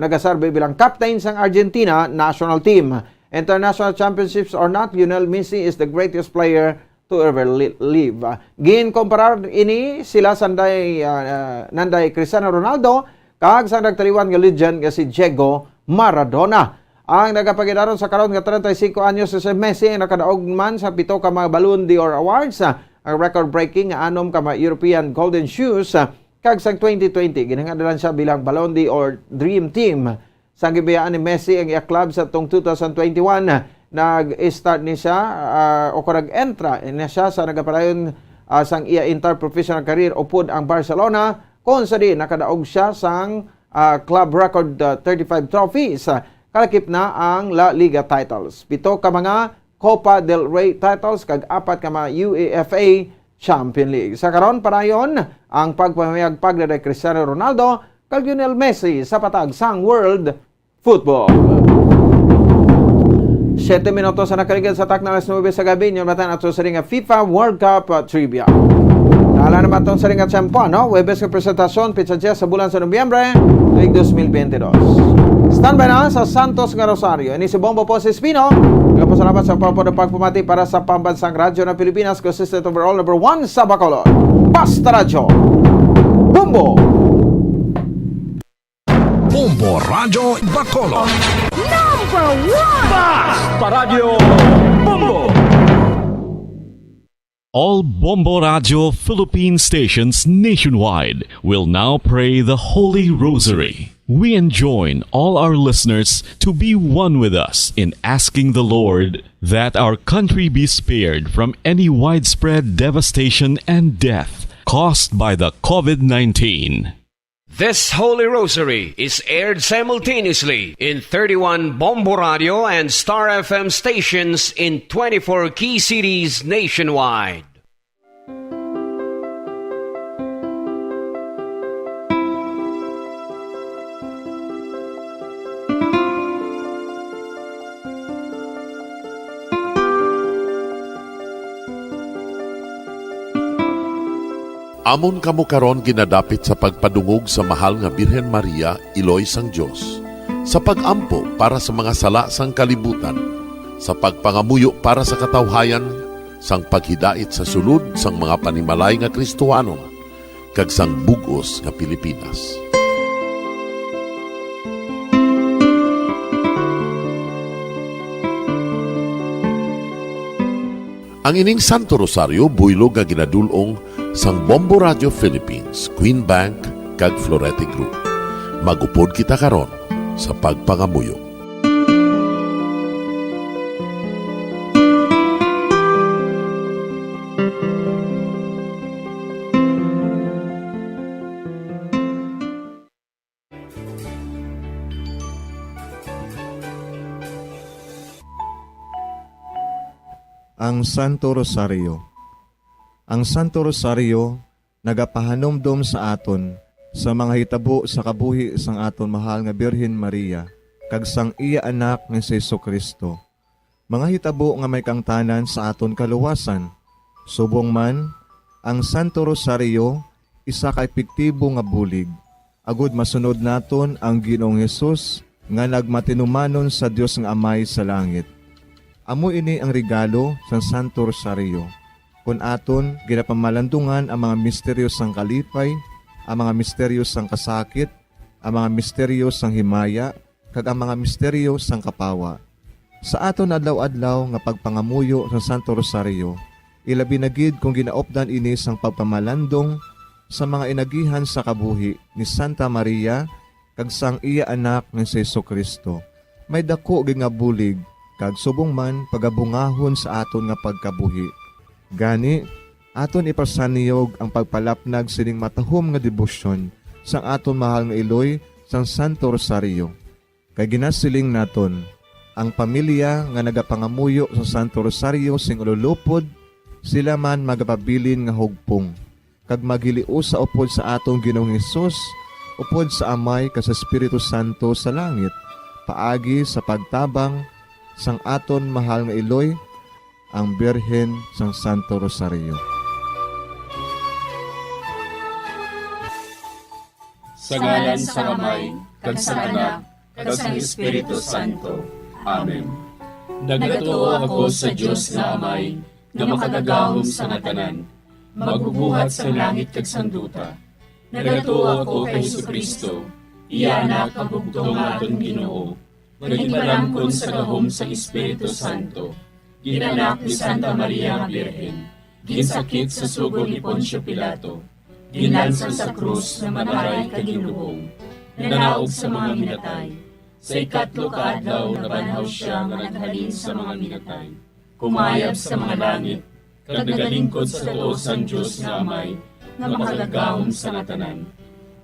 nagasarbe bilang captain sang Argentina national team. International championships or not, Lionel Messi is the greatest player to ever live. Gin comparar ini sila sanday Cristiano Ronaldo kag sa nagtaliwan nga legend nga si Diego Maradona. Ang nagapagidaron sa karon nga 35 anyos si Messi ang nakadaog man sa 7 ka mga Ballon d'Or Awards. Ang record-breaking nga 6 ka mga European Golden Shoes kag sa 2020 ginhangadalan siya bilang Ballon d'Or Dream Team. Sa gibiyaan ni Messi ang iya club sa tong 2021 nag-start ni siya o nag-entra na siya sa nagapadayon sang iya inter-professional career upod ang Barcelona kung sa di nakadaog siya sang club record 35 trophies. Kalakip na ang La Liga titles. 7 ka mga Copa del Rey titles kag 4 ka mga UEFA Champions League. Sa karon parayon ang pagpamayag pagdaday Cristiano Ronaldo kag Lionel Messi sa patag sang World Football. 7 minutos sa nakaligid sa takna alas 9 sa gabi nyo batan at sa ring FIFA World Cup Trivia. Naala naman itong sa ring at Champo, no? Webes ka presentasyon, pizza chess sa bulan sa Nobyembre, 2022. Standby na sa Santos nga Rosario. Ini si Bombo po si Espino. Nagpasalamat sa pagpumati para sa pambansang radyo ng Pilipinas, consistent overall number 1 sa Bacolod. Basta Radyo. Bombo! Bombo Radyo Bacolod. Number 1! Basta Radyo Bombo! All Bombo Radio Philippine stations nationwide will now pray the Holy Rosary. We enjoin all our listeners to be one with us in asking the Lord that our country be spared from any widespread devastation and death caused by the COVID-19. This Holy Rosary is aired simultaneously in 31 Bombo Radio and Star FM stations in 24 key cities nationwide. Amon kamo karon ginadapit sa pagpadungog sa mahal nga Birhen Maria, Iloy sang Dios, sa pagampo para sa mga sala sang kalibutan, sa pagpangamuyo para sa katawhayan, sang paghidait sa sulod sang mga panimalay nga Kristohanon, kag sang bugos nga Pilipinas. Ang ining Santo Rosario buylog nga ginadulong sang Bombo Radio Philippines, Queen Bank, kag Florete Group. Magupod kita karon sa pagpangamuyo. Ang Santo Rosario. Ang Santo Rosario nagapahanumdom sa aton sa mga hitabo sa kabuhi sang aton mahal nga Birhen Maria kag sang iya anak nga si Jesucristo. Mga hitabo nga may kangtanan sa aton kaluwasan. Subong man, ang Santo Rosario isa ka epektibo nga bulig. Agud masunod naton ang Ginoong Hesus nga nagmatinumanon sa Dios nga Amay sa langit. Amo ini ang regalo sa Santo Rosario. Kung aton ginapamalandungan ang mga misteryo sang kalipay, ang mga misteryo sang kasakit, ang mga misteryo sang himaya, kag ang mga misteryo sang kapawa. Sa aton adlaw-adlaw nga pagpangamuyo sa Santo Rosario, ilabi na gid kung ginaopdan ini sang pagpamalandong sa mga inagihan sa kabuhi ni Santa Maria kag sang iya anak nga si Jesucristo. May dako gid nga bulig kag subong man pagabungahon sa aton nga pagkabuhi. Gani, aton ipasaniyog ang pagpalapnag sining matahom nga debosyon sang aton mahal nga Iloy sang Santo Rosario. Kay ginasiling naton, ang pamilya nga nagapangamuyo sa Santo Rosario sing ululupod, sila man magapabilin nga hugpong. Kag maghiliu sa upod sa atong Ginoong Hesus, upod sa Amay ka sa Espiritu Santo sa langit, paagi sa pagtabang sang aton mahal nga Iloy, ang Birhen sang Santo Rosario. Sa ngalan sa Amay, kag sa Anak, kag sa Espiritu Santo. Amen. Nagatuo ako sa Dios nga Amay, nga makadagahom sa natanan, magbubuhat sa langit kag sanduta. Nagatuo ako kay Jesucristo, iya anak kabugtong aton Ginoo, Nagipalamkon sa gahom sa Espiritu Santo, ginanak ni Santa Maria nga Birhen, ginsakit sa sugod ni Poncio Pilato, ginlansang sa krus na mataray kaginlubong, nanaog sa mga minatay. Sa ikatlo ka adlaw nabanhaw siya nga naghalin sa mga minatay. Kumayab sa mga langit, kag nagalingkod sa tuo sang Dios nga Amay, nga makagagahom sa natanan.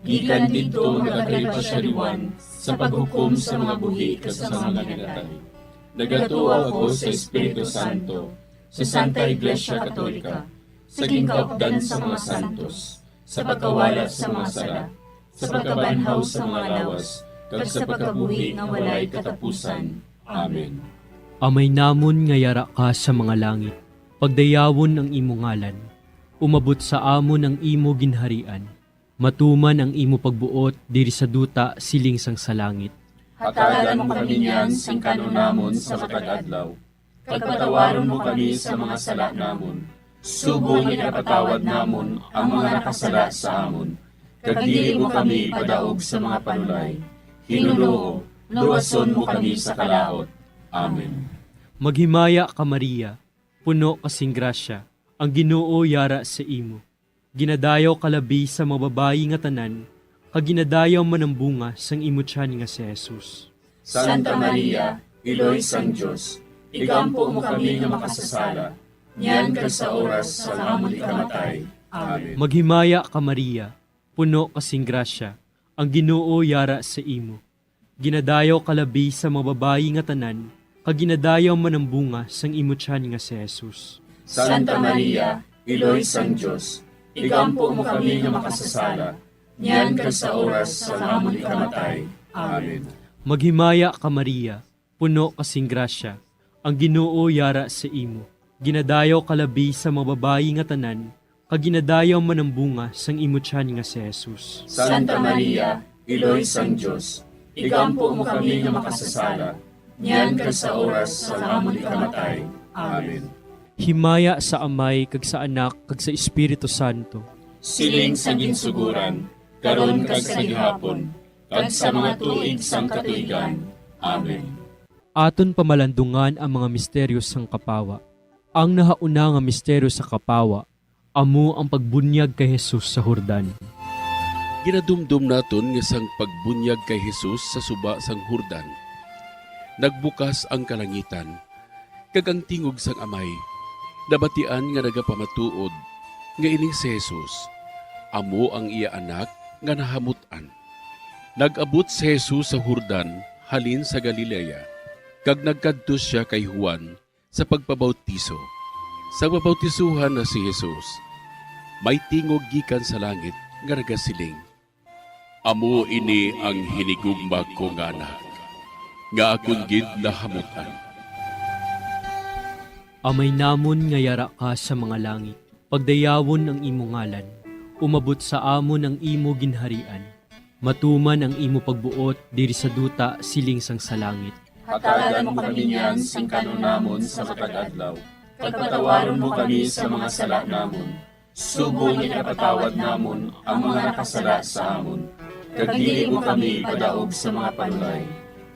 Gikan dito nagakalipasyariwan sa paghukom sa mga buhi kas sa mga minatay. Nagatuo ako sa Espiritu Santo, sa Santa Iglesia Katolika, sa gingkaupdan sa mga santos, sa pagkawalat sa mga sala, sa pagkabanhaw sa mga lawas, kag sa pagkabuhi nga walay katapusan. Amen. Amay namon nga yara ka sa mga langit, pagdayawon ang imo ngalan, umabot sa amon ang imo ginharian, matuman ang imo pagbuot diri sa duta siling sang sa langit. Hatagan mo kami niyan sing kanunamon sa matag-adlaw, kag patawaron mo kami sa mga sala namon, sugo nga napatawad namon ang mga nakasala sa amon, kag dili mo kami padaog sa mga panulay. Hinuloo, luwason mo kami sa kalaot. Amen. Maghimaya ka Maria, puno kasing grasya, ang Ginoo yara sa imo. Ginadayaw kalabi sa mababayi nga tanan, kag ginadayaw man ang bunga sang imo tiyan nga si Jesus. Santa Maria, Iloy sang Diyos, igampo mo kami nga makasasala, niyan kag sa oras sa amon ikamatay. Amen. Maghimaya ka Maria, puno kasing grasya, ang Ginoo yara sa imo. Ginadayaw kalabi sa mababayi nga tanan, kag ginadayaw man ang bunga sang imo tiyan nga si Jesus. Santa Maria, Iloy sang Diyos, igampo mo kami nga makasasala, niyan kag sa oras sa amon ikamatay. Amen. Maghimaya ka Maria, puno kasing grasya, ang Ginoo yara sa imo. Ginadayaw kalabi sa mababayi nga tanan, kag ginadayaw man ang bunga sang imo tiyan nga si Jesus. Santa Maria, Iloy sang Diyos, igampo mo kami nga makasasala, niyan kag sa oras sa amon ikamatay. Amen. Himaya sa Amay kag sa Anak kag sa Espiritu Santo. Siling sa ginsuguran, karon kag sa gihapon, kag sa mga tuig sang katuigan. Amen. Aton pamalandungan ang mga misteryo sang kapawa. Ang nahauna nga misteryo sa kapawa, amo ang pagbunyag kay Jesus sa Jordan. Ginadumdum naton nga sang pagbunyag kay Jesus sa suba sang Jordan. Nagbukas ang kalangitan, kag ang tingog sang Amay, nabatian nga nagapamatuod, nga ining si Jesus, amo ang iya anak nga nahamutan. Nag-abot si Jesus sa Jordan, halin sa Galilea, kag nagkadto siya kay Juan sa pagpabautiso. Sa pabautisuhan na si Jesus, may tingog gikan sa langit nga nagasiling, amo ini ang hinigugma ko nga anak, nga akong gid nahamutan. Amay namon nga yara ka sa mga langit, pagdayawon ang imo ngalan, umabot sa amon ang imo ginharian, matuman ang imo pagbuot diri sa duta siling sang sa langit. Hatagan mo kami niyan sing kanunamon sa matag-adlaw, kag patawaron mo kami sa mga sala namon, sugo nga napatawad namon ang mga nakasala sa amon, kag dili mo kami padaog sa mga panulay.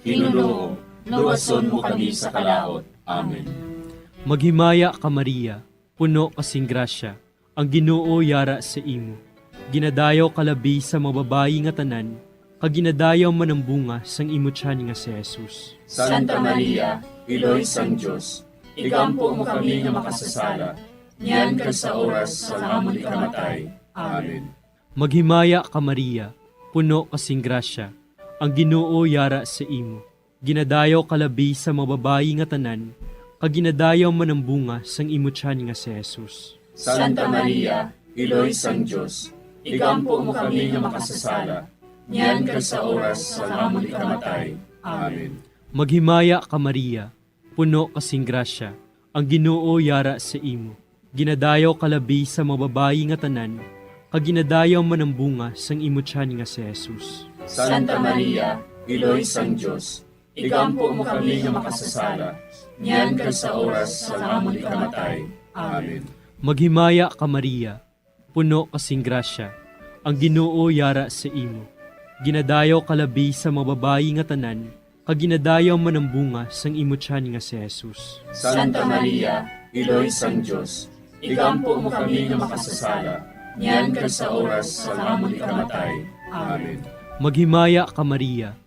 Hinuloo, luwason mo kami sa kalaot. Amen. Maghimaya ka Maria, puno kasing grasya, ang Ginoo yara sa imo. Ginadayaw kalabi sa mababayi nga tanan, kag ginadayaw man ang bunga sang imo tiyan nga si Jesus. Santa Maria, Iloy sang Diyos, igampo mo kami nga makasasala, niyan kag sa oras sa amon ikamatay. Amen. Maghimaya ka Maria, puno kasing grasya, ang Ginoo yara sa imo. Ginadayaw kalabi sa mababayi nga tanan, kag ginadayaw man ang bunga sang imo tiyan nga si Jesus. Santa Maria, Iloy sang Diyos, igampo mo kami nga makasasala, niyan kag sa oras sa amon ikamatay. Amen. Maghimaya ka Maria, puno kasing grasya, ang Ginoo yara sa imo. Ginadayaw kalabi sa mababayi nga tanan, kag ginadayaw man ang bunga sang imo tiyan nga si Jesus. Santa Maria, Iloy sang Diyos, igampo mo kami nga makasasala, niyan kag sa oras sa amon ikamatay. Amen. Maghimaya ka Maria, puno kasing grasya, ang Ginoo yara sa imo. Ginadayaw kalabi sa mababayi nga tanan, kaginadayaw man ang bunga sang imutyan nga si Jesus. Santa Maria, Iloy sang Diyos, igampo mo kami nga makasasala, niyan kag sa oras sa amon ikamatay. Amen. Maghimaya ka Maria,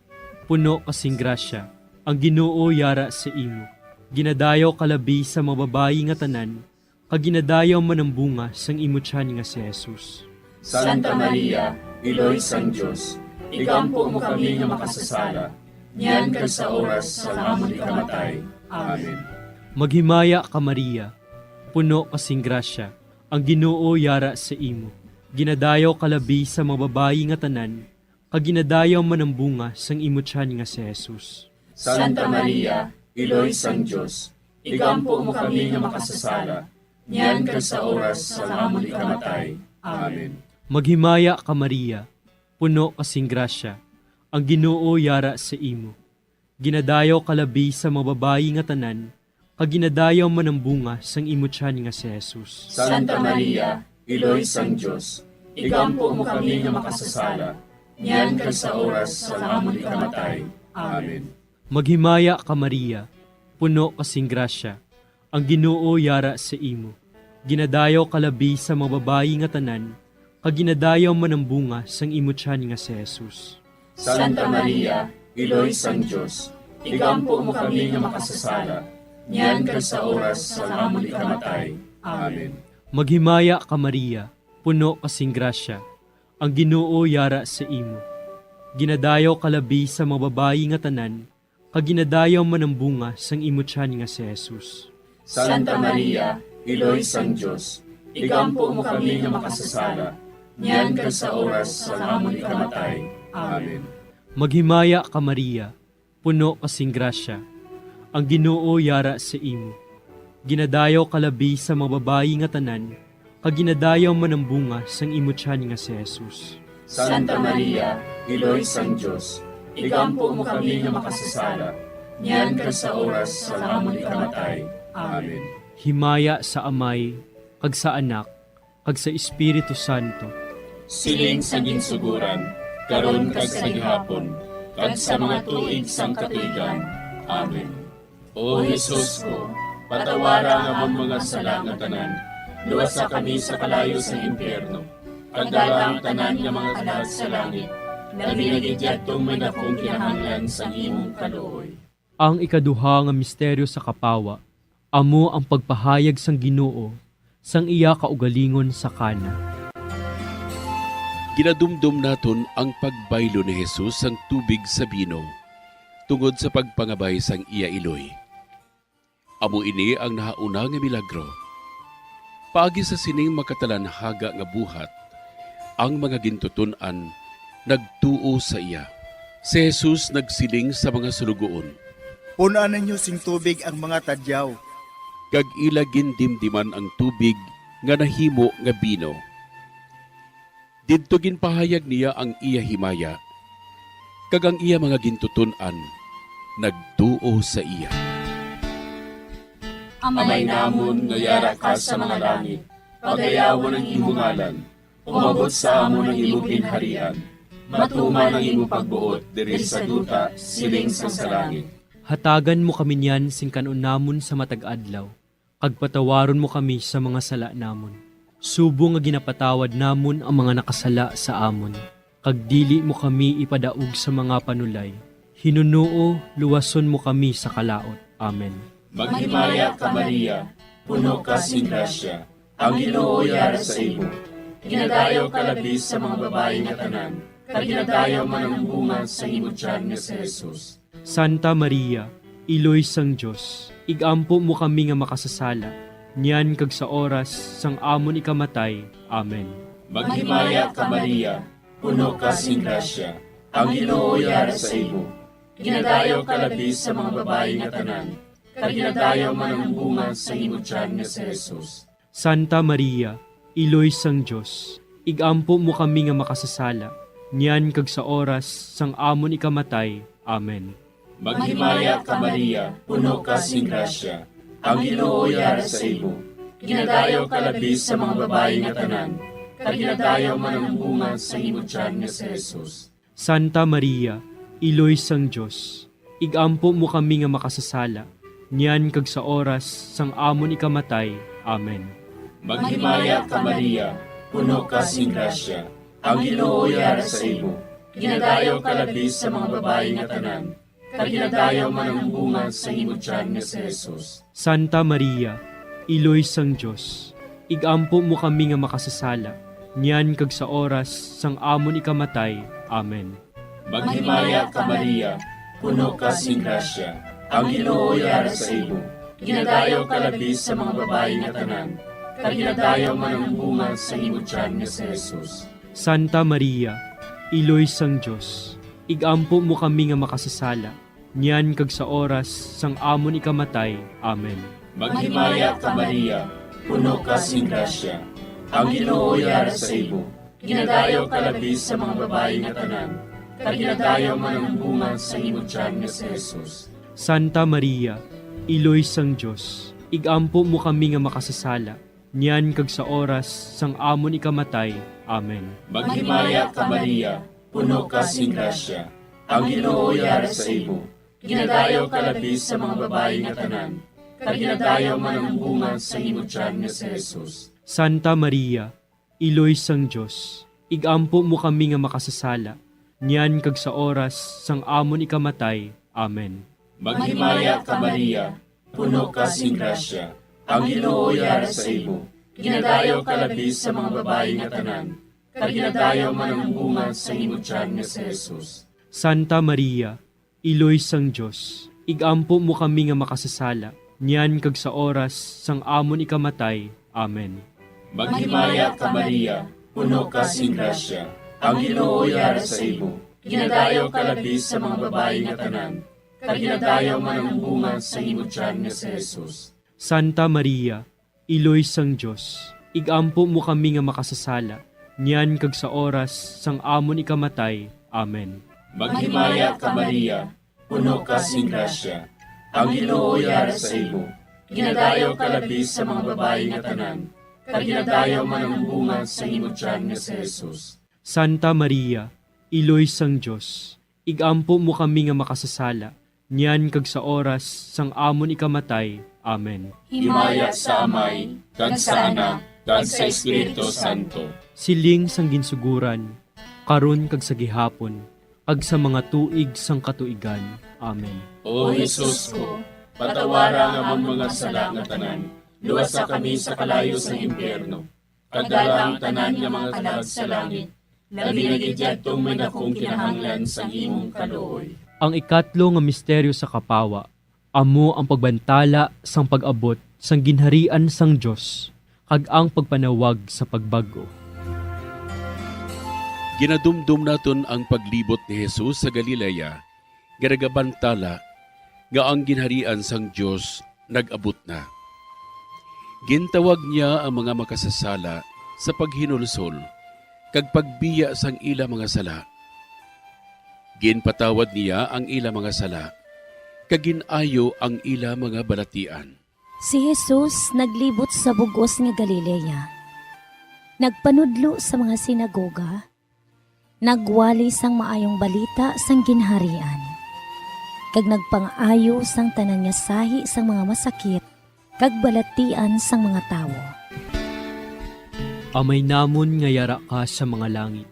puno kasing grasya, ang Ginoo yara sa imo. Ginadayaw kalabi sa mga babayi nga tanan, kaginadayaw man ang bunga sang imutyan nga si Jesus. Santa Maria, Iloy sang Diyos, igampo mo kami nga makasasala, niyan kag sa oras sa amon ikamatay. Amen. Maghimaya ka Maria, puno kasing grasya, ang Ginoo yara sa imo. Ginadayaw kalabi sa mga babayi nga tanan, kaginadayaw man ang bunga sang imutyan nga si Jesus. Santa Maria, Iloy sang Diyos, igampo mo kami nga makasasala, niyan kag sa oras sa amon ikamatay. Amen. Maghimaya ka Maria, puno kasing grasya, ang Ginoo yara sa imo. Ginadayaw kalabi sa mga babayi nga tanan, kaginadayaw man ang bunga sang imutyan nga si Jesus. Santa Maria, Iloy sang Diyos, igampo mo kami nga makasasala, niyan kag sa oras sa amon ikamatay. Amen. Maghimaya ka Maria, puno kasing grasya, ang Ginoo yara sa imo. Ginadayaw kalabi sa mga babayi nga tanan, kaginadayaw man ang bunga sang imutyan nga si Jesus. Santa Maria, Iloy sang Diyos, igampo mo kami nga makasasala, niyan kag sa oras sa amon ikamatay. Amen. Maghimaya ka Maria, puno kasing grasya, ang Ginoo yara sa imo. Ginadayaw kalabi sa mga babayi nga tanan, kaginadayaw man ang bunga sang imutyan nga si Jesus. Santa Maria, Iloy sang Diyos, igampo mo kami nga makasasala, niyan kag sa oras sa amon ikamatay. Amen. Maghimaya ka Maria, puno kasing grasya, ang Ginoo yara sa imo. Ginadayaw kalabi sa mga babayi nga tanan, kaginadayaw man ang bunga sang imutyan nga si Jesus. Santa Maria, Iloy sang Diyos, igampo mo kami nga makasasala, niyan kag sa oras sa amon ikamatay. Amen. Himaya sa Amay, kag sa Anak, kag sa Espiritu Santo. Siling sa ginsuguran, karon kag sa gihapon, kag sa mga tuig sang katuigan. Amen. O Jesus ko, patawara nga among mga sala nga tanan, luwasa kami sa kalayo sa impyerno, kag dala ang tanan nga mga kalag sa langit, na binagidyaktong may nakong kinahanglan sa imong kaluoy. Ang ikaduha nga misteryo sa kapawa, amo ang pagpahayag sang Ginoo sang iya kaugalingon sa kana. Ginadumdum naton ang pagbaylo ni Jesus sang tubig sa bino tungod sa pagpangabay sang iya iloy. Amo ini ang nahauna nga milagro. Paagi sa sining makatalanhaga nga buhat, ang mga gintutunan nagtuo sa iya. Si Jesus nagsiling sa mga sulugoon, "Punan ninyo sing tubig ang mga tadyaw." Kag ila gindimdiman ang tubig nga nahimo nga bino. Didto ginpahayag niya ang iya himaya, kag ang iya mga gintutunan nagtuo sa iya. Amay namon nga yara ka sa mga langit, pagayawon ang imong ngalan, umabot sa amon ang imong ginharian, matuman ang imong pagbuot diri sa duta siling sa langit. Hatagan mo kami niyan sing kanon namon sa matag adlaw, kag patawaron mo kami sa mga sala namon. Subo nga ginapatawad namon ang mga nakasala sa amon, kag dili mo kami ipadaog sa mga panulay. Hinunuo, luwason mo kami sa kalaot. Amen. Maghimaya ka Maria, puno ka sing grasya, ang Ginoo yara sa imo. Ginadayaw ka labis sa mga babae nga tanan, kag ginadayaw man ang bunga sa imong tiyan nga si Jesus. Santa Maria, Iloy sang Diyos, igampo mo kami nga makasasala, niyan kag sa oras sang amon ikamatay. Amen. Maghimaya ka Maria, puno ka sing grasya, ang Ginoo yara sa imo. Ginadayaw ka labis sa mga babae nga tanan, kag ginadayaw man ang bunga sa imong tiyan nga si Jesus. Santa Maria, Iloy sang Diyos, igampo mo kami nga makasasala, niyan kag sa oras sang amon ikamatay. Amen. Maghimaya ka Maria, puno ka sing grasya, ang Ginoo yara sa imo. Ginadayaw ka labis sa mga babae nga tanan, kag ginadayaw man ang bunga sa imong tiyan nga si Jesus. Santa Maria, Iloy sang Diyos, igampo mo kami nga makasasala, niyan kag sa oras sang amon ikamatay. Amen. Maghimaya ka Maria, puno ka sing grasya, ang Ginoo yara sa imo. Ginadayaw ka labis sa mga babae nga tanan, kag ginadayaw man ang bunga sa imong tiyan nga si Jesus. Santa Maria, Iloy sang Dios, igampo mo kami nga makasasala, niyan kag sa oras sang amon ikamatay. Amen. Maghimaya ka Maria, puno ka sing grasya, ang Ginoo yara sa imo. Ginadayaw ka labis sa mga babae nga tanan, kag ginadayaw man ang bunga sa imong tiyan nga si Jesus. Santa Maria, Iloy sang Dios, igampo mo kami nga makasasala, niyan kag sa oras sang amon ikamatay. Amen. Maghimaya ka Maria, puno ka sing grasya, ang Ginoo yara sa imo. Ginadayaw ka labis sa mga babae nga tanan, kag ginadayaw man ang bunga sa imong tiyan nga si Jesus. Santa Maria, Iloy sang Dios, igampo mo kami nga makasasala, niyan kag sa oras sang amon ikamatay. Amen. Maghimaya ka Maria, puno ka sing grasya, ang Ginoo yara sa imo. Ginadayaw ka labis sa mga babae nga tanan, kag ginadayaw man ang bunga sa imong tiyan nga si Jesus. Santa Maria, Iloy sang Dios, igampo mo kami nga makasasala, niyan kag sa oras sang amon ikamatay. Amen. Maghimaya ka Maria, puno ka sing grasya, ang Ginoo yara sa imo. Ginadayaw ka labis sa mga babae nga tanan, kag ginadayaw man ang bunga sa imong tiyan nga si Jesus. Santa Maria, Iloy sang Dios, igampo mo kami nga makasasala, niyan kag sa oras sang amon ikamatay. Amen. Maghimaya ka Maria, puno ka sing grasya, ang Ginoo yara sa imo. Ginadayaw ka labis sa mga babae nga tanan, kag ginadayaw man ang bunga sa imong tiyan nga si Jesus. Santa Maria, Iloy sang Dios, igampo mo kami nga makasasala, niyan kag sa oras sang amon ikamatay. Amen. Maghimaya ka Maria, puno ka sing grasya, ang Ginoo yara sa imo. Ginadayaw ka labis sa mga babae nga tanan, kag ginadayaw man ang bunga sa imong tiyan nga si Jesus. Santa Maria, Iloy sang Dios, igampo mo kami nga makasasala, niyan kag sa oras sang amon ikamatay. Amen. Himaya sa Amay, kag sa Anak, kag sa Espiritu Santo. Siling sang ginsuguran, karon kag sa gihapon, kag sa mga tuig sang katuigan. Amen. O Jesus ko, patawara nga among mga sala nga tanan, luwasa kami sa kalayo sa impyerno. Kagdala ang tanan nga mga kalag sa langit, labi na gidyadtong may nakong kinahanglan sa imong kaluoy. Ang ikatlo nga misteryo sa kapawa, amo ang pagbantala sang pag-abot sang ginharian sang Dios, kag ang pagpanawag sa pagbago. Ginadumdum naton ang paglibot ni Jesus sa Galilea, garagabantala nga ang ginharian sang Dios nag-abot na. Gintawag niya ang mga makasasala sa paghinulsol, kag pagbiya sang ila mga sala. Ginpatawad niya ang ila mga sala, kag ginayo ang ila mga balatian. Si Jesus naglibot sa bugos nga Galilea. Nagpanudlo sa mga sinagoga. Nagwali sang maayong balita sang ginharian. Kag nagpang-ayo sang tanan nga sahi sang mga masakit, kag balatian sang mga tawo. Amay namon nga yara ka sa mga langit,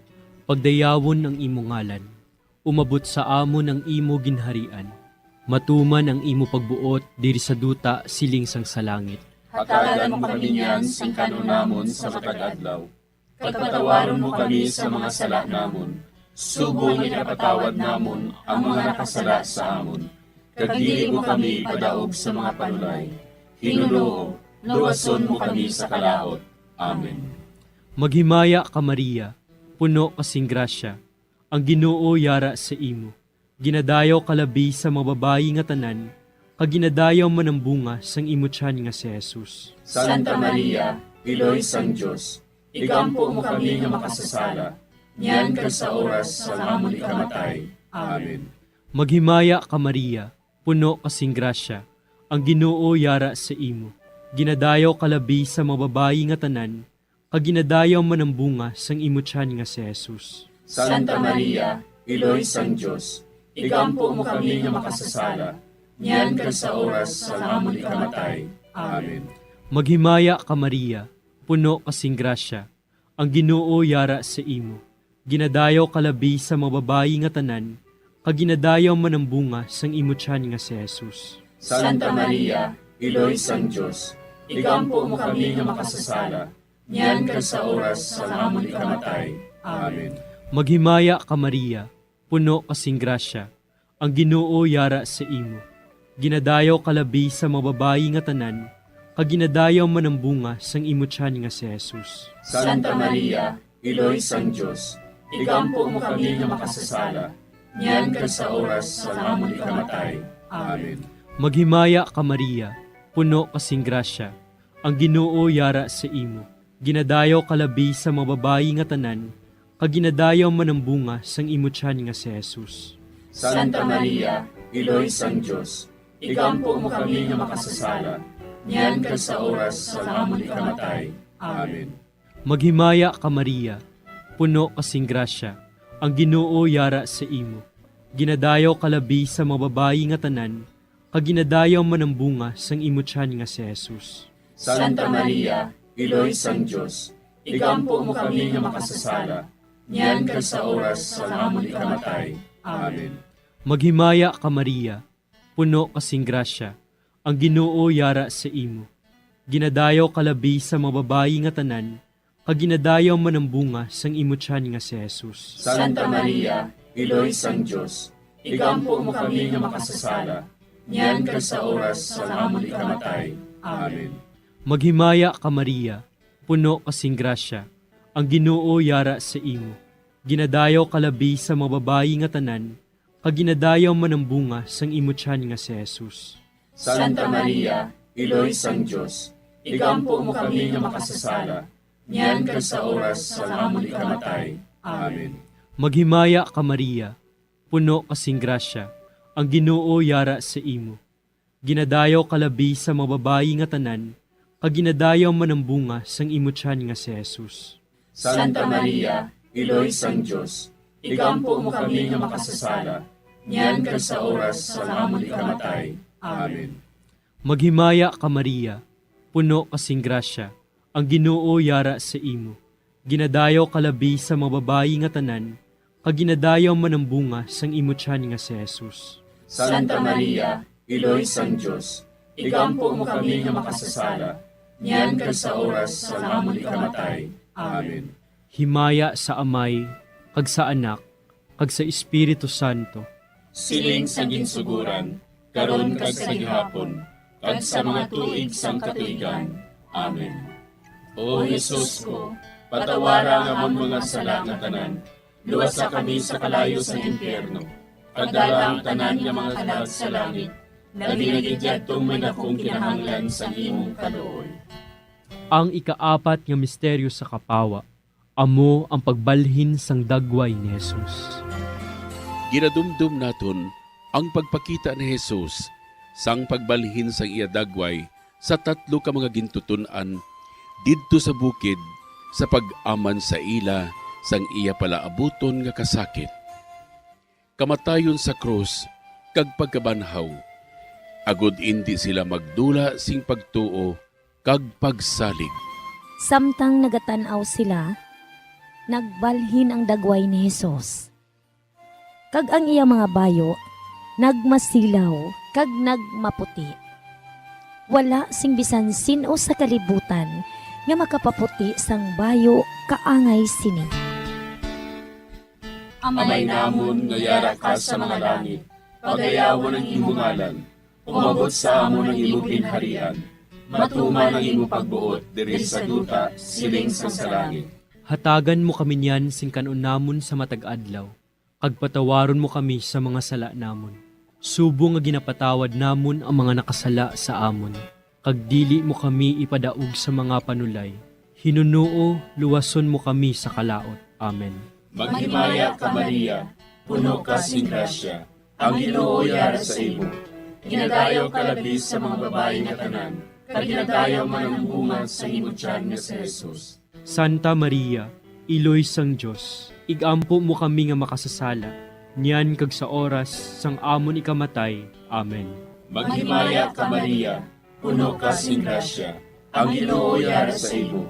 pagdayawon ang imo ngalan, umabot sa amon ang imo ginharian. Matuman ang imo pagbuot diri sa duta siling sang sa langit. Hatagan mo kami niyan sing kanunamon sa matag adlaw. Pagpatawaron mo kami sa mga sala namon. Subong ipatawad namon ang mga nakasala sa amon. Kag dili mo kami padaog sa mga panulay. Hinuloo, luwason mo kami sa kalaot. Amen. Maghimaya ka Maria, puno kasing grasya, ang Ginoo yara sa imo. Ginadayaw kalabi sa mga babayi nga tanan, kag ginadayaw man ang bunga sang imo tiyan nga si Jesus. Santa Maria, Iloy sang Dios, igampo mo kami nga makasasala, niyan kag sa oras sa amon ikamatay. Amen. Maghimaya ka Maria, puno kasing grasya, ang Ginoo yara sa imo. Ginadayaw kalabi sa mga babayi nga tanan, kag ginadayaw man ang bunga sang imo tiyan nga si Jesus. Santa Maria, Iloy sang Dios, igampo mo kami nga makasasala, niyan kag sa oras sa amon ikamatay. Amen. Maghimaya ka Maria, puno kasing grasya, ang Ginoo yara sa imo. Ginadayaw kalabi sa mababayi nga tanan, kag ginadayaw man ang bunga sang imo tiyan nga si Jesus. Santa Maria, Iloy sang Diyos, igampo mo kami nga makasasala, niyan kag sa oras sa amon ikamatay. Amen. Maghimaya ka Maria, puno kasing grasya, ang Ginoo yara sa imo. Ginadayaw kalabi sa mababayi nga tanan, kag ginadayaw man ang bunga sang imo tiyan nga si Jesus. Santa Maria, Iloy sang Diyos, igampo mo kami nga makasasala, niyan kag sa oras sa amon ikamatay. Amen. Maghimaya ka Maria, puno kasing grasya, ang Ginoo yara sa imo. Ginadayaw kalabi sa mababayi nga tanan, kag ginadayaw man ang bunga sang imo tiyan nga si Jesus. Santa Maria, Iloy sang Diyos, igampo mo kami nga makasasala, niyan kag sa oras sa amon ikamatay. Amen. Maghimaya ka Maria, puno kasing grasya, ang Ginoo yara sa imo. Ginadayaw kalabi sa mababayi nga tanan, kag ginadayaw man ang bunga sang imo tiyan nga si Jesus. Santa Maria, Iloy sang Diyos, igampo mo kami nga makasasala, niyan kag sa oras sa amon ikamatay. Amen. Maghimaya ka Maria, puno kasing grasya, ang Ginoo yara sa imo. Ginadayaw kalabi sa mababayi nga tanan, kag ginadayaw man ang bunga sang imo tiyan nga si Jesus. Santa Maria, Iloy sang Diyos, igampo mo kami nga makasasala, niyan kag sa oras sa amon ikamatay. Amen. Maghimaya ka Maria, puno kasing grasya, ang Ginoo yara sa imo. Ginadayaw kalabi sa mababayi nga tanan, kag ginadayaw man ang bunga sang imo tiyan nga si Jesus. Santa Maria, Iloy sang Diyos, igampo mo kami nga makasasala, niyan kag sa oras sa amon ikamatay. Amen. Maghimaya ka Maria, puno kasing grasya, ang Ginoo yara sa imo. Ginadayaw kalabi sa mababayi nga tanan, kag ginadayaw man ang bunga sang imo tiyan nga si Jesus. Santa Maria, Iloy sang Diyos, igampo mo kami nga makasasala, niyan kag sa oras sa amon ikamatay. Amen. Maghimaya ka Maria, puno kasing grasya, ang Ginoo yara sa imo. Ginadayaw kalabi sa mababayi nga tanan, kag ginadayaw man ang bunga sang imo tiyan nga si Jesus. Santa Maria, Iloy sang Diyos, igampo mo kami nga makasasala, niyan kag sa oras sa amon ikamatay. Amen. Himaya sa Amay, kag sa Anak, kag sa Espiritu Santo. Siling sa ginsuguran, karon kag sa gihapon, kag sa mga tuig sang katuigan. Amen. O Jesus ko, patawara nga amon mga sala nga tanan, luwasa kami sa kalayo sa impyerno, pagdala ang tanan nga mga kalag sa langit, labi nagidyadtong may akong kinahanglan sa imong kaluoy. Ang ikaapat nga misteryo sa kapawa, amo ang pagbalhin sang dagway ni Jesus. Ginadumdum naton ang pagpakita ni Jesus sang pagbalhin sang iya dagway sa tatlo ka mga gintutunan didto sa bukid sa pag-aman sa ila sang iya palaabuton nga kasakit. Kamatayon sa krus kag pagkabanhaw, agud indi sila magdula sing pagtuo kag pagsalig. Samtang nagatanaw sila, nagbalhin ang dagway ni Jesus. Kag ang iya mga bayo, nagmasilaw, kag nagmaputi. Wala sing bisan sino sa kalibutan nga makapaputi sang bayo kaangay sini. Amay namon nga yara ka sa mga langit, pagayawon ang imong ngalan, umabot sa amon ang imong ginharian, matuman ang imong pagbuot diri sa duta siling sa langit. Hatagan mo kami niyan sing kanon namon sa matag adlaw, kag patawaron mo kami sa mga sala namon. Subo nga ginapatawad namon ang mga nakasala sa amon, kag dili mo kami ipadaog sa mga panulay. Hinunuo, luwason mo kami sa kalaot. Amen. Maghimaya ka Maria, puno ka sing grasya, ang Ginoo yara sa imo. Ginadayaw ka labis sa mga babae nga tanan, kag ginadayaw man ang bunga sa imo tiyan nga si Jesus. Santa Maria, Iloy sang Diyos, igampo mo kami nga makasasala, niyan kag sa oras sang amon ikamatay. Amen. Maghimaya ka Maria, puno ka sing grasya, ang Ginoo yara sa imo.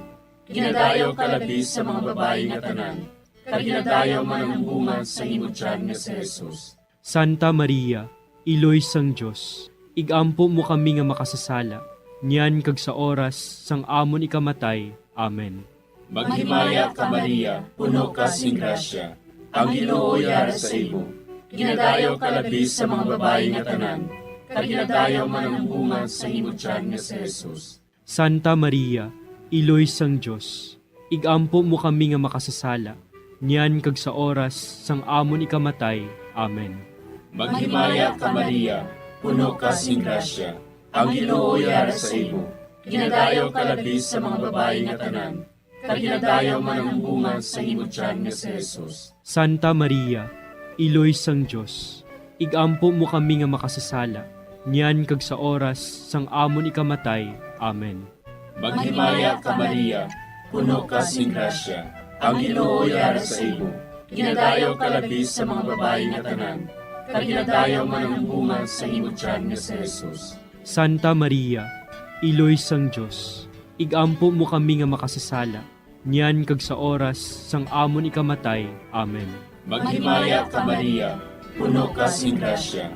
Ginadayaw ka labi sa mga babae nga tanan, kag ginadayaw man ang bunga sa imo tiyan nga si Jesus. Santa Maria, Iloy sang Dios, igampo mo kami nga makasasala, niyan kag sa oras sang amon ikamatay. Amen. Maghimaya ka Maria, puno ka sing grasya, ang Ginoo yara sa imo. Ginadayaw ka labi sa mga babae nga tanan, kag ginadayaw man ang bunga sa imo tiyan nga si Jesus. Santa Maria, Iloy sang Dios, igampo mo kami nga makasasala, niyan kag sa oras sang amon ikamatay. Amen. Maghimaya ka Maria, puno ka sing grasya, ang Ginoo yara sa imo. Ginadayaw ka labi sa mga babae nga tanan, kag ginadayaw man ang bunga sa imo tiyan nga si Jesus. Santa Maria, Iloy sang Dios, igampo mo kami nga makasasala, niyan kag sa oras sang amon ikamatay. Amen. Maghimaya ka Maria, puno ka sing grasya, ang Ginoo yara sa imo. Ginadayaw ka labi sa mga babae nga tanan, kag ginadayaw man ang bunga sa imo tiyan nga si Jesus. Santa Maria, Iloy sang Dios, igampo mo kami nga makasasala, niyan kag sa oras sang amon ikamatay. Amen. Maghimaya ka Maria, puno ka sing grasya,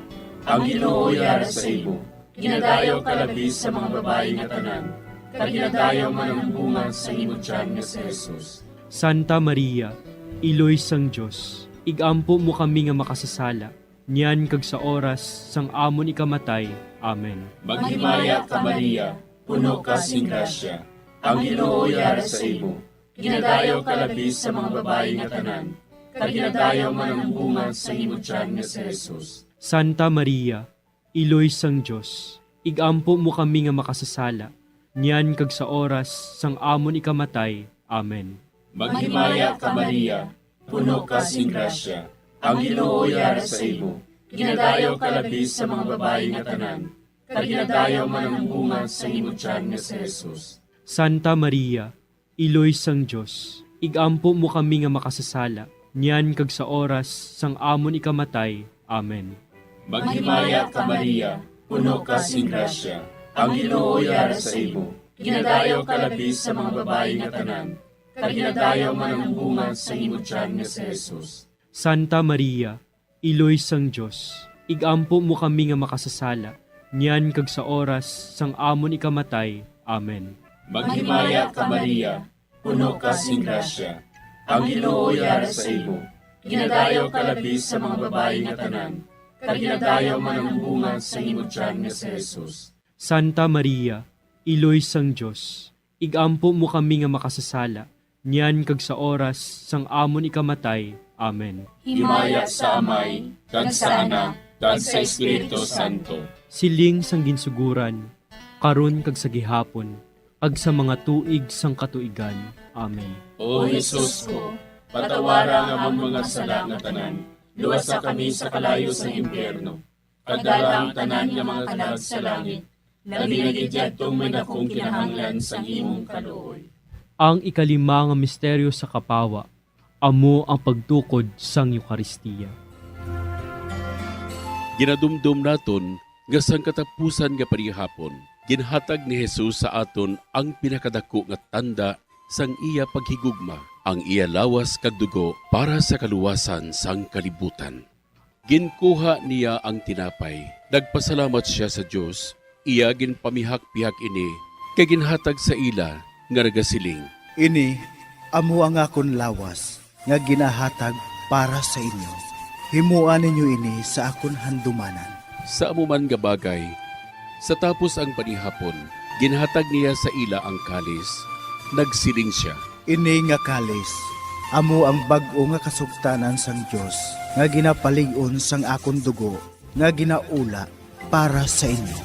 ang Ginoo yara sa imo. Ginadayaw ka labi sa mga babae nga tanan, kag ginadayaw man ang bunga sa imo tiyan nga si Jesus. Santa Maria, Iloy sang Dios, igampo mo kami nga makasasala, niyan kag sa oras sang amon ikamatay. Amen. Maghimaya ka Maria, puno ka sing grasya, ang Ginoo yara sa imo. Ginadayaw ka labi sa mga babae nga tanan, kag ginadayaw man ang bunga sa imo tiyan nga si Jesus. Santa Maria, Iloy sang Dios, igampo mo kami nga makasasala, niyan kag sa oras sang amon ikamatay. Amen. Maghimaya ka Maria, puno ka sing grasya, ang Ginoo yara sa imo. Ginadayaw ka labi sa mga babae nga tanan, kag ginadayaw man ang bunga sa imo tiyan nga si Jesus. Santa Maria, Iloy sang Dios, igampo mo kami nga makasasala, niyan kag sa oras sang amon ikamatay. Amen. Maghimaya ka Maria, puno ka sing grasya, ang Ginoo yara sa imo. Ginadayaw ka labi sa mga babae nga tanan, kag ginadayaw man ang bunga sa imo tiyan nga si Jesus. Santa Maria, Iloy sang Dios, igampo mo kami nga makasasala, niyan kag sa oras sang amon ikamatay. Amen. Maghimaya ka Maria, puno ka sing grasya, ang Ginoo yara sa imo. Ginadayaw ka labi sa mga babae nga tanan, kag ginadayaw man ang bunga sa imo tiyan nga si Jesus. Santa Maria, Iloy sang Dios, igampo mo kami nga makasasala, niyan kag sa oras sang amon ikamatay. Amen. Himaya sa Amay, kag sa Anak, kag sa Espiritu Santo. Siling sang ginsuguran, karon kag sa gihapon, ag sa mga tuig sang katuigan. Amen. O Jesus ko, patawara nga ang mga sala nga tanan, luwasa kami sa kalayo sa impyerno. Kadala ang tanan nga mga kalag sa langit, labi na gidyadtong may dakong kinahanglan sa imong kaluoy. Ang ikalima nga misteryo sa kapawa, amo ang pagtukod sang Eucharistia. Ginadumdum naton nga sang katapusan nga panihapon, ginhatag ni Jesus sa aton ang pinakadako nga tanda sang iya paghigugma, ang iya lawas kag dugo para sa kaluwasan sang kalibutan. Ginkuha niya ang tinapay, nagpasalamat siya sa Dios, iya ginpamihak-pihak ini, kay ginhatag sa ila nga nagasiling. Ini, amo ang akon lawas, nga ginahatag para sa inyo. Himuan ninyo ini sa akon handumanan. Sa amuman nga bagay, sa tapos ang panihapon, ginhatag niya sa ila ang kalis, nagsiling siya. Ini nga kalis, amo ang bag-o nga kasugtanan sang Dios, nga ginapalig-on sang akon dugo, nga ginaula para sa inyo.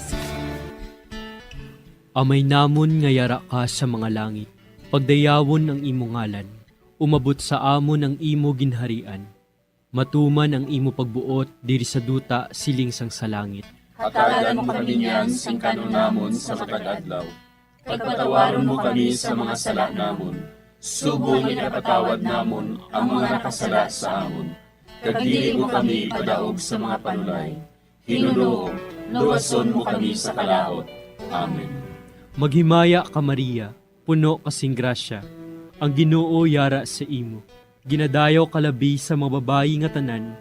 Amay namon nga yara ka sa mga langit, pagdayawon ang imo ngalan, umabot sa amon ang imo ginharian. Matuman ang imo pagbuot diri sa duta siling sang sa langit. Hatagan mo kami niyan sing kanon namon sa matag adlaw. Pagpatawaron mo kami sa mga sala namon. Subong inapatawad namon ang mga nakasala sa amon. kag dili mo kami ipadaog sa mga panulay. Hinunoo, luwason mo kami sa kalaot. Amen. Maghimaya ka Maria, puno kasing grasya, ang Ginoo yara sa imo. Ginadayaw kalabi sa mababayi nga tanan,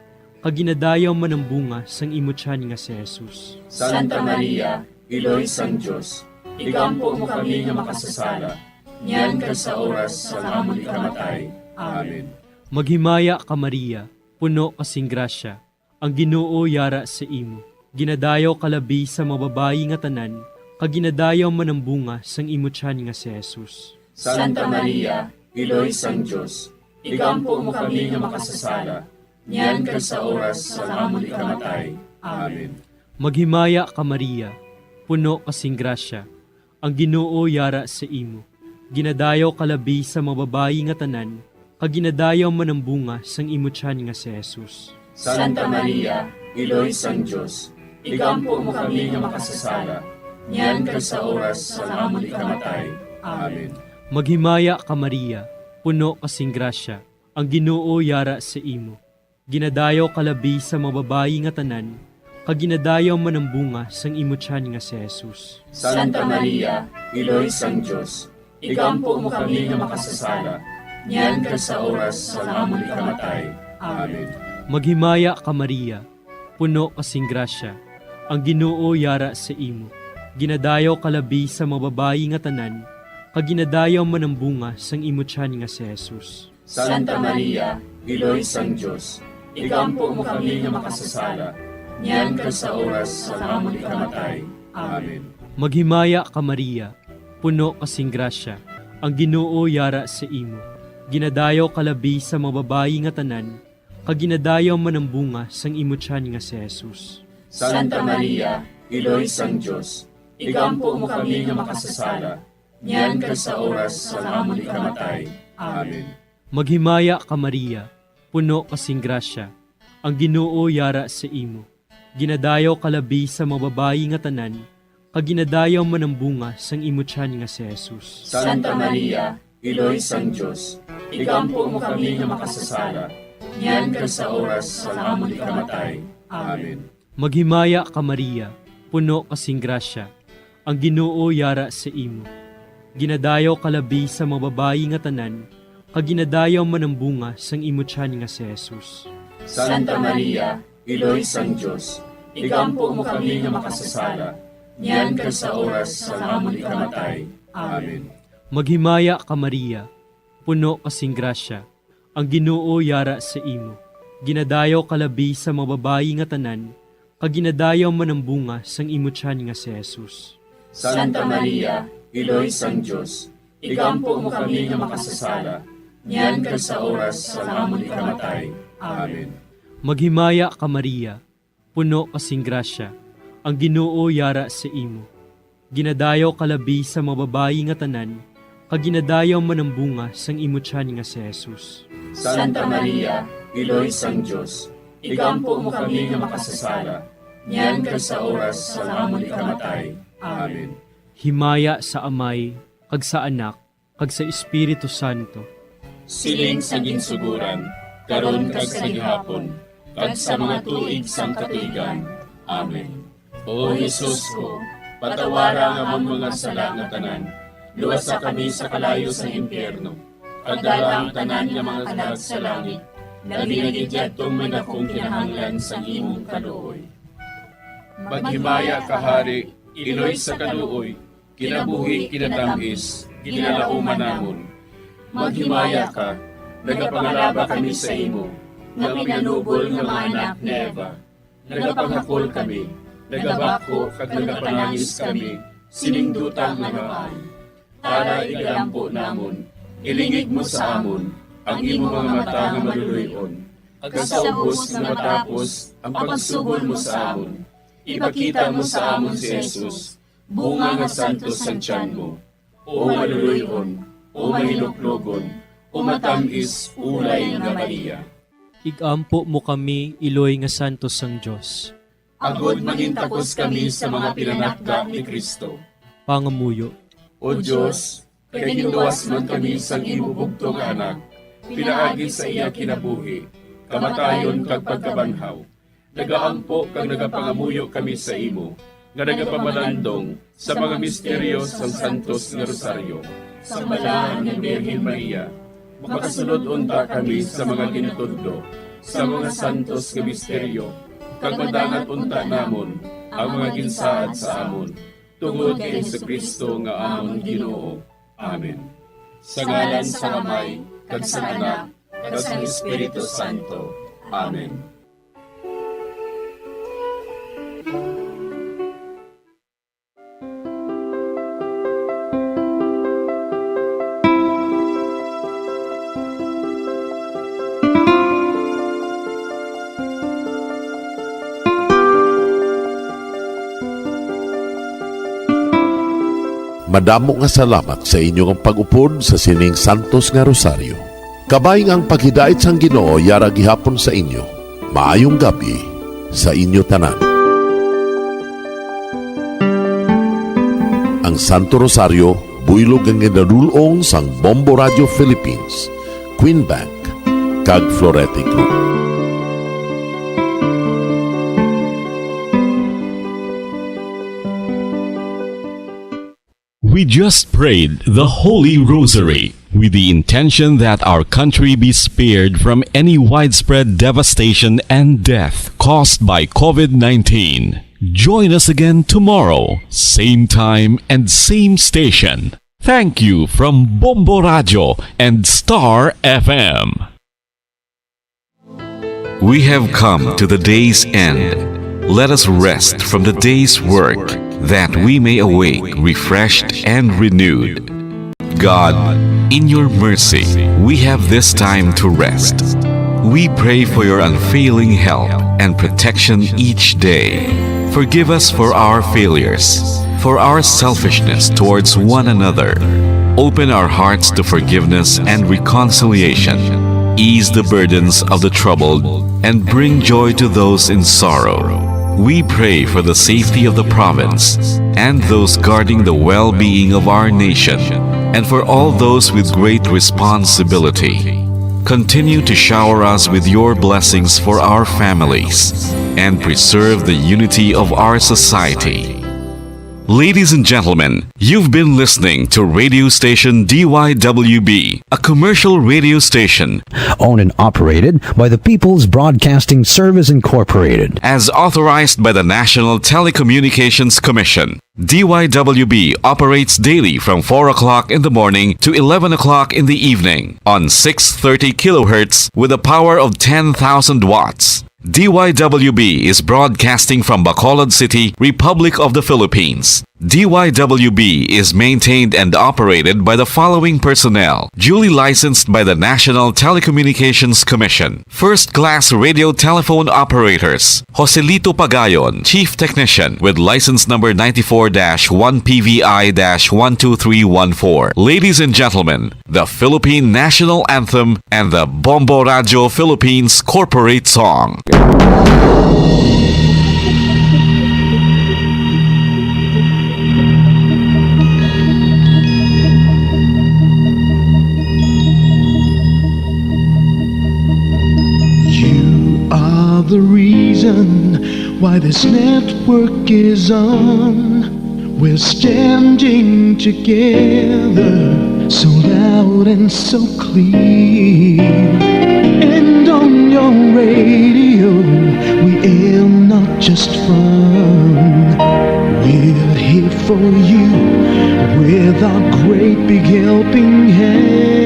kag ginadayaw man ang bunga sang imo tiyan nga si Jesus. Santa Maria, Iloy sang Diyos, igampo mo kami nga makasasala, niyan ka sa oras sa amon ikamatay. Amen. Maghimaya ka Maria, puno kasing grasya, ang Ginoo yara sa imo. Ginadayaw kalabi sa mababayi nga tanan, kag ginadayaw man ang bunga sang imo tiyan nga si Jesus. Santa Maria, Iloy sang Diyos, igampo mo kami nga makasasala, niyan ka sa oras sa amon ikamatay. Amen. Maghimaya ka Maria, puno kasing grasya, ang Ginoo yara sa imo. Ginadayaw kalabi sa mababayi nga tanan, kag ginadayaw man ang bunga sang imo tiyan nga si Jesus. Santa Maria, Iloy sang Diyos, igampo mo kami nga makasasala, niyan ka sa oras sa amon ikamatay. Amen. Maghimaya ka Maria, puno kasing grasya, ang Ginoo yara sa imo. Ginadayaw kalabi sa mababayi nga tanan, kag ginadayaw man ang bunga sang imo tiyan nga si Jesus. Santa Maria, Iloy sang Diyos, igampo mo kami nga makasasala, niyan ka sa oras sa amon ikamatay. Amen. Maghimaya ka Maria, puno kasing grasya, ang Ginoo yara sa imo. Ginadayaw kalabi sa mababayi nga tanan, kag ginadayaw man ang bunga sang imo tiyan nga si Jesus. Santa Maria, Iloy sang Diyos, igampo mo kami nga makasasala, niyan ka sa oras sa amon ikamatay. Amen. Maghimaya ka Maria, puno kasing grasya, ang Ginoo yara sa imo. Ginadayaw kalabi sa mababayi nga tanan, kag ginadayaw man ang bunga sang imo tiyan nga si Jesus. Santa Maria, Iloy sang Diyos, igampo mo kami nga makasasala, niyan ka sa oras sa amon ikamatay. Amen. Maghimaya ka Maria, puno kasing grasya, ang Ginoo yara sa imo. Ginadayaw kalabi sa mababayi nga tanan, kag ginadayaw man ang bunga sang imo tiyan nga si Jesus. Santa Maria, Iloy sang Diyos, igampo mo kami nga makasasala, niyan ka sa oras sa amon ikamatay. Amen. Maghimaya ka Maria, puno kasing grasya, ang Ginoo yara sa imo. Ginadayaw kalabi sa mababayi nga tanan, kag ginadayaw man ang bunga sang imo tiyan nga si Jesus. Santa Maria, Iloy sang Diyos, igampo mo kami nga makasasala, niyan ka sa oras sa amon ikamatay. Amen. Maghimaya ka Maria, puno kasing grasya, ang Ginoo yara sa imo. Ginadayaw kalabi sa mababayi nga tanan, kag ginadayaw man ang bunga sang imo tiyan nga si Jesus. Santa Maria, Iloy sang Diyos, igampo mo kami nga makasasala, niyan ka sa oras sa amon ikamatay. Amen. Maghimaya ka Maria, puno kasing grasya, ang Ginoo yara sa imo. Ginadayaw kalabi sa mababayi nga tanan, kag ginadayaw man ang bunga sang imo tiyan nga si Jesus. Santa Maria, Iloy sang Diyos, igampo mo kami nga makasasala, niyan ka sa oras sa amon ikamatay. Amen. Himaya sa Amay, kag sa Anak, kag sa Espiritu Santo. Siling sa ginsuguran, karon kag sa gihapon, kag sa mga tuig sang katuigan. Amen. O Jesus ko, patawara nga mong mga sala nga tanan, luwasa kami sa kalayo sa impyerno, pagdala ang tanan nga mga kalag sa langit, labi na gidyatong may akong kinahanglan sa imong kaluoy. Maghimaya ka, Hari, Iloy sa kaluoy, kinabuhi kinatamis, kinalauman namon. Maghimaya ka, nagapangalaba kami sa imo, nga pinanubol nga mga anak ni Eva. Nagapangakol kami, nagabako kag nagapanangis kami, siningdutang nga maay. Para igalampo namon, ilingig mo sa amon, ang imo mga mata nga maluluyon. Ag sa ubos nga matapos, ang pagsugod mo sa amon. Ipakita mo sa amon si Jesus, bunga nga santos sa tiyan mo. O maluluyon, o mahiluklogon, o matamis, ulay nga Maria. Igampo mo kami, Iloy nga santos sang Dios. Agod magintagos kami sa mga pinanakda ni Kristo. Pangamuyo. O Diyos, kay ginluwas man kami sa imo bugtong anak, pinaagi sa iya kinabuhi, kamatayon kag pagkabanhaw. Nagaampo kag nagapangamuyo kami sa imo, nga nagapamalandong sa mga misteryo sang Santos nga Rosaryo. Sa balahan ng Birhen Maria, makasunod unta kami sa mga ginutudlo, sa mga santos nga misteryo, kag madangat unta namon ang mga ginsaad sa amon, tungod kay Jesucristo nga amon Ginoo. Amen. Sa ngalan sa Amay, kag sa Anak, kag sa Espiritu Santo. Amen. Madamo nga salamat sa inyong pag-upod sa sining Santos nga Rosaryo. Kabay nga ang paghidait sang Ginoo yara gihapon sa inyo. Maayong gabi sa inyo tanan. Ang Santo Rosario builog ang ginadulong sang Bombo Radio Philippines, Queen Bank, kag Florete Group. We just prayed the Holy Rosary with the intention that our country be spared from any widespread devastation and death caused by COVID-19. Join us again tomorrow, same time and same station. Thank you from Bombo Radio and Star FM. We have come to the day's end. Let us rest from the day's work, that we may awake refreshed and renewed. God, in your mercy, we have this time to rest. We pray for your unfailing help and protection each day. Forgive us for our failures, for our selfishness towards one another. Open our hearts to forgiveness and reconciliation. Ease the burdens of the troubled and bring joy to those in sorrow. We pray for the safety of the province and those guarding the well-being of our nation, and for all those with great responsibility. Continue to shower us with your blessings for our families and preserve the unity of our society. Ladies and gentlemen, you've been listening to radio station DYWB, a commercial radio station owned and operated by the People's Broadcasting Service Incorporated, as authorized by the National Telecommunications Commission. DYWB operates daily from 4 o'clock in the morning to 11 o'clock in the evening on 630 kilohertz with a power of 10,000 watts. DYWB is broadcasting from Bacolod City, Republic of the Philippines. DYWB is maintained and operated by the following personnel, duly licensed by the National Telecommunications Commission. First-class radio telephone operators, Joselito Pagayon, Chief Technician with license number 94-1PVI-12314. Ladies and gentlemen, the Philippine National Anthem and the Bombo Radio Philippines Corporate Song. The reason why this network is on, we're standing together so loud and so clear. And on your radio we aim not just fun, we're here for you with our great big helping hand.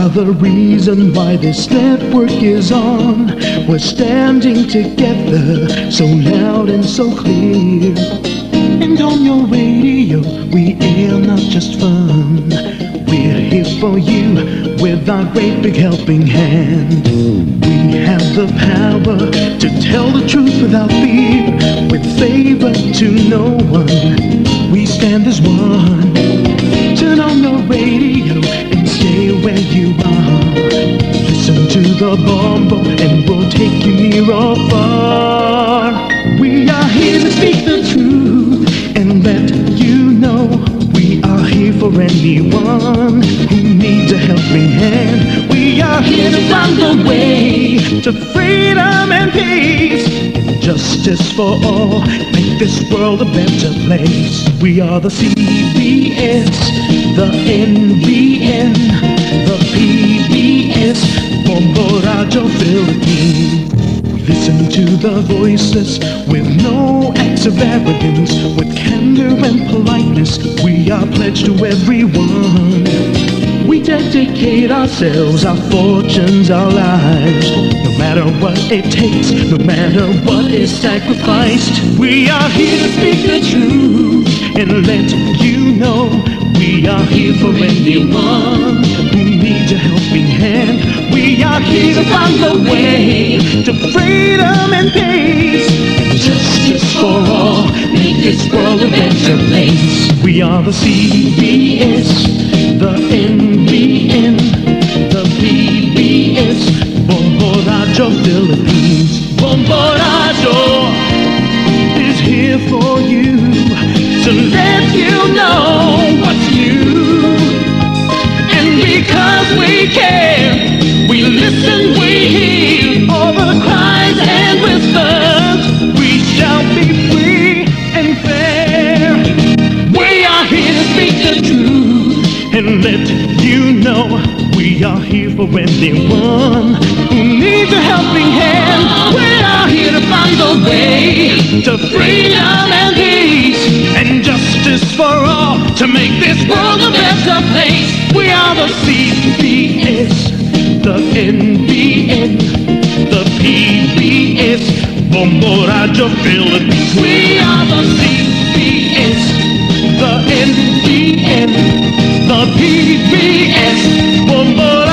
The reason why this network is on, we're standing together so loud and so clear. And on your radio we air not just fun, we're here for you with our great big helping hand. We have the power to tell the truth without fear, with favor to no one. We stand as one. Turn on your radio and stay where you are. Listen to the the bombo and we'll take you near or far. We are here to speak the truth and let you know we are here for anyone who needs a helping hand. We are here to find the way to freedom and peace and justice for all. Make this world a better place. We are the CBS, the NBN, the PBS, Bombo Radio Philippines. Listen to the voiceless with no acts of arrogance, with candor and politeness. We are pledged to everyone. We dedicate ourselves, our fortunes, our lives, no matter what it takes, no matter what is sacrificed. We are here to speak the truth and let you know we are here for anyone who needs a helping hand. We are here to find the way to freedom and peace and justice for all. Make this world a better place. We are the CBS, the NBN, the PBS, Bombo Radio Philippines. Bombo Radio is here for you to let you know what's new. And because we care, we listen, we hear all the cries and whispers. We shall be free and fair. We are here to speak the truth and let you know we are here for anyone who needs a helping hand. We are here to find the way to freedom and peace and justice for all, to make this world a better place. We are the CBS, the NBN, the PBS, Bombo Radio Philippines. We are the CBS, the NBN, the PBS, Bombo